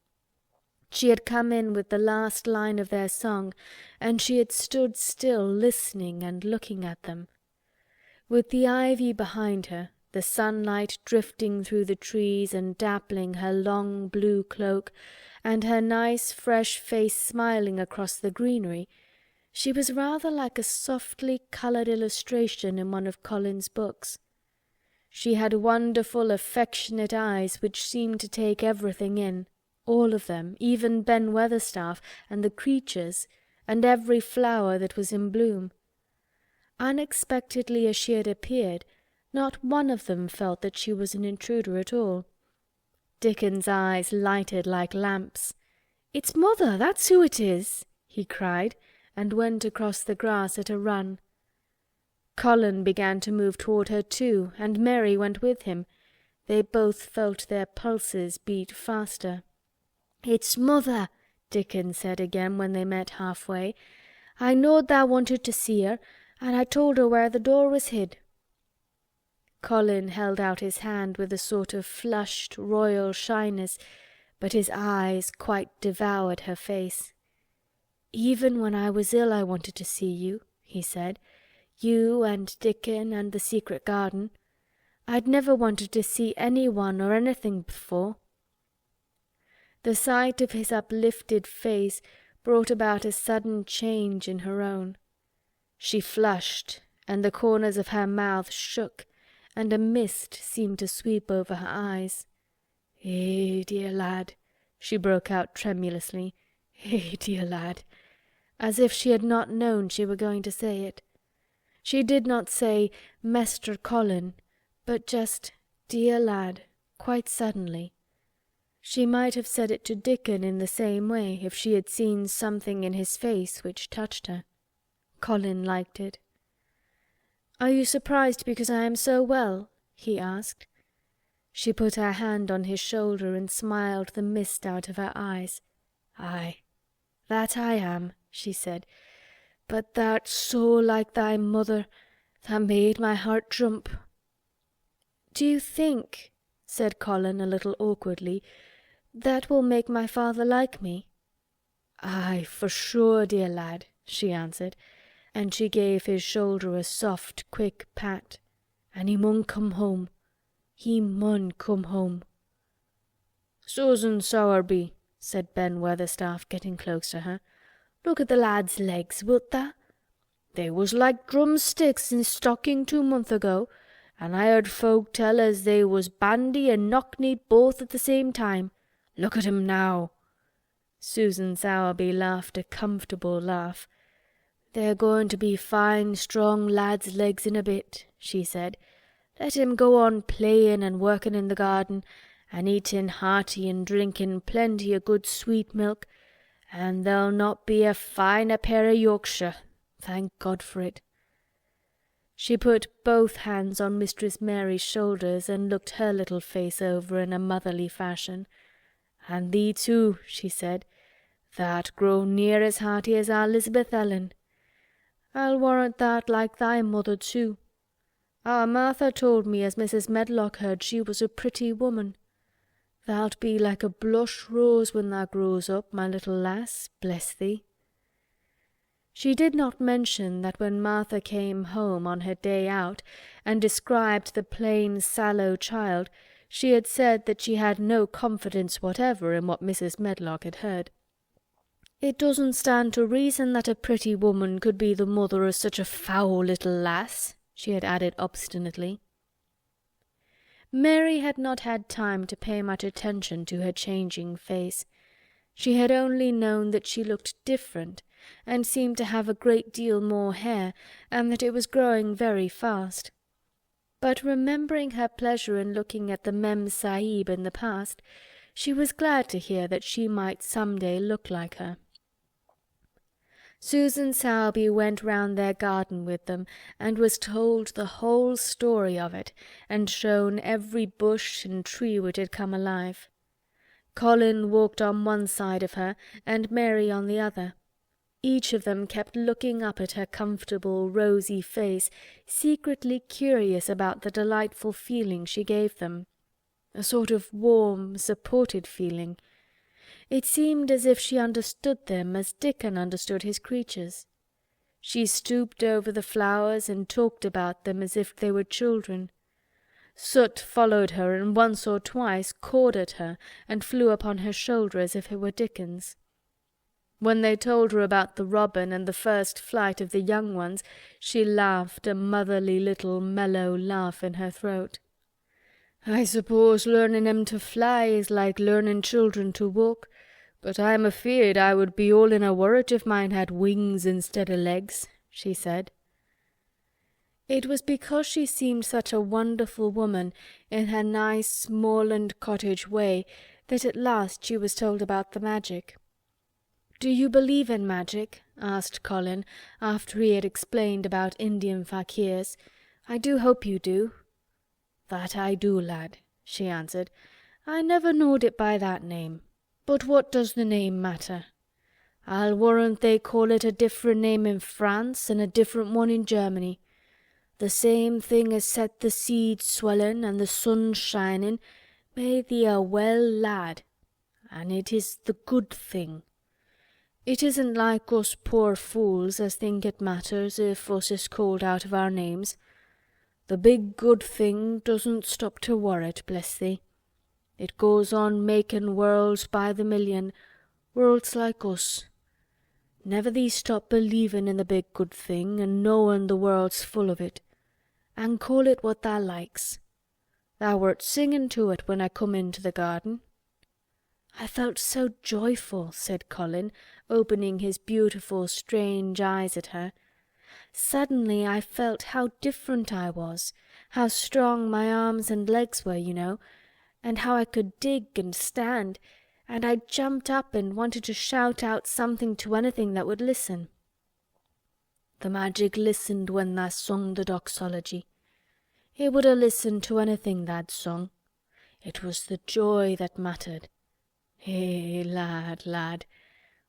She had come in with the last line of their song, and she had stood still listening and looking at them. With the ivy behind her, the sunlight drifting through the trees and dappling her long blue cloak, and her nice fresh face smiling across the greenery, she was rather like a softly coloured illustration in one of Colin's books. She had wonderful affectionate eyes which seemed to take everything in, all of them, even Ben Weatherstaff and the creatures, and every flower that was in bloom. Unexpectedly as she had appeared, not one of them felt that she was an intruder at all. Dickon's eyes lighted like lamps. "It's Mother, that's who it is!" he cried, and went across the grass at a run. Colin began to move toward her too, and Mary went with him. They both felt their pulses beat faster. "It's Mother," Dickon said again when they met halfway. "I knowed thou wanted to see her, and I told her where the door was hid." Colin held out his hand with a sort of flushed royal shyness, but his eyes quite devoured her face. "Even when I was ill I wanted to see you," he said. "You and Dickon and the secret garden. I'd never wanted to see anyone or anything before." The sight of his uplifted face brought about a sudden change in her own. She flushed, and the corners of her mouth shook, and a mist seemed to sweep over her eyes. "Eh, dear lad," she broke out tremulously. "Eh, dear lad," as if she had not known she were going to say it. She did not say "Mester Colin," but just "dear lad," quite suddenly. She might have said it to Dickon in the same way if she had seen something in his face which touched her. Colin liked it. "Are you surprised because I am so well?" he asked. She put her hand on his shoulder and smiled the mist out of her eyes. "Aye, that I am," she said. "But thou'rt so like thy mother, that made my heart jump." "Do you think," said Colin a little awkwardly, "that will make my father like me?" "Aye, for sure, dear lad," she answered, and she gave his shoulder a soft, quick pat. "And he mun come home. He mun come home." "Susan Sowerby," said Ben Weatherstaff, getting close to her, "look at the lad's legs, wilt tha? They was like drumsticks in stocking 2 months ago, and I heard folk tell as they was bandy and knock-kneed both at the same time. Look at 'em now." Susan Sowerby laughed a comfortable laugh. "They're going to be fine, strong lads' legs in a bit," she said. "Let him go on playing and working in the garden, and eating hearty and drinking plenty o' good sweet milk, and they'll not be a finer pair o' Yorkshire. Thank God for it." She put both hands on Mistress Mary's shoulders and looked her little face over in a motherly fashion. "And thee too," she said. "Thou'rt grown near as hearty as our Lisbeth Ellen. I'll warrant thou'rt like thy mother too. Our Martha told me as Mrs. Medlock heard she was a pretty woman. Thou'lt be like a blush rose when thou grows up, my little lass, bless thee." She did not mention that when Martha came home on her day out and described the plain sallow child, she had said that she had no confidence whatever in what Mrs. Medlock had heard. "It doesn't stand to reason that a pretty woman could be the mother of such a foul little lass," she had added obstinately. Mary had not had time to pay much attention to her changing face. She had only known that she looked different, and seemed to have a great deal more hair, and that it was growing very fast. But remembering her pleasure in looking at the Mem Sahib in the past, she was glad to hear that she might some day look like her. Susan Sowerby went round their garden with them, and was told the whole story of it, and shown every bush and tree which had come alive. Colin walked on one side of her, and Mary on the other. Each of them kept looking up at her comfortable, rosy face, secretly curious about the delightful feeling she gave them. A sort of warm, supported feeling. It seemed as if she understood them as Dickon understood his creatures. She stooped over the flowers and talked about them as if they were children. Soot followed her, and once or twice cawed at her and flew upon her shoulder as if it were Dickon's. When they told her about the robin and the first flight of the young ones, she laughed a motherly little mellow laugh in her throat. "I suppose learning 'em to fly is like learning children to walk, but I'm afeard I would be all in a worrit if mine had wings instead o' legs," she said. It was because she seemed such a wonderful woman in her nice moorland cottage way that at last she was told about the magic. "Do you believe in magic?" asked Colin, after he had explained about Indian fakirs. "I do hope you do." "That I do, lad," she answered. "I never knowed it by that name. But what does the name matter? I'll warrant they call it a different name in France and a different one in Germany. The same thing as set the seeds swelling and the sun shining made thee a well lad, and it is the good thing. It isn't like us poor fools as think it matters if us is called out of our names. The big good thing doesn't stop to worrit, bless thee. It goes on making worlds by the million, worlds like us. Never thee stop believing in the big good thing and knowing the world's full of it, and call it what thou likes. Thou wert singing to it when I come into the garden." "I felt so joyful," said Colin, opening his beautiful, strange eyes at her. "Suddenly I felt how different I was, how strong my arms and legs were, you know, and how I could dig and stand, and I jumped up and wanted to shout out something to anything that would listen." "The magic listened when thou sung the doxology. It would ha' listened to anything tha'd sung. It was the joy that mattered. Eh, lad, lad,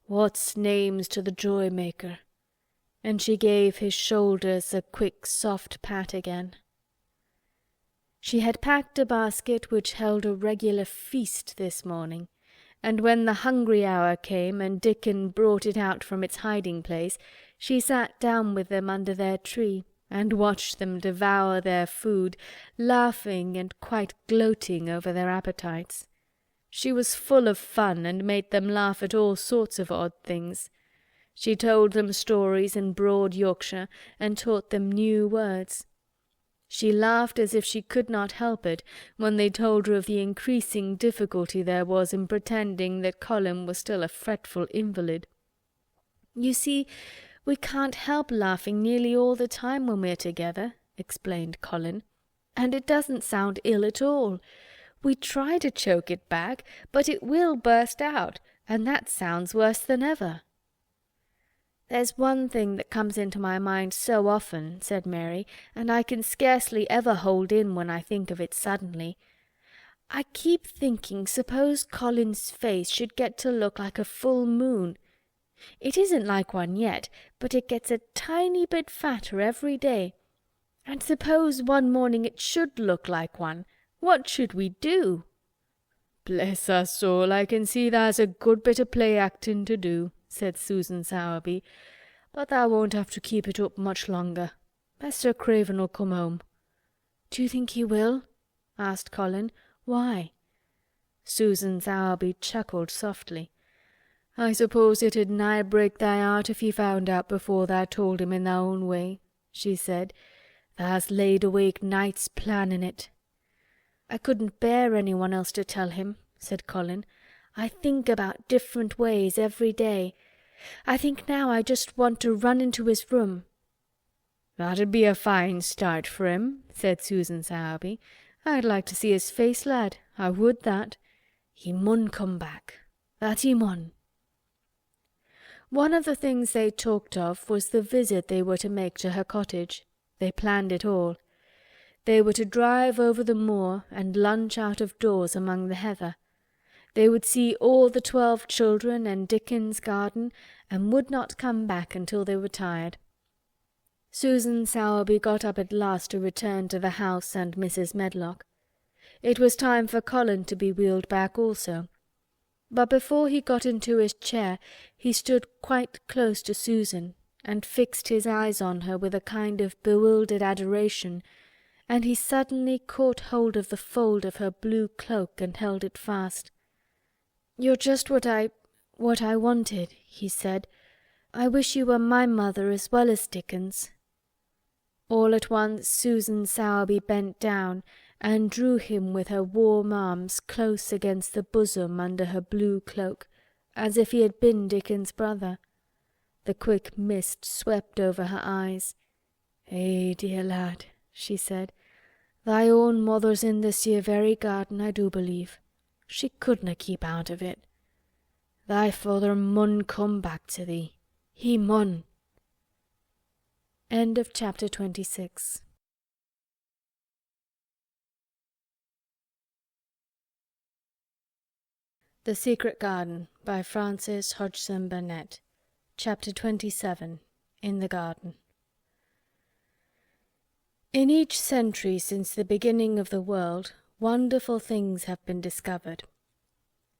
what's names to the joy maker?" And she gave his shoulders a quick soft pat again. She had packed a basket which held a regular feast this morning, and when the hungry hour came and Dickon brought it out from its hiding-place, she sat down with them under their tree and watched them devour their food, laughing and quite gloating over their appetites. She was full of fun and made them laugh at all sorts of odd things. She told them stories in broad Yorkshire and taught them new words. She laughed as if she could not help it when they told her of the increasing difficulty there was in pretending that Colin was still a fretful invalid. "You see, we can't help laughing nearly all the time when we're together," explained Colin. "And it doesn't sound ill at all. We try to choke it back, but it will burst out, and that sounds worse than ever." "There's one thing that comes into my mind so often," said Mary, "and I can scarcely ever hold in when I think of it suddenly. I keep thinking suppose Colin's face should get to look like a full moon. It isn't like one yet, but it gets a tiny bit fatter every day. And suppose one morning it should look like one, what should we do?" "Bless our soul, I can see tha's a good bit of play-acting to do," said Susan Sowerby. "But thou won't have to keep it up much longer. Mr. Craven'll come home." "Do you think he will?" asked Colin. "Why?" Susan Sowerby chuckled softly. "I suppose it'd nigh break thy heart if he found out before thou told him in thy own way," she said. "Tha's laid awake nights planning it." "I couldn't bear anyone else to tell him," said Colin. "I think about different ways every day. I think now I just want to run into his room." "That'd be a fine start for him," said Susan Sowerby. "I'd like to see his face, lad. I would that. He mun come back. That he mun." One of the things they talked of was the visit they were to make to her cottage. They planned it all. They were to drive over the moor and lunch out of doors among the heather. They would see all the 12 children and Dickon's garden, and would not come back until they were tired. Susan Sowerby got up at last to return to the house and Mrs. Medlock. It was time for Colin to be wheeled back also. But before he got into his chair he stood quite close to Susan, and fixed his eyes on her with a kind of bewildered adoration, and he suddenly caught hold of the fold of her blue cloak and held it fast. "You're just what I wanted," he said. "I wish you were my mother as well as Dickon's." All at once Susan Sowerby bent down and drew him with her warm arms close against the bosom under her blue cloak, as if he had been Dickon's brother. The quick mist swept over her eyes. "Eh, dear lad," she said, "thy own mother's in this here very garden, I do believe. She couldna keep out of it." Thy father mun come back to thee. He mun. End of chapter 26. The Secret Garden by Frances Hodgson Burnett. Chapter 27. In the Garden. In each century since the beginning of the world, wonderful things have been discovered.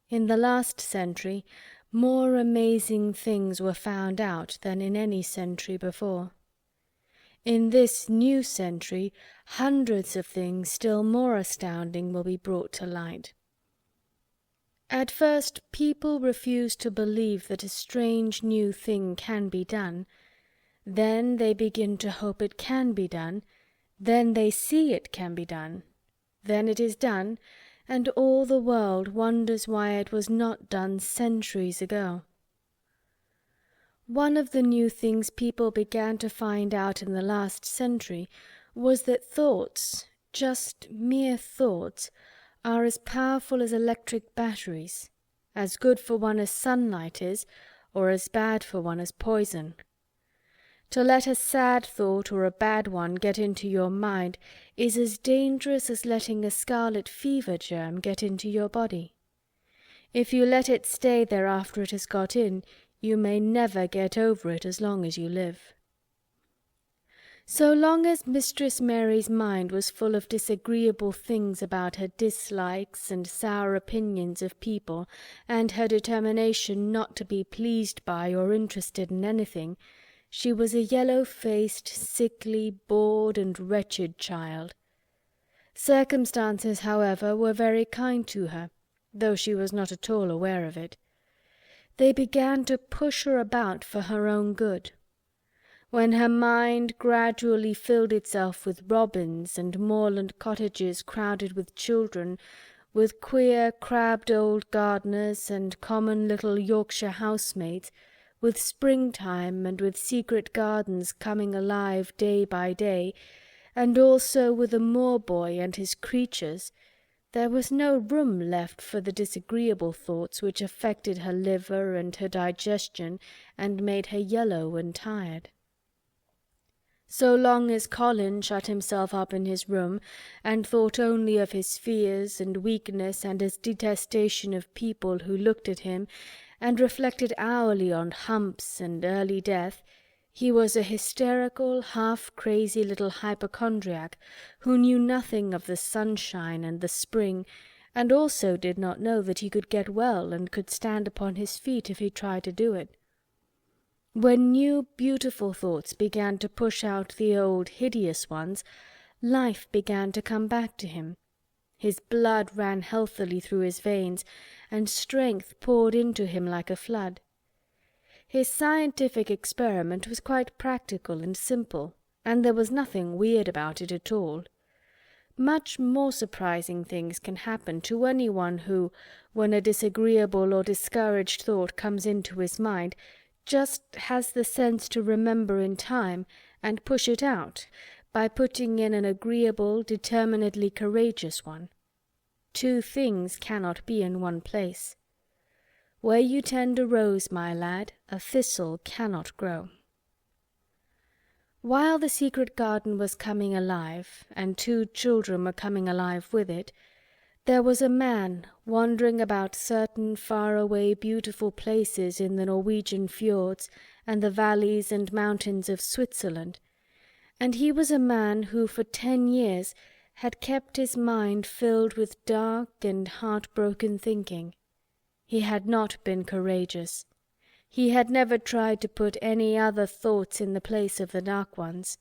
In the last century, more amazing things were found out than in any century before. In this new century, hundreds of things still more astounding will be brought to light. At first, people refuse to believe that a strange new thing can be done. Then they begin to hope it can be done. Then they see it can be done. Then it is done, and all the world wonders why it was not done centuries ago. One of the new things people began to find out in the last century was that thoughts, just mere thoughts, are as powerful as electric batteries, as good for one as sunlight is, or as bad for one as poison. To let a sad thought or a bad one get into your mind is as dangerous as letting a scarlet fever germ get into your body. If you let it stay there after it has got in, you may never get over it as long as you live. So long as Mistress Mary's mind was full of disagreeable things about her dislikes and sour opinions of people, and her determination not to be pleased by or interested in anything, she was a yellow-faced, sickly, bored, and wretched child. Circumstances, however, were very kind to her, though she was not at all aware of it. They began to push her about for her own good. When her mind gradually filled itself with robins and moorland cottages crowded with children, with queer crabbed old gardeners and common little Yorkshire housemaids, with springtime and with secret gardens coming alive day by day, and also with a moor-boy and his creatures, there was no room left for the disagreeable thoughts which affected her liver and her digestion and made her yellow and tired. So long as Colin shut himself up in his room and thought only of his fears and weakness and his detestation of people who looked at him, and reflected hourly on humps and early death, he was a hysterical, half-crazy little hypochondriac who knew nothing of the sunshine and the spring, and also did not know that he could get well and could stand upon his feet if he tried to do it. When new beautiful thoughts began to push out the old hideous ones, life began to come back to him. His blood ran healthily through his veins, and strength poured into him like a flood. His scientific experiment was quite practical and simple, and there was nothing weird about it at all. Much more surprising things can happen to anyone who, when a disagreeable or discouraged thought comes into his mind, just has the sense to remember in time and push it out by putting in an agreeable, determinedly courageous one. Two things cannot be in one place. Where you tend a rose, my lad, a thistle cannot grow. While the secret garden was coming alive, and two children were coming alive with it, there was a man wandering about certain far-away beautiful places in the Norwegian fjords and the valleys and mountains of Switzerland, and he was a man who for 10 years had kept his mind filled with dark and heart-broken thinking. He had not been courageous. He had never tried to put any other thoughts in the place of the dark ones.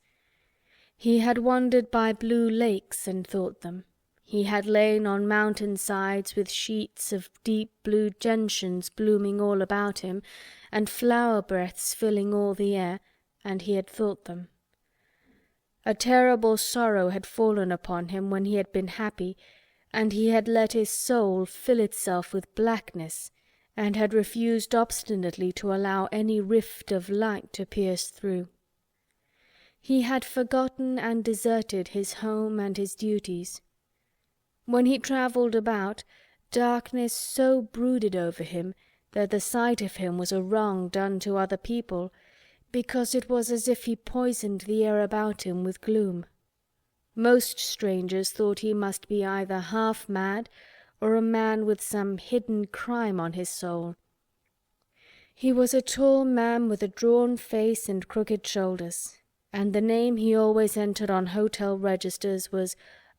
He had wandered by blue lakes and thought them. He had lain on mountain sides with sheets of deep blue gentians blooming all about him, and flower breaths filling all the air, and he had thought them. A terrible sorrow had fallen upon him when he had been happy, and he had let his soul fill itself with blackness, and had refused obstinately to allow any rift of light to pierce through. He had forgotten and deserted his home and his duties. When he travelled about, darkness so brooded over him that the sight of him was a wrong done to other people, because it was as if he poisoned the air about him with gloom. Most strangers thought he must be either half mad or a man with some hidden crime on his soul. He was a tall man with a drawn face and crooked shoulders, and the name he always entered on hotel registers was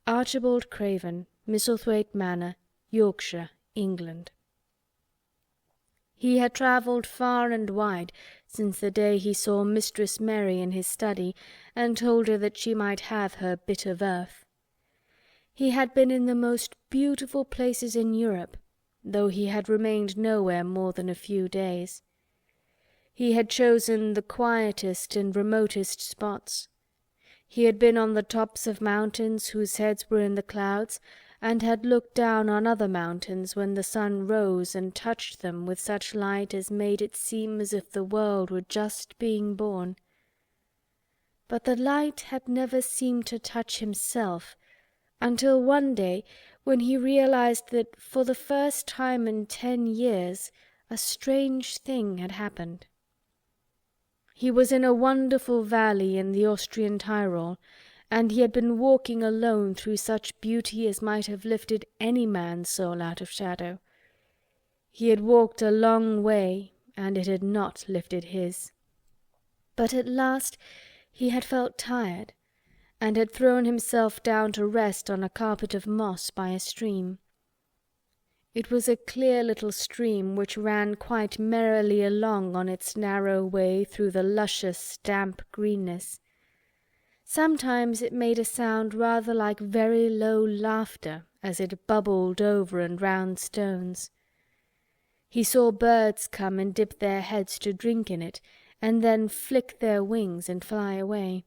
Archibald Craven, Misselthwaite Manor, Yorkshire, England. He had travelled far and wide since the day he saw Mistress Mary in his study and told her that she might have her bit of earth. He had been in the most beautiful places in Europe, though he had remained nowhere more than a few days. He had chosen the quietest and remotest spots. He had been on the tops of mountains whose heads were in the clouds, and had looked down on other mountains when the sun rose and touched them with such light as made it seem as if the world were just being born. But the light had never seemed to touch himself, until one day when he realized that for the first time in 10 years a strange thing had happened. He was in a wonderful valley in the Austrian Tyrol, and he had been walking alone through such beauty as might have lifted any man's soul out of shadow. He had walked a long way, and it had not lifted his. But at last he had felt tired, and had thrown himself down to rest on a carpet of moss by a stream. It was a clear little stream which ran quite merrily along on its narrow way through the luscious, damp greenness. Sometimes it made a sound rather like very low laughter as it bubbled over and round stones. He saw birds come and dip their heads to drink in it, and then flick their wings and fly away.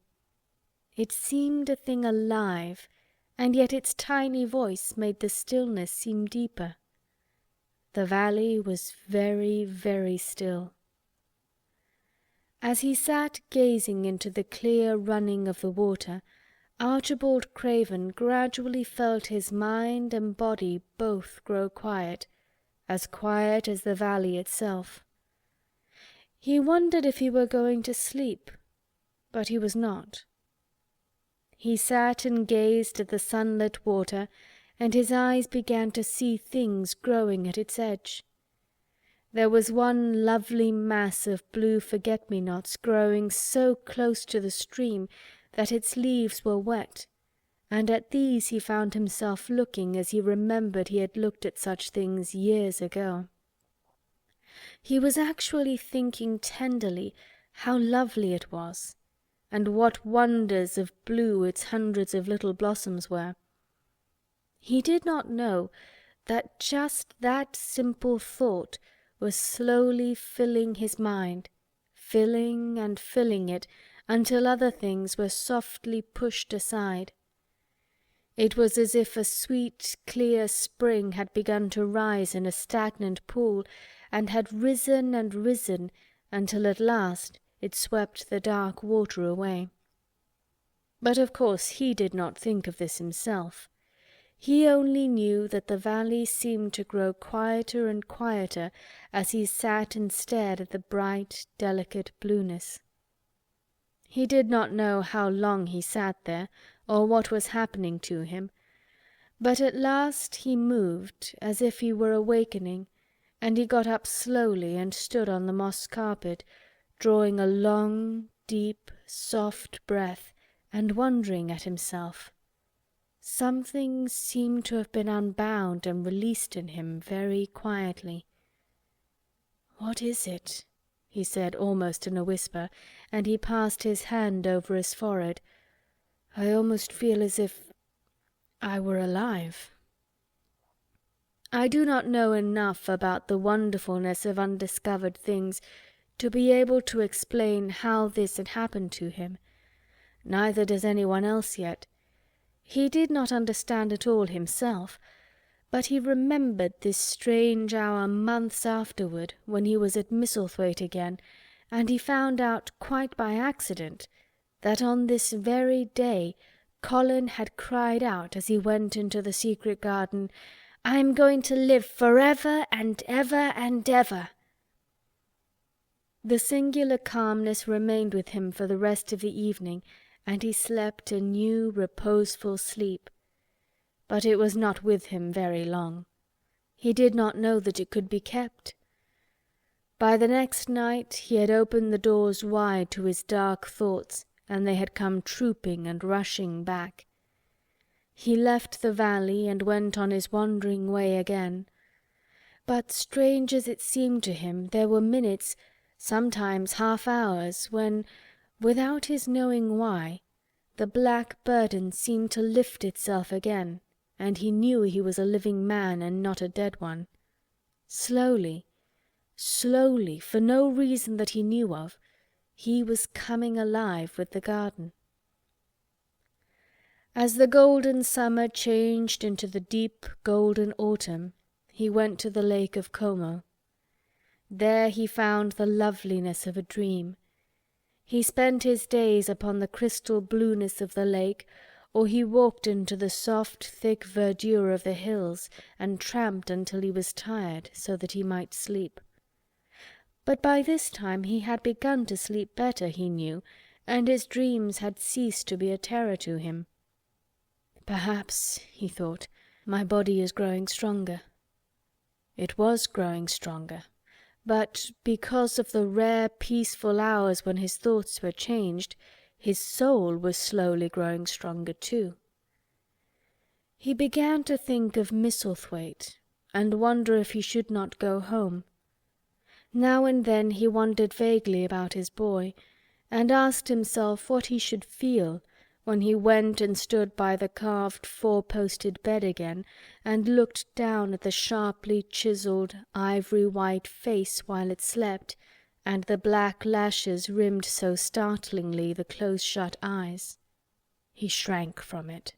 It seemed a thing alive, and yet its tiny voice made the stillness seem deeper. The valley was very, very still. As he sat gazing into the clear running of the water, Archibald Craven gradually felt his mind and body both grow quiet as the valley itself. He wondered if he were going to sleep, but he was not. He sat and gazed at the sunlit water, and his eyes began to see things growing at its edge. There was one lovely mass of blue forget-me-nots growing so close to the stream that its leaves were wet, and at these he found himself looking as he remembered he had looked at such things years ago. He was actually thinking tenderly how lovely it was, and what wonders of blue its hundreds of little blossoms were. He did not know that just that simple thought was slowly filling his mind, filling and filling it until other things were softly pushed aside. It was as if a sweet, clear spring had begun to rise in a stagnant pool, and had risen and risen until at last it swept the dark water away. But of course he did not think of this himself. He only knew that the valley seemed to grow quieter and quieter as he sat and stared at the bright, delicate blueness. He did not know how long he sat there, or what was happening to him, but at last he moved as if he were awakening, and he got up slowly and stood on the moss carpet, drawing a long, deep, soft breath, and wondering at himself. Something seemed to have been unbound and released in him very quietly. "What is it?" he said almost in a whisper, and he passed his hand over his forehead. "I almost feel as if I were alive." I do not know enough about the wonderfulness of undiscovered things to be able to explain how this had happened to him. Neither does anyone else yet. He did not understand it all himself, but he remembered this strange hour months afterward when he was at Misselthwaite again, and he found out quite by accident that on this very day Colin had cried out as he went into the secret garden, "I'm going to live forever and ever and ever!" The singular calmness remained with him for the rest of the evening, and he slept a new reposeful sleep. But it was not with him very long. He did not know that it could be kept. By the next night he had opened the doors wide to his dark thoughts, and they had come trooping and rushing back. He left the valley and went on his wandering way again. But strange as it seemed to him, there were minutes, sometimes half-hours, when, without his knowing why, the black burden seemed to lift itself again, and he knew he was a living man and not a dead one. Slowly, slowly, for no reason that he knew of, he was coming alive with the garden. As the golden summer changed into the deep golden autumn, he went to the lake of Como. There he found the loveliness of a dream. He spent his days upon the crystal blueness of the lake, or he walked into the soft, thick verdure of the hills, and tramped until he was tired, so that he might sleep. But by this time he had begun to sleep better, he knew, and his dreams had ceased to be a terror to him. Perhaps, he thought, my body is growing stronger. It was growing stronger, but because of the rare peaceful hours when his thoughts were changed, his soul was slowly growing stronger too. He began to think of Misselthwaite, and wonder if he should not go home. Now and then he wondered vaguely about his boy, and asked himself what he should feel when he went and stood by the carved four-posted bed again, and looked down at the sharply chiselled ivory-white face while it slept, and the black lashes rimmed so startlingly the close-shut eyes. He shrank from it.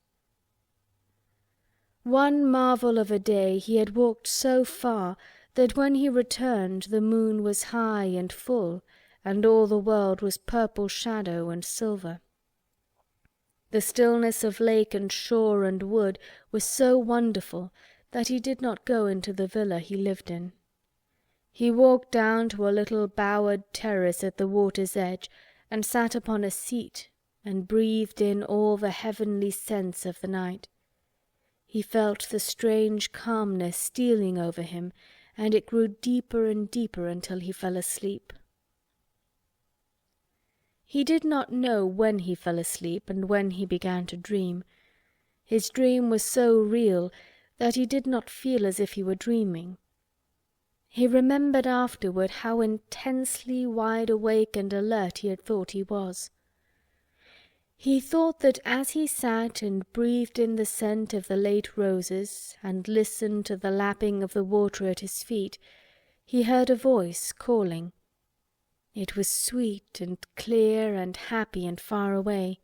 One marvel of a day he had walked so far that when he returned the moon was high and full, and all the world was purple shadow and silver. The stillness of lake and shore and wood was so wonderful that he did not go into the villa he lived in. He walked down to a little bowered terrace at the water's edge, and sat upon a seat, and breathed in all the heavenly scents of the night. He felt the strange calmness stealing over him, and it grew deeper and deeper until he fell asleep. He did not know when he fell asleep and when he began to dream. His dream was so real that he did not feel as if he were dreaming. He remembered afterward how intensely wide awake and alert he had thought he was. He thought that as he sat and breathed in the scent of the late roses, and listened to the lapping of the water at his feet, he heard a voice calling. It was sweet and clear and happy and far away.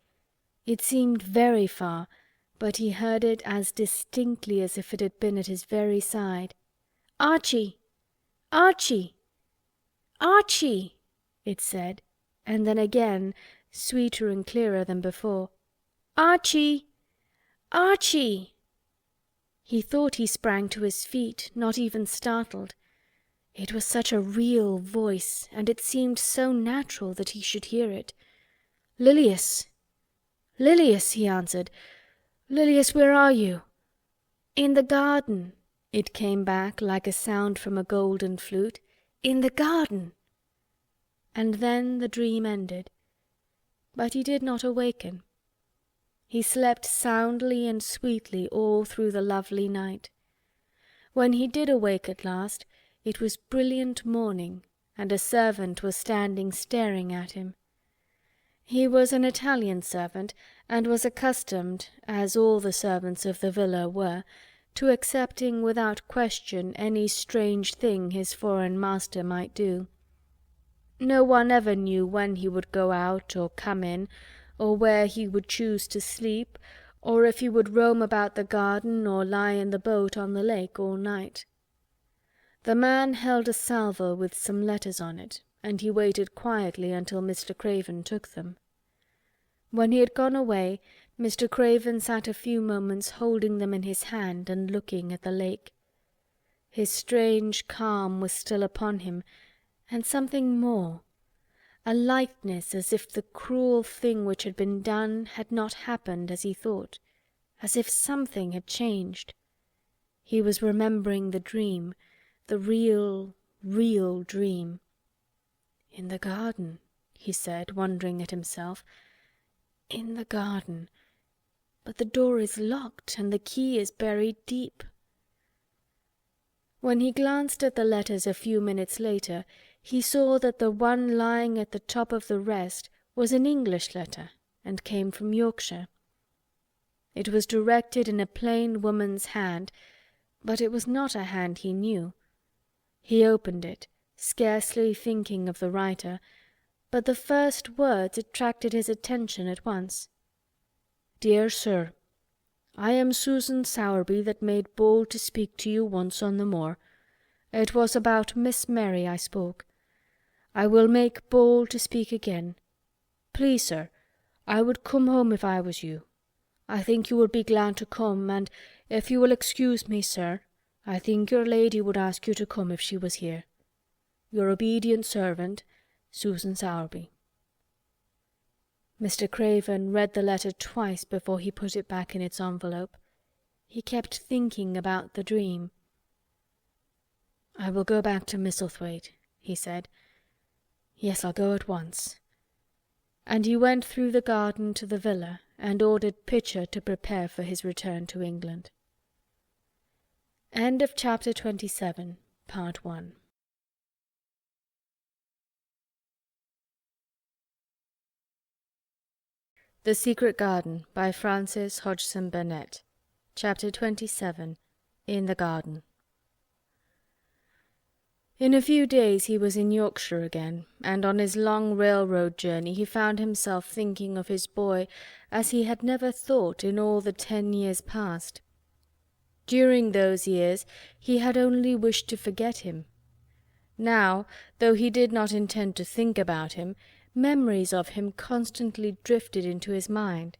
It seemed very far, but he heard it as distinctly as if it had been at his very side. "Archie! Archie! Archie!" it said, and then again, sweeter and clearer than before. "Archie! Archie!" He thought he sprang to his feet, not even startled. It was such a real voice, and it seemed so natural that he should hear it. "Lilias! Lilias!" he answered. "Lilias, where are you?" "In the garden," it came back like a sound from a golden flute. "In the garden." And then the dream ended. But he did not awaken. He slept soundly and sweetly all through the lovely night. When he did awake at last, it was brilliant morning, and a servant was standing staring at him. He was an Italian servant, and was accustomed, as all the servants of the villa were, to accepting without question any strange thing his foreign master might do. No one ever knew when he would go out or come in, or where he would choose to sleep, or if he would roam about the garden or lie in the boat on the lake all night. The man held a salver with some letters on it, and he waited quietly until Mr. Craven took them. When he had gone away, Mr. Craven sat a few moments holding them in his hand and looking at the lake. His strange calm was still upon him, and something more, a lightness as if the cruel thing which had been done had not happened as he thought, as if something had changed. He was remembering the dream, the real, real dream. "In the garden," he said, wondering at himself. "In the garden. But the door is locked, and the key is buried deep." When he glanced at the letters a few minutes later, he saw that the one lying at the top of the rest was an English letter, and came from Yorkshire. It was directed in a plain woman's hand, but it was not a hand he knew. He opened it, scarcely thinking of the writer, but the first words attracted his attention at once. "Dear Sir, I am Susan Sowerby that made bold to speak to you once on the moor. It was about Miss Mary I spoke. I will make bold to speak again. Please, sir, I would come home if I was you. I think you would be glad to come, and if you will excuse me, sir, I think your lady would ask you to come if she was here. Your obedient servant, Susan Sowerby." Mr. Craven read the letter twice before he put it back in its envelope. He kept thinking about the dream. "I will go back to Misselthwaite," he said. "Yes, I'll go at once." And he went through the garden to the villa and ordered Pitcher to prepare for his return to England. End of chapter 27, part 1. The Secret Garden by Francis Hodgson Burnett. Chapter 27. In the Garden. In a few days he was in Yorkshire again, and on his long railroad journey he found himself thinking of his boy as he had never thought in all the 10 years past. During those years he had only wished to forget him. Now, though he did not intend to think about him, memories of him constantly drifted into his mind.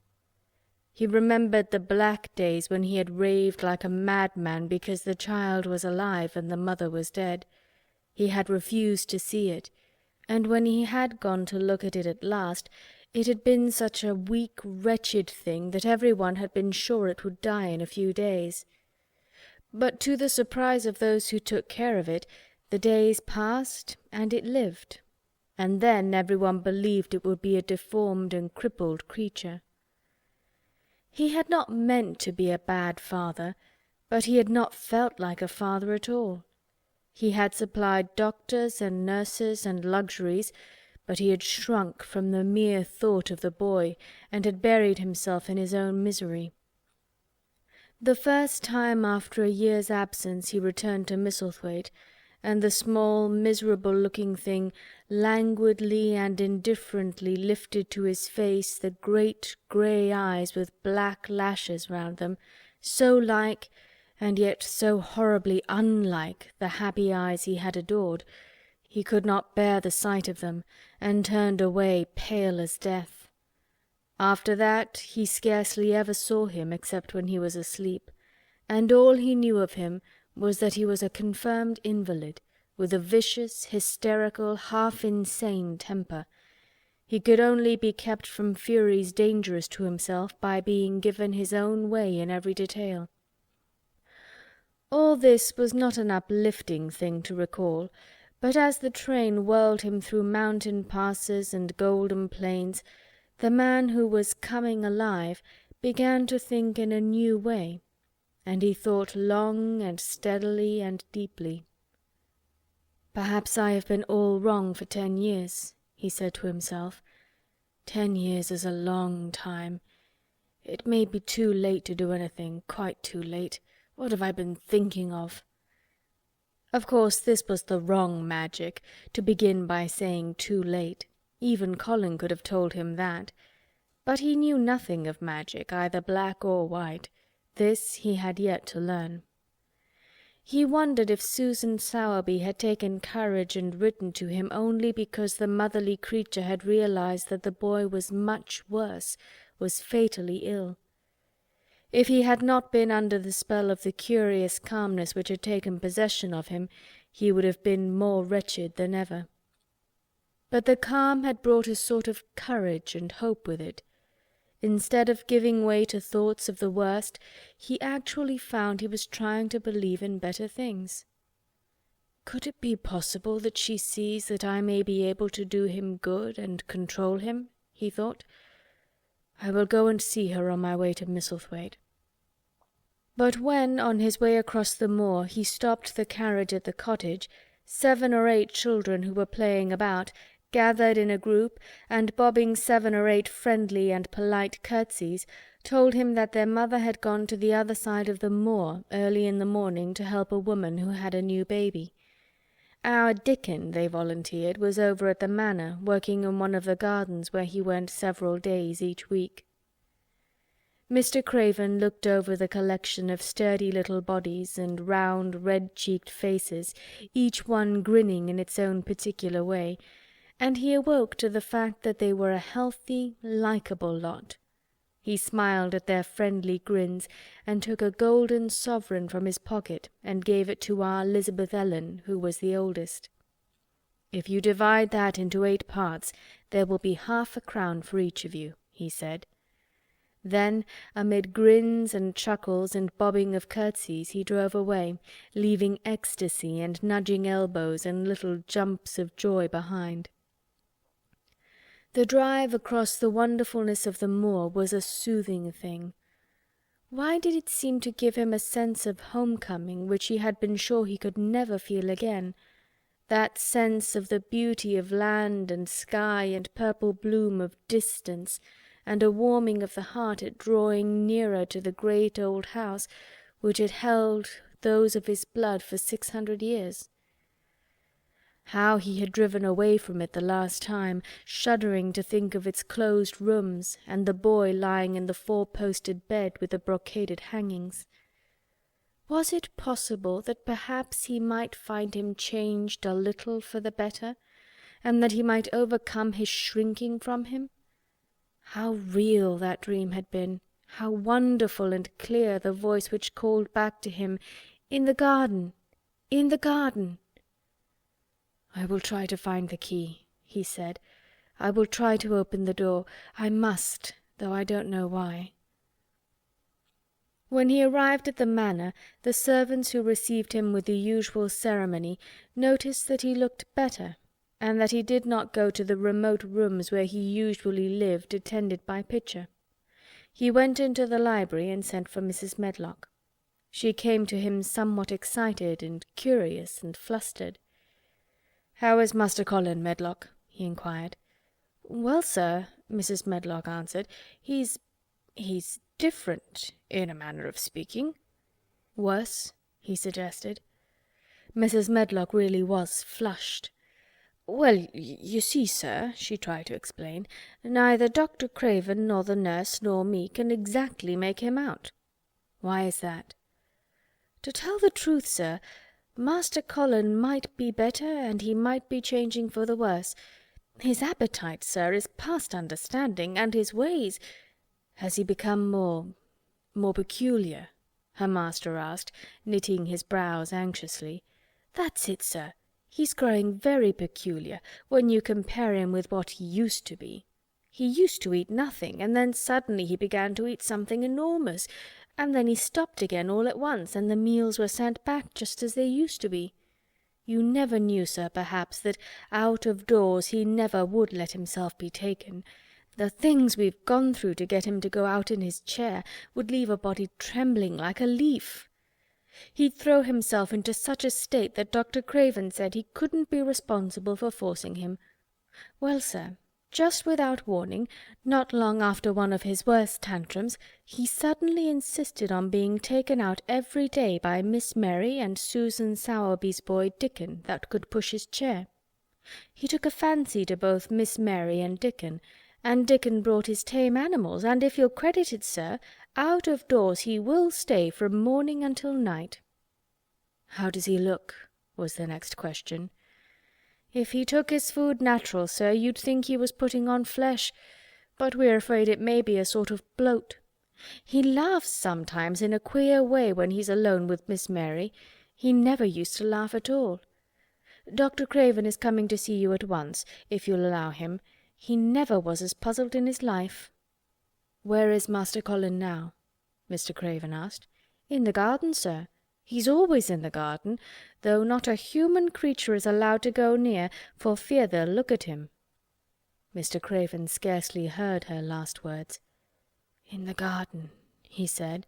He remembered the black days when he had raved like a madman because the child was alive and the mother was dead. He had refused to see it, and when he had gone to look at it at last, it had been such a weak, wretched thing that everyone had been sure it would die in a few days. But to the surprise of those who took care of it, the days passed and it lived. And then everyone believed it would be a deformed and crippled creature. He had not meant to be a bad father, but he had not felt like a father at all. He had supplied doctors and nurses and luxuries, but he had shrunk from the mere thought of the boy, and had buried himself in his own misery. The first time after a year's absence he returned to Misselthwaite, and the small, miserable-looking thing languidly and indifferently lifted to his face the great grey eyes with black lashes round them, so like, and yet so horribly unlike, the happy eyes he had adored, he could not bear the sight of them, and turned away pale as death. After that he scarcely ever saw him except when he was asleep, and all he knew of him was that he was a confirmed invalid, with a vicious, hysterical, half-insane temper. He could only be kept from furies dangerous to himself by being given his own way in every detail. All this was not an uplifting thing to recall, but as the train whirled him through mountain passes and golden plains, the man who was coming alive began to think in a new way, and he thought long and steadily and deeply. "Perhaps I have been all wrong for 10 years," he said to himself. 10 years is a long time. It may be too late to do anything, quite too late. What have I been thinking of? Of course this was the wrong magic, to begin by saying too late. Even Colin could have told him that. But he knew nothing of magic, either black or white. This he had yet to learn. He wondered if Susan Sowerby had taken courage and written to him only because the motherly creature had realized that the boy was much worse, was fatally ill. If he had not been under the spell of the curious calmness which had taken possession of him, he would have been more wretched than ever. But the calm had brought a sort of courage and hope with it. Instead of giving way to thoughts of the worst, he actually found he was trying to believe in better things. "Could it be possible that she sees that I may be able to do him good and control him?" he thought. "I will go and see her on my way to Misselthwaite." But when, on his way across the moor, he stopped the carriage at the cottage, 7 or 8 children who were playing about, gathered in a group, and bobbing 7 or 8 friendly and polite curtsies, told him that their mother had gone to the other side of the moor early in the morning to help a woman who had a new baby. Our Dickon, they volunteered, was over at the Manor, working in one of the gardens where he went several days each week. Mr. Craven looked over the collection of sturdy little bodies and round, red-cheeked faces, each one grinning in its own particular way, and he awoke to the fact that they were a healthy, likeable lot. He smiled at their friendly grins, and took a golden sovereign from his pocket and gave it to our Elizabeth Ellen, who was the oldest. "If you divide that into 8 parts, there will be 1/2 crown for each of you," he said. Then, amid grins and chuckles and bobbing of curtsies, he drove away, leaving ecstasy and nudging elbows and little jumps of joy behind. The drive across the wonderfulness of the moor was a soothing thing. Why did it seem to give him a sense of home-coming which he had been sure he could never feel again? That sense of the beauty of land and sky and purple bloom of distance, and a warming of the heart at drawing nearer to the great old house which had held those of his blood for 600 years. How he had driven away from it the last time, shuddering to think of its closed rooms, and the boy lying in the 4-posted bed with the brocaded hangings. Was it possible that perhaps he might find him changed a little for the better, and that he might overcome his shrinking from him? How real that dream had been! How wonderful and clear the voice which called back to him, "In the garden! In the garden!" "I will try to find the key," he said. "I will try to open the door. I must, though I don't know why." When he arrived at the Manor, the servants who received him with the usual ceremony noticed that he looked better, and that he did not go to the remote rooms where he usually lived attended by Pitcher. He went into the library and sent for Mrs. Medlock. She came to him somewhat excited and curious and flustered. "How is Master Colin, Medlock?" he inquired. "Well, sir," Mrs. Medlock answered, he's different, in a manner of speaking." "Worse?" he suggested. Mrs. Medlock really was flushed. "Well, you see, sir," she tried to explain, "neither Dr. Craven nor the nurse nor me can exactly make him out." "Why is that?" "To tell the truth, sir, Master Colin might be better and he might be changing for the worse. His appetite, sir, is past understanding, and his ways—" "Has he become more peculiar?" her master asked, knitting his brows anxiously. "That's it, sir. He's growing very peculiar, when you compare him with what he used to be. He used to eat nothing, and then suddenly he began to eat something enormous, and then he stopped again all at once, and the meals were sent back just as they used to be. You never knew, sir, perhaps, that out of doors he never would let himself be taken. The things we've gone through to get him to go out in his chair would leave a body trembling like a leaf. He'd throw himself into such a state that Dr. Craven said he couldn't be responsible for forcing him. Well, sir, just without warning, not long after one of his worst tantrums, he suddenly insisted on being taken out every day by Miss Mary and Susan Sowerby's boy Dickon that could push his chair. He took a fancy to both Miss Mary and Dickon brought his tame animals, and if you'll credit it, sir, out of doors he will stay from morning until night." "How does he look?" was the next question. "If he took his food natural, sir, you'd think he was putting on flesh, but we're afraid it may be a sort of bloat. He laughs sometimes in a queer way when he's alone with Miss Mary. He never used to laugh at all. Dr. Craven is coming to see you at once, if you'll allow him. He never was as puzzled in his life." "Where is Master Colin now?" Mr. Craven asked. "In the garden, sir. He's always in the garden, though not a human creature is allowed to go near, for fear they'll look at him." Mr. Craven scarcely heard her last words. "In the garden," he said,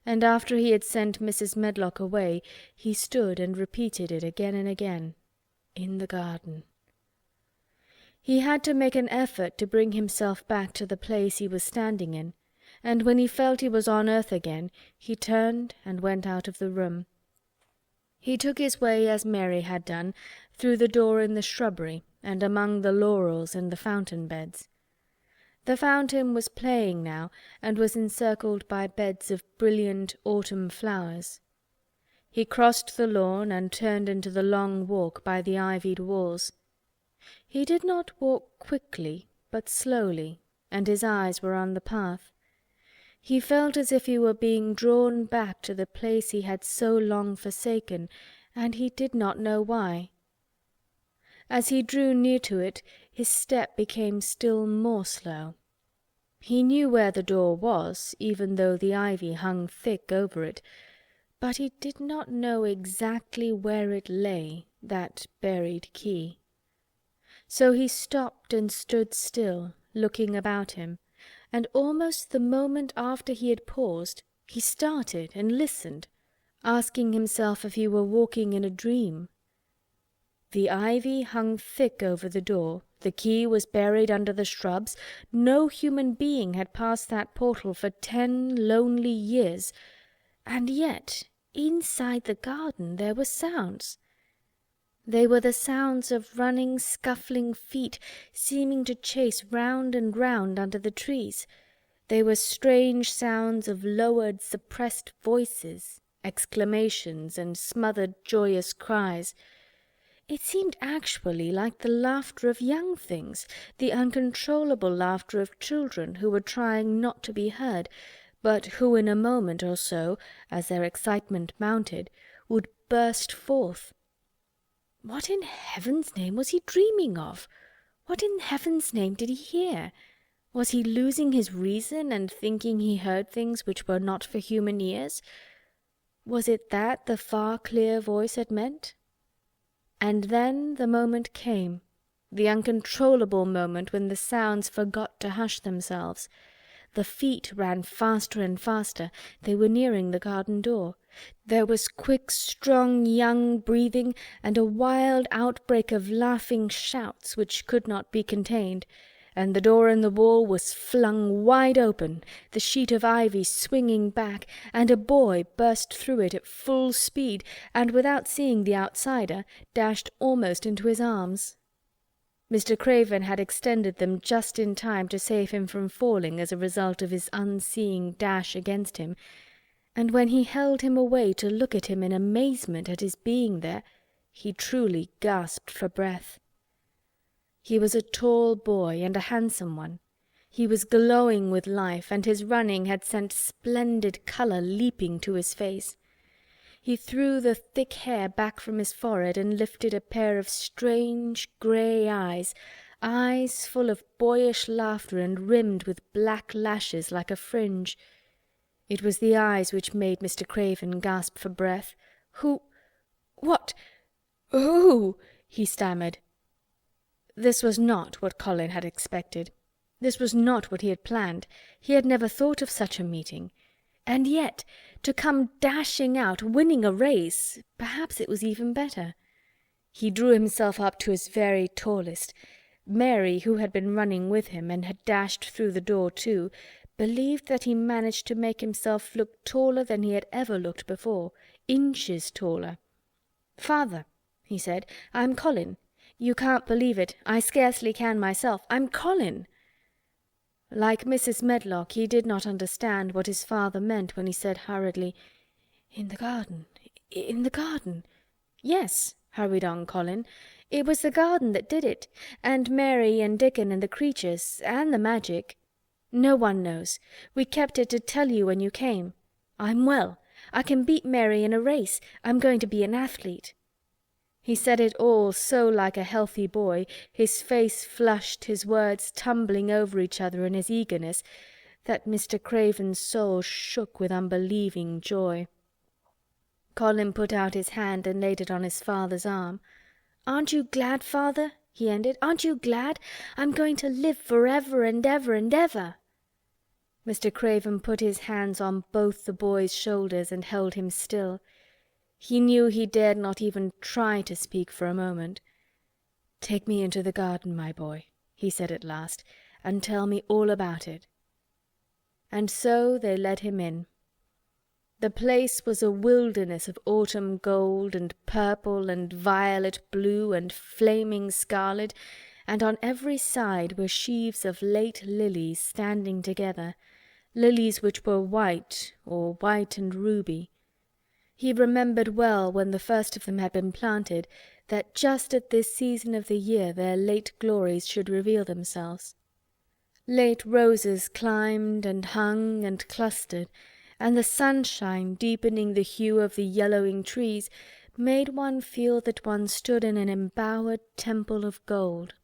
and after he had sent Mrs. Medlock away, he stood and repeated it again and again. "In the garden." He had to make an effort to bring himself back to the place he was standing in, and when he felt he was on earth again, he turned and went out of the room. He took his way, as Mary had done, through the door in the shrubbery and among the laurels and the fountain beds. The fountain was playing now, and was encircled by beds of brilliant autumn flowers. He crossed the lawn and turned into the long walk by the ivied walls. He did not walk quickly, but slowly, and his eyes were on the path. He felt as if he were being drawn back to the place he had so long forsaken, and he did not know why. As he drew near to it, his step became still more slow. He knew where the door was, even though the ivy hung thick over it, but he did not know exactly where it lay, that buried key. So he stopped and stood still, looking about him, and almost the moment after he had paused, he started and listened, asking himself if he were walking in a dream. The ivy hung thick over the door, the key was buried under the shrubs, no human being had passed that portal for 10 lonely years, and yet inside the garden there were sounds. They were the sounds of running, scuffling feet, seeming to chase round and round under the trees. They were strange sounds of lowered, suppressed voices, exclamations, and smothered, joyous cries. It seemed actually like the laughter of young things, the uncontrollable laughter of children who were trying not to be heard, but who in a moment or so, as their excitement mounted, would burst forth. What in heaven's name was he dreaming of? What in heaven's name did he hear? Was he losing his reason and thinking he heard things which were not for human ears? Was it that the far clear voice had meant? And then the moment came, the uncontrollable moment when the sounds forgot to hush themselves. The feet ran faster and faster. They were nearing the garden door. There was quick, strong, young breathing, and a wild outbreak of laughing shouts which could not be contained, and the door in the wall was flung wide open, the sheet of ivy swinging back, and a boy burst through it at full speed, and without seeing the outsider, dashed almost into his arms. Mr. Craven had extended them just in time to save him from falling as a result of his unseeing dash against him, and when he held him away to look at him in amazement at his being there, he truly gasped for breath. He was a tall boy, and a handsome one. He was glowing with life, and his running had sent splendid colour leaping to his face. He threw the thick hair back from his forehead and lifted a pair of strange grey eyes, eyes full of boyish laughter and rimmed with black lashes like a fringe. It was the eyes which made Mr. Craven gasp for breath. Who?" he stammered. This was not what Colin had expected. This was not what he had planned. He had never thought of such a meeting. And yet, to come dashing out, winning a race, perhaps it was even better. He drew himself up to his very tallest. Mary, who had been running with him and had dashed through the door too, believed that he managed to make himself look taller than he had ever looked before, inches taller. "Father," he said, "I'm Colin. You can't believe it. I scarcely can myself. I'm Colin." Like Mrs. Medlock, he did not understand what his father meant when he said hurriedly, "In the garden, in the garden." "Yes," hurried on Colin, "it was the garden that did it, and Mary and Dickon and the creatures, and the magic. No one knows. We kept it to tell you when you came. I'm well. I can beat Mary in a race. I'm going to be an athlete." He said it all so like a healthy boy, his face flushed, his words tumbling over each other in his eagerness, that Mr. Craven's soul shook with unbelieving joy. Colin put out his hand and laid it on his father's arm. "Aren't you glad, father?" he ended. "Aren't you glad? I'm going to live forever and ever and ever." Mr. Craven put his hands on both the boy's shoulders and held him still. He knew he dared not even try to speak for a moment. "Take me into the garden, my boy," he said at last, "and tell me all about it." And so they led him in. The place was a wilderness of autumn gold and purple and violet blue and flaming scarlet, and on every side were sheaves of late lilies standing together, lilies which were white or white and ruby. He remembered well, when the first of them had been planted, that just at this season of the year their late glories should reveal themselves. Late roses climbed and hung and clustered, and the sunshine, deepening the hue of the yellowing trees, made one feel that one stood in an embowered temple of gold.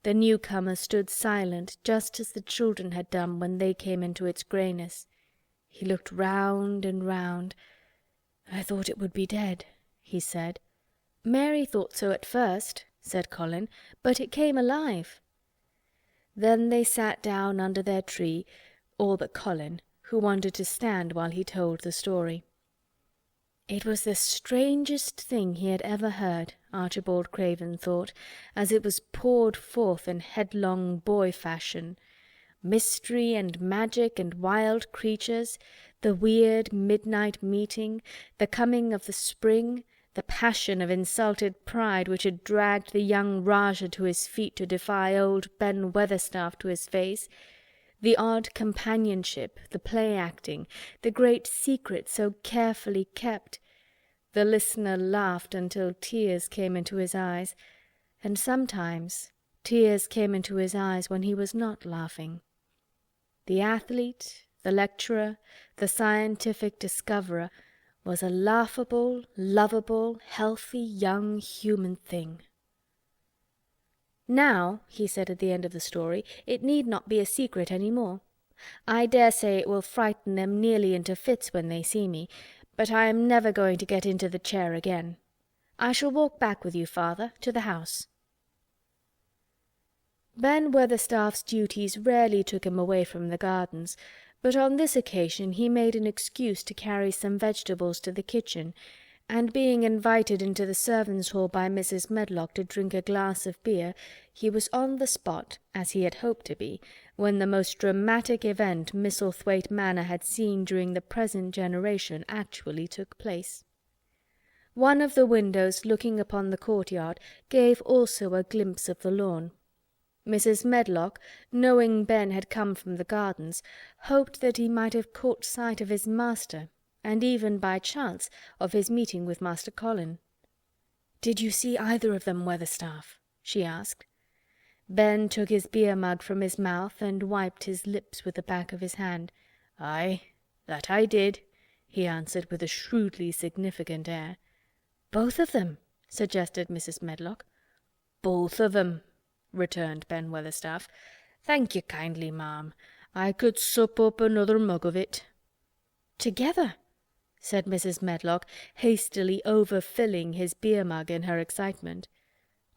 The newcomer stood silent, just as the children had done when they came into its greyness. He looked round and round. "I thought it would be dead," he said. "Mary thought so at first," said Colin, "but it came alive." Then they sat down under their tree, all but Colin, who wanted to stand while he told the story. It was the strangest thing he had ever heard, Archibald Craven thought, as it was poured forth in headlong boy fashion. Mystery and magic and wild creatures, the weird midnight meeting, the coming of the spring, the passion of insulted pride which had dragged the young Rajah to his feet to defy old Ben Weatherstaff to his face, the odd companionship, the play-acting, the great secret so carefully kept. The listener laughed until tears came into his eyes, and sometimes tears came into his eyes when he was not laughing. The athlete, the lecturer, the scientific discoverer was a laughable, lovable, healthy young human thing. "Now," he said at the end of the story, "it need not be a secret any more. I dare say it will frighten them nearly into fits when they see me, but I am never going to get into the chair again. I shall walk back with you, father, to the house." Ben Weatherstaff's duties rarely took him away from the gardens, but on this occasion he made an excuse to carry some vegetables to the kitchen, and being invited into the servants' hall by Mrs. Medlock to drink a glass of beer, he was on the spot, as he had hoped to be, when the most dramatic event Misselthwaite Manor had seen during the present generation actually took place. One of the windows looking upon the courtyard gave also a glimpse of the lawn. Mrs. Medlock, knowing Ben had come from the gardens, hoped that he might have caught sight of his master, and even by chance of his meeting with Master Colin. "Did you see either of them, Weatherstaff?" she asked. Ben took his beer-mug from his mouth and wiped his lips with the back of his hand. "Aye, that I did," he answered with a shrewdly significant air. "Both of them?" suggested Mrs. Medlock. "Both of 'em," returned Ben Weatherstaff. "Thank you kindly, ma'am. I could sup up another mug of it." "Together?" said Mrs. Medlock, hastily overfilling his beer-mug in her excitement.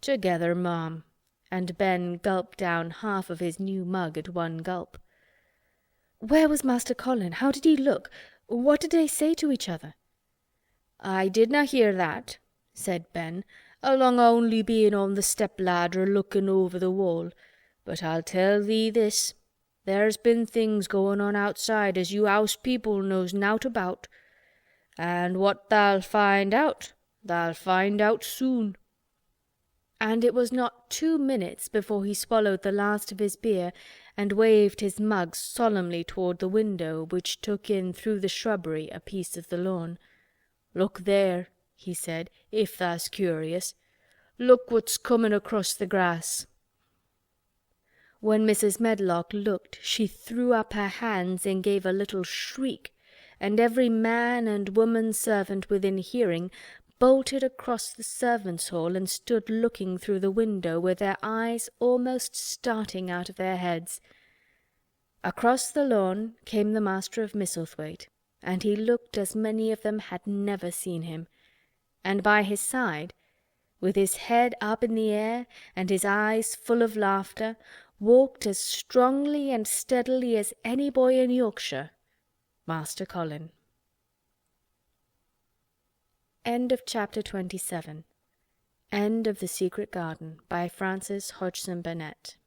"Together, ma'am," and Ben gulped down half of his new mug at one gulp. "Where was Master Colin? How did he look? What did they say to each other?" "I didna hear that," said Ben, "along only being on the step-ladder looking over the wall. But I'll tell thee this. There's been things going on outside as you house people knows nowt about. And what thou'll find out soon." And it was not 2 minutes before he swallowed the last of his beer and waved his mug solemnly toward the window which took in through the shrubbery a piece of the lawn. "Look there," he said, "if tha's curious. Look what's comin' across the grass." When Mrs. Medlock looked, she threw up her hands and gave a little shriek, and every man and woman servant within hearing bolted across the servants' hall and stood looking through the window with their eyes almost starting out of their heads. Across the lawn came the master of Misselthwaite, and he looked as many of them had never seen him, and by his side, with his head up in the air and his eyes full of laughter, walked as strongly and steadily as any boy in Yorkshire, Master Colin. End of chapter 27. End of The Secret Garden by Frances Hodgson Burnett.